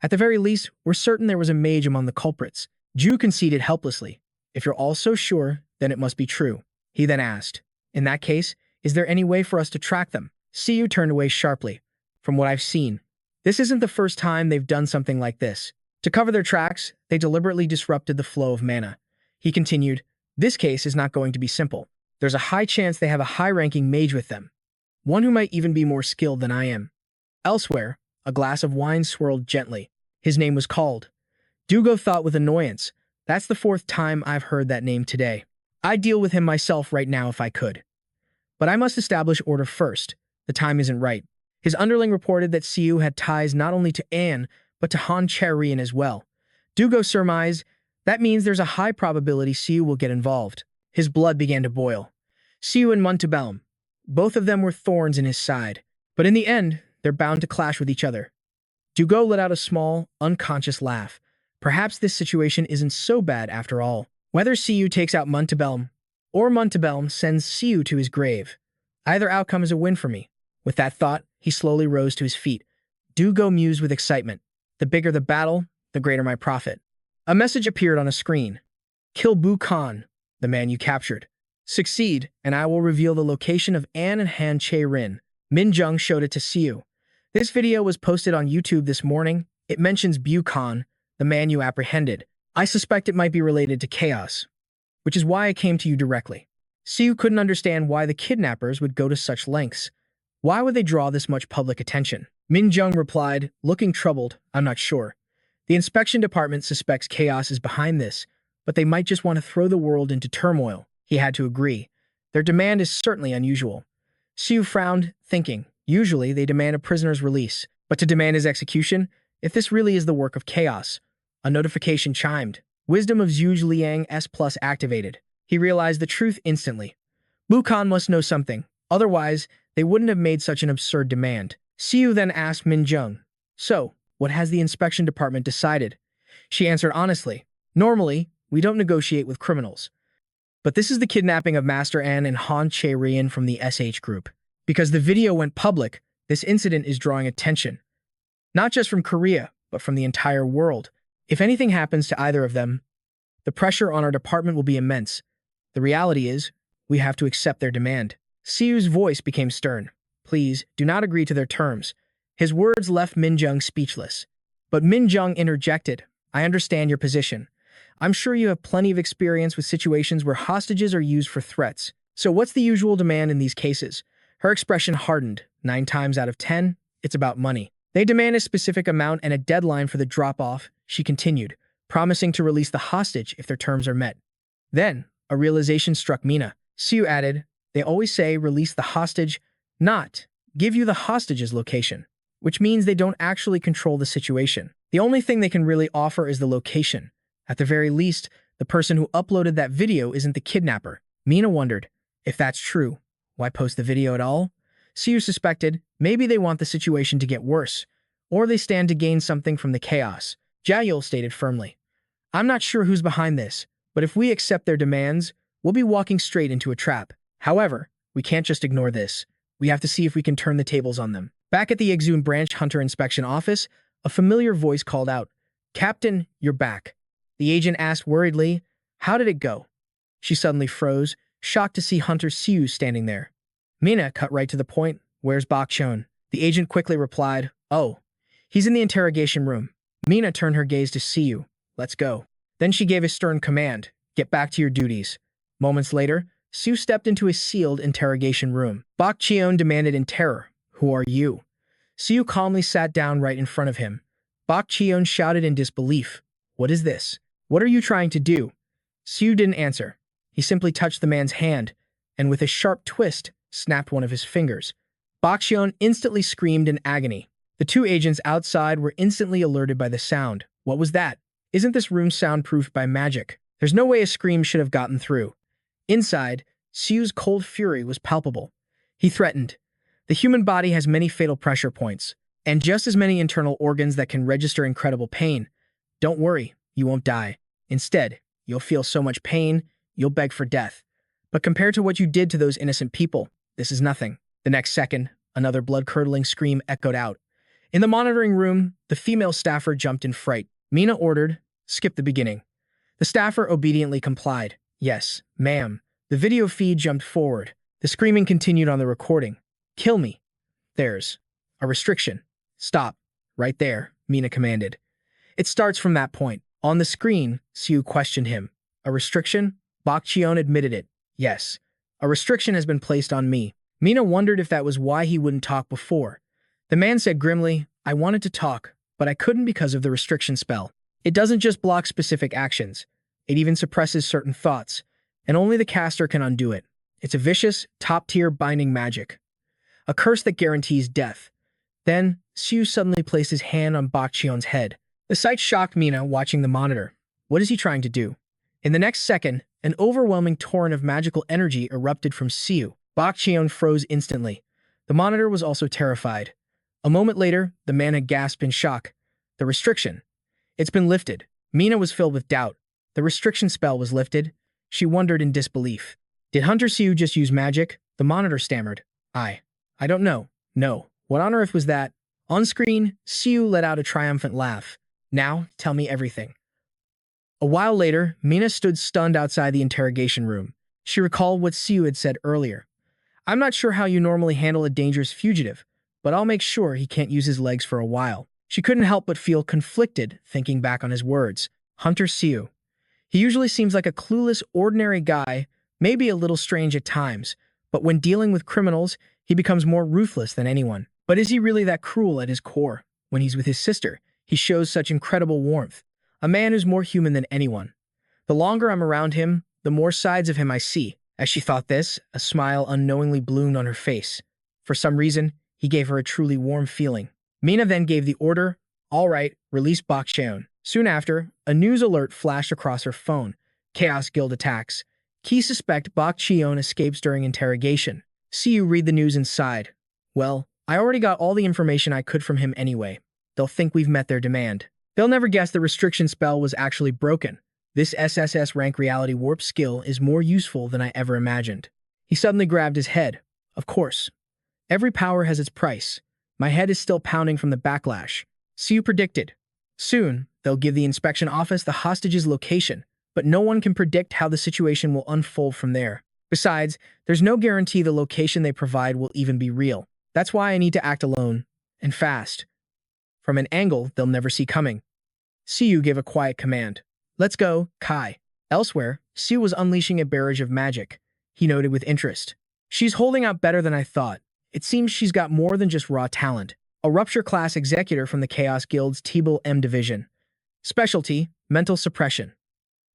A: At the very least, we're certain there was a mage among the culprits. Ju conceded helplessly. If you're all so sure, then it must be true. He then asked, in that case, is there any way for us to track them? Siu turned away sharply. From what I've seen, this isn't the first time they've done something like this. To cover their tracks, they deliberately disrupted the flow of mana. He continued, this case is not going to be simple. There's a high chance they have a high-ranking mage with them, one who might even be more skilled than I am. Elsewhere, a glass of wine swirled gently. His name was called. Dugo thought with annoyance, that's the 4th time I've heard that name today. I'd deal with him myself right now if I could. But I must establish order first. The time isn't right. His underling reported that Siu had ties not only to Anne, but to Han Cheron as well. Dugo surmised, that means there's a high probability Siu will get involved. His blood began to boil. Siu and Muntebelm, both of them were thorns in his side. But in the end, they're bound to clash with each other. Dugo let out a small, unconscious laugh. Perhaps this situation isn't so bad after all. Whether Siu takes out Muntebelm, or Muntebelm sends Siu to his grave, either outcome is a win for me. With that thought, he slowly rose to his feet. Dugo mused with excitement. The bigger the battle, the greater my profit. A message appeared on a screen. Kill Bu Khan, the man you captured. Succeed, and I will reveal the location of An and Han Cheron. Min Jung showed it to Siu. This video was posted on YouTube this morning. It mentions Khan, the man you apprehended. I suspect it might be related to chaos, which is why I came to you directly. Siu couldn't understand why the kidnappers would go to such lengths. Why would they draw this much public attention? Min Jung replied, looking troubled, I'm not sure. The inspection department suspects chaos is behind this, but they might just want to throw the world into turmoil. He had to agree. Their demand is certainly unusual. Siu frowned, thinking, usually they demand a prisoner's release, but to demand his execution, if this really is the work of chaos. A notification chimed. Wisdom of Zhuge Liang S+ activated. He realized the truth instantly. Khan must know something, otherwise they wouldn't have made such an absurd demand. Siu then asked Min Jung, so, what has the inspection department decided? She answered honestly, normally, we don't negotiate with criminals. But this is the kidnapping of Master An and Han Cheron from the SH group. Because the video went public, this incident is drawing attention. Not just from Korea, but from the entire world. If anything happens to either of them, the pressure on our department will be immense. The reality is, we have to accept their demand. Siu's voice became stern. Please, do not agree to their terms. His words left Min Jung speechless. But Min Jung interjected, I understand your position. I'm sure you have plenty of experience with situations where hostages are used for threats. So what's the usual demand in these cases? Her expression hardened. 9 times out of 10, it's about money. They demand a specific amount and a deadline for the drop-off, she continued, promising to release the hostage if their terms are met. Then, a realization struck Mina. Siu added, they always say release the hostage, not give you the hostage's location, which means they don't actually control the situation. The only thing they can really offer is the location. At the very least, the person who uploaded that video isn't the kidnapper. Mina wondered, if that's true, why post the video at all? Siu suspected maybe they want the situation to get worse, or they stand to gain something from the chaos. Jiayul stated firmly, I'm not sure who's behind this, but if we accept their demands, we'll be walking straight into a trap. However, we can't just ignore this. We have to see if we can turn the tables on them. Back at the Exum Branch Hunter Inspection Office, a familiar voice called out, Captain, you're back. The agent asked worriedly, how did it go? She suddenly froze, shocked to see Hunter Siu standing there. Mina cut right to the point, where's Dochon? The agent quickly replied, oh, he's in the interrogation room. Mina turned her gaze to Siu, let's go. Then she gave a stern command, get back to your duties. Moments later, Siu stepped into a sealed interrogation room. Dochon demanded in terror, who are you? Siu calmly sat down right in front of him. Dochon shouted in disbelief, what is this? What are you trying to do? Siu didn't answer. He simply touched the man's hand, and with a sharp twist, snapped one of his fingers. Dochon instantly screamed in agony. The 2 agents outside were instantly alerted by the sound. What was that? Isn't this room soundproofed by magic? There's no way a scream should have gotten through. Inside, Siu's cold fury was palpable. He threatened. The human body has many fatal pressure points, and just as many internal organs that can register incredible pain. Don't worry, you won't die. Instead, you'll feel so much pain, you'll beg for death. But compared to what you did to those innocent people, this is nothing. The next second, another blood-curdling scream echoed out. In the monitoring room, the female staffer jumped in fright. Mina ordered, skip the beginning. The staffer obediently complied. Yes, ma'am. The video feed jumped forward. The screaming continued on the recording. Kill me. There's a restriction. Stop. Right there, Mina commanded. It starts from that point. On the screen, Siu questioned him. A restriction? Dochon admitted it. Yes. A restriction has been placed on me. Mina wondered if that was why he wouldn't talk before. The man said grimly, I wanted to talk, but I couldn't because of the restriction spell. It doesn't just block specific actions. It even suppresses certain thoughts, and only the caster can undo it. It's a vicious, top-tier binding magic. A curse that guarantees death. Then, Siu suddenly placed his hand on Dochon's head. The sight shocked Mina watching the monitor. What is he trying to do? In the next second, an overwhelming torrent of magical energy erupted from Siu. Dochon froze instantly. The monitor was also terrified. A moment later, the man had gasped in shock. The restriction. It's been lifted. Mina was filled with doubt. The restriction spell was lifted. She wondered in disbelief. Did Hunter Siu just use magic? The monitor stammered. I don't know. No. What on earth was that? On screen, Siu let out a triumphant laugh. Now, tell me everything. A while later, Mina stood stunned outside the interrogation room. She recalled what Siu had said earlier. I'm not sure how you normally handle a dangerous fugitive, but I'll make sure he can't use his legs for a while. She couldn't help but feel conflicted thinking back on his words. Hunter Siu. He usually seems like a clueless, ordinary guy, maybe a little strange at times, but when dealing with criminals, he becomes more ruthless than anyone. But is he really that cruel at his core? When he's with his sister, he shows such incredible warmth. A man who's more human than anyone. The longer I'm around him, the more sides of him I see. As she thought this, a smile unknowingly bloomed on her face. For some reason, he gave her a truly warm feeling. Mina then gave the order, all right, release Bak Cheon. Soon after, a news alert flashed across her phone. Chaos Guild attacks. Key suspect Bak Cheon escapes during interrogation. See you read the news inside. Well, I already got all the information I could from him anyway. They'll think we've met their demand. They'll never guess the restriction spell was actually broken. This SSS rank reality warp skill is more useful than I ever imagined. He suddenly grabbed his head. Of course. Every power has its price. My head is still pounding from the backlash. Siu predicted. Soon, they'll give the inspection office the hostage's location, but no one can predict how the situation will unfold from there. Besides, there's no guarantee the location they provide will even be real. That's why I need to act alone, and fast. From an angle they'll never see coming. Siu gave a quiet command. Let's go, Kai. Elsewhere, Siu was unleashing a barrage of magic. He noted with interest. She's holding out better than I thought. It seems she's got more than just raw talent. A rupture-class executor from the Chaos Guild's Tebel M division. Specialty, mental suppression.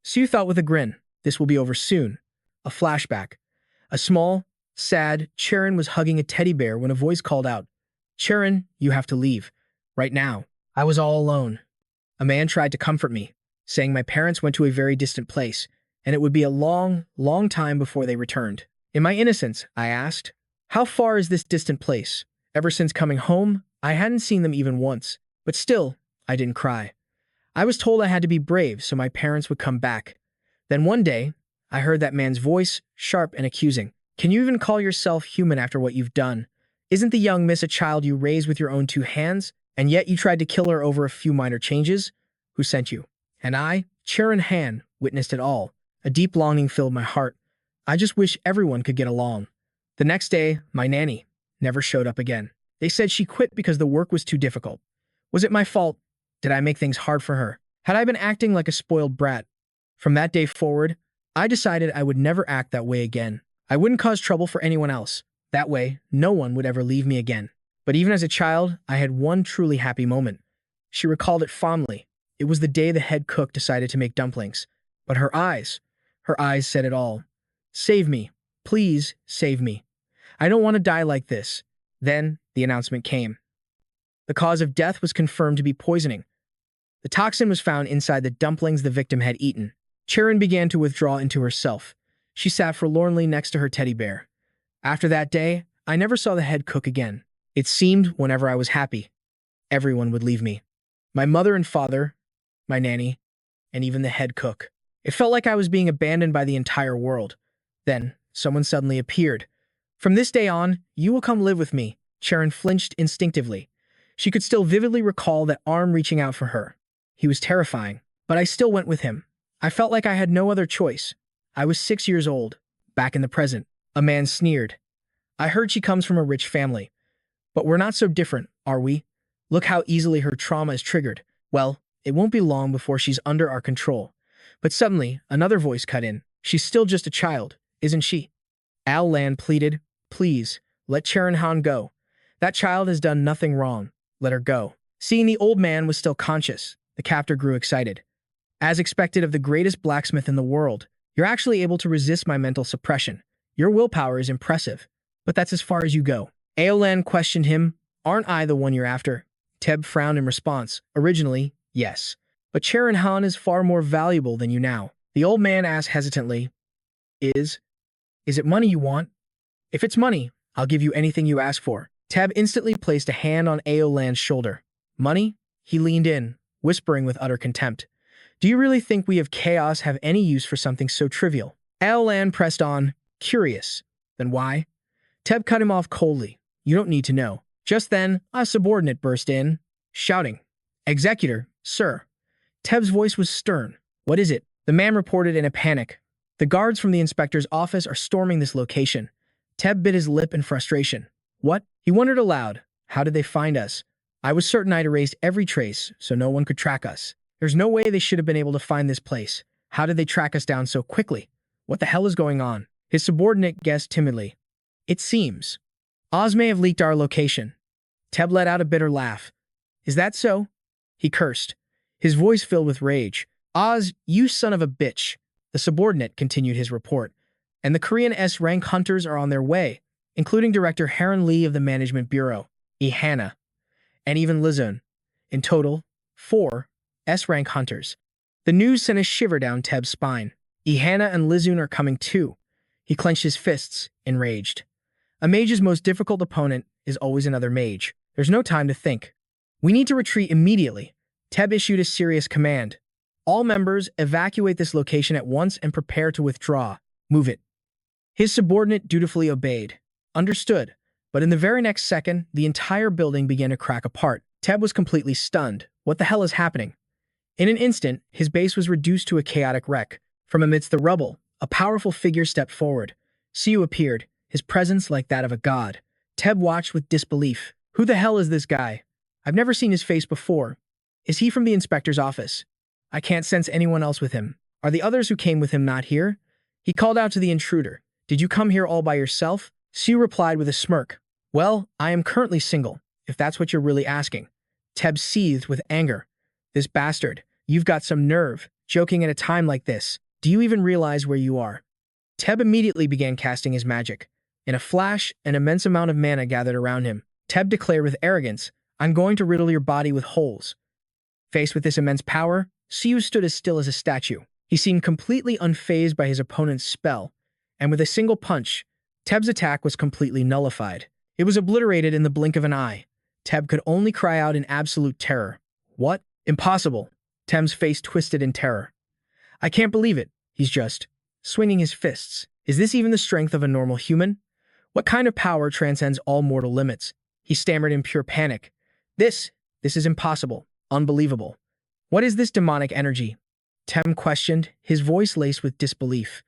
A: Siu thought with a grin. This will be over soon. A flashback. A small, sad Cheron was hugging a teddy bear when a voice called out, Cheron, you have to leave. Right now. I was all alone. A man tried to comfort me, saying my parents went to a very distant place, and it would be a long, long time before they returned. In my innocence, I asked, how far is this distant place? Ever since coming home, I hadn't seen them even once, but still, I didn't cry. I was told I had to be brave so my parents would come back. Then one day, I heard that man's voice, sharp and accusing. Can you even call yourself human after what you've done? Isn't the young miss a child you raised with your own 2 hands? And yet you tried to kill her over a few minor changes? Who sent you? And I, Cheron Han, witnessed it all. A deep longing filled my heart. I just wish everyone could get along. The next day, my nanny never showed up again. They said she quit because the work was too difficult. Was it my fault? Did I make things hard for her? Had I been acting like a spoiled brat? From that day forward, I decided I would never act that way again. I wouldn't cause trouble for anyone else. That way, no one would ever leave me again. But even as a child, I had one truly happy moment. She recalled it fondly. It was the day the head cook decided to make dumplings. But her eyes said it all. Save me. Please, save me. I don't want to die like this. Then, the announcement came. The cause of death was confirmed to be poisoning. The toxin was found inside the dumplings the victim had eaten. Cheron began to withdraw into herself. She sat forlornly next to her teddy bear. After that day, I never saw the head cook again. It seemed whenever I was happy, everyone would leave me. My mother and father, my nanny, and even the head cook. It felt like I was being abandoned by the entire world. Then, someone suddenly appeared. From this day on, you will come live with me. Cheron flinched instinctively. She could still vividly recall that arm reaching out for her. He was terrifying, but I still went with him. I felt like I had no other choice. I was 6 years old, back in the present. A man sneered. I heard she comes from a rich family. But we're not so different, are we? Look how easily her trauma is triggered. Well, it won't be long before she's under our control. But suddenly, another voice cut in. She's still just a child, isn't she? Al Land pleaded, please, let Cheron Han go. That child has done nothing wrong. Let her go. Seeing the old man was still conscious, the captor grew excited. As expected of the greatest blacksmith in the world, you're actually able to resist my mental suppression. Your willpower is impressive, but that's as far as you go. Aolan questioned him, aren't I the one you're after? Teb frowned in response. Originally, yes. But Cheron Han is far more valuable than you now. The old man asked hesitantly, Is it money you want? If it's money, I'll give you anything you ask for. Teb instantly placed a hand on Aolan's shoulder. Money? He leaned in, whispering with utter contempt. Do you really think we of chaos have any use for something so trivial? Aolan pressed on, curious. Then why? Teb cut him off coldly. You don't need to know. Just then, a subordinate burst in, shouting, Executor, sir. Teb's voice was stern. What is it? The man reported in a panic. The guards from the inspector's office are storming this location. Teb bit his lip in frustration. What? He wondered aloud. How did they find us? I was certain I'd erased every trace, so no one could track us. There's no way they should have been able to find this place. How did they track us down so quickly? What the hell is going on? His subordinate guessed timidly. It seems Oz may have leaked our location. Teb let out a bitter laugh. Is that so? He cursed, his voice filled with rage. Oz, you son of a bitch. The subordinate continued his report. And the Korean S-rank hunters are on their way, including Director Haron Lee of the Management Bureau, Hana, and even Lizun. In total, 4 S-rank hunters. The news sent a shiver down Teb's spine. Hana and Lizun are coming too. He clenched his fists, enraged. A mage's most difficult opponent is always another mage. There's no time to think. We need to retreat immediately. Teb issued a serious command. All members, evacuate this location at once and prepare to withdraw. Move it. His subordinate dutifully obeyed. Understood. But in the very next second, the entire building began to crack apart. Teb was completely stunned. What the hell is happening? In an instant, his base was reduced to a chaotic wreck. From amidst the rubble, a powerful figure stepped forward. Siu appeared, his presence like that of a god. Teb watched with disbelief. Who the hell is this guy? I've never seen his face before. Is he from the inspector's office? I can't sense anyone else with him. Are the others who came with him not here? He called out to the intruder. Did you come here all by yourself? Siu replied with a smirk. Well, I am currently single, if that's what you're really asking. Teb seethed with anger. This bastard, you've got some nerve, joking at a time like this. Do you even realize where you are? Teb immediately began casting his magic. In a flash, an immense amount of mana gathered around him. Teb declared with arrogance, I'm going to riddle your body with holes. Faced with this immense power, Siu stood as still as a statue. He seemed completely unfazed by his opponent's spell, and with a single punch, Teb's attack was completely nullified. It was obliterated in the blink of an eye. Teb could only cry out in absolute terror. What? Impossible. Teb's face twisted in terror. I can't believe it. He's just swinging his fists. Is this even the strength of a normal human? What kind of power transcends all mortal limits? He stammered in pure panic. This is impossible. Unbelievable. What is this demonic energy? Teb questioned, his voice laced with disbelief.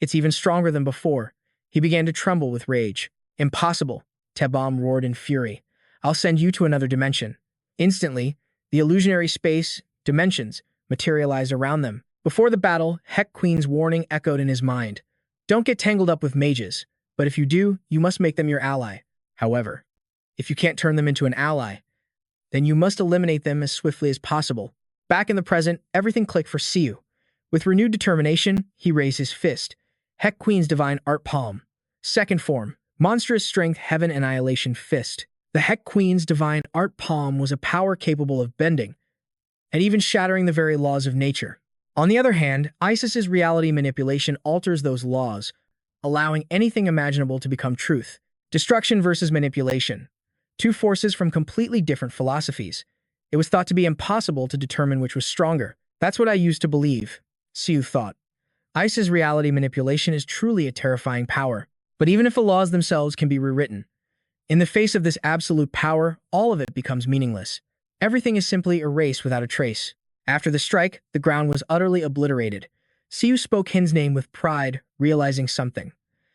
A: It's even stronger than before. He began to tremble with rage. Impossible. Tebom roared in fury. I'll send you to another dimension. Instantly, the illusionary space, dimensions, materialized around them. Before the battle, Heck Queen's warning echoed in his mind. Don't get tangled up with mages, but if you do, you must make them your ally. However, if you can't turn them into an ally, then you must eliminate them as swiftly as possible. Back in the present, everything clicked for Siu. With renewed determination, he raised his fist. Heck Queen's Divine Art Palm. Second form, Monstrous Strength Heaven Annihilation Fist. The Heck Queen's Divine Art Palm was a power capable of bending, and even shattering the very laws of nature. On the other hand, Isis's reality manipulation alters those laws, allowing anything imaginable to become truth. Destruction versus manipulation. Two forces from completely different philosophies. It was thought to be impossible to determine which was stronger. That's what I used to believe, Siu thought. Isis's reality manipulation is truly a terrifying power. But even if the laws themselves can be rewritten, in the face of this absolute power, all of it becomes meaningless. Everything is simply erased without a trace. After the strike, the ground was utterly obliterated. Siu spoke Hin's name with pride, realizing something.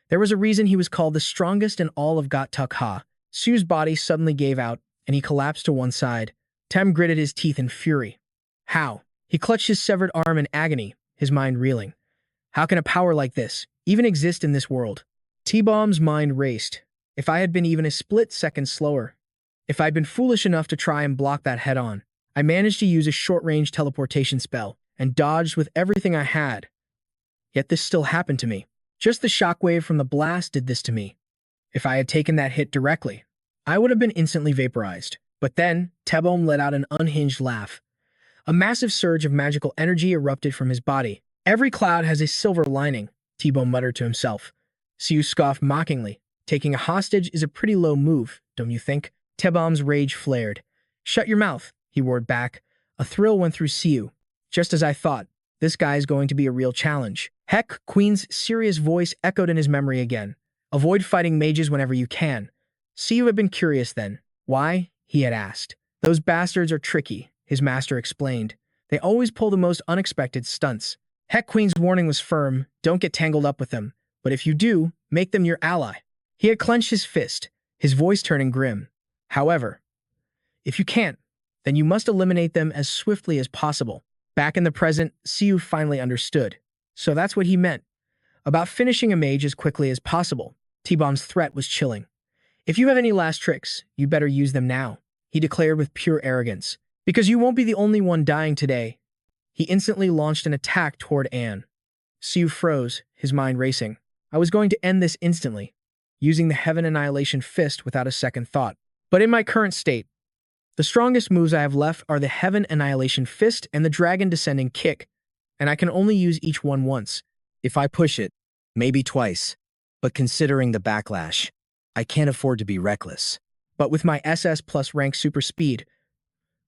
A: There was a reason he was called the strongest in all of Got-Tuk-Ha. Siu's body suddenly gave out, and he collapsed to one side. Tem gritted his teeth in fury. How? He clutched his severed arm in agony, his mind reeling. How can a power like this even exist in this world? T-Bomb's mind raced. If I had been even a split second slower, if I'd been foolish enough to try and block that head-on, I managed to use a short-range teleportation spell and dodged with everything I had. Yet this still happened to me. Just the shockwave from the blast did this to me. If I had taken that hit directly, I would have been instantly vaporized. But then, Tebom let out an unhinged laugh. A massive surge of magical energy erupted from his body. Every cloud has a silver lining, T-Bone muttered to himself. Siu scoffed mockingly. Taking a hostage is a pretty low move, don't you think? Tebom's rage flared. Shut your mouth, he roared back. A thrill went through Siu. Just as I thought, this guy is going to be a real challenge. Heck, Queen's serious voice echoed in his memory again. Avoid fighting mages whenever you can. Siu had been curious then. Why? He had asked. Those bastards are tricky, his master explained. They always pull the most unexpected stunts. Heck Queen's warning was firm, don't get tangled up with them, but if you do, make them your ally. He had clenched his fist, his voice turning grim. However, if you can't, then you must eliminate them as swiftly as possible. Back in the present, Siu finally understood. So that's what he meant. About finishing a mage as quickly as possible. T-Bomb's threat was chilling. If you have any last tricks, you better use them now, he declared with pure arrogance. Because you won't be the only one dying today. He instantly launched an attack toward Anne. Siu froze, his mind racing. I was going to end this instantly, using the Heaven Annihilation Fist without a second thought. But in my current state, the strongest moves I have left are the Heaven Annihilation Fist and the Dragon Descending Kick, and I can only use each one once.
B: If I push it, maybe twice. But considering the backlash, I can't afford to be reckless.
A: But with my SS plus rank super speed,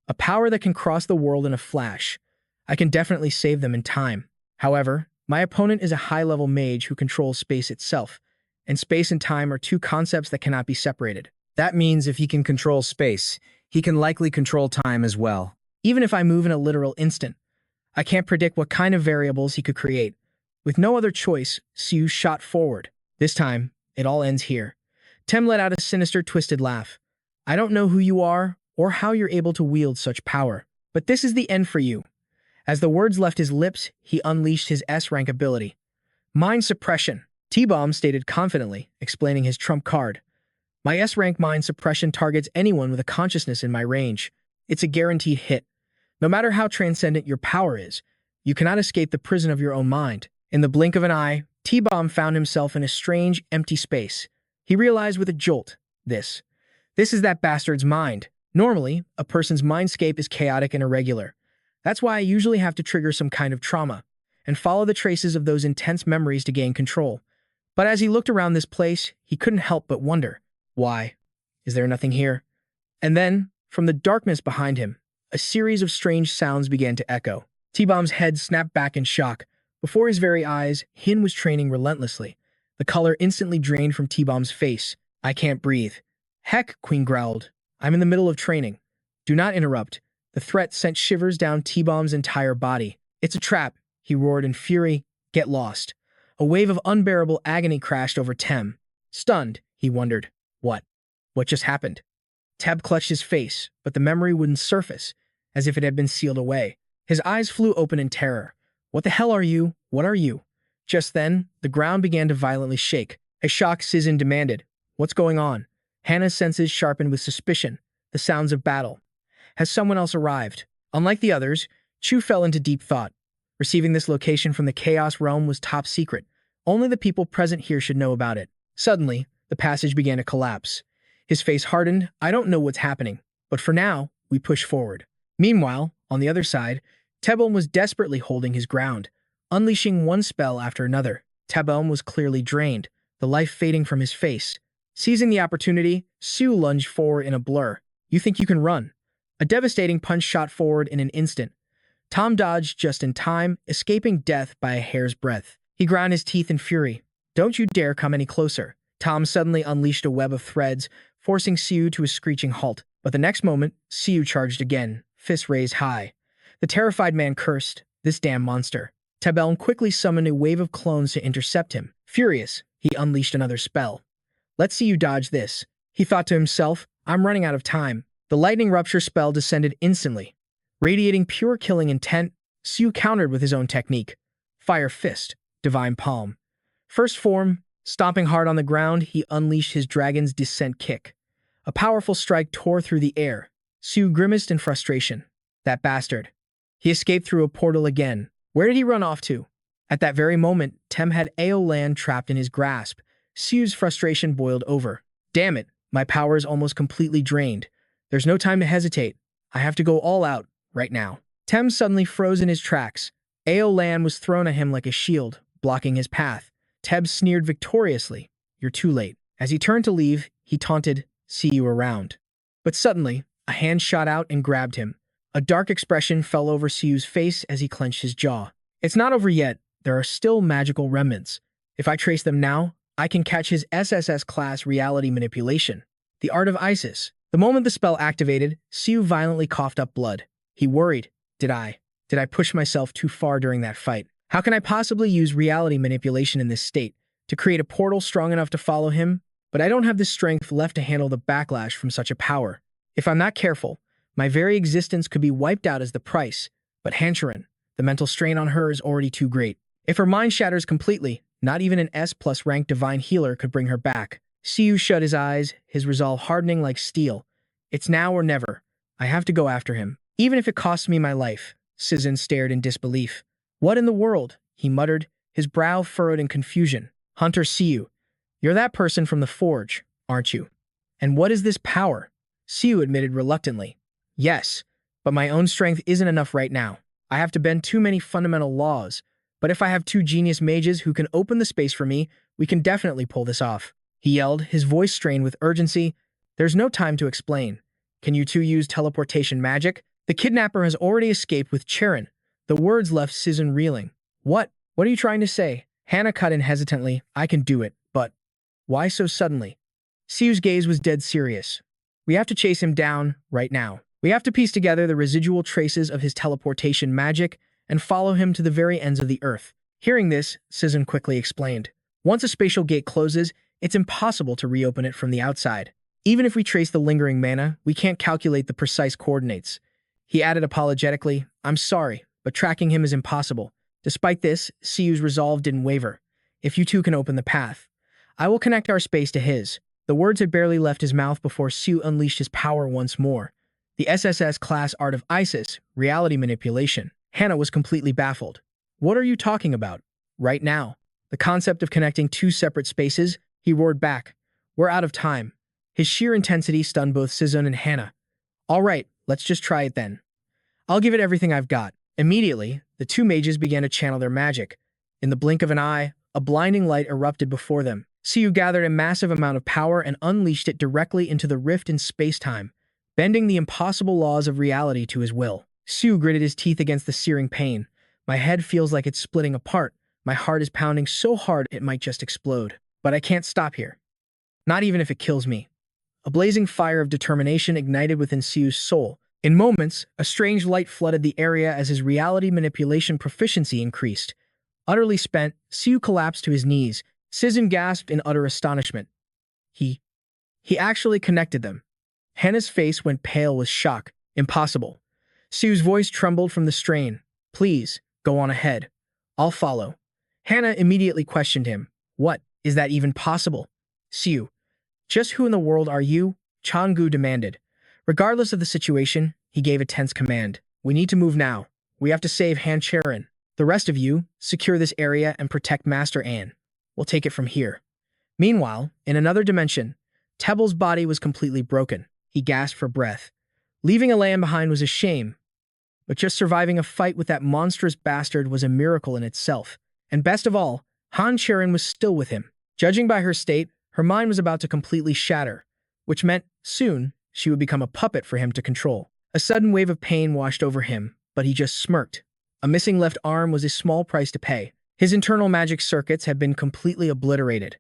A: a power that can cross the world in a flash, I can definitely save them in time. However, my opponent is a high-level mage who controls space itself, and space and time are two concepts that cannot be separated.
B: That means if he can control space, he can likely control time as well.
A: Even if I move in a literal instant, I can't predict what kind of variables he could create. With no other choice, Siu shot forward. This time, it all ends here. Tem let out a sinister, twisted laugh. I don't know who you are or how you're able to wield such power, but this is the end for you. As the words left his lips, he unleashed his S-rank ability. Mind Suppression, T-Bomb stated confidently, explaining his trump card. My S-rank Mind Suppression targets anyone with a consciousness in my range. It's a guaranteed hit. No matter how transcendent your power is, you cannot escape the prison of your own mind. In the blink of an eye, T-Bomb found himself in a strange, empty space. He realized with a jolt, this is that bastard's mind. Normally, a person's mindscape is chaotic and irregular. That's why I usually have to trigger some kind of trauma and follow the traces of those intense memories to gain control. But as he looked around this place, he couldn't help but wonder, why? Is there nothing here? And then, from the darkness behind him, a series of strange sounds began to echo. T-Bomb's head snapped back in shock. Before his very eyes, Hin was training relentlessly. The color instantly drained from T-Bomb's face. I can't breathe. Heck, Queen growled. I'm in the middle of training. Do not interrupt. The threat sent shivers down T-Bomb's entire body. It's a trap, he roared in fury. Get lost. A wave of unbearable agony crashed over Tem. Stunned, he wondered. What? What just happened? Teb clutched his face, but the memory wouldn't surface, as if it had been sealed away. His eyes flew open in terror. What the hell are you? What are you? Just then, the ground began to violently shake. A shocked Sizin demanded, What's going on? Hannah's senses sharpened with suspicion. The sounds of battle. Has someone else arrived? Unlike the others, Chu fell into deep thought. Receiving this location from the Chaos Realm was top secret. Only the people present here should know about it. Suddenly, the passage began to collapse. His face hardened. I don't know what's happening, but for now, we push forward. Meanwhile, on the other side, Tebelm was desperately holding his ground, unleashing one spell after another. Tebelm was clearly drained, the life fading from his face. Seizing the opportunity, Siu lunged forward in a blur. You think you can run? A devastating punch shot forward in an instant. Tom dodged just in time, escaping death by a hair's breadth. He ground his teeth in fury. Don't you dare come any closer. Tom suddenly unleashed a web of threads, forcing Siu to a screeching halt. But the next moment, Siu charged again, fist raised high. The terrified man cursed, this damn monster. Tebelm quickly summoned a wave of clones to intercept him. Furious, he unleashed another spell. Let's see you dodge this. He thought to himself, I'm running out of time. The lightning rupture spell descended instantly. Radiating pure killing intent, Siu countered with his own technique. Fire Fist, Divine Palm. First form, stomping hard on the ground, he unleashed his Dragon's Descent Kick. A powerful strike tore through the air. Siu grimaced in frustration. That bastard. He escaped through a portal again. Where did he run off to? At that very moment, Tem had Aolan trapped in his grasp. Siu's frustration boiled over. Damn it, my power is almost completely drained. There's no time to hesitate. I have to go all out, right now. Tem suddenly froze in his tracks. Aolan was thrown at him like a shield, blocking his path. Teb sneered victoriously. You're too late. As he turned to leave, he taunted, See you around. But suddenly, a hand shot out and grabbed him. A dark expression fell over Siu's face as he clenched his jaw. It's not over yet. There are still magical remnants. If I trace them now, I can catch his SSS class reality manipulation. The Art of Isis. The moment the spell activated, Siu violently coughed up blood. He worried. Did I push myself too far during that fight? How can I possibly use reality manipulation in this state to create a portal strong enough to follow him? But I don't have the strength left to handle the backlash from such a power. If I'm not careful, my very existence could be wiped out as the price. But Cheron, the mental strain on her is already too great. If her mind shatters completely, not even an S+ rank divine healer could bring her back. Siu shut his eyes, his resolve hardening like steel. It's now or never. I have to go after him, even if it costs me my life. Sisin stared in disbelief. What in the world? He muttered, his brow furrowed in confusion. Hunter Siu, you're that person from the forge, aren't you? And what is this power? Siu admitted reluctantly. Yes, but my own strength isn't enough right now. I have to bend too many fundamental laws. But if I have two genius mages who can open the space for me, we can definitely pull this off. He yelled, his voice strained with urgency. There's no time to explain. Can you two use teleportation magic? The kidnapper has already escaped with Cheron. The words left Sisin reeling. What? What are you trying to say? Hannah cut in hesitantly. I can do it, but why so suddenly? Siu's gaze was dead serious. We have to chase him down right now. We have to piece together the residual traces of his teleportation magic and follow him to the very ends of the earth. Hearing this, Sisin quickly explained. Once a spatial gate closes, it's impossible to reopen it from the outside. Even if we trace the lingering mana, we can't calculate the precise coordinates. He added apologetically, I'm sorry, but tracking him is impossible. Despite this, Siu's resolve didn't waver. If you two can open the path, I will connect our space to his. The words had barely left his mouth before Siu unleashed his power once more. The SSS class art of Isis, reality manipulation. Hannah was completely baffled. What are you talking about? Right now. The concept of connecting two separate spaces, he roared back. We're out of time. His sheer intensity stunned both Sisun and Hannah. All right, let's just try it then. I'll give it everything I've got. Immediately, the two mages began to channel their magic. In the blink of an eye, a blinding light erupted before them. Siu gathered a massive amount of power and unleashed it directly into the rift in space-time, bending the impossible laws of reality to his will. Siu gritted his teeth against the searing pain. My head feels like it's splitting apart. My heart is pounding so hard it might just explode. But I can't stop here. Not even if it kills me. A blazing fire of determination ignited within Siu's soul. In moments, a strange light flooded the area as his reality manipulation proficiency increased. Utterly spent, Siu collapsed to his knees. Sisin gasped in utter astonishment. He actually connected them. Hannah's face went pale with shock. Impossible. Siu's voice trembled from the strain. Please, go on ahead. I'll follow. Hannah immediately questioned him. What? Is that even possible? Siu. Just who in the world are you? Changgu demanded. Regardless of the situation, he gave a tense command. We need to move now. We have to save Han Cheron. The rest of you, secure this area and protect Master An. We'll take it from here. Meanwhile, in another dimension, Tebel's body was completely broken. He gasped for breath. Leaving Elaine behind was a shame, but just surviving a fight with that monstrous bastard was a miracle in itself. And best of all, Han Cheron was still with him. Judging by her state, her mind was about to completely shatter, which meant, soon, she would become a puppet for him to control. A sudden wave of pain washed over him, but he just smirked. A missing left arm was a small price to pay. His internal magic circuits had been completely obliterated.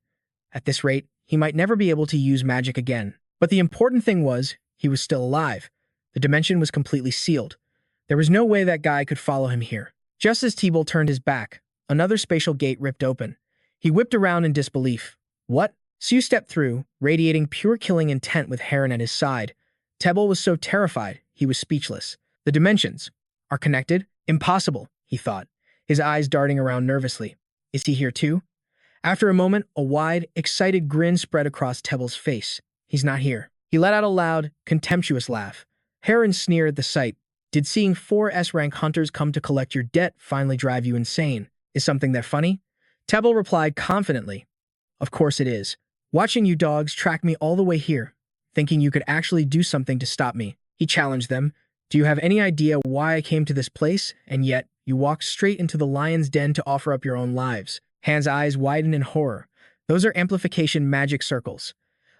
A: At this rate, he might never be able to use magic again. But the important thing was, he was still alive. The dimension was completely sealed. There was no way that guy could follow him here. Just as Tebel turned his back, another spatial gate ripped open. He whipped around in disbelief. What? Siu stepped through, radiating pure killing intent with Heron at his side. Tebel was so terrified, he was speechless. The dimensions are connected? Impossible, he thought, his eyes darting around nervously. Is he here too? After a moment, a wide, excited grin spread across Tebel's face. He's not here. He let out a loud, contemptuous laugh. Heron sneered at the sight. Did seeing 4 S-rank hunters come to collect your debt finally drive you insane? Is something that funny? Tebel replied confidently. Of course it is. Watching you dogs track me all the way here, thinking you could actually do something to stop me. He challenged them. Do you have any idea why I came to this place? And yet, you walked straight into the lion's den to offer up your own lives. Han's eyes widened in horror. Those are amplification magic circles.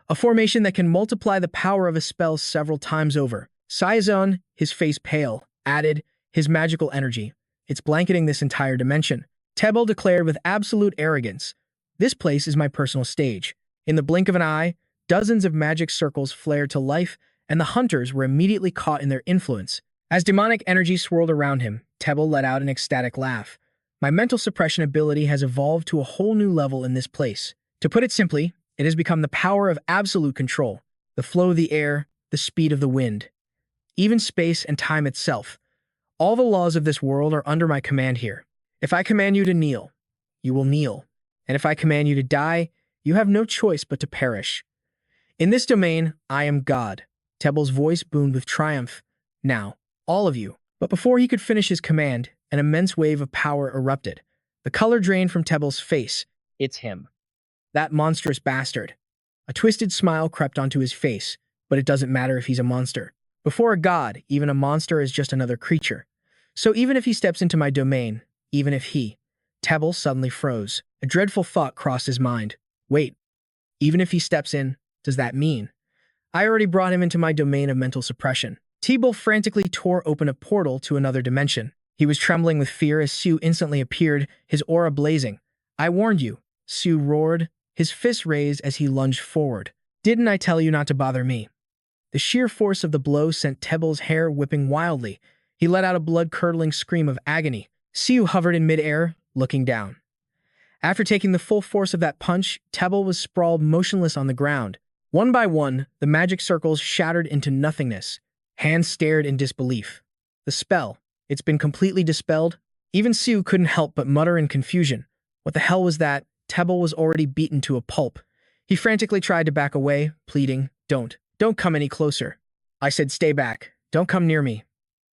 A: A formation that can multiply the power of a spell several times over. Saizon, his face pale, added, his magical energy. It's blanketing this entire dimension. Tebel declared with absolute arrogance. This place is my personal stage. In the blink of an eye, dozens of magic circles flared to life, and the hunters were immediately caught in their influence. As demonic energy swirled around him, Tebel let out an ecstatic laugh. My mental suppression ability has evolved to a whole new level in this place. To put it simply, it has become the power of absolute control, the flow of the air, the speed of the wind, even space and time itself. All the laws of this world are under my command here. If I command you to kneel, you will kneel. And if I command you to die, you have no choice but to perish. In this domain, I am God. Tebel's voice boomed with triumph. Now, all of you. But before he could finish his command, an immense wave of power erupted. The color drained from Tebel's face. It's him. That monstrous bastard. A twisted smile crept onto his face, but it doesn't matter if he's a monster. Before a god, even a monster is just another creature. So even if he steps into my domain, even if he... Tebel suddenly froze. A dreadful thought crossed his mind. Wait, even if he steps in, does that mean? I already brought him into my domain of mental suppression. Tebel frantically tore open a portal to another dimension. He was trembling with fear as Siu instantly appeared, his aura blazing. I warned you, Siu roared, his fist raised as he lunged forward. Didn't I tell you not to bother me? The sheer force of the blow sent Tebel's hair whipping wildly. He let out a blood-curdling scream of agony. Siu hovered in midair, looking down. After taking the full force of that punch, Tebel was sprawled motionless on the ground. One by one, the magic circles shattered into nothingness. Hands stared in disbelief. The spell, it's been completely dispelled? Even Siu couldn't help but mutter in confusion. What the hell was that? Tebel was already beaten to a pulp. He frantically tried to back away, pleading, Don't come any closer. I said stay back. Don't come near me.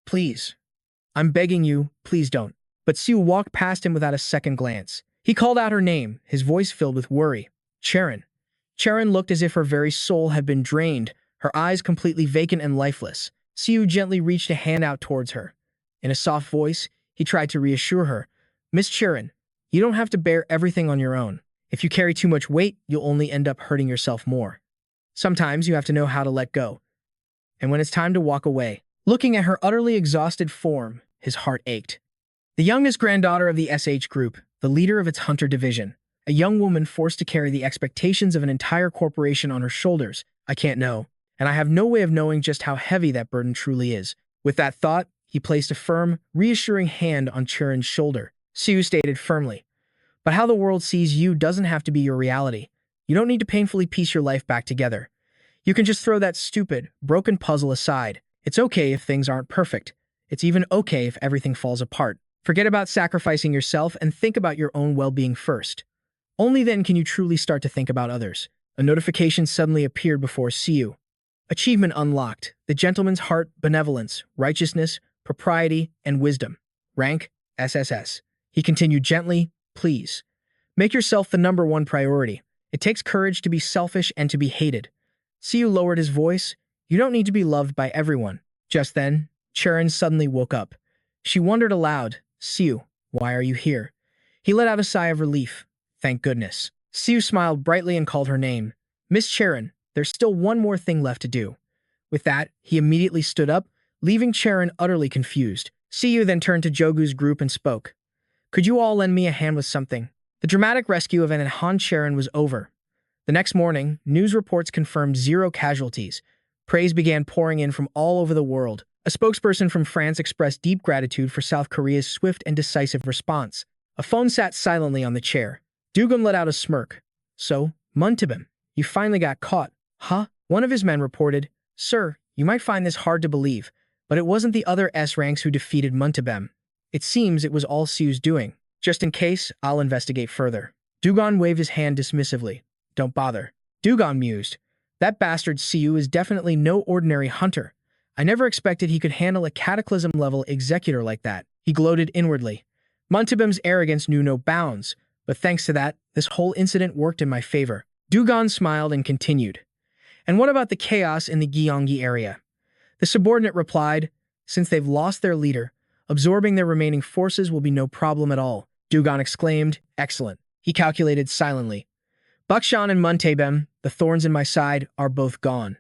A: Please. I'm begging you, please don't. But Siu walked past him without a second glance. He called out her name, his voice filled with worry. Cheron. Cheron looked as if her very soul had been drained, her eyes completely vacant and lifeless. Siu gently reached a hand out towards her. In a soft voice, he tried to reassure her. Miss Cheron, you don't have to bear everything on your own. If you carry too much weight, you'll only end up hurting yourself more. Sometimes you have to know how to let go. And when it's time to walk away, looking at her utterly exhausted form, his heart ached. The youngest granddaughter of the SH group, the leader of its hunter division, a young woman forced to carry the expectations of an entire corporation on her shoulders. I can't know, and I have no way of knowing just how heavy that burden truly is. With that thought, he placed a firm, reassuring hand on Churan's shoulder. Siu stated firmly, but how the world sees you doesn't have to be your reality. You don't need to painfully piece your life back together. You can just throw that stupid, broken puzzle aside. It's okay if things aren't perfect. It's even okay if everything falls apart. Forget about sacrificing yourself and think about your own well-being first. Only then can you truly start to think about others. A notification suddenly appeared before Siu. Achievement unlocked. The gentleman's heart, benevolence, righteousness, propriety, and wisdom. Rank, SSS. He continued gently, please. Make yourself the #1 priority. It takes courage to be selfish and to be hated. Siu lowered his voice. You don't need to be loved by everyone. Just then, Cheron suddenly woke up. She wondered aloud, Siu, why are you here? He let out a sigh of relief. Thank goodness. Siu smiled brightly and called her name. Miss Cheron, there's still one more thing left to do. With that, he immediately stood up, leaving Cheron utterly confused. Siu then turned to Jogu's group and spoke. Could you all lend me a hand with something? The dramatic rescue of an Han Cheron was over. The next morning, news reports confirmed 0 casualties. Praise began pouring in from all over the world. A spokesperson from France expressed deep gratitude for South Korea's swift and decisive response. A phone sat silently on the chair. Do Jun let out a smirk. So, Muntibim, you finally got caught, huh? One of his men reported, Sir, you might find this hard to believe, but it wasn't the other S-ranks who defeated Muntibim. It seems it was all Siu's doing. Just in case, I'll investigate further. Dugon waved his hand dismissively. Don't bother. Dugon mused. That bastard Siu is definitely no ordinary hunter. I never expected he could handle a cataclysm-level executor like that. He gloated inwardly. Muntibim's arrogance knew no bounds, but thanks to that, this whole incident worked in my favor. Dugon smiled and continued. And what about the chaos in the Gyeonggi area? The subordinate replied, since they've lost their leader, absorbing their remaining forces will be no problem at all. Dugon exclaimed, excellent. He calculated silently. Bakshan and Muntibim, the thorns in my side, are both gone.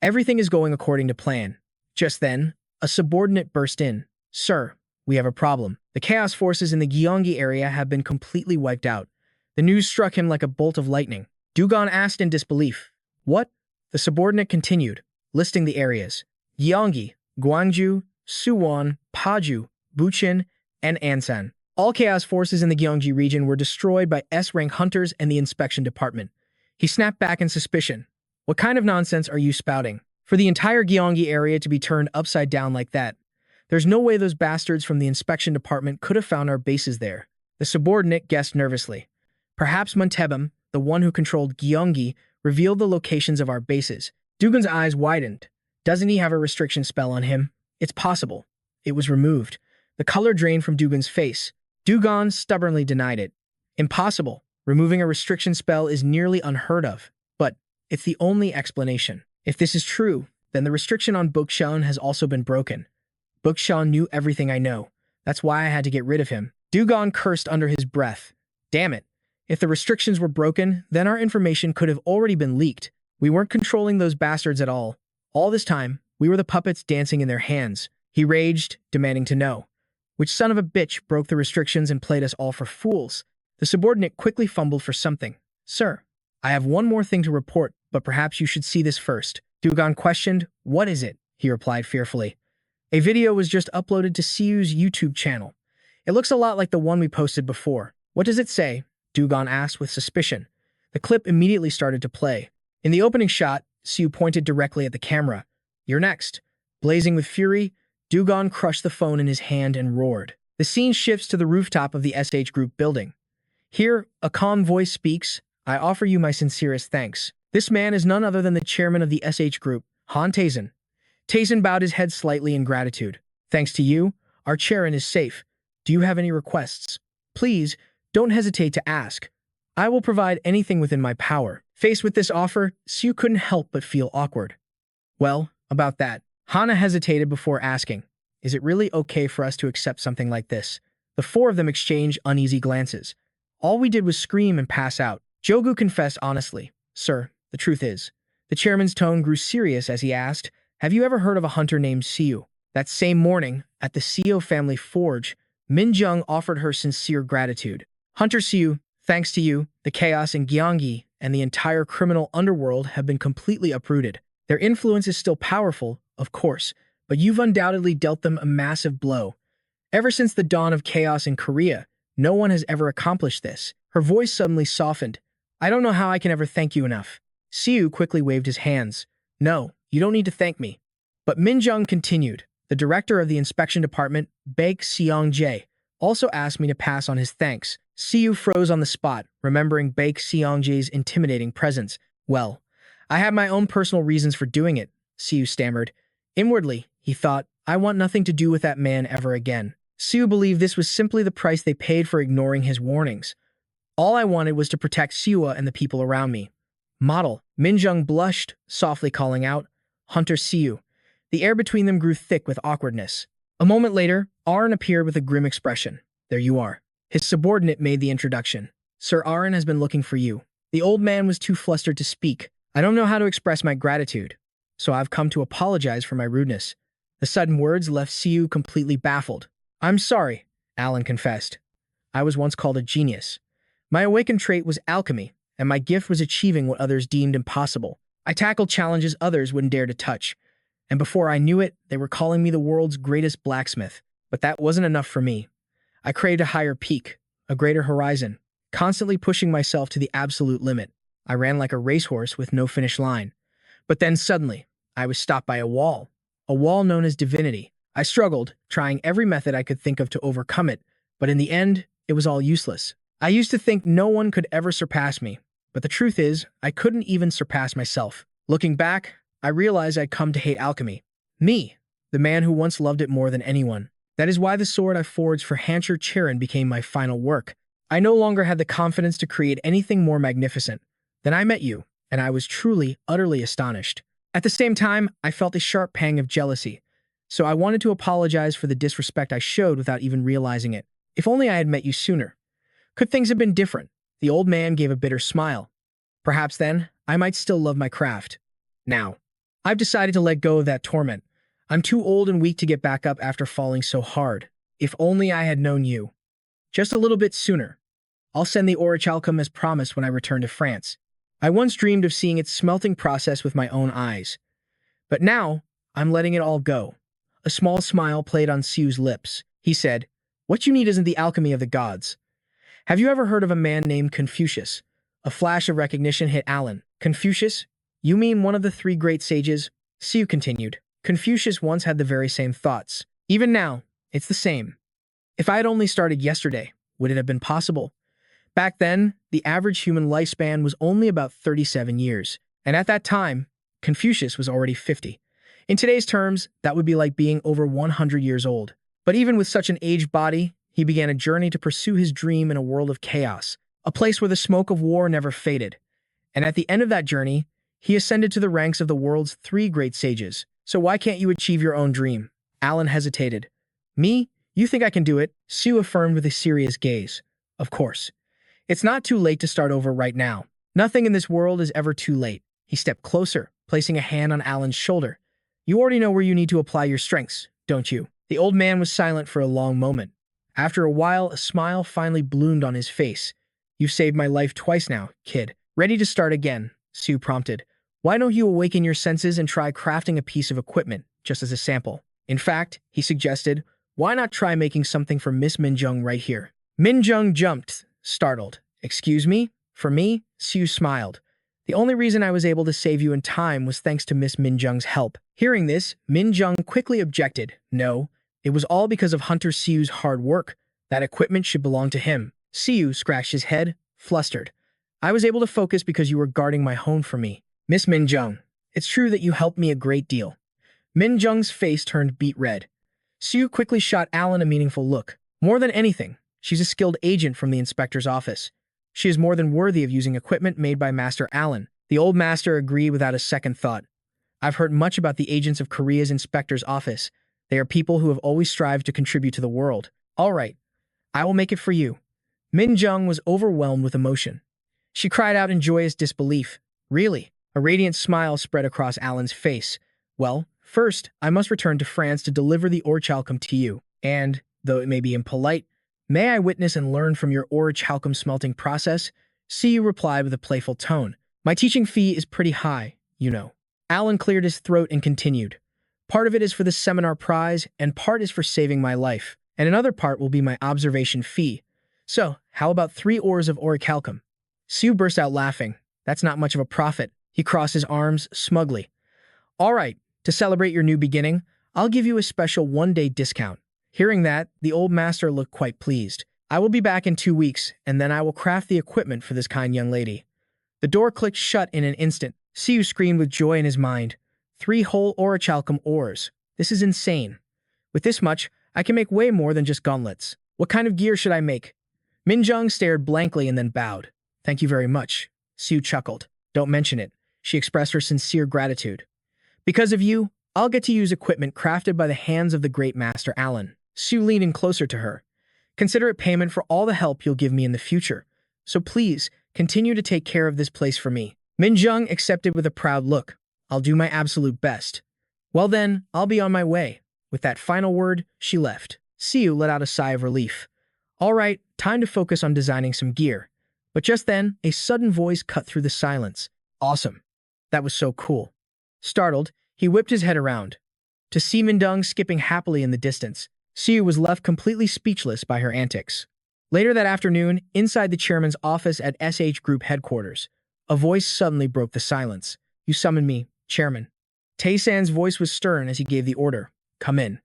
A: Everything is going according to plan. Just then, a subordinate burst in. Sir, we have a problem. The chaos forces in the Gyeonggi area have been completely wiped out. The news struck him like a bolt of lightning. Dugon asked in disbelief. What? The subordinate continued, listing the areas. Gyeonggi, Gwangju, Suwon, Paju, Bucheon, and Ansan. All Chaos forces in the Gyeonggi region were destroyed by S-rank hunters and the inspection department. He snapped back in suspicion. What kind of nonsense are you spouting? For the entire Gyeonggi area to be turned upside down like that, there's no way those bastards from the inspection department could have found our bases there. The subordinate guessed nervously. Perhaps Muntebam, the one who controlled Gyeonggi, revealed the locations of our bases. Dugan's eyes widened. Doesn't he have a restriction spell on him? It's possible. It was removed. The color drained from Dugan's face. Dugan stubbornly denied it. Impossible. Removing a restriction spell is nearly unheard of. But it's the only explanation. If this is true, then the restriction on Dochon has also been broken. Dochon knew everything I know. That's why I had to get rid of him. Dugan cursed under his breath. Damn it. If the restrictions were broken, then our information could have already been leaked. We weren't controlling those bastards at all. All this time, we were the puppets dancing in their hands. He raged, demanding to know. Which son of a bitch broke the restrictions and played us all for fools? The subordinate quickly fumbled for something. Sir, I have one more thing to report, but perhaps you should see this first. Dugan questioned. What is it? He replied fearfully. A video was just uploaded to Siu's YouTube channel. It looks a lot like the one we posted before. What does it say? Dugan asked with suspicion. The clip immediately started to play. In the opening shot, Siu pointed directly at the camera. You're next. Blazing with fury, Dugan crushed the phone in his hand and roared. The scene shifts to the rooftop of the SH Group building. Here, a calm voice speaks. I offer you my sincerest thanks. This man is none other than the chairman of the SH Group, Han Taesin. Taesin bowed his head slightly in gratitude. Thanks to you, our Cheron is safe. Do you have any requests? Please, don't hesitate to ask. I will provide anything within my power. Faced with this offer, Siu couldn't help but feel awkward. Well, about that. Hana hesitated before asking, is it really okay for us to accept something like this? The four of them exchanged uneasy glances. All we did was scream and pass out. Jogu confessed honestly. Sir, the truth is. The chairman's tone grew serious as he asked, have you ever heard of a hunter named Siu? That same morning, at the Siu family forge, Minjung offered her sincere gratitude. Hunter Siu, thanks to you, the chaos in Gyeonggi and the entire criminal underworld have been completely uprooted. Their influence is still powerful, of course, but you've undoubtedly dealt them a massive blow. Ever since the dawn of chaos in Korea, no one has ever accomplished this. Her voice suddenly softened. I don't know how I can ever thank you enough. Siu quickly waved his hands. No, you don't need to thank me. But Minjung continued. The director of the inspection department, Baek Seong-jae, also asked me to pass on his thanks. Siu froze on the spot, remembering Baek Seong-jae's intimidating presence. Well, I have my own personal reasons for doing it, Siu stammered. Inwardly, he thought, I want nothing to do with that man ever again. Siu believed this was simply the price they paid for ignoring his warnings. All I wanted was to protect Siua and the people around me. Model. Minjung blushed, softly calling out, Hunter Siu. The air between them grew thick with awkwardness. A moment later, Aron appeared with a grim expression. There you are. His subordinate made the introduction. Sir Aron has been looking for you. The old man was too flustered to speak. I don't know how to express my gratitude, so I've come to apologize for my rudeness. The sudden words left Siu completely baffled. I'm sorry, Alan confessed. I was once called a genius. My awakened trait was alchemy, and my gift was achieving what others deemed impossible. I tackled challenges others wouldn't dare to touch. And before I knew it, they were calling me the world's greatest blacksmith. But that wasn't enough for me. I craved a higher peak, a greater horizon, constantly pushing myself to the absolute limit. I ran like a racehorse with no finish line. But then suddenly, I was stopped by a wall known as divinity. I struggled, trying every method I could think of to overcome it, but in the end, it was all useless. I used to think no one could ever surpass me, but the truth is, I couldn't even surpass myself. Looking back, I realized I'd come to hate alchemy. Me, the man who once loved it more than anyone. That is why the sword I forged for Hancher Cheron became my final work. I no longer had the confidence to create anything more magnificent. Then I met you, and I was truly, utterly astonished. At the same time, I felt a sharp pang of jealousy, so I wanted to apologize for the disrespect I showed without even realizing it. If only I had met you sooner. Could things have been different? The old man gave a bitter smile. Perhaps then, I might still love my craft. Now, I've decided to let go of that torment. I'm too old and weak to get back up after falling so hard. If only I had known you. Just a little bit sooner. I'll send the orichalcum as promised when I return to France. I once dreamed of seeing its smelting process with my own eyes. But now, I'm letting it all go. A small smile played on Siu's lips. He said, What you need isn't the alchemy of the gods. Have you ever heard of a man named Confucius? A flash of recognition hit Alan. Confucius? You mean one of the three great sages? Siu continued. Confucius once had the very same thoughts. Even now, it's the same. If I had only started yesterday, would it have been possible? Back then, the average human lifespan was only about 37 years. And at that time, Confucius was already 50. In today's terms, that would be like being over 100 years old. But even with such an aged body, he began a journey to pursue his dream in a world of chaos, a place where the smoke of war never faded. And at the end of that journey, he ascended to the ranks of the world's three great sages. So why can't you achieve your own dream? Alan hesitated. Me? You think I can do it? Siu affirmed with a serious gaze. Of course. It's not too late to start over right now. Nothing in this world is ever too late. He stepped closer, placing a hand on Alan's shoulder. You already know where you need to apply your strengths, don't you? The old man was silent for a long moment. After a while, a smile finally bloomed on his face. You've saved my life twice now, kid. Ready to start again, Siu prompted. Why don't you awaken your senses and try crafting a piece of equipment, just as a sample? In fact, he suggested, why not try making something for Miss Minjung right here? Minjung jumped, startled. Excuse me? For me? Siu smiled. The only reason I was able to save you in time was thanks to Miss Minjung's help. Hearing this, Minjung quickly objected. No, it was all because of Hunter Siu's hard work. That equipment should belong to him. Siu scratched his head, flustered. I was able to focus because you were guarding my home for me. Miss Minjung, it's true that you helped me a great deal. Minjung's face turned beet red. Siu quickly shot Alan a meaningful look. More than anything, she's a skilled agent from the inspector's office. She is more than worthy of using equipment made by Master Alan. The old master agreed without a second thought. I've heard much about the agents of Korea's inspector's office. They are people who have always strived to contribute to the world. All right, I will make it for you. Minjung was overwhelmed with emotion. She cried out in joyous disbelief. Really? A radiant smile spread across Alan's face. Well, first, I must return to France to deliver the orichalcum to you. And, though it may be impolite, may I witness and learn from your orichalcum smelting process? Siu replied with a playful tone. My teaching fee is pretty high, you know. Alan cleared his throat and continued. Part of it is for the seminar prize, and part is for saving my life. And another part will be my observation fee. So, how about 3 ores of orichalcum? Siu burst out laughing. That's not much of a profit. He crossed his arms smugly. All right, to celebrate your new beginning, I'll give you a special 1-day discount. Hearing that, the old master looked quite pleased. I will be back in 2 weeks, and then I will craft the equipment for this kind young lady. The door clicked shut in an instant. Siu screamed with joy in his mind. 3 whole orichalcum ores. This is insane. With this much, I can make way more than just gauntlets. What kind of gear should I make? Minjung stared blankly and then bowed. Thank you very much. Siu chuckled. Don't mention it. She expressed her sincere gratitude. Because of you, I'll get to use equipment crafted by the hands of the great Master Alan. Siu leaned in closer to her. Consider it payment for all the help you'll give me in the future. So please, continue to take care of this place for me. Minjung accepted with a proud look. I'll do my absolute best. Well then, I'll be on my way. With that final word, she left. Siu let out a sigh of relief. All right, time to focus on designing some gear. But just then, a sudden voice cut through the silence. Awesome. That was so cool. Startled, he whipped his head around. To see Minjung skipping happily in the distance, Siu was left completely speechless by her antics. Later that afternoon, inside the chairman's office at SH Group headquarters, a voice suddenly broke the silence. You summoned me, Chairman. Tae-san's voice was stern as he gave the order. Come in.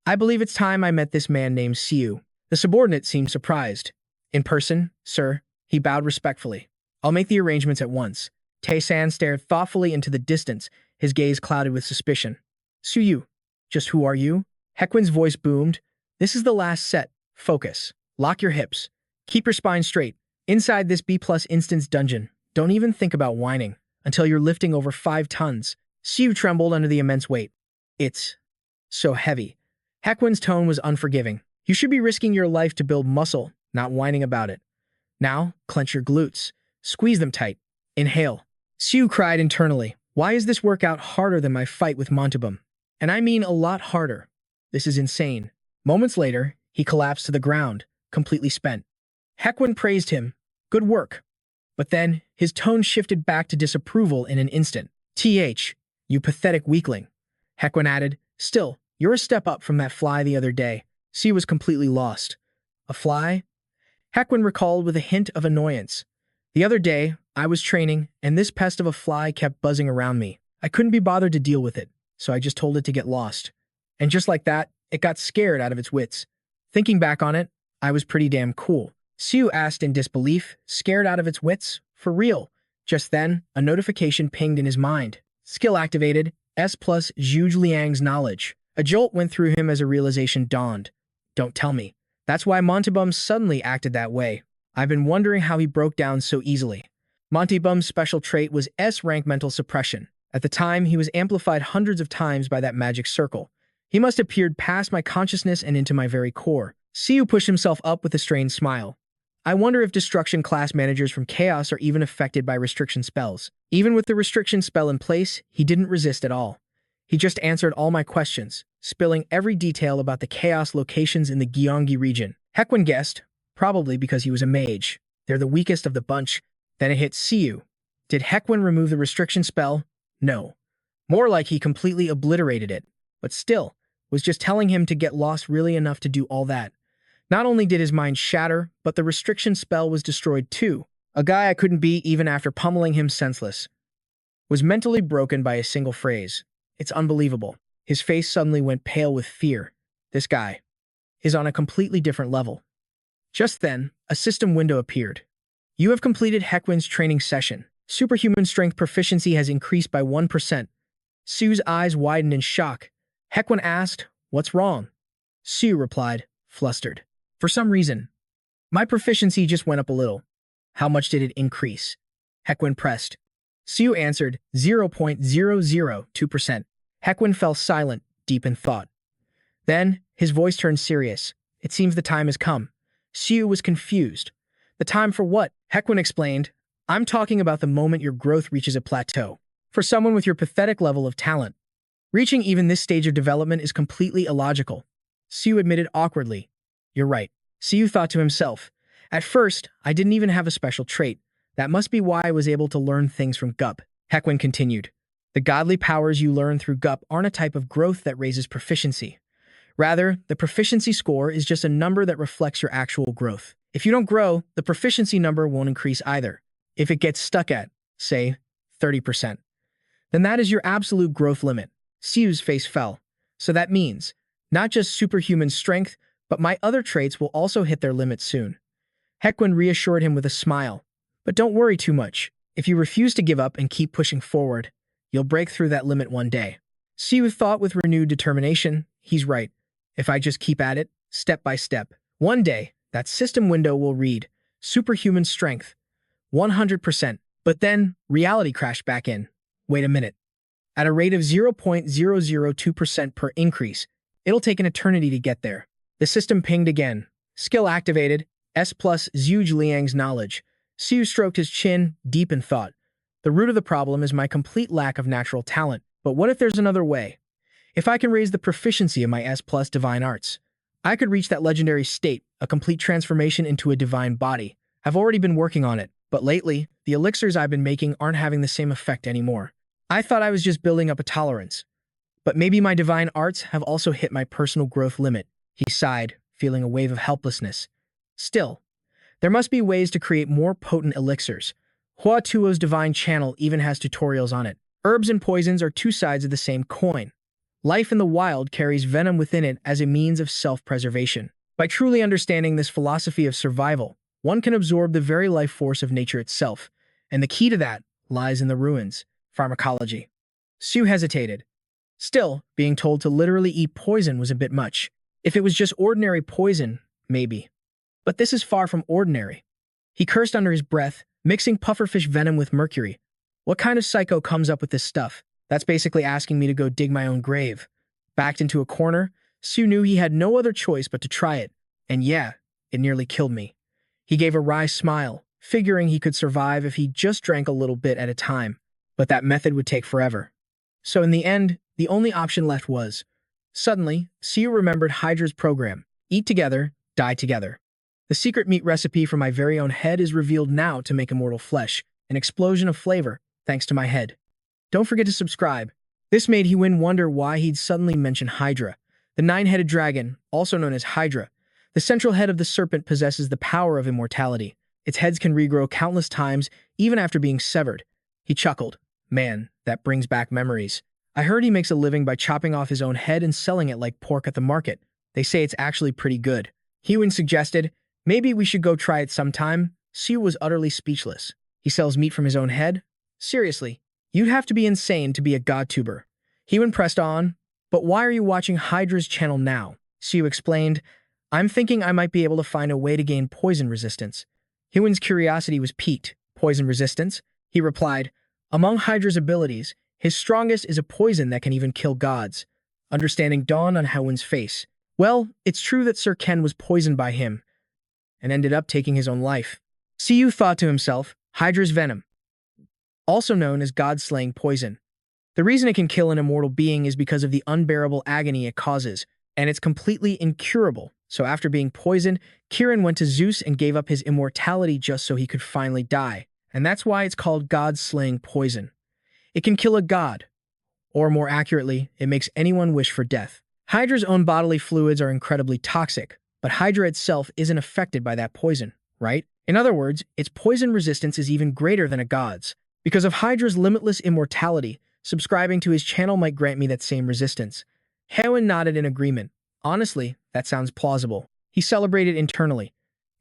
A: I believe it's time I met this man named Siu. The subordinate seemed surprised. In person, sir. He bowed respectfully. I'll make the arrangements at once. Tae-san stared thoughtfully into the distance, his gaze clouded with suspicion. Siu, just who are you? Hekwin's voice boomed. This is the last set. Focus. Lock your hips. Keep your spine straight. Inside this B+ instance dungeon, don't even think about whining until you're lifting over 5 tons. Siu trembled under the immense weight. It's so heavy. Hekwin's tone was unforgiving. You should be risking your life to build muscle, not whining about it. Now, clench your glutes. Squeeze them tight. Inhale. Siu cried internally. Why is this workout harder than my fight with Montabum? And I mean a lot harder. This is insane. Moments later, he collapsed to the ground, completely spent. Hekwin praised him. Good work. But then, his tone shifted back to disapproval in an instant. You pathetic weakling. Hekwin added, still, you're a step up from that fly the other day. Siu was completely lost. A fly? Hequin recalled with a hint of annoyance. The other day, I was training, and this pest of a fly kept buzzing around me. I couldn't be bothered to deal with it, so I just told it to get lost. And just like that, it got scared out of its wits. Thinking back on it, I was pretty damn cool. Siu asked in disbelief, scared out of its wits? For real? Just then, a notification pinged in his mind. Skill activated, S plus Zhuge Liang's knowledge. A jolt went through him as a realization dawned. Don't tell me. That's why Montebum suddenly acted that way. I've been wondering how he broke down so easily. Montebum's special trait was S-rank mental suppression. At the time, he was amplified hundreds of times by that magic circle. He must have peered past my consciousness and into my very core. Siu pushed himself up with a strained smile. I wonder if destruction class managers from Chaos are even affected by restriction spells. Even with the restriction spell in place, he didn't resist at all. He just answered all my questions, spilling every detail about the Chaos locations in the Gyeonggi region. Hequin guessed, probably because he was a mage. They're the weakest of the bunch. Then it hit Siu. Did Hequin remove the restriction spell? No. More like he completely obliterated it. But still, was just telling him to get lost really enough to do all that. Not only did his mind shatter, but the restriction spell was destroyed too. A guy I couldn't be even after pummeling him senseless was mentally broken by a single phrase. It's unbelievable. His face suddenly went pale with fear. This guy is on a completely different level. Just then, a system window appeared. You have completed Hequin's training session. Superhuman strength proficiency has increased by 1%. Siu's eyes widened in shock. Hequin asked, "What's wrong?" Siu replied, flustered. For some reason, my proficiency just went up a little. How much did it increase? Hequin pressed. Siu answered, 0.002%. Hequin fell silent, deep in thought. Then, his voice turned serious. It seems the time has come. Siu was confused. The time for what? Hequin explained, I'm talking about the moment your growth reaches a plateau. For someone with your pathetic level of talent, reaching even this stage of development is completely illogical. Siu admitted awkwardly. You're right. Siu thought to himself. At first, I didn't even have a special trait. That must be why I was able to learn things from Gup. Hequin continued. The godly powers you learn through Gup aren't a type of growth that raises proficiency. Rather, the proficiency score is just a number that reflects your actual growth. If you don't grow, the proficiency number won't increase either. If it gets stuck at, say, 30%, then that is your absolute growth limit. Siu's face fell. So that means, not just superhuman strength, but my other traits will also hit their limit soon. Hequin reassured him with a smile. But don't worry too much. If you refuse to give up and keep pushing forward, you'll break through that limit one day. Siu thought with renewed determination. He's right. If I just keep at it, step by step, one day, that system window will read, superhuman strength, 100%. But then, reality crashed back in. Wait a minute. At a rate of 0.002% per increase, it'll take an eternity to get there. The system pinged again. Skill activated, S plus Zhuge Liang's knowledge. Siu stroked his chin, deep in thought. The root of the problem is my complete lack of natural talent. But what if there's another way? If I can raise the proficiency of my S plus divine arts, I could reach that legendary state, a complete transformation into a divine body. I've already been working on it, but lately, the elixirs I've been making aren't having the same effect anymore. I thought I was just building up a tolerance. But maybe my divine arts have also hit my personal growth limit. He sighed, feeling a wave of helplessness. Still, there must be ways to create more potent elixirs. Hua Tuo's divine channel even has tutorials on it. Herbs and poisons are two sides of the same coin. Life in the wild carries venom within it as a means of self-preservation. By truly understanding this philosophy of survival, one can absorb the very life force of nature itself, and the key to that lies in the ruins, pharmacology. Siu hesitated. Still, being told to literally eat poison was a bit much. If it was just ordinary poison, maybe. But this is far from ordinary. He cursed under his breath, mixing pufferfish venom with mercury. What kind of psycho comes up with this stuff? That's basically asking me to go dig my own grave. Backed into a corner, Siu knew he had no other choice but to try it. And yeah, it nearly killed me. He gave a wry smile, figuring he could survive if he just drank a little bit at a time. But that method would take forever. So in the end, the only option left was... Suddenly, Siu remembered Hydra's program. Eat together, die together. The secret meat recipe for my very own head is revealed now to make immortal flesh, an explosion of flavor, thanks to my head. Don't forget to subscribe. This made Hiwin wonder why he'd suddenly mention Hydra, the nine-headed dragon, also known as Hydra. The central head of the serpent possesses the power of immortality. Its heads can regrow countless times, even after being severed. He chuckled. Man, that brings back memories. I heard he makes a living by chopping off his own head and selling it like pork at the market. They say it's actually pretty good. Hewen suggested, maybe we should go try it sometime. Siu was utterly speechless. He sells meat from his own head? Seriously, you'd have to be insane to be a godtuber. Hewen pressed on, but why are you watching Hydra's channel now? Siu explained, I'm thinking I might be able to find a way to gain poison resistance. Hewen's curiosity was piqued. Poison resistance? He replied, among Hydra's abilities, his strongest is a poison that can even kill gods. Understanding dawned on Hewen's face. Well, it's true that Sir Ken was poisoned by him and ended up taking his own life. Siu thought to himself, Hydra's venom, also known as god-slaying poison. The reason it can kill an immortal being is because of the unbearable agony it causes, and it's completely incurable. So after being poisoned, Cheron went to Zeus and gave up his immortality just so he could finally die, and that's why it's called god-slaying poison. It can kill a god, or more accurately, it makes anyone wish for death. Hydra's own bodily fluids are incredibly toxic, but Hydra itself isn't affected by that poison, right? In other words, its poison resistance is even greater than a god's. Because of Hydra's limitless immortality, subscribing to his channel might grant me that same resistance. Hewen nodded in agreement. Honestly, that sounds plausible. He celebrated internally.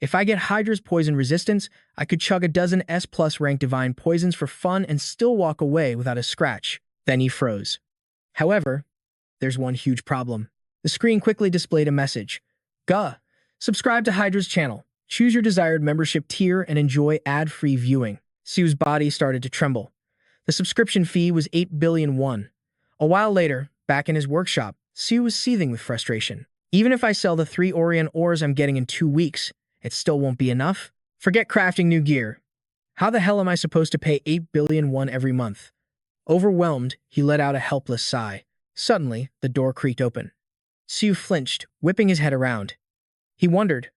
A: If I get Hydra's poison resistance, I could chug a dozen S+ rank divine poisons for fun and still walk away without a scratch. Then he froze. However, there's one huge problem. The screen quickly displayed a message. Guh! Subscribe to Hydra's channel. Choose your desired membership tier and enjoy ad-free viewing. Siu's body started to tremble. The subscription fee was 8 billion won. A while later, back in his workshop, Siu was seething with frustration. Even if I sell the 3 Orion ores I'm getting in 2 weeks, it still won't be enough? Forget crafting new gear. How the hell am I supposed to pay 8 billion won every month? Overwhelmed, he let out a helpless sigh. Suddenly, the door creaked open. Siu flinched, whipping his head around. He wondered,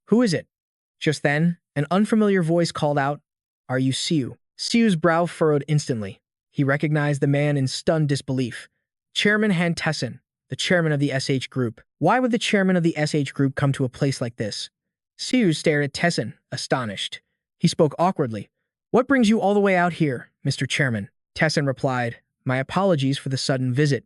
A: who is it? Just then, an unfamiliar voice called out, Are you Siu? Siu's brow furrowed instantly. He recognized the man in stunned disbelief. Chairman Han Tessin, the chairman of the SH Group. Why would the chairman of the SH Group come to a place like this? Siu stared at Tessin, astonished. He spoke awkwardly. What brings you all the way out here, Mr. Chairman? Tessin replied, My apologies for the sudden visit.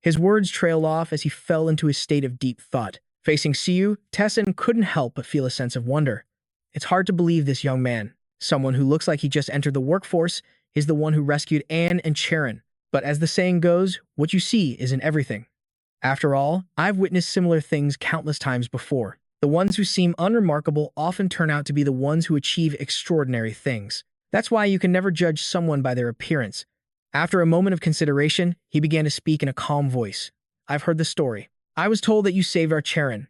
A: His words trailed off as he fell into a state of deep thought. Facing Siu, Tessin couldn't help but feel a sense of wonder. It's hard to believe this young man, someone who looks like he just entered the workforce, is the one who rescued Anne and Cheron. But as the saying goes, what you see isn't everything. After all, I've witnessed similar things countless times before. The ones who seem unremarkable often turn out to be the ones who achieve extraordinary things. That's why you can never judge someone by their appearance. After a moment of consideration, he began to speak in a calm voice. I've heard the story. I was told that you saved our Cheron.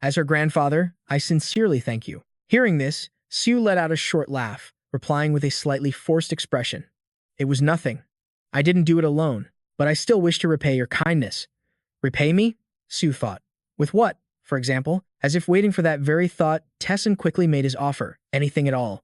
A: As her grandfather, I sincerely thank you. Hearing this, Siu let out a short laugh, replying with a slightly forced expression. It was nothing. I didn't do it alone, but I still wish to repay your kindness. Repay me? Siu thought. With what, for example? As if waiting for that very thought, Tessin quickly made his offer. Anything at all.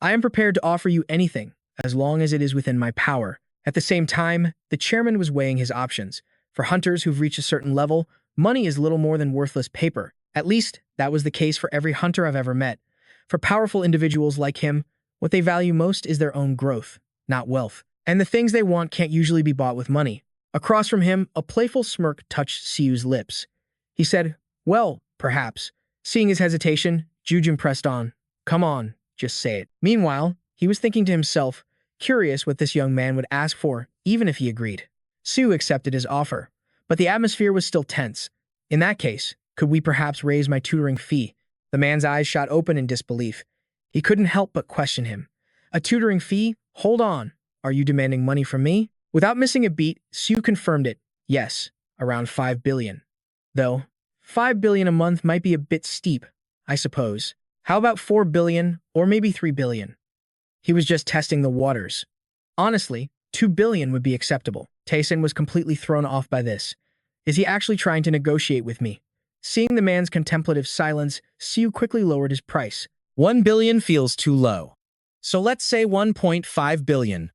A: I am prepared to offer you anything, as long as it is within my power. At the same time, the chairman was weighing his options. For hunters who've reached a certain level, money is little more than worthless paper. At least, that was the case for every hunter I've ever met. For powerful individuals like him, what they value most is their own growth, not wealth. And the things they want can't usually be bought with money. Across from him, a playful smirk touched Siu's lips. He said, Well, perhaps. Seeing his hesitation, Do Jun pressed on. Come on, just say it. Meanwhile, he was thinking to himself, curious what this young man would ask for, even if he agreed. Siu accepted his offer, but the atmosphere was still tense. In that case, could we perhaps raise my tutoring fee? The man's eyes shot open in disbelief. He couldn't help but question him. A tutoring fee? Hold on. Are you demanding money from me? Without missing a beat, Siu confirmed it. Yes, around 5 billion. Though, 5 billion a month might be a bit steep, I suppose. How about 4 billion, or maybe 3 billion? He was just testing the waters. Honestly, 2 billion would be acceptable. Tessin was completely thrown off by this. Is he actually trying to negotiate with me? Seeing the man's contemplative silence, Siu quickly lowered his price.
B: 1 billion feels too low. So let's say 1.5 billion.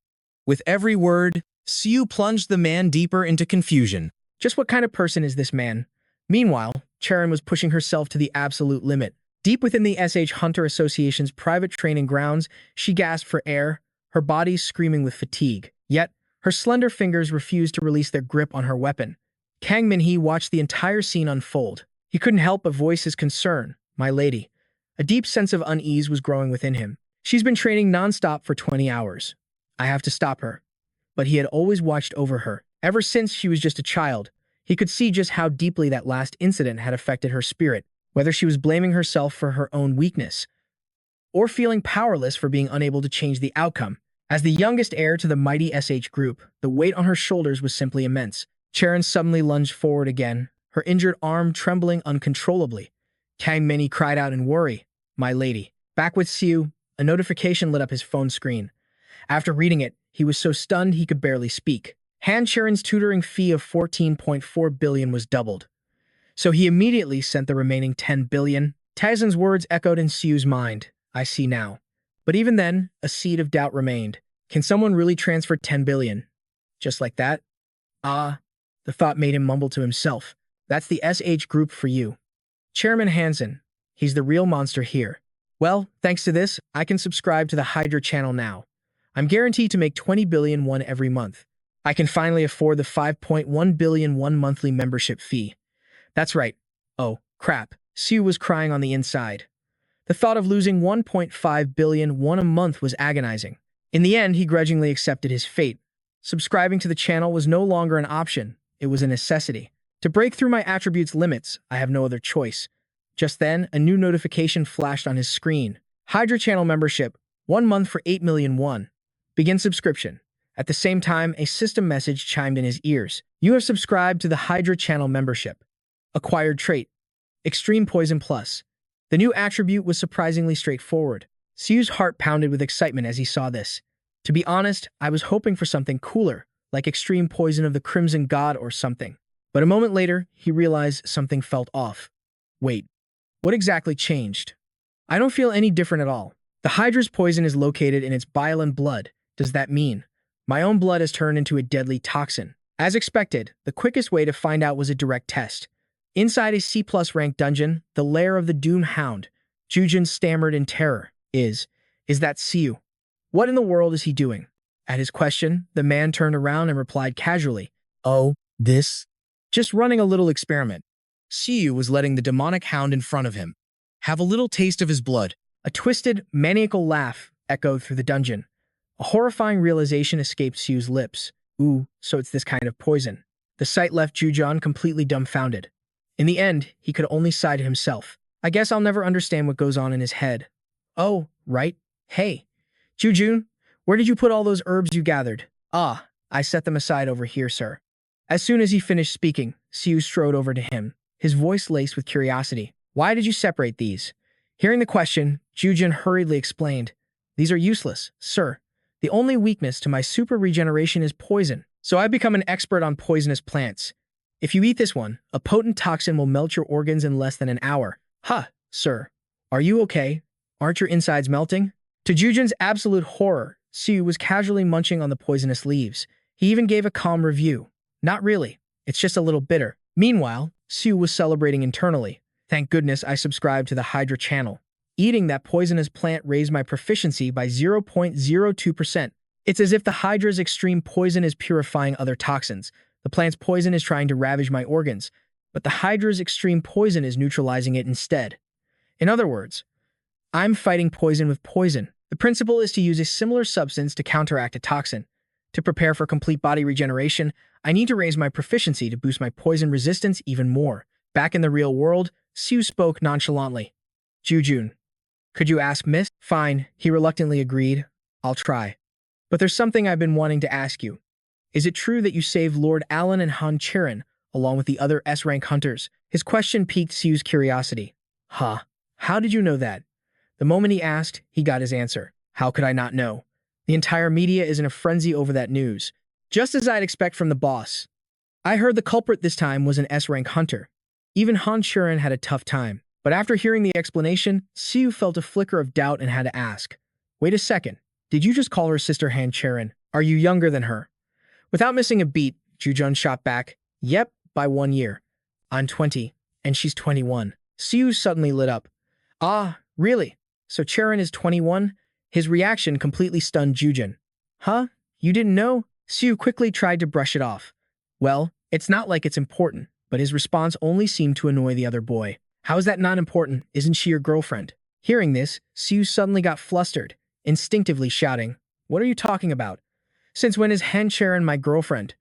B: With every word, Siu plunged the man deeper into confusion.
A: Just what kind of person is this man? Meanwhile, Cheron was pushing herself to the absolute limit. Deep within the SH Hunter Association's private training grounds, she gasped for air, her body screaming with fatigue. Yet, her slender fingers refused to release their grip on her weapon. Kang Min-hee watched the entire scene unfold. He couldn't help but voice his concern. "My lady." A deep sense of unease was growing within him. "She's been training non-stop for 20 hours. I have to stop her." But he had always watched over her. Ever since she was just a child, he could see just how deeply that last incident had affected her spirit, whether she was blaming herself for her own weakness or feeling powerless for being unable to change the outcome. As the youngest heir to the mighty SH group, the weight on her shoulders was simply immense. Cheron suddenly lunged forward again, her injured arm trembling uncontrollably. Kang Min-hee cried out in worry. "My lady." Back with Siu, a notification lit up his phone screen. After reading it, he was so stunned he could barely speak. Han Cheron's tutoring fee of 14.4 billion was doubled. So he immediately sent the remaining 10 billion. Taizan's words echoed in Siu's mind. "I see now." But even then, a seed of doubt remained. Can someone really transfer 10 billion? Just like that? Ah, the thought made him mumble to himself. That's the SH group for you. Chairman Hansen, he's the real monster here. Well, thanks to this, I can subscribe to the Hydra channel now. I'm guaranteed to make 20 billion won every month. I can finally afford the 5.1 billion won monthly membership fee. That's right. Oh, crap. Siu was crying on the inside. The thought of losing 1.5 billion won a month was agonizing. In the end, he grudgingly accepted his fate. Subscribing to the channel was no longer an option. It was a necessity. To break through my attributes' limits, I have no other choice. Just then, a new notification flashed on his screen. Hydra channel membership, 1 month for 8 million won. Begin subscription. At the same time, a system message chimed in his ears. You have subscribed to the Hydra channel membership. Acquired trait. Extreme Poison Plus. The new attribute was surprisingly straightforward. Siu's heart pounded with excitement as he saw this. To be honest, I was hoping for something cooler, like Extreme Poison of the Crimson God or something. But a moment later, he realized something felt off. Wait, what exactly changed? I don't feel any different at all. The Hydra's poison is located in its bile and blood. Does that mean my own blood has turned into a deadly toxin? As expected, the quickest way to find out was a direct test. Inside a C+ rank dungeon, the lair of the Dune Hound, Do Jun stammered in terror. Is that Siu? What in the world is he doing? At his question, the man turned around and replied casually, "Oh, this? Just running a little experiment."
B: Siu was letting the demonic hound in front of him have a little taste of his blood.
A: A twisted, maniacal laugh echoed through the dungeon. A horrifying realization escaped Siu's lips. Ooh, so it's this kind of poison. The sight left Do Jun completely dumbfounded. In the end, he could only sigh to himself. I guess I'll never understand what goes on in his head. Oh, right. Hey, Do Jun, where did you put all those herbs you gathered? Ah, I set them aside over here, sir. As soon as he finished speaking, Siu strode over to him, his voice laced with curiosity. Why did you separate these? Hearing the question, Do Jun hurriedly explained, These are useless, sir. The only weakness to my super regeneration is poison, so I've become an expert on poisonous plants. If you eat this one, a potent toxin will melt your organs in less than an hour. Huh, sir. Are you okay? Aren't your insides melting? To Do Jun's absolute horror, Siu was casually munching on the poisonous leaves. He even gave a calm review. Not really. It's just a little bitter. Meanwhile, Siu was celebrating internally. Thank goodness I subscribed to the Hydra channel. Eating that poisonous plant raised my proficiency by 0.02%. It's as if the Hydra's extreme poison is purifying other toxins. The plant's poison is trying to ravage my organs, but the Hydra's extreme poison is neutralizing it instead. In other words, I'm fighting poison with poison. The principle is to use a similar substance to counteract a toxin. To prepare for complete body regeneration, I need to raise my proficiency to boost my poison resistance even more. Back in the real world, Siu spoke nonchalantly. Do Jun, could you ask Miss? Fine, he reluctantly agreed. I'll try. But there's something I've been wanting to ask you. Is it true that you saved Lord Alan and Han Cheron, along with the other S-rank hunters? His question piqued Siu's curiosity. Huh? How did you know that? The moment he asked, he got his answer. How could I not know? The entire media is in a frenzy over that news. Just as I'd expect from the boss. I heard the culprit this time was an S-rank hunter. Even Han Cheron had a tough time. But after hearing the explanation, Siu felt a flicker of doubt and had to ask. Wait a second. Did you just call her sister Han Cheron? Are you younger than her? Without missing a beat, Do Jun shot back. Yep, by 1 year. I'm 20. And she's 21. Siu suddenly lit up. Ah, really? So Cheron is 21? His reaction completely stunned Do Jun. Huh? You didn't know? Siu quickly tried to brush it off. Well, it's not like it's important, but his response only seemed to annoy the other boy. How is that not important? Isn't she your girlfriend? Hearing this, Siu suddenly got flustered, instinctively shouting, What are you talking about? Since when is Han Cheron my girlfriend?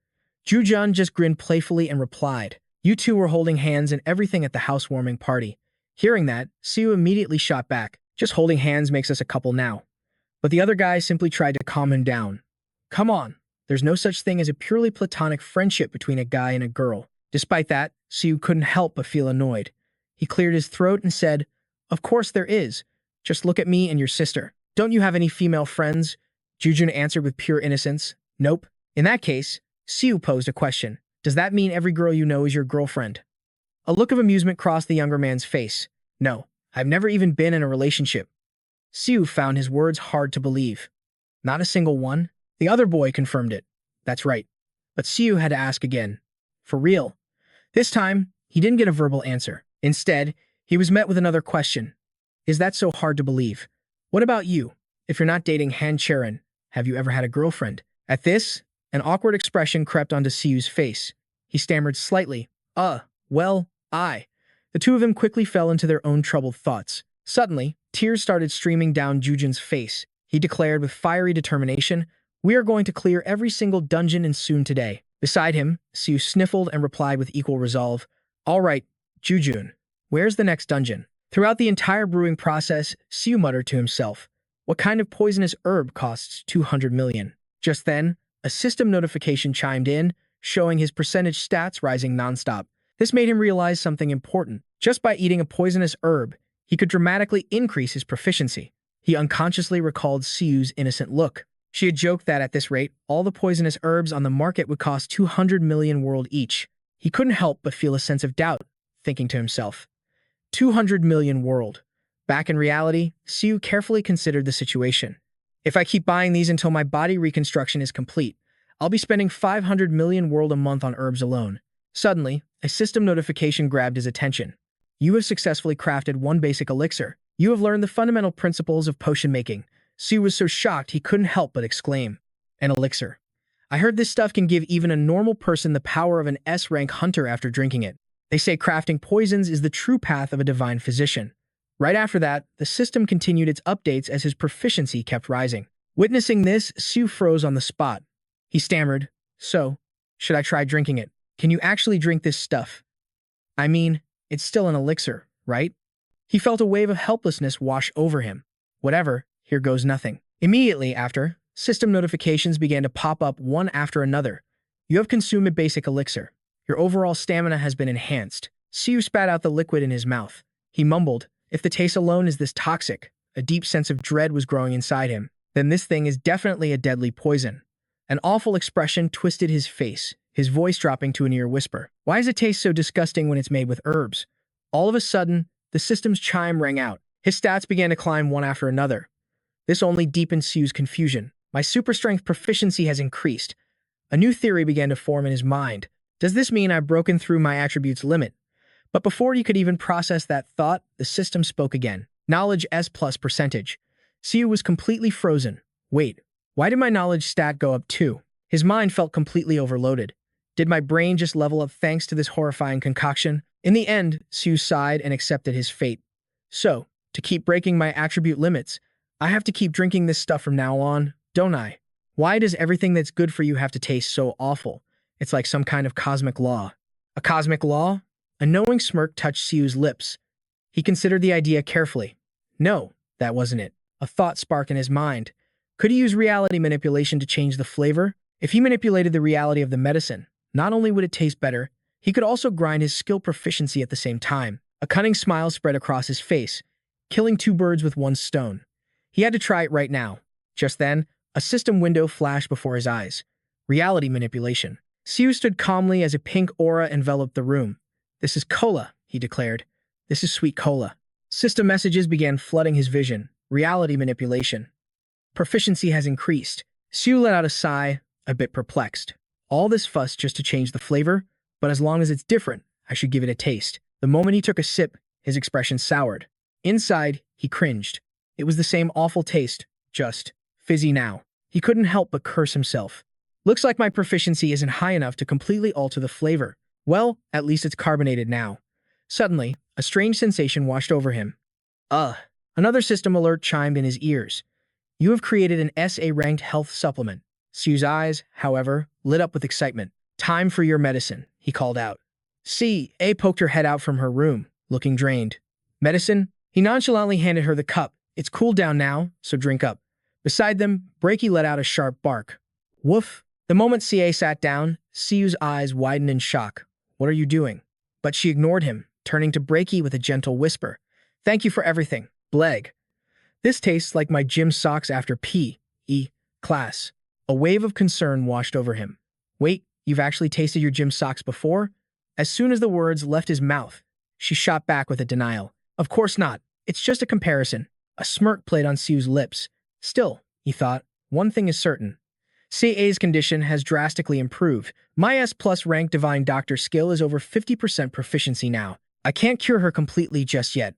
A: Do Jun just grinned playfully and replied, You two were holding hands and everything at the housewarming party. Hearing that, Siu immediately shot back. Just holding hands makes us a couple now. But the other guy simply tried to calm him down. Come on, there's no such thing as a purely platonic friendship between a guy and a girl. Despite that, Siu couldn't help but feel annoyed. He cleared his throat and said, Of course there is. Just look at me and your sister. Don't you have any female friends? Do Jun answered with pure innocence. Nope. In that case, Siu posed a question. Does that mean every girl you know is your girlfriend? A look of amusement crossed the younger man's face. No, I've never even been in a relationship. Siu found his words hard to believe. Not a single one? The other boy confirmed it. That's right. But Siu had to ask again. For real? This time, he didn't get a verbal answer. Instead, he was met with another question. Is that so hard to believe? What about you? If you're not dating Han Cheron, have you ever had a girlfriend? At this, an awkward expression crept onto Siu's face. He stammered slightly. Well, I. The two of them quickly fell into their own troubled thoughts. Suddenly, tears started streaming down Do Jun's face. He declared with fiery determination, We are going to clear every single dungeon in Soon today. Beside him, Siu sniffled and replied with equal resolve, All right, Do Jun, where's the next dungeon? Throughout the entire brewing process, Siu muttered to himself, What kind of poisonous herb costs 200 million? Just then, a system notification chimed in, showing his percentage stats rising nonstop. This made him realize something important. Just by eating a poisonous herb, he could dramatically increase his proficiency. He unconsciously recalled Siu's innocent look. She had joked that at this rate, all the poisonous herbs on the market would cost 200 million world each. He couldn't help but feel a sense of doubt, thinking to himself, 200 million world. Back in reality, Siu carefully considered the situation. If I keep buying these until my body reconstruction is complete, I'll be spending 500 million world a month on herbs alone. Suddenly, a system notification grabbed his attention. You have successfully crafted one basic elixir. You have learned the fundamental principles of potion making. Siu was so shocked he couldn't help but exclaim, An elixir. I heard this stuff can give even a normal person the power of an S-rank hunter after drinking it. They say crafting poisons is the true path of a divine physician. Right after that, the system continued its updates as his proficiency kept rising. Witnessing this, Siu froze on the spot. He stammered, So, should I try drinking it? Can you actually drink this stuff? I mean, it's still an elixir, right? He felt a wave of helplessness wash over him. Whatever, here goes nothing. Immediately after, system notifications began to pop up one after another. You have consumed a basic elixir. Your overall stamina has been enhanced. Siu spat out the liquid in his mouth. He mumbled, If the taste alone is this toxic, a deep sense of dread was growing inside him. Then this thing is definitely a deadly poison. An awful expression twisted his face, his voice dropping to a near whisper. Why does it taste so disgusting when it's made with herbs? All of a sudden, the system's chime rang out. His stats began to climb one after another. This only deepened Siu's confusion. My super strength proficiency has increased. A new theory began to form in his mind. Does this mean I've broken through my attribute's limit? But before he could even process that thought, the system spoke again. Knowledge S plus percentage. Siu was completely frozen. Wait, why did my knowledge stat go up too? His mind felt completely overloaded. Did my brain just level up thanks to this horrifying concoction? In the end, Siu sighed and accepted his fate. So, to keep breaking my attribute limits, I have to keep drinking this stuff from now on, don't I? Why does everything that's good for you have to taste so awful? It's like some kind of cosmic law. A cosmic law? A knowing smirk touched Siu's lips. He considered the idea carefully. No, that wasn't it. A thought sparked in his mind. Could he use reality manipulation to change the flavor? If he manipulated the reality of the medicine, not only would it taste better, he could also grind his skill proficiency at the same time. A cunning smile spread across his face, killing two birds with one stone. He had to try it right now. Just then, a system window flashed before his eyes. Reality manipulation. Siu stood calmly as a pink aura enveloped the room. This is cola, he declared. This is sweet cola. System messages began flooding his vision. Reality manipulation. Proficiency has increased. Siu let out a sigh, a bit perplexed. All this fuss just to change the flavor? But as long as it's different, I should give it a taste. The moment he took a sip, his expression soured. Inside, he cringed. It was the same awful taste, just fizzy now. He couldn't help but curse himself. Looks like my proficiency isn't high enough to completely alter the flavor. Well, at least it's carbonated now. Suddenly, a strange sensation washed over him. Another system alert chimed in his ears. You have created an SA-ranked health supplement. Siu's eyes, however, lit up with excitement. Time for your medicine, he called out. A poked her head out from her room, looking drained. Medicine? He nonchalantly handed her the cup. It's cooled down now, so drink up. Beside them, Breaky let out a sharp bark. Woof. The moment CA sat down, Siu's eyes widened in shock. What are you doing? But she ignored him, turning to Breaky with a gentle whisper. Thank you for everything, Bleg. This tastes like my gym socks after P.E. class. A wave of concern washed over him. Wait, you've actually tasted your gym socks before? As soon as the words left his mouth, she shot back with a denial. Of course not. It's just a comparison. A smirk played on Siu's lips. Still, he thought, one thing is certain. CA's condition has drastically improved. My S+ rank divine doctor skill is over 50% proficiency now. I can't cure her completely just yet,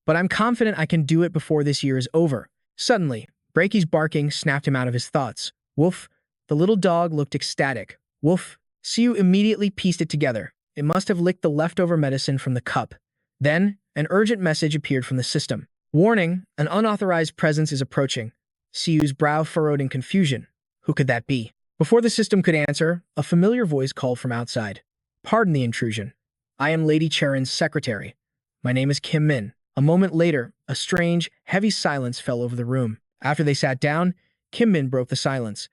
A: but I'm confident I can do it before this year is over. Suddenly, Breaky's barking snapped him out of his thoughts. Woof. The little dog looked ecstatic. Woof. Siu immediately pieced it together. It must have licked the leftover medicine from the cup. Then, an urgent message appeared from the system. Warning, an unauthorized presence is approaching. Siu's brow furrowed in confusion. Who could that be? Before the system could answer, a familiar voice called from outside. Pardon the intrusion. I am Lady Cheron's secretary. My name is Kim Min. A moment later, a strange, heavy silence fell over the room. After they sat down, Kim Min broke the silence.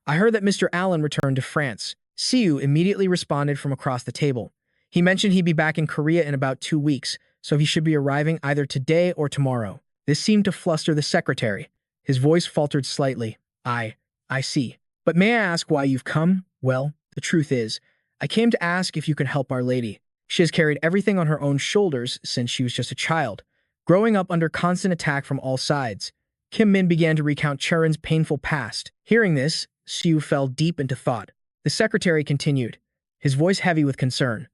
A: I heard that Mr. Allen returned to France. Siu immediately responded from across the table. He mentioned he'd be back in Korea in about 2 weeks, so he should be arriving either today or tomorrow. This seemed to fluster the secretary. His voice faltered slightly. I see. But may I ask why you've come? Well, the truth is, I came to ask if you could help Our Lady. She has carried everything on her own shoulders since she was just a child, growing up under constant attack from all sides. Kim Min began to recount Cheron's painful past. Hearing this, Siu fell deep into thought. The secretary continued, his voice heavy with concern.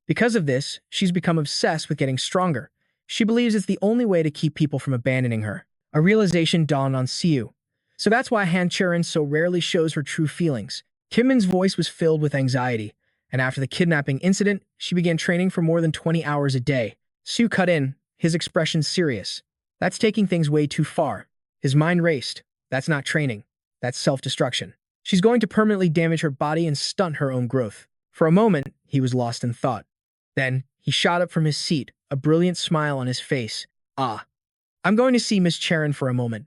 A: Because of this, she's become obsessed with getting stronger. She believes it's the only way to keep people from abandoning her. A realization dawned on Siu. So that's why Han Cheron so rarely shows her true feelings. Kim Min's voice was filled with anxiety, and after the kidnapping incident, she began training for more than 20 hours a day. Siu cut in, his expression serious. That's taking things way too far. His mind raced. That's not training. That's self-destruction. She's going to permanently damage her body and stunt her own growth. For a moment, he was lost in thought. Then, he shot up from his seat, a brilliant smile on his face. I'm going to see Miss Cheron for a moment.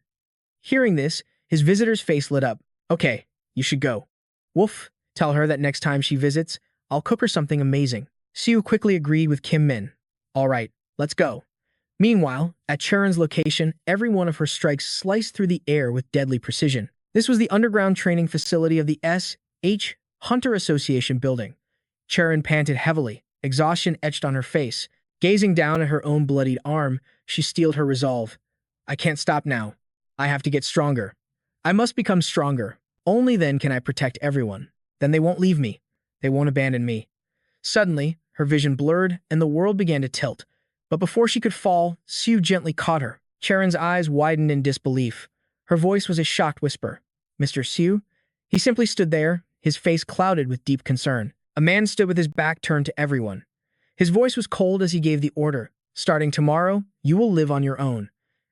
A: Hearing this, his visitor's face lit up. Okay, you should go. Woof, tell her that next time she visits, I'll cook her something amazing. Siu quickly agreed with Kim Min. All right, let's go. Meanwhile, at Cheron's location, every one of her strikes sliced through the air with deadly precision. This was the underground training facility of the S.H. Hunter Association building. Cheron panted heavily, exhaustion etched on her face. Gazing down at her own bloodied arm, she steeled her resolve. I can't stop now. I have to get stronger. I must become stronger. Only then can I protect everyone. Then they won't leave me. They won't abandon me. Suddenly, her vision blurred and the world began to tilt. But before she could fall, Siu gently caught her. Cheron's eyes widened in disbelief. Her voice was a shocked whisper. Mr. Siu? He simply stood there, his face clouded with deep concern. A man stood with his back turned to everyone. His voice was cold as he gave the order. Starting tomorrow, you will live on your own.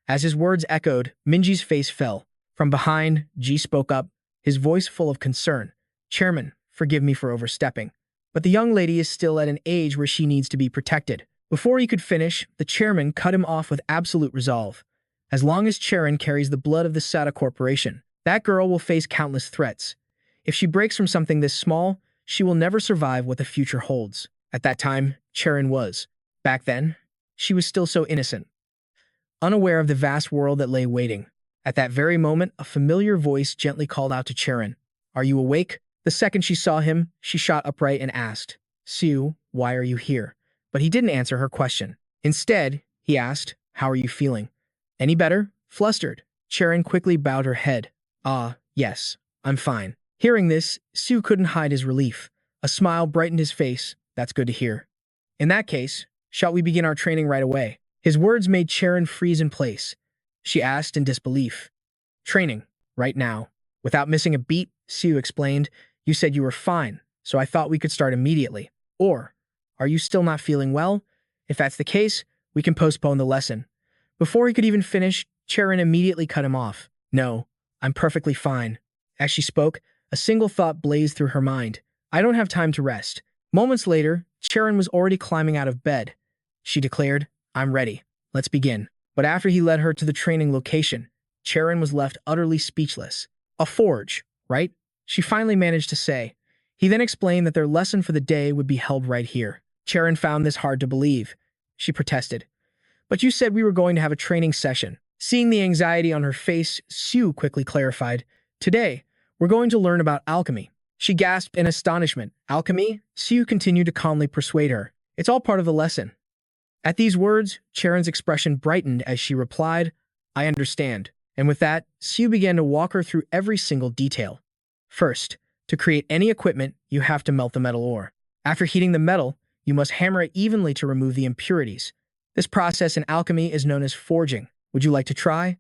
A: As his words echoed, Minji's face fell. From behind, Ji spoke up, his voice full of concern. Chairman, forgive me for overstepping, but the young lady is still at an age where she needs to be protected. Before he could finish, the chairman cut him off with absolute resolve. As long as Cheron carries the blood of the Sada Corporation, that girl will face countless threats. If she breaks from something this small, she will never survive what the future holds. At that time, Cheron was. Back then, she was still so innocent, unaware of the vast world that lay waiting. At that very moment, a familiar voice gently called out to Cheron. Are you awake? The second she saw him, she shot upright and asked, Siu, why are you here? But he didn't answer her question. Instead, he asked, how are you feeling? Any better? Flustered, Cheron quickly bowed her head. Yes, I'm fine. Hearing this, Siu couldn't hide his relief. A smile brightened his face. That's good to hear. In that case, Shall we begin our training right away? His words made Cheron freeze in place. She asked in disbelief. Training, right now. Without missing a beat, Siu explained, you said you were fine, so I thought we could start immediately. Or, are you still not feeling well? If that's the case, we can postpone the lesson. Before he could even finish, Cheron immediately cut him off. No, I'm perfectly fine. As she spoke, a single thought blazed through her mind. I don't have time to rest. Moments later, Cheron was already climbing out of bed. She declared, I'm ready. Let's begin. But after he led her to the training location, Cheron was left utterly speechless. A forge, right? She finally managed to say. He then explained that their lesson for the day would be held right here. Cheron found this hard to believe. She protested. But you said we were going to have a training session. Seeing the anxiety on her face, Siu quickly clarified. Today, we're going to learn about alchemy. She gasped in astonishment. Alchemy? Siu continued to calmly persuade her. It's all part of the lesson. At these words, Cheron's expression brightened as she replied, I understand. And with that, Siu began to walk her through every single detail. First, to create any equipment, you have to melt the metal ore. After heating the metal, you must hammer it evenly to remove the impurities. This process in alchemy is known as forging. Would you like to try?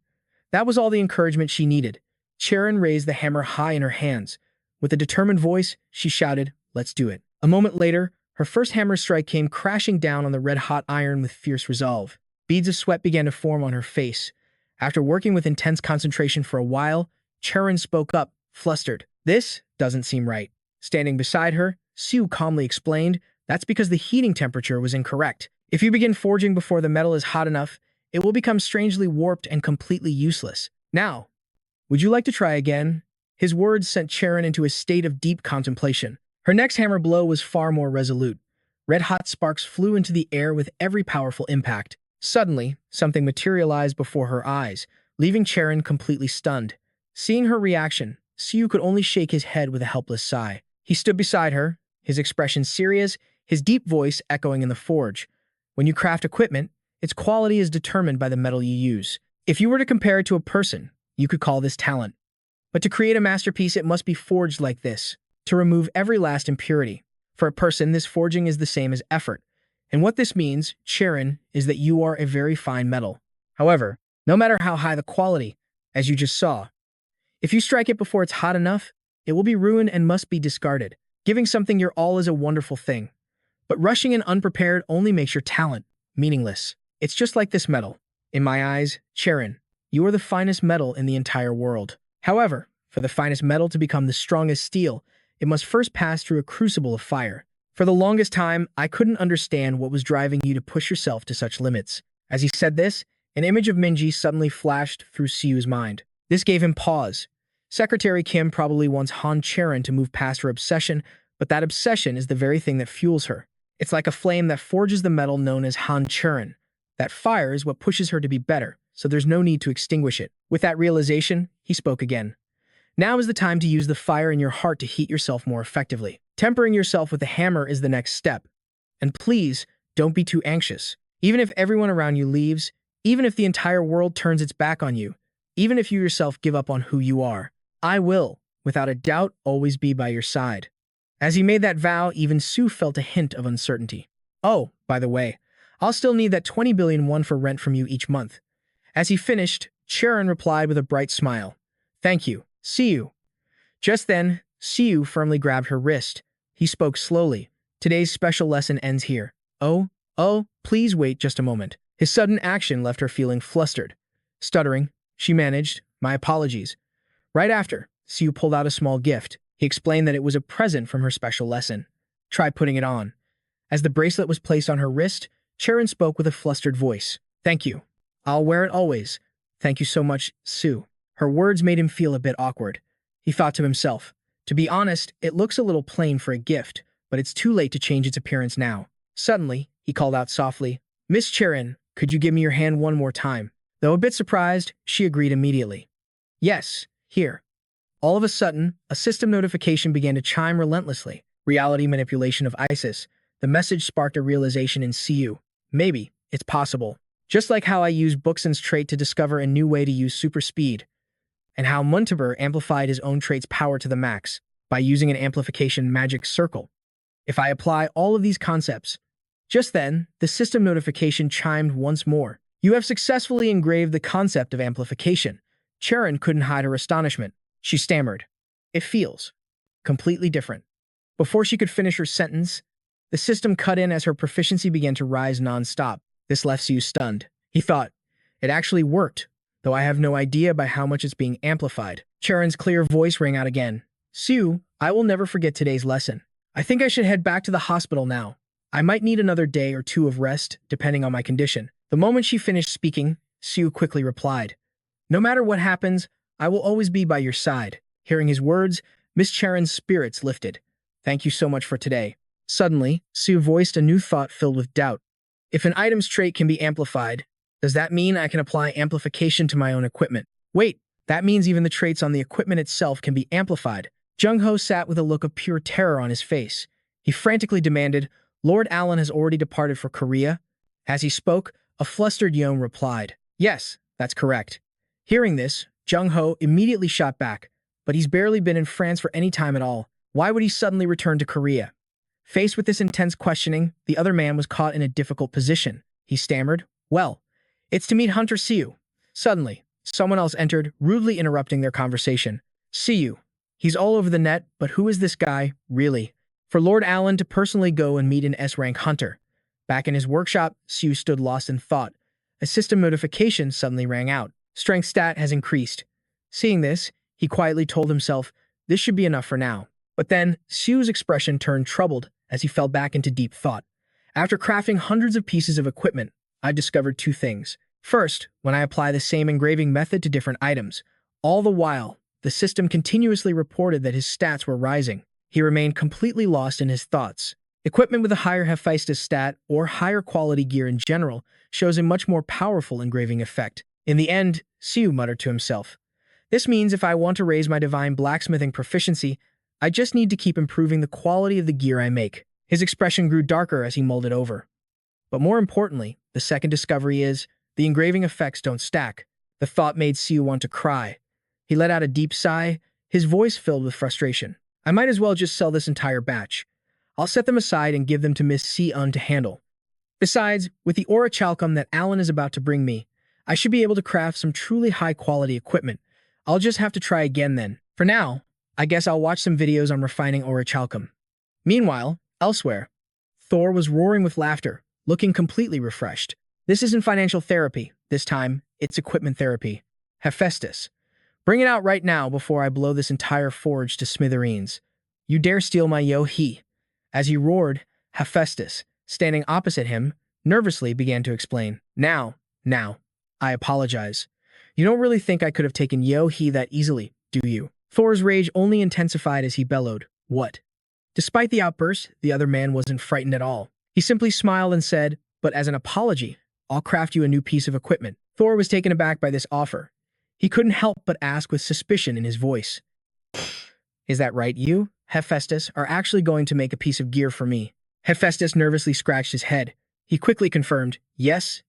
A: That was all the encouragement she needed. Cheron raised the hammer high in her hands. With a determined voice, she shouted, let's do it. A moment later, her first hammer strike came crashing down on the red-hot iron with fierce resolve. Beads of sweat began to form on her face. After working with intense concentration for a while, Cheron spoke up, flustered. This doesn't seem right. Standing beside her, Siu calmly explained, that's because the heating temperature was incorrect. If you begin forging before the metal is hot enough, it will become strangely warped and completely useless. Now, would you like to try again? His words sent Cheron into a state of deep contemplation. Her next hammer blow was far more resolute. Red-hot sparks flew into the air with every powerful impact. Suddenly, something materialized before her eyes, leaving Cheron completely stunned. Seeing her reaction, Siu could only shake his head with a helpless sigh. He stood beside her, his expression serious, his deep voice echoing in the forge. When you craft equipment, its quality is determined by the metal you use. If you were to compare it to a person, you could call this talent. But to create a masterpiece, it must be forged like this, to remove every last impurity. For a person, this forging is the same as effort. And what this means, Cheron, is that you are a very fine metal. However, no matter how high the quality, as you just saw, if you strike it before it's hot enough, it will be ruined and must be discarded. Giving something your all is a wonderful thing. But rushing in unprepared only makes your talent meaningless. It's just like this metal. In my eyes, Cheron, you are the finest metal in the entire world. However, for the finest metal to become the strongest steel, it must first pass through a crucible of fire. For the longest time, I couldn't understand what was driving you to push yourself to such limits. As he said this, an image of Minji suddenly flashed through Siu's mind. This gave him pause. Secretary Kim probably wants Han Cheron to move past her obsession, but that obsession is the very thing that fuels her. It's like a flame that forges the metal known as Han Cheron. That fire is what pushes her to be better, so there's no need to extinguish it. With that realization, he spoke again. Now is the time to use the fire in your heart to heat yourself more effectively. Tempering yourself with a hammer is the next step. And please, don't be too anxious. Even if everyone around you leaves, even if the entire world turns its back on you, even if you yourself give up on who you are, I will, without a doubt, always be by your side. As he made that vow, even Siu felt a hint of uncertainty. Oh, by the way, I'll still need that 20 billion won for rent from you each month. As he finished, Cheron replied with a bright smile. Thank you. See you. Just then, Siu firmly grabbed her wrist. He spoke slowly. Today's special lesson ends here. Oh, please wait just a moment. His sudden action left her feeling flustered. Stuttering, she managed, my apologies. Right after, Siu pulled out a small gift. He explained that it was a present from her special lesson. Try putting it on. As the bracelet was placed on her wrist, Cheron spoke with a flustered voice. Thank you. I'll wear it always. Thank you so much, Siu. Her words made him feel a bit awkward. He thought to himself, to be honest, it looks a little plain for a gift, but it's too late to change its appearance now. Suddenly, he called out softly, Miss Cheron, could you give me your hand one more time? Though a bit surprised, she agreed immediately. Yes, here. All of a sudden, a system notification began to chime relentlessly. Reality manipulation of ISIS. The message sparked a realization in Siu. Maybe, it's possible. Just like how I used Buxen's trait to discover a new way to use super speed, and how Muntaber amplified his own trait's power to the max by using an amplification magic circle. If I apply all of these concepts, Just then, the system notification chimed once more. You have successfully engraved the concept of amplification. Cheron couldn't hide her astonishment. She stammered. It feels completely different. Before she could finish her sentence, the system cut in as her proficiency began to rise non-stop. This left Siu stunned. He thought, it actually worked, though I have no idea by how much it's being amplified. Cheron's clear voice rang out again. Siu, I will never forget today's lesson. I think I should head back to the hospital now. I might need another day or two of rest, depending on my condition. The moment she finished speaking, Siu quickly replied, no matter what happens, I will always be by your side. Hearing his words, Miss Cheron's spirits lifted. Thank you so much for today. Suddenly, Siu voiced a new thought filled with doubt. If an item's trait can be amplified, does that mean I can apply amplification to my own equipment? Wait, that means even the traits on the equipment itself can be amplified. Jung-ho sat with a look of pure terror on his face. He frantically demanded, Lord Alan has already departed for Korea? As he spoke, a flustered Yeon replied, yes, that's correct. Hearing this, Jung-ho immediately shot back, but he's barely been in France for any time at all. Why would he suddenly return to Korea? Faced with this intense questioning, the other man was caught in a difficult position. He stammered, well, it's to meet Hunter Siu. Suddenly, someone else entered, rudely interrupting their conversation. Siu. He's all over the net, but who is this guy, really? For Lord Alan to personally go and meet an S-rank hunter. Back in his workshop, Siu stood lost in thought. A system notification suddenly rang out. Strength stat has increased. Seeing this, he quietly told himself, this should be enough for now. But then, Siu's expression turned troubled as he fell back into deep thought. After crafting hundreds of pieces of equipment, I discovered two things. First, when I apply the same engraving method to different items, all the while, the system continuously reported that his stats were rising. He remained completely lost in his thoughts. Equipment with a higher Hephaestus stat, or higher quality gear in general, shows a much more powerful engraving effect. In the end, Siu muttered to himself, this means if I want to raise my divine blacksmithing proficiency, I just need to keep improving the quality of the gear I make. His expression grew darker as he mulled it over. But more importantly, the second discovery is, the engraving effects don't stack. The thought made Siu want to cry. He let out a deep sigh, his voice filled with frustration. I might as well just sell this entire batch. I'll set them aside and give them to Miss Si-un to handle. Besides, with the orichalcum that Alan is about to bring me, I should be able to craft some truly high-quality equipment. I'll just have to try again then. For now, I guess I'll watch some videos on refining orichalcum. Meanwhile, elsewhere, Thor was roaring with laughter, looking completely refreshed. This isn't financial therapy. This time, it's equipment therapy. Hephaestus. Bring it out right now before I blow this entire forge to smithereens. You dare steal my yo-he. As he roared, Hephaestus, standing opposite him, nervously began to explain. Now, I apologize. You don't really think I could have taken yo-he that easily, do you? Thor's rage only intensified as he bellowed, what? Despite the outburst, the other man wasn't frightened at all. He simply smiled and said, but as an apology, I'll craft you a new piece of equipment. Thor was taken aback by this offer. He couldn't help but ask with suspicion in his voice. Is that right, you, Hephaestus, are actually going to make a piece of gear for me? Hephaestus nervously scratched his head. He quickly confirmed, yes.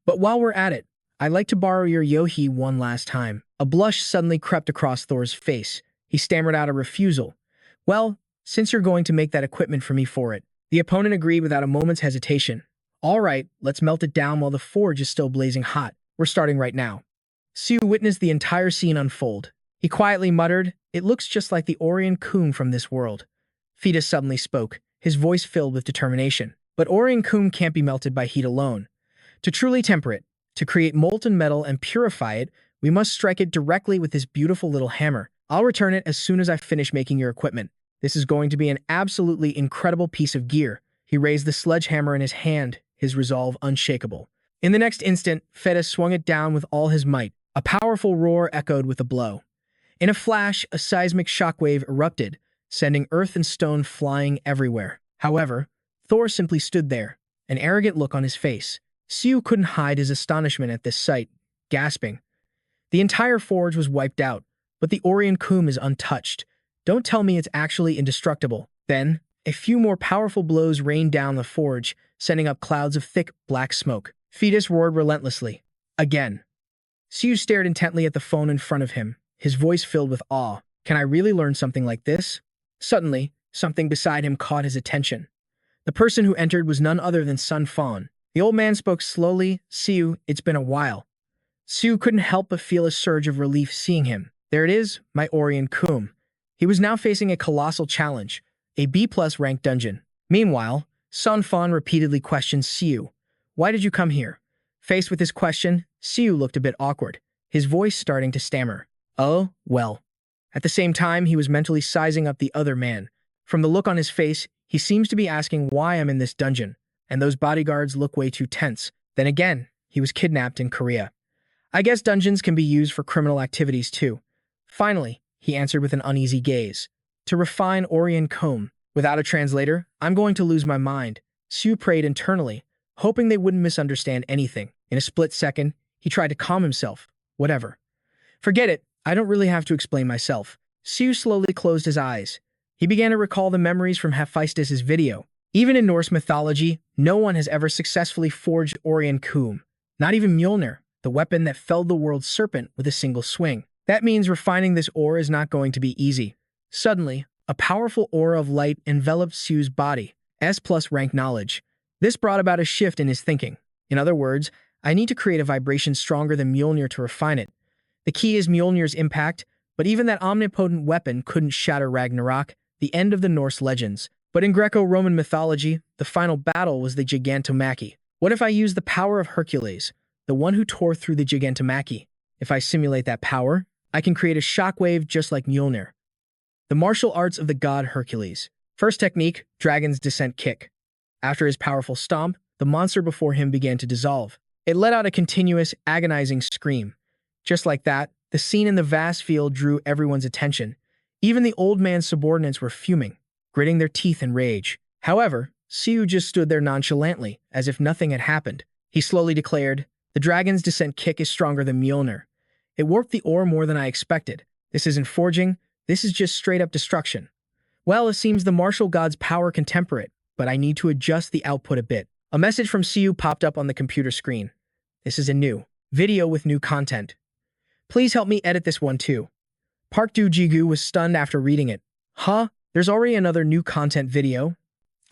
A: But while we're at it, I'd like to borrow your yo-he one last time. A blush suddenly crept across Thor's face. He stammered out a refusal. Well, since you're going to make that equipment for me for it. The opponent agreed without a moment's hesitation. All right, let's melt it down while the forge is still blazing hot. We're starting right now. Siu witnessed the entire scene unfold. He quietly muttered, it looks just like the orichalcum from this world. Fetus suddenly spoke, his voice filled with determination. But orichalcum can't be melted by heat alone. To truly temper it, to create molten metal and purify it, we must strike it directly with this beautiful little hammer. I'll return it as soon as I finish making your equipment. This is going to be an absolutely incredible piece of gear. He raised the sledgehammer in his hand, his resolve unshakable. In the next instant, Fetus swung it down with all his might. A powerful roar echoed with the blow. In a flash, a seismic shockwave erupted, sending earth and stone flying everywhere. However, Thor simply stood there, an arrogant look on his face. Siu couldn't hide his astonishment at this sight, gasping. The entire forge was wiped out, but the orichalcum is untouched. Don't tell me it's actually indestructible. Then, a few more powerful blows rained down the forge, sending up clouds of thick, black smoke. Fetus roared relentlessly. Again. Siu stared intently at the phone in front of him, his voice filled with awe. Can I really learn something like this? Suddenly, something beside him caught his attention. The person who entered was none other than Sun Fawn. The old man spoke slowly. Siu, it's been a while. Siu couldn't help but feel a surge of relief seeing him. There it is, my orichalcum. He was now facing a colossal challenge, a B+ ranked dungeon. Meanwhile, Sun Fawn repeatedly questioned Siu. Why did you come here? Faced with this question, Siu looked a bit awkward, his voice starting to stammer. Oh, well. At the same time, he was mentally sizing up the other man. From the look on his face, he seems to be asking why I'm in this dungeon, and those bodyguards look way too tense. Then again, he was kidnapped in Korea. I guess dungeons can be used for criminal activities too. Finally, he answered with an uneasy gaze. To refine orichalcum. Without a translator, I'm going to lose my mind. Siu prayed internally, hoping they wouldn't misunderstand anything. In a split second, he tried to calm himself. Whatever. Forget it, I don't really have to explain myself. Siu slowly closed his eyes. He began to recall the memories from Hephaestus' video. Even in Norse mythology, no one has ever successfully forged orichalcum. Not even Mjolnir, the weapon that felled the world's serpent with a single swing. That means refining this ore is not going to be easy. Suddenly, a powerful aura of light enveloped Siu's body. S+ rank knowledge. This brought about a shift in his thinking. In other words, I need to create a vibration stronger than Mjolnir to refine it. The key is Mjolnir's impact, but even that omnipotent weapon couldn't shatter Ragnarok, the end of the Norse legends. But in Greco-Roman mythology, the final battle was the Gigantomachy. What if I use the power of Hercules, the one who tore through the Gigantomachy? If I simulate that power, I can create a shockwave just like Mjolnir. The martial arts of the god Hercules. First technique, Dragon's Descent Kick. After his powerful stomp, the monster before him began to dissolve. It let out a continuous, agonizing scream. Just like that, the scene in the vast field drew everyone's attention. Even the old man's subordinates were fuming, gritting their teeth in rage. However, Siu just stood there nonchalantly, as if nothing had happened. He slowly declared, the Dragon's Descent Kick is stronger than Mjolnir. It warped the ore more than I expected. This isn't forging, this is just straight-up destruction. Well, it seems the martial god's power can temper it, but I need to adjust the output a bit. A message from Siu popped up on the computer screen. This is a new video with new content. Please help me edit this one too. Park Do-jigu was stunned after reading it. Huh? There's already another new content video?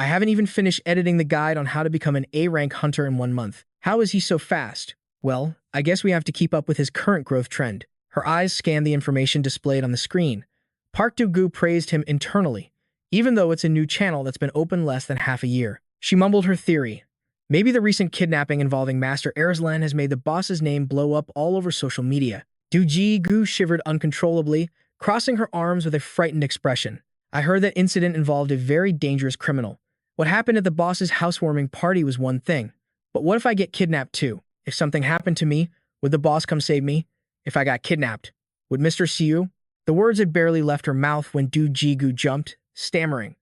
A: I haven't even finished editing the guide on how to become an A-rank hunter in 1 month. How is he so fast? Well, I guess we have to keep up with his current growth trend. Her eyes scanned the information displayed on the screen. Park Do-gu praised him internally, even though it's a new channel that's been open less than half a year. She mumbled her theory. Maybe the recent kidnapping involving Master Arslan has made the boss's name blow up all over social media. Do-jigu shivered uncontrollably, crossing her arms with a frightened expression. I heard that incident involved a very dangerous criminal. What happened at the boss's housewarming party was one thing. But what if I get kidnapped too? If something happened to me, would the boss come save me? If I got kidnapped, would Mr. Siu? The words had barely left her mouth when Do-jigu jumped, stammering.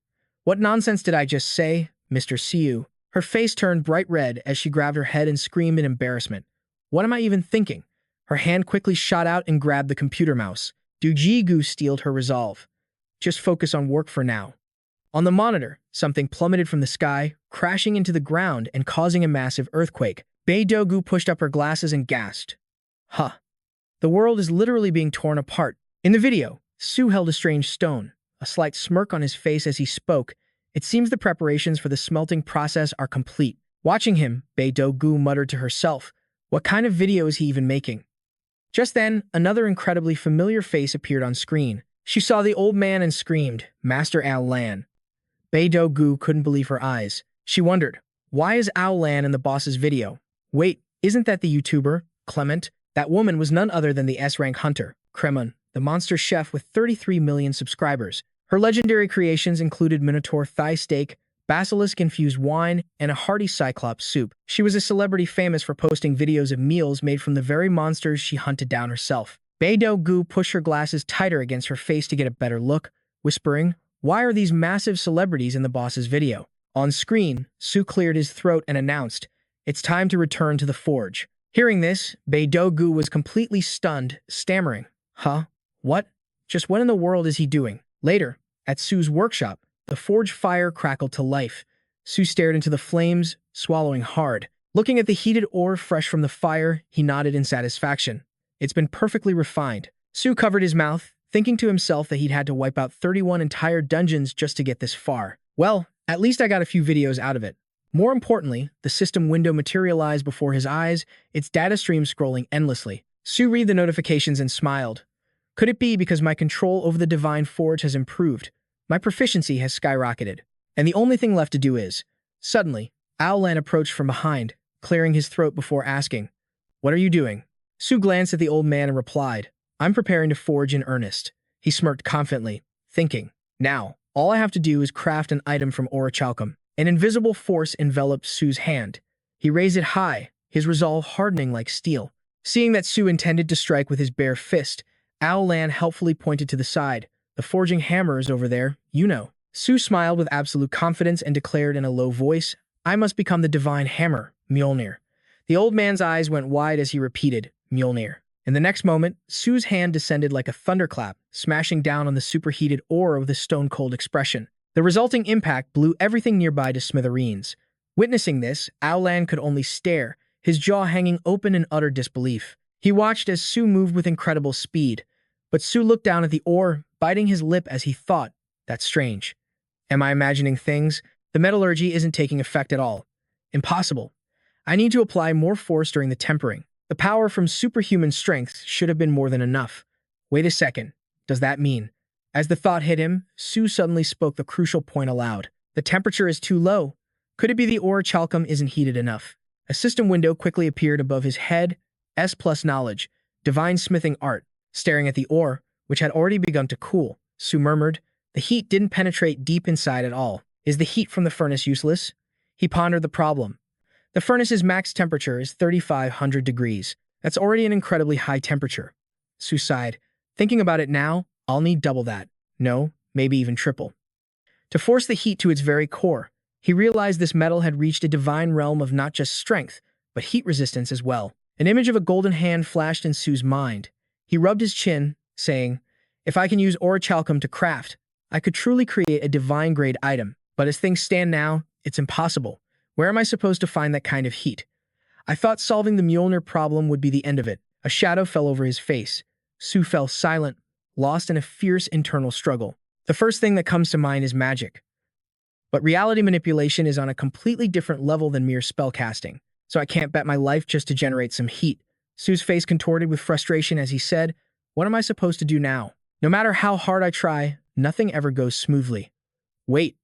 A: What nonsense did I just say, Mr. Siu? Her face turned bright red as she grabbed her head and screamed in embarrassment. What am I even thinking? Her hand quickly shot out and grabbed the computer mouse. Do-jigu steeled her resolve. Just focus on work for now. On the monitor, something plummeted from the sky, crashing into the ground and causing a massive earthquake. Bei-do-gu pushed up her glasses and gasped. Huh. The world is literally being torn apart. In the video, Siu held a strange stone, a slight smirk on his face as he spoke. It seems the preparations for the smelting process are complete. Watching him, Bei-do-gu muttered to herself, what kind of video is he even making? Just then, another incredibly familiar face appeared on screen. She saw the old man and screamed, Master Ao-lan. Bei-do-gu couldn't believe her eyes. She wondered, why is Ao-lan in the boss's video? Wait, isn't that the YouTuber, Clement? That woman was none other than the S-rank hunter, Cheron, the monster chef with 33 million subscribers. Her legendary creations included Minotaur thigh steak, basilisk-infused wine, and a hearty cyclops soup. She was a celebrity famous for posting videos of meals made from the very monsters she hunted down herself. Bei-do-gu pushed her glasses tighter against her face to get a better look, whispering, why are these massive celebrities in the boss's video? On screen, Siu cleared his throat and announced, it's time to return to the forge. Hearing this, Bei-do-gu was completely stunned, stammering, huh? What? Just what in the world is he doing? Later, at Siu's workshop, the forge fire crackled to life. Siu stared into the flames, swallowing hard. Looking at the heated ore fresh from the fire, he nodded in satisfaction. It's been perfectly refined. Siu covered his mouth, thinking to himself that he'd had to wipe out 31 entire dungeons just to get this far. Well, At least I got a few videos out of it. More importantly, the system window materialized before his eyes, its data stream scrolling endlessly. Siu read the notifications and smiled. Could it be because my control over the Divine Forge has improved? My proficiency has skyrocketed. And the only thing left to do is… Suddenly, Aolan approached from behind, clearing his throat before asking, "What are you doing?" Siu glanced at the old man and replied, "I'm preparing to forge in earnest." He smirked confidently, thinking, "Now, all I have to do is craft an item from orichalcum." An invisible force enveloped Siu's hand. He raised it high, his resolve hardening like steel. Seeing that Siu intended to strike with his bare fist, Aolan helpfully pointed to the side. "The forging hammer is over there, you know." Siu smiled with absolute confidence and declared in a low voice, "I must become the divine hammer, Mjolnir." The old man's eyes went wide as he repeated, "Mjolnir." In the next moment, Siu's hand descended like a thunderclap, smashing down on the superheated ore with a stone-cold expression. The resulting impact blew everything nearby to smithereens. Witnessing this, Aolan could only stare, his jaw hanging open in utter disbelief. He watched as Siu moved with incredible speed, but Siu looked down at the ore, biting his lip as he thought, "That's strange. Am I imagining things? The metallurgy isn't taking effect at all. Impossible. I need to apply more force during the tempering. The power from superhuman strength should have been more than enough. Wait a second. Does that mean?" As the thought hit him, Siu suddenly spoke the crucial point aloud. "The temperature is too low. Could it be the orichalcum isn't heated enough?" A system window quickly appeared above his head. S plus knowledge, divine smithing art. Staring at the ore, which had already begun to cool, Siu murmured, "The heat didn't penetrate deep inside at all. Is the heat from the furnace useless?" He pondered the problem. The furnace's max temperature is 3,500 degrees. That's already an incredibly high temperature. Siu sighed. "Thinking about it now, I'll need double that. No, maybe even triple." To force the heat to its very core, he realized this metal had reached a divine realm of not just strength, but heat resistance as well. An image of a golden hand flashed in Siu's mind. He rubbed his chin, saying, "If I can use orichalcum to craft, I could truly create a divine-grade item. But as things stand now, it's impossible. Where am I supposed to find that kind of heat?" I thought solving the Mjolnir problem would be the end of it. A shadow fell over his face. Siu fell silent, lost in a fierce internal struggle. The first thing that comes to mind is magic. But reality manipulation is on a completely different level than mere spellcasting, so I can't bet my life just to generate some heat. Siu's face contorted with frustration as he said, "What am I supposed to do now? No matter how hard I try, nothing ever goes smoothly." Wait.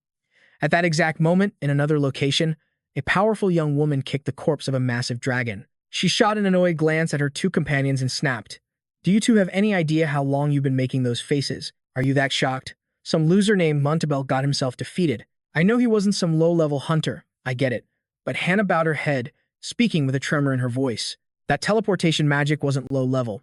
A: At that exact moment, in another location, a powerful young woman kicked the corpse of a massive dragon. She shot an annoyed glance at her two companions and snapped, "Do you two have any idea how long you've been making those faces? Are you that shocked? Some loser named Montabel got himself defeated. I know he wasn't some low-level hunter, I get it." But Hannah bowed her head, speaking with a tremor in her voice. That teleportation magic wasn't low-level.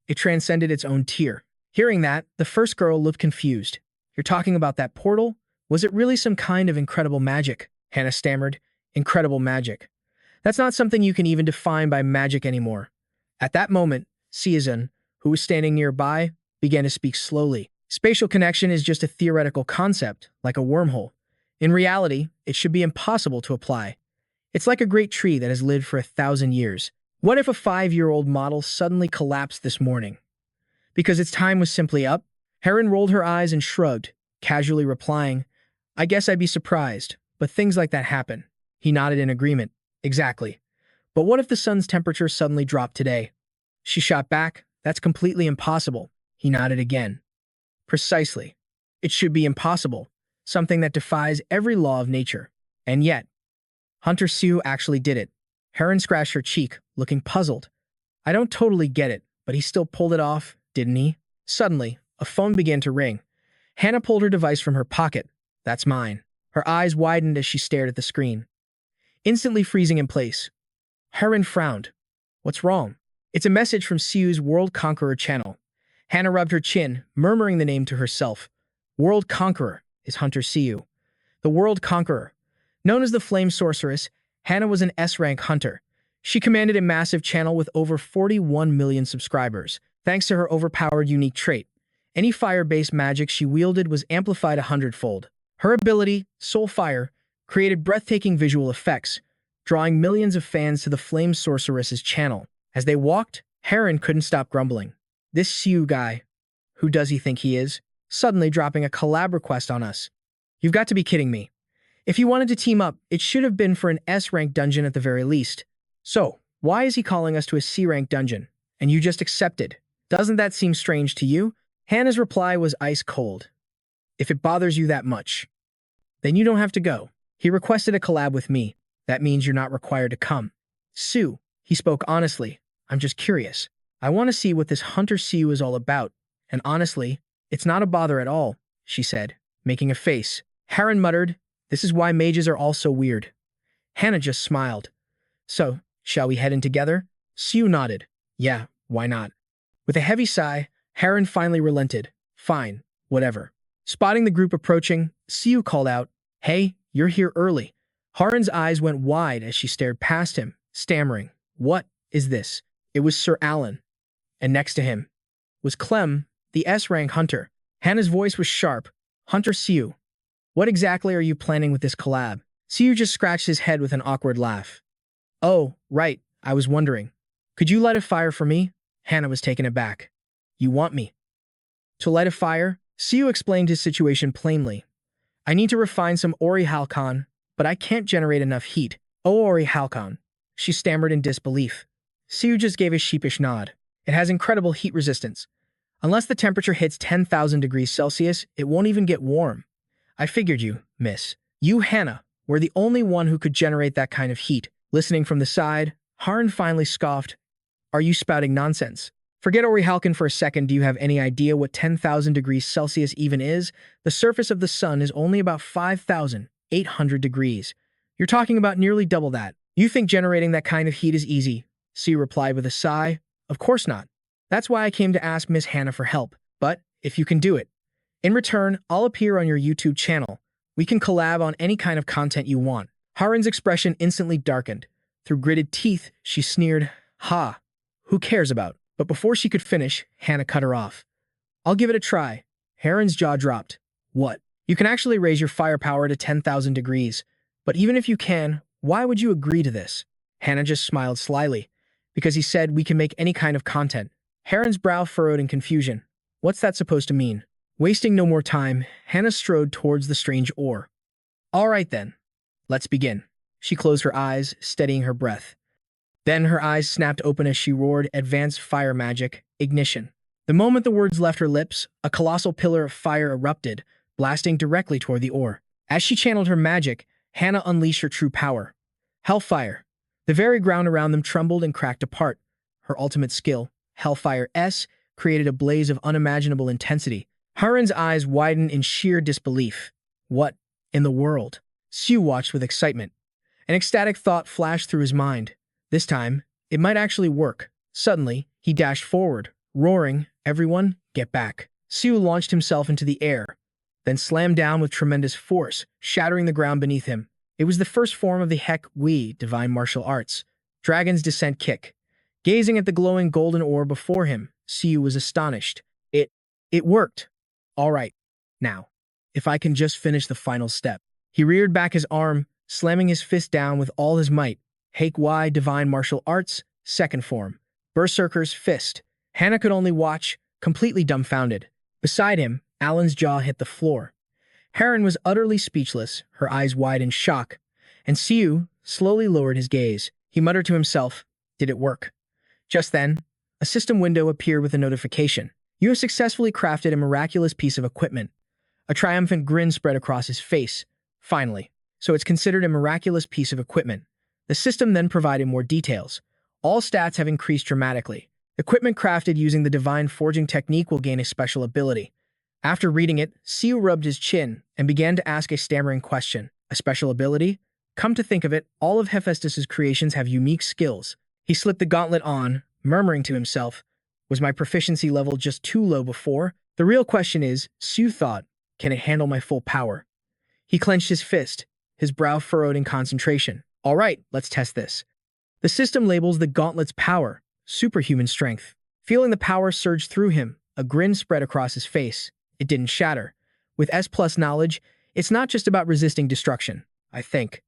A: It transcended its own tier. Hearing that, the first girl looked confused. "You're talking about that portal? Was it really some kind of incredible magic?" Hannah stammered. "Incredible magic. That's not something you can even define by magic anymore." At that moment, Siazun, who was standing nearby, began to speak slowly. "Spatial connection is just a theoretical concept, like a wormhole. In reality, it should be impossible to apply. It's like a great tree that has lived for 1,000 years. What if a 5-year-old model suddenly collapsed this morning? Because its time was simply up?" Heron rolled her eyes and shrugged, casually replying, "I guess I'd be surprised, but things like that happen." He nodded in agreement. "Exactly. But what if the sun's temperature suddenly dropped today?" She shot back, "That's completely impossible." He nodded again. "Precisely. It should be impossible. Something that defies every law of nature. And yet, Hunter Siu actually did it." Heron scratched her cheek, looking puzzled. "I don't totally get it, but he still pulled it off, didn't he?" Suddenly, a phone began to ring. Hannah pulled her device from her pocket. "That's mine." Her eyes widened as she stared at the screen, instantly freezing in place. Heron frowned. "What's wrong?" "It's a message from Siu's World Conqueror channel." Hannah rubbed her chin, murmuring the name to herself. World Conqueror is Hunter Siu. The World Conqueror. Known as the Flame Sorceress, Hannah was an S-rank hunter. She commanded a massive channel with over 41 million subscribers, thanks to her overpowered unique trait. Any fire-based magic she wielded was amplified 100-fold. Her ability, Soul Fire, created breathtaking visual effects, drawing millions of fans to the Flame Sorceress's channel. As they walked, Heron couldn't stop grumbling. "This Siu guy, who does he think he is? Suddenly dropping a collab request on us. You've got to be kidding me." If he wanted to team up, it should have been for an S-rank dungeon at the very least. So, why is he calling us to a C-rank dungeon? And you just accepted. Doesn't that seem strange to you? Hannah's reply was ice cold. If it bothers you that much, then you don't have to go. He requested a collab with me. That means you're not required to come. Siu, he spoke honestly. I'm just curious. I want to see what this Hunter Siu is all about. And honestly, it's not a bother at all, she said, making a face. Harren muttered, this is why mages are all so weird. Hannah just smiled. So, shall we head in together? Siu nodded. Yeah, why not? With a heavy sigh, Harren finally relented. Fine, whatever. Spotting the group approaching, Siu called out, Hey, you're here early. Harren's eyes went wide as she stared past him, stammering, What is this? It was Sir Alan. And next to him was Clem, the S-rank hunter. Hannah's voice was sharp. Hunter Siu, what exactly are you planning with this collab? Siu just scratched his head with an awkward laugh. Oh, right, I was wondering. Could you light a fire for me? Hannah was taken aback. You want me to light a fire? Siu explained his situation plainly. I need to refine some orichalcum, but I can't generate enough heat. Oh, orichalcum. She stammered in disbelief. Siu just gave a sheepish nod. It has incredible heat resistance. Unless the temperature hits 10,000 degrees Celsius, it won't even get warm. I figured you, miss. You, Hannah, were the only one who could generate that kind of heat. Listening from the side, Harren finally scoffed. Are you spouting nonsense? Forget orichalcum for a second. Do you have any idea what 10,000 degrees Celsius even is? The surface of the sun is only about 5,800 degrees. You're talking about nearly double that. You think generating that kind of heat is easy? Siu replied with a sigh. Of course not. That's why I came to ask Miss Hannah for help. But if you can do it, in return, I'll appear on your YouTube channel. We can collab on any kind of content you want. Harren's expression instantly darkened. Through gritted teeth, she sneered, Ha! Who cares about? But before she could finish, Hannah cut her off. I'll give it a try. Harren's jaw dropped. What? You can actually raise your firepower to 10,000 degrees. But even if you can, why would you agree to this? Hannah just smiled slyly. Because he said we can make any kind of content. Harren's brow furrowed in confusion. What's that supposed to mean? Wasting no more time, Hannah strode towards the strange ore. All right then. Let's begin. She closed her eyes, steadying her breath. Then her eyes snapped open as she roared, Advanced fire magic, ignition. The moment the words left her lips, a colossal pillar of fire erupted, blasting directly toward the ore. As she channeled her magic, Hannah unleashed her true power. Hellfire. The very ground around them trembled and cracked apart. Her ultimate skill, Hellfire S, created a blaze of unimaginable intensity. Harren's eyes widened in sheer disbelief. What in the world? Siu watched with excitement. An ecstatic thought flashed through his mind. This time, it might actually work. Suddenly, he dashed forward, roaring, Everyone, get back. Siu launched himself into the air, then slammed down with tremendous force, shattering the ground beneath him. It was the first form of the Hek Wei divine martial arts, Dragon's Descent Kick. Gazing at the glowing golden ore before him, Siu was astonished. It worked. All right. Now, if I can just finish the final step. He reared back his arm, slamming his fist down with all his might. Hek Wei divine martial arts, second form. Berserker's fist. Hannah could only watch, completely dumbfounded. Beside him, Alan's jaw hit the floor. Harren was utterly speechless, her eyes wide in shock, and Siu slowly lowered his gaze. He muttered to himself, Did it work? Just then, a system window appeared with a notification. You have successfully crafted a miraculous piece of equipment. A triumphant grin spread across his face. Finally, so it's considered a miraculous piece of equipment. The system then provided more details. All stats have increased dramatically. Equipment crafted using the divine forging technique will gain a special ability. After reading it, Siu rubbed his chin and began to ask a stammering question. A special ability? Come to think of it, all of Hephaestus's creations have unique skills. He slipped the gauntlet on, murmuring to himself, Was my proficiency level just too low before? The real question is, Siu thought, can it handle my full power? He clenched his fist, his brow furrowed in concentration. All right, let's test this. The system labels the gauntlet's power, superhuman strength. Feeling the power surge through him, a grin spread across his face. It didn't shatter. With S+ knowledge, it's not just about resisting destruction, I think.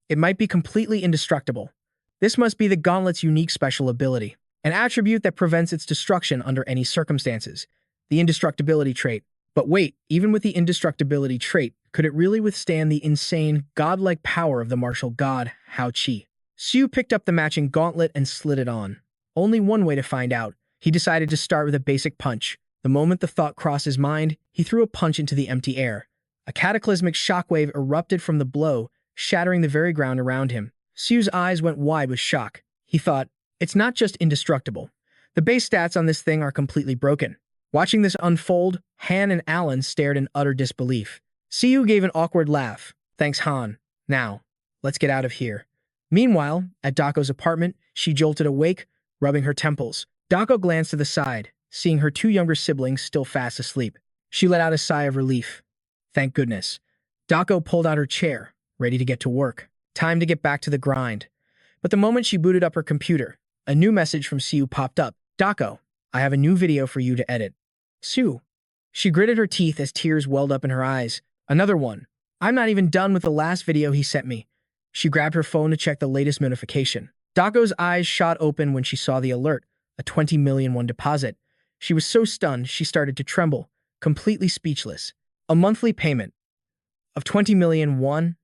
A: It might be completely indestructible. This must be the gauntlet's unique special ability, an attribute that prevents its destruction under any circumstances. The indestructibility trait. But wait, even with the indestructibility trait, Could it really withstand the insane, godlike power of the martial god, Hao Qi? Siu picked up the matching gauntlet and slid it on. Only one way to find out. He decided to start with a basic punch. The moment the thought crossed his mind, he threw a punch into the empty air. A cataclysmic shockwave erupted from the blow, shattering the very ground around him. Siu's eyes went wide with shock. He thought, it's not just indestructible. The base stats on this thing are completely broken. Watching this unfold, Han and Alan stared in utter disbelief. Siu gave an awkward laugh. Thanks, Han. Now, let's get out of here. Meanwhile, at Dako's apartment, she jolted awake, rubbing her temples. Dako glanced to the side, seeing her two younger siblings still fast asleep. She let out a sigh of relief. Thank goodness. Dako pulled out her chair, ready to get to work. Time to get back to the grind. But the moment she booted up her computer, a new message from Siu popped up. Dako, I have a new video for you to edit. Siu. She gritted her teeth as tears welled up in her eyes. Another one. I'm not even done with the last video he sent me. She grabbed her phone to check the latest notification. Dako's eyes shot open when she saw the alert, a 20 million won deposit. She was so stunned she started to tremble, completely speechless. A monthly payment of 20 million won?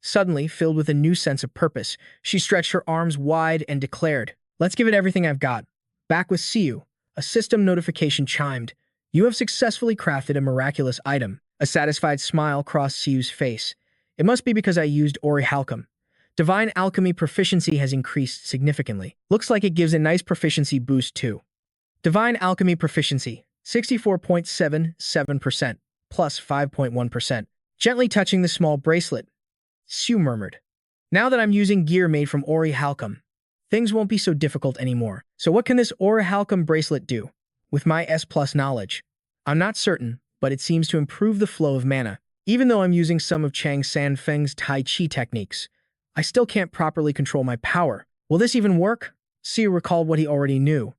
A: Suddenly, filled with a new sense of purpose, she stretched her arms wide and declared, let's give it everything I've got. Back with Siu, a system notification chimed. You have successfully crafted a miraculous item. A satisfied smile crossed Siu's face. It must be because I used orichalcum. Divine alchemy proficiency has increased significantly. Looks like it gives a nice proficiency boost too. Divine alchemy proficiency, 64.77%, plus 5.1%. Gently touching the small bracelet, Siu murmured. Now that I'm using gear made from orichalcum, things won't be so difficult anymore. So what can this orichalcum bracelet do? With my S+ knowledge, I'm not certain, but it seems to improve the flow of mana. Even though I'm using some of Chang Sanfeng's Tai Chi techniques, I still can't properly control my power. Will this even work? Siu recalled what he already knew.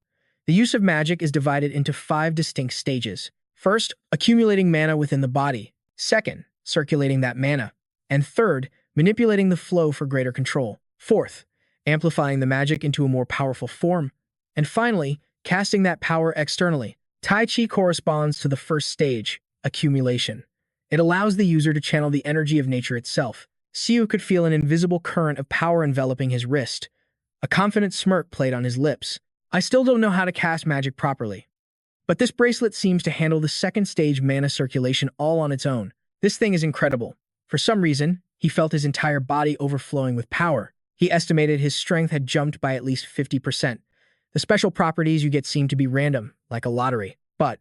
A: The use of magic is divided into 5 distinct stages. First, accumulating mana within the body. Second, circulating that mana. And third, manipulating the flow for greater control. Fourth, amplifying the magic into a more powerful form. And finally, casting that power externally. Tai Chi corresponds to the first stage, accumulation. It allows the user to channel the energy of nature itself. Siu could feel an invisible current of power enveloping his wrist. A confident smirk played on his lips. I still don't know how to cast magic properly. But this bracelet seems to handle the second stage mana circulation all on its own. This thing is incredible. For some reason, he felt his entire body overflowing with power. He estimated his strength had jumped by at least 50%. The special properties you get seem to be random, like a lottery. But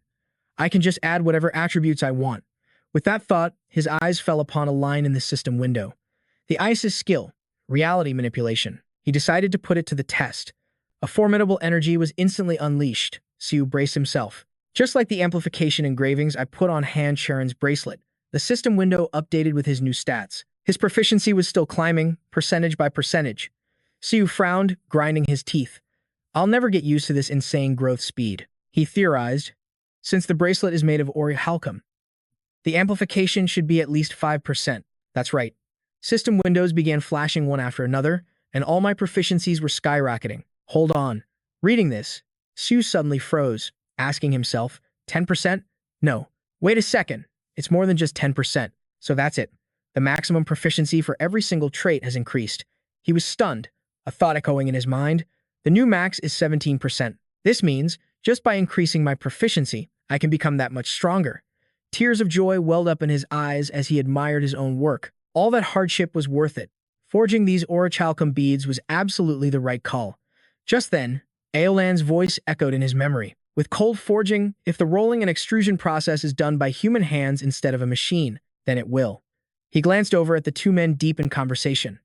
A: I can just add whatever attributes I want. With that thought, his eyes fell upon a line in the system window. The ISIS skill, reality manipulation. He decided to put it to the test. A formidable energy was instantly unleashed. Siu braced himself. Just like the amplification engravings I put on Han Cheron's bracelet, the system window updated with his new stats. His proficiency was still climbing, percentage by percentage. Siu frowned, grinding his teeth. I'll never get used to this insane growth speed, he theorized. Since the bracelet is made of orichalcum, the amplification should be at least 5%. That's right. System windows began flashing one after another, and all my proficiencies were skyrocketing. Hold on. Reading this, Siu suddenly froze, asking himself, 10%? No. Wait a second. It's more than just 10%. So that's it. The maximum proficiency for every single trait has increased. He was stunned, a thought echoing in his mind. The new max is 17%. This means, just by increasing my proficiency, I can become that much stronger. Tears of joy welled up in his eyes as he admired his own work. All that hardship was worth it. Forging these orichalcum beads was absolutely the right call. Just then, Aolan's voice echoed in his memory. With cold forging, if the rolling and extrusion process is done by human hands instead of a machine, then it will. He glanced over at the two men deep in conversation.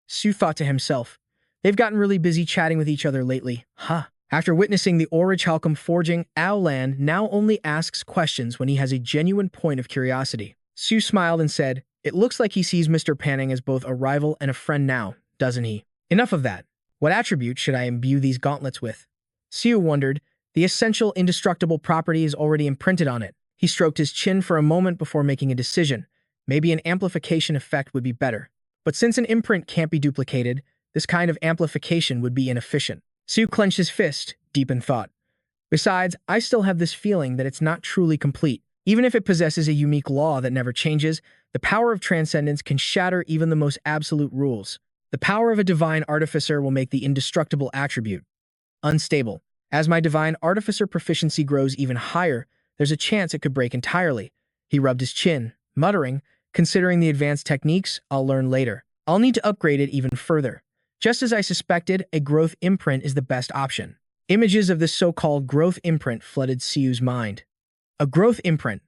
A: Siu thought to himself, they've gotten really busy chatting with each other lately, huh? After witnessing the orichalcum forging, Aolan now only asks questions when he has a genuine point of curiosity. Siu smiled and said, it looks like he sees Mr. Panning as both a rival and a friend now, doesn't he? Enough of that. What attribute should I imbue these gauntlets with? Siu wondered. The essential indestructible property is already imprinted on it. He stroked his chin for a moment before making a decision. Maybe an amplification effect would be better. But since an imprint can't be duplicated, this kind of amplification would be inefficient. Siu clenched his fist, deep in thought. Besides, I still have this feeling that it's not truly complete. Even if it possesses a unique law that never changes, The power of transcendence can shatter even the most absolute rules. The power of a divine artificer will make the indestructible attribute unstable. As my divine artificer proficiency grows even higher, there's a chance it could break entirely. He rubbed his chin, muttering, considering the advanced techniques I'll learn later. I'll need to upgrade it even further. Just as I suspected, a growth imprint is the best option. Images of this so-called growth imprint flooded Siu's mind. A growth imprint.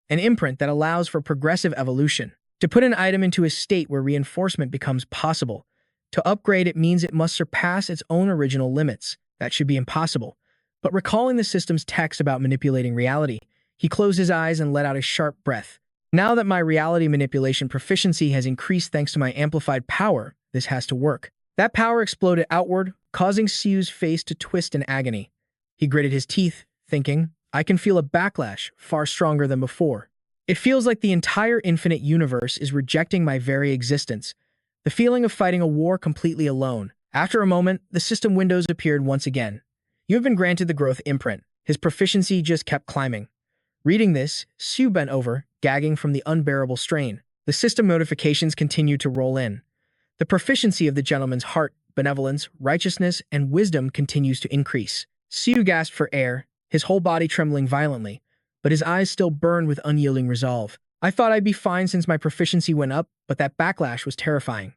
A: An imprint that allows for progressive evolution. To put an item into a state where reinforcement becomes possible. To upgrade it means it must surpass its own original limits. That should be impossible. But recalling the system's text about manipulating reality, he closed his eyes and let out a sharp breath. Now that my reality manipulation proficiency has increased thanks to my amplified power, this has to work. That power exploded outward, causing Siu's face to twist in agony. He gritted his teeth, thinking, I can feel a backlash far stronger than before. It feels like the entire infinite universe is rejecting my very existence. The feeling of fighting a war completely alone. After a moment, the system windows appeared once again. You have been granted the growth imprint. His proficiency just kept climbing. Reading this, Siu bent over, gagging from the unbearable strain. The system notifications continued to roll in. The proficiency of the gentleman's heart, benevolence, righteousness, and wisdom continues to increase. Siu gasped for air, his whole body trembling violently, but his eyes still burned with unyielding resolve. I thought I'd be fine since my proficiency went up, but that backlash was terrifying.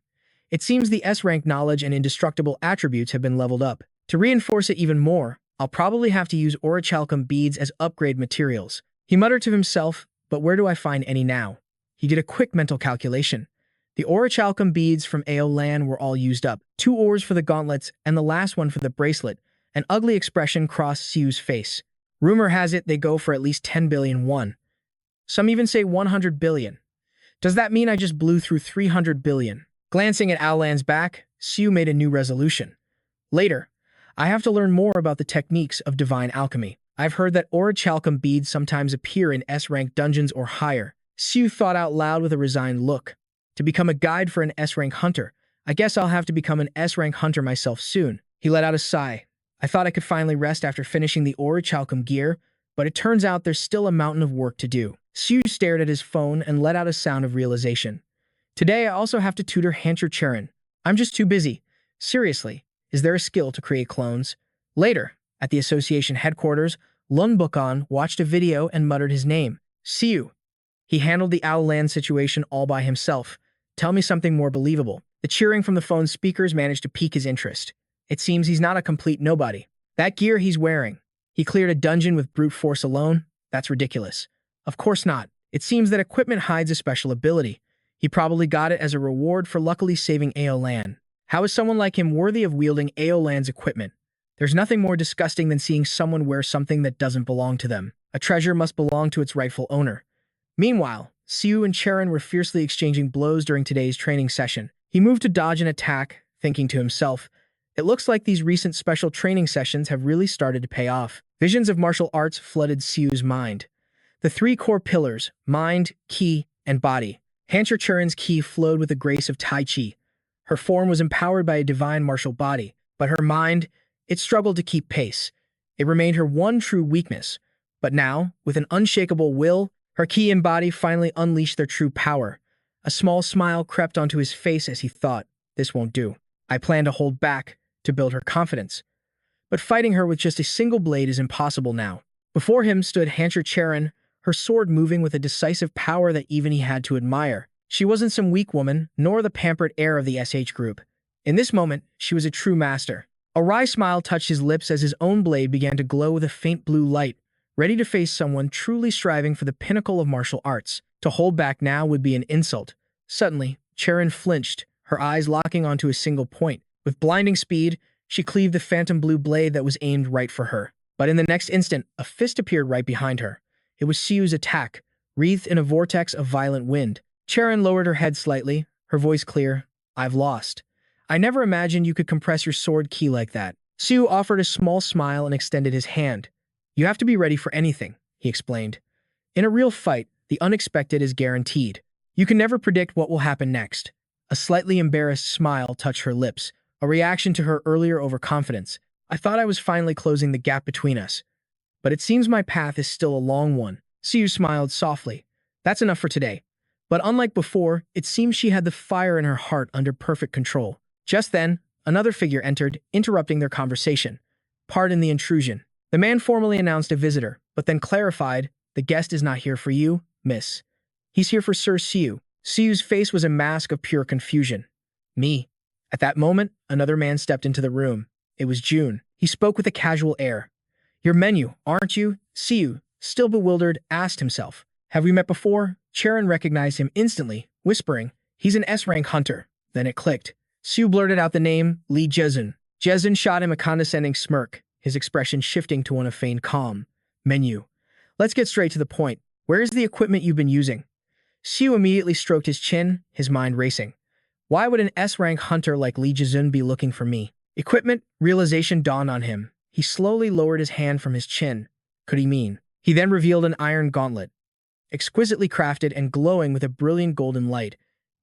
A: It seems the S-rank knowledge and indestructible attributes have been leveled up. To reinforce it even more, I'll probably have to use orichalcum beads as upgrade materials. He muttered to himself, but where do I find any now? He did a quick mental calculation. The orichalcum beads from Aolan were all used up. 2 ores for the gauntlets and the last one for the bracelet. An ugly expression crossed Siu's face. Rumor has it they go for at least 10 billion won. Some even say 100 billion. Does that mean I just blew through 300 billion? Glancing at Aolan's back, Siu made a new resolution. Later, I have to learn more about the techniques of divine alchemy. I've heard that orichalcum beads sometimes appear in S-rank dungeons or higher. Siu thought out loud with a resigned look. To become a guide for an S-rank hunter, I guess I'll have to become an S-rank hunter myself soon. He let out a sigh. I thought I could finally rest after finishing the orichalcum gear, but it turns out there's still a mountain of work to do. Siu stared at his phone and let out a sound of realization. Today I also have to tutor Cheron. I'm just too busy. Seriously, is there a skill to create clones? Later, at the association headquarters, Lun Bukon watched a video and muttered his name. Siu. He handled the Aolan situation all by himself. Tell me something more believable. The cheering from the phone's speakers managed to pique his interest. It seems he's not a complete nobody. That gear he's wearing. He cleared a dungeon with brute force alone? That's ridiculous. Of course not. It seems that equipment hides a special ability. He probably got it as a reward for luckily saving Aolan. How is someone like him worthy of wielding Aolan's equipment? There's nothing more disgusting than seeing someone wear something that doesn't belong to them. A treasure must belong to its rightful owner. Meanwhile, Siu and Cheron were fiercely exchanging blows during today's training session. He moved to dodge an attack, thinking to himself, it looks like these recent special training sessions have really started to pay off. Visions of martial arts flooded Siu's mind. The 3 core pillars, mind, ki, and body. Cheron's ki flowed with the grace of Tai Chi. Her form was empowered by a divine martial body, but her mind, it struggled to keep pace. It remained her one true weakness. But now, with an unshakable will, her ki and body finally unleashed their true power. A small smile crept onto his face as he thought, this won't do. I plan to hold back, to build her confidence. But fighting her with just a single blade is impossible now. Before him stood Cheron, her sword moving with a decisive power that even he had to admire. She wasn't some weak woman, nor the pampered heir of the SH group. In this moment, she was a true master. A wry smile touched his lips as his own blade began to glow with a faint blue light, ready to face someone truly striving for the pinnacle of martial arts. To hold back now would be an insult. Suddenly, Cheron flinched, her eyes locking onto a single point. With blinding speed, she cleaved the phantom blue blade that was aimed right for her. But in the next instant, a fist appeared right behind her. It was Siu's attack, wreathed in a vortex of violent wind. Cheron lowered her head slightly, her voice clear. I've lost. I never imagined you could compress your sword ki like that. Siu offered a small smile and extended his hand. You have to be ready for anything, he explained. In a real fight, the unexpected is guaranteed. You can never predict what will happen next. A slightly embarrassed smile touched her lips, a reaction to her earlier overconfidence. I thought I was finally closing the gap between us. But it seems my path is still a long one. Siu smiled softly. That's enough for today. But unlike before, it seemed she had the fire in her heart under perfect control. Just then, another figure entered, interrupting their conversation. "Pardon the intrusion." The man formally announced a visitor, but then clarified, "The guest is not here for you, miss. He's here for Sir Siu." Siu's face was a mask of pure confusion. "Me?" At that moment, another man stepped into the room. It was Jun. He spoke with a casual air. "Your menu, aren't you?" Siu, still bewildered, asked himself. "Have we met before?" Cheron recognized him instantly, whispering, "He's an S-rank hunter." Then it clicked. Siu blurted out the name, Lee Jezun. Jezun shot him a condescending smirk, his expression shifting to one of feigned calm. "Menu. Let's get straight to the point. Where is the equipment you've been using?" Siu immediately stroked his chin, his mind racing. Why would an S-rank hunter like Lee Jezun be looking for me? Equipment? Realization dawned on him. He slowly lowered his hand from his chin. Could he mean? He then revealed an iron gauntlet, exquisitely crafted and glowing with a brilliant golden light.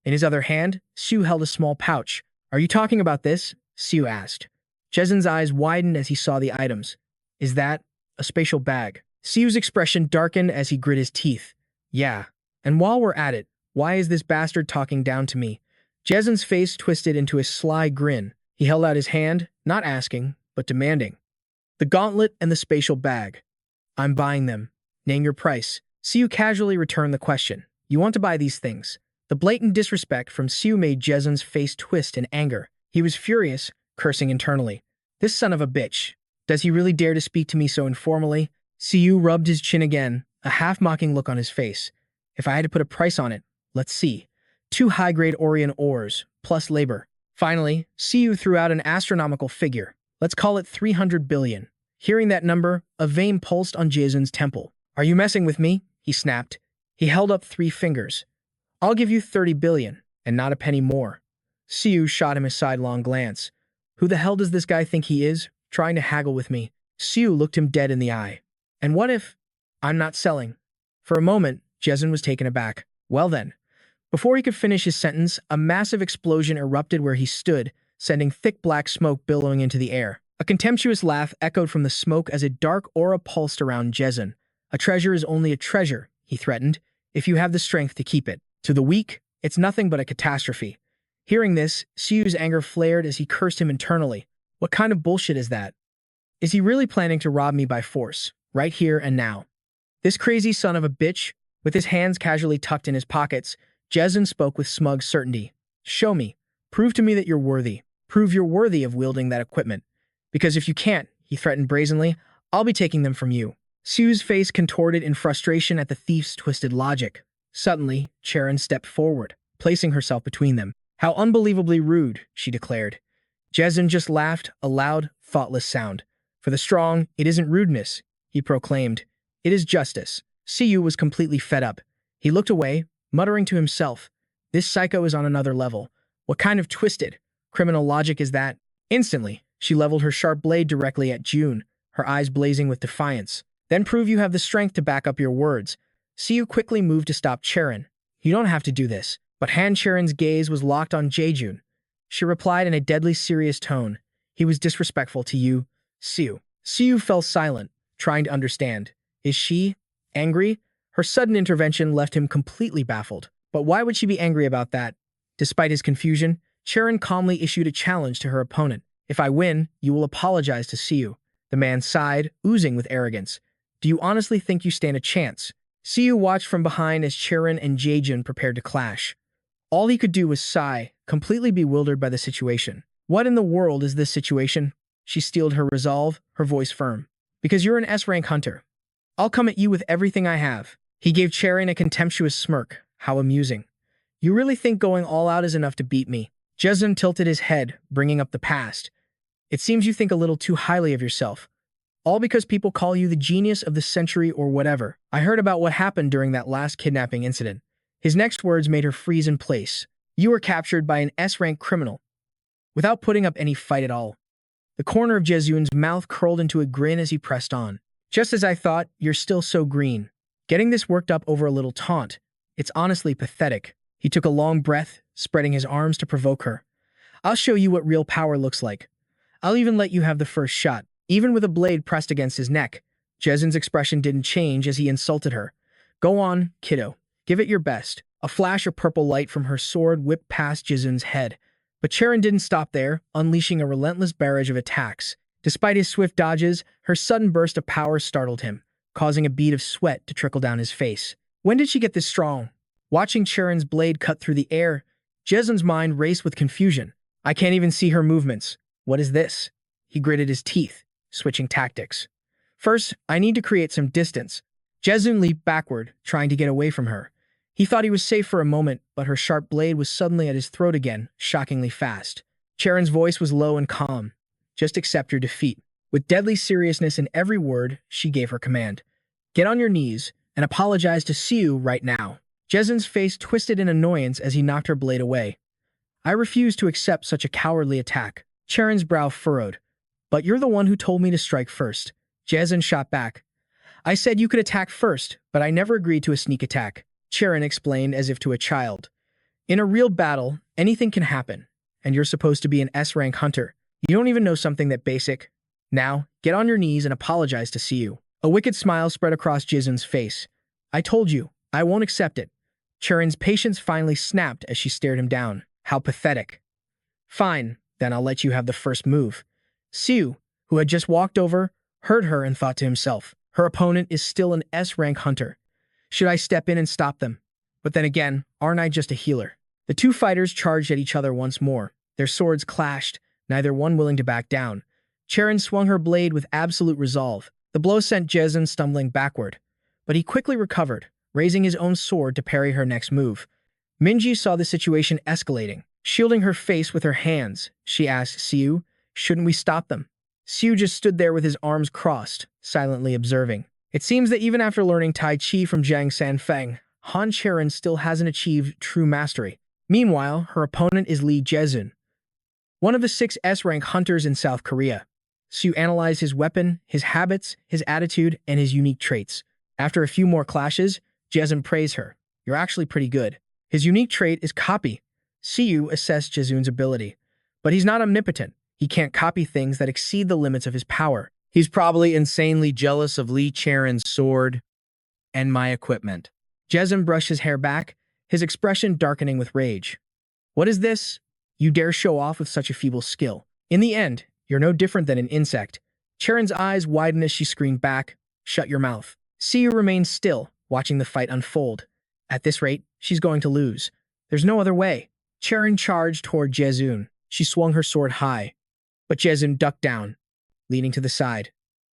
A: In his other hand, Siu held a small pouch. "Are you talking about this?" Siu asked. Jezun's eyes widened as he saw the items. "Is that a spatial bag?" Siu's expression darkened as he grit his teeth. "Yeah. And while we're at it, why is this bastard talking down to me?" Jezun's face twisted into a sly grin. He held out his hand, not asking, but demanding. "The gauntlet and the spatial bag. I'm buying them. Name your price." Siu casually returned the question. "You want to buy these things?" The blatant disrespect from Siu made Jezun's face twist in anger. He was furious, cursing internally. "This son of a bitch. Does he really dare to speak to me so informally?" Siu rubbed his chin again, a half-mocking look on his face. "If I had to put a price on it, let's see. 2 high-grade Orion ores, plus labor." Finally, Siu threw out an astronomical figure. "Let's call it 300 billion. Hearing that number, a vein pulsed on Jezun's temple. "Are you messing with me?" he snapped. He held up 3 fingers. "I'll give you 30 billion, and not a penny more." Siu shot him a sidelong glance. Who the hell does this guy think he is, trying to haggle with me? Siu looked him dead in the eye. "And what if I'm not selling?" For a moment, Jezun was taken aback. "Well then." Before he could finish his sentence, a massive explosion erupted where he stood, sending thick black smoke billowing into the air. A contemptuous laugh echoed from the smoke as a dark aura pulsed around Jezun. "A treasure is only a treasure," he threatened, "if you have the strength to keep it. To the weak, it's nothing but a catastrophe." Hearing this, Siu's anger flared as he cursed him internally. What kind of bullshit is that? Is he really planning to rob me by force, right here and now? This crazy son of a bitch, with his hands casually tucked in his pockets, Jezun spoke with smug certainty. "Show me. Prove to me that you're worthy. Prove you're worthy of wielding that equipment. Because if you can't," he threatened brazenly, "I'll be taking them from you." Siu's face contorted in frustration at the thief's twisted logic. Suddenly, Cheron stepped forward, placing herself between them. "How unbelievably rude," she declared. Jezun just laughed, a loud, thoughtless sound. "For the strong, it isn't rudeness," he proclaimed. "It is justice." Siu was completely fed up. He looked away, muttering to himself, "This psycho is on another level. What kind of twisted, criminal logic is that?" Instantly, she leveled her sharp blade directly at Jun, her eyes blazing with defiance. "Then prove you have the strength to back up your words." Siu quickly moved to stop Cheron. "You don't have to do this." But Han Cheron's gaze was locked on Jaejun. She replied in a deadly serious tone, "He was disrespectful to you, Siu." Siu fell silent, trying to understand. Is she angry? Her sudden intervention left him completely baffled. But why would she be angry about that? Despite his confusion, Cheron calmly issued a challenge to her opponent. "If I win, you will apologize to Siu." The man sighed, oozing with arrogance. "Do you honestly think you stand a chance?" Siu watched from behind as Cheron and Jaejun prepared to clash. All he could do was sigh, completely bewildered by the situation. "What in the world is this situation?" She steeled her resolve, her voice firm. "Because you're an S-rank hunter. I'll come at you with everything I have." He gave Cheron a contemptuous smirk. How amusing. "You really think going all out is enough to beat me?" Jezun tilted his head, bringing up the past. "It seems you think a little too highly of yourself. All because people call you the genius of the century or whatever. I heard about what happened during that last kidnapping incident." His next words made her freeze in place. "You were captured by an S-rank criminal, without putting up any fight at all." The corner of Jezun's mouth curled into a grin as he pressed on. "Just as I thought, you're still so green. Getting this worked up over a little taunt. It's honestly pathetic." He took a long breath, spreading his arms to provoke her. "I'll show you what real power looks like. I'll even let you have the first shot." Even with a blade pressed against his neck, Jezun's expression didn't change as he insulted her. "Go on, kiddo. Give it your best." A flash of purple light from her sword whipped past Jizun's head. But Cheron didn't stop there, unleashing a relentless barrage of attacks. Despite his swift dodges, her sudden burst of power startled him, causing a bead of sweat to trickle down his face. When did she get this strong? Watching Cheron's blade cut through the air, Jizun's mind raced with confusion. I can't even see her movements. What is this? He gritted his teeth, switching tactics. First, I need to create some distance. Jizun leaped backward, trying to get away from her. He thought he was safe for a moment, but her sharp blade was suddenly at his throat again, shockingly fast. Cheron's voice was low and calm. Just accept your defeat. With deadly seriousness in every word, she gave her command. Get on your knees and apologize to Siu right now. Jizun's face twisted in annoyance as he knocked her blade away. I refuse to accept such a cowardly attack. Cheron's brow furrowed. But you're the one who told me to strike first. Jizun shot back. I said you could attack first, but I never agreed to a sneak attack. Cheron explained as if to a child. In a real battle, anything can happen, and you're supposed to be an S-rank hunter. You don't even know something that basic. Now, get on your knees and apologize to Siu. A wicked smile spread across Jizun's face. I told you, I won't accept it. Cheron's patience finally snapped as she stared him down. How pathetic. Fine, then I'll let you have the first move. Siu, who had just walked over, heard her and thought to himself, her opponent is still an S-rank hunter. Should I step in and stop them? But then again, aren't I just a healer? The two fighters charged at each other once more. Their swords clashed, neither one willing to back down. Cheron swung her blade with absolute resolve. The blow sent Jizun stumbling backward, but he quickly recovered, raising his own sword to parry her next move. Minji saw the situation escalating. Shielding her face with her hands, she asked Siu, shouldn't we stop them? Siu just stood there with his arms crossed, silently observing. It seems that even after learning Tai Chi from Zhang Sanfeng, Han Cheron still hasn't achieved true mastery. Meanwhile, her opponent is Lee Jizun, one of the 6 S-rank hunters in South Korea. Siu analyzed his weapon, his habits, his attitude, and his unique traits. After a few more clashes, Jizun praised her. You're actually pretty good. His unique trait is copy. Siu assessed Jizun's ability. But he's not omnipotent. He can't copy things that exceed the limits of his power. He's probably insanely jealous of Lee Cheron's sword and my equipment. Jizun brushed his hair back, his expression darkening with rage. What is this? You dare show off with such a feeble skill. In the end, you're no different than an insect. Cheron's eyes widened as she screamed back, shut your mouth. Siu remained still, watching the fight unfold. At this rate, she's going to lose. There's no other way. Cheron charged toward Jizun. She swung her sword high, but Jizun ducked down, leaning to the side.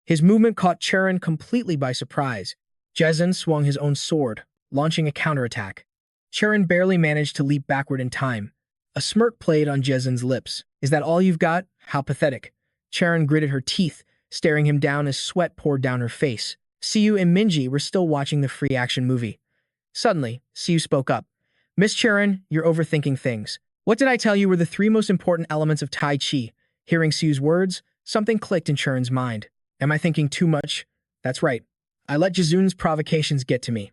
A: His movement caught Cheron completely by surprise. Jizun swung his own sword, launching a counterattack. Cheron barely managed to leap backward in time. A smirk played on Jizun's lips. Is that all you've got? How pathetic. Cheron gritted her teeth, staring him down as sweat poured down her face. Siu and Minji were still watching the free action movie. Suddenly, Siu spoke up. Miss Cheron, you're overthinking things. What did I tell you were the 3 most important elements of Tai Chi? Hearing Siu's words, something clicked in Cheron's mind. Am I thinking too much? That's right. I let Jizun's provocations get to me.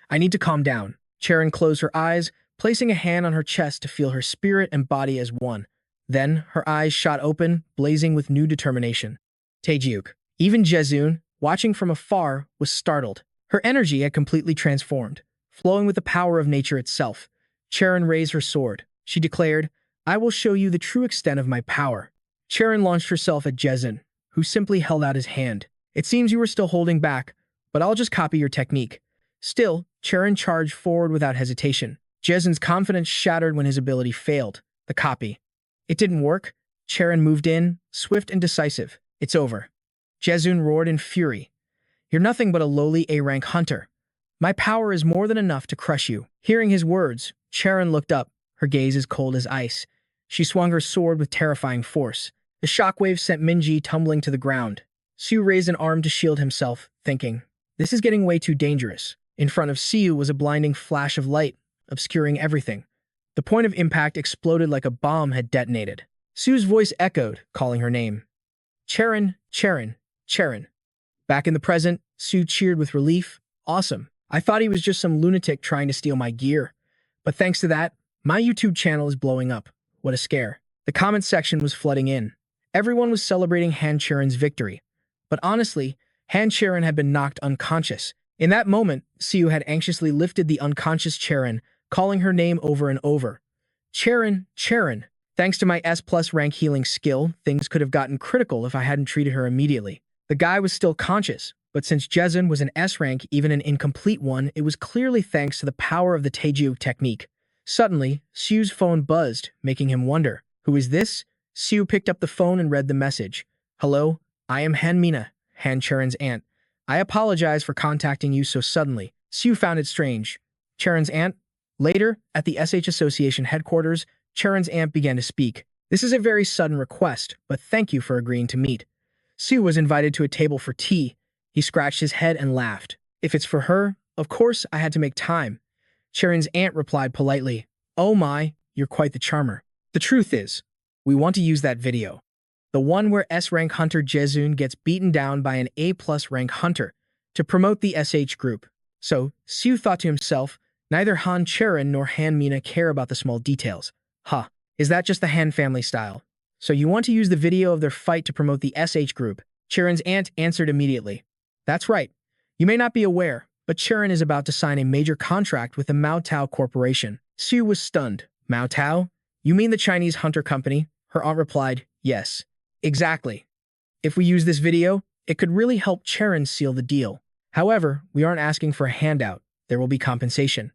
A: I need to calm down. Cheron closed her eyes, placing a hand on her chest to feel her spirit and body as one. Then, her eyes shot open, blazing with new determination. Taejiuk. Even Jizun, watching from afar, was startled. Her energy had completely transformed, flowing with the power of nature itself. Cheron raised her sword. She declared, I will show you the true extent of my power. Cheron launched herself at Jizun, who simply held out his hand. It seems you were still holding back, but I'll just copy your technique. Still, Cheron charged forward without hesitation. Jizun's confidence shattered when his ability failed. The copy. It didn't work. Cheron moved in, swift and decisive. It's over. Jizun roared in fury. You're nothing but a lowly A-rank hunter. My power is more than enough to crush you. Hearing his words, Cheron looked up, her gaze as cold as ice. She swung her sword with terrifying force. The shockwave sent Minji tumbling to the ground. Siu raised an arm to shield himself, thinking, this is getting way too dangerous. In front of Siu was a blinding flash of light, obscuring everything. The point of impact exploded like a bomb had detonated. Siu's voice echoed, calling her name. Cheron, Cheron, Cheron. Back in the present, Siu cheered with relief. Awesome. I thought he was just some lunatic trying to steal my gear. But thanks to that, my YouTube channel is blowing up. What a scare. The comment section was flooding in. Everyone was celebrating Han Cheron's victory. But honestly, Han Cheron had been knocked unconscious. In that moment, Siu had anxiously lifted the unconscious Cheron, calling her name over and over. Cheron, Cheron. Thanks to my S+ rank healing skill, things could have gotten critical if I hadn't treated her immediately. The guy was still conscious, but since Jezun was an S rank, even an incomplete one, it was clearly thanks to the power of the Taiju technique. Suddenly, Siu's phone buzzed, making him wonder, who is this? Siu picked up the phone and read the message. Hello, I am Hanmina, Han Cheron's aunt. I apologize for contacting you so suddenly. Siu found it strange. Cheron's aunt? Later, at the SH Association headquarters, Cheron's aunt began to speak. This is a very sudden request, but thank you for agreeing to meet. Siu was invited to a table for tea. He scratched his head and laughed. If it's for her, of course I had to make time. Cheron's aunt replied politely, Oh my, you're quite the charmer. The truth is, we want to use that video. The one where S-rank hunter Jezun gets beaten down by an A+ rank hunter to promote the SH group. So, Siu thought to himself, neither Han Cheron nor Han Mina care about the small details. Huh, is that just the Han family style? So you want to use the video of their fight to promote the SH group? Cheron's aunt answered immediately. That's right. You may not be aware, but Cheron is about to sign a major contract with the Mao Tao Corporation. Siu was stunned. Mao Tao? You mean the Chinese hunter company? Her aunt replied, yes. Exactly. If we use this video, it could really help Cheron seal the deal. However, we aren't asking for a handout. There will be compensation.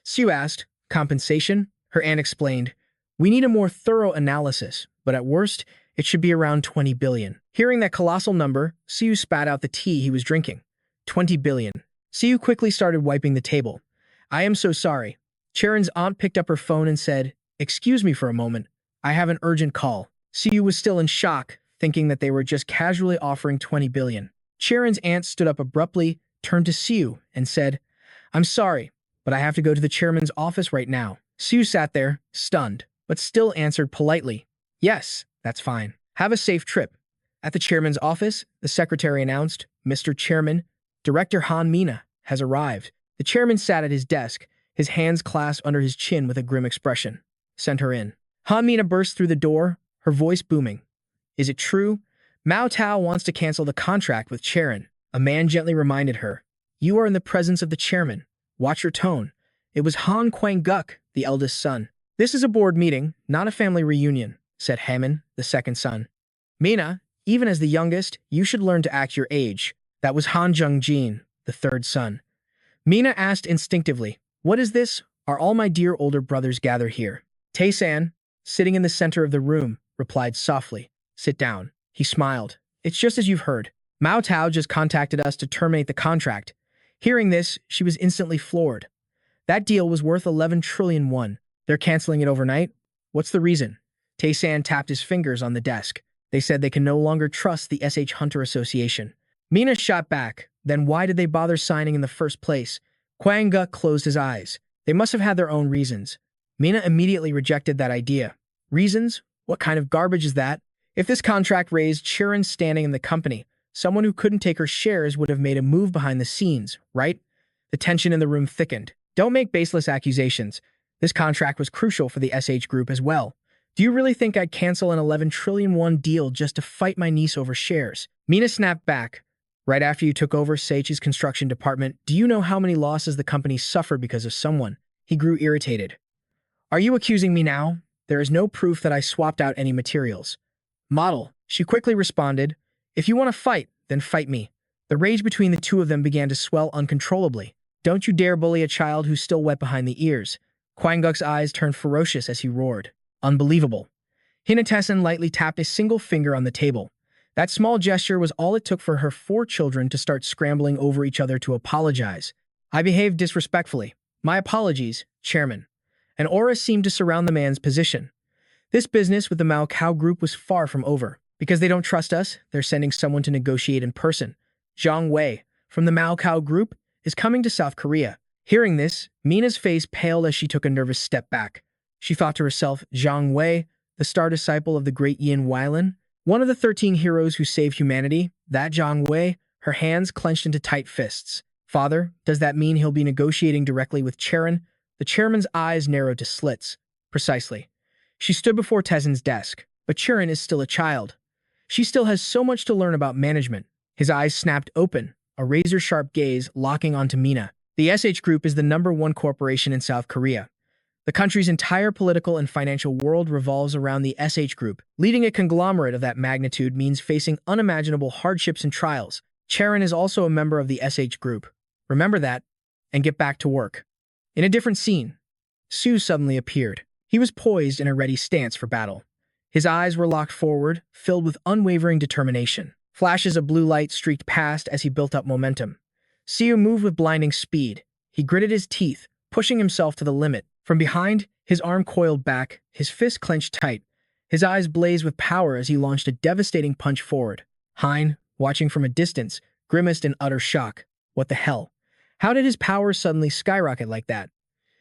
A: Siu asked, compensation? Her aunt explained, we need a more thorough analysis, but at worst, it should be around 20 billion. Hearing that colossal number, Siu spat out the tea he was drinking. 20 billion. Siu quickly started wiping the table. I am so sorry. Cheron's aunt picked up her phone and said, excuse me for a moment. I have an urgent call. Siu was still in shock, thinking that they were just casually offering 20 billion. Cheron's aunt stood up abruptly, turned to Siu, and said, I'm sorry, but I have to go to the chairman's office right now. Siu sat there, stunned, but still answered politely, yes, that's fine. Have a safe trip. At the chairman's office, the secretary announced, Mr. Chairman, Director Han Mina has arrived. The chairman sat at his desk, his hands clasped under his chin with a grim expression. Send her in. Han Mina burst through the door, her voice booming. Is it true? Mao Tao wants to cancel the contract with Cheron. A man gently reminded her. You are in the presence of the chairman. Watch your tone. It was Han Kwang-guk, the eldest son. This is a board meeting, not a family reunion, said Haman, the second son. Mina, even as the youngest, you should learn to act your age. That was Han Jung-jin, the third son. Mina asked instinctively, what is this? Are all my dear older brothers gathered here? Tae-san, sitting in the center of the room, replied softly, sit down. He smiled. It's just as you've heard. Mao Tao just contacted us to terminate the contract. Hearing this, she was instantly floored. That deal was worth 11 trillion won. They're canceling it overnight? What's the reason? Tae-san tapped his fingers on the desk. They said they can no longer trust the SH Hunter Association. Mina shot back. Then why did they bother signing in the first place? Kwang-guk closed his eyes. They must have had their own reasons. Mina immediately rejected that idea. Reasons? What kind of garbage is that? If this contract raised Cheron's standing in the company, someone who couldn't take her shares would have made a move behind the scenes, right? The tension in the room thickened. Don't make baseless accusations. This contract was crucial for the SH group as well. Do you really think I'd cancel an 11 trillion won deal just to fight my niece over shares? Mina snapped back. Right after you took over SH's construction department, do you know how many losses the company suffered because of someone? He grew irritated. Are you accusing me now? There is no proof that I swapped out any materials. Model, she quickly responded, if you want to fight, then fight me. The rage between the two of them began to swell uncontrollably. Don't you dare bully a child who's still wet behind the ears. Kwang-guk's eyes turned ferocious as he roared. Unbelievable. Hinatasen lightly tapped a single finger on the table. That small gesture was all it took for her 4 children to start scrambling over each other to apologize. I behaved disrespectfully. My apologies, Chairman. An aura seemed to surround the man's position. This business with the Mao Cao group was far from over. Because they don't trust us, they're sending someone to negotiate in person. Zhang Wei, from the Mao Cao group, is coming to South Korea. Hearing this, Mina's face paled as she took a nervous step back. She thought to herself, Zhang Wei, the star disciple of the great Yin Weilan, one of the 13 heroes who saved humanity, that Zhang Wei, her hands clenched into tight fists. Father, does that mean he'll be negotiating directly with Cheron? The chairman's eyes narrowed to slits. Precisely. She stood before Tezen's desk, but Cheron is still a child. She still has so much to learn about management. His eyes snapped open, a razor-sharp gaze locking onto Mina. The SH Group is the #1 corporation in South Korea. The country's entire political and financial world revolves around the SH Group. Leading a conglomerate of that magnitude means facing unimaginable hardships and trials. Cheron is also a member of the SH Group. Remember that, and get back to work. In a different scene, Siu suddenly appeared. He was poised in a ready stance for battle. His eyes were locked forward, filled with unwavering determination. Flashes of blue light streaked past as he built up momentum. Siu moved with blinding speed. He gritted his teeth, pushing himself to the limit. From behind, his arm coiled back, his fist clenched tight. His eyes blazed with power as he launched a devastating punch forward. Hein, watching from a distance, grimaced in utter shock. What the hell? How did his power suddenly skyrocket like that?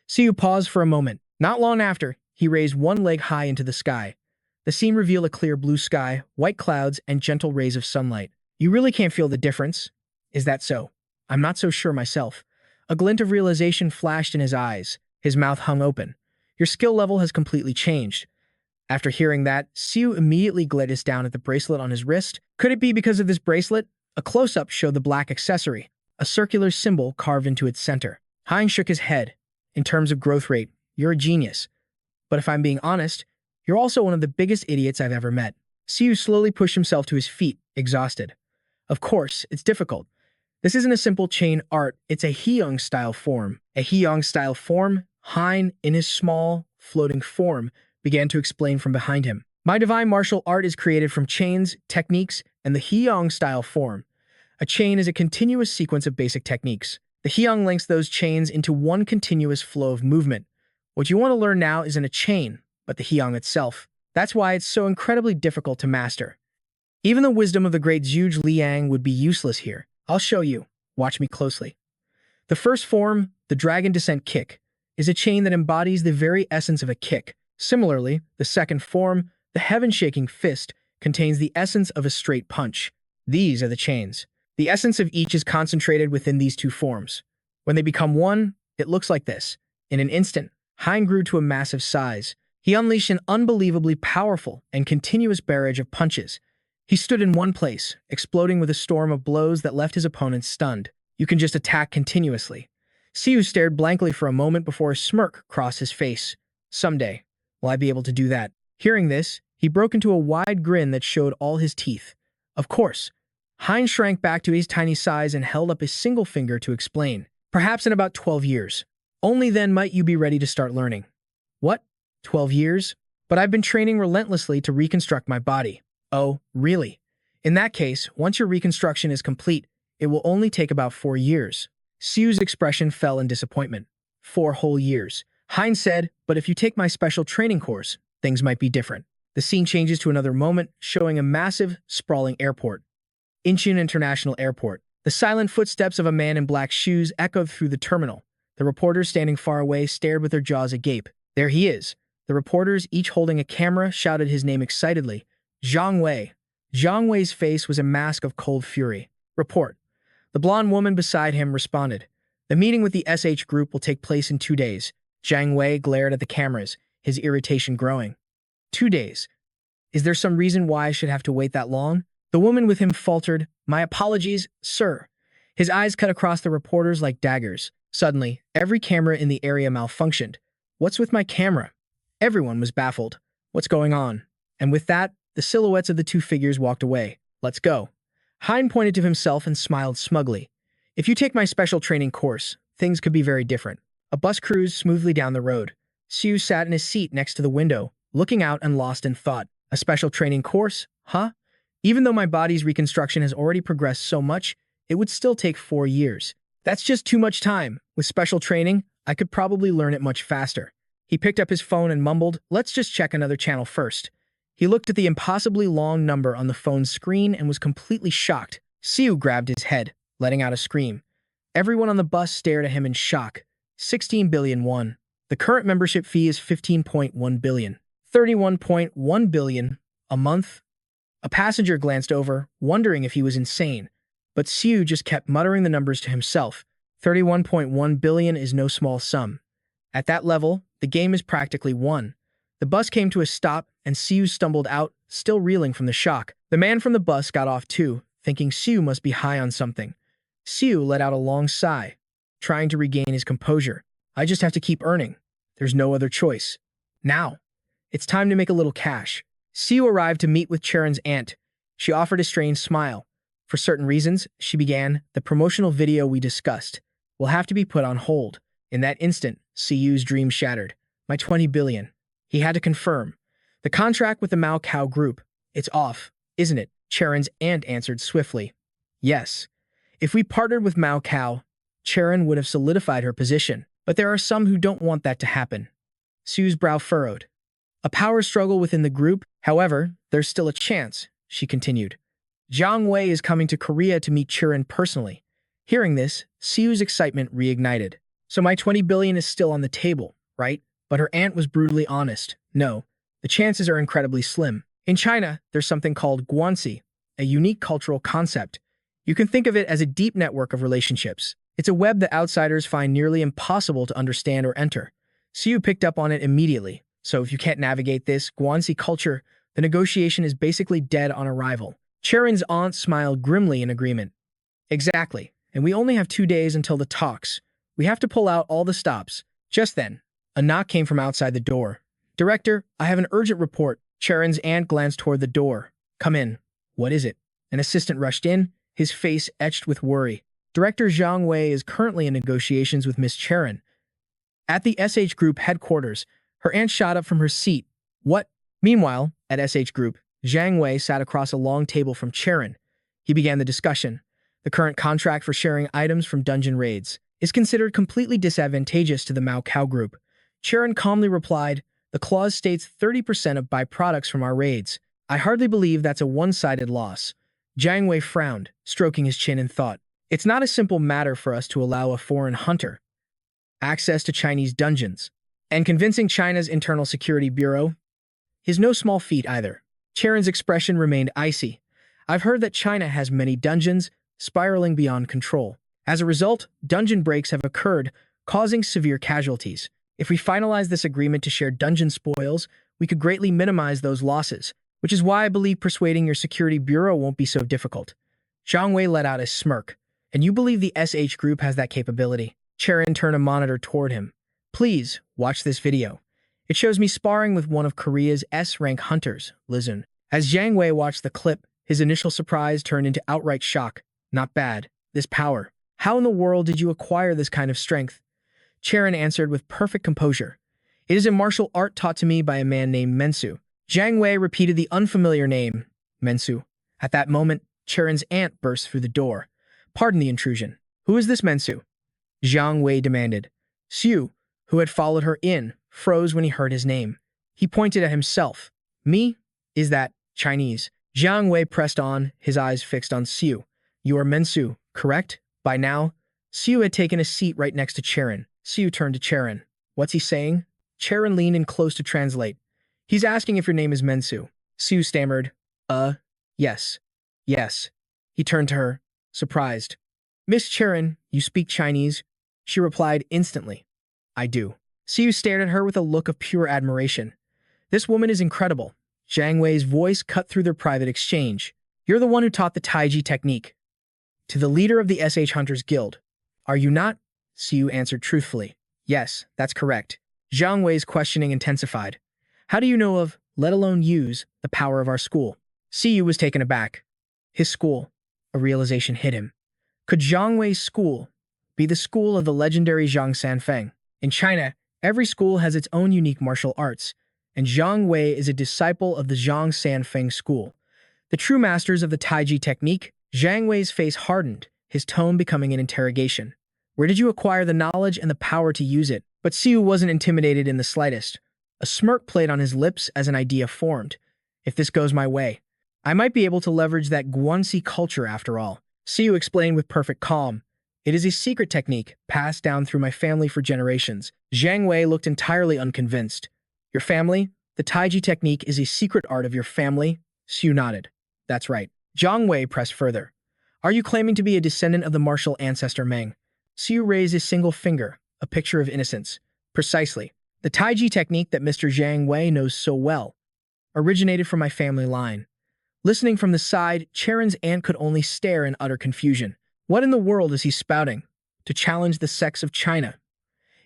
A: Siu paused for a moment. Not long after, he raised one leg high into the sky. The scene revealed a clear blue sky, white clouds, and gentle rays of sunlight. You really can't feel the difference? Is that so? I'm not so sure myself. A glint of realization flashed in his eyes. His mouth hung open. Your skill level has completely changed. After hearing that, Siu immediately glanced down at the bracelet on his wrist. Could it be because of this bracelet? A close-up showed the black accessory, a circular symbol carved into its center. Hein shook his head. In terms of growth rate, you're a genius. But if I'm being honest, you're also one of the biggest idiots I've ever met. Siu slowly pushed himself to his feet, exhausted. Of course, it's difficult. This isn't a simple chain art, it's a Hyung-style form. A Hyung-style form? Hein, in his small, floating form, began to explain from behind him. My divine martial art is created from chains, techniques, and the Hyung-style form. A chain is a continuous sequence of basic techniques. The Hyung links those chains into one continuous flow of movement. What you want to learn now isn't a chain, but the Hyung itself. That's why it's so incredibly difficult to master. Even the wisdom of the great Zhuge Liang would be useless here. I'll show you. Watch me closely. The first form, the Dragon Descent Kick, is a chain that embodies the very essence of a kick. Similarly, the second form, the Heaven-Shaking Fist, contains the essence of a straight punch. These are the chains. The essence of each is concentrated within these two forms. When they become one, it looks like this. In an instant, Hein grew to a massive size. He unleashed an unbelievably powerful and continuous barrage of punches. He stood in one place, exploding with a storm of blows that left his opponents stunned. You can just attack continuously. Siu stared blankly for a moment before a smirk crossed his face. Someday, will I be able to do that? Hearing this, he broke into a wide grin that showed all his teeth. Of course. Hein shrank back to his tiny size and held up his single finger to explain. Perhaps in about 12 years. Only then might you be ready to start learning. What? 12 years? But I've been training relentlessly to reconstruct my body. Oh, really? In that case, once your reconstruction is complete, it will only take about 4 years. Siu's expression fell in disappointment. 4 whole years. Hein said, but if you take my special training course, things might be different. The scene changes to another moment, showing a massive, sprawling airport. Incheon International Airport. The silent footsteps of a man in black shoes echoed through the terminal. The reporters standing far away stared with their jaws agape. There he is. The reporters, each holding a camera, shouted his name excitedly. Zhang Wei. Zhang Wei's face was a mask of cold fury. Report. The blonde woman beside him responded. The meeting with the SH Group will take place in 2 days. Zhang Wei glared at the cameras, his irritation growing. 2 days. Is there some reason why I should have to wait that long? The woman with him faltered. My apologies, sir. His eyes cut across the reporters like daggers. Suddenly, every camera in the area malfunctioned. What's with my camera? Everyone was baffled. What's going on? And with that, the silhouettes of the two figures walked away. Let's go. Hein pointed to himself and smiled smugly. If you take my special training course, things could be very different. A bus cruised smoothly down the road. Siu sat in his seat next to the window, looking out and lost in thought. A special training course? Huh? Even though my body's reconstruction has already progressed so much, it would still take 4 years. That's just too much time. With special training, I could probably learn it much faster. He picked up his phone and mumbled, let's just check another channel first. He looked at the impossibly long number on the phone's screen and was completely shocked. Siu grabbed his head, letting out a scream. Everyone on the bus stared at him in shock. 16 billion won. The current membership fee is 15.1 billion. 31.1 billion a month. A passenger glanced over, wondering if he was insane. But Siu just kept muttering the numbers to himself. 31.1 billion is no small sum. At that level, the game is practically won. The bus came to a stop, and Siu stumbled out, still reeling from the shock. The man from the bus got off too, thinking Siu must be high on something. Siu let out a long sigh, trying to regain his composure. I just have to keep earning. There's no other choice. Now, it's time to make a little cash. Siu arrived to meet with Cheron's aunt. She offered a strange smile. For certain reasons, she began, the promotional video we discussed will have to be put on hold. In that instant, Siu's dream shattered. My 20 billion. He had to confirm. The contract with the Mao Cow Group. It's off, isn't it? Cheron's aunt answered swiftly. Yes. If we partnered with Mao Cow, Cheron would have solidified her position. But there are some who don't want that to happen. Siu's brow furrowed. A power struggle within the group. However, there's still a chance, she continued. Jiang Wei is coming to Korea to meet Churan personally. Hearing this, Siu's excitement reignited. So my 20 billion is still on the table, right? But her aunt was brutally honest. No, the chances are incredibly slim. In China, there's something called guanxi, a unique cultural concept. You can think of it as a deep network of relationships. It's a web that outsiders find nearly impossible to understand or enter. Siu picked up on it immediately. So if you can't navigate this guanxi culture, the negotiation is basically dead on arrival. Cheron's aunt smiled grimly in agreement. Exactly, and we only have 2 days until the talks. We have to pull out all the stops. Just then, a knock came from outside the door. Director, I have an urgent report. Cheron's aunt glanced toward the door. Come in. What is it? An assistant rushed in, his face etched with worry. Director Jiang Wei is currently in negotiations with Miss Cheron. At the SH Group headquarters, her aunt shot up from her seat. What? Meanwhile, at SH Group, Jiang Wei sat across a long table from Cheron. He began the discussion. The current contract for sharing items from dungeon raids is considered completely disadvantageous to the Mao Cow Group. Cheron calmly replied, the clause states 30% of byproducts from our raids. I hardly believe that's a one-sided loss. Jiang Wei frowned, stroking his chin in thought. It's not a simple matter for us to allow a foreign hunter access to Chinese dungeons, and convincing China's Internal Security Bureau is no small feat either. Cheron's expression remained icy. I've heard that China has many dungeons, spiraling beyond control. As a result, dungeon breaks have occurred, causing severe casualties. If we finalize this agreement to share dungeon spoils, we could greatly minimize those losses, which is why I believe persuading your security bureau won't be so difficult. Jiang Wei let out a smirk. And you believe the SH Group has that capability? Cheron turned a monitor toward him. Please, watch this video. It shows me sparring with one of Korea's S-rank hunters, Lizun. As Jiang Wei watched the clip, his initial surprise turned into outright shock. Not bad. This power. How in the world did you acquire this kind of strength? Cheron answered with perfect composure. It is a martial art taught to me by a man named Mensu. Jiang Wei repeated the unfamiliar name, Mensu. At that moment, Cheron's aunt burst through the door. Pardon the intrusion. Who is this Mensu? Jiang Wei demanded. Siu, who had followed her in, froze when he heard his name. He pointed at himself. Me? Is that Chinese? Jiang Wei pressed on, his eyes fixed on Siu. You are Mensu, correct? By now, Siu had taken a seat right next to Cheron. Siu turned to Cheron. What's he saying? Cheron leaned in close to translate. He's asking if your name is Mensu. Siu stammered. Yes. Yes. He turned to her, surprised. Miss Cheron, you speak Chinese? She replied instantly. I do. Siu stared at her with a look of pure admiration. This woman is incredible. Jiang Wei's voice cut through their private exchange. You're the one who taught the Taiji technique to the leader of the SH Hunters Guild. Are you not? Siu answered truthfully. Yes, that's correct. Jiang Wei's questioning intensified. How do you know of, let alone use, the power of our school? Siu was taken aback. His school. A realization hit him. Could Jiang Wei's school be the school of the legendary Zhang Sanfeng? In China, every school has its own unique martial arts, and Jiang Wei is a disciple of the Zhang Sanfeng school. The true masters of the Taiji technique. Jiang Wei's face hardened, his tone becoming an interrogation. Where did you acquire the knowledge and the power to use it? But Siu wasn't intimidated in the slightest. A smirk played on his lips as an idea formed. If this goes my way, I might be able to leverage that guanxi culture after all. Siu explained with perfect calm. It is a secret technique passed down through my family for generations. Jiang Wei looked entirely unconvinced. Your family? The Taiji technique is a secret art of your family? Siu nodded. That's right. Jiang Wei pressed further. Are you claiming to be a descendant of the martial ancestor Meng? Siu raised his single finger, a picture of innocence. Precisely. The Taiji technique that Mr. Jiang Wei knows so well originated from my family line. Listening from the side, Cheron's aunt could only stare in utter confusion. What in the world is he spouting? To challenge the sex of China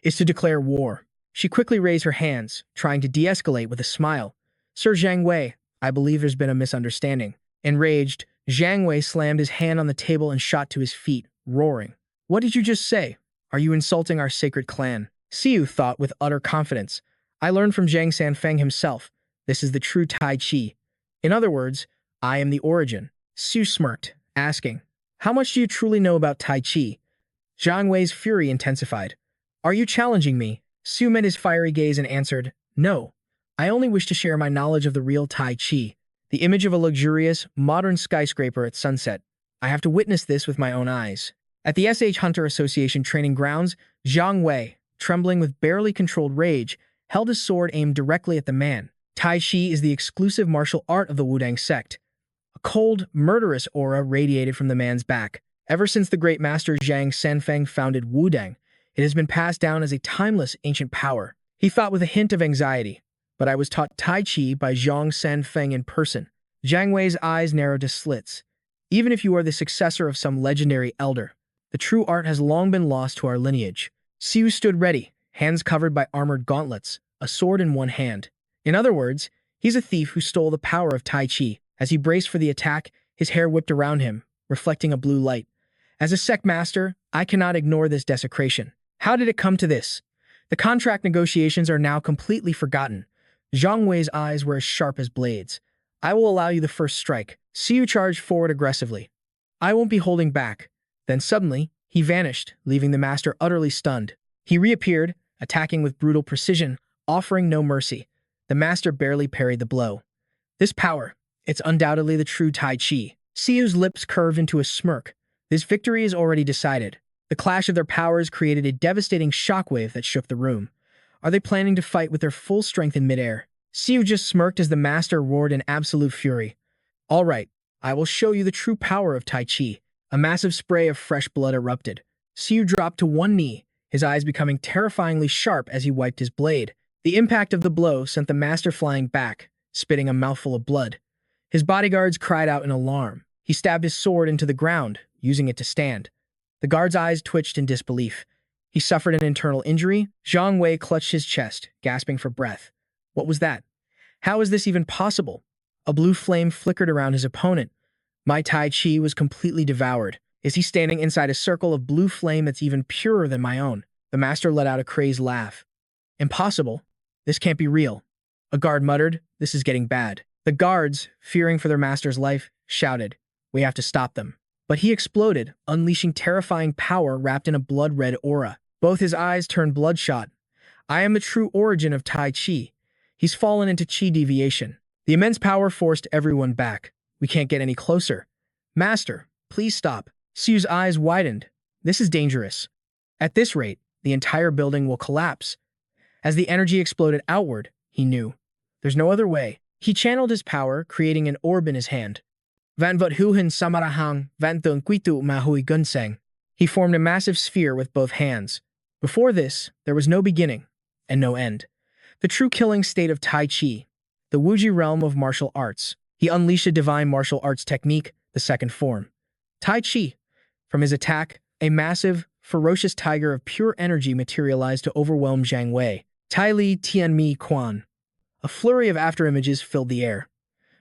A: is to declare war. She quickly raised her hands, trying to de-escalate with a smile. Sir Zhang Wei, I believe there's been a misunderstanding. Enraged, Zhang Wei slammed his hand on the table and shot to his feet, roaring. What did you just say? Are you insulting our sacred clan? Siu thought with utter confidence. I learned from Zhang Sanfeng himself. This is the true Tai Chi. In other words, I am the origin. Siu smirked, asking, how much do you truly know about Tai Chi? Zhang Wei's fury intensified. Are you challenging me? Siu met his fiery gaze and answered, no. I only wish to share my knowledge of the real Tai Chi, the image of a luxurious, modern skyscraper at sunset. I have to witness this with my own eyes. At the SH Hunter Association training grounds, Zhang Wei, trembling with barely controlled rage, held his sword aimed directly at the man. Tai Chi is the exclusive martial art of the Wudang sect. A cold, murderous aura radiated from the man's back. Ever since the great master Zhang Sanfeng founded Wudang, it has been passed down as a timeless ancient power. He thought with a hint of anxiety, but I was taught Tai Chi by Zhang Sanfeng in person. Zhang Wei's eyes narrowed to slits. Even if you are the successor of some legendary elder, the true art has long been lost to our lineage. Siu stood ready, hands covered by armored gauntlets, a sword in one hand. In other words, he's a thief who stole the power of Tai Chi. As he braced for the attack, his hair whipped around him, reflecting a blue light. As a sect master, I cannot ignore this desecration. How did it come to this? The contract negotiations are now completely forgotten. Zhang Wei's eyes were as sharp as blades. I will allow you the first strike. Siu charged forward aggressively. I won't be holding back. Then suddenly, he vanished, leaving the master utterly stunned. He reappeared, attacking with brutal precision, offering no mercy. The master barely parried the blow. This power, it's undoubtedly the true Tai Chi. Siu's lips curved into a smirk. This victory is already decided. The clash of their powers created a devastating shockwave that shook the room. Are they planning to fight with their full strength in midair? Siu just smirked as the master roared in absolute fury. All right, I will show you the true power of Tai Chi. A massive spray of fresh blood erupted. Siu dropped to one knee, his eyes becoming terrifyingly sharp as he wiped his blade. The impact of the blow sent the master flying back, spitting a mouthful of blood. His bodyguards cried out in alarm. He stabbed his sword into the ground, using it to stand. The guard's eyes twitched in disbelief. He suffered an internal injury. Zhang Wei clutched his chest, gasping for breath. What was that? How is this even possible? A blue flame flickered around his opponent. My Tai Chi was completely devoured. Is he standing inside a circle of blue flame that's even purer than my own? The master let out a crazed laugh. Impossible. This can't be real. A guard muttered, this is getting bad. The guards, fearing for their master's life, shouted, we have to stop them. But he exploded, unleashing terrifying power wrapped in a blood-red aura. Both his eyes turned bloodshot. I am the true origin of Tai Chi. He's fallen into Chi deviation. The immense power forced everyone back. We can't get any closer. Master, please stop. Siu's eyes widened. This is dangerous. At this rate, the entire building will collapse. As the energy exploded outward, he knew. There's no other way. He channeled his power, creating an orb in his hand. Van vot huhin samarahang, van thun quitu mahui gunseng. He formed a massive sphere with both hands. Before this, there was no beginning and no end. The true killing state of Tai Chi, the Wuji realm of martial arts. He unleashed a divine martial arts technique, the second form. Tai Chi. From his attack, a massive, ferocious tiger of pure energy materialized to overwhelm Zhang Wei. Tai Li Tian Mi Quan. A flurry of afterimages filled the air.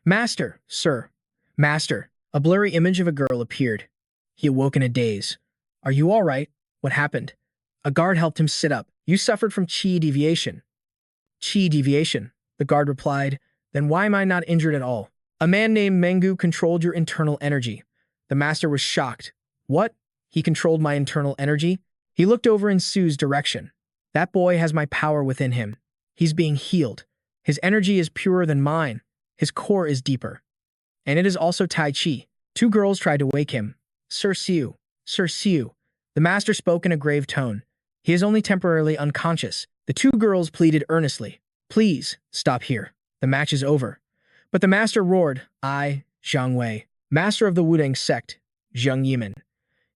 A: Master, sir. Master. A blurry image of a girl appeared. He awoke in a daze. Are you all right? What happened? A guard helped him sit up. You suffered from Chi deviation. Chi deviation, the guard replied. Then why am I not injured at all? A man named Mengu controlled your internal energy. The master was shocked. What? He controlled my internal energy? He looked over in Siu's direction. That boy has my power within him. He's being healed. His energy is purer than mine. His core is deeper. And it is also Tai Chi. Two girls tried to wake him. Sir Siu. Sir Siu. The master spoke in a grave tone. He is only temporarily unconscious. The two girls pleaded earnestly. Please, stop here. The match is over. But the master roared, I, Zhang Wei, master of the Wudang sect, Zheng Yimin.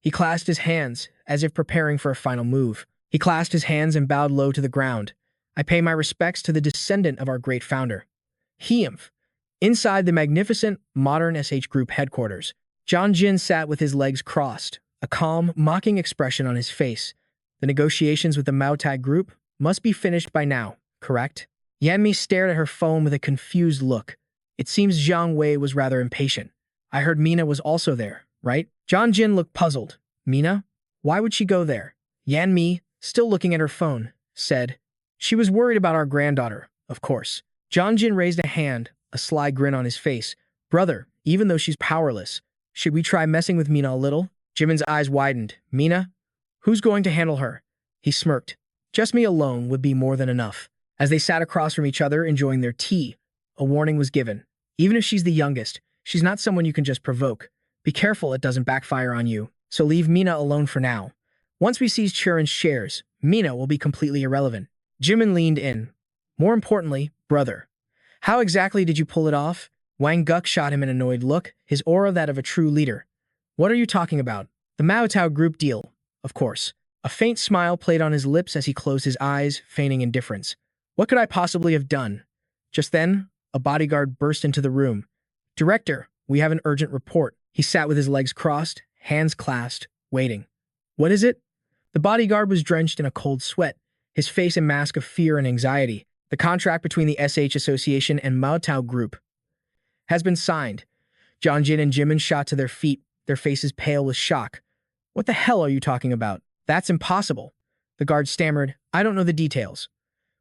A: He clasped his hands, as if preparing for a final move. He clasped his hands and bowed low to the ground. I pay my respects to the descendant of our great founder. Hiemph. Inside the magnificent, modern SH Group headquarters, Zhang Jin sat with his legs crossed, a calm, mocking expression on his face. The negotiations with the Maotag Group, Must be finished by now, correct? Yanmi stared at her phone with a confused look. It seems Zhang Wei was rather impatient. I heard Mina was also there, right? Zhang Jin looked puzzled. Mina? Why would she go there? Yanmi, still looking at her phone, said, she was worried about our granddaughter, of course. Zhang Jin raised a hand, a sly grin on his face. Brother, even though she's powerless, should we try messing with Mina a little? Jimin's eyes widened. Mina? Who's going to handle her? He smirked. Just me alone would be more than enough. As they sat across from each other enjoying their tea, a warning was given. Even if she's the youngest, she's not someone you can just provoke. Be careful it doesn't backfire on you, so leave Mina alone for now. Once we seize Churan's shares, Mina will be completely irrelevant. Jimin leaned in. More importantly, brother. How exactly did you pull it off? Wang Guk shot him an annoyed look, his aura that of a true leader. What are you talking about? The Mao Tao group deal, of course. A faint smile played on his lips as he closed his eyes, feigning indifference. What could I possibly have done? Just then, a bodyguard burst into the room. Director, we have an urgent report. He sat with his legs crossed, hands clasped, waiting. What is it? The bodyguard was drenched in a cold sweat, his face a mask of fear and anxiety. The contract between the SH Association and Mao Tao Group has been signed. Zhang Jin and Jimin shot to their feet, their faces pale with shock. What the hell are you talking about? That's impossible. The guard stammered, I don't know the details.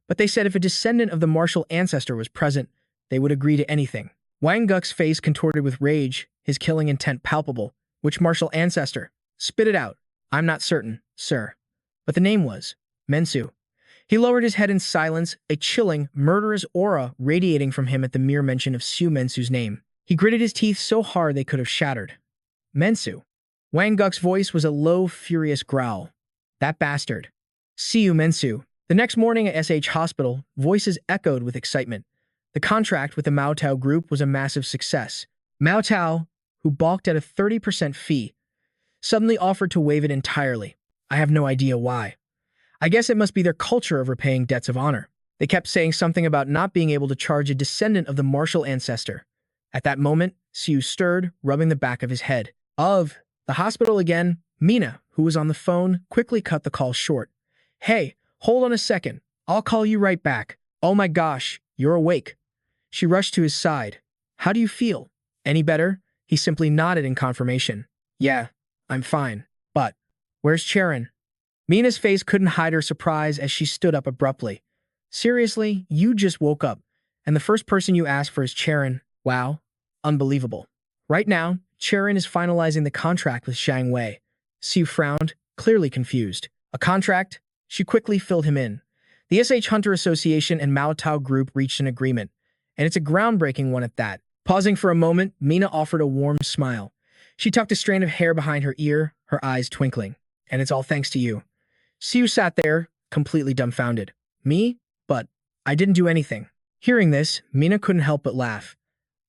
A: But they said if a descendant of the martial ancestor was present, they would agree to anything. Wang Guk's face contorted with rage, his killing intent palpable. Which martial ancestor? Spit it out. I'm not certain, sir. But the name was Mensu. He lowered his head in silence, a chilling, murderous aura radiating from him at the mere mention of Siu Mensu's name. He gritted his teeth so hard they could have shattered. Mensu. Wang Guk's voice was a low, furious growl. That bastard. Siu Mensu. The next morning at SH Hospital, voices echoed with excitement. The contract with the Mao Tao Group was a massive success. Mao Tao, who balked at a 30% fee, suddenly offered to waive it entirely. I have no idea why. I guess it must be their culture of repaying debts of honor. They kept saying something about not being able to charge a descendant of the martial ancestor. At that moment, Siu stirred, rubbing the back of his head. The hospital again. Mina, who was on the phone, quickly cut the call short. Hey, hold on a second. I'll call you right back. Oh my gosh, you're awake. She rushed to his side. How do you feel? Any better? He simply nodded in confirmation. Yeah, I'm fine. But where's Cheron? Mina's face couldn't hide her surprise as she stood up abruptly. Seriously, you just woke up, and the first person you asked for is Cheron. Wow, unbelievable. Right now, Cheron is finalizing the contract with Zhang Wei. Siu frowned, clearly confused. A contract? She quickly filled him in. The SH Hunter Association and Mao Tao Group reached an agreement, and it's a groundbreaking one at that. Pausing for a moment, Mina offered a warm smile. She tucked a strand of hair behind her ear, her eyes twinkling. And it's all thanks to you. Siu sat there, completely dumbfounded. Me? But I didn't do anything. Hearing this, Mina couldn't help but laugh.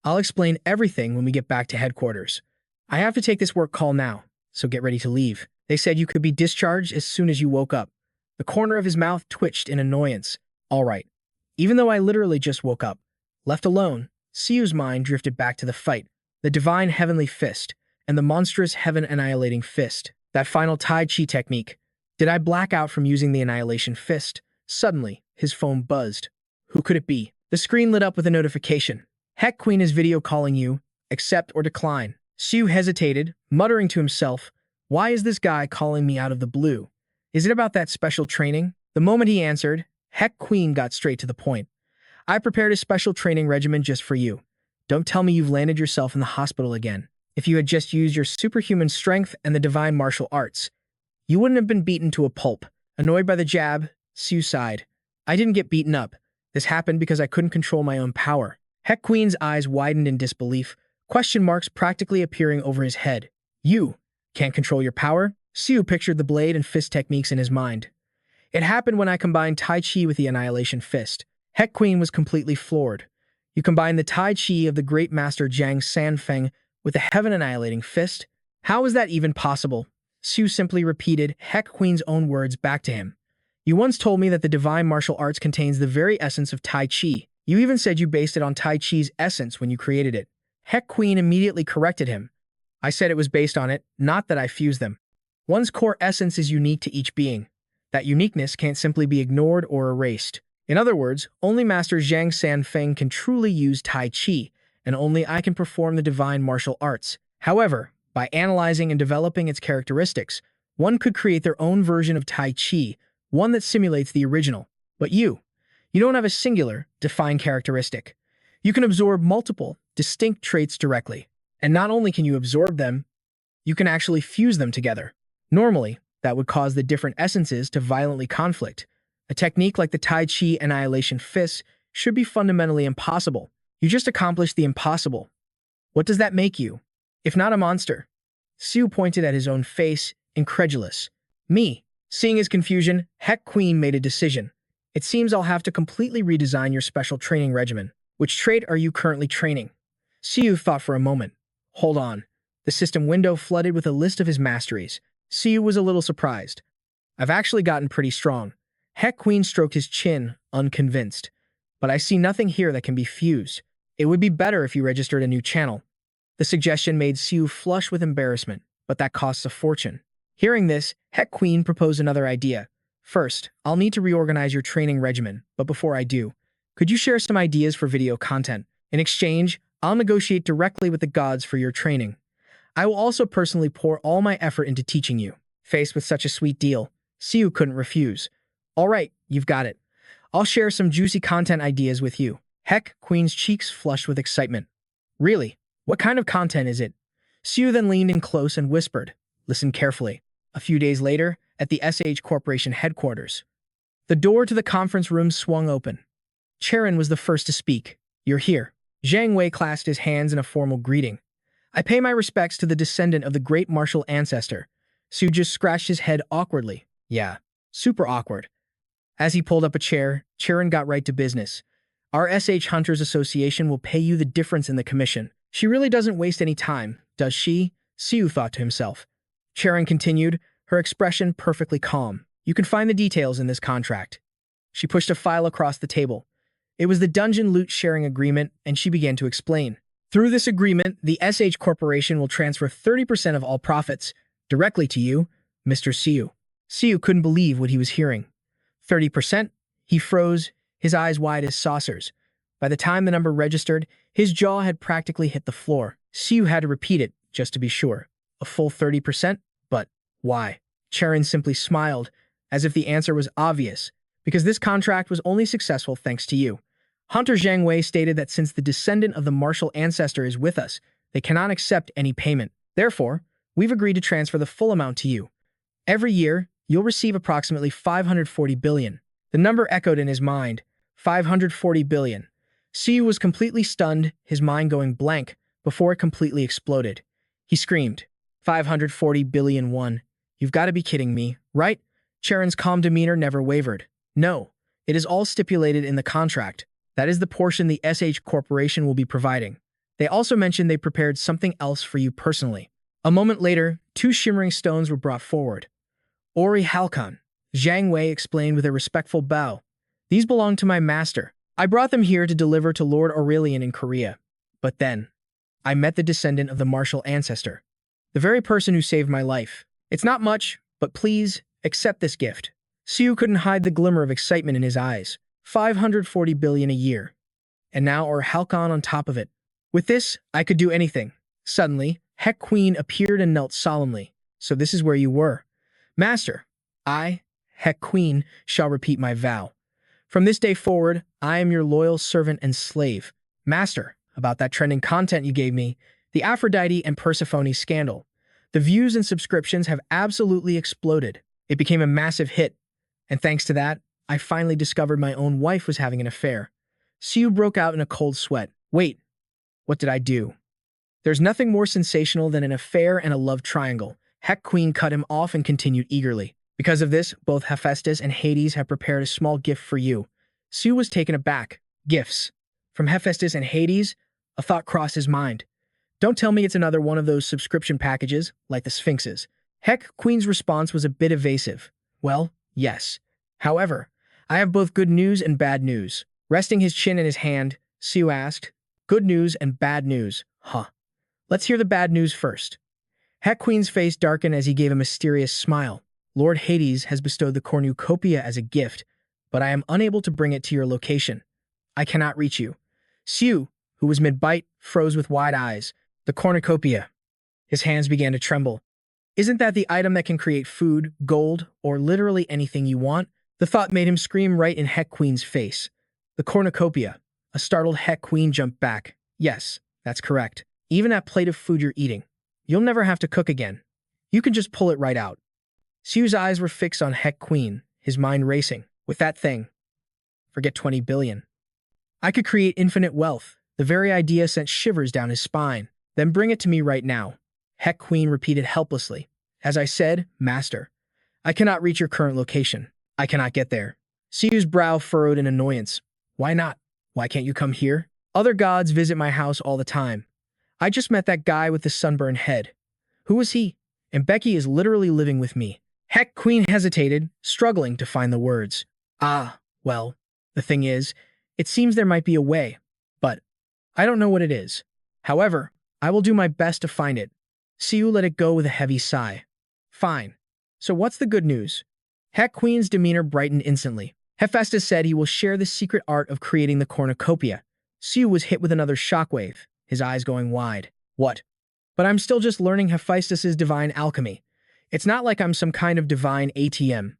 A: I'll explain everything when we get back to headquarters. I have to take this work call now, so get ready to leave. They said you could be discharged as soon as you woke up. The corner of his mouth twitched in annoyance. All right. Even though I literally just woke up. Left alone, Siu's mind drifted back to the fight, the divine heavenly fist, and the monstrous heaven-annihilating fist, that final Tai Chi technique. Did I black out from using the annihilation fist? Suddenly, his phone buzzed. Who could it be? The screen lit up with a notification. Heck Queen is video calling you. Accept or decline. Siu hesitated, muttering to himself, why is this guy calling me out of the blue? Is it about that special training? The moment he answered, Heck Queen got straight to the point. I prepared a special training regimen just for you. Don't tell me you've landed yourself in the hospital again. If you had just used your superhuman strength and the divine martial arts, you wouldn't have been beaten to a pulp. Annoyed by the jab, Siu sighed. I didn't get beaten up. This happened because I couldn't control my own power. Heck Queen's eyes widened in disbelief, question marks practically appearing over his head. You can't control your power? Siu pictured the blade and fist techniques in his mind. It happened when I combined Tai Chi with the Annihilation Fist. Heck Queen was completely floored. You combine the Tai Chi of the great master Zhang Sanfeng with the heaven-annihilating fist? How is that even possible? Siu simply repeated Heck Queen's own words back to him. You once told me that the divine martial arts contains the very essence of Tai Chi. You even said you based it on Tai Chi's essence when you created it. Heck Queen immediately corrected him. I said it was based on it, not that I fused them. One's core essence is unique to each being. That uniqueness can't simply be ignored or erased. In other words, only Master Zhang Sanfeng can truly use Tai Chi, and only I can perform the divine martial arts. However, by analyzing and developing its characteristics, one could create their own version of Tai Chi, one that simulates the original. But you don't have a singular, defined characteristic. You can absorb multiple, distinct traits directly. And not only can you absorb them, you can actually fuse them together. Normally, that would cause the different essences to violently conflict. A technique like the Tai Chi Annihilation Fist should be fundamentally impossible. You just accomplished the impossible. What does that make you? If not a monster? Siu pointed at his own face, incredulous. Me. Seeing his confusion, Heck Queen made a decision. It seems I'll have to completely redesign your special training regimen. Which trait are you currently training? Siu thought for a moment. Hold on. The system window flooded with a list of his masteries. Siu was a little surprised. I've actually gotten pretty strong. Heck Queen stroked his chin, unconvinced. But I see nothing here that can be fused. It would be better if you registered a new channel. The suggestion made Siu flush with embarrassment, but that costs a fortune. Hearing this, Heck Queen proposed another idea. First, I'll need to reorganize your training regimen, but before I do, could you share some ideas for video content? In exchange, I'll negotiate directly with the gods for your training. I will also personally pour all my effort into teaching you. Faced with such a sweet deal, Siu couldn't refuse. All right, you've got it. I'll share some juicy content ideas with you. Heck Queen's cheeks flushed with excitement. Really? What kind of content is it? Siu then leaned in close and whispered. Listen carefully. A few days later, at the SH Corporation headquarters, the door to the conference room swung open. Cheron was the first to speak. You're here. Zhang Wei clasped his hands in a formal greeting. I pay my respects to the descendant of the great martial ancestor. Siu just scratched his head awkwardly. Yeah, super awkward. As he pulled up a chair, Cheron got right to business. Our SH Hunters Association will pay you the difference in the commission. She really doesn't waste any time, does she? Siu thought to himself. Cheron continued, her expression perfectly calm. You can find the details in this contract. She pushed a file across the table. It was the dungeon loot sharing agreement, and she began to explain. Through this agreement, the SH Corporation will transfer 30% of all profits directly to you, Mr. Siu. Siu couldn't believe what he was hearing. 30%? He froze, his eyes wide as saucers. By the time the number registered, his jaw had practically hit the floor. Siu had to repeat it, just to be sure. A full 30%? But why? Cheron simply smiled, as if the answer was obvious, because this contract was only successful thanks to you. Hunter Zhang Wei stated that since the descendant of the martial ancestor is with us, they cannot accept any payment. Therefore, we've agreed to transfer the full amount to you. Every year, you'll receive approximately 540 billion. The number echoed in his mind. 540 billion. Siu was completely stunned, his mind going blank, before it completely exploded. He screamed, 540 billion won. You've got to be kidding me, right? Cheron's calm demeanor never wavered. No, it is all stipulated in the contract. That is the portion the SH Corporation will be providing. They also mentioned they prepared something else for you personally. A moment later, 2 shimmering stones were brought forward. Orichalcum, Zhang Wei explained with a respectful bow. These belong to my master. I brought them here to deliver to Lord Aurelian in Korea. But then, I met the descendant of the martial ancestor. The very person who saved my life. It's not much, but please, accept this gift. Siu couldn't hide the glimmer of excitement in his eyes. 540 billion a year. And now Orichalcum on top of it. With this, I could do anything. Suddenly, Heck Queen appeared and knelt solemnly. So this is where you were. Master, I, Heck Queen, shall repeat my vow. From this day forward, I am your loyal servant and slave. Master, about that trending content you gave me, the Aphrodite and Persephone scandal. The views and subscriptions have absolutely exploded. It became a massive hit. And thanks to that, I finally discovered my own wife was having an affair. Siu broke out in a cold sweat. Wait, what did I do? There's nothing more sensational than an affair and a love triangle. Heck Queen cut him off and continued eagerly. Because of this, both Hephaestus and Hades have prepared a small gift for you. Siu was taken aback. Gifts. From Hephaestus and Hades? A thought crossed his mind. Don't tell me it's another one of those subscription packages, like the Sphinxes. Heck Queen's response was a bit evasive. Well, yes. However, I have both good news and bad news. Resting his chin in his hand, Siu asked, good news and bad news, huh? Let's hear the bad news first. Heck Queen's face darkened as he gave a mysterious smile. Lord Hades has bestowed the cornucopia as a gift, but I am unable to bring it to your location. I cannot reach you." Siu, who was mid-bite, froze with wide eyes. The cornucopia. His hands began to tremble. Isn't that the item that can create food, gold, or literally anything you want? The thought made him scream right in Heck Queen's face. The cornucopia. A startled Heck Queen jumped back. Yes, that's correct. Even that plate of food you're eating. You'll never have to cook again. You can just pull it right out. Siu's eyes were fixed on Heck Queen, his mind racing. With that thing, forget 20 billion. I could create infinite wealth. The very idea sent shivers down his spine. Then bring it to me right now. Heck Queen repeated helplessly. As I said, Master, I cannot reach your current location. I cannot get there. Siu's brow furrowed in annoyance. Why not? Why can't you come here? Other gods visit my house all the time. I just met that guy with the sunburned head. Who was he? And Becky is literally living with me. Heck Queen hesitated, struggling to find the words. Well, the thing is, it seems there might be a way, but I don't know what it is. However, I will do my best to find it. Siu let it go with a heavy sigh. Fine. So what's the good news? Heck Queen's demeanor brightened instantly. Hephaestus said he will share the secret art of creating the cornucopia. Siu was hit with another shockwave, his eyes going wide. What? But I'm still just learning Hephaestus's divine alchemy. It's not like I'm some kind of divine ATM.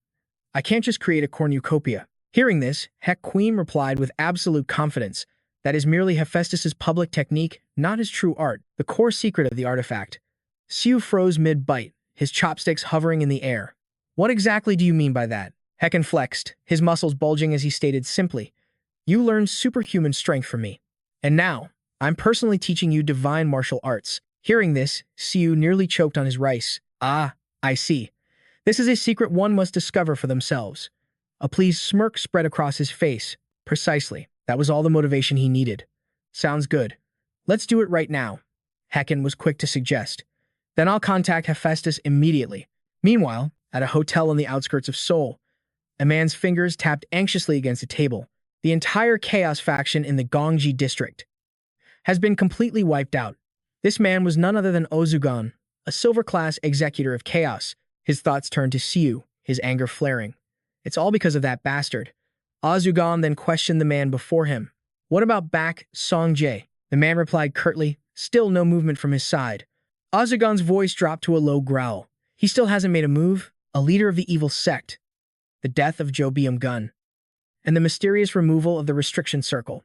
A: I can't just create a cornucopia. Hearing this, Heck Queen replied with absolute confidence. That is merely Hephaestus's public technique, not his true art, the core secret of the artifact. Siu froze mid-bite, his chopsticks hovering in the air. What exactly do you mean by that? Hecken flexed, his muscles bulging as he stated simply, You learned superhuman strength from me. And now, I'm personally teaching you divine martial arts. Hearing this, Siu nearly choked on his rice. Ah, I see. This is a secret one must discover for themselves. A pleased smirk spread across his face. Precisely. That was all the motivation he needed. Sounds good. Let's do it right now. Hecken was quick to suggest. Then I'll contact Hephaestus immediately. Meanwhile, at a hotel on the outskirts of Seoul, a man's fingers tapped anxiously against a table. The entire Chaos faction in the Gongji district has been completely wiped out. This man was none other than Ozugan, a silver-class executor of Chaos. His thoughts turned to Siu, his anger flaring. It's all because of that bastard. Ozugan then questioned the man before him. What about Bak Songjae? The man replied curtly, still no movement from his side. Ozugan's voice dropped to a low growl. He still hasn't made a move. A leader of the evil sect. The death of Jobium Gun. And the mysterious removal of the restriction circle.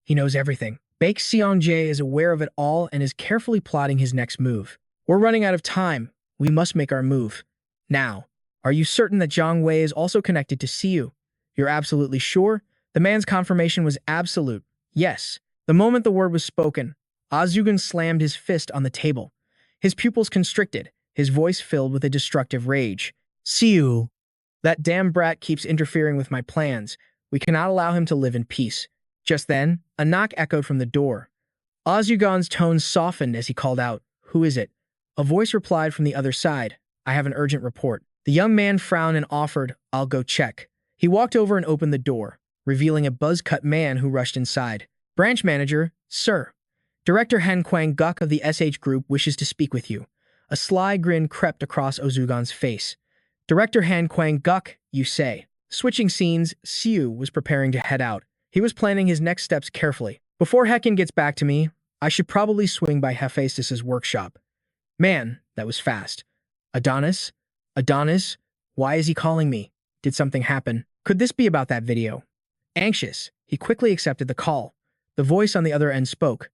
A: He knows everything. Bak Songjae is aware of it all and is carefully plotting his next move. We're running out of time. We must make our move. Now, are you certain that Zhang Wei is also connected to Siu? You're absolutely sure? The man's confirmation was absolute. Yes. The moment the word was spoken, Ozugan slammed his fist on the table. His pupils constricted, his voice filled with a destructive rage. Siu, that damn brat keeps interfering with my plans. We cannot allow him to live in peace. Just then, a knock echoed from the door. Ozugan's tone softened as he called out, Who is it? A voice replied from the other side, I have an urgent report. The young man frowned and offered, I'll go check. He walked over and opened the door, revealing a buzz-cut man who rushed inside. Branch manager, sir. Director Han Kwang-guk of the SH Group wishes to speak with you. A sly grin crept across Ozugan's face. Director Han Kwang-guk, you say. Switching scenes, Siu was preparing to head out. He was planning his next steps carefully. Before Hecken gets back to me, I should probably swing by Hephaestus's workshop. Man, that was fast. Adonis? Adonis? Why is he calling me? Did something happen? Could this be about that video? Anxious, he quickly accepted the call. The voice on the other end spoke.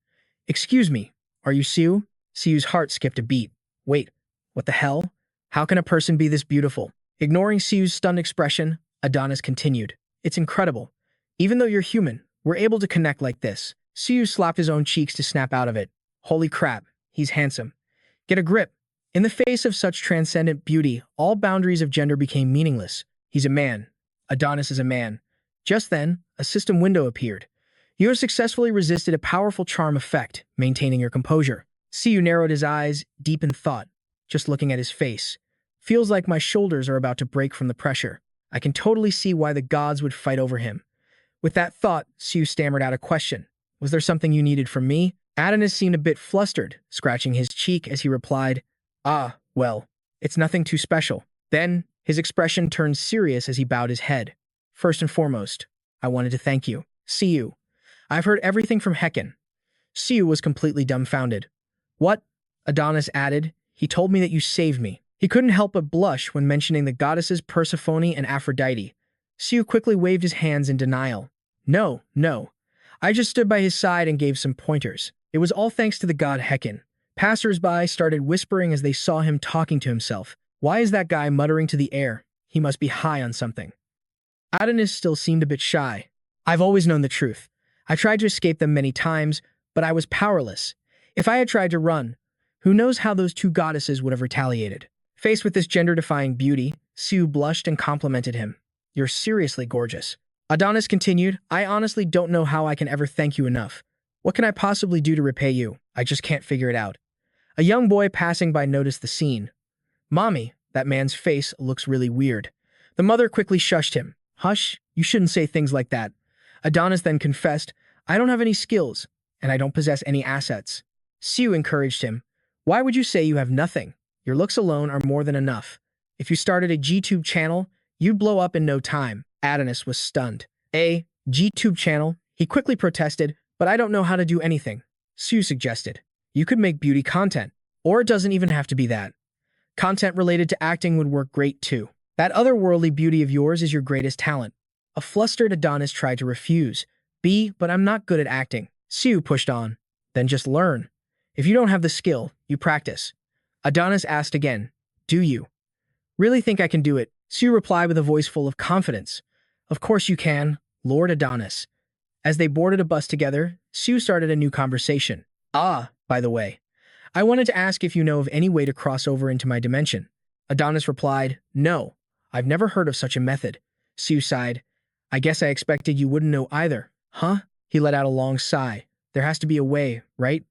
A: Excuse me, are you Siu? Siu's heart skipped a beat. Wait, what the hell? How can a person be this beautiful? Ignoring Siu's stunned expression, Adonis continued. It's incredible. Even though you're human, we're able to connect like this. Siu slapped his own cheeks to snap out of it. Holy crap, he's handsome. Get a grip. In the face of such transcendent beauty, all boundaries of gender became meaningless. He's a man. Adonis is a man. Just then, a system window appeared. You have successfully resisted a powerful charm effect, maintaining your composure. Siu narrowed his eyes, deep in thought, just looking at his face. Feels like my shoulders are about to break from the pressure. I can totally see why the gods would fight over him. With that thought, Siu stammered out a question. Was there something you needed from me? Adonis seemed a bit flustered, scratching his cheek as he replied, well, it's nothing too special. Then, His expression turned serious as he bowed his head. First and foremost, I wanted to thank you. Siu. I've heard everything from Hecken. Siu was completely dumbfounded. What? Adonis added. He told me that you saved me. He couldn't help but blush when mentioning the goddesses Persephone and Aphrodite. Siu quickly waved his hands in denial. No, no. I just stood by his side and gave some pointers. It was all thanks to the god Hecken. Passers-by started whispering as they saw him talking to himself. Why is that guy muttering to the air? He must be high on something. Adonis still seemed a bit shy. I've always known the truth. I tried to escape them many times, but I was powerless. If I had tried to run, who knows how those two goddesses would have retaliated. Faced with this gender-defying beauty, Siu blushed and complimented him. You're seriously gorgeous. Adonis continued, I honestly don't know how I can ever thank you enough. What can I possibly do to repay you? I just can't figure it out. A young boy passing by noticed the scene. Mommy, that man's face looks really weird. The mother quickly shushed him. Hush, you shouldn't say things like that. Adonis then confessed, I don't have any skills, and I don't possess any assets. Siu encouraged him. Why would you say you have nothing? Your looks alone are more than enough. If you started a GTube channel, you'd blow up in no time. Adonis was stunned. A GTube channel? He quickly protested, but I don't know how to do anything. Siu suggested. You could make beauty content, or it doesn't even have to be that. Content related to acting would work great too. That otherworldly beauty of yours is your greatest talent. A flustered Adonis tried to refuse. But I'm not good at acting. Siu pushed on. Then just learn. If you don't have the skill, you practice. Adonis asked again, do you really think I can do it? Siu replied with a voice full of confidence. Of course you can, Lord Adonis. As they boarded a bus together, Siu started a new conversation. By the way, I wanted to ask if you know of any way to cross over into my dimension. Adonis replied, no, I've never heard of such a method. Siu sighed. I guess I expected you wouldn't know either. Huh? He let out a long sigh. There has to be a way, right?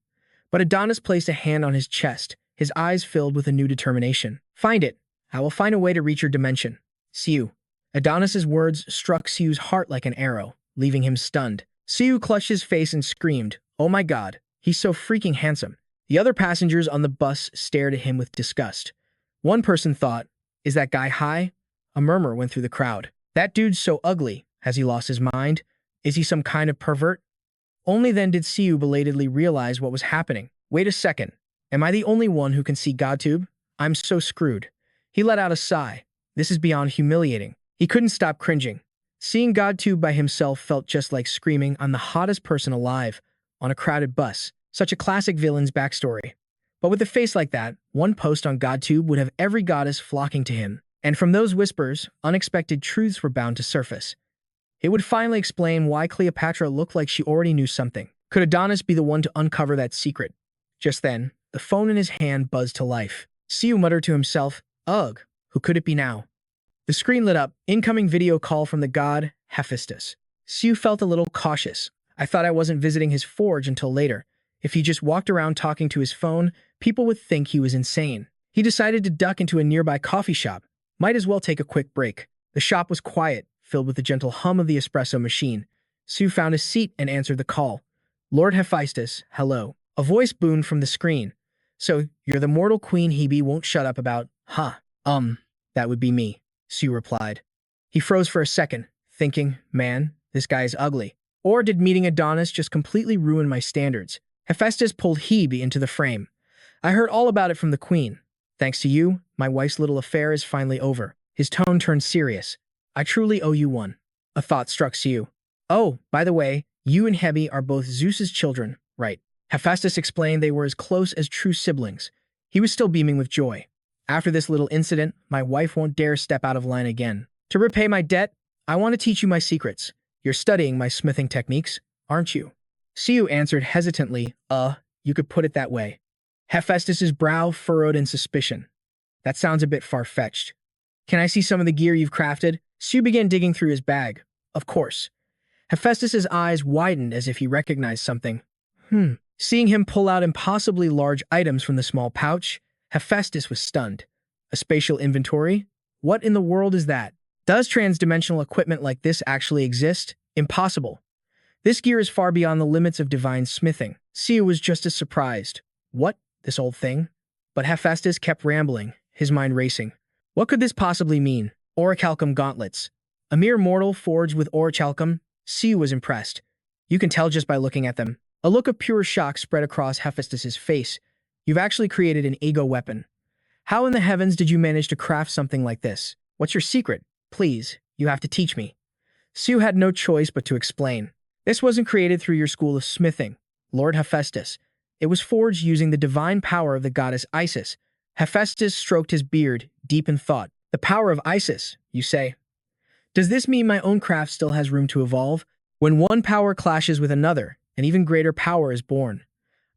A: But Adonis placed a hand on his chest, his eyes filled with a new determination. Find it. I will find a way to reach your dimension. Siu. Adonis's words struck Siu's heart like an arrow, leaving him stunned. Siu clutched his face and screamed, oh my god, he's so freaking handsome. The other passengers on the bus stared at him with disgust. One person thought, is that guy high? A murmur went through the crowd. That dude's so ugly. Has he lost his mind? Is he some kind of pervert? Only then did Siu belatedly realize what was happening. Wait a second. Am I the only one who can see GodTube? I'm so screwed. He let out a sigh. This is beyond humiliating. He couldn't stop cringing. Seeing GodTube by himself felt just like screaming, I'm the hottest person alive, on a crowded bus. Such a classic villain's backstory. But with a face like that, one post on GodTube would have every goddess flocking to him. And from those whispers, unexpected truths were bound to surface. It would finally explain why Cleopatra looked like she already knew something. Could Adonis be the one to uncover that secret? Just then, the phone in his hand buzzed to life. Siu muttered to himself, ugh, who could it be now? The screen lit up, incoming video call from the god Hephaestus. Siu felt a little cautious. I thought I wasn't visiting his forge until later. If he just walked around talking to his phone, people would think he was insane. He decided to duck into a nearby coffee shop. Might as well take a quick break. The shop was quiet, filled with the gentle hum of the espresso machine. Siu found a seat and answered the call. Lord Hephaestus, hello. A voice boomed from the screen. So, you're the mortal queen Hebe won't shut up about, huh? That would be me, Siu replied. He froze for a second, thinking, man, this guy is ugly. Or did meeting Adonis just completely ruin my standards? Hephaestus pulled Hebe into the frame. I heard all about it from the queen. Thanks to you, my wife's little affair is finally over. His tone turned serious. I truly owe you one. A thought struck Siu. Oh, by the way, you and Hebe are both Zeus's children, right? Hephaestus explained they were as close as true siblings. He was still beaming with joy. After this little incident, my wife won't dare step out of line again. To repay my debt, I want to teach you my secrets. You're studying my smithing techniques, aren't you? Siu answered hesitantly, you could put it that way. Hephaestus's brow furrowed in suspicion. That sounds a bit far-fetched. Can I see some of the gear you've crafted? Siu began digging through his bag. Of course. Hephaestus's eyes widened as if he recognized something. Seeing him pull out impossibly large items from the small pouch, Hephaestus was stunned. A spatial inventory? What in the world is that? Does transdimensional equipment like this actually exist? Impossible. This gear is far beyond the limits of divine smithing. Siu was just as surprised. What? This old thing? But Hephaestus kept rambling, his mind racing. What could this possibly mean? Orichalcum gauntlets. A mere mortal forged with orichalcum? Siu was impressed. You can tell just by looking at them. A look of pure shock spread across Hephaestus's face. You've actually created an ego weapon. How in the heavens did you manage to craft something like this? What's your secret? Please, you have to teach me. Siu had no choice but to explain. This wasn't created through your school of smithing, Lord Hephaestus. It was forged using the divine power of the goddess Isis. Hephaestus stroked his beard, deep in thought. The power of Isis, you say? Does this mean my own craft still has room to evolve? When one power clashes with another, an even greater power is born.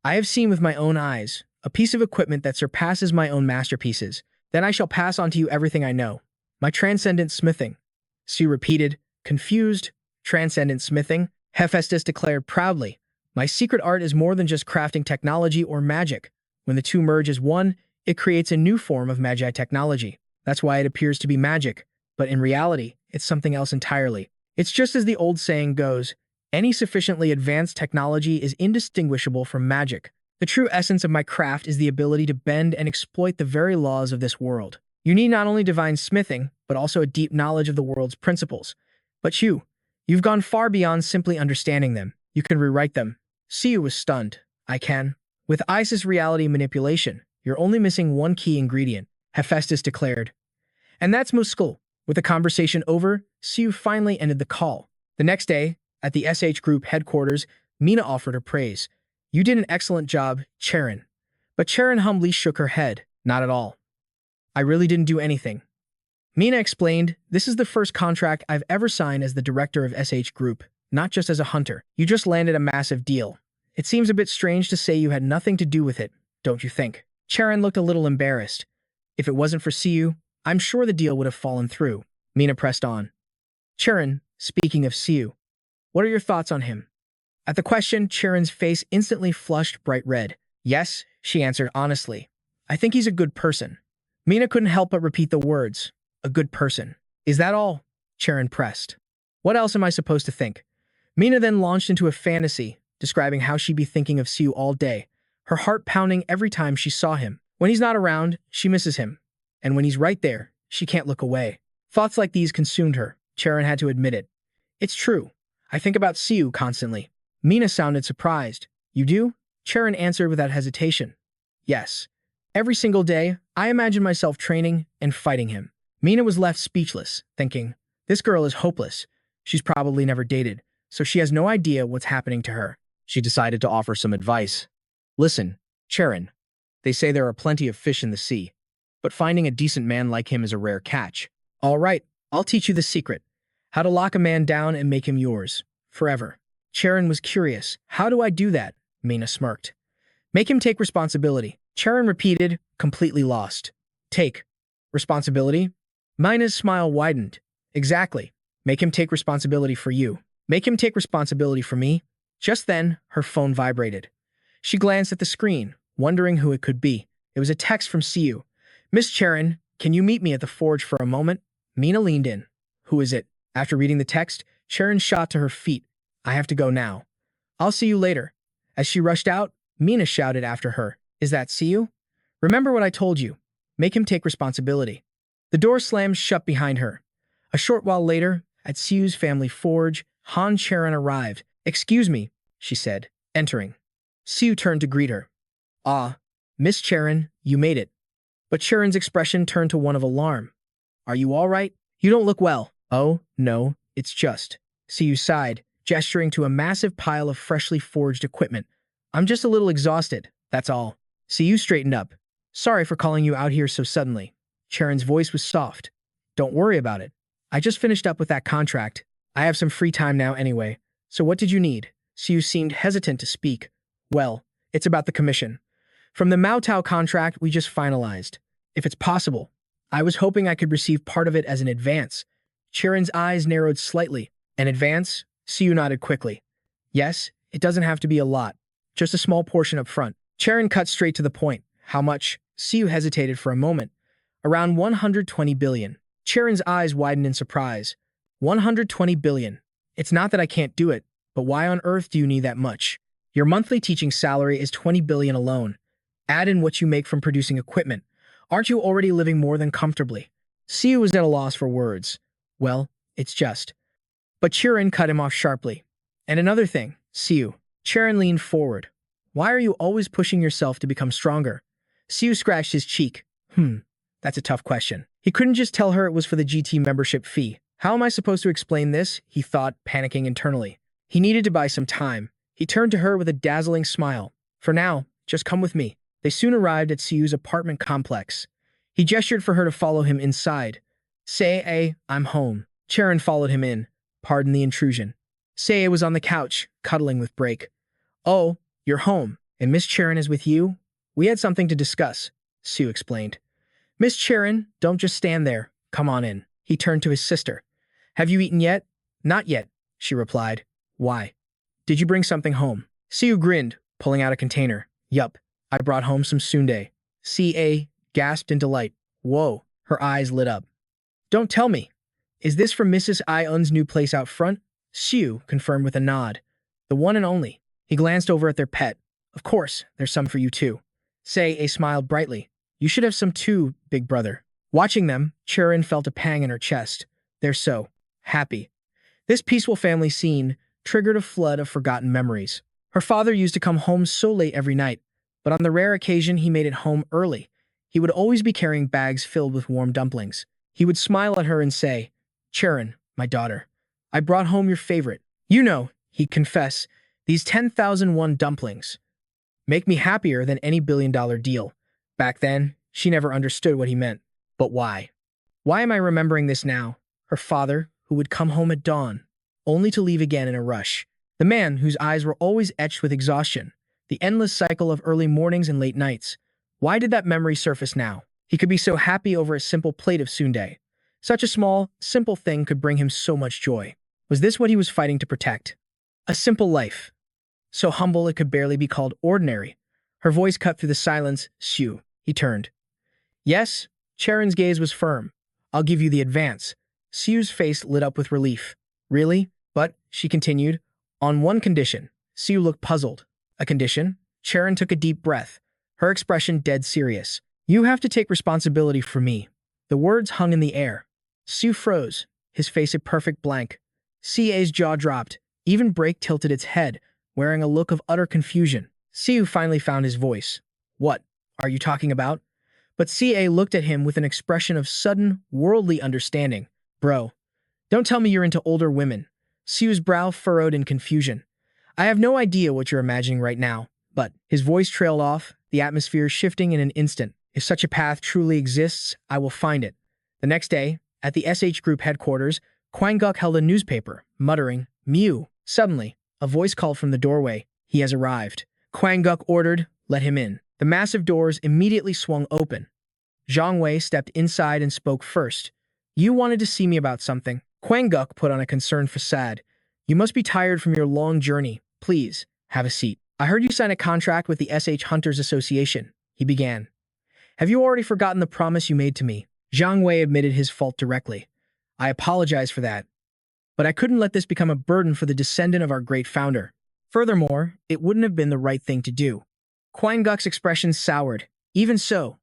A: I have seen with my own eyes a piece of equipment that surpasses my own masterpieces. Then I shall pass on to you everything I know. My transcendent smithing. Siu repeated, confused. Transcendent smithing? Hephaestus declared proudly. My secret art is more than just crafting technology or magic. When the two merge as one, it creates a new form of magi technology. That's why it appears to be magic. But in reality, it's something else entirely. It's just as the old saying goes, any sufficiently advanced technology is indistinguishable from magic. The true essence of my craft is the ability to bend and exploit the very laws of this world. You need not only divine smithing, but also a deep knowledge of the world's principles. But you've gone far beyond simply understanding them. You can rewrite them. Siu was stunned. I can. With Isis reality manipulation, you're only missing one key ingredient, Hephaestus declared. And that's Muskel. With the conversation over, Siu finally ended the call. The next day, at the SH Group headquarters, Mina offered her praise. You did an excellent job, Cheron. But Cheron humbly shook her head. Not at all. I really didn't do anything. Mina explained, this is the first contract I've ever signed as the director of SH Group, not just as a hunter. You just landed a massive deal. It seems a bit strange to say you had nothing to do with it, don't you think? Cheron looked a little embarrassed. If it wasn't for Siu, I'm sure the deal would have fallen through. Mina pressed on. Cheron, speaking of Siu, what are your thoughts on him? At the question, Cheron's face instantly flushed bright red. Yes, she answered honestly. I think he's a good person. Mina couldn't help but repeat the words. A good person. Is that all? Cheron pressed. What else am I supposed to think? Mina then launched into a fantasy, describing how she'd be thinking of Siu all day, her heart pounding every time she saw him. When he's not around, she misses him. And when he's right there, she can't look away. Thoughts like these consumed her. Cheron had to admit it. It's true. I think about Siu constantly. Mina sounded surprised. You do? Cheron answered without hesitation. Yes. Every single day, I imagine myself training and fighting him. Mina was left speechless, thinking, this girl is hopeless. She's probably never dated, so she has no idea what's happening to her.
B: She decided to offer some advice. Listen, Cheron, they say there are plenty of fish in the sea, but finding a decent man like him is a rare catch.
A: All right, I'll teach you the secret. How to lock a man down and make him yours. Forever. Cheron was curious. How do I do that? Mina smirked. Make him take responsibility. Cheron repeated, completely lost. Take. Responsibility? Mina's smile widened. Exactly. Make him take responsibility for you. Make him take responsibility for me. Just then, her phone vibrated. She glanced at the screen, wondering who it could be. It was a text from Siu. Miss Cheron, can you meet me at the forge for a moment? Mina leaned in. Who is it? After reading the text, Cheron shot to her feet. I have to go now. I'll see you later. As she rushed out, Mina shouted after her. Is that Siu? Remember what I told you. Make him take responsibility. The door slammed shut behind her. A short while later, at Siu's family forge, Han Cheron arrived. Excuse me, she said, entering. Siu turned to greet her. Ah, Miss Cheron, you made it. But Cheron's expression turned to one of alarm. Are you all right? You don't look well. Oh, no, it's just. Siu sighed, gesturing to a massive pile of freshly forged equipment. I'm just a little exhausted, that's all. Siu straightened up. Sorry for calling you out here so suddenly. Cheron's voice was soft. Don't worry about it. I just finished up with that contract. I have some free time now anyway. So what did you need? Siu seemed hesitant to speak. Well, it's about the commission. From the Mao Tao contract we just finalized. If it's possible, I was hoping I could receive part of it as an advance. Cheron's eyes narrowed slightly. An advance? Siu nodded quickly. Yes, it doesn't have to be a lot. Just a small portion up front. Cheron cut straight to the point. How much? Siu hesitated for a moment. Around 120 billion. Cheron's eyes widened in surprise. 120 billion. It's not that I can't do it, but why on earth do you need that much? Your monthly teaching salary is 20 billion alone. Add in what you make from producing equipment. Aren't you already living more than comfortably? Siu was at a loss for words. Well, it's just. But Churan cut him off sharply. And another thing, Siu. Cheron leaned forward. Why are you always pushing yourself to become stronger? Siu scratched his cheek. That's a tough question. He couldn't just tell her it was for the GT membership fee. How am I supposed to explain this? He thought, panicking internally. He needed to buy some time. He turned to her with a dazzling smile. For now, just come with me. They soon arrived at Siu's apartment complex. He gestured for her to follow him inside. Say, I'm home. Cheron followed him in. Pardon the intrusion. Say was on the couch, cuddling with Break. Oh, you're home, and Miss Cheron is with you? We had something to discuss, Siu explained. Miss Cheron, don't just stand there. Come on in. He turned to his sister. Have you eaten yet? Not yet, she replied. Why? Did you bring something home? Siu grinned, pulling out a container. Yup, I brought home some sundae. C.A. gasped in delight. Whoa, her eyes lit up. Don't tell me. Is this from Mrs. I-Un's new place out front? Siu confirmed with a nod. The one and only. He glanced over at their pet. Of course, there's some for you too. Say-A smiled brightly. You should have some too, big brother. Watching them, Cheron felt a pang in her chest. They're so happy. This peaceful family scene triggered a flood of forgotten memories. Her father used to come home so late every night, but on the rare occasion he made it home early, he would always be carrying bags filled with warm dumplings. He would smile at her and say, Cheron, my daughter, I brought home your favorite. You know, he'd confess, these 10,001 dumplings make me happier than any billion-dollar deal. Back then, she never understood what he meant. But why? Why am I remembering this now? Her father, who would come home at dawn, only to leave again in a rush. The man whose eyes were always etched with exhaustion. The endless cycle of early mornings and late nights. Why did that memory surface now? He could be so happy over a simple plate of sundae. Such a small, simple thing could bring him so much joy. Was this what he was fighting to protect? A simple life. So humble it could barely be called ordinary. Her voice cut through the silence. Siu. He turned. Yes, Cheron's gaze was firm. I'll give you the advance. Siu's face lit up with relief. Really? But, she continued, on one condition. Siu looked puzzled. A condition? Cheron took a deep breath, her expression dead serious. You have to take responsibility for me. The words hung in the air. Siu froze, his face a perfect blank. C.A.'s jaw dropped. Even Break tilted its head, wearing a look of utter confusion. Siu finally found his voice. What are you talking about? But C.A. looked at him with an expression of sudden, worldly understanding. Bro, don't tell me you're into older women. Siu's brow furrowed in confusion. I have no idea what you're imagining right now, but his voice trailed off, the atmosphere shifting in an instant. If such a path truly exists, I will find it. The next day, at the SH Group headquarters, Kwang-guk held a newspaper, muttering, Mew. Suddenly, a voice called from the doorway. He has arrived. Kwang-guk ordered, let him in. The massive doors immediately swung open. Zhang Wei stepped inside and spoke first. You wanted to see me about something. Kwang-guk put on a concerned facade. You must be tired from your long journey. Please, have a seat. I heard you sign a contract with the SH Hunters Association, he began. Have you already forgotten the promise you made to me? Zhang Wei admitted his fault directly. I apologize for that. But I couldn't let this become a burden for the descendant of our great founder. Furthermore, it wouldn't have been the right thing to do. Kwang-guk's expression soured. Even so,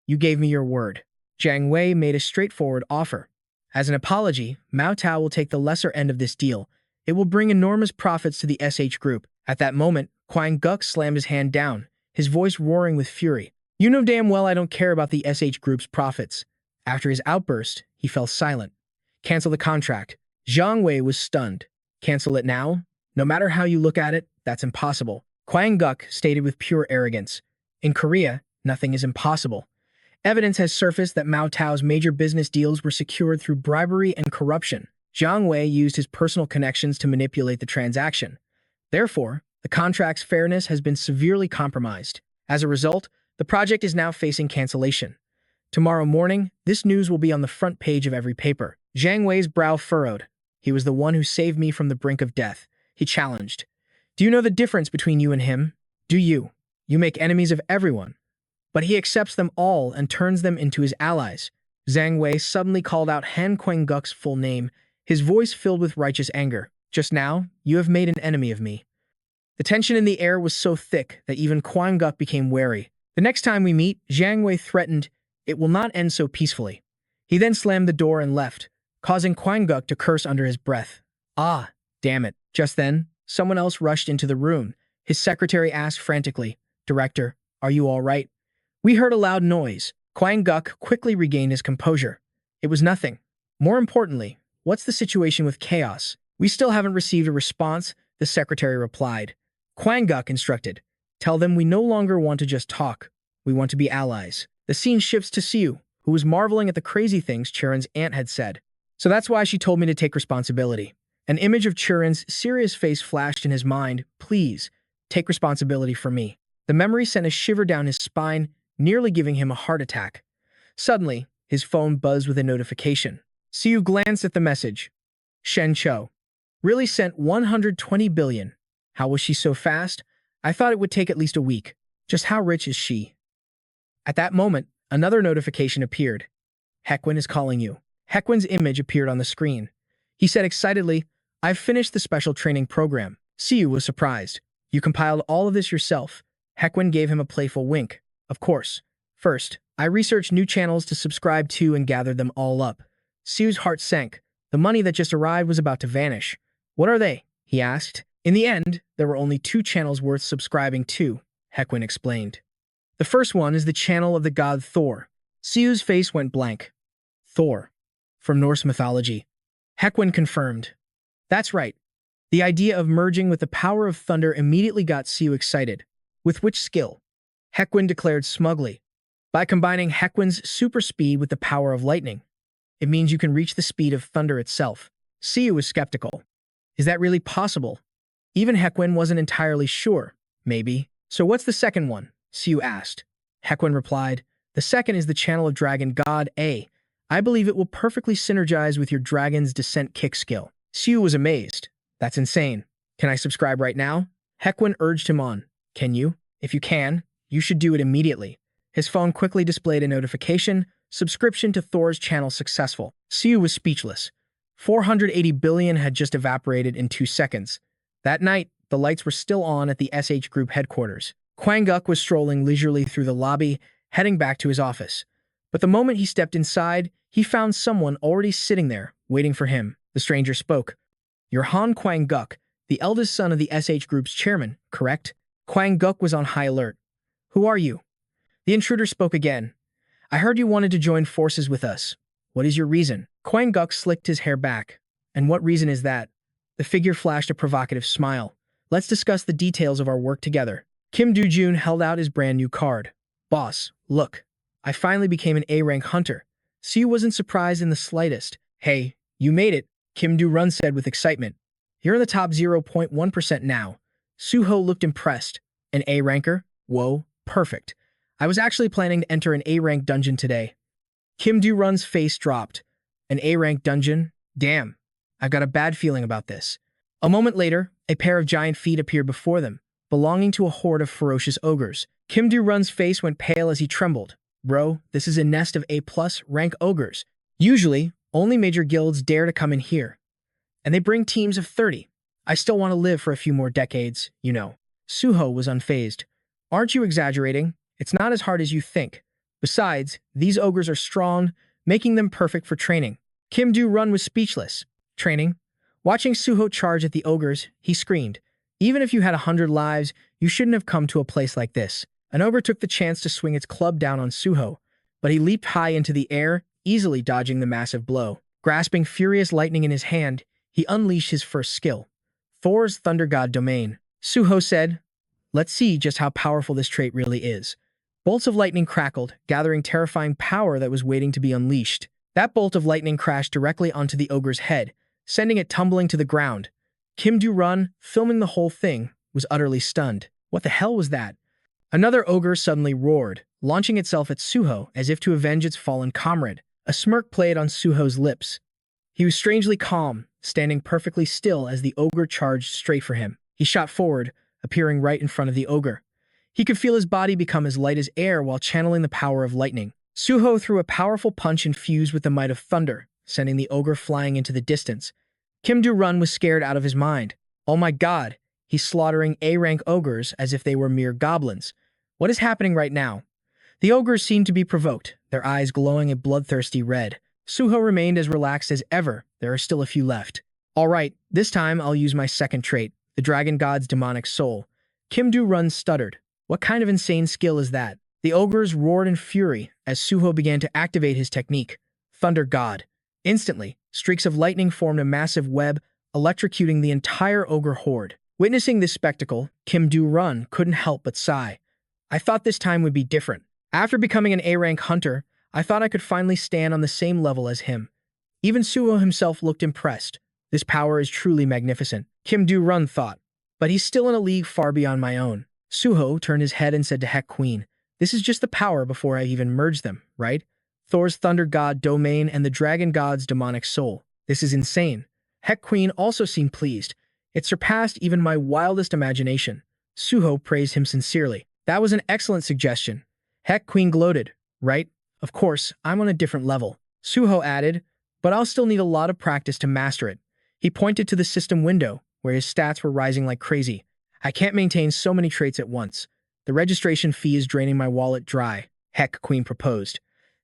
A: you gave me your word. Zhang Wei made a straightforward offer. As an apology, Mao Tao will take the lesser end of this deal. It will bring enormous profits to the SH Group. At that moment, Kwang-guk slammed his hand down, his voice roaring with fury. You know damn well I don't care about the SH Group's profits. After his outburst, he fell silent. Cancel the contract. Zhang Wei was stunned. Cancel it now? No matter how you look at it, that's impossible. Kwang-guk stated with pure arrogance. In Korea, nothing is impossible. Evidence has surfaced that Mao Tao's major business deals were secured through bribery and corruption. Zhang Wei used his personal connections to manipulate the transaction. Therefore, the contract's fairness has been severely compromised. As a result, the project is now facing cancellation. Tomorrow morning, this news will be on the front page of every paper. Zhang Wei's brow furrowed. He was the one who saved me from the brink of death. He challenged. Do you know the difference between you and him? Do you? You make enemies of everyone. But he accepts them all and turns them into his allies. Zhang Wei suddenly called out Han Kwang-guk's full name, his voice filled with righteous anger. Just now, you have made an enemy of me. The tension in the air was so thick that even Kwang-guk became wary. The next time we meet, Zhang Wei threatened, it will not end so peacefully. He then slammed the door and left, causing Kwang-guk to curse under his breath. Ah, damn it. Just then, someone else rushed into the room. His secretary asked frantically, "Director, are you all right?" We heard a loud noise. Kwang-guk quickly regained his composure. It was nothing. More importantly, what's the situation with chaos? We still haven't received a response, the secretary replied. Kwang-guk instructed, "Tell them we no longer want to just talk. We want to be allies." The scene shifts to Siu, who was marveling at the crazy things Cheron's aunt had said. "So that's why she told me to take responsibility." An image of Churan's serious face flashed in his mind. "Please, take responsibility for me." The memory sent a shiver down his spine, nearly giving him a heart attack. Suddenly, his phone buzzed with a notification. Siu glanced at the message. Shen Cho. Really sent 120 billion. How was she so fast? I thought it would take at least a week. Just how rich is she? At that moment, another notification appeared. Hekwin is calling you. Hekwin's image appeared on the screen. He said excitedly, "I've finished the special training program." Siu was surprised. "You compiled all of this yourself?" Hekwin gave him a playful wink. "Of course. First, I researched new channels to subscribe to and gathered them all up." Siu's heart sank. The money that just arrived was about to vanish. "What are they?" he asked. "In the end, there were only 2 channels worth subscribing to," Hekwin explained. "The first one is the channel of the god Thor." Siu's face went blank. "Thor? From Norse mythology?" Hekwin confirmed. "That's right. The idea of merging with the power of thunder immediately got Siu excited. With which skill?" Hekwin declared smugly. "By combining Hekwin's super speed with the power of lightning. It means you can reach the speed of thunder itself." Siu was skeptical. "Is that really possible?" Even Hekwin wasn't entirely sure. "Maybe." "So what's the second one?" Siu asked. Hekwin replied, "The second is the channel of Dragon God A. I believe it will perfectly synergize with your Dragon's Descent kick skill." Siu was amazed. "That's insane. Can I subscribe right now?" Hekwin urged him on. "Can you? If you can, you should do it immediately." His phone quickly displayed a notification. Subscription to Thor's channel successful. Siu was speechless. 480 billion had just evaporated in 2 seconds. That night, the lights were still on at the SH Group headquarters. Kwang-guk was strolling leisurely through the lobby, heading back to his office. But the moment he stepped inside, he found someone already sitting there, waiting for him. The stranger spoke. "You're Han Kwang-guk, the eldest son of the SH Group's chairman, correct?" Kwang-guk was on high alert. "Who are you?" The intruder spoke again. "I heard you wanted to join forces with us. What is your reason?" Kwang-guk slicked his hair back. "And what reason is that?" The figure flashed a provocative smile. "Let's discuss the details of our work together." Do Jun held out his brand new card. "Boss, look. I finally became an A-rank hunter." Siu wasn't surprised in the slightest. "Hey, you made it," Do Run said with excitement. "You're in the top 0.1% now." Suho looked impressed. "An A-ranker? Whoa, perfect. I was actually planning to enter an A-rank dungeon today." Do Run's face dropped. "An A-rank dungeon? Damn. I've got a bad feeling about this." A moment later, a pair of giant feet appeared before them, belonging to a horde of ferocious ogres. Do Run's face went pale as he trembled. "Bro, this is a nest of A+ rank ogres. Usually, only major guilds dare to come in here. And they bring teams of 30. I still want to live for a few more decades, you know." Suho was unfazed. "Aren't you exaggerating? It's not as hard as you think. Besides, these ogres are strong, making them perfect for training." Do Run was speechless. "Training?" Watching Suho charge at the ogres, he screamed. "Even if you had 100 lives, you shouldn't have come to a place like this." An ogre took the chance to swing its club down on Suho, but he leaped high into the air, easily dodging the massive blow. Grasping furious lightning in his hand, he unleashed his first skill. Thor's Thunder God Domain. Suho said, "Let's see just how powerful this trait really is." Bolts of lightning crackled, gathering terrifying power that was waiting to be unleashed. That bolt of lightning crashed directly onto the ogre's head, sending it tumbling to the ground. Do Run, filming the whole thing, was utterly stunned. What the hell was that? Another ogre suddenly roared, launching itself at Suho as if to avenge its fallen comrade. A smirk played on Suho's lips. He was strangely calm, standing perfectly still as the ogre charged straight for him. He shot forward, appearing right in front of the ogre. He could feel his body become as light as air while channeling the power of lightning. Suho threw a powerful punch infused with the might of thunder, sending the ogre flying into the distance. Do Run was scared out of his mind. "Oh my god, he's slaughtering A-rank ogres as if they were mere goblins. What is happening right now?" The ogres seemed to be provoked, their eyes glowing a bloodthirsty red. Suho remained as relaxed as ever. There are still a few left. All right, this time I'll use my second trait, the dragon god's demonic soul. Kim Do-run stuttered. What kind of insane skill is that? The ogres roared in fury as Suho began to activate his technique, Thunder God. Instantly, streaks of lightning formed a massive web, electrocuting the entire ogre horde. Witnessing this spectacle, Kim Do-run couldn't help but sigh. I thought this time would be different. After becoming an A-rank hunter, I thought I could finally stand on the same level as him. Even Suho himself looked impressed. This power is truly magnificent, Kim Do-run thought. But he's still in a league far beyond my own. Suho turned his head and said to Heck Queen, "This is just the power before I even merge them, right? Thor's thunder god domain and the dragon god's demonic soul. This is insane." Heck Queen also seemed pleased. It surpassed even my wildest imagination. Suho praised him sincerely. That was an excellent suggestion. Heck Queen gloated. Right? Of course, I'm on a different level. Suho added, but I'll still need a lot of practice to master it. He pointed to the system window, where his stats were rising like crazy. I can't maintain so many traits at once. The registration fee is draining my wallet dry, Heck Queen proposed.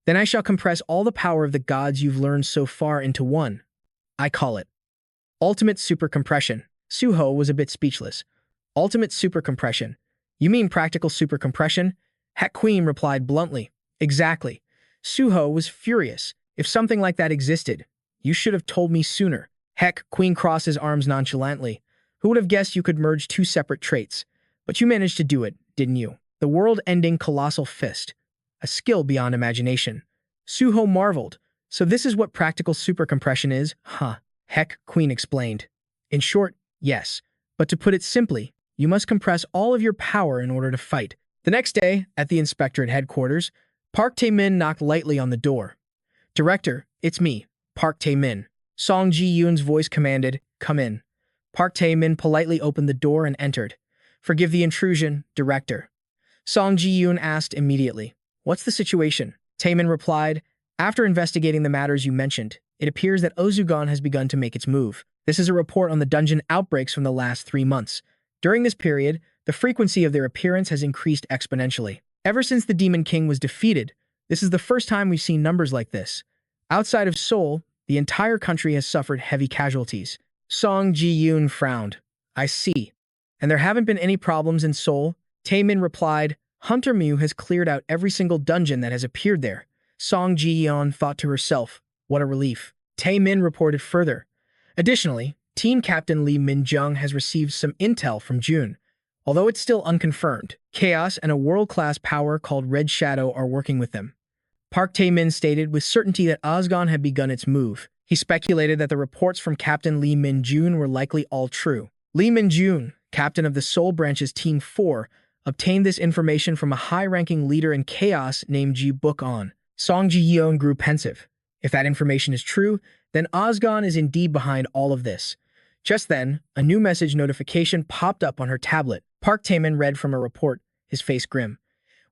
A: Then I shall compress all the power of the gods you've learned so far into one. I call it Ultimate Super Compression. Suho was a bit speechless. Ultimate Super Compression. You mean practical super compression? Heck Queen replied bluntly. Exactly. Suho was furious. If something like that existed, you should have told me sooner. Heck Queen crossed his arms nonchalantly. Who would have guessed you could merge two separate traits? But you managed to do it, didn't you? The world-ending colossal fist. A skill beyond imagination. Suho marveled. So this is what practical super compression is? Huh. Heck Queen explained. In short, yes. But to put it simply, you must compress all of your power in order to fight. The next day, at the inspectorate headquarters, Park Tae-min knocked lightly on the door. Director, it's me, Park Tae-min. Song Ji-yoon's voice commanded, come in. Park Tae-min politely opened the door and entered. Forgive the intrusion, Director. Song Ji-yoon asked immediately. What's the situation? Tae-min replied, after investigating the matters you mentioned, it appears that Ozugon has begun to make its move. This is a report on the dungeon outbreaks from the last 3 months. During this period, the frequency of their appearance has increased exponentially. Ever since the Demon King was defeated, this is the first time we've seen numbers like this. Outside of Seoul, the entire country has suffered heavy casualties. Song Ji-yoon frowned. I see. And there haven't been any problems in Seoul? Tae-min replied, Hunter Mew has cleared out every single dungeon that has appeared there. Song Ji-yeon thought to herself, what a relief. Tae-min reported further. Additionally, Team Captain Lee Min-jung has received some intel from Jun. Although it's still unconfirmed, Chaos and a world-class power called Red Shadow are working with them. Park Tae-min stated with certainty that Ozgon had begun its move. He speculated that the reports from Captain Lee Min-jun were likely all true. Lee Min-jun, captain of the Seoul Branch's Team 4, obtained this information from a high-ranking leader in Chaos named Ji Book-on. Song Ji-yeon grew pensive. If that information is true, then Ozgon is indeed behind all of this. Just then, a new message notification popped up on her tablet. Park Tae-min read from a report, his face grim.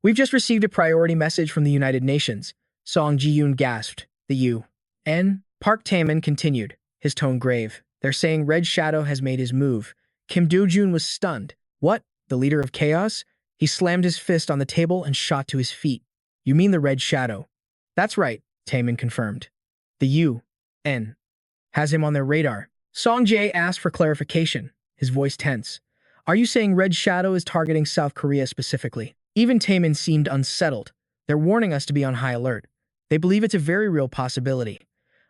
A: We've just received a priority message from the United Nations. Song Ji-yoon gasped. The UN? Park Tae-min continued, his tone grave. They're saying Red Shadow has made his move. Kim Do Jun was stunned. What? The leader of Chaos? He slammed his fist on the table and shot to his feet. You mean the Red Shadow? That's right, Tae-min confirmed. The UN has him on their radar. Song Jae asked for clarification, his voice tense. Are you saying Red Shadow is targeting South Korea specifically? Even Tae-min seemed unsettled. They're warning us to be on high alert. They believe it's a very real possibility.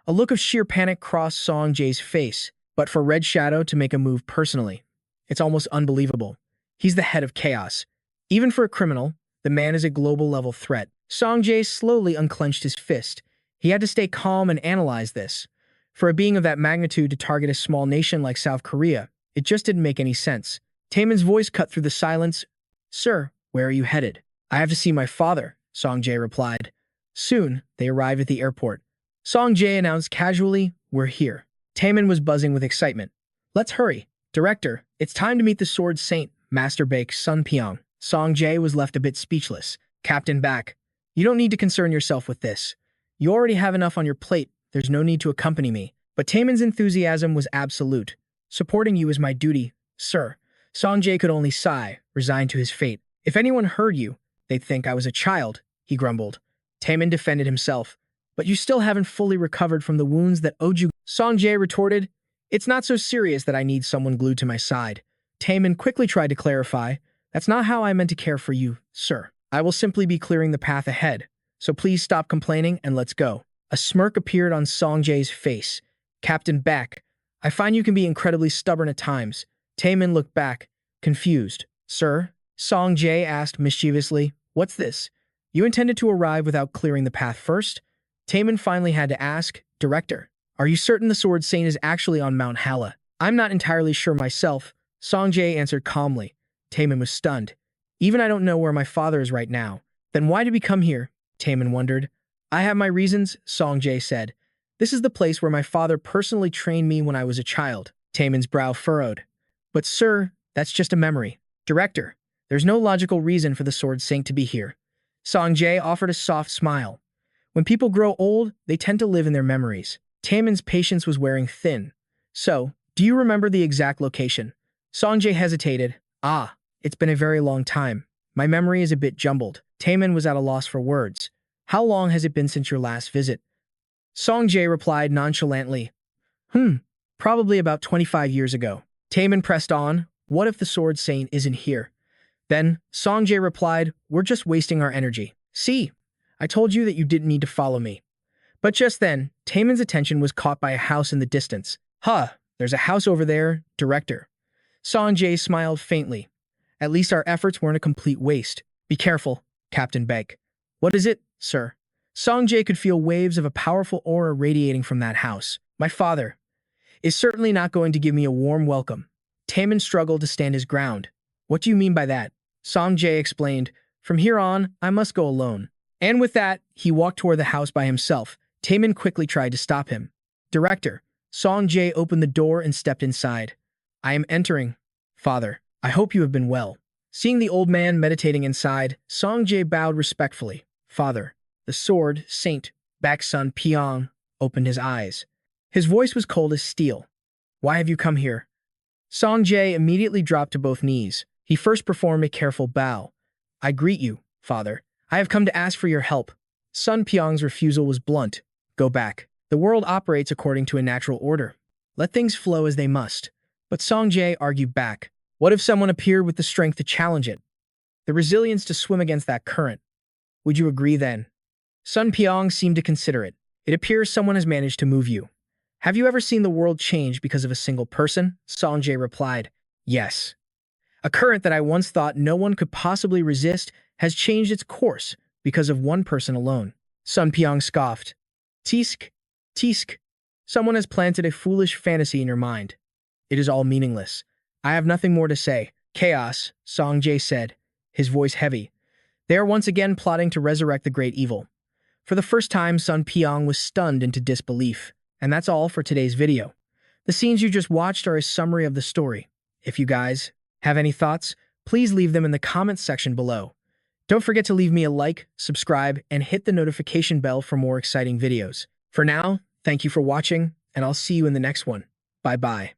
A: A look of sheer panic crossed Song Jae's face, but for Red Shadow to make a move personally, it's almost unbelievable. He's the head of Chaos. Even for a criminal, the man is a global-level threat. Song Jae slowly unclenched his fist. He had to stay calm and analyze this. For a being of that magnitude to target a small nation like South Korea, it just didn't make any sense. Taemin's voice cut through the silence. Sir, where are you headed? I have to see my father, Song Jae replied. Soon, they arrived at the airport. Song Jae announced casually, we're here. Taemin was buzzing with excitement. Let's hurry. Director, it's time to meet the Sword Saint, Master Baek Sun Pyong. Song Jae was left a bit speechless. Captain back. You don't need to concern yourself with this. You already have enough on your plate. There's no need to accompany me. But Taemin's enthusiasm was absolute. Supporting you is my duty, sir. Song Jae could only sigh, resigned to his fate. If anyone heard you, they'd think I was a child, he grumbled. Taemin defended himself. but you still haven't fully recovered from the wounds that owed you. Song Jae retorted, "It's not so serious that I need someone glued to my side." Taemin quickly tried to clarify, "That's not how I meant to care for you, sir. I will simply be clearing the path ahead, so please stop complaining and let's go." A smirk appeared on Song Jae's face. "Captain Back, I find you can be incredibly stubborn at times." Taemin looked back, confused. "Sir?" Song Jae asked mischievously, "What's this? You intended to arrive without clearing the path first?" Taemin finally had to ask, "Director, are you certain the Sword Saint is actually on Mount Hala?" "I'm not entirely sure myself," Song Jae answered calmly. Taemin was stunned. "Even I don't know where my father is right now. Then why did we come here?" Taemin wondered. "I have my reasons," Song Jae said. "This is the place where my father personally trained me when I was a child." Taemin's brow furrowed. "But sir, that's just a memory." "Director, there's no logical reason for the Sword Saint to be here." Song Jae offered a soft smile. "When people grow old, they tend to live in their memories." Taemin's patience was wearing thin. "So, do you remember the exact location?" Song Jae hesitated. "Ah, it's been a very long time. My memory is a bit jumbled." Taemin was at a loss for words. "How long has it been since your last visit?" Song Jae replied nonchalantly, Probably about 25 years ago." Taemin pressed on, "What if the Sword Saint isn't here?" Then, Song Jae replied, "We're just wasting our energy. See, I told you that you didn't need to follow me." But just then, Taemin's attention was caught by a house in the distance. "Huh, there's a house over there, Director." Song Jae smiled faintly. "At least our efforts weren't a complete waste." "Be careful, Captain Beck." "What is it, sir?" Song Jae could feel waves of a powerful aura radiating from that house. "My father is certainly not going to give me a warm welcome." Taemin struggled to stand his ground. "What do you mean by that?" Song Jae explained, "From here on, I must go alone." And with that, he walked toward the house by himself. Taemin quickly tried to stop him. "Director." Song Jae opened the door and stepped inside. "I am entering, father. I hope you have been well." Seeing the old man meditating inside, Song Jae bowed respectfully. "Father." The Sword Saint, Baek's son Pyong, opened his eyes. His voice was cold as steel. "Why have you come here?" Song Jae immediately dropped to both knees. He first performed a careful bow. "I greet you, father. I have come to ask for your help." Son Pyong's refusal was blunt. "Go back. The world operates according to a natural order. Let things flow as they must." But Song Jae argued back. "What if someone appeared with the strength to challenge it? The resilience to swim against that current? Would you agree then?" Sun Pyong seemed to consider it. "It appears someone has managed to move you." "Have you ever seen the world change because of a single person?" Song Jae replied. "Yes. A current that I once thought no one could possibly resist has changed its course because of one person alone." Sun Pyong scoffed. "Tisk, tisk. Someone has planted a foolish fantasy in your mind. It is all meaningless. I have nothing more to say." "Chaos," Song Jae said, his voice heavy. "They are once again plotting to resurrect the great evil." For the first time, Sun Pyong was stunned into disbelief. And that's all for today's video. The scenes you just watched are a summary of the story. If you guys have any thoughts, please leave them in the comments section below. Don't forget to leave me a like, subscribe, and hit the notification bell for more exciting videos. For now, thank you for watching, and I'll see you in the next one. Bye-bye.